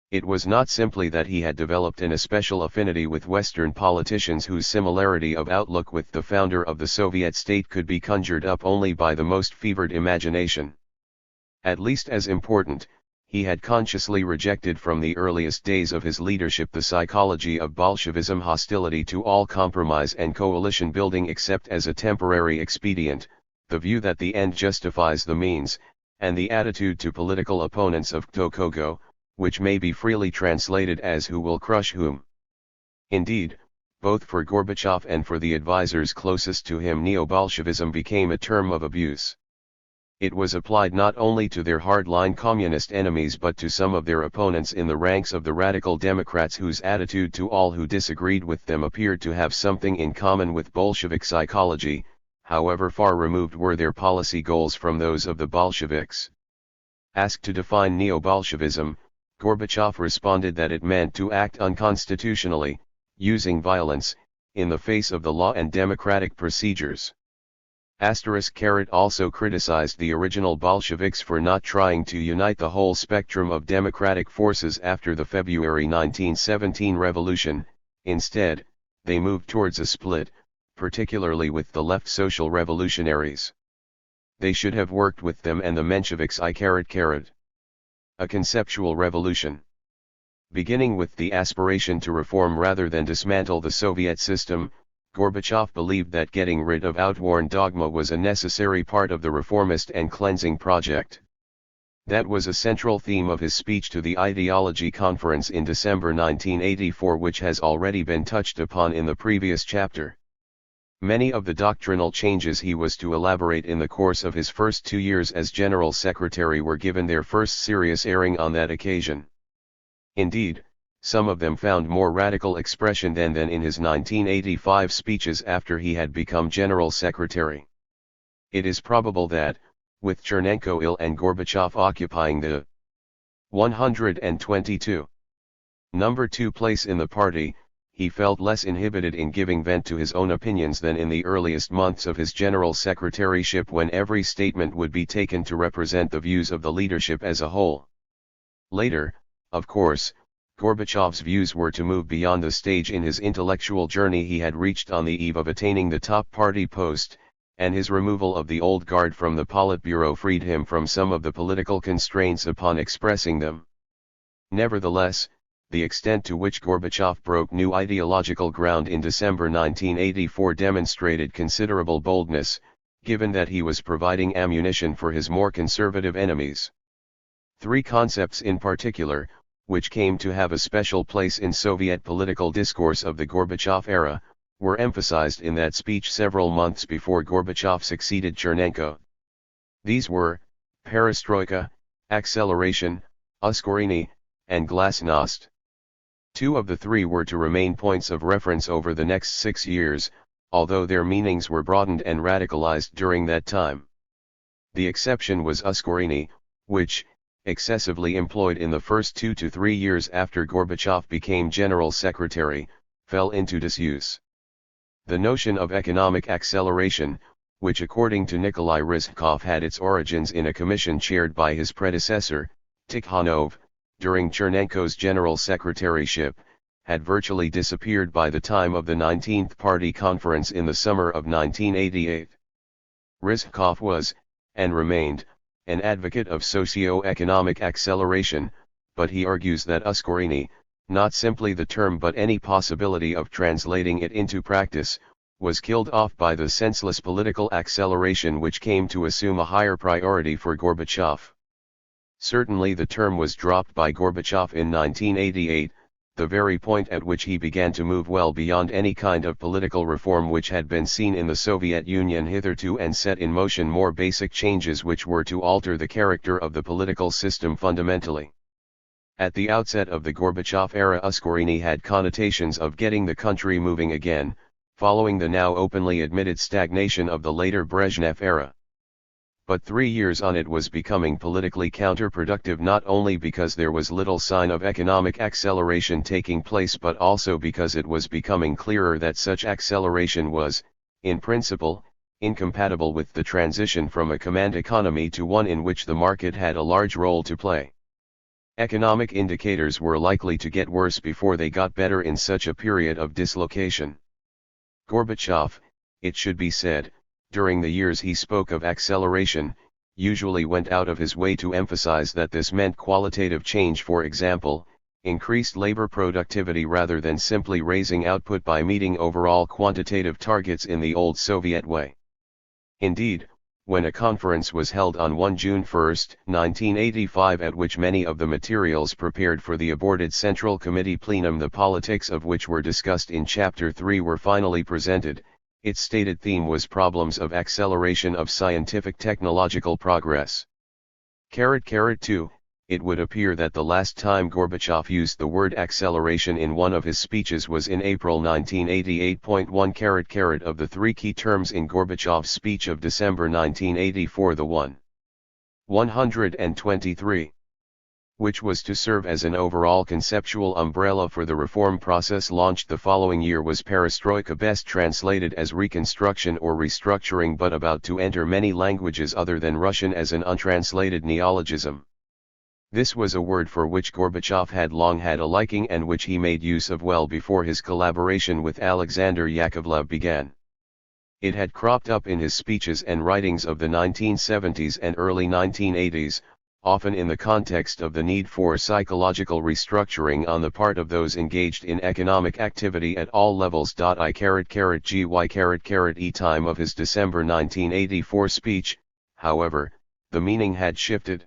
It was not simply that he had developed an especial affinity with Western politicians whose similarity of outlook with the founder of the Soviet state could be conjured up only by the most fevered imagination. At least as important, he had consciously rejected from the earliest days of his leadership the psychology of Bolshevism, hostility to all compromise and coalition building except as a temporary expedient, the view that the end justifies the means, and the attitude to political opponents of kto kogo, which may be freely translated as who will crush whom. Indeed, both for Gorbachev and for the advisors closest to him, neo-Bolshevism became a term of abuse. It was applied not only to their hardline communist enemies but to some of their opponents in the ranks of the radical Democrats, whose attitude to all who disagreed with them appeared to have something in common with Bolshevik psychology, however far removed were their policy goals from those of the Bolsheviks. Asked to define neo-Bolshevism, Gorbachev responded that it meant to act unconstitutionally, using violence, in the face of the law and democratic procedures. Also criticized the original Bolsheviks for not trying to unite the whole spectrum of democratic forces after the February 1917 revolution. Instead, they moved towards a split, particularly with the left social revolutionaries. They should have worked with them and the Mensheviks. A conceptual revolution. Beginning with the aspiration to reform rather than dismantle the Soviet system, Gorbachev believed that getting rid of outworn dogma was a necessary part of the reformist and cleansing project. That was a central theme of his speech to the Ideology Conference in December 1984, which has already been touched upon in the previous chapter. Many of the doctrinal changes he was to elaborate in the course of his first 2 years as General Secretary were given their first serious airing on that occasion. Indeed, some of them found more radical expression than in his 1985 speeches after he had become General Secretary. It is probable that, with Chernenko ill and Gorbachev occupying the 122 number 2 place in the party, he felt less inhibited in giving vent to his own opinions than in the earliest months of his general secretaryship, when every statement would be taken to represent the views of the leadership as a whole. Later, of course, Gorbachev's views were to move beyond the stage in his intellectual journey he had reached on the eve of attaining the top party post, and his removal of the old guard from the Politburo freed him from some of the political constraints upon expressing them. Nevertheless, the extent to which Gorbachev broke new ideological ground in December 1984 demonstrated considerable boldness, given that he was providing ammunition for his more conservative enemies. 3 concepts in particular, which came to have a special place in Soviet political discourse of the Gorbachev era, were emphasized in that speech several months before Gorbachev succeeded Chernenko. These were perestroika, acceleration, uskorini, and glasnost. 2 of the 3 were to remain points of reference over the next 6 years, although their meanings were broadened and radicalized during that time. The exception was uskorini, which, excessively employed in the first 2 to 3 years after Gorbachev became General Secretary, fell into disuse. The notion of economic acceleration, which according to Nikolai Ryzhkov had its origins in a commission chaired by his predecessor, Tikhonov, during Chernenko's general secretaryship, had virtually disappeared by the time of the 19th Party Conference in the summer of 1988. Ryzhkov was, and remained, an advocate of socio-economic acceleration, but he argues that uskorini, not simply the term but any possibility of translating it into practice, was killed off by the senseless political acceleration which came to assume a higher priority for Gorbachev. Certainly the term was dropped by Gorbachev in 1988, the very point at which he began to move well beyond any kind of political reform which had been seen in the Soviet Union hitherto and set in motion more basic changes which were to alter the character of the political system fundamentally. At the outset of the Gorbachev era, uskorini had connotations of getting the country moving again, following the now openly admitted stagnation of the later Brezhnev era. But 3 years on it was becoming politically counterproductive, not only because there was little sign of economic acceleration taking place but also because it was becoming clearer that such acceleration was, in principle, incompatible with the transition from a command economy to one in which the market had a large role to play. Economic indicators were likely to get worse before they got better in such a period of dislocation. Gorbachev, it should be said, during the years he spoke of acceleration, usually went out of his way to emphasize that this meant qualitative change, for example, increased labor productivity rather than simply raising output by meeting overall quantitative targets in the old Soviet way. Indeed, when a conference was held on June 1, 1985, at which many of the materials prepared for the aborted Central Committee plenum, the politics of which were discussed in Chapter 3, were finally presented, its stated theme was problems of acceleration of scientific technological progress. 2. It would appear that the last time Gorbachev used the word acceleration in one of his speeches was in April 1988. 1. Of the 3 key terms in Gorbachev's speech of December 1984, the 123, which was to serve as an overall conceptual umbrella for the reform process launched the following year, was perestroika, best translated as reconstruction or restructuring, but about to enter many languages other than Russian as an untranslated neologism. This was a word for which Gorbachev had long had a liking and which he made use of well before his collaboration with Alexander Yakovlev began. It had cropped up in his speeches and writings of the 1970s and early 1980s, often in the context of the need for psychological restructuring on the part of those engaged in economic activity at all levels. E time of his December 1984 speech, however, the meaning had shifted.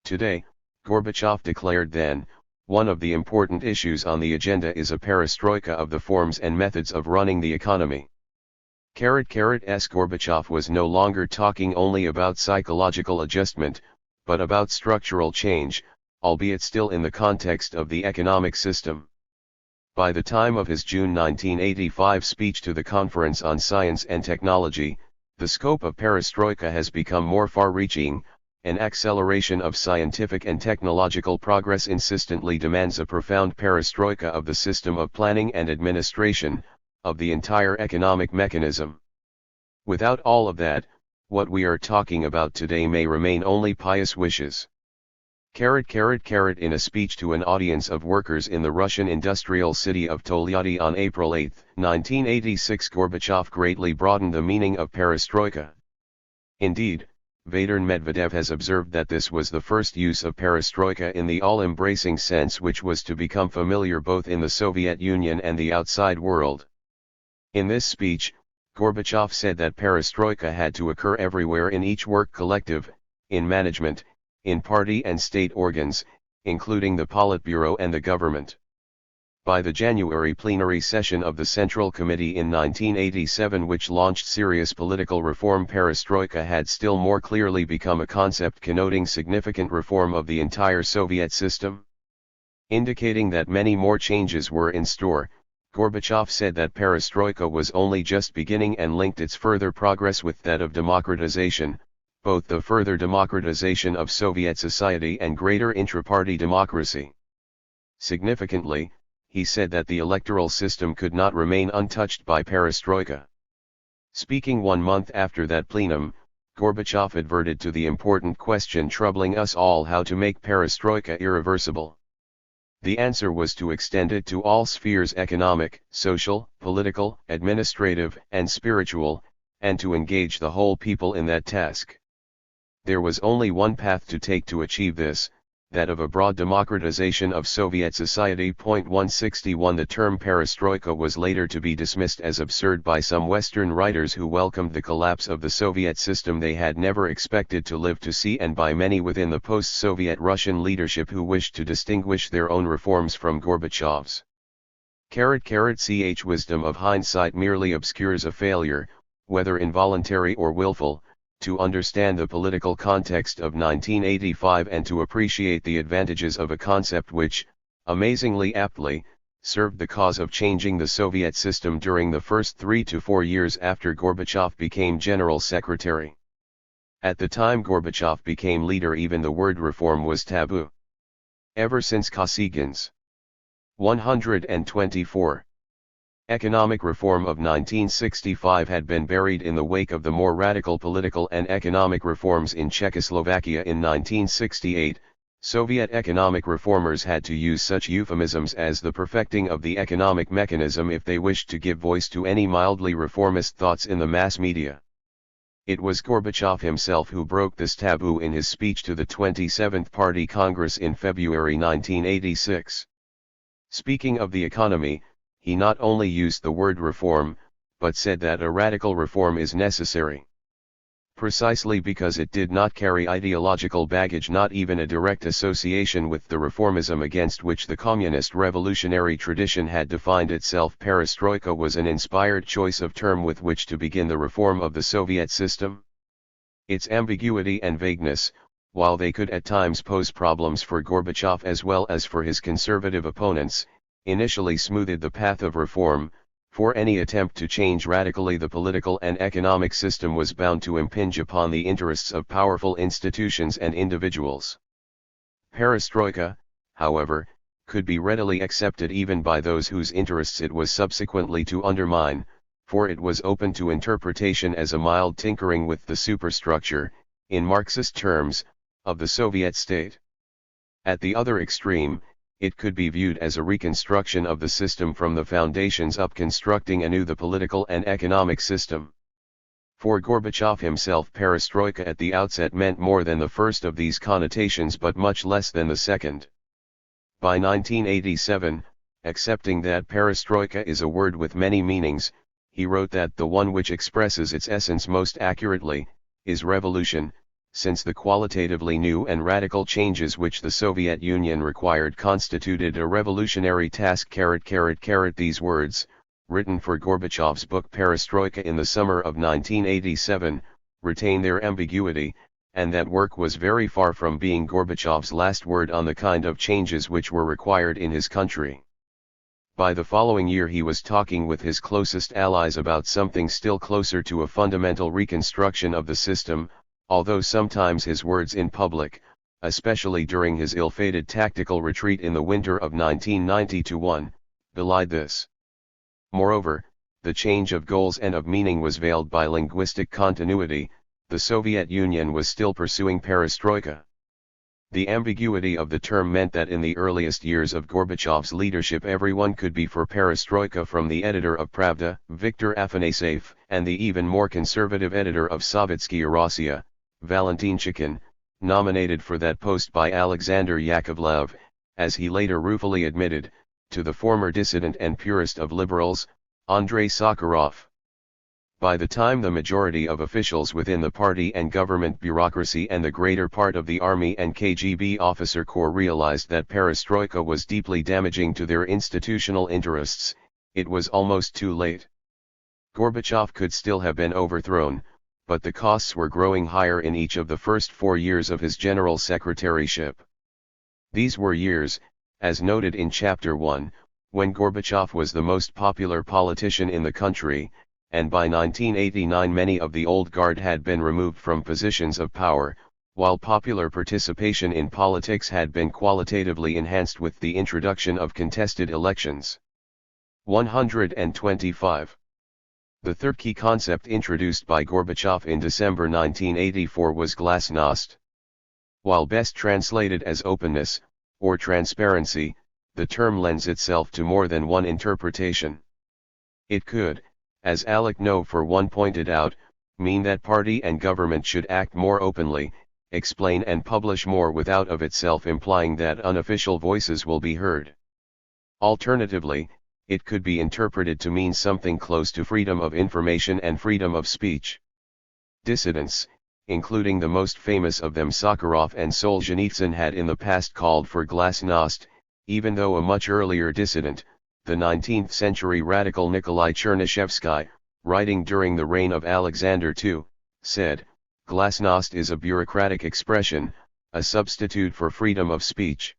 Today, Gorbachev declared then, one of the important issues on the agenda is a perestroika of the forms and methods of running the economy. Gorbachev was no longer talking only about psychological adjustment, but about structural change, albeit still in the context of the economic system. By the time of his June 1985 speech to the Conference on Science and Technology, the scope of perestroika has become more far-reaching. An acceleration of scientific and technological progress insistently demands a profound perestroika of the system of planning and administration, of the entire economic mechanism. Without all of that, what we are talking about today may remain only pious wishes. In a speech to an audience of workers in the Russian industrial city of Tolyatti on April 8, 1986, Gorbachev greatly broadened the meaning of perestroika. Indeed, Vadim Medvedev has observed that this was the first use of perestroika in the all-embracing sense which was to become familiar both in the Soviet Union and the outside world. In this speech, Gorbachev said that perestroika had to occur everywhere, in each work collective, in management, in party and state organs, including the Politburo and the government. By the January plenary session of the Central Committee in 1987, which launched serious political reform, perestroika had still more clearly become a concept connoting significant reform of the entire Soviet system. Indicating that many more changes were in store, Gorbachev said that perestroika was only just beginning and linked its further progress with that of democratization, both the further democratization of Soviet society and greater intra-party democracy. Significantly, he said that the electoral system could not remain untouched by perestroika. Speaking 1 month after that plenum, Gorbachev adverted to the important question troubling us all: how to make perestroika irreversible. The answer was to extend it to all spheres: economic, social, political, administrative, and spiritual, and to engage the whole people in that task. There was only one path to take to achieve this: that of a broad democratization of Soviet society. 161 The term perestroika was later to be dismissed as absurd by some Western writers who welcomed the collapse of the Soviet system they had never expected to live to see, and by many within the post-Soviet Russian leadership who wished to distinguish their own reforms from Gorbachev's. Ch wisdom of hindsight merely obscures a failure, whether involuntary or willful, to understand the political context of 1985 and to appreciate the advantages of a concept which, amazingly aptly, served the cause of changing the Soviet system during the first 3 to 4 years after Gorbachev became General Secretary. At the time Gorbachev became leader, even the word reform was taboo. Ever since Kosygins 124. Economic reform of 1965 had been buried in the wake of the more radical political and economic reforms in Czechoslovakia in 1968. Soviet economic reformers had to use such euphemisms as the perfecting of the economic mechanism if they wished to give voice to any mildly reformist thoughts in the mass media. It was Gorbachev himself who broke this taboo in his speech to the 27th Party Congress in February 1986. Speaking of the economy, he not only used the word reform, but said that a radical reform is necessary. Precisely because it did not carry ideological baggage, not even a direct association with the reformism against which the communist revolutionary tradition had defined itself, perestroika was an inspired choice of term with which to begin the reform of the Soviet system. Its ambiguity and vagueness, while they could at times pose problems for Gorbachev as well as for his conservative opponents, initially smoothed the path of reform, for any attempt to change radically the political and economic system was bound to impinge upon the interests of powerful institutions and individuals. Perestroika, however, could be readily accepted even by those whose interests it was subsequently to undermine, for it was open to interpretation as a mild tinkering with the superstructure, in Marxist terms, of the Soviet state. At the other extreme, it could be viewed as a reconstruction of the system from the foundations up, constructing anew the political and economic system. For Gorbachev himself, perestroika at the outset meant more than the first of these connotations but much less than the second. By 1987, accepting that perestroika is a word with many meanings, he wrote that the one which expresses its essence most accurately is revolution, since the qualitatively new and radical changes which the Soviet Union required constituted a revolutionary task. These words, written for Gorbachev's book Perestroika in the summer of 1987, retain their ambiguity, and that work was very far from being Gorbachev's last word on the kind of changes which were required in his country. By the following year he was talking with his closest allies about something still closer to a fundamental reconstruction of the system, although sometimes his words in public, especially during his ill-fated tactical retreat in the winter of 1990-1, belied this. Moreover, the change of goals and of meaning was veiled by linguistic continuity. The Soviet Union was still pursuing perestroika. The ambiguity of the term meant that in the earliest years of Gorbachev's leadership everyone could be for perestroika, from the editor of Pravda, Viktor Afanasyev, and the even more conservative editor of Sovetskaya Rossiya, Valentin Chikin, nominated for that post by Alexander Yakovlev, as he later ruefully admitted, to the former dissident and purist of liberals, Andrei Sakharov. By the time the majority of officials within the party and government bureaucracy and the greater part of the army and KGB officer corps realized that perestroika was deeply damaging to their institutional interests, it was almost too late. Gorbachev could still have been overthrown, but the costs were growing higher in each of the first 4 years of his general secretaryship. These were years, as noted in Chapter 1, when Gorbachev was the most popular politician in the country, and by 1989 many of the old guard had been removed from positions of power, while popular participation in politics had been qualitatively enhanced with the introduction of contested elections. 125. The third key concept introduced by Gorbachev in December 1984 was glasnost. While best translated as openness, or transparency, the term lends itself to more than one interpretation. It could, as Alec No. 1 pointed out, mean that party and government should act more openly, explain and publish more without of itself implying that unofficial voices will be heard. Alternatively, it could be interpreted to mean something close to freedom of information and freedom of speech. Dissidents, including the most famous of them Sakharov and Solzhenitsyn, had in the past called for glasnost, even though a much earlier dissident, the 19th-century radical Nikolai Chernyshevsky, writing during the reign of Alexander II, said, "Glasnost is a bureaucratic expression, a substitute for freedom of speech."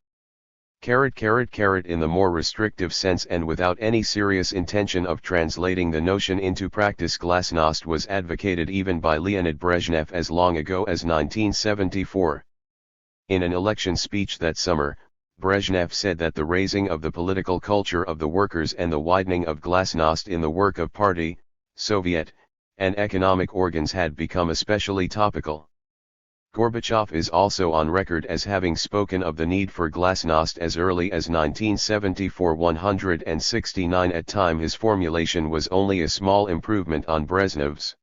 In the more restrictive sense and without any serious intention of translating the notion into practice, glasnost was advocated even by Leonid Brezhnev as long ago as 1974. In an election speech that summer, Brezhnev said that the raising of the political culture of the workers and the widening of glasnost in the work of party, Soviet, and economic organs had become especially topical. Gorbachev is also on record as having spoken of the need for glasnost as early as 1974-169. At time his formulation was only a small improvement on Brezhnev's.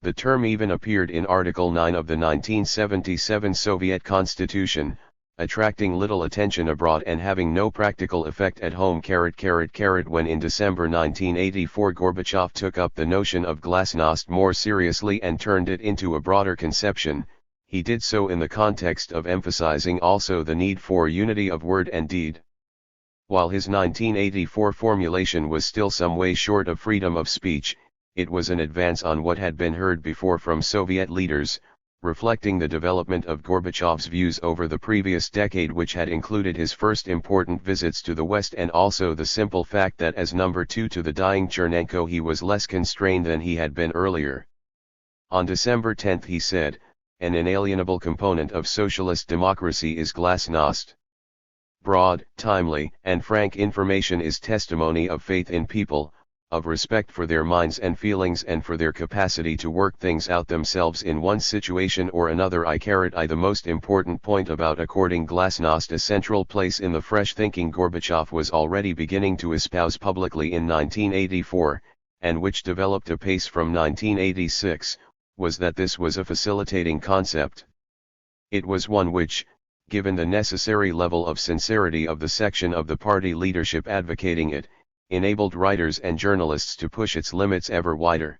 The term even appeared in Article 9 of the 1977 Soviet Constitution, attracting little attention abroad and having no practical effect at home. When in December 1984 Gorbachev took up the notion of glasnost more seriously and turned it into a broader conception, he did so in the context of emphasizing also the need for unity of word and deed. While his 1984 formulation was still some way short of freedom of speech, it was an advance on what had been heard before from Soviet leaders, reflecting the development of Gorbachev's views over the previous decade, which had included his first important visits to the West and also the simple fact that as number 2 to the dying Chernenko he was less constrained than he had been earlier. On December 10 he said, "An inalienable component of socialist democracy is glasnost. Broad, timely, and frank information is testimony of faith in people, of respect for their minds and feelings and for their capacity to work things out themselves in one situation or another." The most important point about according glasnost a central place in the fresh thinking Gorbachev was already beginning to espouse publicly in 1984, and which developed apace from 1986, was that this was a facilitating concept. It was one which, given the necessary level of sincerity of the section of the party leadership advocating it, enabled writers and journalists to push its limits ever wider.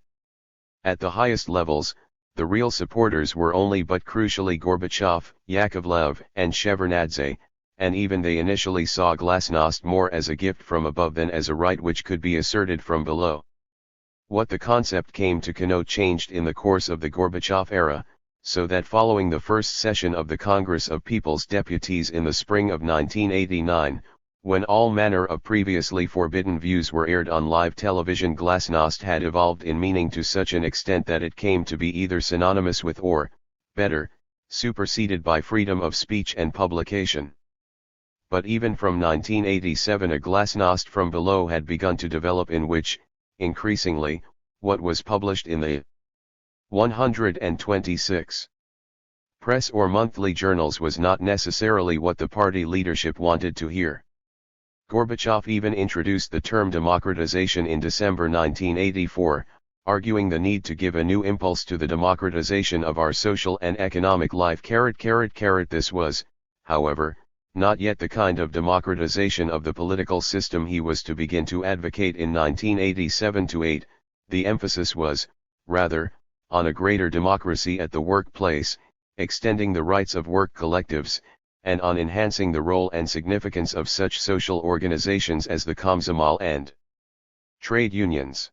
At the highest levels, the real supporters were only but crucially Gorbachev, Yakovlev, and Shevardnadze, and even they initially saw glasnost more as a gift from above than as a right which could be asserted from below. What the concept came to connote changed in the course of the Gorbachev era, so that following the first session of the Congress of People's Deputies in the spring of 1989, when all manner of previously forbidden views were aired on live television, glasnost had evolved in meaning to such an extent that it came to be either synonymous with or, better, superseded by freedom of speech and publication. But even from 1987 a glasnost from below had begun to develop in which, increasingly, what was published in the 126 press or monthly journals was not necessarily what the party leadership wanted to hear. Gorbachev even introduced the term democratization in December 1984, arguing the need to give a new impulse to the democratization of our social and economic life. This was, however, not yet the kind of democratization of the political system he was to begin to advocate in 1987-8, the emphasis was, rather, on a greater democracy at the workplace, extending the rights of work collectives, and on enhancing the role and significance of such social organizations as the Komsomol and trade unions.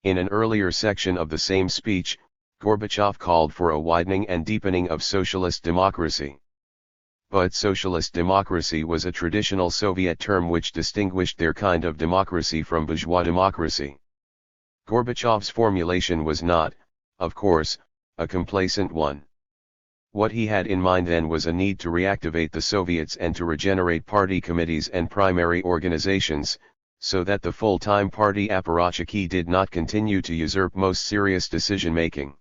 In an earlier section of the same speech, Gorbachev called for a widening and deepening of socialist democracy. But socialist democracy was a traditional Soviet term which distinguished their kind of democracy from bourgeois democracy. Gorbachev's formulation was not, of course, a complacent one. What he had in mind then was a need to reactivate the Soviets and to regenerate party committees and primary organizations, so that the full-time party apparatchiki did not continue to usurp most serious decision-making.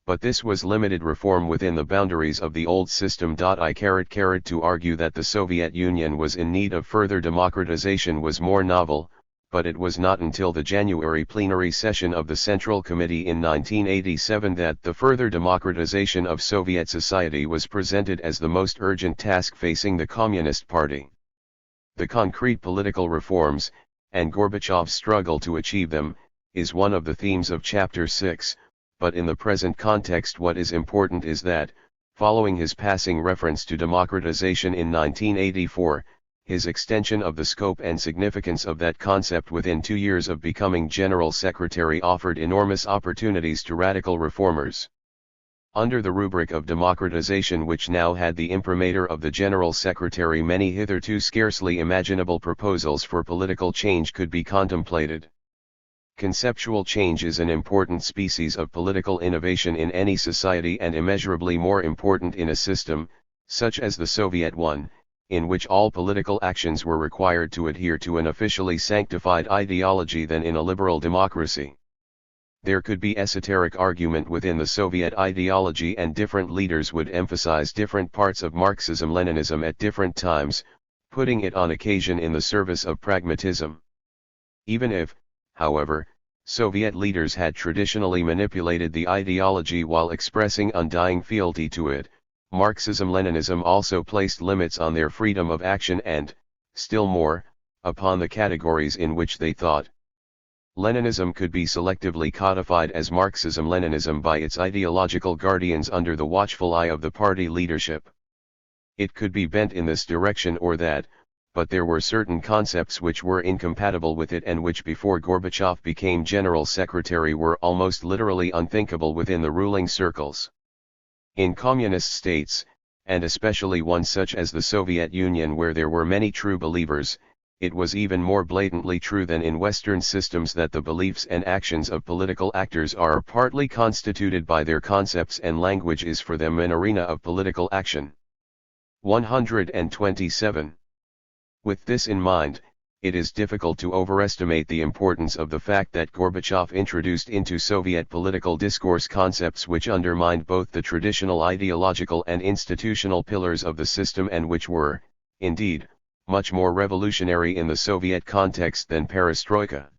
But this was limited reform within the boundaries of the old system. To argue that the Soviet Union was in need of further democratization was more novel, but it was not until the January plenary session of the Central Committee in 1987 that the further democratization of Soviet society was presented as the most urgent task facing the Communist Party. The concrete political reforms, and Gorbachev's struggle to achieve them, is one of the themes of Chapter 6, but in the present context what is important is that, following his passing reference to democratization in 1984, his extension of the scope and significance of that concept within 2 years of becoming General Secretary offered enormous opportunities to radical reformers. Under the rubric of democratization, which now had the imprimatur of the General Secretary, many hitherto scarcely imaginable proposals for political change could be contemplated. Conceptual change is an important species of political innovation in any society, and immeasurably more important in a system, such as the Soviet one, in which all political actions were required to adhere to an officially sanctified ideology, than in a liberal democracy. There could be esoteric argument within the Soviet ideology, and different leaders would emphasize different parts of Marxism-Leninism at different times, putting it on occasion in the service of pragmatism. Even if, however, Soviet leaders had traditionally manipulated the ideology while expressing undying fealty to it, Marxism-Leninism also placed limits on their freedom of action and, still more, upon the categories in which they thought. Leninism could be selectively codified as Marxism-Leninism by its ideological guardians under the watchful eye of the party leadership. It could be bent in this direction or that, but there were certain concepts which were incompatible with it, and which before Gorbachev became General Secretary were almost literally unthinkable within the ruling circles. In communist states, and especially one such as the Soviet Union where there were many true believers, it was even more blatantly true than in Western systems that the beliefs and actions of political actors are partly constituted by their concepts, and language is for them an arena of political action. 127. With this in mind, it is difficult to overestimate the importance of the fact that Gorbachev introduced into Soviet political discourse concepts which undermined both the traditional ideological and institutional pillars of the system, and which were, indeed, much more revolutionary in the Soviet context than perestroika.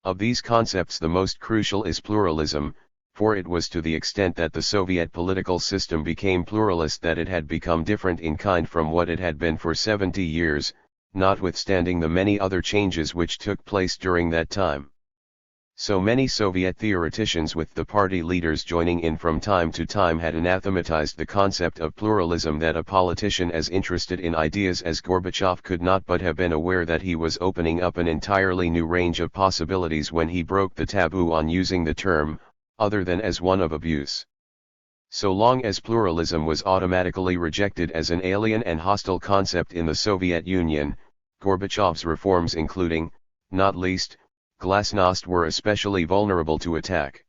Of these concepts the most crucial is pluralism, for it was to the extent that the Soviet political system became pluralist that it had become different in kind from what it had been for 70 years, notwithstanding the many other changes which took place during that time. So many Soviet theoreticians, with the party leaders joining in from time to time, had anathematized the concept of pluralism that a politician as interested in ideas as Gorbachev could not but have been aware that he was opening up an entirely new range of possibilities when he broke the taboo on using the term, other than as one of abuse. So long as pluralism was automatically rejected as an alien and hostile concept in the Soviet Union, Gorbachev's reforms, including, not least, glasnost, were especially vulnerable to attack.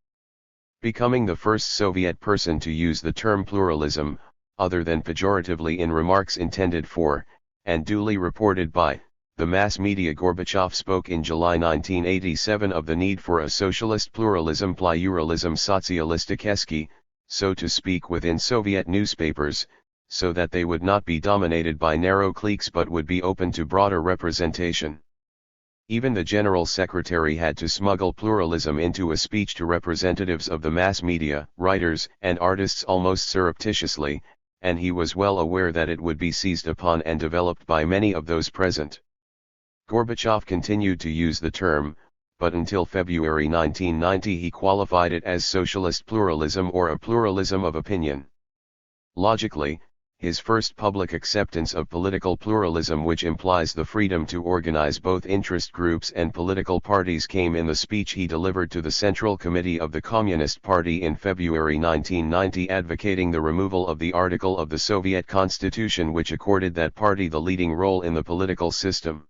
Becoming the first Soviet person to use the term pluralism, other than pejoratively in remarks intended for, and duly reported by, the mass media, Gorbachev spoke in July 1987 of the need for a socialist pluralism, pluralism sotsialisticheski, so to speak, within Soviet newspapers, so that they would not be dominated by narrow cliques but would be open to broader representation. Even the General Secretary had to smuggle pluralism into a speech to representatives of the mass media, writers, and artists almost surreptitiously, and he was well aware that it would be seized upon and developed by many of those present. Gorbachev continued to use the term, but until February 1990 he qualified it as socialist pluralism or a pluralism of opinion. Logically, his first public acceptance of political pluralism, which implies the freedom to organize both interest groups and political parties, came in the speech he delivered to the Central Committee of the Communist Party in February 1990, advocating the removal of the article of the Soviet Constitution which accorded that party the leading role in the political system.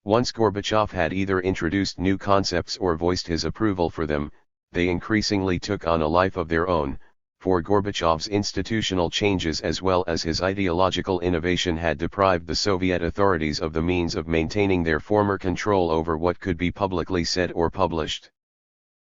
Once Gorbachev had either introduced new concepts or voiced his approval for them, they increasingly took on a life of their own, for Gorbachev's institutional changes as well as his ideological innovation had deprived the Soviet authorities of the means of maintaining their former control over what could be publicly said or published.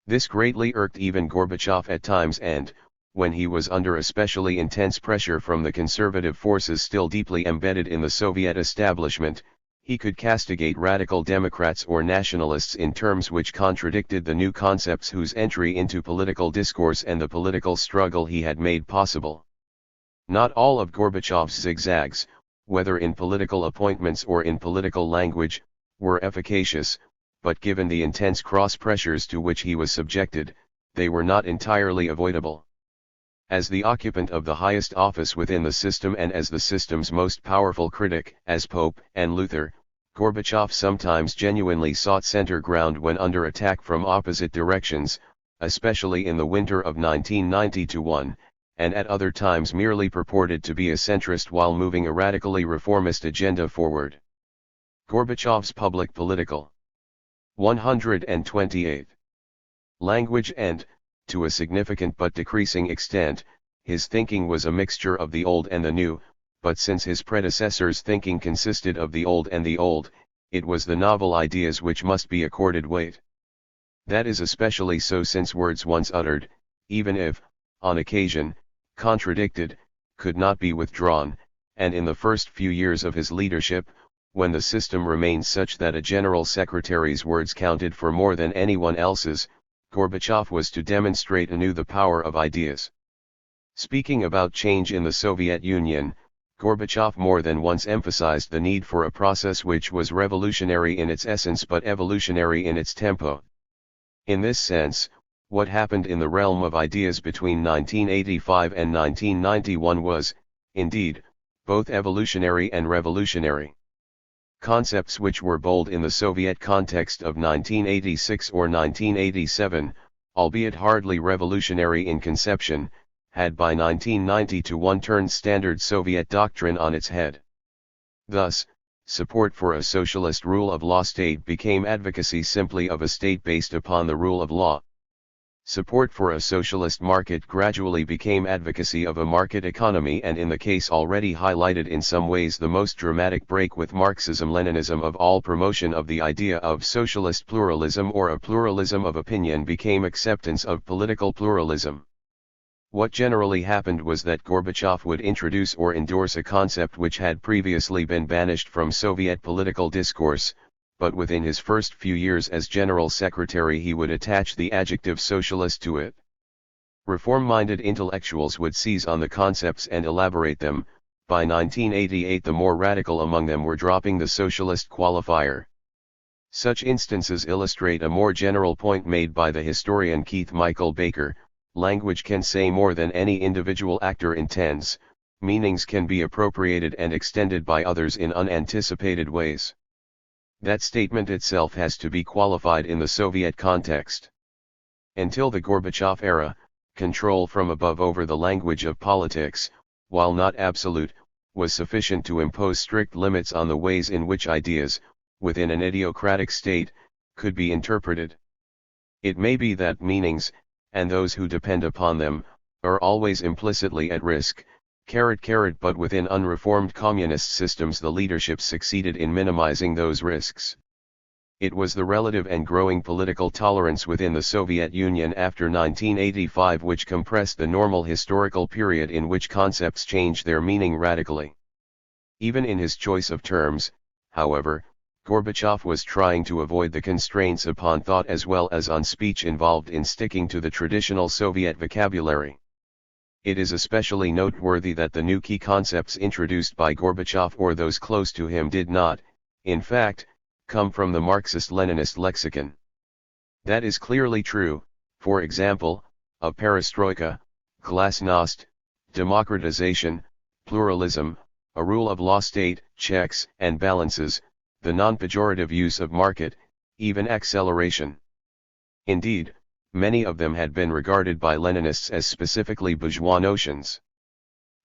This greatly irked even Gorbachev at times, and, when he was under especially intense pressure from the conservative forces still deeply embedded in the Soviet establishment, he could castigate radical Democrats or nationalists in terms which contradicted the new concepts whose entry into political discourse and the political struggle he had made possible. Not all of Gorbachev's zigzags, whether in political appointments or in political language, were efficacious, but given the intense cross-pressures to which he was subjected, they were not entirely avoidable. As the occupant of the highest office within the system and as the system's most powerful critic, as Pope and Luther, Gorbachev sometimes genuinely sought center ground when under attack from opposite directions, especially in the winter of 1990-1, and at other times merely purported to be a centrist while moving a radically reformist agenda forward. Gorbachev's public political 128. Language and, to a significant but decreasing extent, his thinking was a mixture of the old and the new, but since his predecessors' thinking consisted of the old and the old, it was the novel ideas which must be accorded weight. That is especially so since words once uttered, even if, on occasion, contradicted, could not be withdrawn, and in the first few years of his leadership, when the system remained such that a general secretary's words counted for more than anyone else's, Gorbachev was to demonstrate anew the power of ideas. Speaking about change in the Soviet Union, Gorbachev more than once emphasized the need for a process which was revolutionary in its essence but evolutionary in its tempo. In this sense, what happened in the realm of ideas between 1985 and 1991 was, indeed, both evolutionary and revolutionary. Concepts which were bold in the Soviet context of 1986 or 1987, albeit hardly revolutionary in conception, had by 1990-1 turned standard Soviet doctrine on its head. Thus, support for a socialist rule of law state became advocacy simply of a state based upon the rule of law. Support for a socialist market gradually became advocacy of a market economy, and in the case already highlighted in some ways the most dramatic break with Marxism-Leninism of all, promotion of the idea of socialist pluralism or a pluralism of opinion became acceptance of political pluralism. What generally happened was that Gorbachev would introduce or endorse a concept which had previously been banished from Soviet political discourse, but within his first few years as General Secretary he would attach the adjective socialist to it. Reform-minded intellectuals would seize on the concepts and elaborate them. By 1988 the more radical among them were dropping the socialist qualifier. Such instances illustrate a more general point made by the historian Keith Michael Baker: language can say more than any individual actor intends, meanings can be appropriated and extended by others in unanticipated ways. That statement itself has to be qualified in the Soviet context. Until the Gorbachev era, control from above over the language of politics, while not absolute, was sufficient to impose strict limits on the ways in which ideas, within an idiocratic state, could be interpreted. It may be that meanings, and those who depend upon them, are always implicitly at risk, but within unreformed communist systems the leadership succeeded in minimizing those risks. It was the relative and growing political tolerance within the Soviet Union after 1985 which compressed the normal historical period in which concepts changed their meaning radically. Even in his choice of terms, however, Gorbachev was trying to avoid the constraints upon thought as well as on speech involved in sticking to the traditional Soviet vocabulary. It is especially noteworthy that the new key concepts introduced by Gorbachev or those close to him did not, in fact, come from the Marxist-Leninist lexicon. That is clearly true, for example, of perestroika, glasnost, democratization, pluralism, a rule of law state, checks and balances, the non-pejorative use of market, even acceleration. Indeed, many of them had been regarded by Leninists as specifically bourgeois notions.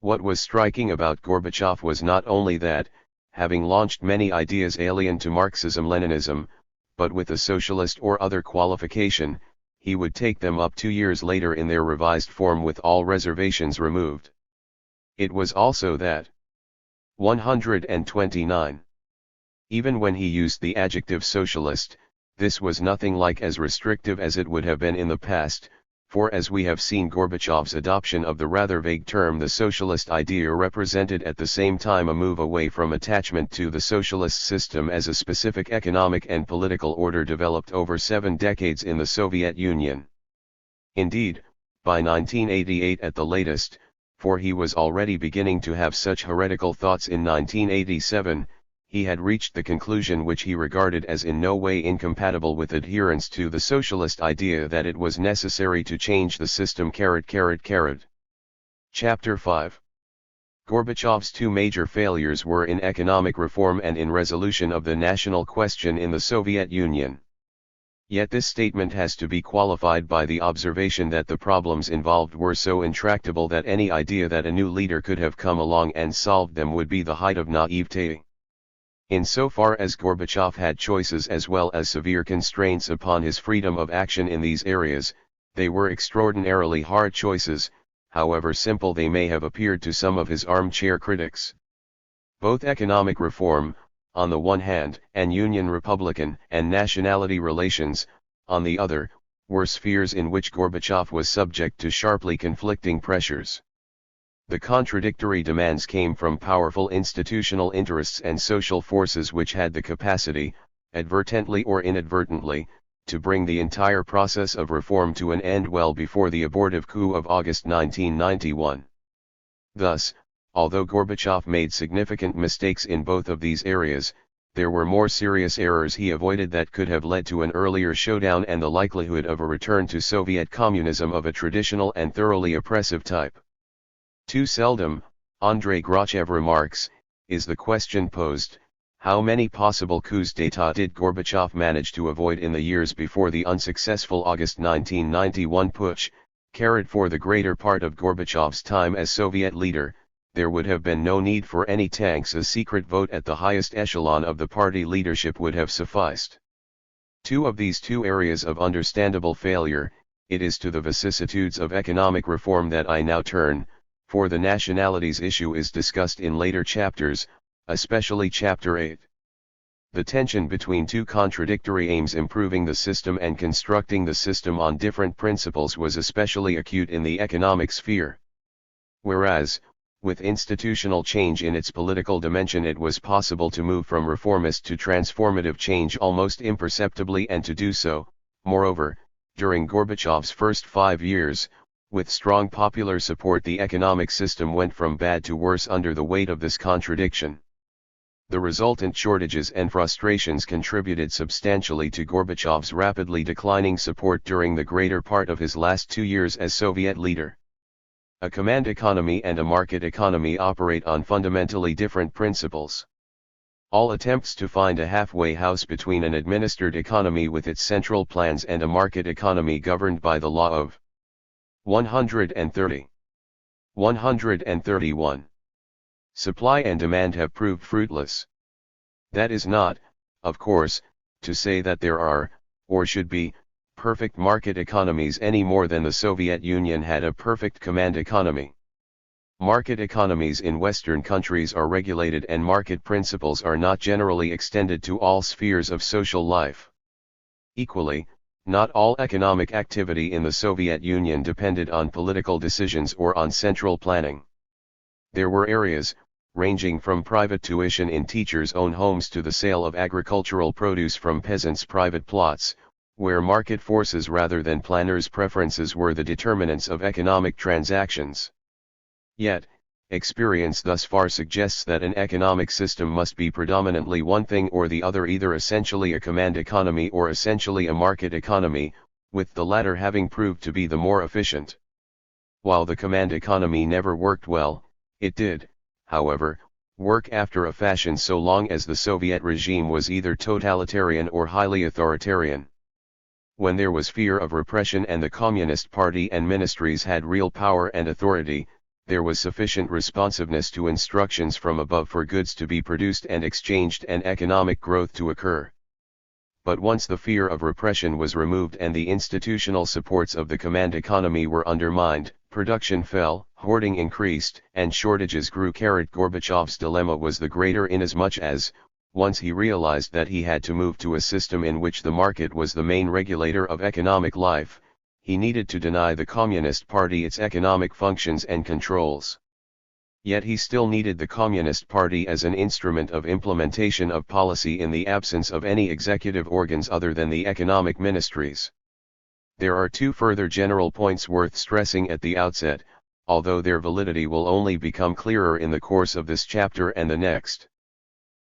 What was striking about Gorbachev was not only that, having launched many ideas alien to Marxism-Leninism, but with a socialist or other qualification, he would take them up 2 years later in their revised form with all reservations removed. It was also that 129. Even when he used the adjective socialist, this was nothing like as restrictive as it would have been in the past, For as we have seen, Gorbachev's adoption of the rather vague term the socialist idea represented at the same time a move away from attachment to the socialist system as a specific economic and political order developed over 7 decades in the Soviet Union. Indeed, by 1988 at the latest, for he was already beginning to have such heretical thoughts in 1987, he had reached the conclusion which he regarded as in no way incompatible with adherence to the socialist idea that it was necessary to change the system. Chapter 5. Gorbachev's 2 major failures were in economic reform and in resolution of the national question in the Soviet Union. Yet this statement has to be qualified by the observation that the problems involved were so intractable that any idea that a new leader could have come along and solved them would be the height of naivete. Insofar as Gorbachev had choices as well as severe constraints upon his freedom of action in these areas, they were extraordinarily hard choices, however simple they may have appeared to some of his armchair critics. Both economic reform, on the one hand, and Union-Republican and nationality relations, on the other, were spheres in which Gorbachev was subject to sharply conflicting pressures. The contradictory demands came from powerful institutional interests and social forces which had the capacity, advertently or inadvertently, to bring the entire process of reform to an end well before the abortive coup of August 1991. Thus, although Gorbachev made significant mistakes in both of these areas, there were more serious errors he avoided that could have led to an earlier showdown and the likelihood of a return to Soviet communism of a traditional and thoroughly oppressive type. Too seldom, Andrei Gorbachev remarks, is the question posed, how many possible coups d'état did Gorbachev manage to avoid in the years before the unsuccessful August 1991 putsch? For the greater part of Gorbachev's time as Soviet leader, there would have been no need for any tanks. A secret vote at the highest echelon of the party leadership would have sufficed. Of these 2 areas of understandable failure, it is to the vicissitudes of economic reform that I now turn, for the nationalities issue is discussed in later chapters, especially Chapter 8. The tension between 2 contradictory aims, improving the system and constructing the system on different principles, was especially acute in the economic sphere. Whereas, with institutional change in its political dimension, it was possible to move from reformist to transformative change almost imperceptibly, and to do so, moreover, during Gorbachev's first 5 years, with strong popular support, the economic system went from bad to worse under the weight of this contradiction. The resultant shortages and frustrations contributed substantially to Gorbachev's rapidly declining support during the greater part of his last 2 years as Soviet leader. A command economy and a market economy operate on fundamentally different principles. All attempts to find a halfway house between an administered economy with its central plans and a market economy governed by the law of 130. 131. Supply and demand have proved fruitless. That is not, of course, to say that there are, or should be, perfect market economies any more than the Soviet Union had a perfect command economy. Market economies in Western countries are regulated, and market principles are not generally extended to all spheres of social life. Equally, not all economic activity in the Soviet Union depended on political decisions or on central planning. There were areas, ranging from private tuition in teachers' own homes to the sale of agricultural produce from peasants' private plots, where market forces rather than planners' preferences were the determinants of economic transactions. Yet, experience thus far suggests that an economic system must be predominantly one thing or the other, either essentially a command economy or essentially a market economy, with the latter having proved to be the more efficient. While the command economy never worked well, it did, however, work after a fashion so long as the Soviet regime was either totalitarian or highly authoritarian. When there was fear of repression and the Communist Party and ministries had real power and authority, there was sufficient responsiveness to instructions from above for goods to be produced and exchanged and economic growth to occur. But once the fear of repression was removed and the institutional supports of the command economy were undermined, production fell, hoarding increased, and shortages grew. Gorbachev's dilemma was the greater inasmuch as, once he realized that he had to move to a system in which the market was the main regulator of economic life, he needed to deny the Communist Party its economic functions and controls. Yet he still needed the Communist Party as an instrument of implementation of policy in the absence of any executive organs other than the economic ministries. There are two further general points worth stressing at the outset, although their validity will only become clearer in the course of this chapter and the next.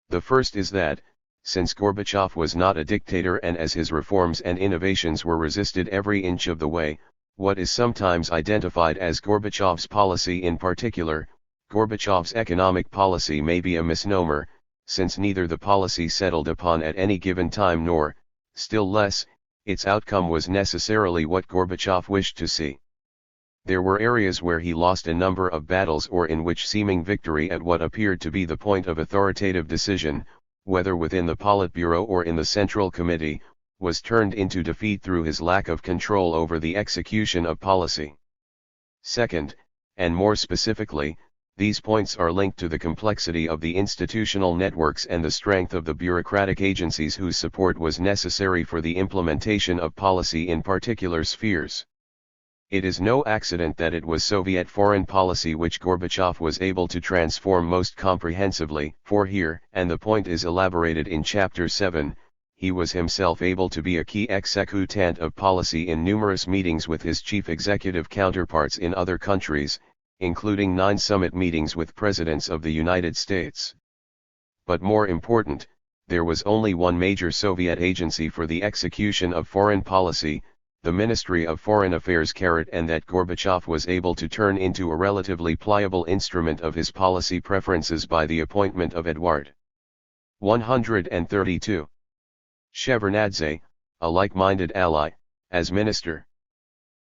The first is that, since Gorbachev was not a dictator and as his reforms and innovations were resisted every inch of the way, what is sometimes identified as Gorbachev's policy in particular, Gorbachev's economic policy may be a misnomer, since neither the policy settled upon at any given time nor, still less, its outcome was necessarily what Gorbachev wished to see. There were areas where he lost a number of battles or in which seeming victory at what appeared to be the point of authoritative decision, whether within the Politburo or in the Central Committee, was turned into defeat through his lack of control over the execution of policy. Second, and more specifically, these points are linked to the complexity of the institutional networks and the strength of the bureaucratic agencies whose support was necessary for the implementation of policy in particular spheres. It is no accident that it was Soviet foreign policy which Gorbachev was able to transform most comprehensively, for here, and the point is elaborated in Chapter 7, he was himself able to be a key executant of policy in numerous meetings with his chief executive counterparts in other countries, including 9 summit meetings with presidents of the United States. But more important, there was only one major Soviet agency for the execution of foreign policy, the Ministry of Foreign Affairs, and that Gorbachev was able to turn into a relatively pliable instrument of his policy preferences by the appointment of Eduard 132 Shevardnadze, a like-minded ally, as minister.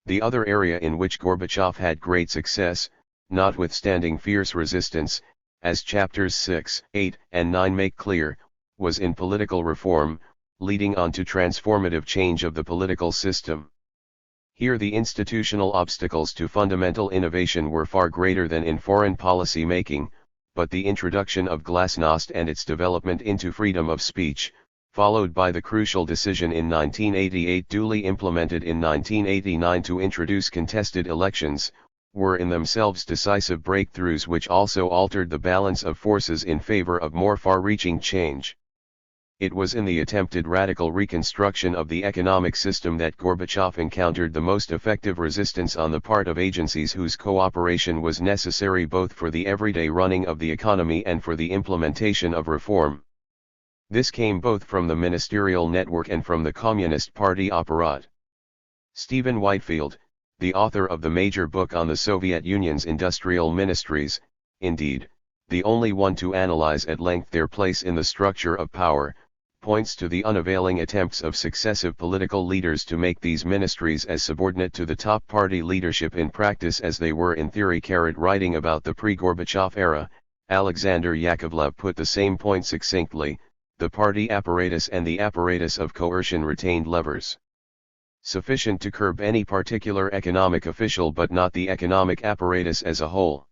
The other area in which Gorbachev had great success, notwithstanding fierce resistance, as chapters 6, 8, and 9 make clear, was in political reform, leading on to transformative change of the political system. Here the institutional obstacles to fundamental innovation were far greater than in foreign policy making, but the introduction of glasnost and its development into freedom of speech, followed by the crucial decision in 1988 duly implemented in 1989 to introduce contested elections, were in themselves decisive breakthroughs which also altered the balance of forces in favor of more far-reaching change. It was in the attempted radical reconstruction of the economic system that Gorbachev encountered the most effective resistance on the part of agencies whose cooperation was necessary both for the everyday running of the economy and for the implementation of reform. This came both from the ministerial network and from the Communist Party apparat. Stephen Whitefield, the author of the major book on the Soviet Union's industrial ministries, indeed, the only one to analyze at length their place in the structure of power, points to the unavailing attempts of successive political leaders to make these ministries as subordinate to the top party leadership in practice as they were in theory. Writing about the pre-Gorbachev era, Alexander Yakovlev put the same point succinctly: the party apparatus and the apparatus of coercion retained levers sufficient to curb any particular economic official but not the economic apparatus as a whole.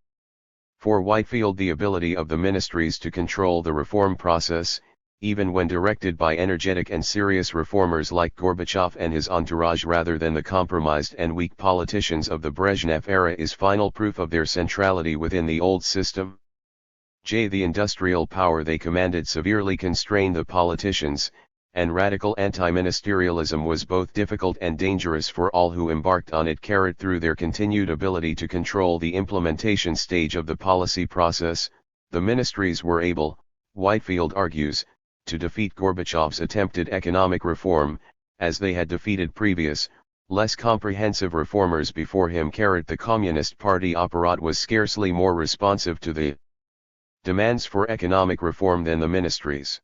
For Whitefield, the ability of the ministries to control the reform process, even when directed by energetic and serious reformers like Gorbachev and his entourage rather than the compromised and weak politicians of the Brezhnev era, is final proof of their centrality within the old system. The industrial power they commanded severely constrained the politicians, and radical anti-ministerialism was both difficult and dangerous for all who embarked on it. Through their continued ability to control the implementation stage of the policy process, the ministries were able, Whitefield argues, to defeat Gorbachev's attempted economic reform, as they had defeated previous, less comprehensive reformers before him. The Communist Party apparat was scarcely more responsive to the demands for economic reform than the ministries.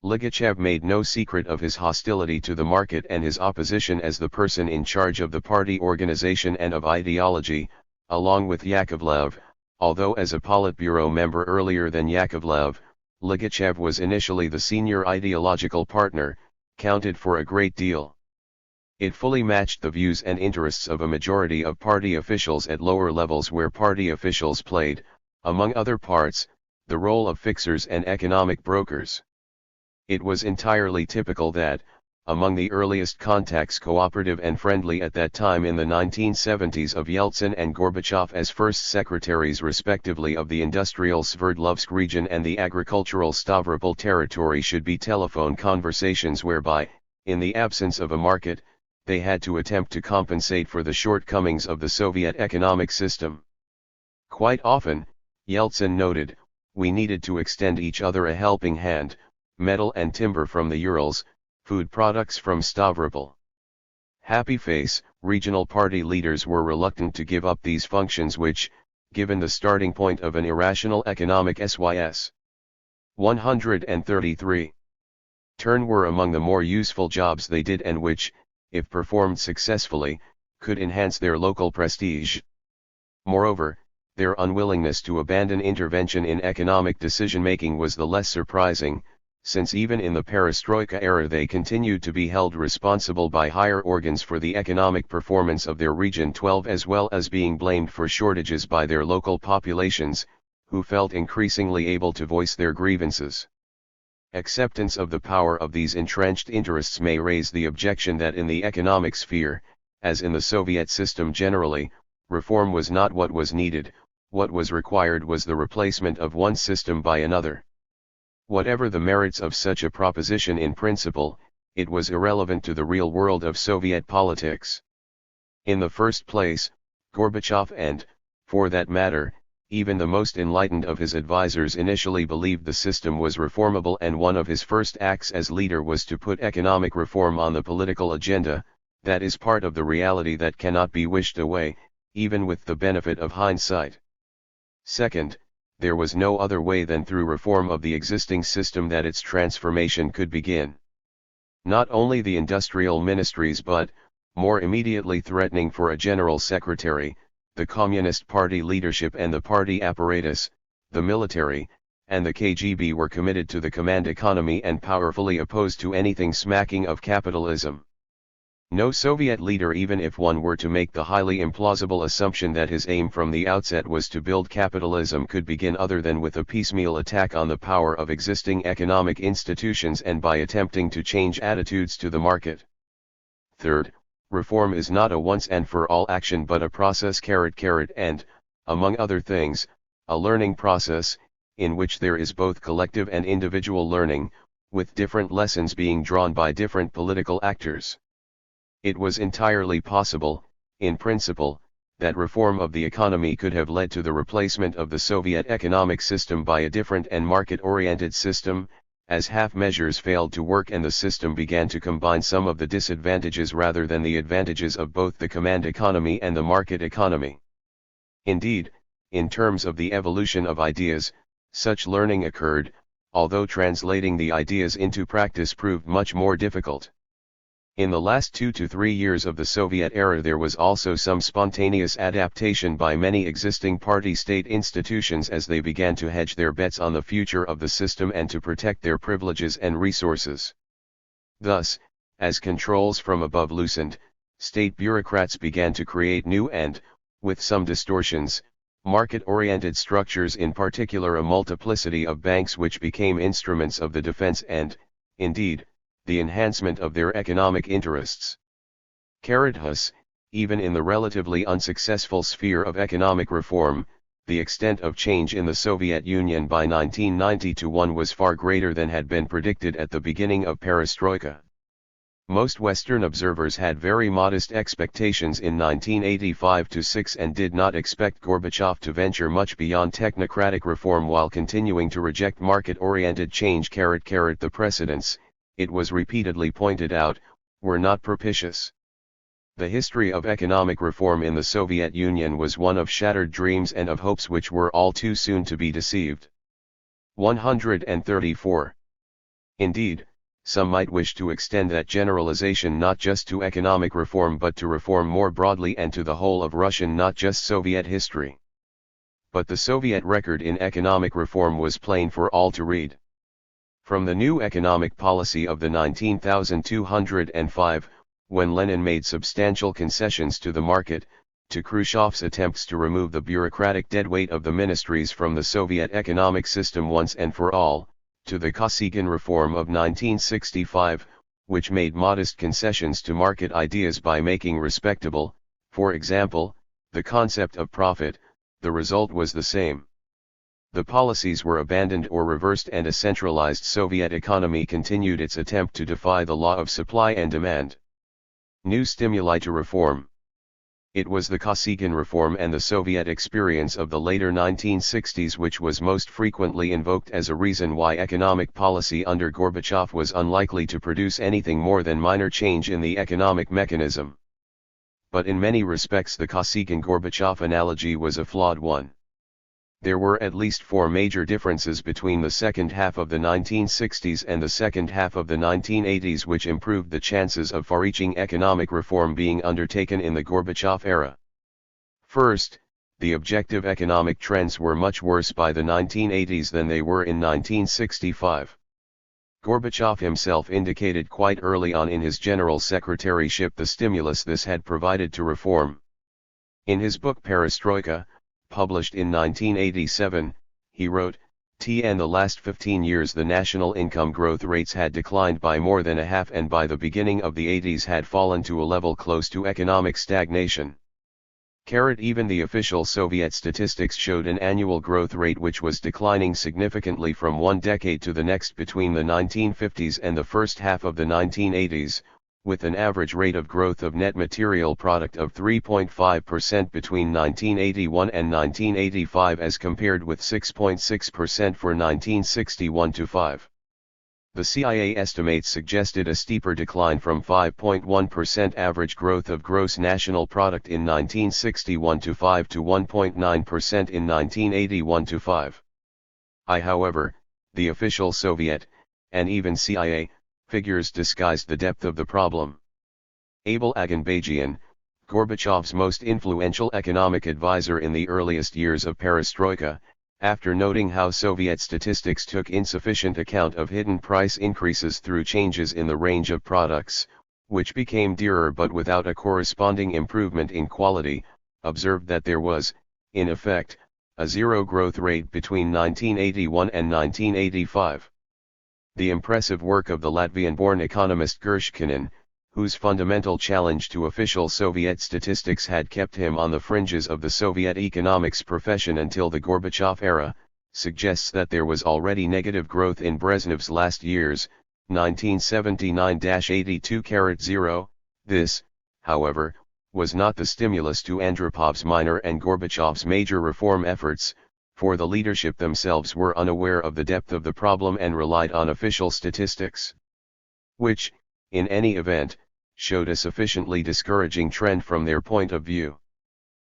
Ligachev made no secret of his hostility to the market and his opposition as the person in charge of the party organization and of ideology, along with Yakovlev, although as a Politburo member earlier than Yakovlev, Ligachev was initially the senior ideological partner, counted for a great deal. It fully matched the views and interests of a majority of party officials at lower levels, where party officials played, among other parts, the role of fixers and economic brokers. It was entirely typical that, among the earliest contacts cooperative and friendly at that time in the 1970s of Yeltsin and Gorbachev as first secretaries respectively of the industrial Sverdlovsk region and the agricultural Stavropol territory should be telephone conversations whereby, in the absence of a market, they had to attempt to compensate for the shortcomings of the Soviet economic system. Quite often, Yeltsin noted, we needed to extend each other a helping hand, metal and timber from the Urals, food products from Stavropol. Happy face, regional party leaders were reluctant to give up these functions which, given the starting point of an irrational economic SYS. 133. Turn were among the more useful jobs they did and which, if performed successfully, could enhance their local prestige. Moreover, their unwillingness to abandon intervention in economic decision-making was the less surprising, since even in the perestroika era they continued to be held responsible by higher organs for the economic performance of their Region 12 as well as being blamed for shortages by their local populations, who felt increasingly able to voice their grievances. Acceptance of the power of these entrenched interests may raise the objection that in the economic sphere, as in the Soviet system generally, reform was not what was needed, what was required was the replacement of one system by another. Whatever the merits of such a proposition in principle, it was irrelevant to the real world of Soviet politics. In the first place, Gorbachev and, for that matter, even the most enlightened of his advisers initially believed the system was reformable, and one of his first acts as leader was to put economic reform on the political agenda. That is part of the reality that cannot be wished away, even with the benefit of hindsight. Second, there was no other way than through reform of the existing system that its transformation could begin. Not only the industrial ministries but, more immediately threatening for a general secretary, the Communist Party leadership and the party apparatus, the military, and the KGB were committed to the command economy and powerfully opposed to anything smacking of capitalism. No Soviet leader, even if one were to make the highly implausible assumption that his aim from the outset was to build capitalism, could begin other than with a piecemeal attack on the power of existing economic institutions and by attempting to change attitudes to the market. Third, reform is not a once and for all action but a process and, among other things, a learning process, in which there is both collective and individual learning, with different lessons being drawn by different political actors. It was entirely possible, in principle, that reform of the economy could have led to the replacement of the Soviet economic system by a different and market-oriented system, as half measures failed to work and the system began to combine some of the disadvantages rather than the advantages of both the command economy and the market economy. Indeed, in terms of the evolution of ideas, such learning occurred, although translating the ideas into practice proved much more difficult. In the last 2 to 3 years of the Soviet era there was also some spontaneous adaptation by many existing party-state institutions as they began to hedge their bets on the future of the system and to protect their privileges and resources. Thus, as controls from above loosened, state bureaucrats began to create new and, with some distortions, market-oriented structures, in particular a multiplicity of banks which became instruments of the defense and, indeed, the enhancement of their economic interests. Thus, even in the relatively unsuccessful sphere of economic reform, the extent of change in the Soviet Union by 1990-1 was far greater than had been predicted at the beginning of perestroika. Most Western observers had very modest expectations in 1985-6 and did not expect Gorbachev to venture much beyond technocratic reform while continuing to reject market-oriented change. The precedents, it was repeatedly pointed out, were not propitious. The history of economic reform in the Soviet Union was one of shattered dreams and of hopes which were all too soon to be deceived. 134. Indeed, some might wish to extend that generalization not just to economic reform but to reform more broadly and to the whole of Russian, not just Soviet history. But the Soviet record in economic reform was plain for all to read. From the new economic policy of the 1905, when Lenin made substantial concessions to the market, to Khrushchev's attempts to remove the bureaucratic deadweight of the ministries from the Soviet economic system once and for all, to the Kosygin reform of 1965, which made modest concessions to market ideas by making respectable, for example, the concept of profit. The result was the same. The policies were abandoned or reversed, and a centralized Soviet economy continued its attempt to defy the law of supply and demand. New stimuli to reform. It was the Kosygin reform and the Soviet experience of the later 1960s which was most frequently invoked as a reason why economic policy under Gorbachev was unlikely to produce anything more than minor change in the economic mechanism. But in many respects the Kosygin-Gorbachev analogy was a flawed one. There were at least four major differences between the second half of the 1960s and the second half of the 1980s which improved the chances of far-reaching economic reform being undertaken in the Gorbachev era. First, the objective economic trends were much worse by the 1980s than they were in 1965. Gorbachev himself indicated quite early on in his general secretaryship the stimulus this had provided to reform. In his book Perestroika, published in 1987, he wrote, "In the last 15 years the national income growth rates had declined by more than a half, and by the beginning of the 80s had fallen to a level close to economic stagnation. Even the official Soviet statistics showed an annual growth rate which was declining significantly from one decade to the next between the 1950s and the first half of the 1980s, with an average rate of growth of net material product of 3.5% between 1981 and 1985 as compared with 6.6% for 1961-5. The CIA estimates suggested a steeper decline from 5.1% average growth of gross national product in 1961-5 to 1.9% in 1981-5. However, the official Soviet, and even CIA, figures disguised the depth of the problem. Abel Aganbajian, Gorbachev's most influential economic advisor in the earliest years of Perestroika, after noting how Soviet statistics took insufficient account of hidden price increases through changes in the range of products, which became dearer but without a corresponding improvement in quality, observed that there was, in effect, a zero growth rate between 1981 and 1985. The impressive work of the Latvian-born economist Gershkinin, whose fundamental challenge to official Soviet statistics had kept him on the fringes of the Soviet economics profession until the Gorbachev era, suggests that there was already negative growth in Brezhnev's last years, 1979-82. This, however, was not the stimulus to Andropov's minor and Gorbachev's major reform efforts, for the leadership themselves were unaware of the depth of the problem and relied on official statistics, which, in any event, showed a sufficiently discouraging trend from their point of view.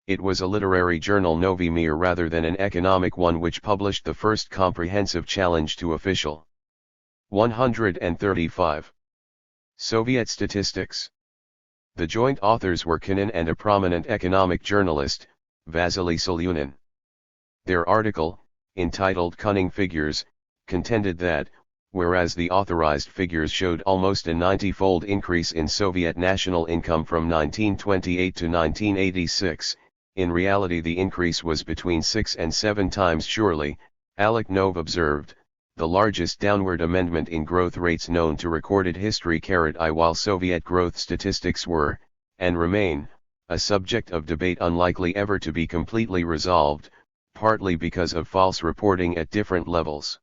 It was a literary journal, Novi Mir, rather than an economic one, which published the first comprehensive challenge to official 135 Soviet statistics. The joint authors were Kinin and a prominent economic journalist, Vasily Solunin. Their article, entitled Cunning Figures, contended that, whereas the authorized figures showed almost a 90-fold increase in Soviet national income from 1928 to 1986, in reality the increase was between 6 and 7 times. Surely, Aleknov observed, the largest downward amendment in growth rates known to recorded history. While Soviet growth statistics were, and remain, a subject of debate unlikely ever to be completely resolved, partly because of false reporting at different levels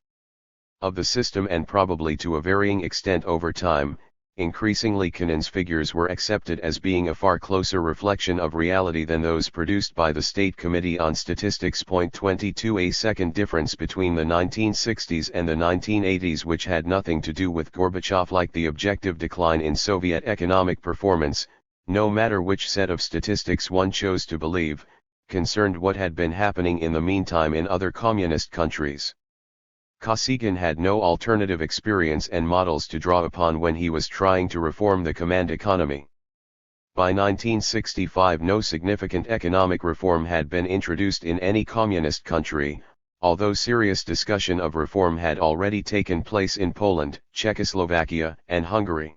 of the system and probably to a varying extent over time, increasingly Kinin's figures were accepted as being a far closer reflection of reality than those produced by the State Committee on Statistics. 22 A second difference between the 1960s and the 1980s, which had nothing to do with Gorbachev, like the objective decline in Soviet economic performance, no matter which set of statistics one chose to believe, concerned what had been happening in the meantime in other communist countries. Kosygin had no alternative experience and models to draw upon when he was trying to reform the command economy. By 1965 no significant economic reform had been introduced in any communist country, although serious discussion of reform had already taken place in Poland, Czechoslovakia, and Hungary.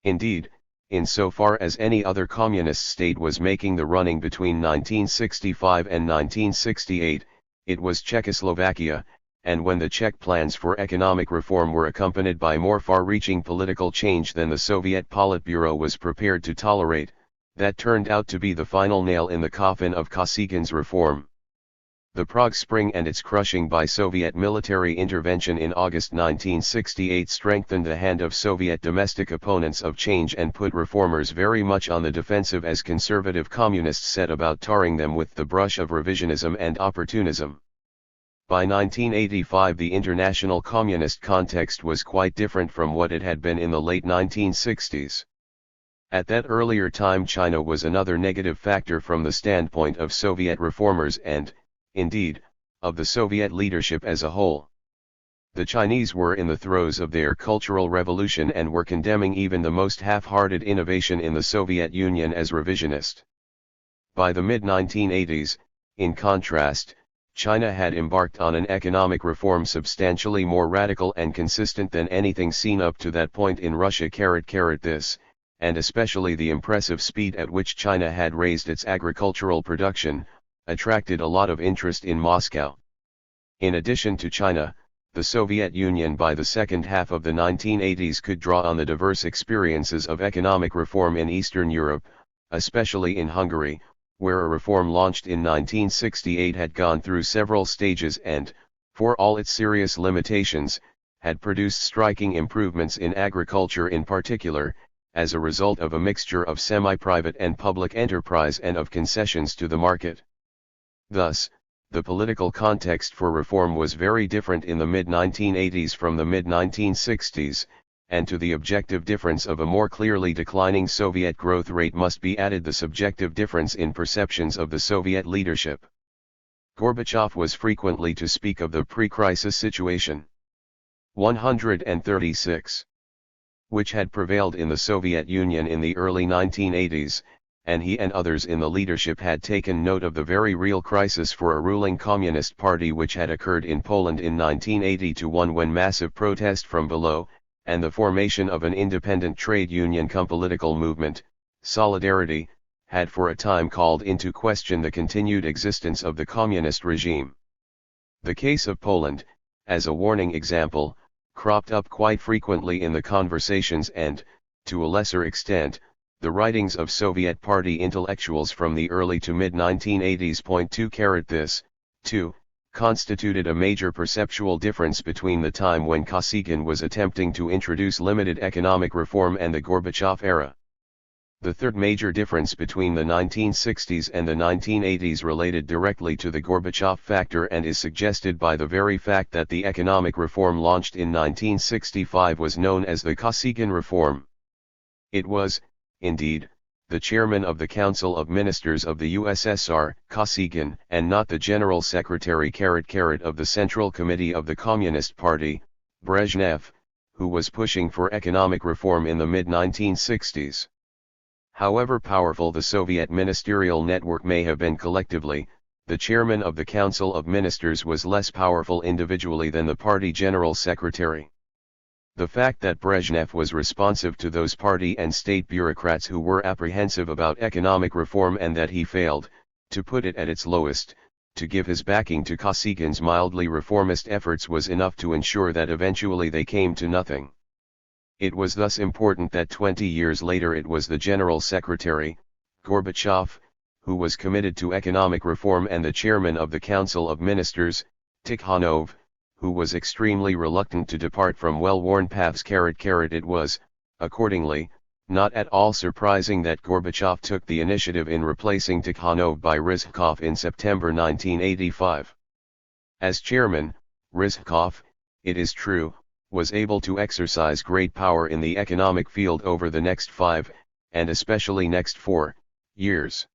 Indeed, insofar as any other communist state was making the running between 1965 and 1968, it was Czechoslovakia, and when the Czech plans for economic reform were accompanied by more far-reaching political change than the Soviet Politburo was prepared to tolerate, that turned out to be the final nail in the coffin of Kosygин's reform. The Prague Spring and its crushing by Soviet military intervention in August 1968 strengthened the hand of Soviet domestic opponents of change and put reformers very much on the defensive as conservative communists set about tarring them with the brush of revisionism and opportunism. By 1985 the international communist context was quite different from what it had been in the late 1960s. At that earlier time China was another negative factor from the standpoint of Soviet reformers and, indeed, of the Soviet leadership as a whole. The Chinese were in the throes of their cultural revolution and were condemning even the most half-hearted innovation in the Soviet Union as revisionist. By the mid-1980s, in contrast, China had embarked on an economic reform substantially more radical and consistent than anything seen up to that point in Russia. This, and especially the impressive speed at which China had raised its agricultural production, attracted a lot of interest in Moscow. In addition to China, the Soviet Union by the second half of the 1980s could draw on the diverse experiences of economic reform in Eastern Europe, especially in Hungary, where a reform launched in 1968 had gone through several stages and, for all its serious limitations, had produced striking improvements in agriculture in particular, as a result of a mixture of semi-private and public enterprise and of concessions to the market. Thus, the political context for reform was very different in the mid-1980s from the mid-1960s, and to the objective difference of a more clearly declining Soviet growth rate must be added the subjective difference in perceptions of the Soviet leadership. Gorbachev was frequently to speak of the pre-crisis situation 136, which had prevailed in the Soviet Union in the early 1980s, and he and others in the leadership had taken note of the very real crisis for a ruling communist party which had occurred in Poland in 1980-1 when massive protest from below, and the formation of an independent trade union cum political movement, Solidarity, had for a time called into question the continued existence of the communist regime. The case of Poland, as a warning example, cropped up quite frequently in the conversations and, to a lesser extent, the writings of Soviet party intellectuals from the early to mid-1980s. This, too, constituted a major perceptual difference between the time when Kosygin was attempting to introduce limited economic reform and the Gorbachev era. The third major difference between the 1960s and the 1980s related directly to the Gorbachev factor and is suggested by the very fact that the economic reform launched in 1965 was known as the Kosygin reform. It was, indeed, the chairman of the Council of Ministers of the USSR, Kosygin, and not the General Secretary of the Central Committee of the Communist Party, Brezhnev, who was pushing for economic reform in the mid-1960s. However powerful the Soviet ministerial network may have been collectively, the chairman of the Council of Ministers was less powerful individually than the party General Secretary. The fact that Brezhnev was responsive to those party and state bureaucrats who were apprehensive about economic reform and that he failed, to put it at its lowest, to give his backing to Kosygin's mildly reformist efforts was enough to ensure that eventually they came to nothing. It was thus important that 20 years later it was the General Secretary, Gorbachev, who was committed to economic reform and the chairman of the Council of Ministers, Tikhanov, who was extremely reluctant to depart from well-worn paths. It was, accordingly, not at all surprising that Gorbachev took the initiative in replacing Tikhanov by Ryzhkov in September 1985. As chairman, Ryzhkov, it is true, was able to exercise great power in the economic field over the next 5, and especially next 4, years.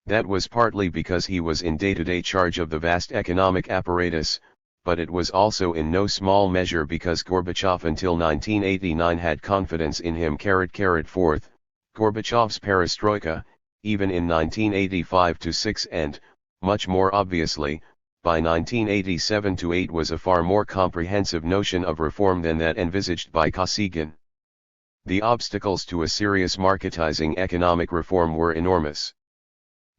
That was partly because he was in day-to-day charge of the vast economic apparatus, but it was also in no small measure because Gorbachev until 1989 had confidence in him. Fourth, Gorbachev's perestroika, even in 1985-6 and, much more obviously, by 1987-8 was a far more comprehensive notion of reform than that envisaged by Kosygin. The obstacles to a serious marketizing economic reform were enormous.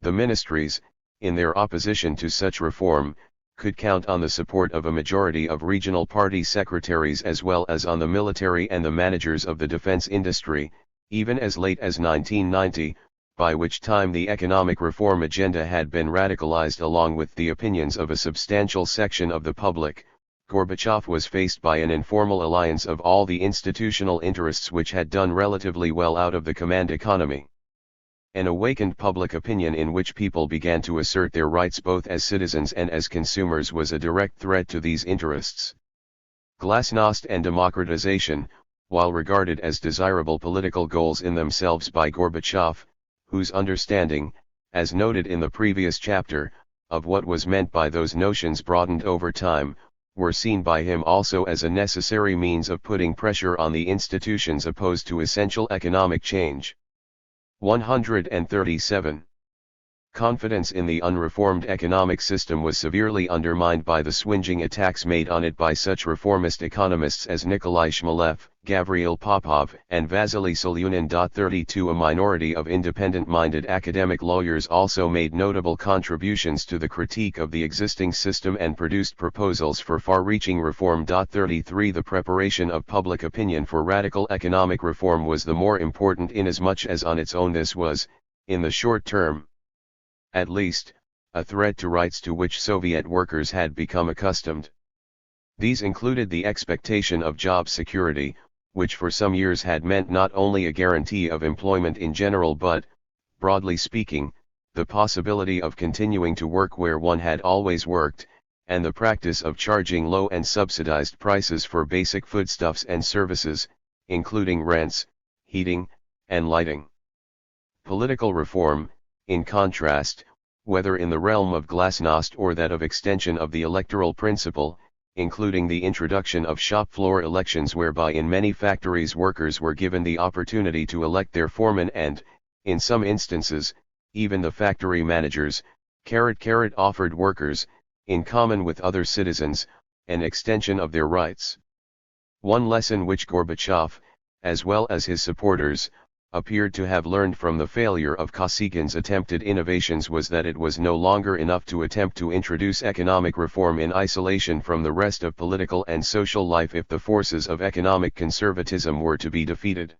The ministries, in their opposition to such reform, could count on the support of a majority of regional party secretaries as well as on the military and the managers of the defense industry, even as late as 1990, by which time the economic reform agenda had been radicalized along with the opinions of a substantial section of the public. Gorbachev was faced by an informal alliance of all the institutional interests which had done relatively well out of the command economy. An awakened public opinion in which people began to assert their rights both as citizens and as consumers was a direct threat to these interests. Glasnost and democratization, while regarded as desirable political goals in themselves by Gorbachev, whose understanding, as noted in the previous chapter, of what was meant by those notions broadened over time, were seen by him also as a necessary means of putting pressure on the institutions opposed to essential economic change. 137. Confidence in the unreformed economic system was severely undermined by the swingeing attacks made on it by such reformist economists as Nikolai Shmelev, Gavril Popov, and Vasily Solunin. 32 A minority of independent-minded academic lawyers also made notable contributions to the critique of the existing system and produced proposals for far-reaching reform. 33 The preparation of public opinion for radical economic reform was the more important inasmuch as on its own this was, in the short term, at least, a threat to rights to which Soviet workers had become accustomed. These included the expectation of job security, which for some years had meant not only a guarantee of employment in general but, broadly speaking, the possibility of continuing to work where one had always worked, and the practice of charging low and subsidized prices for basic foodstuffs and services, including rents, heating, and lighting. Political reform, in contrast, whether in the realm of glasnost or that of extension of the electoral principle, including the introduction of shop floor elections whereby in many factories workers were given the opportunity to elect their foreman and, in some instances, even the factory managers, offered workers, in common with other citizens, an extension of their rights. One lesson which Gorbachev, as well as his supporters, appeared to have learned from the failure of Kosygин's attempted innovations was that it was no longer enough to attempt to introduce economic reform in isolation from the rest of political and social life if the forces of economic conservatism were to be defeated.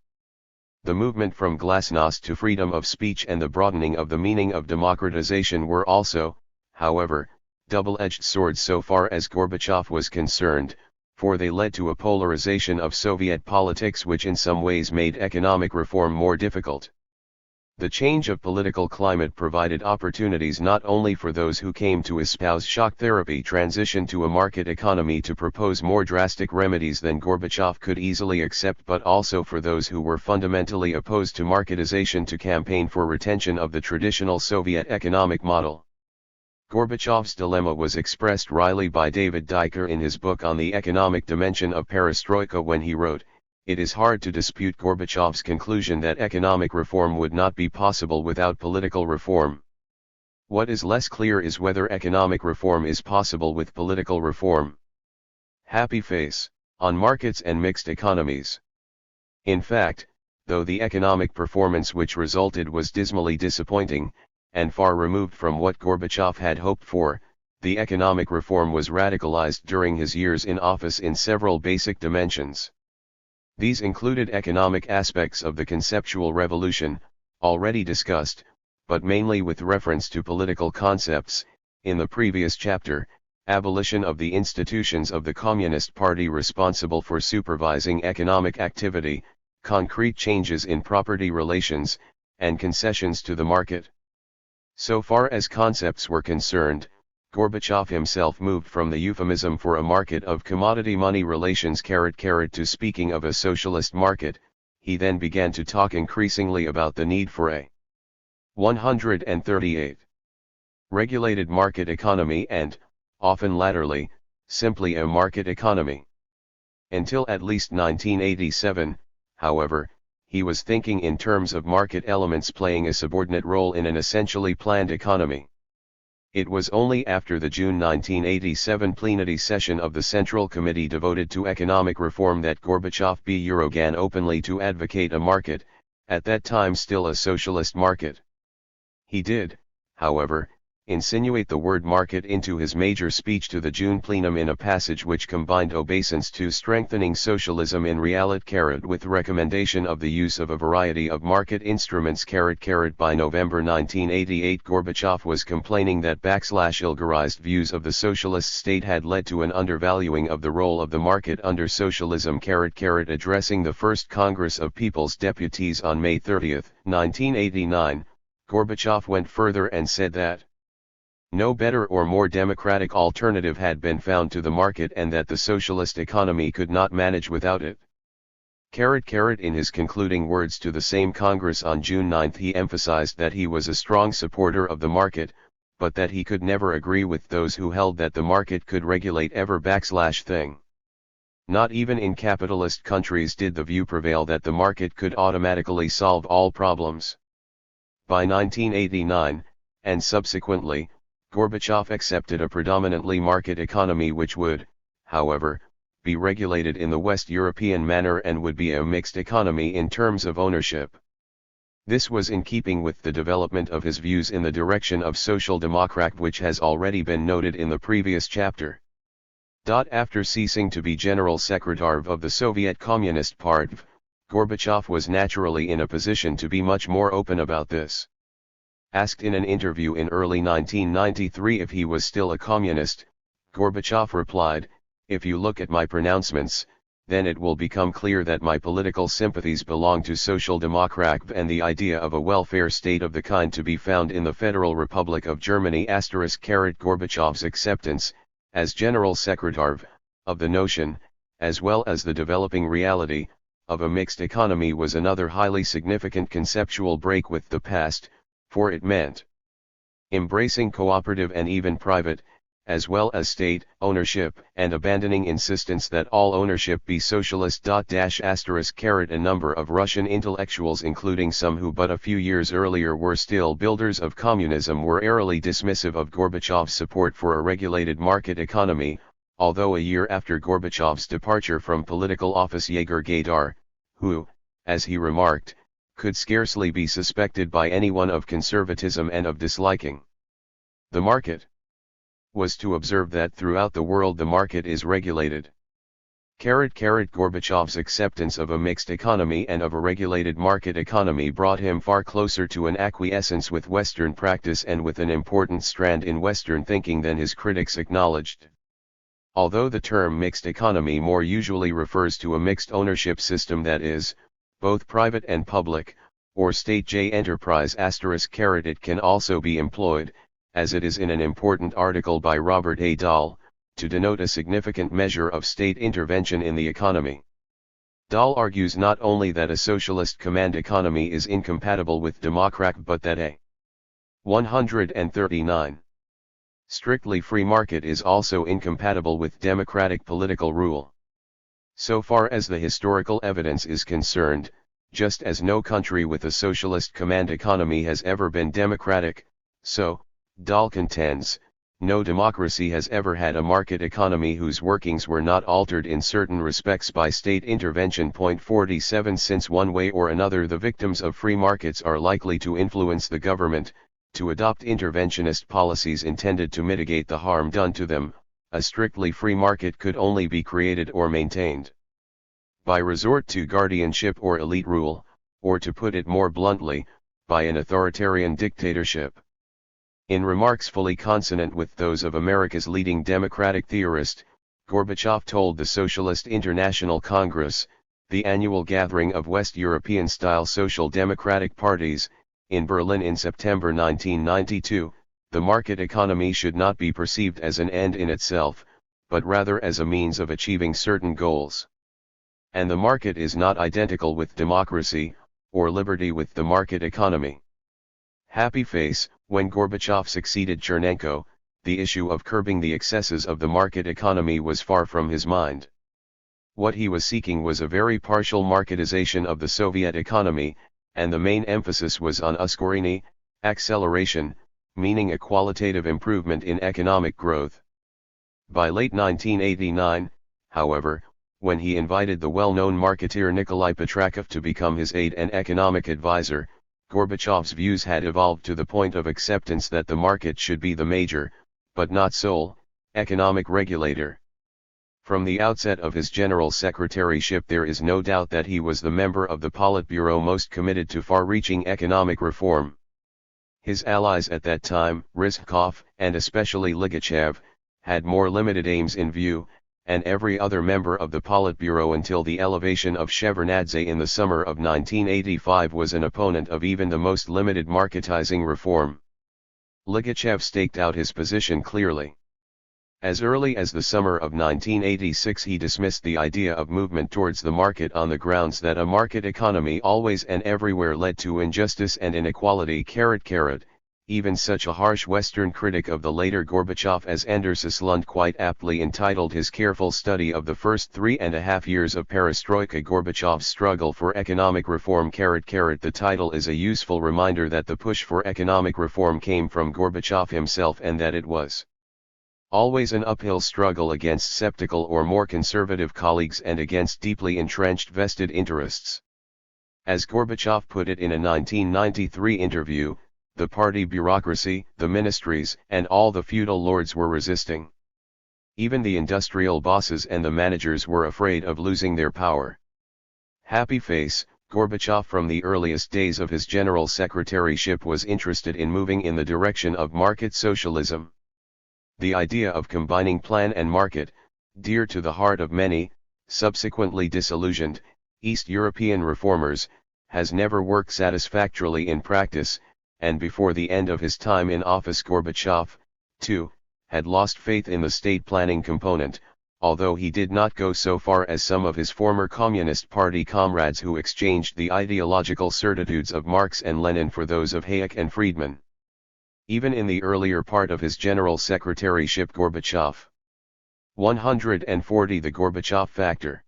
The movement from glasnost to freedom of speech and the broadening of the meaning of democratization were also, however, double-edged swords so far as Gorbachev was concerned, for they led to a polarization of Soviet politics which in some ways made economic reform more difficult. The change of political climate provided opportunities not only for those who came to espouse shock therapy transition to a market economy to propose more drastic remedies than Gorbachev could easily accept but also for those who were fundamentally opposed to marketization to campaign for retention of the traditional Soviet economic model. Gorbachev's dilemma was expressed wryly by David Diker in his book on the economic dimension of perestroika when he wrote, "It is hard to dispute Gorbachev's conclusion that economic reform would not be possible without political reform. What is less clear is whether economic reform is possible with political reform." Happy face, on markets and mixed economies. In fact, though the economic performance which resulted was dismally disappointing, and far removed from what Gorbachev had hoped for, the economic reform was radicalized during his years in office in several basic dimensions. These included economic aspects of the conceptual revolution, already discussed, but mainly with reference to political concepts, in the previous chapter, abolition of the institutions of the Communist Party responsible for supervising economic activity, concrete changes in property relations, and concessions to the market. So far as concepts were concerned, Gorbachev himself moved from the euphemism for a market of commodity-money relations to speaking of a socialist market. He then began to talk increasingly about the need for a 138 regulated market economy and, often latterly, simply a market economy. Until at least 1987, however, he was thinking in terms of market elements playing a subordinate role in an essentially planned economy. It was only after the June 1987 plenary session of the Central Committee devoted to economic reform that Gorbachev began openly to advocate a market, at that time still a socialist market. He did, however, insinuate the word market into his major speech to the June plenum in a passage which combined obeisance to strengthening socialism in reality with recommendation of the use of a variety of market instruments. By November 1988, Gorbachev was complaining that /Ilgarized views of the socialist state had led to an undervaluing of the role of the market under socialism. Addressing the First Congress of People's Deputies on May 30, 1989, Gorbachev went further and said that no better or more democratic alternative had been found to the market and that the socialist economy could not manage without it. In his concluding words to the same Congress on June 9, he emphasized that he was a strong supporter of the market, but that he could never agree with those who held that the market could regulate every thing. Not even in capitalist countries did the view prevail that the market could automatically solve all problems. By 1989, and subsequently, Gorbachev accepted a predominantly market economy which would, however, be regulated in the West European manner and would be a mixed economy in terms of ownership. This was in keeping with the development of his views in the direction of social democracy, which has already been noted in the previous chapter. After ceasing to be General Secretary of the Soviet Communist Party, Gorbachev was naturally in a position to be much more open about this. Asked in an interview in early 1993 if he was still a communist, Gorbachev replied, "If you look at my pronouncements, then it will become clear that my political sympathies belong to social democracy and the idea of a welfare state of the kind to be found in the Federal Republic of Germany." Gorbachev's acceptance, as General Secretary, of the notion, as well as the developing reality, of a mixed economy was another highly significant conceptual break with the past, for it meant embracing cooperative and even private, as well as state, ownership, and abandoning insistence that all ownership be socialist. A number of Russian intellectuals, including some who but a few years earlier were still builders of communism, were airily dismissive of Gorbachev's support for a regulated market economy, although a year after Gorbachev's departure from political office, Yegor Gaidar, who, as he remarked, could scarcely be suspected by anyone of conservatism and of disliking the market, was to observe that throughout the world the market is regulated. Gorbachev's acceptance of a mixed economy and of a regulated market economy brought him far closer to an acquiescence with Western practice and with an important strand in Western thinking than his critics acknowledged. Although the term mixed economy more usually refers to a mixed ownership system, that is, both private and public, or state enterprise *, it can also be employed, as it is in an important article by Robert A. Dahl, to denote a significant measure of state intervention in the economy. Dahl argues not only that a socialist command economy is incompatible with democracy, but that a 139 strictly free market is also incompatible with democratic political rule. So far as the historical evidence is concerned, just as no country with a socialist command economy has ever been democratic, so, Dahl contends, no democracy has ever had a market economy whose workings were not altered in certain respects by state intervention. 47 Since one way or another the victims of free markets are likely to influence the government, to adopt interventionist policies intended to mitigate the harm done to them, a strictly free market could only be created or maintained by resort to guardianship or elite rule, or to put it more bluntly, by an authoritarian dictatorship. In remarks fully consonant with those of America's leading democratic theorist, Gorbachev told the Socialist International Congress, the annual gathering of West European-style social democratic parties, in Berlin in September 1992, the market economy should not be perceived as an end in itself, but rather as a means of achieving certain goals. And the market is not identical with democracy, or liberty with the market economy. Happy face. When Gorbachev succeeded Chernenko, the issue of curbing the excesses of the market economy was far from his mind. What he was seeking was a very partial marketization of the Soviet economy, and the main emphasis was on uskorini, acceleration, meaning a qualitative improvement in economic growth. By late 1989, however, when he invited the well-known marketeer Nikolai Petrakov to become his aide and economic advisor, Gorbachev's views had evolved to the point of acceptance that the market should be the major, but not sole, economic regulator. From the outset of his general secretaryship there is no doubt that he was the member of the Politburo most committed to far-reaching economic reform. His allies at that time, Rizhkov, and especially Ligachev, had more limited aims in view, and every other member of the Politburo until the elevation of Shevardnadze in the summer of 1985 was an opponent of even the most limited marketizing reform. Ligachev staked out his position clearly. As early as the summer of 1986 he dismissed the idea of movement towards the market on the grounds that a market economy always and everywhere led to injustice and inequality. Even such a harsh Western critic of the later Gorbachev as Anders Eslund quite aptly entitled his careful study of the first 3.5 years of perestroika Gorbachev's struggle for economic reform. The title is a useful reminder that the push for economic reform came from Gorbachev himself and that it was always an uphill struggle against skeptical or more conservative colleagues and against deeply entrenched vested interests. As Gorbachev put it in a 1993 interview, the party bureaucracy, the ministries, and all the feudal lords were resisting. Even the industrial bosses and the managers were afraid of losing their power. Happy face, Gorbachev from the earliest days of his general secretaryship was interested in moving in the direction of market socialism. The idea of combining plan and market, dear to the heart of many, subsequently disillusioned, East European reformers, has never worked satisfactorily in practice, and before the end of his time in office Gorbachev, too, had lost faith in the state planning component, although he did not go so far as some of his former Communist Party comrades who exchanged the ideological certitudes of Marx and Lenin for those of Hayek and Friedman. Even in the earlier part of his general secretaryship Gorbachev 140 the Gorbachev factor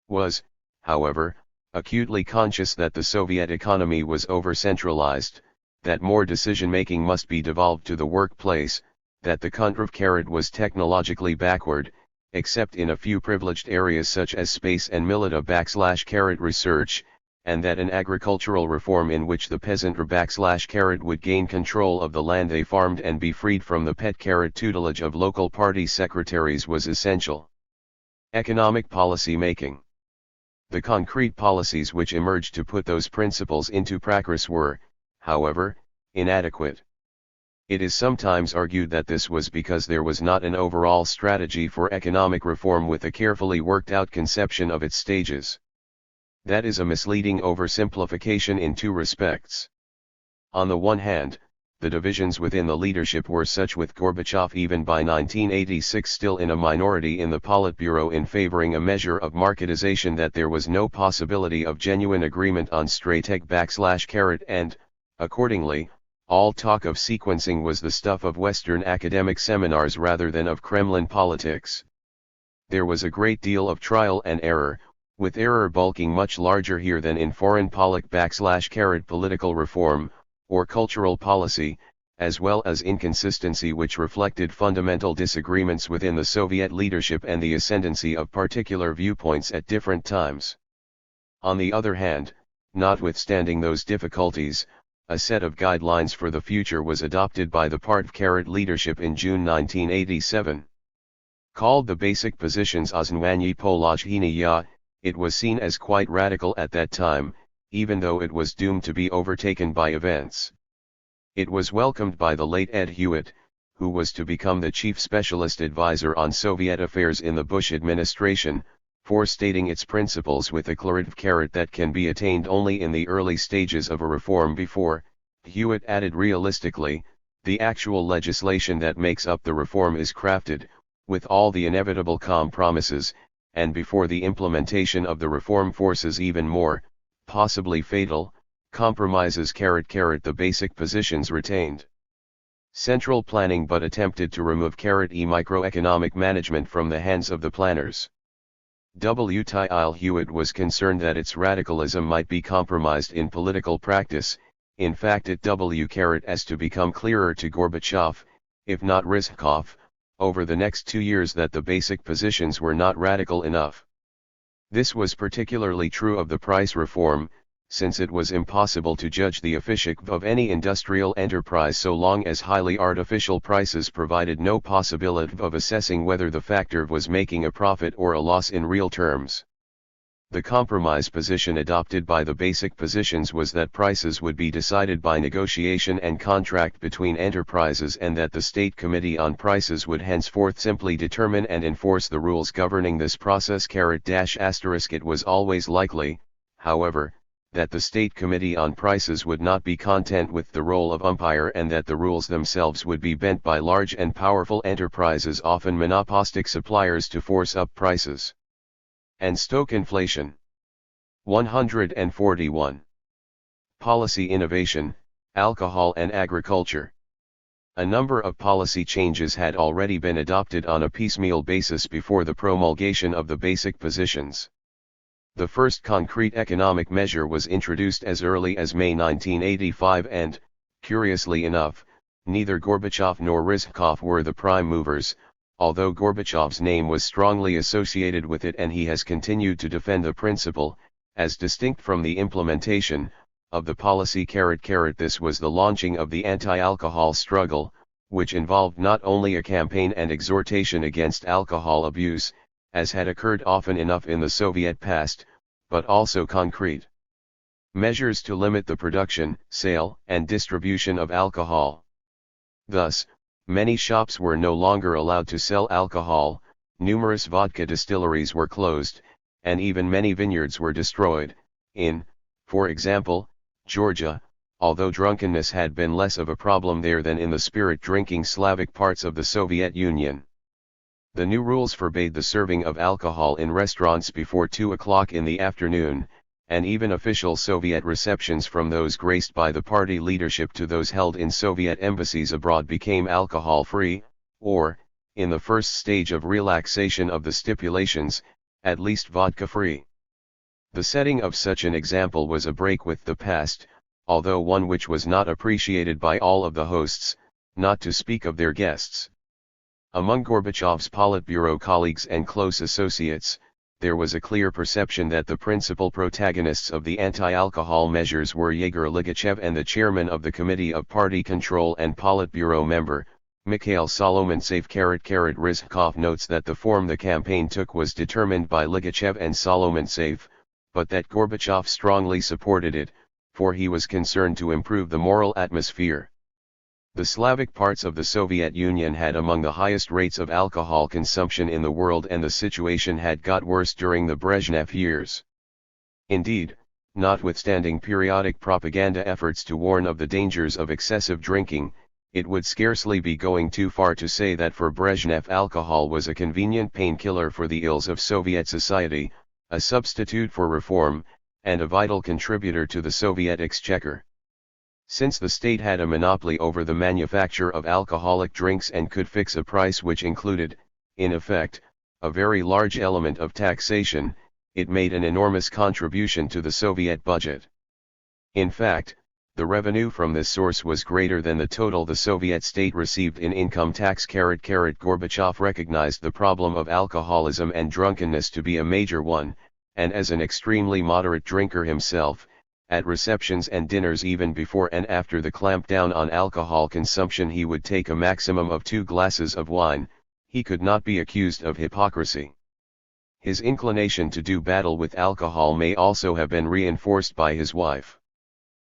was, however, acutely conscious that the Soviet economy was over-centralized, that more decision-making must be devolved to the workplace, that the country was technologically backward, except in a few privileged areas such as space and military research, and that an agricultural reform in which the peasant would gain control of the land they farmed and be freed from the pet tutelage of local party secretaries was essential. Economic policy making. The concrete policies which emerged to put those principles into practice were, however, inadequate. It is sometimes argued that this was because there was not an overall strategy for economic reform with a carefully worked out conception of its stages. That is a misleading oversimplification in two respects. On the one hand, the divisions within the leadership were such with Gorbachev even by 1986 still in a minority in the Politburo in favoring a measure of marketization that there was no possibility of genuine agreement on strateg and, accordingly, all talk of sequencing was the stuff of Western academic seminars rather than of Kremlin politics. There was a great deal of trial and error, with error bulking much larger here than in foreign political reform, or cultural policy, as well as inconsistency which reflected fundamental disagreements within the Soviet leadership and the ascendancy of particular viewpoints at different times. On the other hand, notwithstanding those difficulties, a set of guidelines for the future was adopted by the party leadership in June 1987. Called the Basic Positions Osnwanie Poложenia, it was seen as quite radical at that time, even though it was doomed to be overtaken by events. It was welcomed by the late Ed Hewitt, who was to become the chief specialist advisor on Soviet affairs in the Bush administration, for stating its principles with a clarity that can be attained only in the early stages of a reform before, Hewitt added realistically, the actual legislation that makes up the reform is crafted, with all the inevitable compromises, and before the implementation of the reform forces even more, possibly fatal, compromises. The basic positions retained central planning but attempted to remove microeconomic management from the hands of the planners. W. Hewitt was concerned that its radicalism might be compromised in political practice. In fact it as to become clearer to Gorbachev, if not Rizhkov, over the next 2 years that the basic positions were not radical enough. This was particularly true of the price reform, since it was impossible to judge the efficiency of any industrial enterprise so long as highly artificial prices provided no possibility of assessing whether the factor was making a profit or a loss in real terms. The compromise position adopted by the basic positions was that prices would be decided by negotiation and contract between enterprises, and that the State Committee on Prices would henceforth simply determine and enforce the rules governing this process. It was always likely, however, that the State Committee on Prices would not be content with the role of umpire, and that the rules themselves would be bent by large and powerful enterprises, often monopolistic suppliers, to force up prices and stoke inflation. 141. Policy innovation, alcohol and agriculture. A number of policy changes had already been adopted on a piecemeal basis before the promulgation of the basic positions. The first concrete economic measure was introduced as early as May 1985 and, curiously enough, neither Gorbachev nor Rizhkov were the prime movers, although Gorbachev's name was strongly associated with it, and he has continued to defend the principle, as distinct from the implementation, of the policy. This was the launching of the anti-alcohol struggle, which involved not only a campaign and exhortation against alcohol abuse, as had occurred often enough in the Soviet past, but also concrete measures to limit the production, sale, and distribution of alcohol. Thus, many shops were no longer allowed to sell alcohol, numerous vodka distilleries were closed, and even many vineyards were destroyed, in, for example, Georgia, although drunkenness had been less of a problem there than in the spirit-drinking Slavic parts of the Soviet Union. The new rules forbade the serving of alcohol in restaurants before 2 o'clock in the afternoon, and even official Soviet receptions, from those graced by the party leadership to those held in Soviet embassies abroad, became alcohol-free, or, in the first stage of relaxation of the stipulations, at least vodka-free. The setting of such an example was a break with the past, although one which was not appreciated by all of the hosts, not to speak of their guests. Among Gorbachev's Politburo colleagues and close associates, there was a clear perception that the principal protagonists of the anti-alcohol measures were Yegor Ligachev and the chairman of the Committee of Party Control and Politburo member, Mikhail Solomontsev. Rizhkov notes that the form the campaign took was determined by Ligachev and Solomontsev, but that Gorbachev strongly supported it, for he was concerned to improve the moral atmosphere. The Slavic parts of the Soviet Union had among the highest rates of alcohol consumption in the world, and the situation had got worse during the Brezhnev years. Indeed, notwithstanding periodic propaganda efforts to warn of the dangers of excessive drinking, it would scarcely be going too far to say that for Brezhnev alcohol was a convenient painkiller for the ills of Soviet society, a substitute for reform, and a vital contributor to the Soviet exchequer. Since the state had a monopoly over the manufacture of alcoholic drinks and could fix a price which included, in effect, a very large element of taxation, it made an enormous contribution to the Soviet budget. In fact, the revenue from this source was greater than the total the Soviet state received in income tax. Gorbachev recognized the problem of alcoholism and drunkenness to be a major one, and as an extremely moderate drinker himself, at receptions and dinners even before and after the clampdown on alcohol consumption he would take a maximum of 2 glasses of wine. He could not be accused of hypocrisy. His inclination to do battle with alcohol may also have been reinforced by his wife.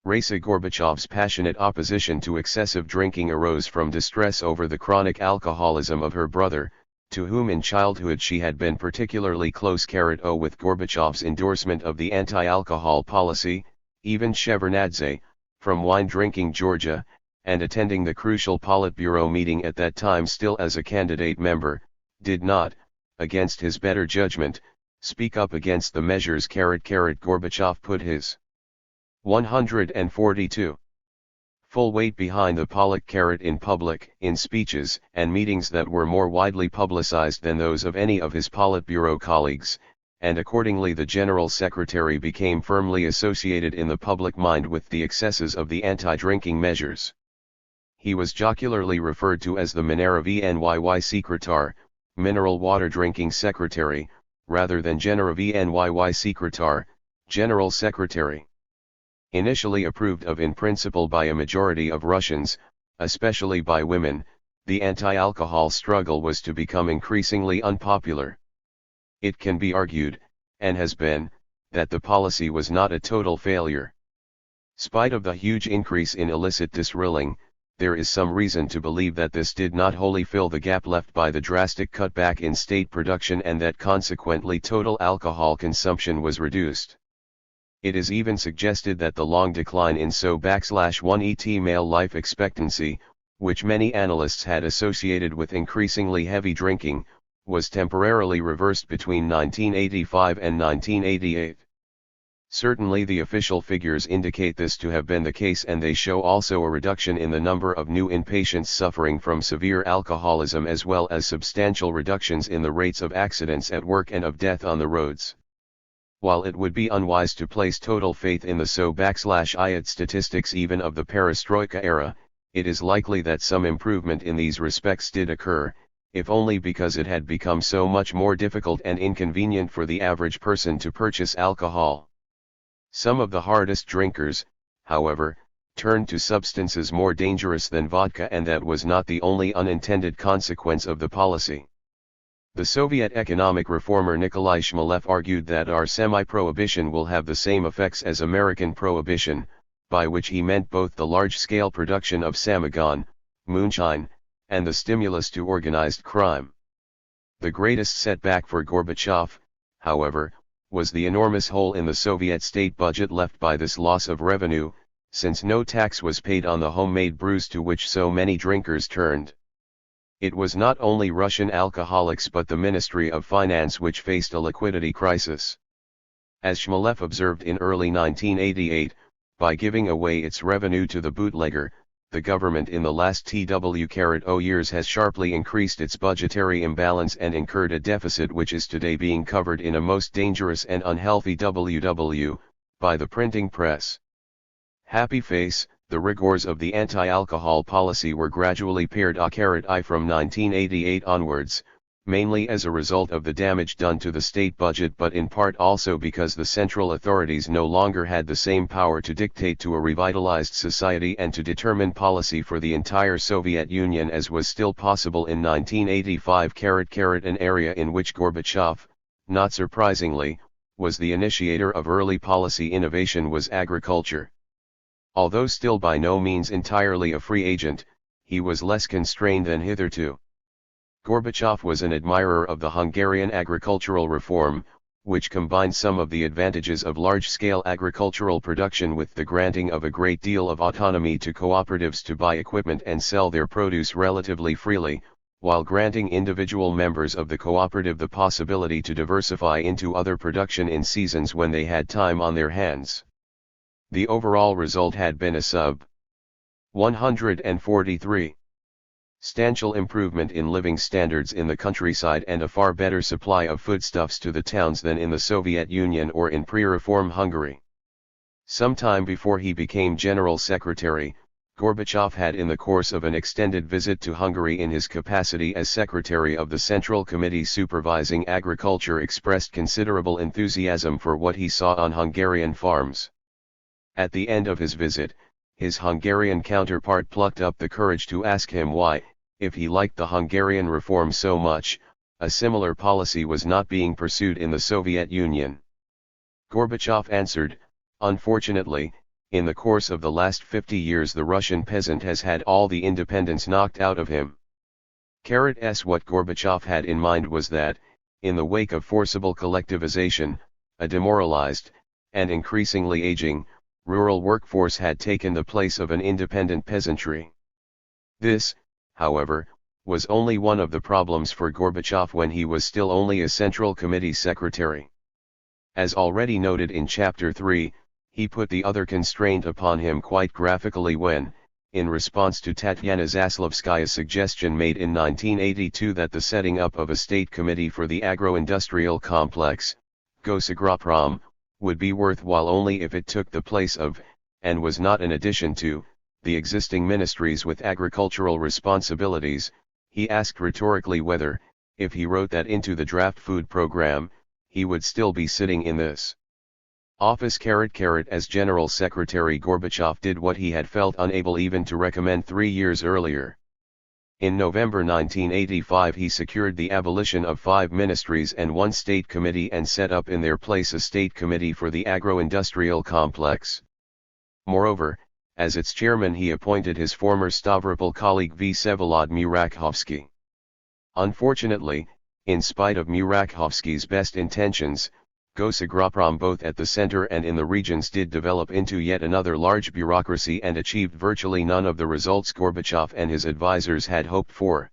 Raisa Gorbachev's passionate opposition to excessive drinking arose from distress over the chronic alcoholism of her brother, to whom in childhood she had been particularly close. With Gorbachev's endorsement of the anti-alcohol policy, even Shevardnadze, from wine-drinking Georgia, and attending the crucial Politburo meeting at that time still as a candidate member, did not, against his better judgment, speak up against the measures. Gorbachev put his 142 full weight behind the Polit. In public, in speeches and meetings that were more widely publicized than those of any of his Politburo colleagues, and accordingly the General Secretary became firmly associated in the public mind with the excesses of the anti-drinking measures. He was jocularly referred to as the Minerovnyy Secretar, mineral water drinking secretary, rather than Generovnyy Secretar, General Secretary. Initially approved of in principle by a majority of Russians, especially by women, the anti-alcohol struggle was to become increasingly unpopular. It can be argued, and has been, that the policy was not a total failure. Spite of the huge increase in illicit disrilling, there is some reason to believe that this did not wholly fill the gap left by the drastic cutback in state production and that consequently total alcohol consumption was reduced. It is even suggested that the long decline in SO/1 male life expectancy, which many analysts had associated with increasingly heavy drinking, was temporarily reversed between 1985 and 1988. Certainly the official figures indicate this to have been the case, and they show also a reduction in the number of new inpatients suffering from severe alcoholism as well as substantial reductions in the rates of accidents at work and of death on the roads. While it would be unwise to place total faith in the SO/IAT statistics even of the perestroika era, it is likely that some improvement in these respects did occur, if only because it had become so much more difficult and inconvenient for the average person to purchase alcohol. Some of the hardest drinkers, however, turned to substances more dangerous than vodka, and that was not the only unintended consequence of the policy. The Soviet economic reformer Nikolai Shmylev argued that our semi-prohibition will have the same effects as American prohibition, by which he meant both the large-scale production of samagon, moonshine, and the stimulus to organized crime. The greatest setback for Gorbachev, however, was the enormous hole in the Soviet state budget left by this loss of revenue, since no tax was paid on the homemade brews to which so many drinkers turned. It was not only Russian alcoholics but the Ministry of Finance which faced a liquidity crisis. As Shmylev observed in early 1988, by giving away its revenue to the bootlegger, the government in the last TWO years has sharply increased its budgetary imbalance and incurred a deficit which is today being covered in a most dangerous and unhealthy by the printing press. Happy face, the rigors of the anti-alcohol policy were gradually pared from 1988 onwards, mainly as a result of the damage done to the state budget but in part also because the central authorities no longer had the same power to dictate to a revitalized society and to determine policy for the entire Soviet Union as was still possible in 1985. An area in which Gorbachev, not surprisingly, was the initiator of early policy innovation was agriculture. Although still by no means entirely a free agent, he was less constrained than hitherto. Gorbachev was an admirer of the Hungarian agricultural reform, which combined some of the advantages of large-scale agricultural production with the granting of a great deal of autonomy to cooperatives to buy equipment and sell their produce relatively freely, while granting individual members of the cooperative the possibility to diversify into other production in seasons when they had time on their hands. The overall result had been a sub. 143. Substantial improvement in living standards in the countryside and a far better supply of foodstuffs to the towns than in the Soviet Union or in pre-reform Hungary. Some time before he became General Secretary, Gorbachev had in the course of an extended visit to Hungary in his capacity as Secretary of the Central Committee supervising agriculture expressed considerable enthusiasm for what he saw on Hungarian farms. At the end of his visit, his Hungarian counterpart plucked up the courage to ask him why, if he liked the Hungarian reform so much, a similar policy was not being pursued in the Soviet Union. Gorbachev answered, "Unfortunately, in the course of the last 50 years the Russian peasant has had all the independence knocked out of him." What Gorbachev had in mind was that, in the wake of forcible collectivization, a demoralized, and increasingly aging, rural workforce had taken the place of an independent peasantry. This, however, was only one of the problems for Gorbachev when he was still only a Central Committee secretary. As already noted in Chapter 3, he put the other constraint upon him quite graphically when, in response to Tatyana Zaslavskaya's suggestion made in 1982 that the setting up of a state committee for the agro-industrial complex, Gosagroprom, would be worthwhile only if it took the place of, and was not an addition to, the existing ministries with agricultural responsibilities, he asked rhetorically whether, if he wrote that into the draft food program, he would still be sitting in this. Office as General Secretary, Gorbachev did what he had felt unable even to recommend 3 years earlier. In November 1985 he secured the abolition of 5 ministries and 1 state committee and set up in their place a state committee for the agro-industrial complex. Moreover, as its chairman he appointed his former Stavropol colleague Vsevolod Murakhovsky. Unfortunately, in spite of Murakhovsky's best intentions, Gosagroprom both at the center and in the regions did develop into yet another large bureaucracy and achieved virtually none of the results Gorbachev and his advisors had hoped for.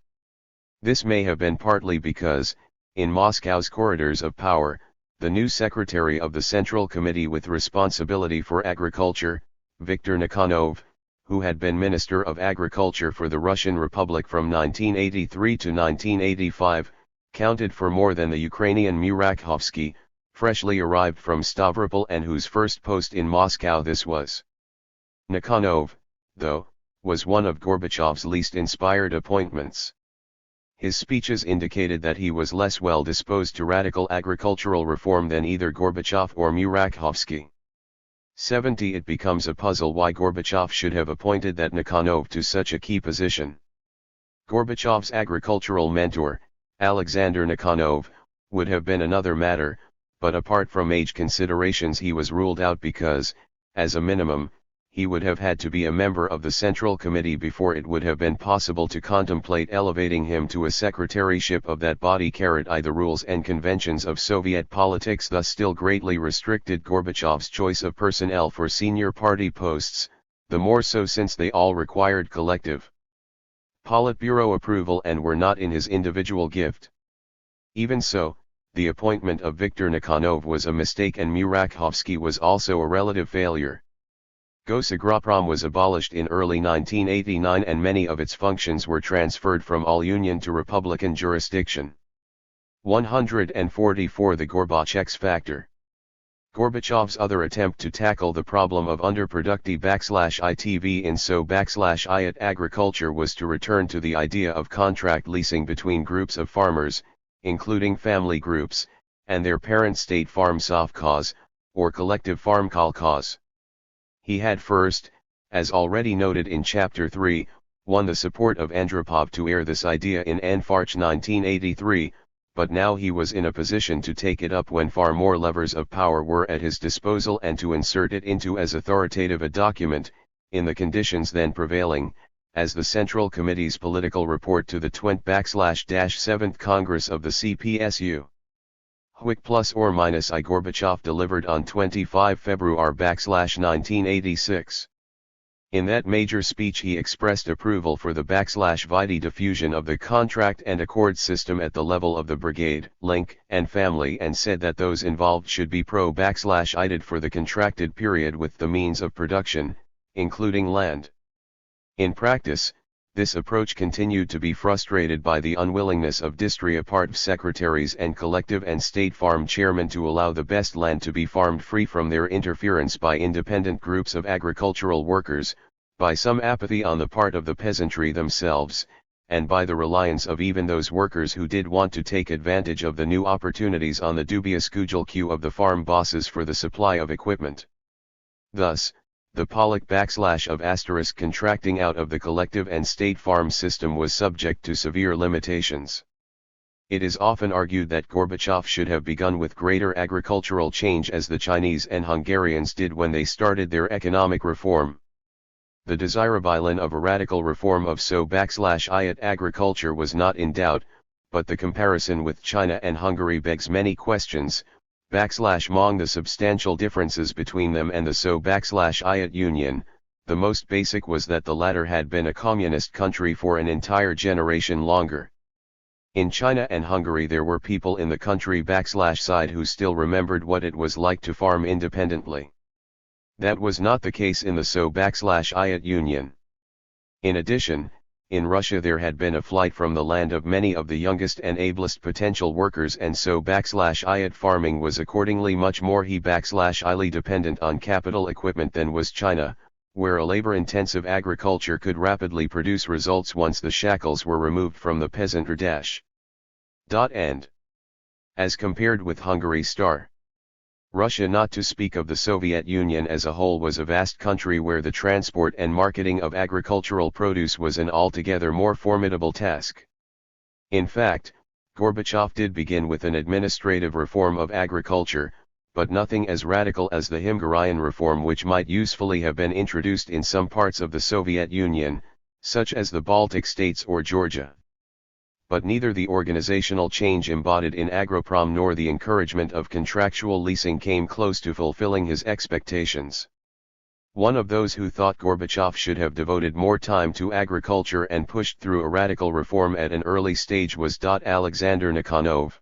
This may have been partly because, in Moscow's corridors of power, the new secretary of the Central Committee with responsibility for agriculture, Viktor Nikanov, who had been Minister of Agriculture for the Russian Republic from 1983 to 1985, counted for more than the Ukrainian Murakhovsky, freshly arrived from Stavropol and whose first post in Moscow this was. Nikanov, though, was one of Gorbachev's least inspired appointments. His speeches indicated that he was less well disposed to radical agricultural reform than either Gorbachev or Murakhovsky. 70 It becomes a puzzle why Gorbachev should have appointed that Nikanov to such a key position. Gorbachev's agricultural mentor, Alexander Nikanov, would have been another matter, but apart from age considerations he was ruled out because, as a minimum, he would have had to be a member of the Central Committee before it would have been possible to contemplate elevating him to a secretaryship of that body. I The rules and conventions of Soviet politics thus still greatly restricted Gorbachev's choice of personnel for senior party posts, the more so since they all required collective Politburo approval and were not in his individual gift. Even so, the appointment of Viktor Nikanov was a mistake and Murakhovsky was also a relative failure. Gosagroprom was abolished in early 1989 and many of its functions were transferred from all Union to Republican jurisdiction. 144 The Gorbachev factor. Gorbachev's other attempt to tackle the problem of underproductive-ITV in so-IAT agriculture was to return to the idea of contract leasing between groups of farmers, including family groups, and their parent state farm sovkhoz, or collective farm kolkhoz. He had first, as already noted in Chapter 3, won the support of Andropov to air this idea in March 1983, but now he was in a position to take it up when far more levers of power were at his disposal and to insert it into as authoritative a document, in the conditions then prevailing, as the Central Committee's political report to the 20th/7th Congress of the CPSU. Hwick ±I Gorbachev delivered on 25 February/1986. In that major speech he expressed approval for the /Vidi diffusion of the contract and accord system at the level of the brigade, link, and family and said that those involved should be pro-IDed for the contracted period with the means of production, including land. In practice, this approach continued to be frustrated by the unwillingness of Distripartv secretaries and collective and state farm chairmen to allow the best land to be farmed free from their interference by independent groups of agricultural workers, by some apathy on the part of the peasantry themselves, and by the reliance of even those workers who did want to take advantage of the new opportunities on the dubious Gujulku of the farm bosses for the supply of equipment. Thus, the Pollock *of * contracting out of the collective and state farm system was subject to severe limitations. It is often argued that Gorbachev should have begun with greater agricultural change as the Chinese and Hungarians did when they started their economic reform. The desirability of a radical reform of so-IAT agriculture was not in doubt, but the comparison with China and Hungary begs many questions. Among the substantial differences between them and the so-IAT Union, the most basic was that the latter had been a communist country for an entire generation longer. In China and Hungary there were people in the country side who still remembered what it was like to farm independently. That was not the case in the so-IAT Union. In addition, in Russia there had been a flight from the land of many of the youngest and ablest potential workers and so-IAT farming was accordingly much more highly dependent on capital equipment than was China, where a labor-intensive agriculture could rapidly produce results once the shackles were removed from the peasantry. As compared with Hungary Russia, not to speak of the Soviet Union as a whole, was a vast country where the transport and marketing of agricultural produce was an altogether more formidable task. In fact, Gorbachev did begin with an administrative reform of agriculture, but nothing as radical as the Hungarian reform, which might usefully have been introduced in some parts of the Soviet Union, such as the Baltic states or Georgia. But neither the organizational change embodied in Agroprom nor the encouragement of contractual leasing came close to fulfilling his expectations. One of those who thought Gorbachev should have devoted more time to agriculture and pushed through a radical reform at an early stage was Alexander Nikonov.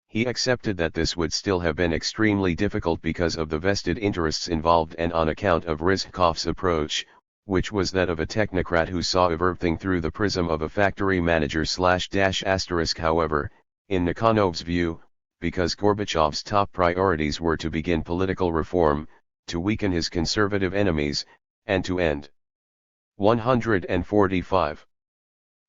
He accepted that this would still have been extremely difficult because of the vested interests involved and on account of Rizhkov's approach, which was that of a technocrat who saw everything through the prism of a factory manager ***. However, in Nikonov's view, because Gorbachev's top priorities were to begin political reform, to weaken his conservative enemies, and to end 145.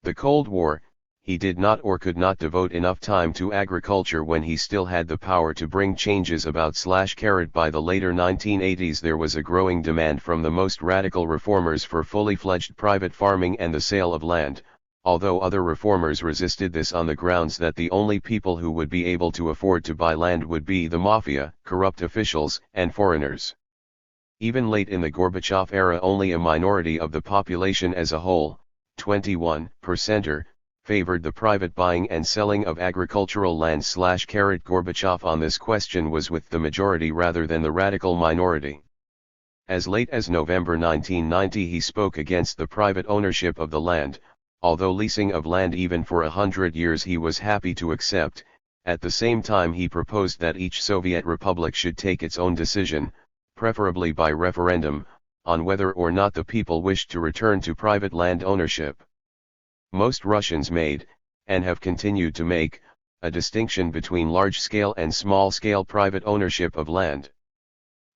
The Cold War, he did not or could not devote enough time to agriculture when he still had the power to bring changes about ***. By the later 1980s there was a growing demand from the most radical reformers for fully fledged private farming and the sale of land, although other reformers resisted this on the grounds that the only people who would be able to afford to buy land would be the mafia, corrupt officials, and foreigners. Even late in the Gorbachev era only a minority of the population as a whole, 21%, favored the private buying and selling of agricultural land ***. Gorbachev on this question was with the majority rather than the radical minority. As late as November 1990 he spoke against the private ownership of the land, although leasing of land even for 100 years he was happy to accept. At the same time he proposed that each Soviet republic should take its own decision, preferably by referendum, on whether or not the people wished to return to private land ownership. Most Russians made, and have continued to make, a distinction between large-scale and small-scale private ownership of land.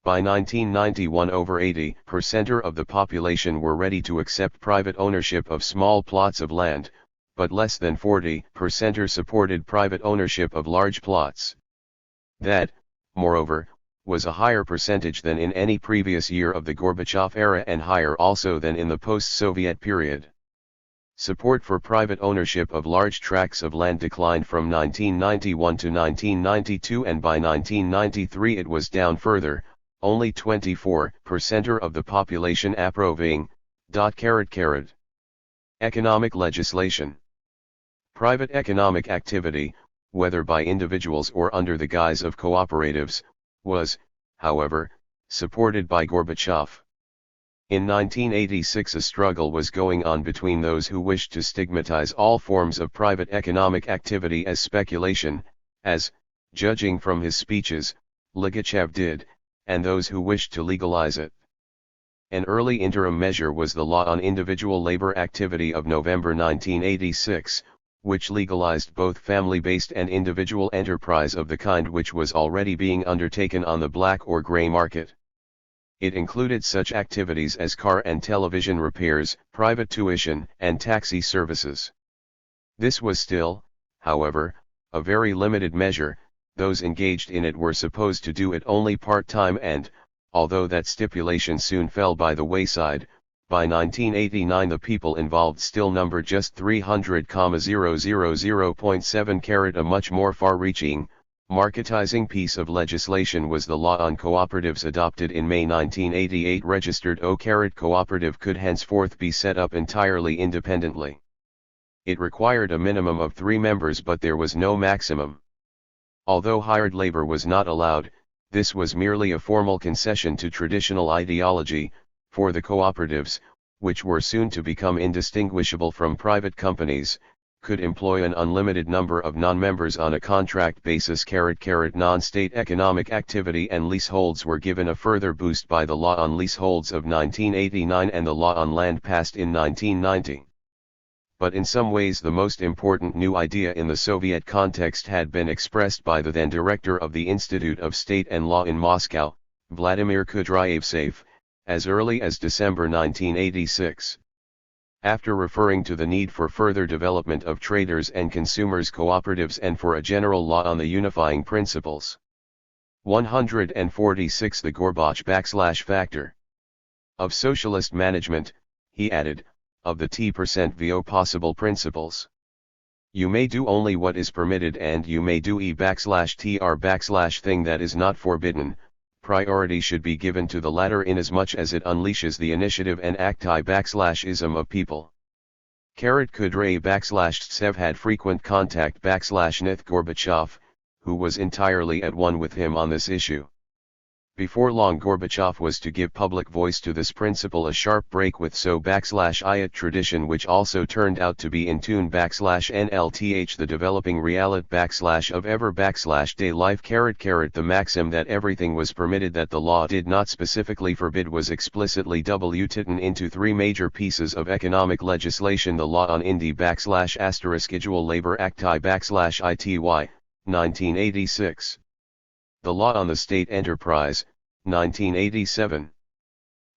By 1991 over 80% of the population were ready to accept private ownership of small plots of land, but less than 40% supported private ownership of large plots. That, moreover, was a higher percentage than in any previous year of the Gorbachev era and higher also than in the post-Soviet period. Support for private ownership of large tracts of land declined from 1991 to 1992 and by 1993 it was down further, only 24% of the population approving. Economic legislation. Private economic activity, whether by individuals or under the guise of cooperatives, was, however, supported by Gorbachev. In 1986 a struggle was going on between those who wished to stigmatize all forms of private economic activity as speculation, as, judging from his speeches, Ligachev did, and those who wished to legalize it. An early interim measure was the Law on Individual Labor Activity of November 1986, which legalized both family-based and individual enterprise of the kind which was already being undertaken on the black or gray market. It included such activities as car and television repairs, private tuition, and taxi services. This was still, however, a very limited measure. Those engaged in it were supposed to do it only part-time and, although that stipulation soon fell by the wayside, by 1989 the people involved still numbered just 300,000.7. A much more far-reaching, marketizing piece of legislation was the Law on Cooperatives adopted in May 1988. Registered cooperative could henceforth be set up entirely independently. It required a minimum of 3 members but there was no maximum. Although hired labor was not allowed, this was merely a formal concession to traditional ideology, for the cooperatives, which were soon to become indistinguishable from private companies, could employ an unlimited number of non-members on a contract basis. Non-state economic activity and leaseholds were given a further boost by the Law on Leaseholds of 1989 and the Law on Land passed in 1990. But in some ways the most important new idea in the Soviet context had been expressed by the then director of the Institute of State and Law in Moscow, Vladimir Kudryavtsev, as early as December 1986. After referring to the need for further development of traders and consumers cooperatives and for a general law on the unifying principles 146 The Gorbachev factor of socialist management, he added, of the T%VO possible principles. You may do only what is permitted and you may do E_TR_ thing that is not forbidden. Priority should be given to the latter inasmuch as it unleashes the initiative and acti_ism of people. Kudray_Tsev had frequent contact _Nith Gorbachev, who was entirely at one with him on this issue. Before long Gorbachev was to give public voice to this principle, a sharp break with so_Iyat tradition which also turned out to be in tune _NLTH the developing reality of ever_day life the maxim that everything was permitted that the law did not specifically forbid was explicitly written into three major pieces of economic legislation: the law on Indi_Igual Labor Acti _ITY, 1986. The Law on the State Enterprise, 1987.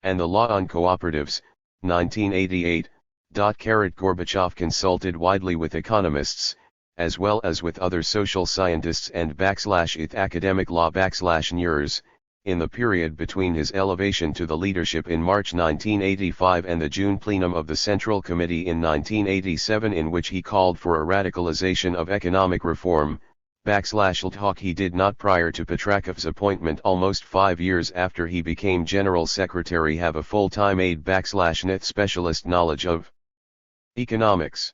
And the Law on Cooperatives, 1988. Gorbachev consulted widely with economists, as well as with other social scientists and /ith academic law /NURS, in the period between his elevation to the leadership in March 1985 and the June plenum of the Central Committee in 1987, in which he called for a radicalization of economic reform. Talk he did not prior to Petrakov's appointment almost 5 years after he became General Secretary have a full-time aide /Nith specialist knowledge of economics.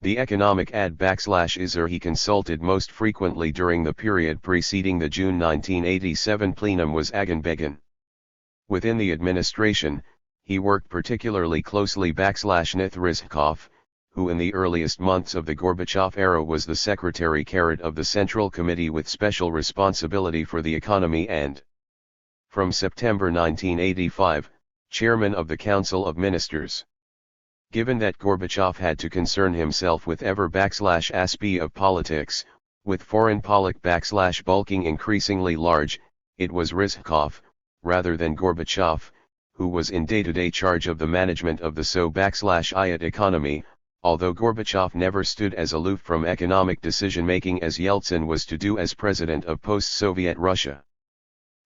The economic ad /Isr he consulted most frequently during the period preceding the June 1987 plenum was Agan Begin. Within the administration, he worked particularly closely /Nith Rizhkov, who in the earliest months of the Gorbachev era was the secretary of the Central Committee with special responsibility for the economy and, from September 1985, chairman of the Council of Ministers. Given that Gorbachev had to concern himself with ever /aspect of politics, with foreign bulking increasingly large, it was Rizhkov, rather than Gorbachev, who was in day-to-day charge of the management of the so-Iyat economy, although Gorbachev never stood as aloof from economic decision-making as Yeltsin was to do as president of post-Soviet Russia.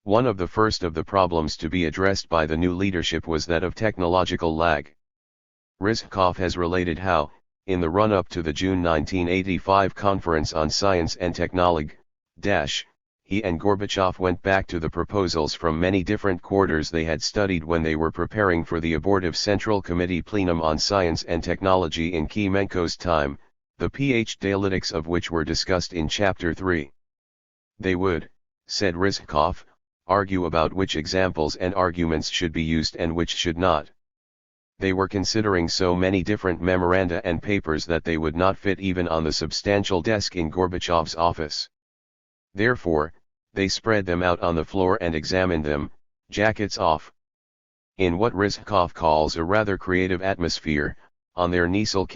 One of the first of the problems to be addressed by the new leadership was that of technological lag. Rizhkov has related how, in the run-up to the June 1985 Conference on Science and Technology, he and Gorbachev went back to the proposals from many different quarters they had studied when they were preparing for the abortive Central Committee plenum on Science and Technology in Kamenko's time, the pH-dalytics of which were discussed in Chapter 3. They would, said Rizhkov, argue about which examples and arguments should be used and which should not. They were considering so many different memoranda and papers that they would not fit even on the substantial desk in Gorbachev's office. Therefore, they spread them out on the floor and examined them, jackets off. In what Rizhkov calls a rather creative atmosphere, on their easel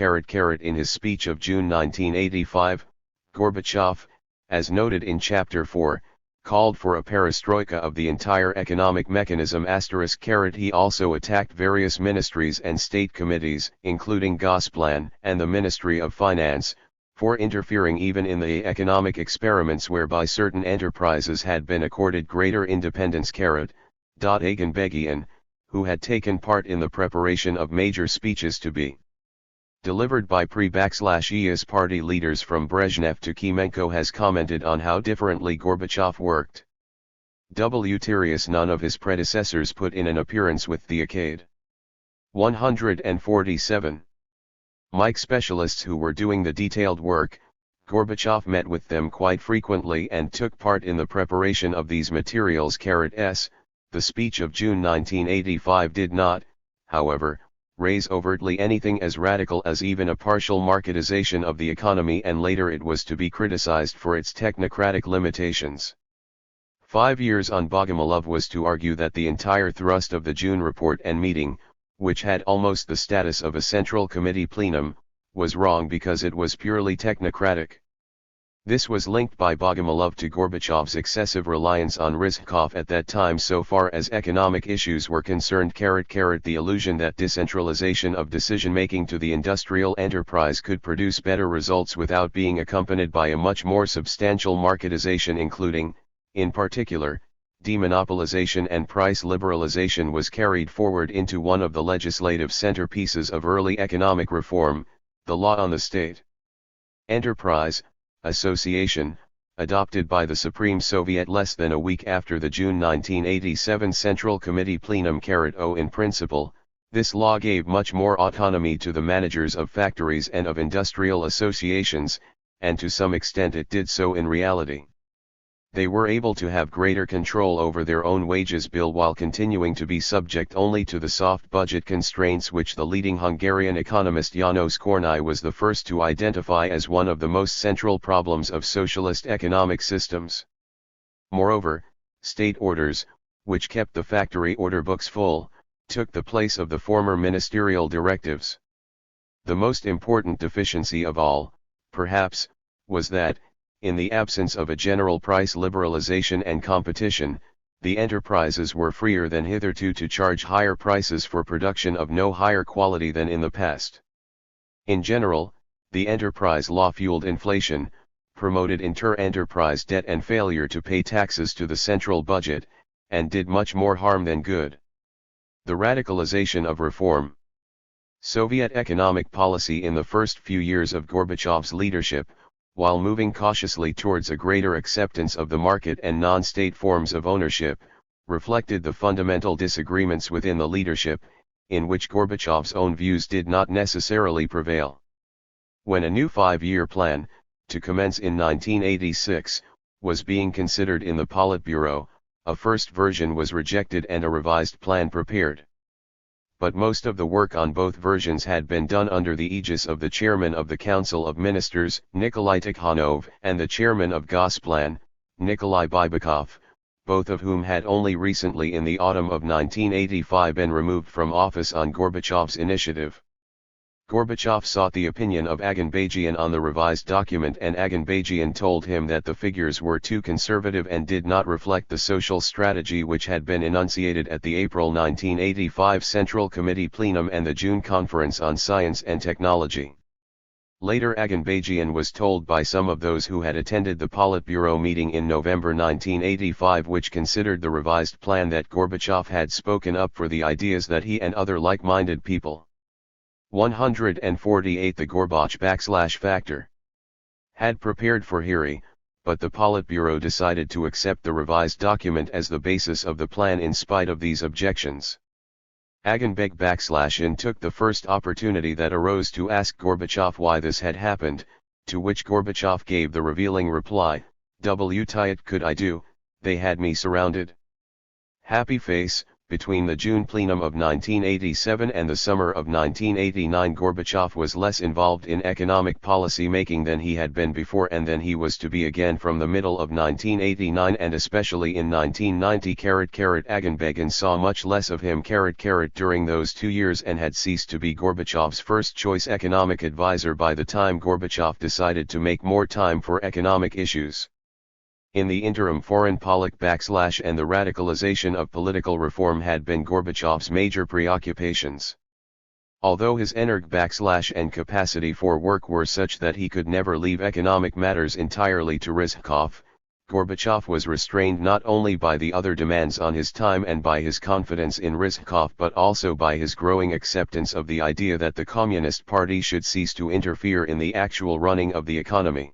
in his speech of June 1985, Gorbachev, as noted in Chapter 4, called for a perestroika of the entire economic mechanism *. He also attacked various ministries and state committees, including Gosplan and the Ministry of Finance, for interfering even in the economic experiments whereby certain enterprises had been accorded greater independence. Agan Begin, who had taken part in the preparation of major speeches to be delivered by pre-ES party leaders from Brezhnev to Kamenko, has commented on how differently Gorbachev worked. None of his predecessors put in an appearance with the Acade. 147. Mike specialists who were doing the detailed work, Gorbachev met with them quite frequently and took part in the preparation of these materials. The speech of June 1985 did not, however, raise overtly anything as radical as even a partial marketization of the economy, and later it was to be criticized for its technocratic limitations. 5 years on Bogomolov was to argue that the entire thrust of the June report and meeting, which had almost the status of a Central Committee plenum, was wrong because it was purely technocratic. This was linked by Bogomolov to Gorbachev's excessive reliance on Rizhkov at that time so far as economic issues were concerned. The illusion that decentralization of decision-making to the industrial enterprise could produce better results without being accompanied by a much more substantial marketization, including, In particular, demonopolization and price liberalization was carried forward into one of the legislative centerpieces of early economic reform, the Law on the State Enterprise Association, adopted by the Supreme Soviet less than a week after the June 1987 Central Committee plenum. O in principle, this law gave much more autonomy to the managers of factories and of industrial associations, and to some extent it did so in reality. They were able to have greater control over their own wages bill while continuing to be subject only to the soft budget constraints which the leading Hungarian economist János Kornai was the first to identify as one of the most central problems of socialist economic systems. Moreover, state orders, which kept the factory order books full, took the place of the former ministerial directives. The most important deficiency of all, perhaps, was that, in the absence of a general price liberalization and competition, the enterprises were freer than hitherto to charge higher prices for production of no higher quality than in the past. In general, the enterprise law fueled inflation, promoted inter-enterprise debt and failure to pay taxes to the central budget, and did much more harm than good. The radicalization of reform. Soviet economic policy in the first few years of Gorbachev's leadership, while moving cautiously towards a greater acceptance of the market and non-state forms of ownership, reflected the fundamental disagreements within the leadership, in which Gorbachev's own views did not necessarily prevail. When a new 5-year plan, to commence in 1986, was being considered in the Politburo, a first version was rejected and a revised plan prepared. But most of the work on both versions had been done under the aegis of the chairman of the Council of Ministers, Nikolai Tikhonov, and the chairman of Gosplan, Nikolai Bybakov, both of whom had only recently in the autumn of 1985 been removed from office on Gorbachev's initiative. Gorbachev sought the opinion of Aganbajian on the revised document, and Aganbajian told him that the figures were too conservative and did not reflect the social strategy which had been enunciated at the April 1985 Central Committee plenum and the June Conference on Science and Technology. Later Aganbajian was told by some of those who had attended the Politburo meeting in November 1985 which considered the revised plan that Gorbachev had spoken up for the ideas that he and other like-minded people 148 the Gorbach \factor had prepared for Hiri, but the Politburo decided to accept the revised document as the basis of the plan in spite of these objections. Aganbeg \in took the first opportunity that arose to ask Gorbachev why this had happened, to which Gorbachev gave the revealing reply, "What could I do, they had me surrounded." Happy face. Between the June plenum of 1987 and the summer of 1989 Gorbachev was less involved in economic policy making than he had been before and than he was to be again from the middle of 1989 and especially in 1990. Aganbegin saw much less of him during those 2 years and had ceased to be Gorbachev's first-choice economic advisor by the time Gorbachev decided to make more time for economic issues. In the interim foreign policy and the radicalization of political reform had been Gorbachev's major preoccupations. Although his energy and capacity for work were such that he could never leave economic matters entirely to Rizhkov, Gorbachev was restrained not only by the other demands on his time and by his confidence in Rizhkov but also by his growing acceptance of the idea that the Communist Party should cease to interfere in the actual running of the economy.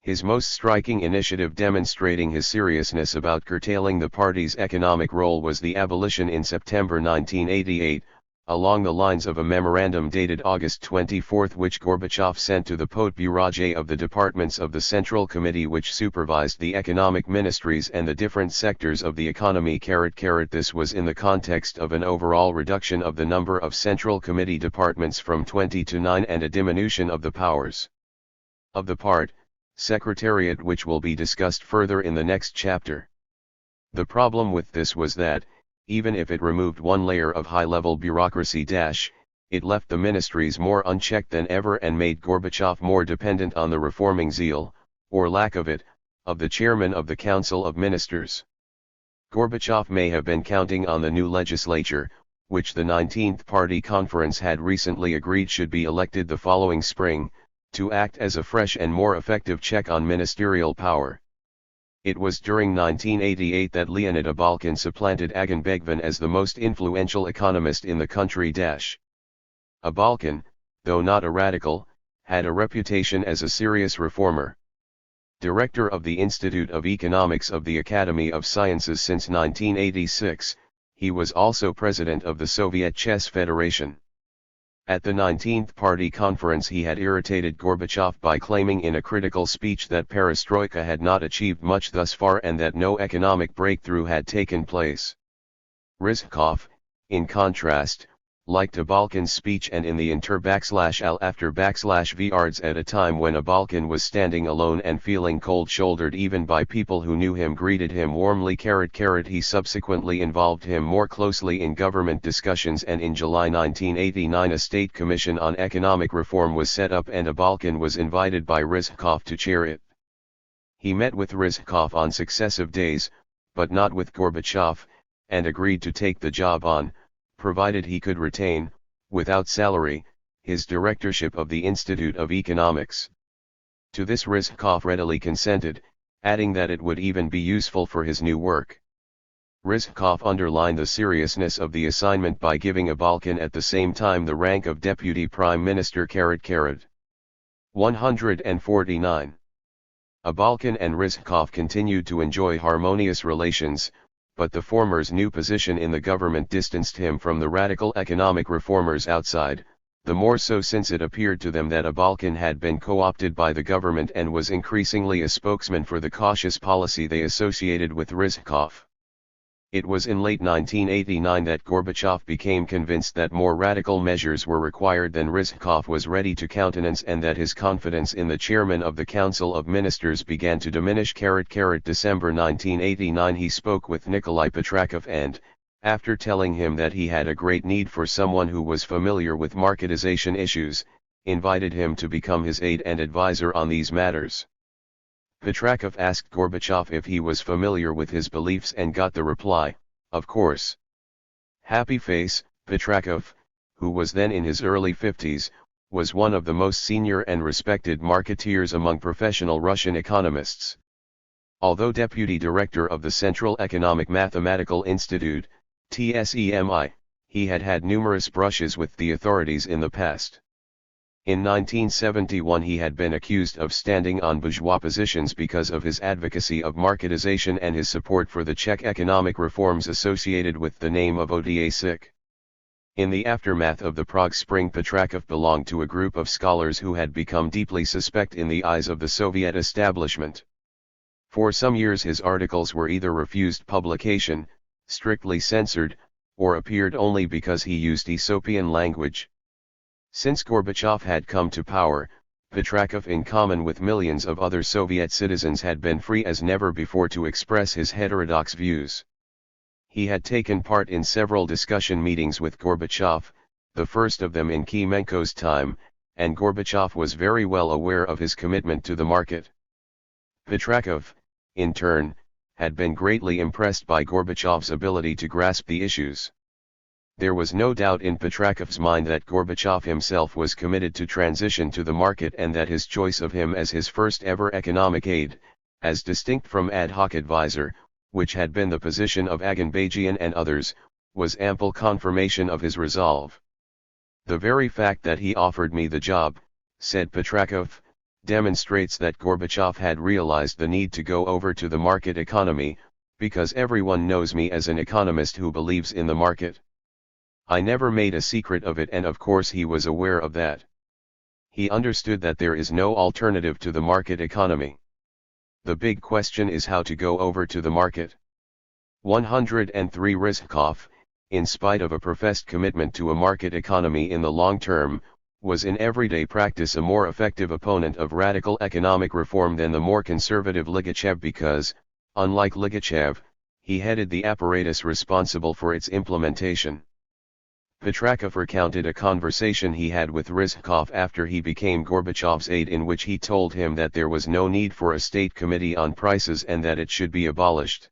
His most striking initiative demonstrating his seriousness about curtailing the party's economic role was the abolition in September 1988, along the lines of a memorandum dated August 24 which Gorbachev sent to the Politburo of the departments of the Central Committee which supervised the economic ministries and the different sectors of the economy. This was in the context of an overall reduction of the number of Central Committee departments from 20 to 9 and a diminution of the powers of the part Secretariat which will be discussed further in the next chapter. The problem with this was that, even if it removed one layer of high-level bureaucracy it left the ministries more unchecked than ever and made Gorbachev more dependent on the reforming zeal, or lack of it, of the chairman of the Council of Ministers. Gorbachev may have been counting on the new legislature, which the 19th Party Conference had recently agreed should be elected the following spring, to act as a fresh and more effective check on ministerial power. It was during 1988 that Leonid Abalkin supplanted Agan Begvan as the most influential economist in the country. Abalkin, though not a radical, had a reputation as a serious reformer. Director of the Institute of Economics of the Academy of Sciences since 1986, he was also president of the Soviet Chess Federation. At the 19th Party Conference he had irritated Gorbachev by claiming in a critical speech that perestroika had not achieved much thus far and that no economic breakthrough had taken place. Rizhkov, in contrast, liked Abalkin's speech and in the inter-al after-vrds at a time when Abalkin was standing alone and feeling cold-shouldered even by people who knew him, greeted him warmly. He subsequently involved him more closely in government discussions, and in July 1989 a state commission on economic reform was set up and Abalkin was invited by Rizhkov to chair it. He met with Rizhkov on successive days, but not with Gorbachev, and agreed to take the job on, provided he could retain, without salary, his directorship of the Institute of Economics. To this Rizhkov readily consented, adding that it would even be useful for his new work. Rizhkov underlined the seriousness of the assignment by giving Abalkin at the same time the rank of Deputy Prime Minister. 149. Abalkin and Rizhkov continued to enjoy harmonious relations, but the former's new position in the government distanced him from the radical economic reformers outside, the more so since it appeared to them that Abalkin had been co-opted by the government and was increasingly a spokesman for the cautious policy they associated with Rizhkov. It was in late 1989 that Gorbachev became convinced that more radical measures were required than Rizhkov was ready to countenance, and that his confidence in the chairman of the Council of Ministers began to diminish. December 1989 he spoke with Nikolai Petrakov and, after telling him that he had a great need for someone who was familiar with marketization issues, invited him to become his aide and advisor on these matters. Petrakov asked Gorbachev if he was familiar with his beliefs and got the reply, "Of course." Happy face, Petrakov, who was then in his early 50s, was one of the most senior and respected marketeers among professional Russian economists. Although deputy director of the Central Economic Mathematical Institute, TSEMI, he had had numerous brushes with the authorities in the past. In 1971 he had been accused of standing on bourgeois positions because of his advocacy of marketization and his support for the Czech economic reforms associated with the name of ODA-SIC. In the aftermath of the Prague Spring, Petrakov belonged to a group of scholars who had become deeply suspect in the eyes of the Soviet establishment. For some years his articles were either refused publication, strictly censored, or appeared only because he used Aesopian language. Since Gorbachev had come to power, Petrakov, in common with millions of other Soviet citizens, had been free as never before to express his heterodox views. He had taken part in several discussion meetings with Gorbachev, the first of them in Kamenko's time, and Gorbachev was very well aware of his commitment to the market. Petrakov, in turn, had been greatly impressed by Gorbachev's ability to grasp the issues. There was no doubt in Petrakov's mind that Gorbachev himself was committed to transition to the market, and that his choice of him as his first ever economic aide, as distinct from ad hoc advisor, which had been the position of Aganbajian and others, was ample confirmation of his resolve. "The very fact that he offered me the job," said Petrakov, "demonstrates that Gorbachev had realized the need to go over to the market economy, because everyone knows me as an economist who believes in the market. I never made a secret of it, and of course he was aware of that. He understood that there is no alternative to the market economy. The big question is how to go over to the market." 103 Rizhkov, in spite of a professed commitment to a market economy in the long term, was in everyday practice a more effective opponent of radical economic reform than the more conservative Ligachev because, unlike Ligachev, he headed the apparatus responsible for its implementation. Petrakov recounted a conversation he had with Rizhkov after he became Gorbachev's aide, in which he told him that there was no need for a state committee on prices and that it should be abolished.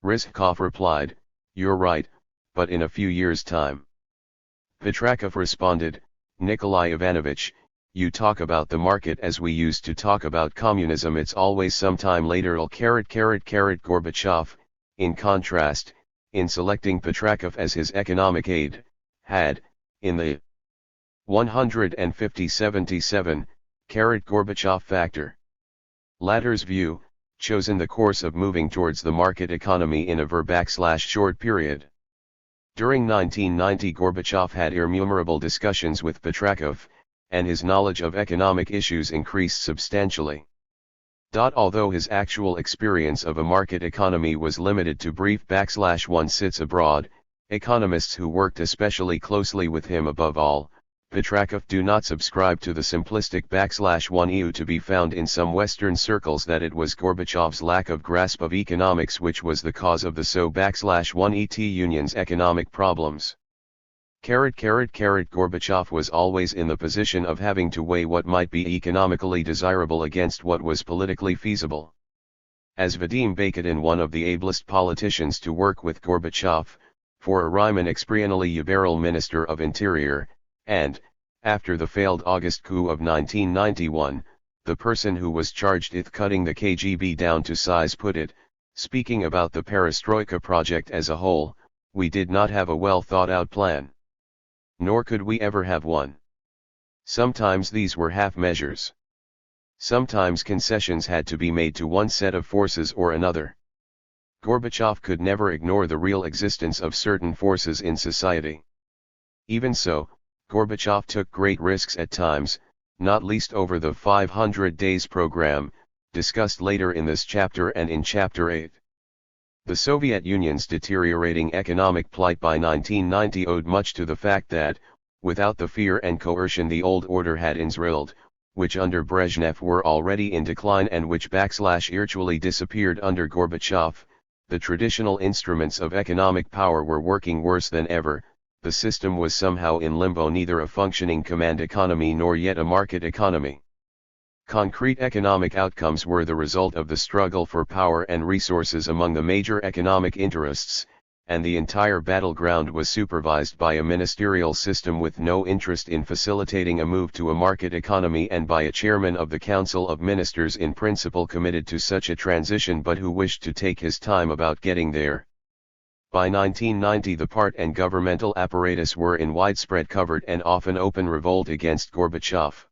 Rizhkov replied, "You're right, but in a few years' time." Petrakov responded, "Nikolai Ivanovich, you talk about the market as we used to talk about communism, it's always sometime later. Gorbachev, in contrast, in selecting Petrakov as his economic aide, had, in the 150-77, Gorbachev factor. Latter's view, chosen the course of moving towards the market economy in a short period. During 1990 Gorbachev had innumerable discussions with Petrakov, and his knowledge of economic issues increased substantially. Although his actual experience of a market economy was limited to brief /1 sits abroad, economists who worked especially closely with him above all, Petrakov do not subscribe to the simplistic /1 EU to be found in some Western circles that it was Gorbachev's lack of grasp of economics which was the cause of the /1 ET Union's economic problems. Gorbachev was always in the position of having to weigh what might be economically desirable against what was politically feasible. As Vadim Bakatin, one of the ablest politicians to work with Gorbachev, for a Ryman exprianally liberal Minister of Interior, and, after the failed August coup of 1991, the person who was charged with cutting the KGB down to size put it, speaking about the Perestroika project as a whole, we did not have a well thought out plan. Nor could we ever have one. Sometimes these were half measures. Sometimes concessions had to be made to one set of forces or another. Gorbachev could never ignore the real existence of certain forces in society. Even so, Gorbachev took great risks at times, not least over the 500 Days program, discussed later in this chapter and in Chapter 8. The Soviet Union's deteriorating economic plight by 1990 owed much to the fact that, without the fear and coercion the old order had installed, which under Brezhnev were already in decline and which virtually disappeared under Gorbachev, the traditional instruments of economic power were working worse than ever. The system was somehow in limbo, neither a functioning command economy nor yet a market economy. Concrete economic outcomes were the result of the struggle for power and resources among the major economic interests, and the entire battleground was supervised by a ministerial system with no interest in facilitating a move to a market economy and by a chairman of the Council of Ministers in principle committed to such a transition but who wished to take his time about getting there. By 1990 the part and governmental apparatus were in widespread covert and often open revolt against Gorbachev.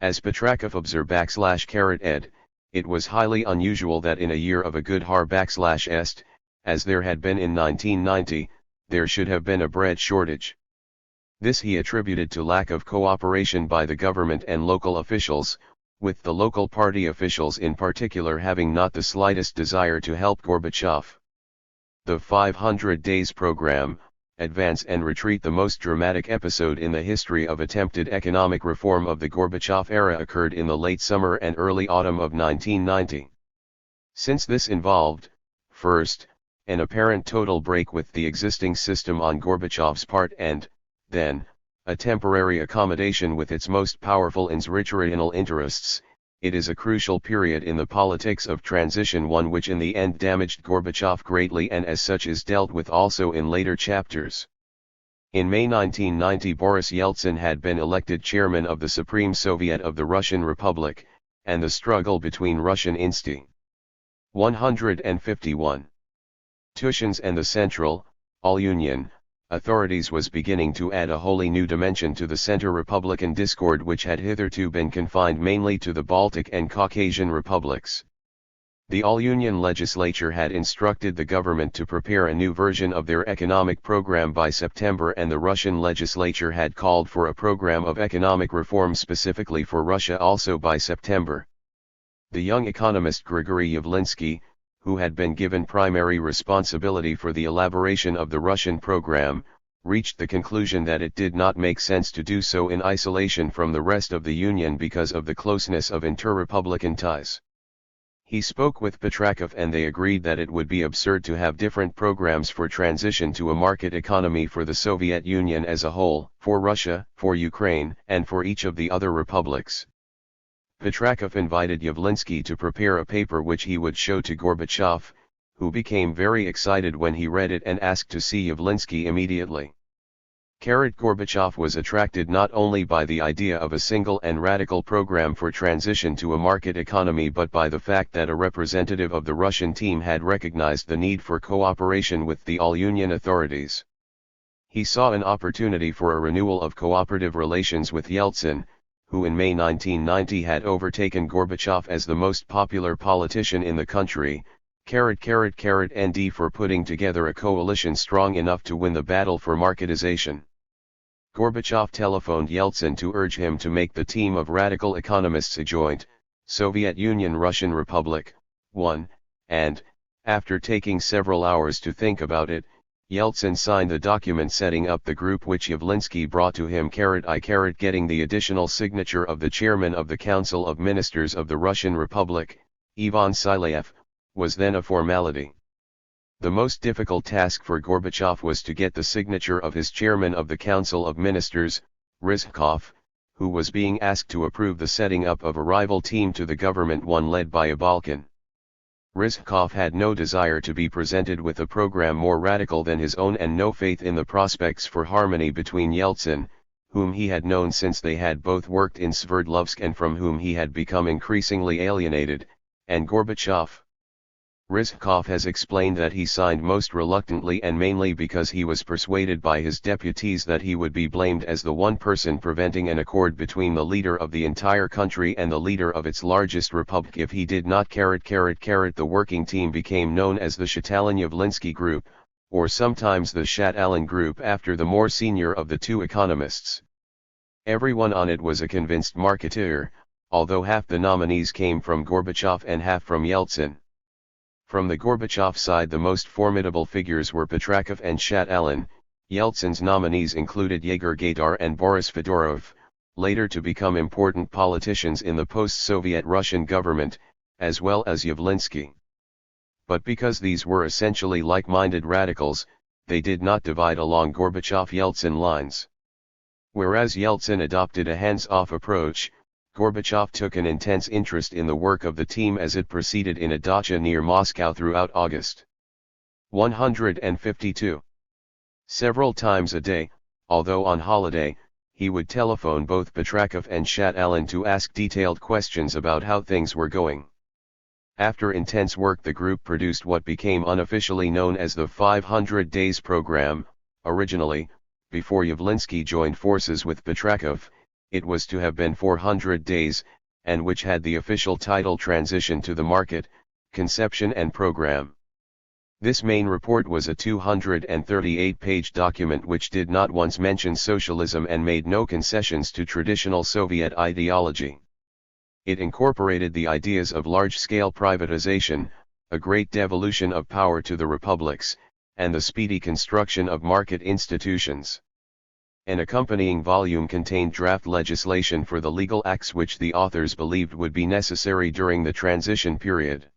As Petrakov observed /ed, it was highly unusual that in a year of a good har/est, as there had been in 1990, there should have been a bread shortage. This he attributed to lack of cooperation by the government and local officials, with the local party officials in particular having not the slightest desire to help Gorbachev. The 500 Days program, Advance and Retreat, the most dramatic episode in the history of attempted economic reform of the Gorbachev era, occurred in the late summer and early autumn of 1990. Since this involved, first, an apparent total break with the existing system on Gorbachev's part and, then, a temporary accommodation with its most powerful territorial interests, it is a crucial period in the politics of transition, one which in the end damaged Gorbachev greatly and as such is dealt with also in later chapters. In May 1990 Boris Yeltsin had been elected chairman of the Supreme Soviet of the Russian Republic, and the struggle between Russian Insti. 151. Tushins and the Central, All-Union, authorities was beginning to add a wholly new dimension to the Center Republican discord which had hitherto been confined mainly to the Baltic and Caucasian republics. The All-Union legislature had instructed the government to prepare a new version of their economic program by September, and the Russian legislature had called for a program of economic reform specifically for Russia also by September. The young economist Grigory Yavlinsky, who had been given primary responsibility for the elaboration of the Russian program, reached the conclusion that it did not make sense to do so in isolation from the rest of the Union because of the closeness of inter-republican ties. He spoke with Petrakov and they agreed that it would be absurd to have different programs for transition to a market economy for the Soviet Union as a whole, for Russia, for Ukraine, and for each of the other republics. Petrakov invited Yavlinsky to prepare a paper which he would show to Gorbachev, who became very excited when he read it and asked to see Yavlinsky immediately. Gorbachev was attracted not only by the idea of a single and radical program for transition to a market economy but by the fact that a representative of the Russian team had recognized the need for cooperation with the all-Union authorities. He saw an opportunity for a renewal of cooperative relations with Yeltsin, who in May 1990 had overtaken Gorbachev as the most popular politician in the country, ND for putting together a coalition strong enough to win the battle for marketization. Gorbachev telephoned Yeltsin to urge him to make the team of radical economists a joint, Soviet Union-Russian Republic, one, and, after taking several hours to think about it, Yeltsin signed the document setting up the group which Yavlinsky brought to him getting the additional signature of the chairman of the Council of Ministers of the Russian Republic, Ivan Silayev, was then a formality. The most difficult task for Gorbachev was to get the signature of his chairman of the Council of Ministers, Rizhkov, who was being asked to approve the setting up of a rival team to the government, one led by a Balkan. Rizhkov had no desire to be presented with a program more radical than his own and no faith in the prospects for harmony between Yeltsin, whom he had known since they had both worked in Sverdlovsk and from whom he had become increasingly alienated, and Gorbachev. Rizhkov has explained that he signed most reluctantly and mainly because he was persuaded by his deputies that he would be blamed as the one person preventing an accord between the leader of the entire country and the leader of its largest republic if he did not. The working team became known as the Stalin-Yavlinsky Group, or sometimes the Shat-Alin Group after the more senior of the two economists. Everyone on it was a convinced marketeer, although half the nominees came from Gorbachev and half from Yeltsin. From the Gorbachev side, the most formidable figures were Petrakov and Shat-Alin. Yeltsin's nominees included Yegor Gaidar and Boris Fedorov, later to become important politicians in the post-Soviet Russian government, as well as Yavlinsky. But because these were essentially like-minded radicals, they did not divide along Gorbachev-Yeltsin lines. Whereas Yeltsin adopted a hands-off approach, Gorbachev took an intense interest in the work of the team as it proceeded in a dacha near Moscow throughout August 152. Several times a day, although on holiday, he would telephone both Petrakov and Shat-Alin to ask detailed questions about how things were going. After intense work, the group produced what became unofficially known as the 500 Days Program. Originally, before Yavlinsky joined forces with Petrakov, it was to have been 400 days, and which had the official title Transition to the Market, Conception and Program. This main report was a 238-page document which did not once mention socialism and made no concessions to traditional Soviet ideology. It incorporated the ideas of large-scale privatization, a great devolution of power to the republics, and the speedy construction of market institutions. An accompanying volume contained draft legislation for the legal acts which the authors believed would be necessary during the transition period.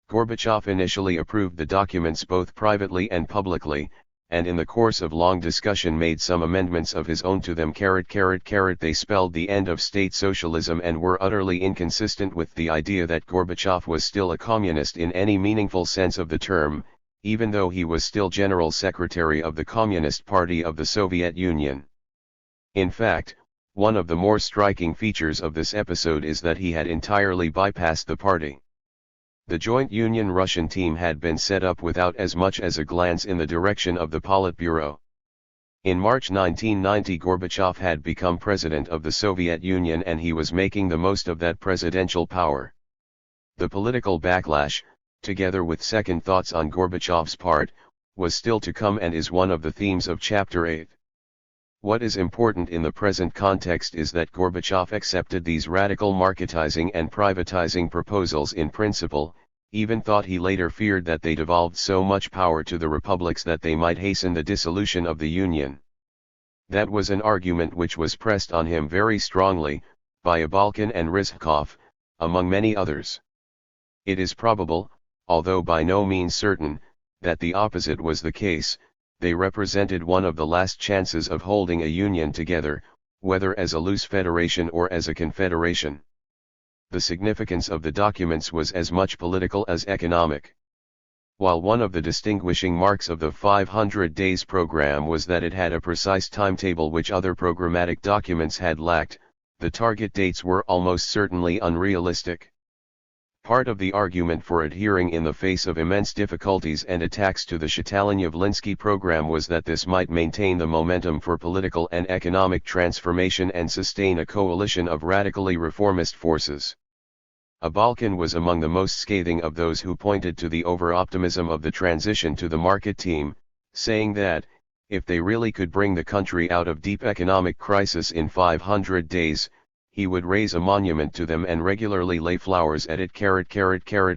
Gorbachev initially approved the documents both privately and publicly, and in the course of long discussion made some amendments of his own to them. They spelled the end of state socialism and were utterly inconsistent with the idea that Gorbachev was still a communist in any meaningful sense of the term, even though he was still General Secretary of the Communist Party of the Soviet Union. In fact, one of the more striking features of this episode is that he had entirely bypassed the party. The joint Union-Russian team had been set up without as much as a glance in the direction of the Politburo. In March 1990, Gorbachev had become president of the Soviet Union and he was making the most of that presidential power. The political backlash, together with second thoughts on Gorbachev's part, was still to come and is one of the themes of Chapter 8. What is important in the present context is that Gorbachev accepted these radical marketizing and privatizing proposals in principle, even thought he later feared that they devolved so much power to the republics that they might hasten the dissolution of the Union. That was an argument which was pressed on him very strongly, by Balkan and Rizhkov, among many others. It is probable, although by no means certain, that the opposite was the case. They represented one of the last chances of holding a union together, whether as a loose federation or as a confederation. The significance of the documents was as much political as economic. While one of the distinguishing marks of the 500 Days program was that it had a precise timetable which other programmatic documents had lacked, the target dates were almost certainly unrealistic. Part of the argument for adhering in the face of immense difficulties and attacks to the Shatalinov-Linsky program was that this might maintain the momentum for political and economic transformation and sustain a coalition of radically reformist forces. Abalkin was among the most scathing of those who pointed to the over-optimism of the transition to the market team, saying that, if they really could bring the country out of deep economic crisis in 500 days, he would raise a monument to them and regularly lay flowers at it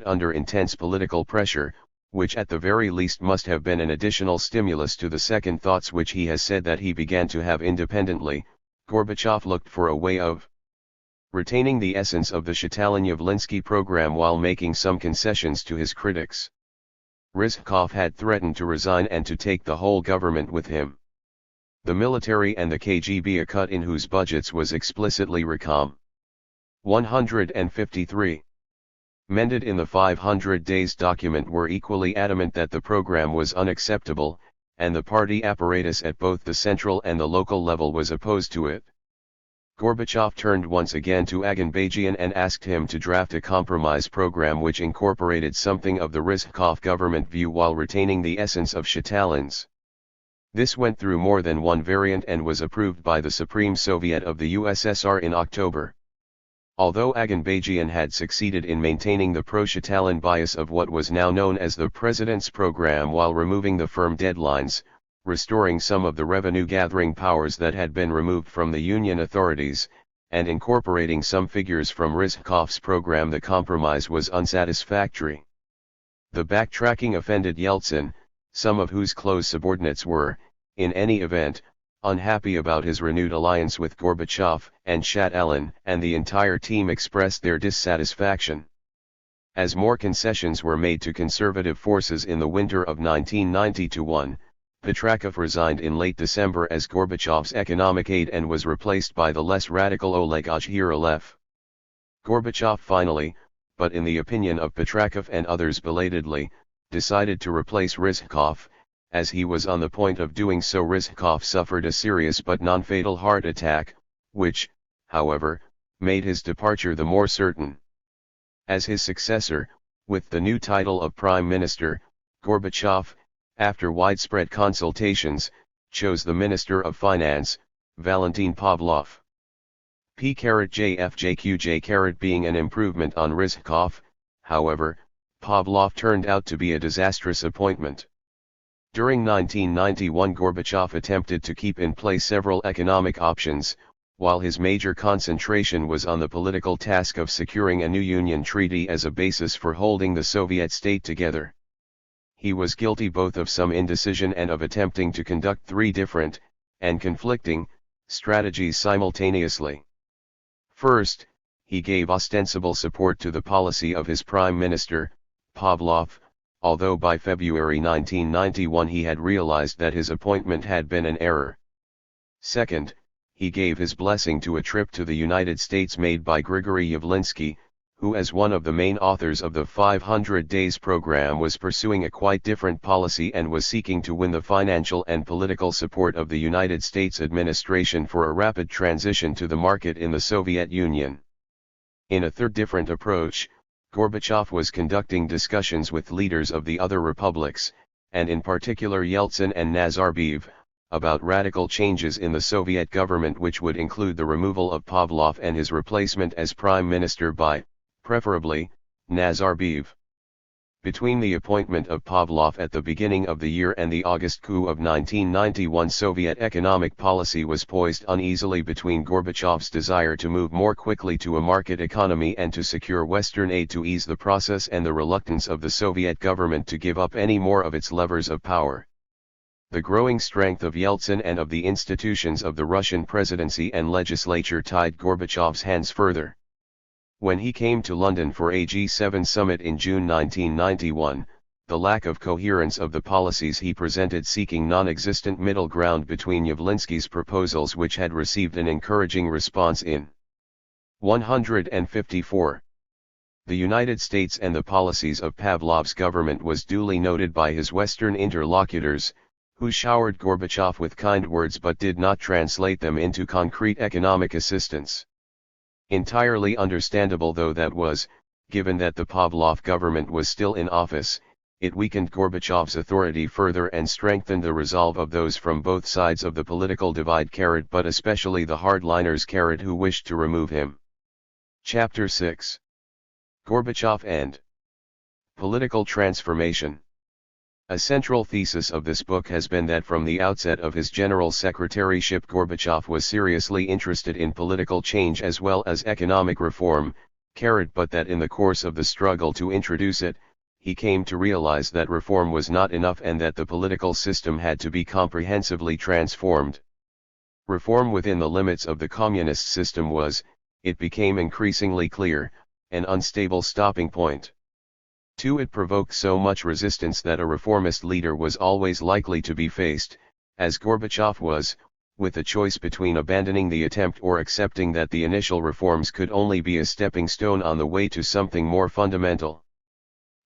under intense political pressure, which at the very least must have been an additional stimulus to the second thoughts which he has said that he began to have independently. Gorbachev looked for a way of retaining the essence of the Shatalinov-Linsky program while making some concessions to his critics. Rizhkov had threatened to resign and to take the whole government with him. The military and the KGB, a cut in whose budgets was explicitly recom. 153. Mended in the 500 Days document were equally adamant that the program was unacceptable, and the party apparatus at both the central and the local level was opposed to it. Gorbachev turned once again to Aganbajian and asked him to draft a compromise program which incorporated something of the Rizhkov government view while retaining the essence of Shatalin's. This went through more than one variant and was approved by the Supreme Soviet of the USSR in October. Although Aganbajian had succeeded in maintaining the pro-Shatalin bias of what was now known as the President's program while removing the firm deadlines, restoring some of the revenue-gathering powers that had been removed from the Union authorities, and incorporating some figures from Rizhkov's program, the compromise was unsatisfactory. The backtracking offended Yeltsin, some of whose close subordinates were, in any event, unhappy about his renewed alliance with Gorbachev, and Shatalin and the entire team expressed their dissatisfaction. As more concessions were made to conservative forces in the winter of 1990-1, Petrakov resigned in late December as Gorbachev's economic aide and was replaced by the less radical Oleg Ozhyrylev. Gorbachev finally, but in the opinion of Petrakov and others belatedly, decided to replace Rizhkov. As he was on the point of doing so, Rizhkov suffered a serious but non-fatal heart attack, which, however, made his departure the more certain. As his successor, with the new title of Prime Minister, Gorbachev, after widespread consultations, chose the Minister of Finance, Valentin Pavlov. P-JFJQJ being an improvement on Rizhkov, however, Pavlov turned out to be a disastrous appointment. During 1991, Gorbachev attempted to keep in place several economic options, while his major concentration was on the political task of securing a new Union treaty as a basis for holding the Soviet state together. He was guilty both of some indecision and of attempting to conduct three different, and conflicting, strategies simultaneously. First, he gave ostensible support to the policy of his Prime Minister, Pavlov, although by February 1991 he had realized that his appointment had been an error. Second, he gave his blessing to a trip to the United States made by Grigory Yavlinsky, who as one of the main authors of the 500 Days program was pursuing a quite different policy and was seeking to win the financial and political support of the United States administration for a rapid transition to the market in the Soviet Union. In a third different approach, Gorbachev was conducting discussions with leaders of the other republics, and in particular Yeltsin and Nazarbayev, about radical changes in the Soviet government which would include the removal of Pavlov and his replacement as prime minister by, preferably, Nazarbayev. Between the appointment of Pavlov at the beginning of the year and the August coup of 1991, Soviet economic policy was poised uneasily between Gorbachev's desire to move more quickly to a market economy and to secure Western aid to ease the process and the reluctance of the Soviet government to give up any more of its levers of power. The growing strength of Yeltsin and of the institutions of the Russian presidency and legislature tied Gorbachev's hands further. When he came to London for a G7 summit in June 1991, the lack of coherence of the policies he presented seeking non-existent middle ground between Yavlinsky's proposals, which had received an encouraging response in 154. The United States and the policies of Pavlov's government was duly noted by his Western interlocutors, who showered Gorbachev with kind words but did not translate them into concrete economic assistance. Entirely understandable though that was, given that the Pavlov government was still in office, it weakened Gorbachev's authority further and strengthened the resolve of those from both sides of the political divide, but especially the hardliners, who wished to remove him. Chapter 6. Gorbachev and Political Transformation. A central thesis of this book has been that from the outset of his general secretaryship Gorbachev was seriously interested in political change as well as economic reform, but that in the course of the struggle to introduce it, he came to realize that reform was not enough and that the political system had to be comprehensively transformed. Reform within the limits of the communist system was, it became increasingly clear, an unstable stopping point. 2. It provoked so much resistance that a reformist leader was always likely to be faced, as Gorbachev was, with a choice between abandoning the attempt or accepting that the initial reforms could only be a stepping stone on the way to something more fundamental.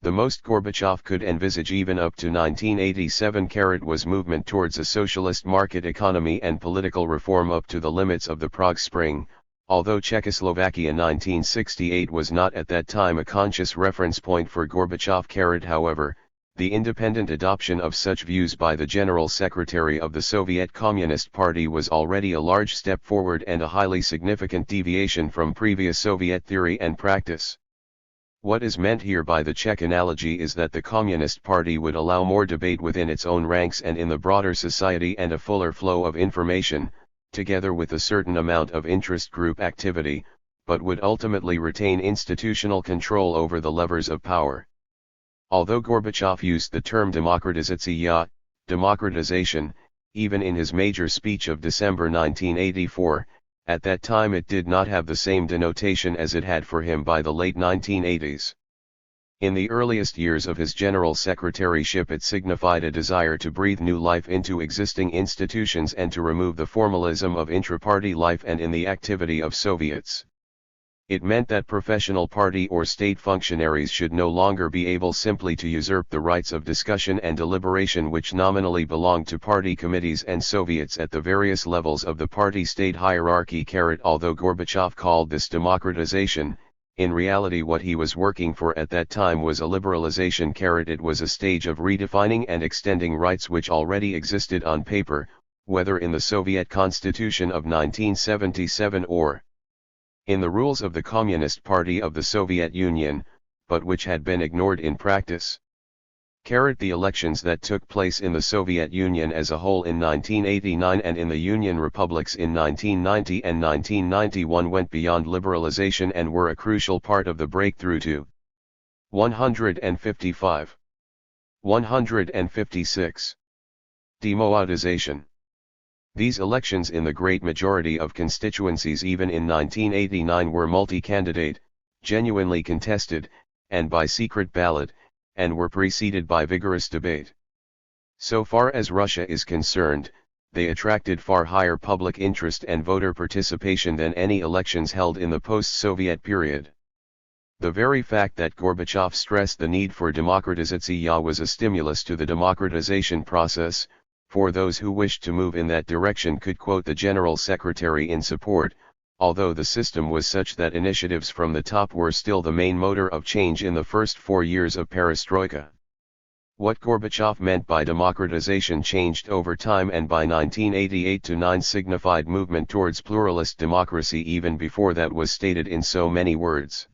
The most Gorbachev could envisage even up to 1987 was movement towards a socialist market economy and political reform up to the limits of the Prague Spring, although Czechoslovakia 1968 was not at that time a conscious reference point for Gorbachev. However, the independent adoption of such views by the General Secretary of the Soviet Communist Party was already a large step forward and a highly significant deviation from previous Soviet theory and practice. What is meant here by the Czech analogy is that the Communist Party would allow more debate within its own ranks and in the broader society and a fuller flow of information, together with a certain amount of interest group activity, but would ultimately retain institutional control over the levers of power. Although Gorbachev used the term demokratizatsiya, democratization, even in his major speech of December 1984, at that time it did not have the same denotation as it had for him by the late 1980s. In the earliest years of his general secretaryship it signified a desire to breathe new life into existing institutions and to remove the formalism of intra-party life and in the activity of Soviets. It meant that professional party or state functionaries should no longer be able simply to usurp the rights of discussion and deliberation which nominally belonged to party committees and Soviets at the various levels of the party-state hierarchy. Although Gorbachev called this democratization, in reality what he was working for at that time was a liberalization. It was a stage of redefining and extending rights which already existed on paper, whether in the Soviet Constitution of 1977 or in the rules of the Communist Party of the Soviet Union, but which had been ignored in practice. The elections that took place in the Soviet Union as a whole in 1989 and in the Union republics in 1990 and 1991 went beyond liberalization and were a crucial part of the breakthrough to 155. 156. Demoatization. These elections in the great majority of constituencies even in 1989 were multi-candidate, genuinely contested, and by secret ballot, and were preceded by vigorous debate. So far as Russia is concerned, they attracted far higher public interest and voter participation than any elections held in the post-Soviet period. The very fact that Gorbachev stressed the need for demokratizatsiya was a stimulus to the democratization process. For those who wished to move in that direction could quote the General Secretary in support, although the system was such that initiatives from the top were still the main motor of change in the first 4 years of perestroika. What Gorbachev meant by democratization changed over time and by 1988-9 signified movement towards pluralist democracy even before that was stated in so many words.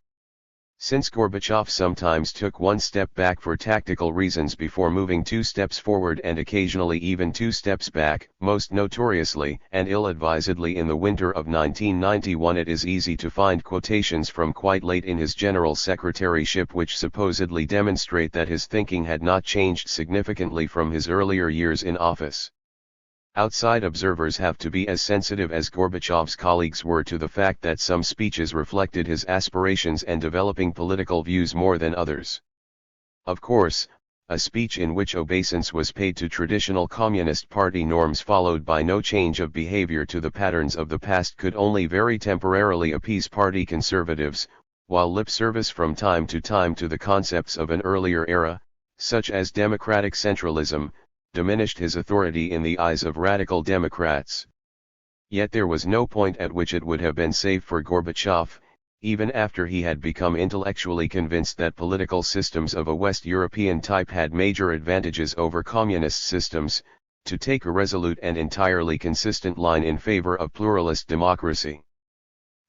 Since Gorbachev sometimes took one step back for tactical reasons before moving 2 steps forward and occasionally even 2 steps back, most notoriously and ill-advisedly in the winter of 1991, it is easy to find quotations from quite late in his general secretaryship which supposedly demonstrate that his thinking had not changed significantly from his earlier years in office. Outside observers have to be as sensitive as Gorbachev's colleagues were to the fact that some speeches reflected his aspirations and developing political views more than others. Of course, a speech in which obeisance was paid to traditional Communist Party norms followed by no change of behavior to the patterns of the past could only very temporarily appease party conservatives, while lip service from time to time to the concepts of an earlier era, such as democratic centralism, diminished his authority in the eyes of radical Democrats. Yet there was no point at which it would have been safe for Gorbachev, even after he had become intellectually convinced that political systems of a West European type had major advantages over communist systems, to take a resolute and entirely consistent line in favor of pluralist democracy.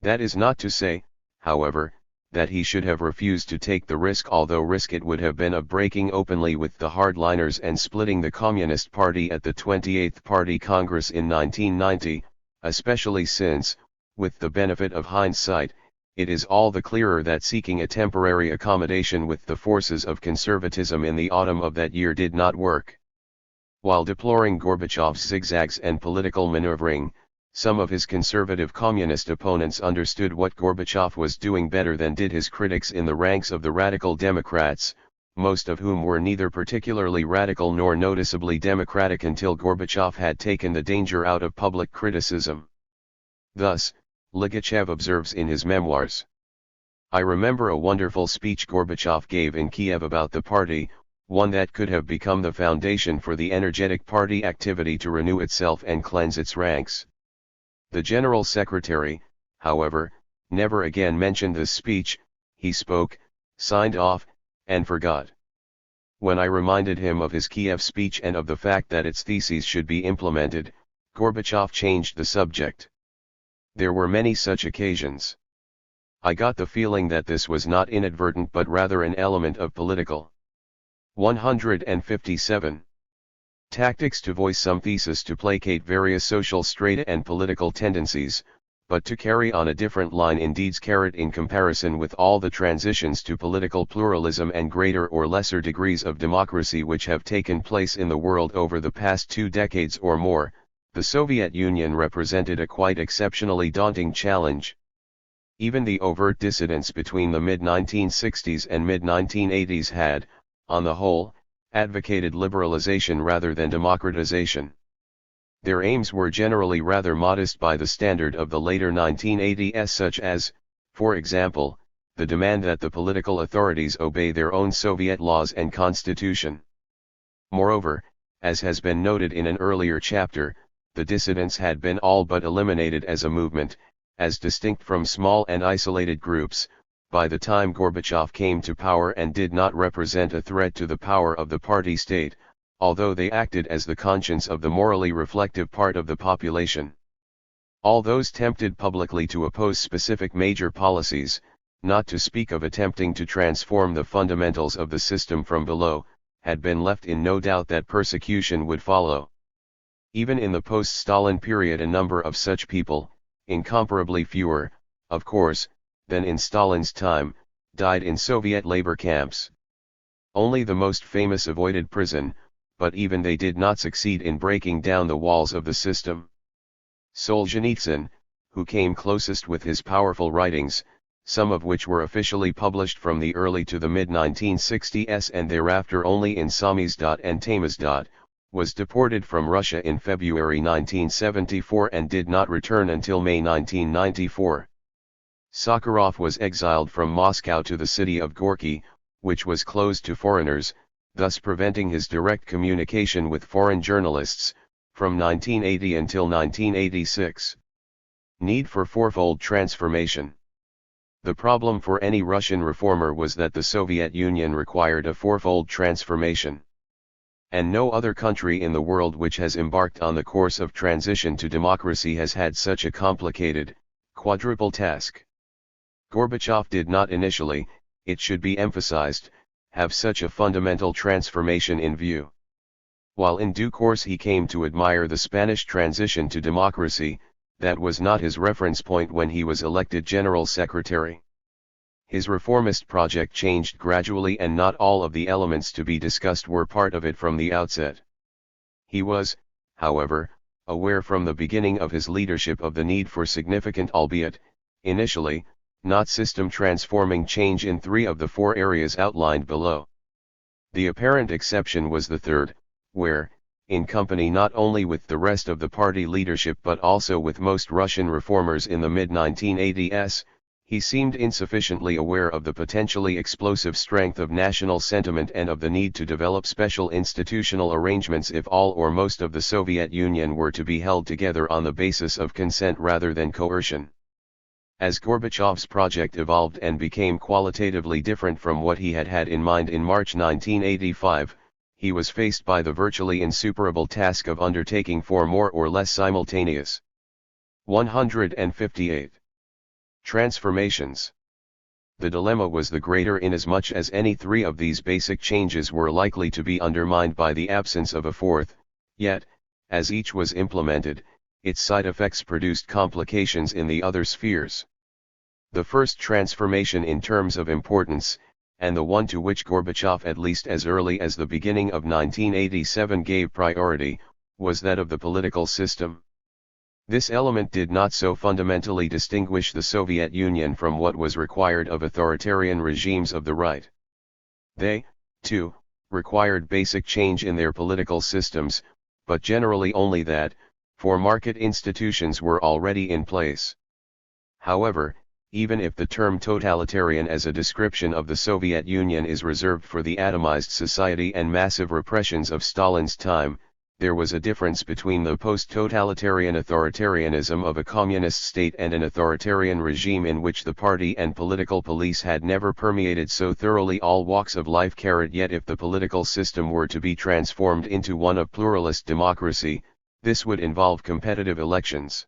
That is not to say, however, that he should have refused to take the risk, although risk it would have been, of breaking openly with the hardliners and splitting the Communist Party at the 28th Party Congress in 1990, especially since, with the benefit of hindsight, it is all the clearer that seeking a temporary accommodation with the forces of conservatism in the autumn of that year did not work. While deploring Gorbachev's zigzags and political maneuvering, some of his conservative communist opponents understood what Gorbachev was doing better than did his critics in the ranks of the radical Democrats, most of whom were neither particularly radical nor noticeably democratic until Gorbachev had taken the danger out of public criticism. Thus, Ligachev observes in his memoirs, "I remember a wonderful speech Gorbachev gave in Kiev about the party, one that could have become the foundation for the energetic party activity to renew itself and cleanse its ranks. The General Secretary, however, never again mentioned this speech. He spoke, signed off, and forgot. When I reminded him of his Kiev speech and of the fact that its theses should be implemented, Gorbachev changed the subject. There were many such occasions. I got the feeling that this was not inadvertent but rather an element of political." 157. Tactics to voice some thesis to placate various social strata and political tendencies, but to carry on a different line indeed in comparison with all the transitions to political pluralism and greater or lesser degrees of democracy which have taken place in the world over the past 2 decades or more, the Soviet Union represented a quite exceptionally daunting challenge. Even the overt dissidents between the mid-1960s and mid-1980s had, on the whole, advocated liberalization rather than democratization. Their aims were generally rather modest by the standard of the later 1980s, such as, for example, the demand that the political authorities obey their own Soviet laws and constitution. Moreover, as has been noted in an earlier chapter, the dissidents had been all but eliminated as a movement, as distinct from small and isolated groups, by the time Gorbachev came to power, and did not represent a threat to the power of the party state, although they acted as the conscience of the morally reflective part of the population. All those tempted publicly to oppose specific major policies, not to speak of attempting to transform the fundamentals of the system from below, had been left in no doubt that persecution would follow. Even in the post-Stalin period a number of such people, incomparably fewer, of course, than in Stalin's time, died in Soviet labor camps. Only the most famous avoided prison, but even they did not succeed in breaking down the walls of the system. Solzhenitsyn, who came closest with his powerful writings, some of which were officially published from the early to the mid-1960s and thereafter only in Samizdat and Tamizdat, was deported from Russia in February 1974 and did not return until May 1994. Sakharov was exiled from Moscow to the city of Gorky, which was closed to foreigners, thus preventing his direct communication with foreign journalists, from 1980 until 1986. Need for fourfold transformation. The problem for any Russian reformer was that the Soviet Union required a fourfold transformation. And no other country in the world which has embarked on the course of transition to democracy has had such a complicated, quadruple task. Gorbachev did not initially, it should be emphasized, have such a fundamental transformation in view. While in due course he came to admire the Spanish transition to democracy, that was not his reference point when he was elected General Secretary. His reformist project changed gradually and not all of the elements to be discussed were part of it from the outset. He was, however, aware from the beginning of his leadership of the need for significant, albeit, initially, not system-transforming change in 3 of the 4 areas outlined below. The apparent exception was the third, where, in company not only with the rest of the party leadership but also with most Russian reformers in the mid-1980s, He seemed insufficiently aware of the potentially explosive strength of national sentiment and of the need to develop special institutional arrangements if all or most of the Soviet Union were to be held together on the basis of consent rather than coercion. As Gorbachev's project evolved and became qualitatively different from what he had had in mind in March 1985, he was faced by the virtually insuperable task of undertaking four more or less simultaneous 158 transformations. The dilemma was the greater inasmuch as any three of these basic changes were likely to be undermined by the absence of a fourth, yet, as each was implemented, its side effects produced complications in the other spheres. The first transformation in terms of importance, and the one to which Gorbachev at least as early as the beginning of 1987 gave priority, was that of the political system. This element did not so fundamentally distinguish the Soviet Union from what was required of authoritarian regimes of the right. They, too, required basic change in their political systems, but generally only that, for market institutions were already in place. However, even if the term totalitarian as a description of the Soviet Union is reserved for the atomized society and massive repressions of Stalin's time, there was a difference between the post-totalitarian authoritarianism of a communist state and an authoritarian regime in which the party and political police had never permeated so thoroughly all walks of life. Yet if the political system were to be transformed into one of pluralist democracy, this would involve competitive elections,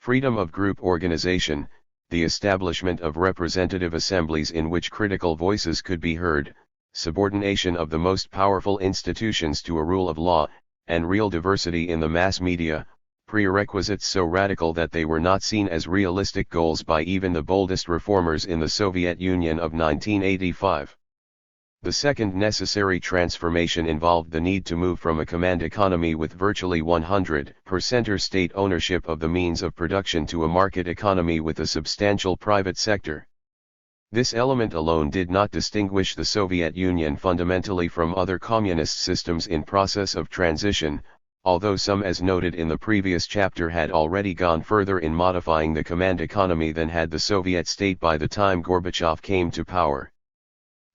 freedom of group organization, the establishment of representative assemblies in which critical voices could be heard, subordination of the most powerful institutions to a rule of law, and real diversity in the mass media, prerequisites so radical that they were not seen as realistic goals by even the boldest reformers in the Soviet Union of 1985. The second necessary transformation involved the need to move from a command economy with virtually 100% state ownership of the means of production to a market economy with a substantial private sector. This element alone did not distinguish the Soviet Union fundamentally from other communist systems in process of transition, although some, as noted in the previous chapter, had already gone further in modifying the command economy than had the Soviet state by the time Gorbachev came to power.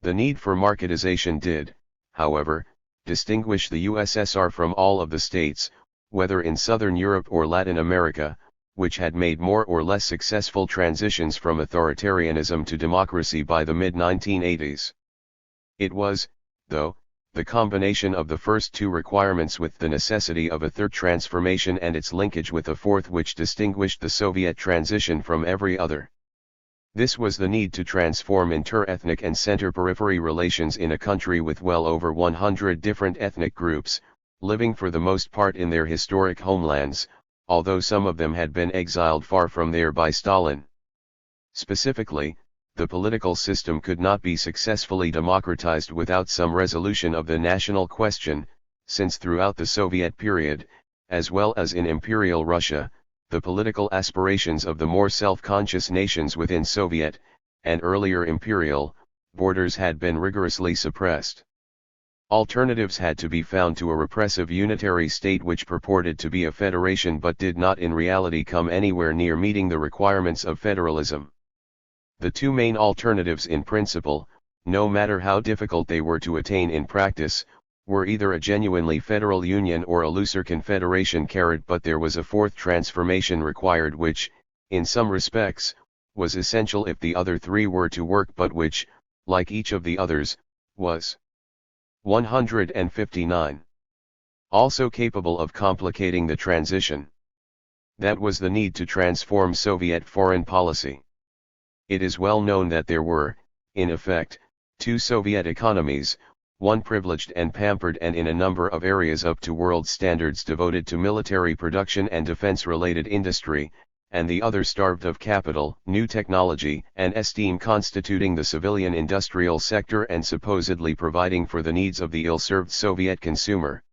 The need for marketization did, however, distinguish the USSR from all of the states, whether in Southern Europe or Latin America, which had made more or less successful transitions from authoritarianism to democracy by the mid-1980s. It was, though, the combination of the first two requirements with the necessity of a third transformation and its linkage with a fourth which distinguished the Soviet transition from every other. This was the need to transform inter-ethnic and center-periphery relations in a country with well over 100 different ethnic groups, living for the most part in their historic homelands, although some of them had been exiled far from there by Stalin. Specifically, the political system could not be successfully democratized without some resolution of the national question, since throughout the Soviet period, as well as in Imperial Russia, the political aspirations of the more self-conscious nations within Soviet, and earlier imperial, borders had been rigorously suppressed. Alternatives had to be found to a repressive unitary state which purported to be a federation but did not in reality come anywhere near meeting the requirements of federalism. The two main alternatives in principle, no matter how difficult they were to attain in practice, were either a genuinely federal union or a looser confederation. But there was a fourth transformation required which, in some respects, was essential if the other three were to work but which, like each of the others, was 159. Also capable of complicating the transition. That was the need to transform Soviet foreign policy. It is well known that there were, in effect, two Soviet economies, one privileged and pampered and in a number of areas up to world standards devoted to military production and defense-related industry, and the other starved of capital, new technology, and esteem, constituting the civilian industrial sector and supposedly providing for the needs of the ill-served Soviet consumer.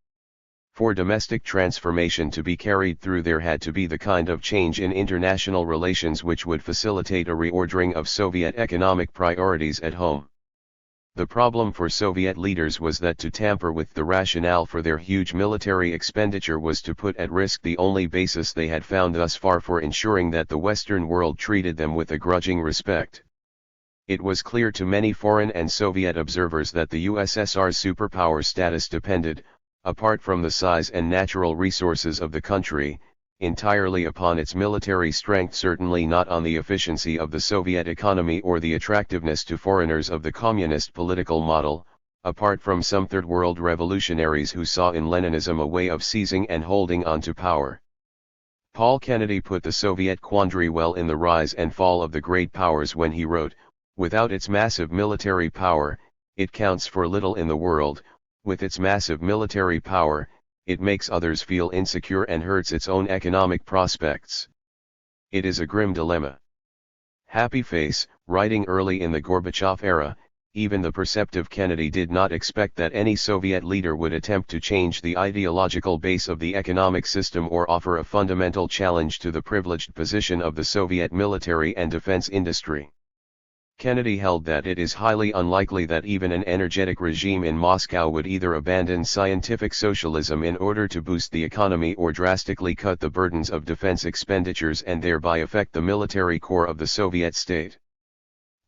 For domestic transformation to be carried through there had to be the kind of change in international relations which would facilitate a reordering of Soviet economic priorities at home. The problem for Soviet leaders was that to tamper with the rationale for their huge military expenditure was to put at risk the only basis they had found thus far for ensuring that the Western world treated them with a grudging respect. It was clear to many foreign and Soviet observers that the USSR's superpower status depended, apart from the size and natural resources of the country, entirely upon its military strength, certainly not on the efficiency of the Soviet economy or the attractiveness to foreigners of the communist political model, apart from some Third World revolutionaries who saw in Leninism a way of seizing and holding on to power. Paul Kennedy put the Soviet quandary well in The Rise and Fall of the Great Powers when he wrote, "Without its massive military power, it counts for little in the world. With its massive military power, it makes others feel insecure and hurts its own economic prospects." It is a grim dilemma. Happy face, writing early in the Gorbachev era, even the perceptive Kennedy did not expect that any Soviet leader would attempt to change the ideological base of the economic system or offer a fundamental challenge to the privileged position of the Soviet military and defense industry. Kennedy held that it is highly unlikely that even an energetic regime in Moscow would either abandon scientific socialism in order to boost the economy or drastically cut the burdens of defense expenditures and thereby affect the military core of the Soviet state.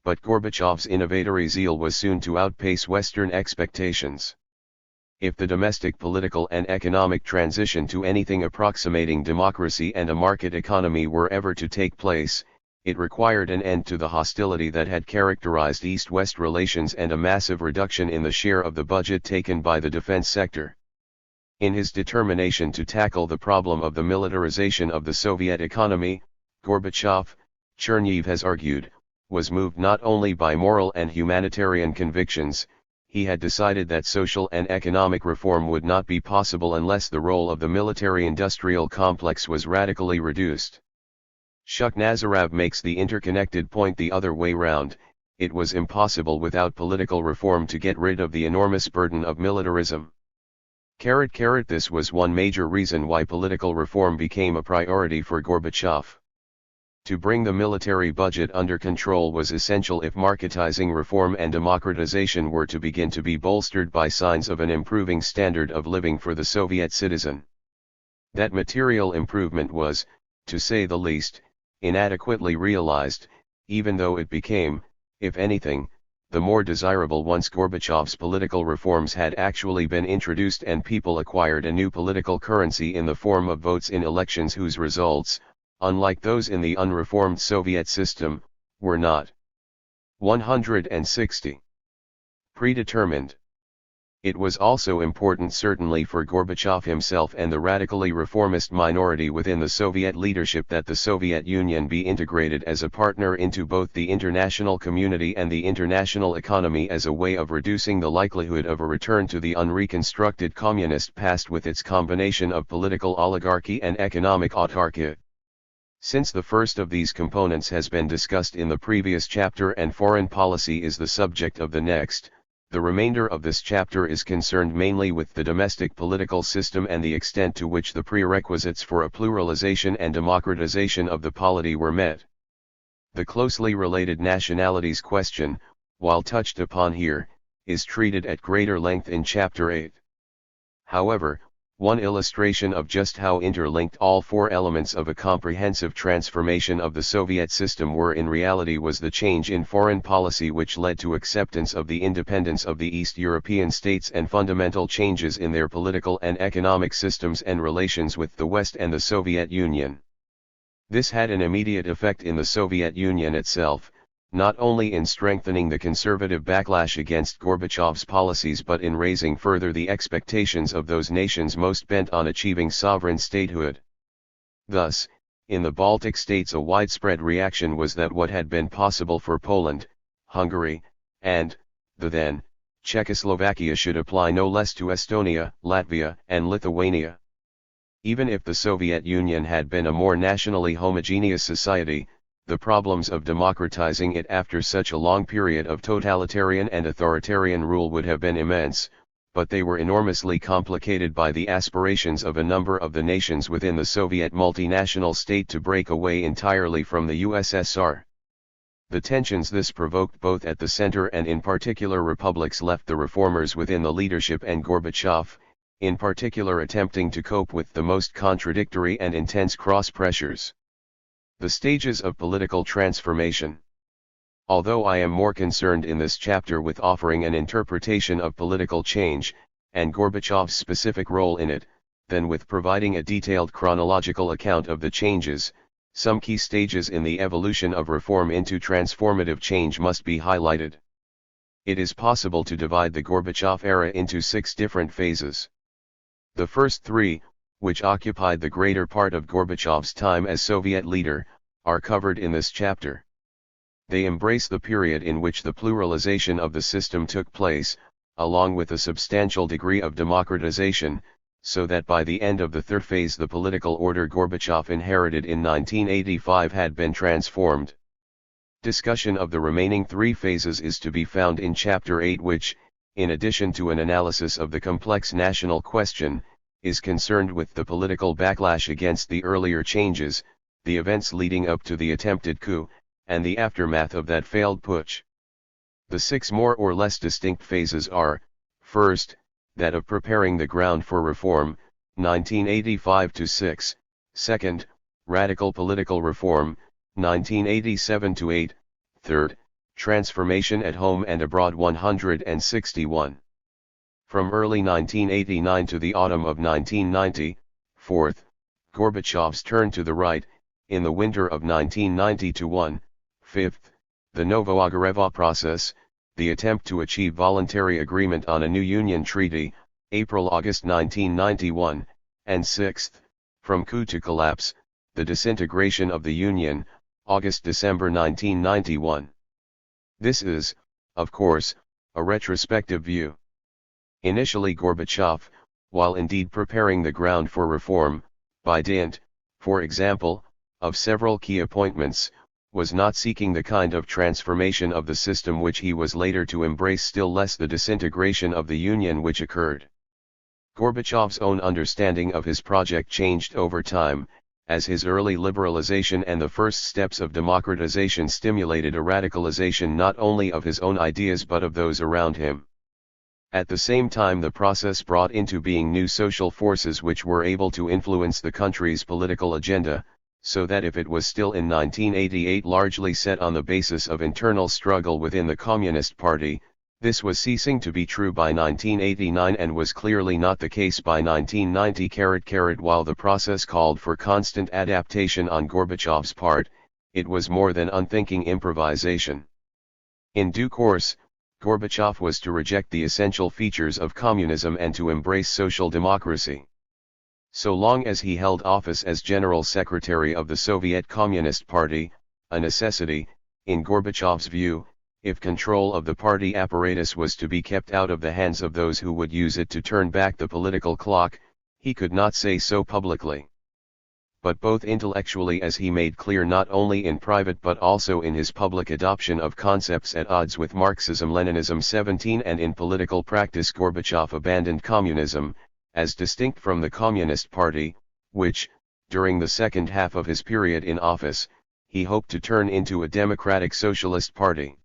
But Gorbachev's innovatory zeal was soon to outpace Western expectations. If the domestic political and economic transition to anything approximating democracy and a market economy were ever to take place, it required an end to the hostility that had characterized East-West relations and a massive reduction in the share of the budget taken by the defense sector. In his determination to tackle the problem of the militarization of the Soviet economy, Gorbachev, Chernev has argued, was moved not only by moral and humanitarian convictions. He had decided that social and economic reform would not be possible unless the role of the military-industrial complex was radically reduced. Shukhnazarov makes the interconnected point the other way round: it was impossible without political reform to get rid of the enormous burden of militarism. This was one major reason why political reform became a priority for Gorbachev. To bring the military budget under control was essential if marketizing reform and democratization were to begin to be bolstered by signs of an improving standard of living for the Soviet citizen. That material improvement was, to say the least, inadequately realized, even though it became, if anything, the more desirable once Gorbachev's political reforms had actually been introduced and people acquired a new political currency in the form of votes in elections whose results, unlike those in the unreformed Soviet system, were not 160 predetermined. It was also important, certainly for Gorbachev himself and the radically reformist minority within the Soviet leadership, that the Soviet Union be integrated as a partner into both the international community and the international economy as a way of reducing the likelihood of a return to the unreconstructed communist past with its combination of political oligarchy and economic autarky. Since the first of these components has been discussed in the previous chapter and foreign policy is the subject of the next, the remainder of this chapter is concerned mainly with the domestic political system and the extent to which the prerequisites for a pluralization and democratization of the polity were met. The closely related nationalities question, while touched upon here, is treated at greater length in Chapter 8. However, one illustration of just how interlinked all four elements of a comprehensive transformation of the Soviet system were in reality was the change in foreign policy which led to acceptance of the independence of the East European states and fundamental changes in their political and economic systems and relations with the West and the Soviet Union. This had an immediate effect in the Soviet Union itself, not only in strengthening the conservative backlash against Gorbachev's policies but in raising further the expectations of those nations most bent on achieving sovereign statehood. Thus, in the Baltic states a widespread reaction was that what had been possible for Poland, Hungary, and, the then, Czechoslovakia should apply no less to Estonia, Latvia, and Lithuania. Even if the Soviet Union had been a more nationally homogeneous society, the problems of democratizing it after such a long period of totalitarian and authoritarian rule would have been immense, but they were enormously complicated by the aspirations of a number of the nations within the Soviet multinational state to break away entirely from the USSR. The tensions this provoked both at the center and in particular republics left the reformers within the leadership and Gorbachev, in particular attempting to cope with the most contradictory and intense cross-pressures. The stages of political transformation. Although I am more concerned in this chapter with offering an interpretation of political change, and Gorbachev's specific role in it, than with providing a detailed chronological account of the changes, some key stages in the evolution of reform into transformative change must be highlighted. It is possible to divide the Gorbachev era into 6 different phases. The first 3, which occupied the greater part of Gorbachev's time as Soviet leader, are covered in this chapter. They embrace the period in which the pluralization of the system took place, along with a substantial degree of democratization, so that by the end of the third phase the political order Gorbachev inherited in 1985 had been transformed. Discussion of the remaining 3 phases is to be found in Chapter 8, which, in addition to an analysis of the complex national question, is concerned with the political backlash against the earlier changes, the events leading up to the attempted coup, and the aftermath of that failed putsch. The 6 more or less distinct phases are, first, that of preparing the ground for reform, 1985-6, second, radical political reform, 1987-8, third, transformation at home and abroad 161. From early 1989 to the autumn of 1990, fourth, Gorbachev's turn to the right, in the winter of 1990-1, fifth, the Novoagareva process, the attempt to achieve voluntary agreement on a new Union treaty, April-August 1991, and sixth, from coup to collapse, the disintegration of the Union, August-December 1991. This is, of course, a retrospective view. Initially Gorbachev, while indeed preparing the ground for reform, by dint, for example, of several key appointments, was not seeking the kind of transformation of the system which he was later to embrace, still less the disintegration of the Union which occurred. Gorbachev's own understanding of his project changed over time, as his early liberalization and the first steps of democratization stimulated a radicalization not only of his own ideas but of those around him. At the same time the process brought into being new social forces which were able to influence the country's political agenda, so that if it was still in 1988 largely set on the basis of internal struggle within the Communist Party, this was ceasing to be true by 1989 and was clearly not the case by 1990. While the process called for constant adaptation on Gorbachev's part, it was more than unthinking improvisation. In due course, Gorbachev was to reject the essential features of communism and to embrace social democracy. So long as he held office as General Secretary of the Soviet Communist Party, a necessity, in Gorbachev's view, if control of the party apparatus was to be kept out of the hands of those who would use it to turn back the political clock, he could not say so publicly. But both intellectually, as he made clear not only in private but also in his public adoption of concepts at odds with Marxism-Leninism 17, and in political practice Gorbachev abandoned communism, as distinct from the Communist Party, which, during the second half of his period in office, he hoped to turn into a democratic socialist party.